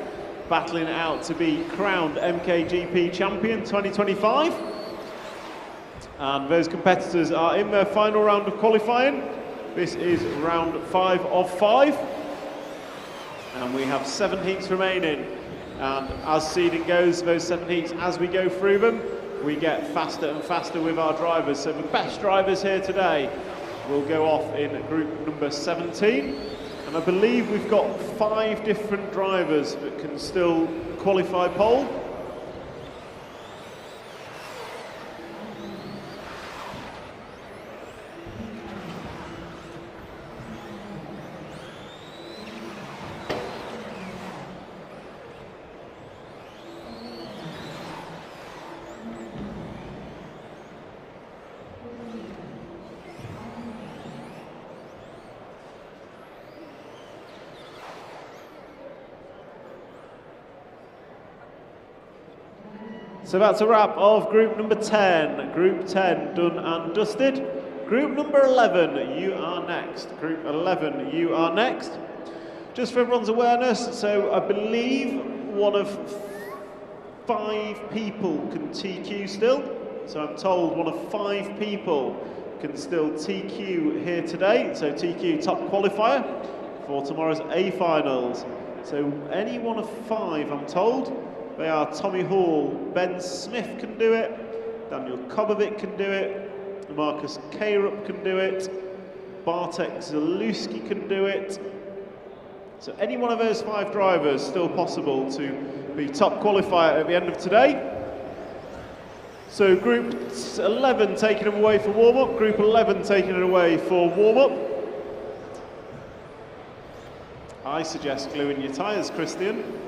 Speaker 5: battling it out to be crowned MKGP champion 2025. And those competitors are in their final round of qualifying. This is round 5 of 5. And we have 7 heats remaining. And as seeding goes, those 7 heats, as we go through them, we get faster and faster with our drivers. So the best drivers here today will go off in group number 17. And I believe we've got 5 different drivers that can still qualify pole. So that's a wrap of group number 10. Group 10 done and dusted. Group number 11, you are next. Group 11, you are next. Just for everyone's awareness, so I believe one of 5 people can TQ still. So I'm told one of 5 people can still TQ here today. So TQ top qualifier for tomorrow's A finals. So any one of 5, I'm told. They are Tommy Hall, Ben Smith can do it, Daniel Kobovic can do it, Marcus Karup can do it, Bartek Zalewski can do it. So any one of those 5 drivers still possible to be top qualifier at the end of today. So group 11 taking them away for warm-up, group 11 taking it away for warm-up. I suggest gluing your tyres, Christian.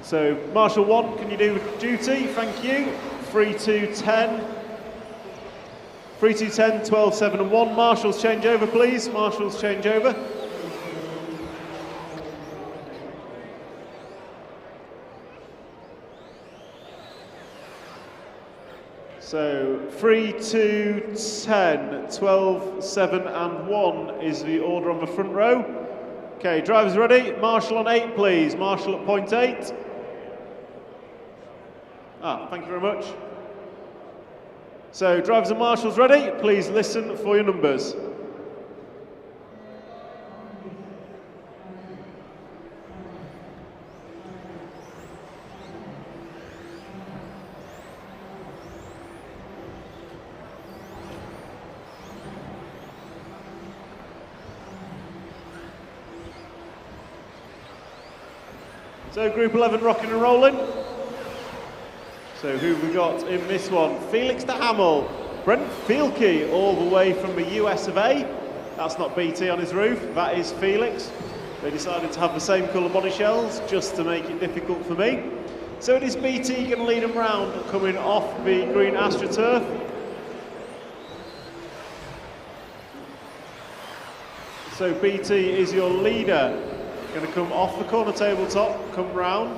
Speaker 5: So, Marshal 1, can you do duty? Thank you. 3, 2, 10. 3, 2, 10, 12, 7 and 1. Marshals change over, please. Marshals change over. So 3, 2, 10, 12, 7 and 1 is the order on the front row. Okay, drivers ready? Marshall on 8, please. Marshall at point 8. Thank you very much. So drivers and marshals ready? Please listen for your numbers. So group 11 rocking and rolling. So who have we got in this one? Felix de Hamel, Brent Fielke all the way from the US of A. That's not BT on his roof, that is Felix. They decided to have the same colour body shells just to make it difficult for me. So it is BT going to lead them round, coming off the green AstroTurf. So BT is your leader. Going to come off the corner tabletop, come round.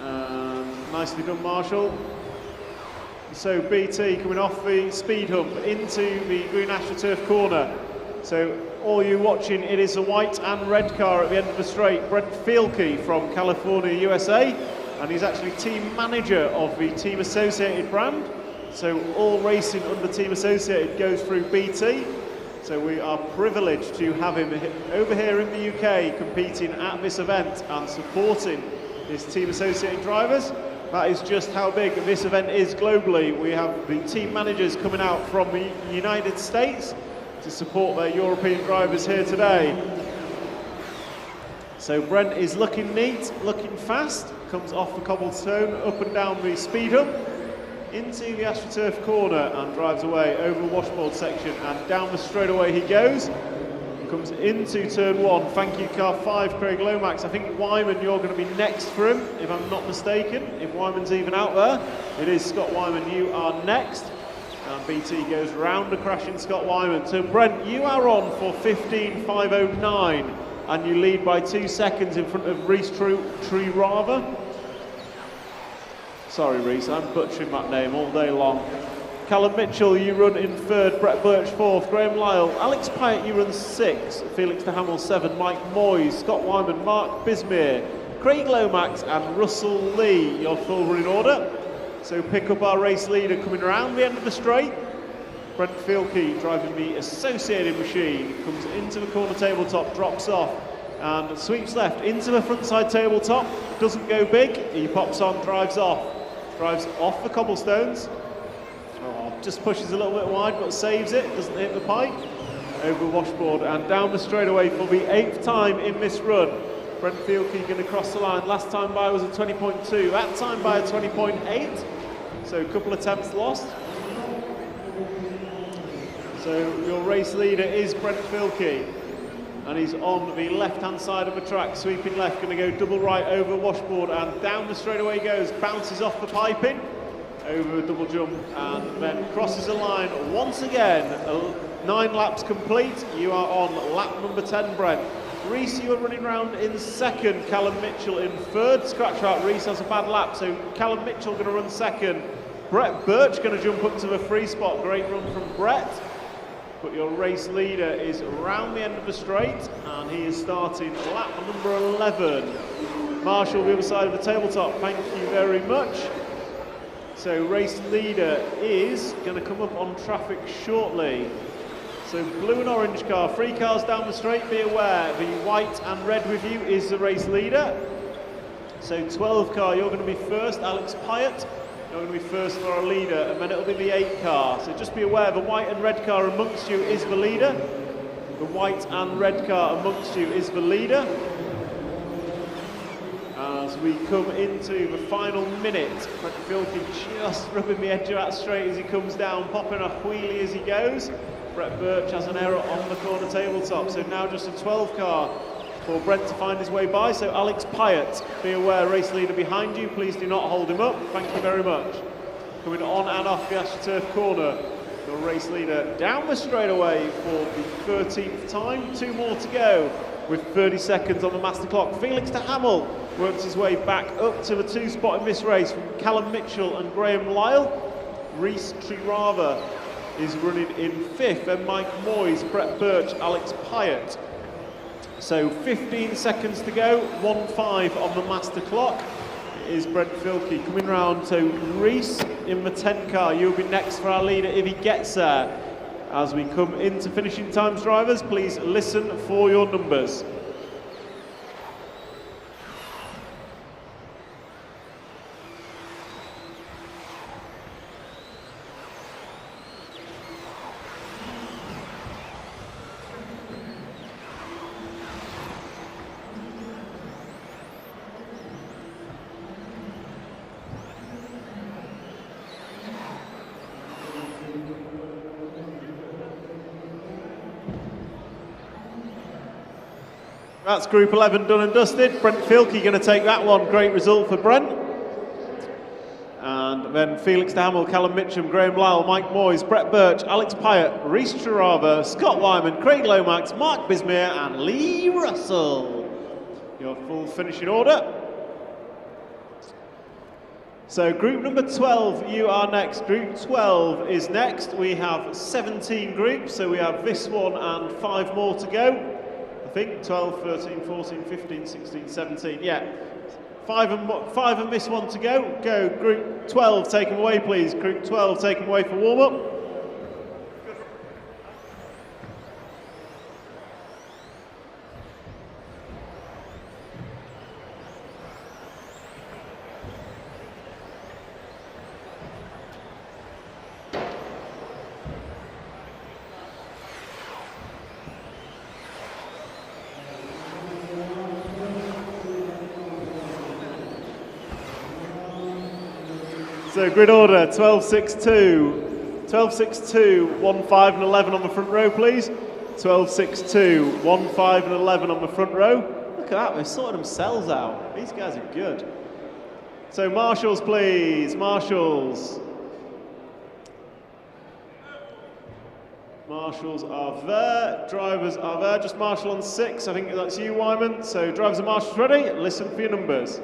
Speaker 5: And nicely done, Marshall. So BT coming off the speed hump into the green AstroTurf corner. So all you watching, it is a white and red car at the end of the straight. Brent Fielke from California, USA. And he's actually team manager of the Team Associated brand. So all racing under Team Associated goes through BT. So we are privileged to have him over here in the UK competing at this event and supporting his Team Associated drivers. That is just how big this event is globally. We have the team managers coming out from the United States to support their European drivers here today. So Brent is looking neat, looking fast, comes off the cobblestone, up and down the speed hump, into the AstroTurf corner and drives away over the washboard section and down the straightaway he goes. Comes into turn 1. Thank you, car 5, Craig Lomax. I think Wyman, you're going to be next for him, if I'm not mistaken. If Wyman's even out there, it is Scott Wyman, you are next. And BT goes round the crashing Scott Wyman. So Brent, you are on for 15.509 and you lead by 2 seconds in front of Reese Tree-Rava. Sorry, Reese, I'm butchering that name all day long. Callum Mitchell, you run in 3rd, Brett Birch 4th, Graham Lyle, Alex Pyatt, you run 6th, Felix de Hamel 7th, Mike Moyes, Scott Wyman, Mark Bismere, Craig Lomax and Russell Lee, your full running order. So pick up our race leader coming around the end of the straight. Brent Fielke driving the Associated machine, comes into the corner tabletop, drops off and sweeps left into the front side tabletop, doesn't go big, he pops on, drives off the cobblestones. Just pushes a little bit wide but saves it, doesn't hit the pipe. Over washboard and down the straightaway for the 8th time in this run. Brent Fielke going to cross the line. Last time by was a 20.2, that time by a 20.8. So a couple of attempts lost. So your race leader is Brent Fielke. And he's on the left-hand side of the track, sweeping left, going to go double right over washboard and down the straightaway goes, bounces off the piping. Over a double jump and then crosses the line once again. 9 laps complete. You are on lap number 10, Brent. Reese, you are running round in 2nd. Callum Mitchell in 3rd. Scratch out, Reese has a bad lap, so Callum Mitchell going to run 2nd. Brett Birch going to jump up to the free spot. Great run from Brett. But your race leader is around the end of the straight and he is starting lap number 11. Marshall, the other side of the tabletop, thank you very much. So race leader is going to come up on traffic shortly. So blue and orange car, 3 cars down the straight, be aware. The white and red with you is the race leader. So 12 car, you're going to be first, Alex Pyatt. You're going to be first for our leader, and then it'll be the 8 car. So just be aware, the white and red car amongst you is the leader. The white and red car amongst you is the leader. As we come into the final minute, Brent Fielke just rubbing the edge of that straight as he comes down, popping a wheelie as he goes. Brett Birch has an error on the corner tabletop, so now just a 12 car for Brent to find his way by. So Alex Pyatt, be aware, race leader behind you, please do not hold him up, thank you very much. Coming on and off the AstroTurf corner, the race leader down the straightaway for the 13th time, 2 more to go with 30 seconds on the master clock. Felix de Hamel works his way back up to the 2 spot in this race from Callum Mitchell and Graham Lyle. Reese Trierava is running in 5th, and Mike Moyes, Brett Birch, Alex Pyatt. So 15 seconds to go, 1:05 on the master clock. It is Brent Filkey coming round to Reese in the 10 car. You'll be next for our leader if he gets there. As we come into finishing times, drivers, please listen for your numbers. That's Group 11 done and dusted. Brent Filkey going to take that one. Great result for Brent. And then Felix de Hamel, Callum Mitcham, Graham Lyle, Mike Moyes, Brett Birch, Alex Pyatt, Reese Trierava, Scott Wyman, Craig Lomax, Mark Bismere and Lee Russell. Your full finishing order. So group number 12, you are next. Group 12 is next. We have 17 groups, so we have this one and 5 more to go. I think 12, 13, 14, 15, 16, 17, yeah. 5 and this one to go. Go, group 12, take them away please. Group 12, take them away for warm-up. So grid order, 12.62, 12.62, 1.5 and 11 on the front row, please. 12.62, 1.5 and 11 on the front row. Look at that, they've sorted themselves out. These guys are good. So marshals, please, marshals. Marshals are there, drivers are there. Just marshal on 6, I think that's you, Wyman. So drivers and marshals ready, listen for your numbers.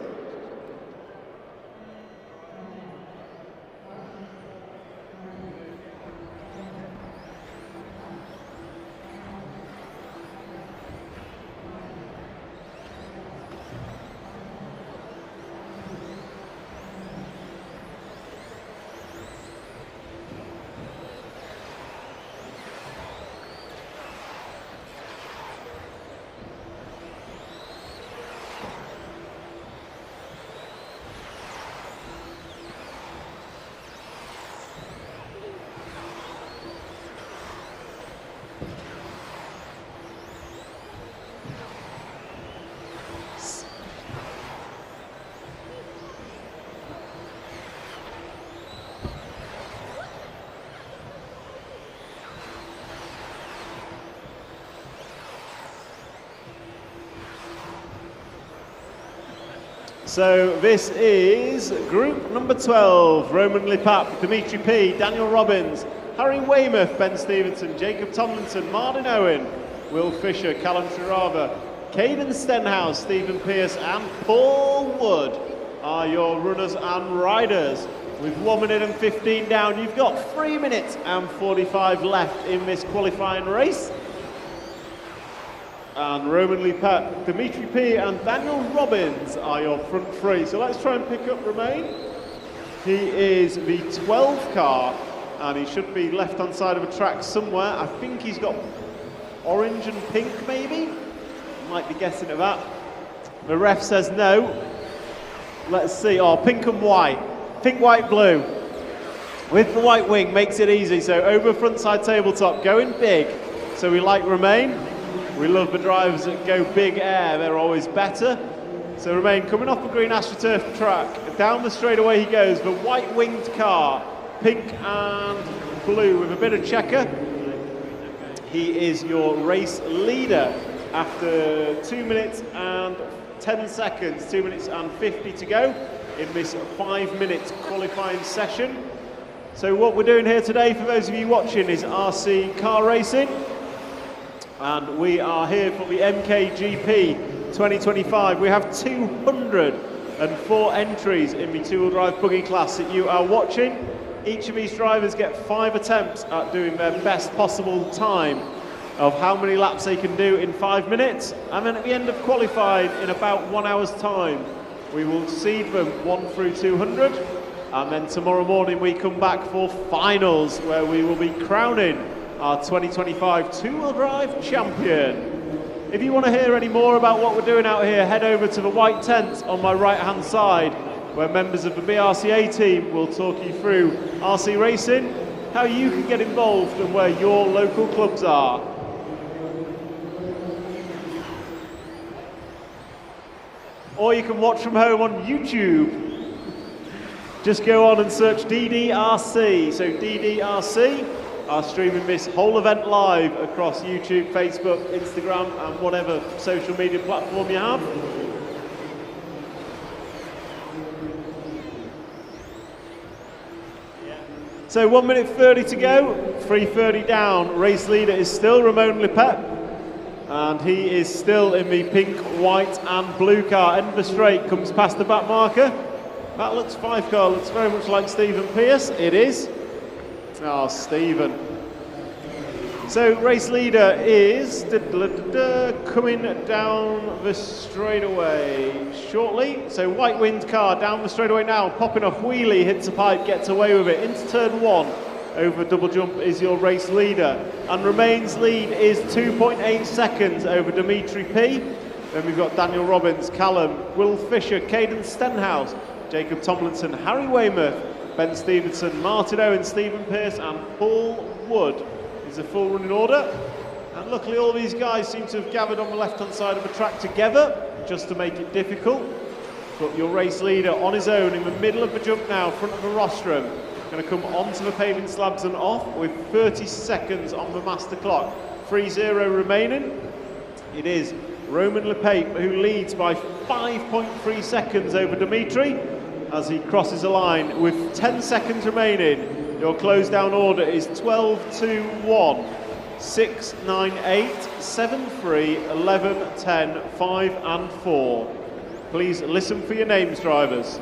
Speaker 5: So this is group number 12, Roman Lipap, Dimitri P, Daniel Robbins, Harry Weymouth, Ben Stevenson, Jacob Tomlinson, Martin Owen, Will Fisher, Callum Trierava, Caden Stenhouse, Stephen Pearce and Paul Wood are your runners and riders. With 1 minute and 15 down, you've got 3 minutes and 45 left in this qualifying race. And Roman Lipat, Dimitri P and Daniel Robbins are your front three. So let's try and pick up Romain. He is the 12 car and he should be left hand side of a track somewhere. I think he's got orange and pink maybe. Might be guessing at that. The ref says no. Let's see, oh, pink and white. Pink, white, blue. With the white wing makes it easy. So over front side tabletop, going big. So we like Romain. We love the drivers that go big air, they're always better. So Romain coming off the green AstroTurf track, down the straightaway he goes, the white winged car, pink and blue with a bit of checker. He is your race leader after 2 minutes and 10 seconds, 2 minutes and 50 to go in this 5 minute qualifying session. So what we're doing here today, for those of you watching, is RC car racing. And we are here for the MKGP 2025. We have 204 entries in the two-wheel drive buggy class that you are watching. Each of these drivers get 5 attempts at doing their best possible time of how many laps they can do in 5 minutes. And then at the end of qualifying, in about 1 hour's time, we will seed them 1 through 200. And then tomorrow morning we come back for finals, where we will be crowning our 2025 two-wheel drive champion. If you want to hear any more about what we're doing out here, head over to the white tent on my right-hand side, where members of the BRCA team will talk you through RC racing, how you can get involved and where your local clubs are. Or you can watch from home on YouTube. Just go on and search DDRC. So DDRC are streaming this whole event live across YouTube, Facebook, Instagram, and whatever social media platform you have. So 1 minute 30 to go, 3:30 down. Race leader is still Ramon Lipet, and he is still in the pink, white and blue car. End of the straight, comes past the back marker. That looks 5 car, looks very much like Stephen Pearce. It is. Oh, Stephen. So race leader is coming down the straightaway shortly. So white wind car down the straightaway now, popping a wheelie, hits a pipe, gets away with it. Into turn 1, over double jump is your race leader. And Remain's lead is 2.8 seconds over Dimitri P. Then we've got Daniel Robbins, Callum, Will Fisher, Caden Stenhouse, Jacob Tomlinson, Harry Weymouth, Ben Stevenson, Martin Owen, Stephen Pearce and Paul Wood is the full running order. And luckily all these guys seem to have gathered on the left-hand side of the track together, just to make it difficult. But your race leader on his own in the middle of the jump now, front of the rostrum, going to come onto the paving slabs and off with 30 seconds on the master clock. 3-0 remaining. It is Roman Lepate who leads by 5.3 seconds over Dimitri as he crosses the line with 10 seconds remaining. Your close down order is 12, 2, 1, 6, 9, 8, 7, 3, 11, 10, 5 and 4. Please listen for your names, drivers.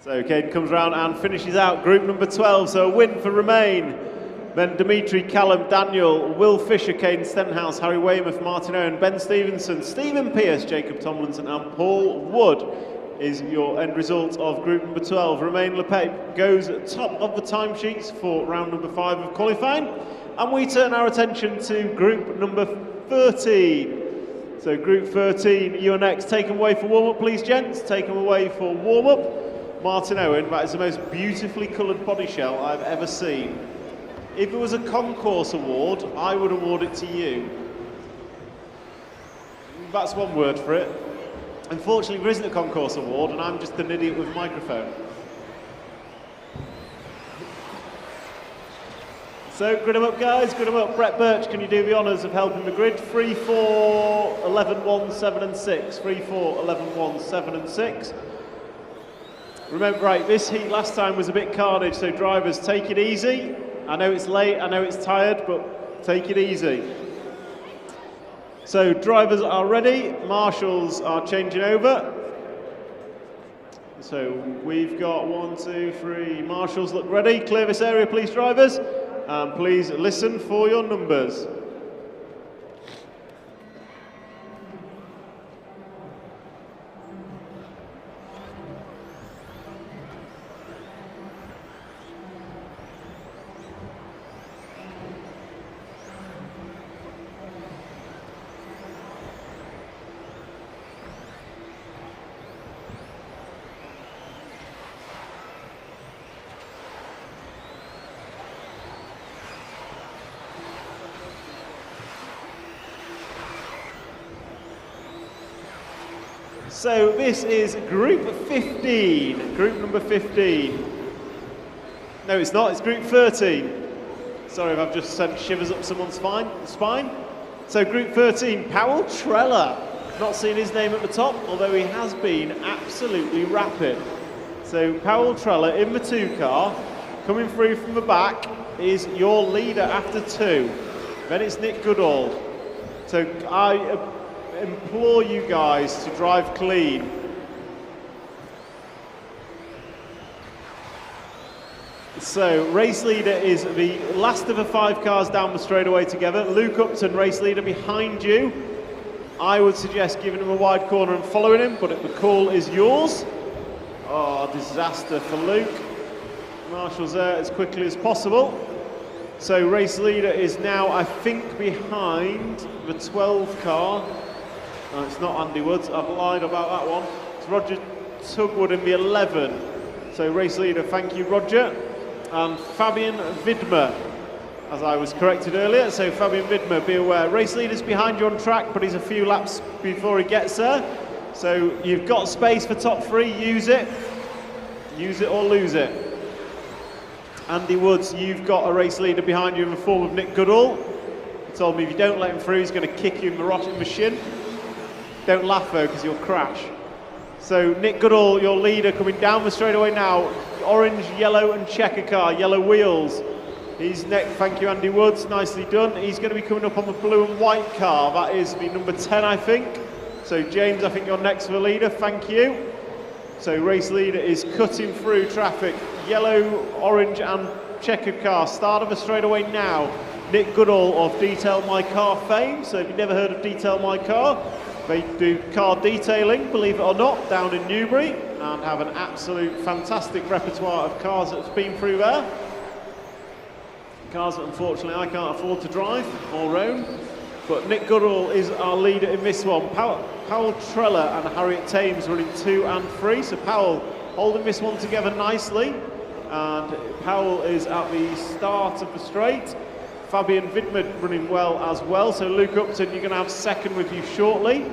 Speaker 5: So Caden comes round and finishes out group number 12, so a win for Remain. Then Dimitri, Callum, Daniel, Will Fisher, Caden Stenhouse, Harry Weymouth, Martin Owen, Ben Stevenson, Stephen Pearce, Jacob Tomlinson and Paul Wood is your end result of group number 12. Remain Lepate goes top of the timesheets for round number 5 of qualifying. And we turn our attention to group number 13. So group 13, you're next. Take them away for warm-up, please, gents. Take them away for warm-up. Martin Owen, that is the most beautifully coloured body shell I've ever seen. If it was a concourse award, I would award it to you. That's one word for it. Unfortunately, there isn't a concourse award, and I'm just an idiot with a microphone. So, grid them up, guys, grid them up. Brett Birch, can you do the honours of helping the grid? 3, 4, 11, 1, 7 and 6. 3, 4, 11, 1, 7 and 6. Remember, right, this heat last time was a bit carnage, so drivers, take it easy. I know it's late, I know it's tired, but take it easy. So drivers are ready, marshals are changing over. So we've got 1, 2, 3, marshals look ready. Clear this area, please, drivers. And please listen for your numbers. So this is group 15, group number 15. No, it's not, it's group 13. Sorry if I've just sent shivers up someone's spine. So group 13, Powell Trella. Not seen his name at the top, although he has been absolutely rapid. So Powell Trella in the 2 car, coming through from the back is your leader after 2. Then it's Nick Goodall. So I implore you guys to drive clean. So race leader is the last of the 5 cars down the straightaway together. Luke Upton, race leader behind you. I would suggest giving him a wide corner and following him, but the call is yours. Oh, disaster for Luke. Marshall's there as quickly as possible. So race leader is now, I think, behind the 12 car. No, it's not Andy Woods, I've lied about that one. It's Roger Tugwood in the 11. So race leader, thank you Roger. And Fabian Vidmer, as I was corrected earlier. So Fabian Vidmer, be aware. Race leader's behind you on track, but he's a few laps before he gets there. So you've got space for top 3, use it. Use it or lose it. Andy Woods, you've got a race leader behind you in the form of Nick Goodall. He told me if you don't let him through, he's going to kick you in the shin. Don't laugh though, because you'll crash. So Nick Goodall, your leader, coming down the straightaway now. Orange, yellow and checker car, yellow wheels. He's next, thank you Andy Woods, nicely done. He's going to be coming up on the blue and white car. That is the number 10, I think. So James, I think you're next for the leader, thank you. So race leader is cutting through traffic. Yellow, orange and checkered car. Start of the straightaway now. Nick Goodall of Detail My Car fame. So if you've never heard of Detail My Car, they do car detailing, believe it or not, down in Newbury, and have an absolute fantastic repertoire of cars that's been through there. Cars that unfortunately I can't afford to drive or own. But Nick Goodall is our leader in this one. Powell Trella and Harriet Thames running 2 and 3. So Powell holding this one together nicely. And Powell is at the start of the straight. Fabian Vidmer running well as well. So Luke Upton, you're going to have second with you shortly.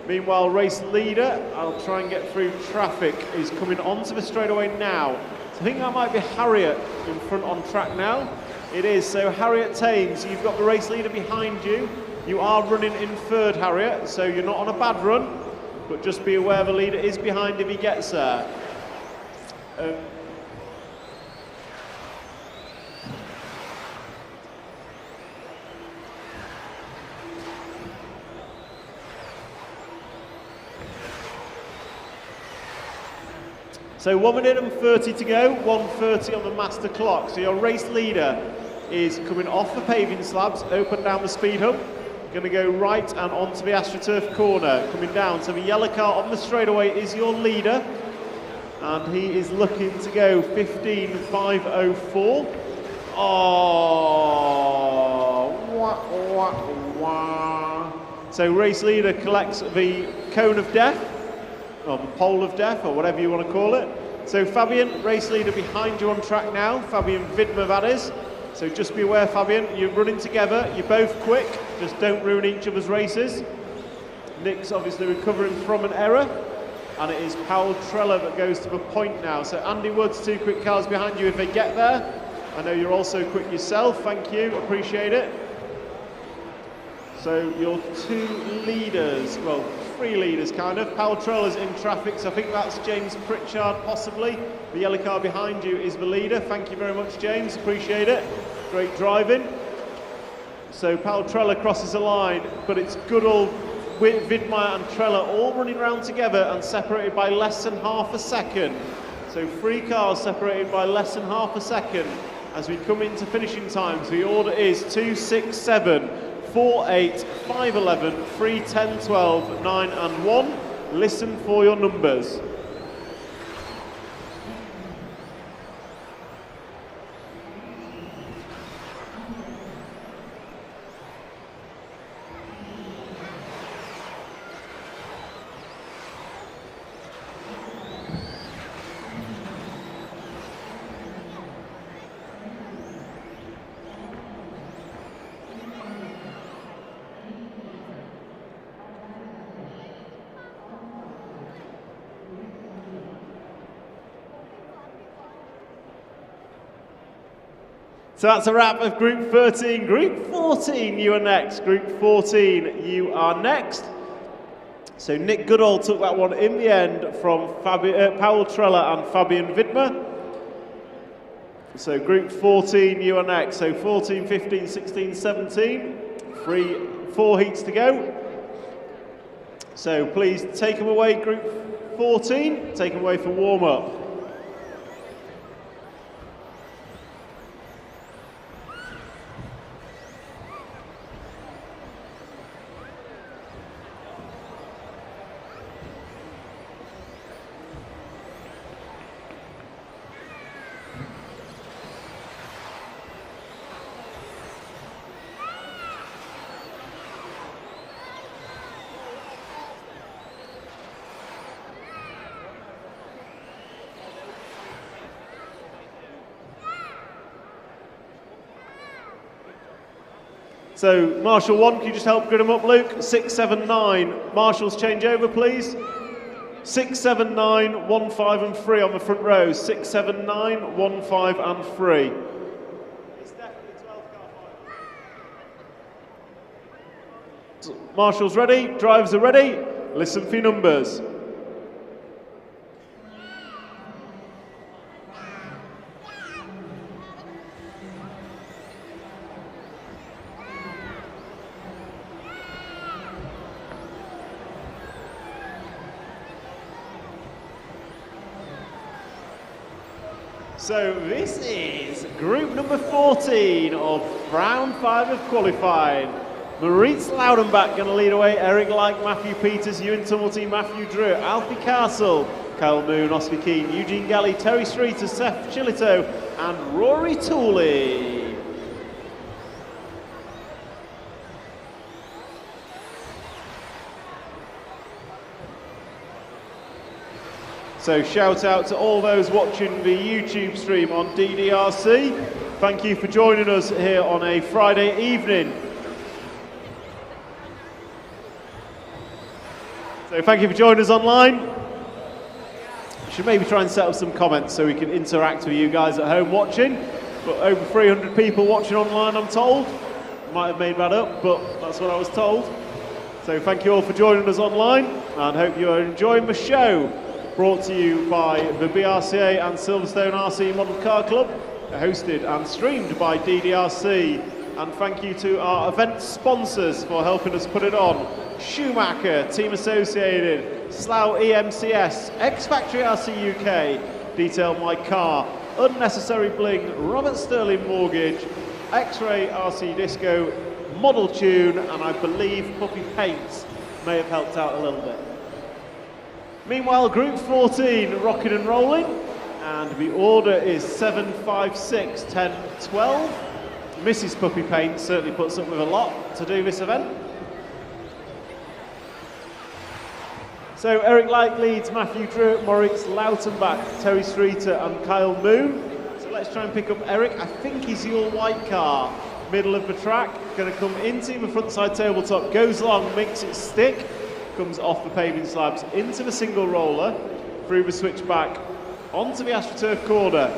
Speaker 5: Meanwhile, race leader, I'll try and get through traffic, is coming onto the straightaway now. So I think that might be Harriet in front on track now. It is. So Harriet Thames, you've got the race leader behind you. You are running in third, Harriet, so you're not on a bad run, but just be aware the leader is behind if he gets there. So 1 minute and 30 to go, 1:30 on the master clock. So your race leader is coming off the paving slabs, open down the speed hump. Going to go right and onto the AstroTurf corner, coming down. So the yellow car on the straightaway is your leader, and he is looking to go 15.504. Oh, wah. So race leader collects the cone of death, or the pole of death, or whatever you want to call it. So Fabian, race leader behind you on track now, Fabian Vidmer that is. So just be aware, Fabian, you're running together, you're both quick, just don't ruin each other's races. Nick's obviously recovering from an error, and it is Powell Trella that goes to the point now. So Andy Woods, 2 quick cars behind you if they get there. I know you're also quick yourself, thank you, appreciate it. So your 2 leaders, well, 3 leaders kind of. Powell Trella's in traffic, so I think that's James Pritchard possibly. The yellow car behind you is the leader. Thank you very much, James, appreciate it. Great driving. So Powell Trella crosses the line, but it's Goodall, Vidmeyer and Trella all running around together and separated by less than half a second. So 3 cars separated by less than half a second as we come into finishing time. So the order is 2, 6, 7, 4, 8, 5, 11, 3, 10, 12, 9 and 1. Listen for your numbers. So that's a wrap of Group 13. Group 14, you are next. Group 14, you are next. So Nick Goodall took that one in the end from Paul Treller and Fabian Widmer. So Group 14, you are next. So 14, 15, 16, 17. 4 heats to go. So please take them away, Group 14. Take them away for warm-up. So Marshall 1, can you just help grid them up, Luke? 6, 7, 9. Marshall's change over, please. 6, 7, 9, 1, 5 and 3 on the front row. 6, 7, 9, 1, 5 and 3. Marshall's ready, drivers are ready. Listen for your numbers. So this is group number 14 of round 5 of qualifying. Maurice Loudenbach going to lead away, Eric Like, Matthew Peters, Ewan Tumulty, Matthew Drew, Alfie Castle, Kyle Moon, Oscar Keane, Eugene Galley, Terry Streeter, Seth Chilito and Rory Tooley. So shout out to all those watching the YouTube stream on DDRC. Thank you for joining us here on a Friday evening. So thank you for joining us online. We should maybe try and set up some comments so we can interact with you guys at home watching. But over 300 people watching online, I'm told. Might have made that up, but that's what I was told. So thank you all for joining us online and hope you are enjoying the show. Brought to you by the BRCA and Silverstone RC Model Car Club, hosted and streamed by DDRC. And thank you to our event sponsors for helping us put it on. Schumacher, Team Associated, Slough EMCS, X Factory RC UK, Detail My Car, Unnecessary Bling, Robert Sterling Mortgage, X-Ray RC Disco, Model Tune, and I believe Puppy Paints may have helped out a little bit. Meanwhile, Group 14 rocking and rolling, and the order is 7, 5, 6, 10, 12. Mrs. Puppy Paint certainly puts up with a lot to do this event. So Eric Light leads, Matthew Drew, Maurice Loudenbach, Terry Streeter and Kyle Moon. So let's try and pick up Eric. I think he's your white car, middle of the track. Going to come into the front side tabletop, goes long, makes it stick. Comes off the paving slabs into the single roller, through the switchback, onto the AstroTurf corner,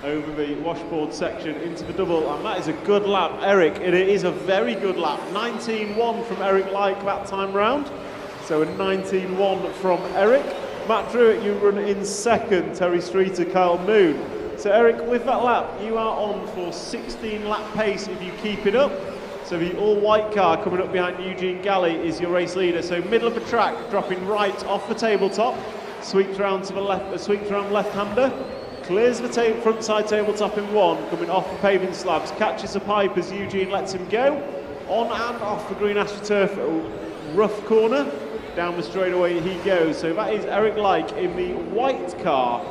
Speaker 5: over the washboard section into the double, and that is a good lap, Eric. It is a very good lap. 19.1 from Eric Like that time round, so a 19.1 from Eric. Matt Druitt, you run in second, Terry Streeter, Kyle Moon. So Eric, with that lap, you are on for 16 lap pace if you keep it up. So the all-white car coming up behind Eugene Galley is your race leader. So middle of the track, dropping right off the tabletop, sweeps round to the left, sweeps around left-hander, clears the front side tabletop in one, coming off the paving slabs, catches a pipe as Eugene lets him go, on and off the green AstroTurf rough corner, down the straightaway he goes. So that is Eric Like in the white car.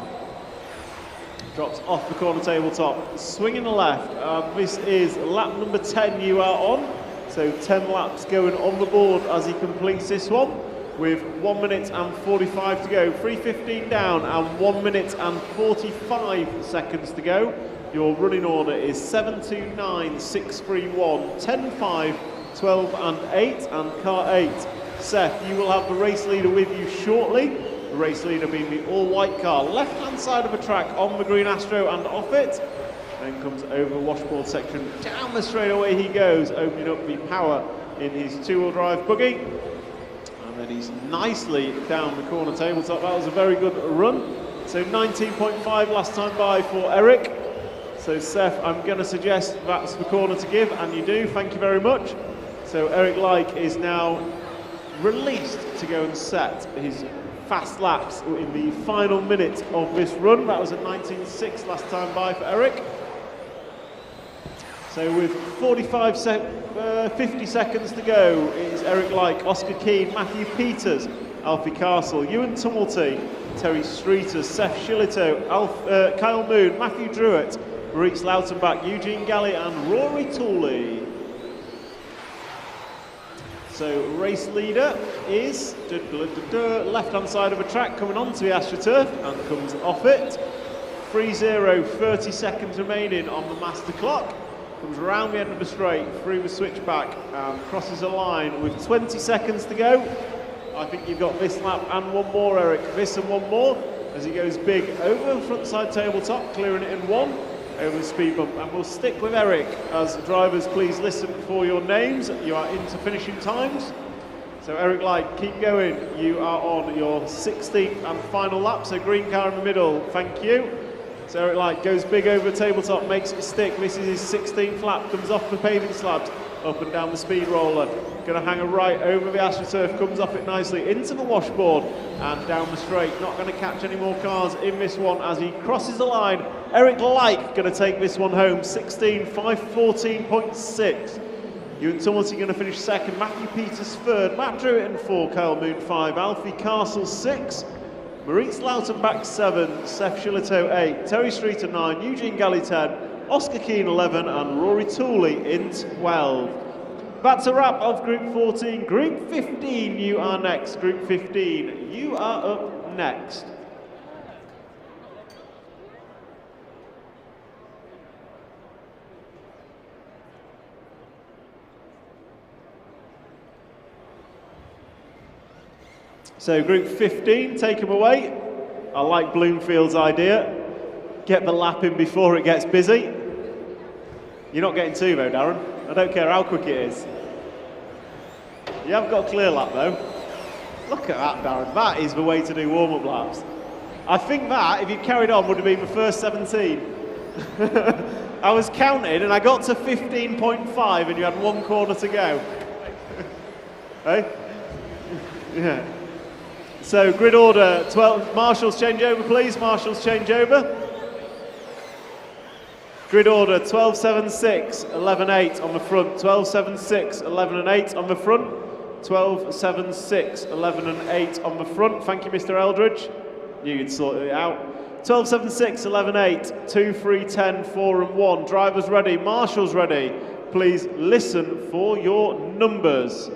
Speaker 5: Drops off the corner tabletop, swinging the left. This is lap number 10 you are on. So 10 laps going on the board as he completes this one with 1 minute and 45 to go. 3:15 down and 1 minute and 45 seconds to go. Your running order is 7, 2, 9, 6, 3, 1, 10, 5, 12 and 8. And car 8, Seth, you will have the race leader with you shortly. The race leader being the all-white car, left-hand side of the track on the green Astro and off it. Then comes over the washboard section. Down the straightaway he goes, opening up the power in his two-wheel drive buggy. And then he's nicely down the corner tabletop. That was a very good run. So 19.5 last time by for Eric. So Seth, I'm going to suggest that's the corner to give, and you do, thank you very much. So Eric Like is now released to go and set his fast laps in the final minute of this run. That was at 19.6 last time by for Eric. So with 50 seconds to go, it is Eric Like, Oscar Keane, Matthew Peters, Alfie Castle, Ewan Tumulty, Terry Streeters, Seth Shillito, Kyle Moon, Matthew Druitt, Maurice Lautenbach, Eugene Galley and Rory Tooley. So race leader is left-hand side of the track, coming onto the AstroTurf and comes off it. 3-0, 30 seconds remaining on the master clock. Comes around the end of the straight, through the switchback and crosses a line with 20 seconds to go. I think you've got this lap and one more, Eric. This and one more as he goes big over the front side tabletop, clearing it in one over the speed bump. And we'll stick with Eric as drivers, please listen for your names. You are into finishing times. So Eric Light, keep going. You are on your 16th and final lap. So green car in the middle, thank you. So Eric Light goes big over the tabletop, makes it stick. This is his 16th lap, comes off the paving slabs, up and down the speed roller. Going to hang a right over the AstroTurf, comes off it nicely into the washboard and down the straight. Not going to catch any more cars in this one as he crosses the line. Eric Like going to take this one home, 16, 5:14.6. Ewan Tumulty going to finish second, Matthew Peters third, Matt Druitt in 4, Kyle Moon 5, Alfie Castle 6, Maurice Lautenbach 7, Seth Shillito 8, Terry Streeter 9, Eugene Galley 10, Oscar Keane 11 and Rory Tooley in 12. That's a wrap of Group 14. Group 15, you are next. Group 15, you are up next. So Group 15, take them away. I like Bloomfield's idea. Get the lap in before it gets busy. You're not getting two though, Darren. I don't care how quick it is. You have got a clear lap though. Look at that, Darren. That is the way to do warm-up laps. I think that, if you carried on, would have been the first 17. I was counting and I got to 15.5 and you had one corner to go. Hey? Yeah. So grid order 12, marshals change over please, marshals change over. Grid order 12.76, 11.8 on the front, 12.76, 11 and 8 on the front, 12.76, 11 and 8 on the front. Thank you, Mr. Eldridge. Knew you'd sort it out. 12.76, 11 8, 2, 3, 10, 4 and 1. Drivers ready, marshals ready. Please listen for your numbers.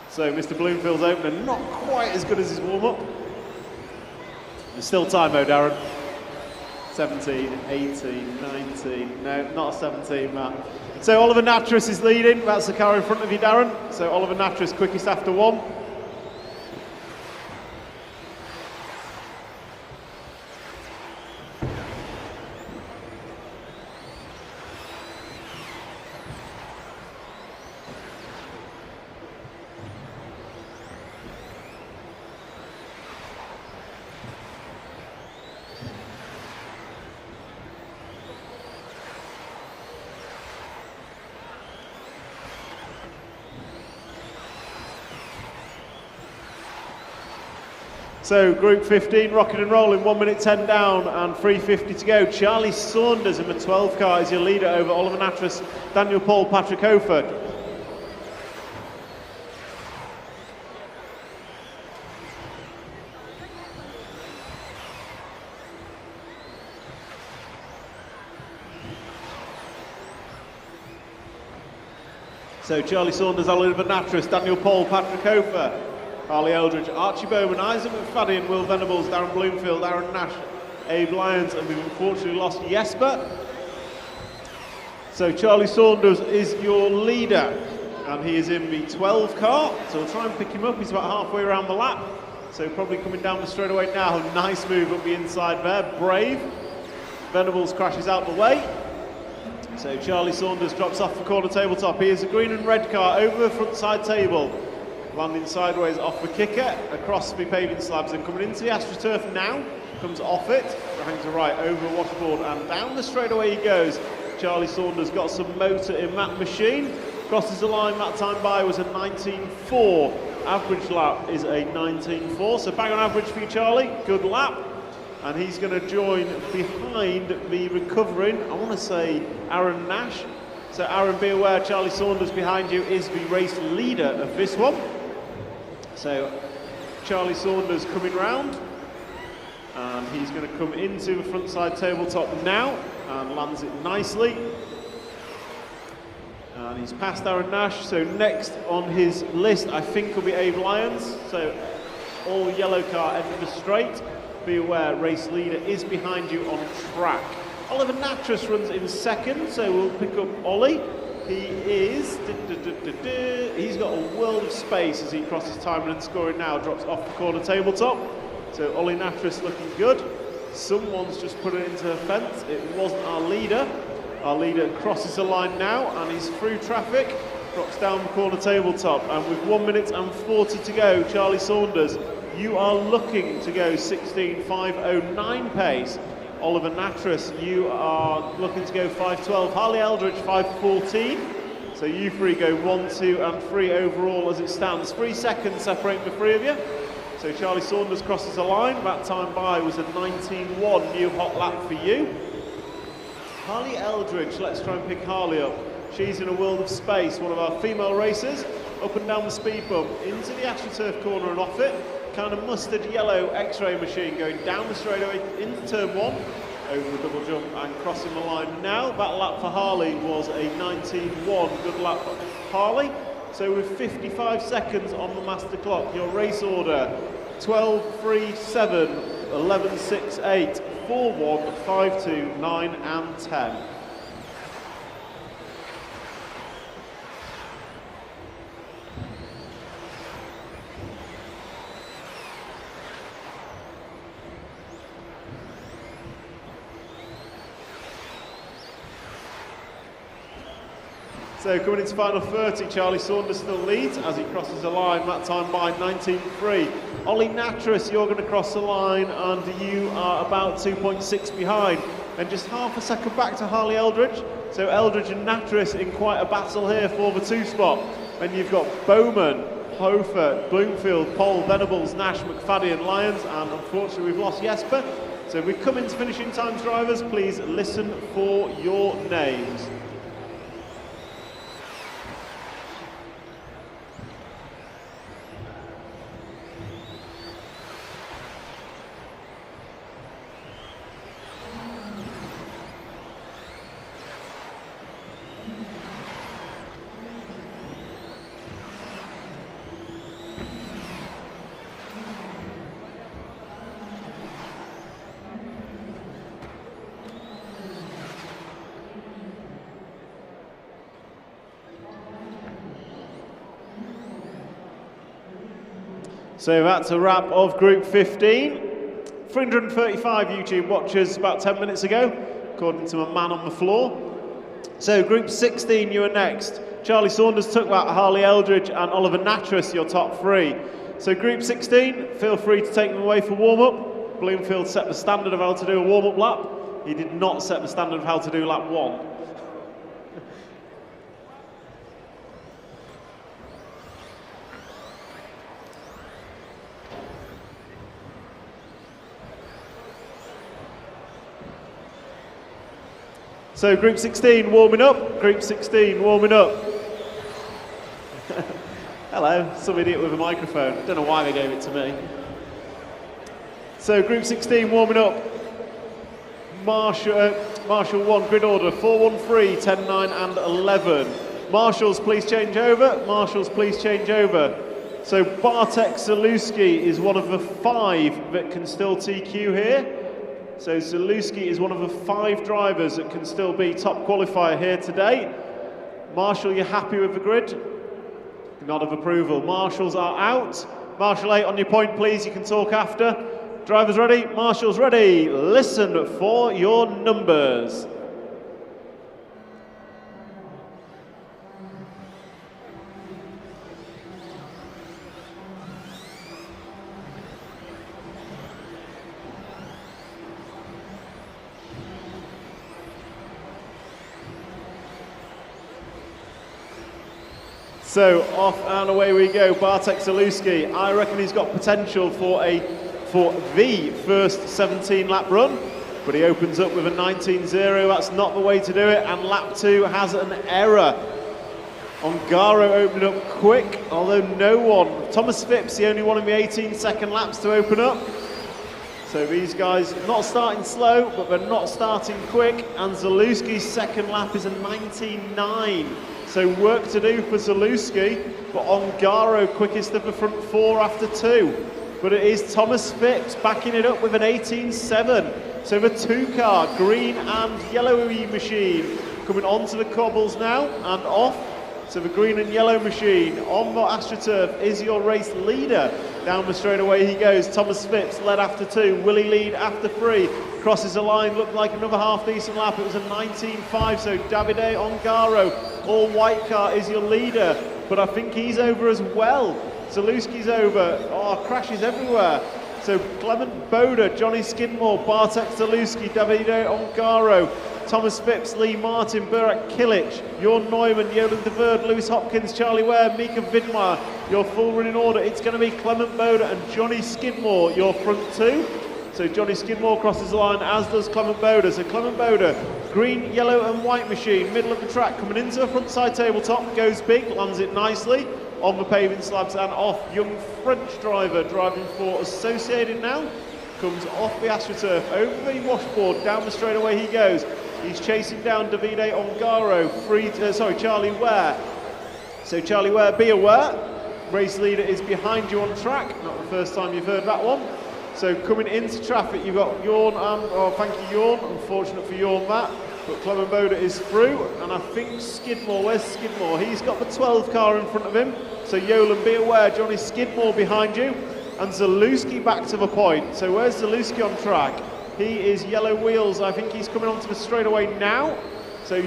Speaker 5: So Mr. Bloomfield's opener not quite as good as his warm-up. There's still time though, Darren. 17, 18, 19, no, not 17, Matt. So Oliver Natras is leading, that's the car in front of you, Darren. So Oliver Natras quickest after one. So Group 15 rocking and rolling, 1 minute 10 down and 3:50 to go. Charlie Saunders in the 12 car is your leader over Oliver Natras, Daniel Paul, Patrick Hofer. So Charlie Saunders, Oliver Natras, Daniel Paul, Patrick Hofer. Harley Eldridge, Archie Bowman, Isaac McFadden, Will Venables, Darren Bloomfield, Aaron Nash, Abe Lyons, and we've unfortunately lost Jesper. So Charlie Saunders is your leader, and he is in the 12 car, so we'll try and pick him up. He's about halfway around the lap, so probably coming down the straightaway now. Nice move up the inside there, brave. Venables crashes out the way. So Charlie Saunders drops off the corner tabletop. He is a green and red car over the front side table, landing sideways off the kicker, across the paving slabs, and coming into the AstroTurf now, comes off it, hangs a right over a washboard, and down the straightaway he goes. Charlie Saunders got some motor in that machine, crosses the line. That time by was a 19.4. Average lap is a 19.4, so bang on average for you, Charlie. Good lap. And he's going to join behind the recovering, I want to say, Aaron Nash. So Aaron, be aware, Charlie Saunders behind you is the race leader of this one. So Charlie Saunders coming round, and he's going to come into the front side tabletop now and lands it nicely. And he's passed Aaron Nash, so next on his list I think will be Abe Lyons. So all yellow car end of the straight. Be aware, race leader is behind you on track. Oliver Natras runs in second, so we'll pick up Ollie. He is, he's got a world of space as he crosses time and scoring now, drops off the corner tabletop. So Ollie Natras looking good. Someone's just put it into a fence. It wasn't our leader. Our leader crosses the line now and he's through traffic, drops down the corner tabletop, and with 1 minute and 40 to go, Charlie Saunders, you are looking to go 16.509 pace. Oliver Natras, you are looking to go 5.12. Harley Eldridge 5.14. So you three go 1, 2 and 3 overall as it stands. 3 seconds separating the three of you. So Charlie Saunders crosses the line. That time by was a 19.1, new hot lap for you. Harley Eldridge, let's try and pick Harley up. She's in a world of space, one of our female racers. Up and down the speed bump, into the AstroTurf corner and off it. Kind of mustard yellow X-ray machine going down the straightaway into turn 1, over the double jump and crossing the line now. That lap for Harley was a 19.1, good lap for Harley. So with 55 seconds on the master clock, your race order 12.37, 11.68, 4.1, 5.2, 9 and 10. So coming into final 30, Charlie Saunders still leads as he crosses the line, that time by 19.3. Ollie Natras, you're going to cross the line and you are about 2.6 behind. And just half a second back to Harley Eldridge. So Eldridge and Natras in quite a battle here for the 2 spot. And you've got Bowman, Hofer, Bloomfield, Pole, Venables, Nash, McFadden, Lyons, and unfortunately we've lost Jesper. So we've come into finishing times, drivers. Please listen for your names. So that's a wrap of Group 15. 335 YouTube watchers about 10 minutes ago, according to my man on the floor. So Group 16, you are next. Charlie Saunders took that, Harley Eldridge and Oliver Natras, your top 3. So Group 16, feel free to take them away for warm-up. Bloomfield set the standard of how to do a warm-up lap. He did not set the standard of how to do lap 1. So Group 16 warming up, Group 16 warming up. Hello, some idiot with a microphone. Don't know why they gave it to me. So Group 16 warming up. Marshall 1, grid order 413, 10, 9 and 11. Marshals, please change over. Marshals, please change over. So Bartek Zalewski is one of the 5 that can still TQ here. So Zalewski is one of the 5 drivers that can still be top qualifier here today. Marshall, you happy with the grid? Nod of approval. Marshals are out. Marshall 8 on your point, please. You can talk after. Drivers ready? Marshals ready. Listen for your numbers. So off and away we go. Bartek Zalewski. I reckon he's got potential for the first 17 lap run, but he opens up with a 19.0. That's not the way to do it, and lap 2 has an error. Ongaro opened up quick, although no one. Thomas Phipps, the only one in the 18-second laps to open up. So these guys not starting slow, but they're not starting quick, and Zalewski's second lap is a 19.9. So work to do for Zalewski, but Ongaro quickest of the front 4 after 2. But it is Thomas Phipps backing it up with an 18.7. So the 2-car, green and yellowy machine, coming onto the cobbles now and off. So the green and yellow machine on the AstroTurf is your race leader. Down the straightaway he goes. Thomas Phipps led after 2. Will he lead after 3? Crosses the line, looked like another half-decent lap. It was a 19.5, so Davide Ongaro, all white car, is your leader. But I think he's over as well. Zalewski's over. Oh, crashes everywhere. So Clement Boda, Johnny Skidmore, Bartek Zalewski, Davide Ongaro, Thomas Phipps, Lee Martin, Burak Kilic, Jorn Neumann, Jolan de Verde, Lewis Hopkins, Charlie Ware, Mika Vidmar. Your full running order, it's going to be Clement Boda and Johnny Skidmore, your front 2. So Johnny Skidmore crosses the line, as does Clement Boda. So Clement Boda, green, yellow and white machine, middle of the track, coming into the front side tabletop, goes big, lands it nicely on the paving slabs and off. Young French driver driving for Associated now, comes off the AstroTurf, over the washboard, down the straightaway he goes. He's chasing down Davide Ongaro, Charlie Ware. So Charlie Ware, be aware, race leader is behind you on track. Not the first time you've heard that one. So coming into traffic, you've got Jorn, thank you Jorn, unfortunate for Jorn that. But Clement Boda is through, and I think Skidmore, where's Skidmore? He's got the 12 car in front of him. So Jolan, be aware, Johnny Skidmore behind you, and Zalewski back to the point. So where's Zalewski on track? He is yellow wheels. I think he's coming onto the straightaway now. So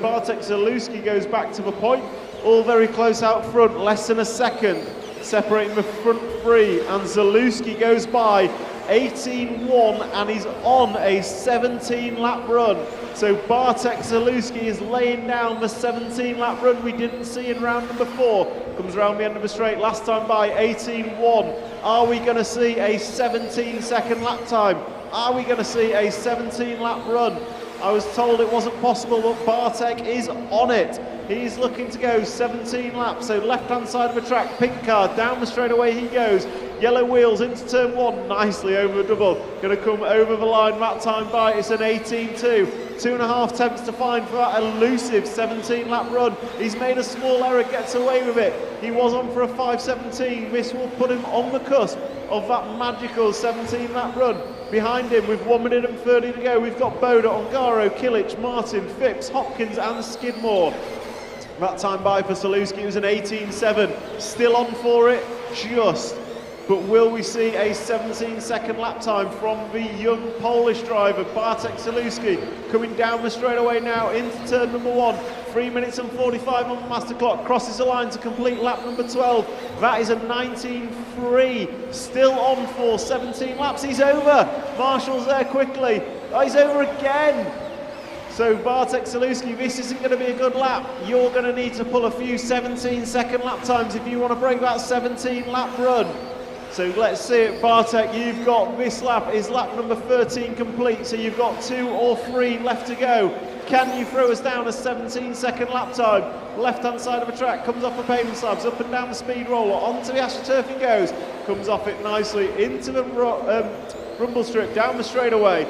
Speaker 5: Bartek Zalewski goes back to the point. All very close out front, less than a second, separating the front 3, and Zalewski goes by 18.1, and he's on a 17-lap run. So Bartek Zalewski is laying down the 17-lap run we didn't see in round number 4. Comes around the end of the straight, last time by 18.1. Are we going to see a 17-second lap time? Are we going to see a 17-lap run? I was told it wasn't possible, but Bartek is on it. He's looking to go 17 laps, so left-hand side of the track, pink car, down the straightaway he goes. Yellow wheels into turn 1, nicely over the double. Going to come over the line, that time by, it's an 18.2. 2.5 attempts to find for that elusive 17-lap run. He's made a small error, gets away with it. He was on for a 5.17. This will put him on the cusp of that magical 17-lap run. Behind him, with 1 minute and 30 to go, we've got Boda, Ongaro, Kilic, Martin, Phipps, Hopkins and Skidmore. That time by for Zalewski, it was an 18.7. Still on for it, just. But will we see a 17-second lap time from the young Polish driver, Bartek Zalewski, coming down the straightaway now into turn number 1. 3 minutes and 45 on the master clock, crosses the line to complete lap number 12. That is a 19.3, still on for 17 laps. He's over. Marshall's there quickly. Oh, he's over again. So Bartek Zalewski, this isn't going to be a good lap. You're going to need to pull a few 17-second lap times if you want to break that 17-lap run. So let's see it, Bartek, you've got this lap, is lap number 13 complete, so you've got 2 or 3 left to go. Can you throw us down a 17-second lap time? Left-hand side of the track, comes off the pavement slabs, up and down the speed roller, onto the AstroTurf he goes, comes off it nicely, into the rumble strip, down the straightaway.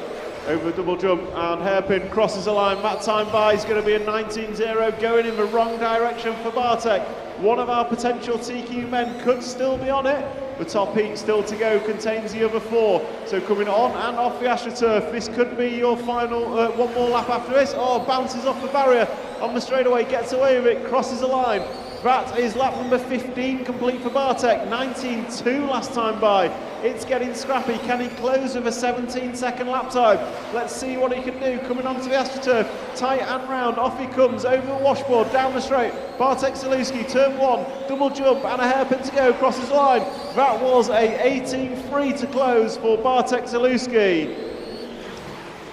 Speaker 5: over the double jump and hairpin, crosses the line. That time by is going to be a 19.0, going in the wrong direction for Bartek. One of our potential TQ men could still be on it. The top heat still to go, contains the other 4. So coming on and off the AstroTurf, this could be your final, one more lap after this. Oh, bounces off the barrier on the straightaway, gets away with it, crosses the line. That is lap number 15 complete for Bartek, 19.2 last time by. It's getting scrappy. Can he close with a 17-second lap time? Let's see what he can do. Coming onto the AstroTurf, tight and round, off he comes, over the washboard, down the straight. Bartek Zalewski, turn 1, double jump and a hairpin to go, crosses the line. That was a 18.3 to close for Bartek Zalewski.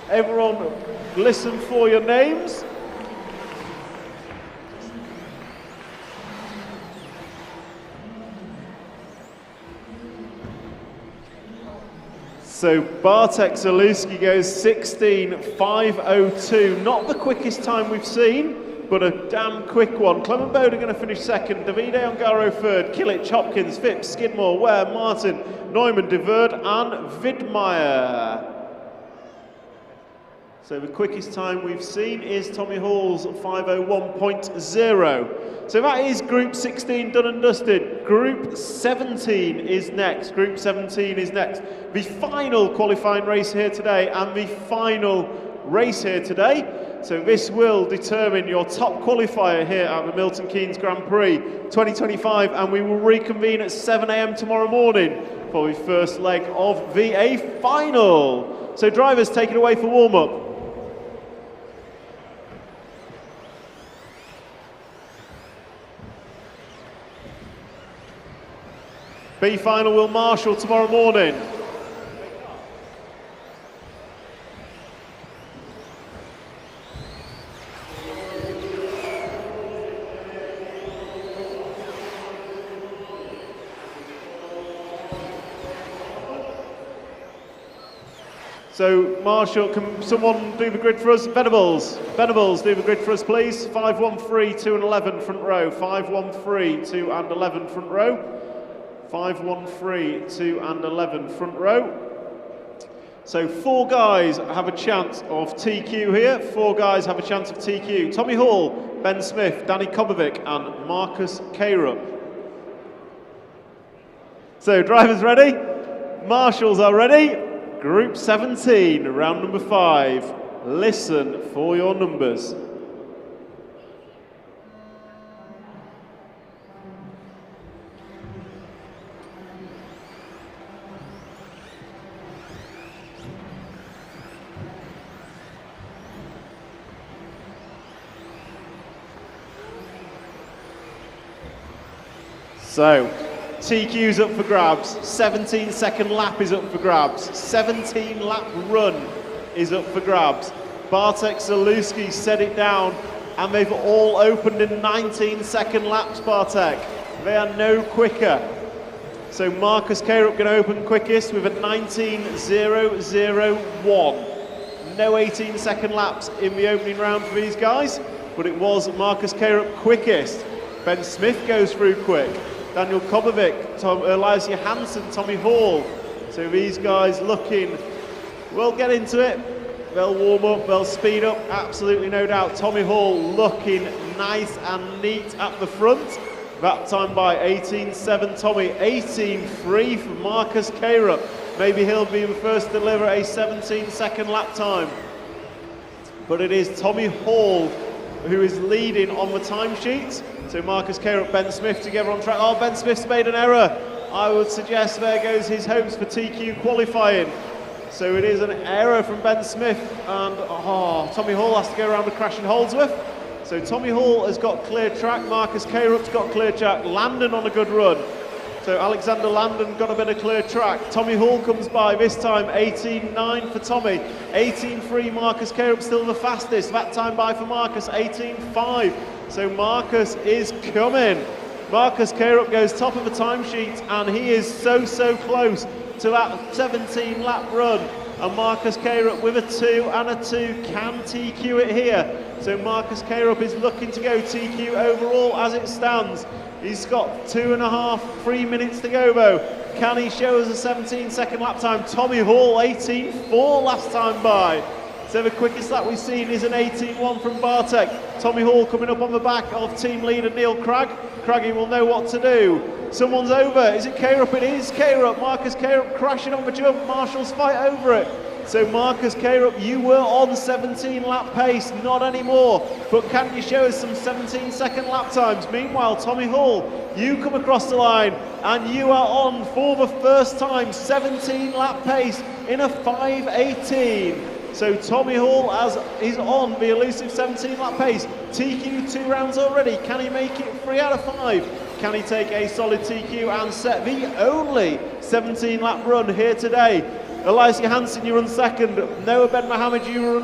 Speaker 5: Everyone, listen for your names. So Bartek Zalewski goes 16.502. Not the quickest time we've seen, but a damn quick one. Clement Bode going to finish second. Davide Ongaro third. Kilic, Hopkins, Phipps, Skidmore, Ware, Martin, Neumann, De Verd and Widmeyer. So the quickest time we've seen is Tommy Hall's 5:01.0. So that is Group 16 done and dusted. Group 17 is next. Group 17 is next. The final qualifying race here today and the final race here today. So this will determine your top qualifier here at the Milton Keynes Grand Prix 2025, and we will reconvene at 7 AM tomorrow morning for the first leg of the A final. So drivers, take it away for warm-up. B final will marshal tomorrow morning. So Marshall, can someone do the grid for us? Venables, do the grid for us please. 513, 2 and 11 front row. 513, 2 and 11 front row. 513, 2 and 11 front row. So 4 guys have a chance of TQ here. 4 guys have a chance of TQ. Tommy Hall, Ben Smith, Danny Kobovic and Marcus Kayrup. So drivers ready? Marshals are ready. Group 17, round number 5. Listen for your numbers. So, TQ's up for grabs, 17-second lap is up for grabs, 17-lap run is up for grabs. Bartek Zalewski set it down, and they've all opened in 19-second laps, Bartek. They are no quicker. So Marcus Kayrup going to open quickest with a 19.001. No 18-second laps in the opening round for these guys, but it was Marcus Kayrup quickest. Ben Smith goes through quick. Daniel Kobovic, Elias Johansson, Tommy Hall. So these guys looking, we'll get into it. They'll warm up, they'll speed up, absolutely no doubt. Tommy Hall looking nice and neat at the front. That time by 18.7 Tommy, 18.3 for Marcus Kayrup. Maybe he'll be the first to deliver a 17-second lap time. But it is Tommy Hall who is leading on the timesheets. So Marcus Kayrup, Ben Smith together on track. Oh, Ben Smith's made an error. I would suggest there goes his hopes for TQ qualifying. So it is an error from Ben Smith, and Tommy Hall has to go around the crash in Holdsworth. So Tommy Hall has got clear track, Marcus Kayrup's got clear track, Landon on a good run. So Alexander Landon got a bit of clear track. Tommy Hall comes by this time, 18.9 for Tommy. 18.3 Marcus Kayrup still the fastest. That time by for Marcus, 18.5. So Marcus is coming. Marcus Kayrup goes top of the timesheet, and he is so close to that 17-lap run. And Marcus Kayrup with a 2 and a 2 can TQ it here. So Marcus Carup is looking to go TQ overall as it stands. He's got 3 minutes to go though. Can he show us a 17-second lap time? Tommy Hall 18.4 last time by. So the quickest lap we've seen is an 18.1 from Bartek. Tommy Hall coming up on the back of team leader Neil Cragg. Craggy will know what to do. Someone's over. Is it Carup? It is Carup. Marcus Carup crashing on the jump. Marshall's fight over it. So Marcus Carup, you were on 17 lap pace, not anymore. But can you show us some 17-second lap times? Meanwhile, Tommy Hall, you come across the line and you are on for the first time 17 lap pace in a 5:18. So Tommy Hall is on the elusive 17 lap pace. TQ 2 rounds already. Can he make it 3 out of 5? Can he take a solid TQ and set the only 17 lap run here today? Elias Johansson, you run second. Noah Ben Mohammed, you run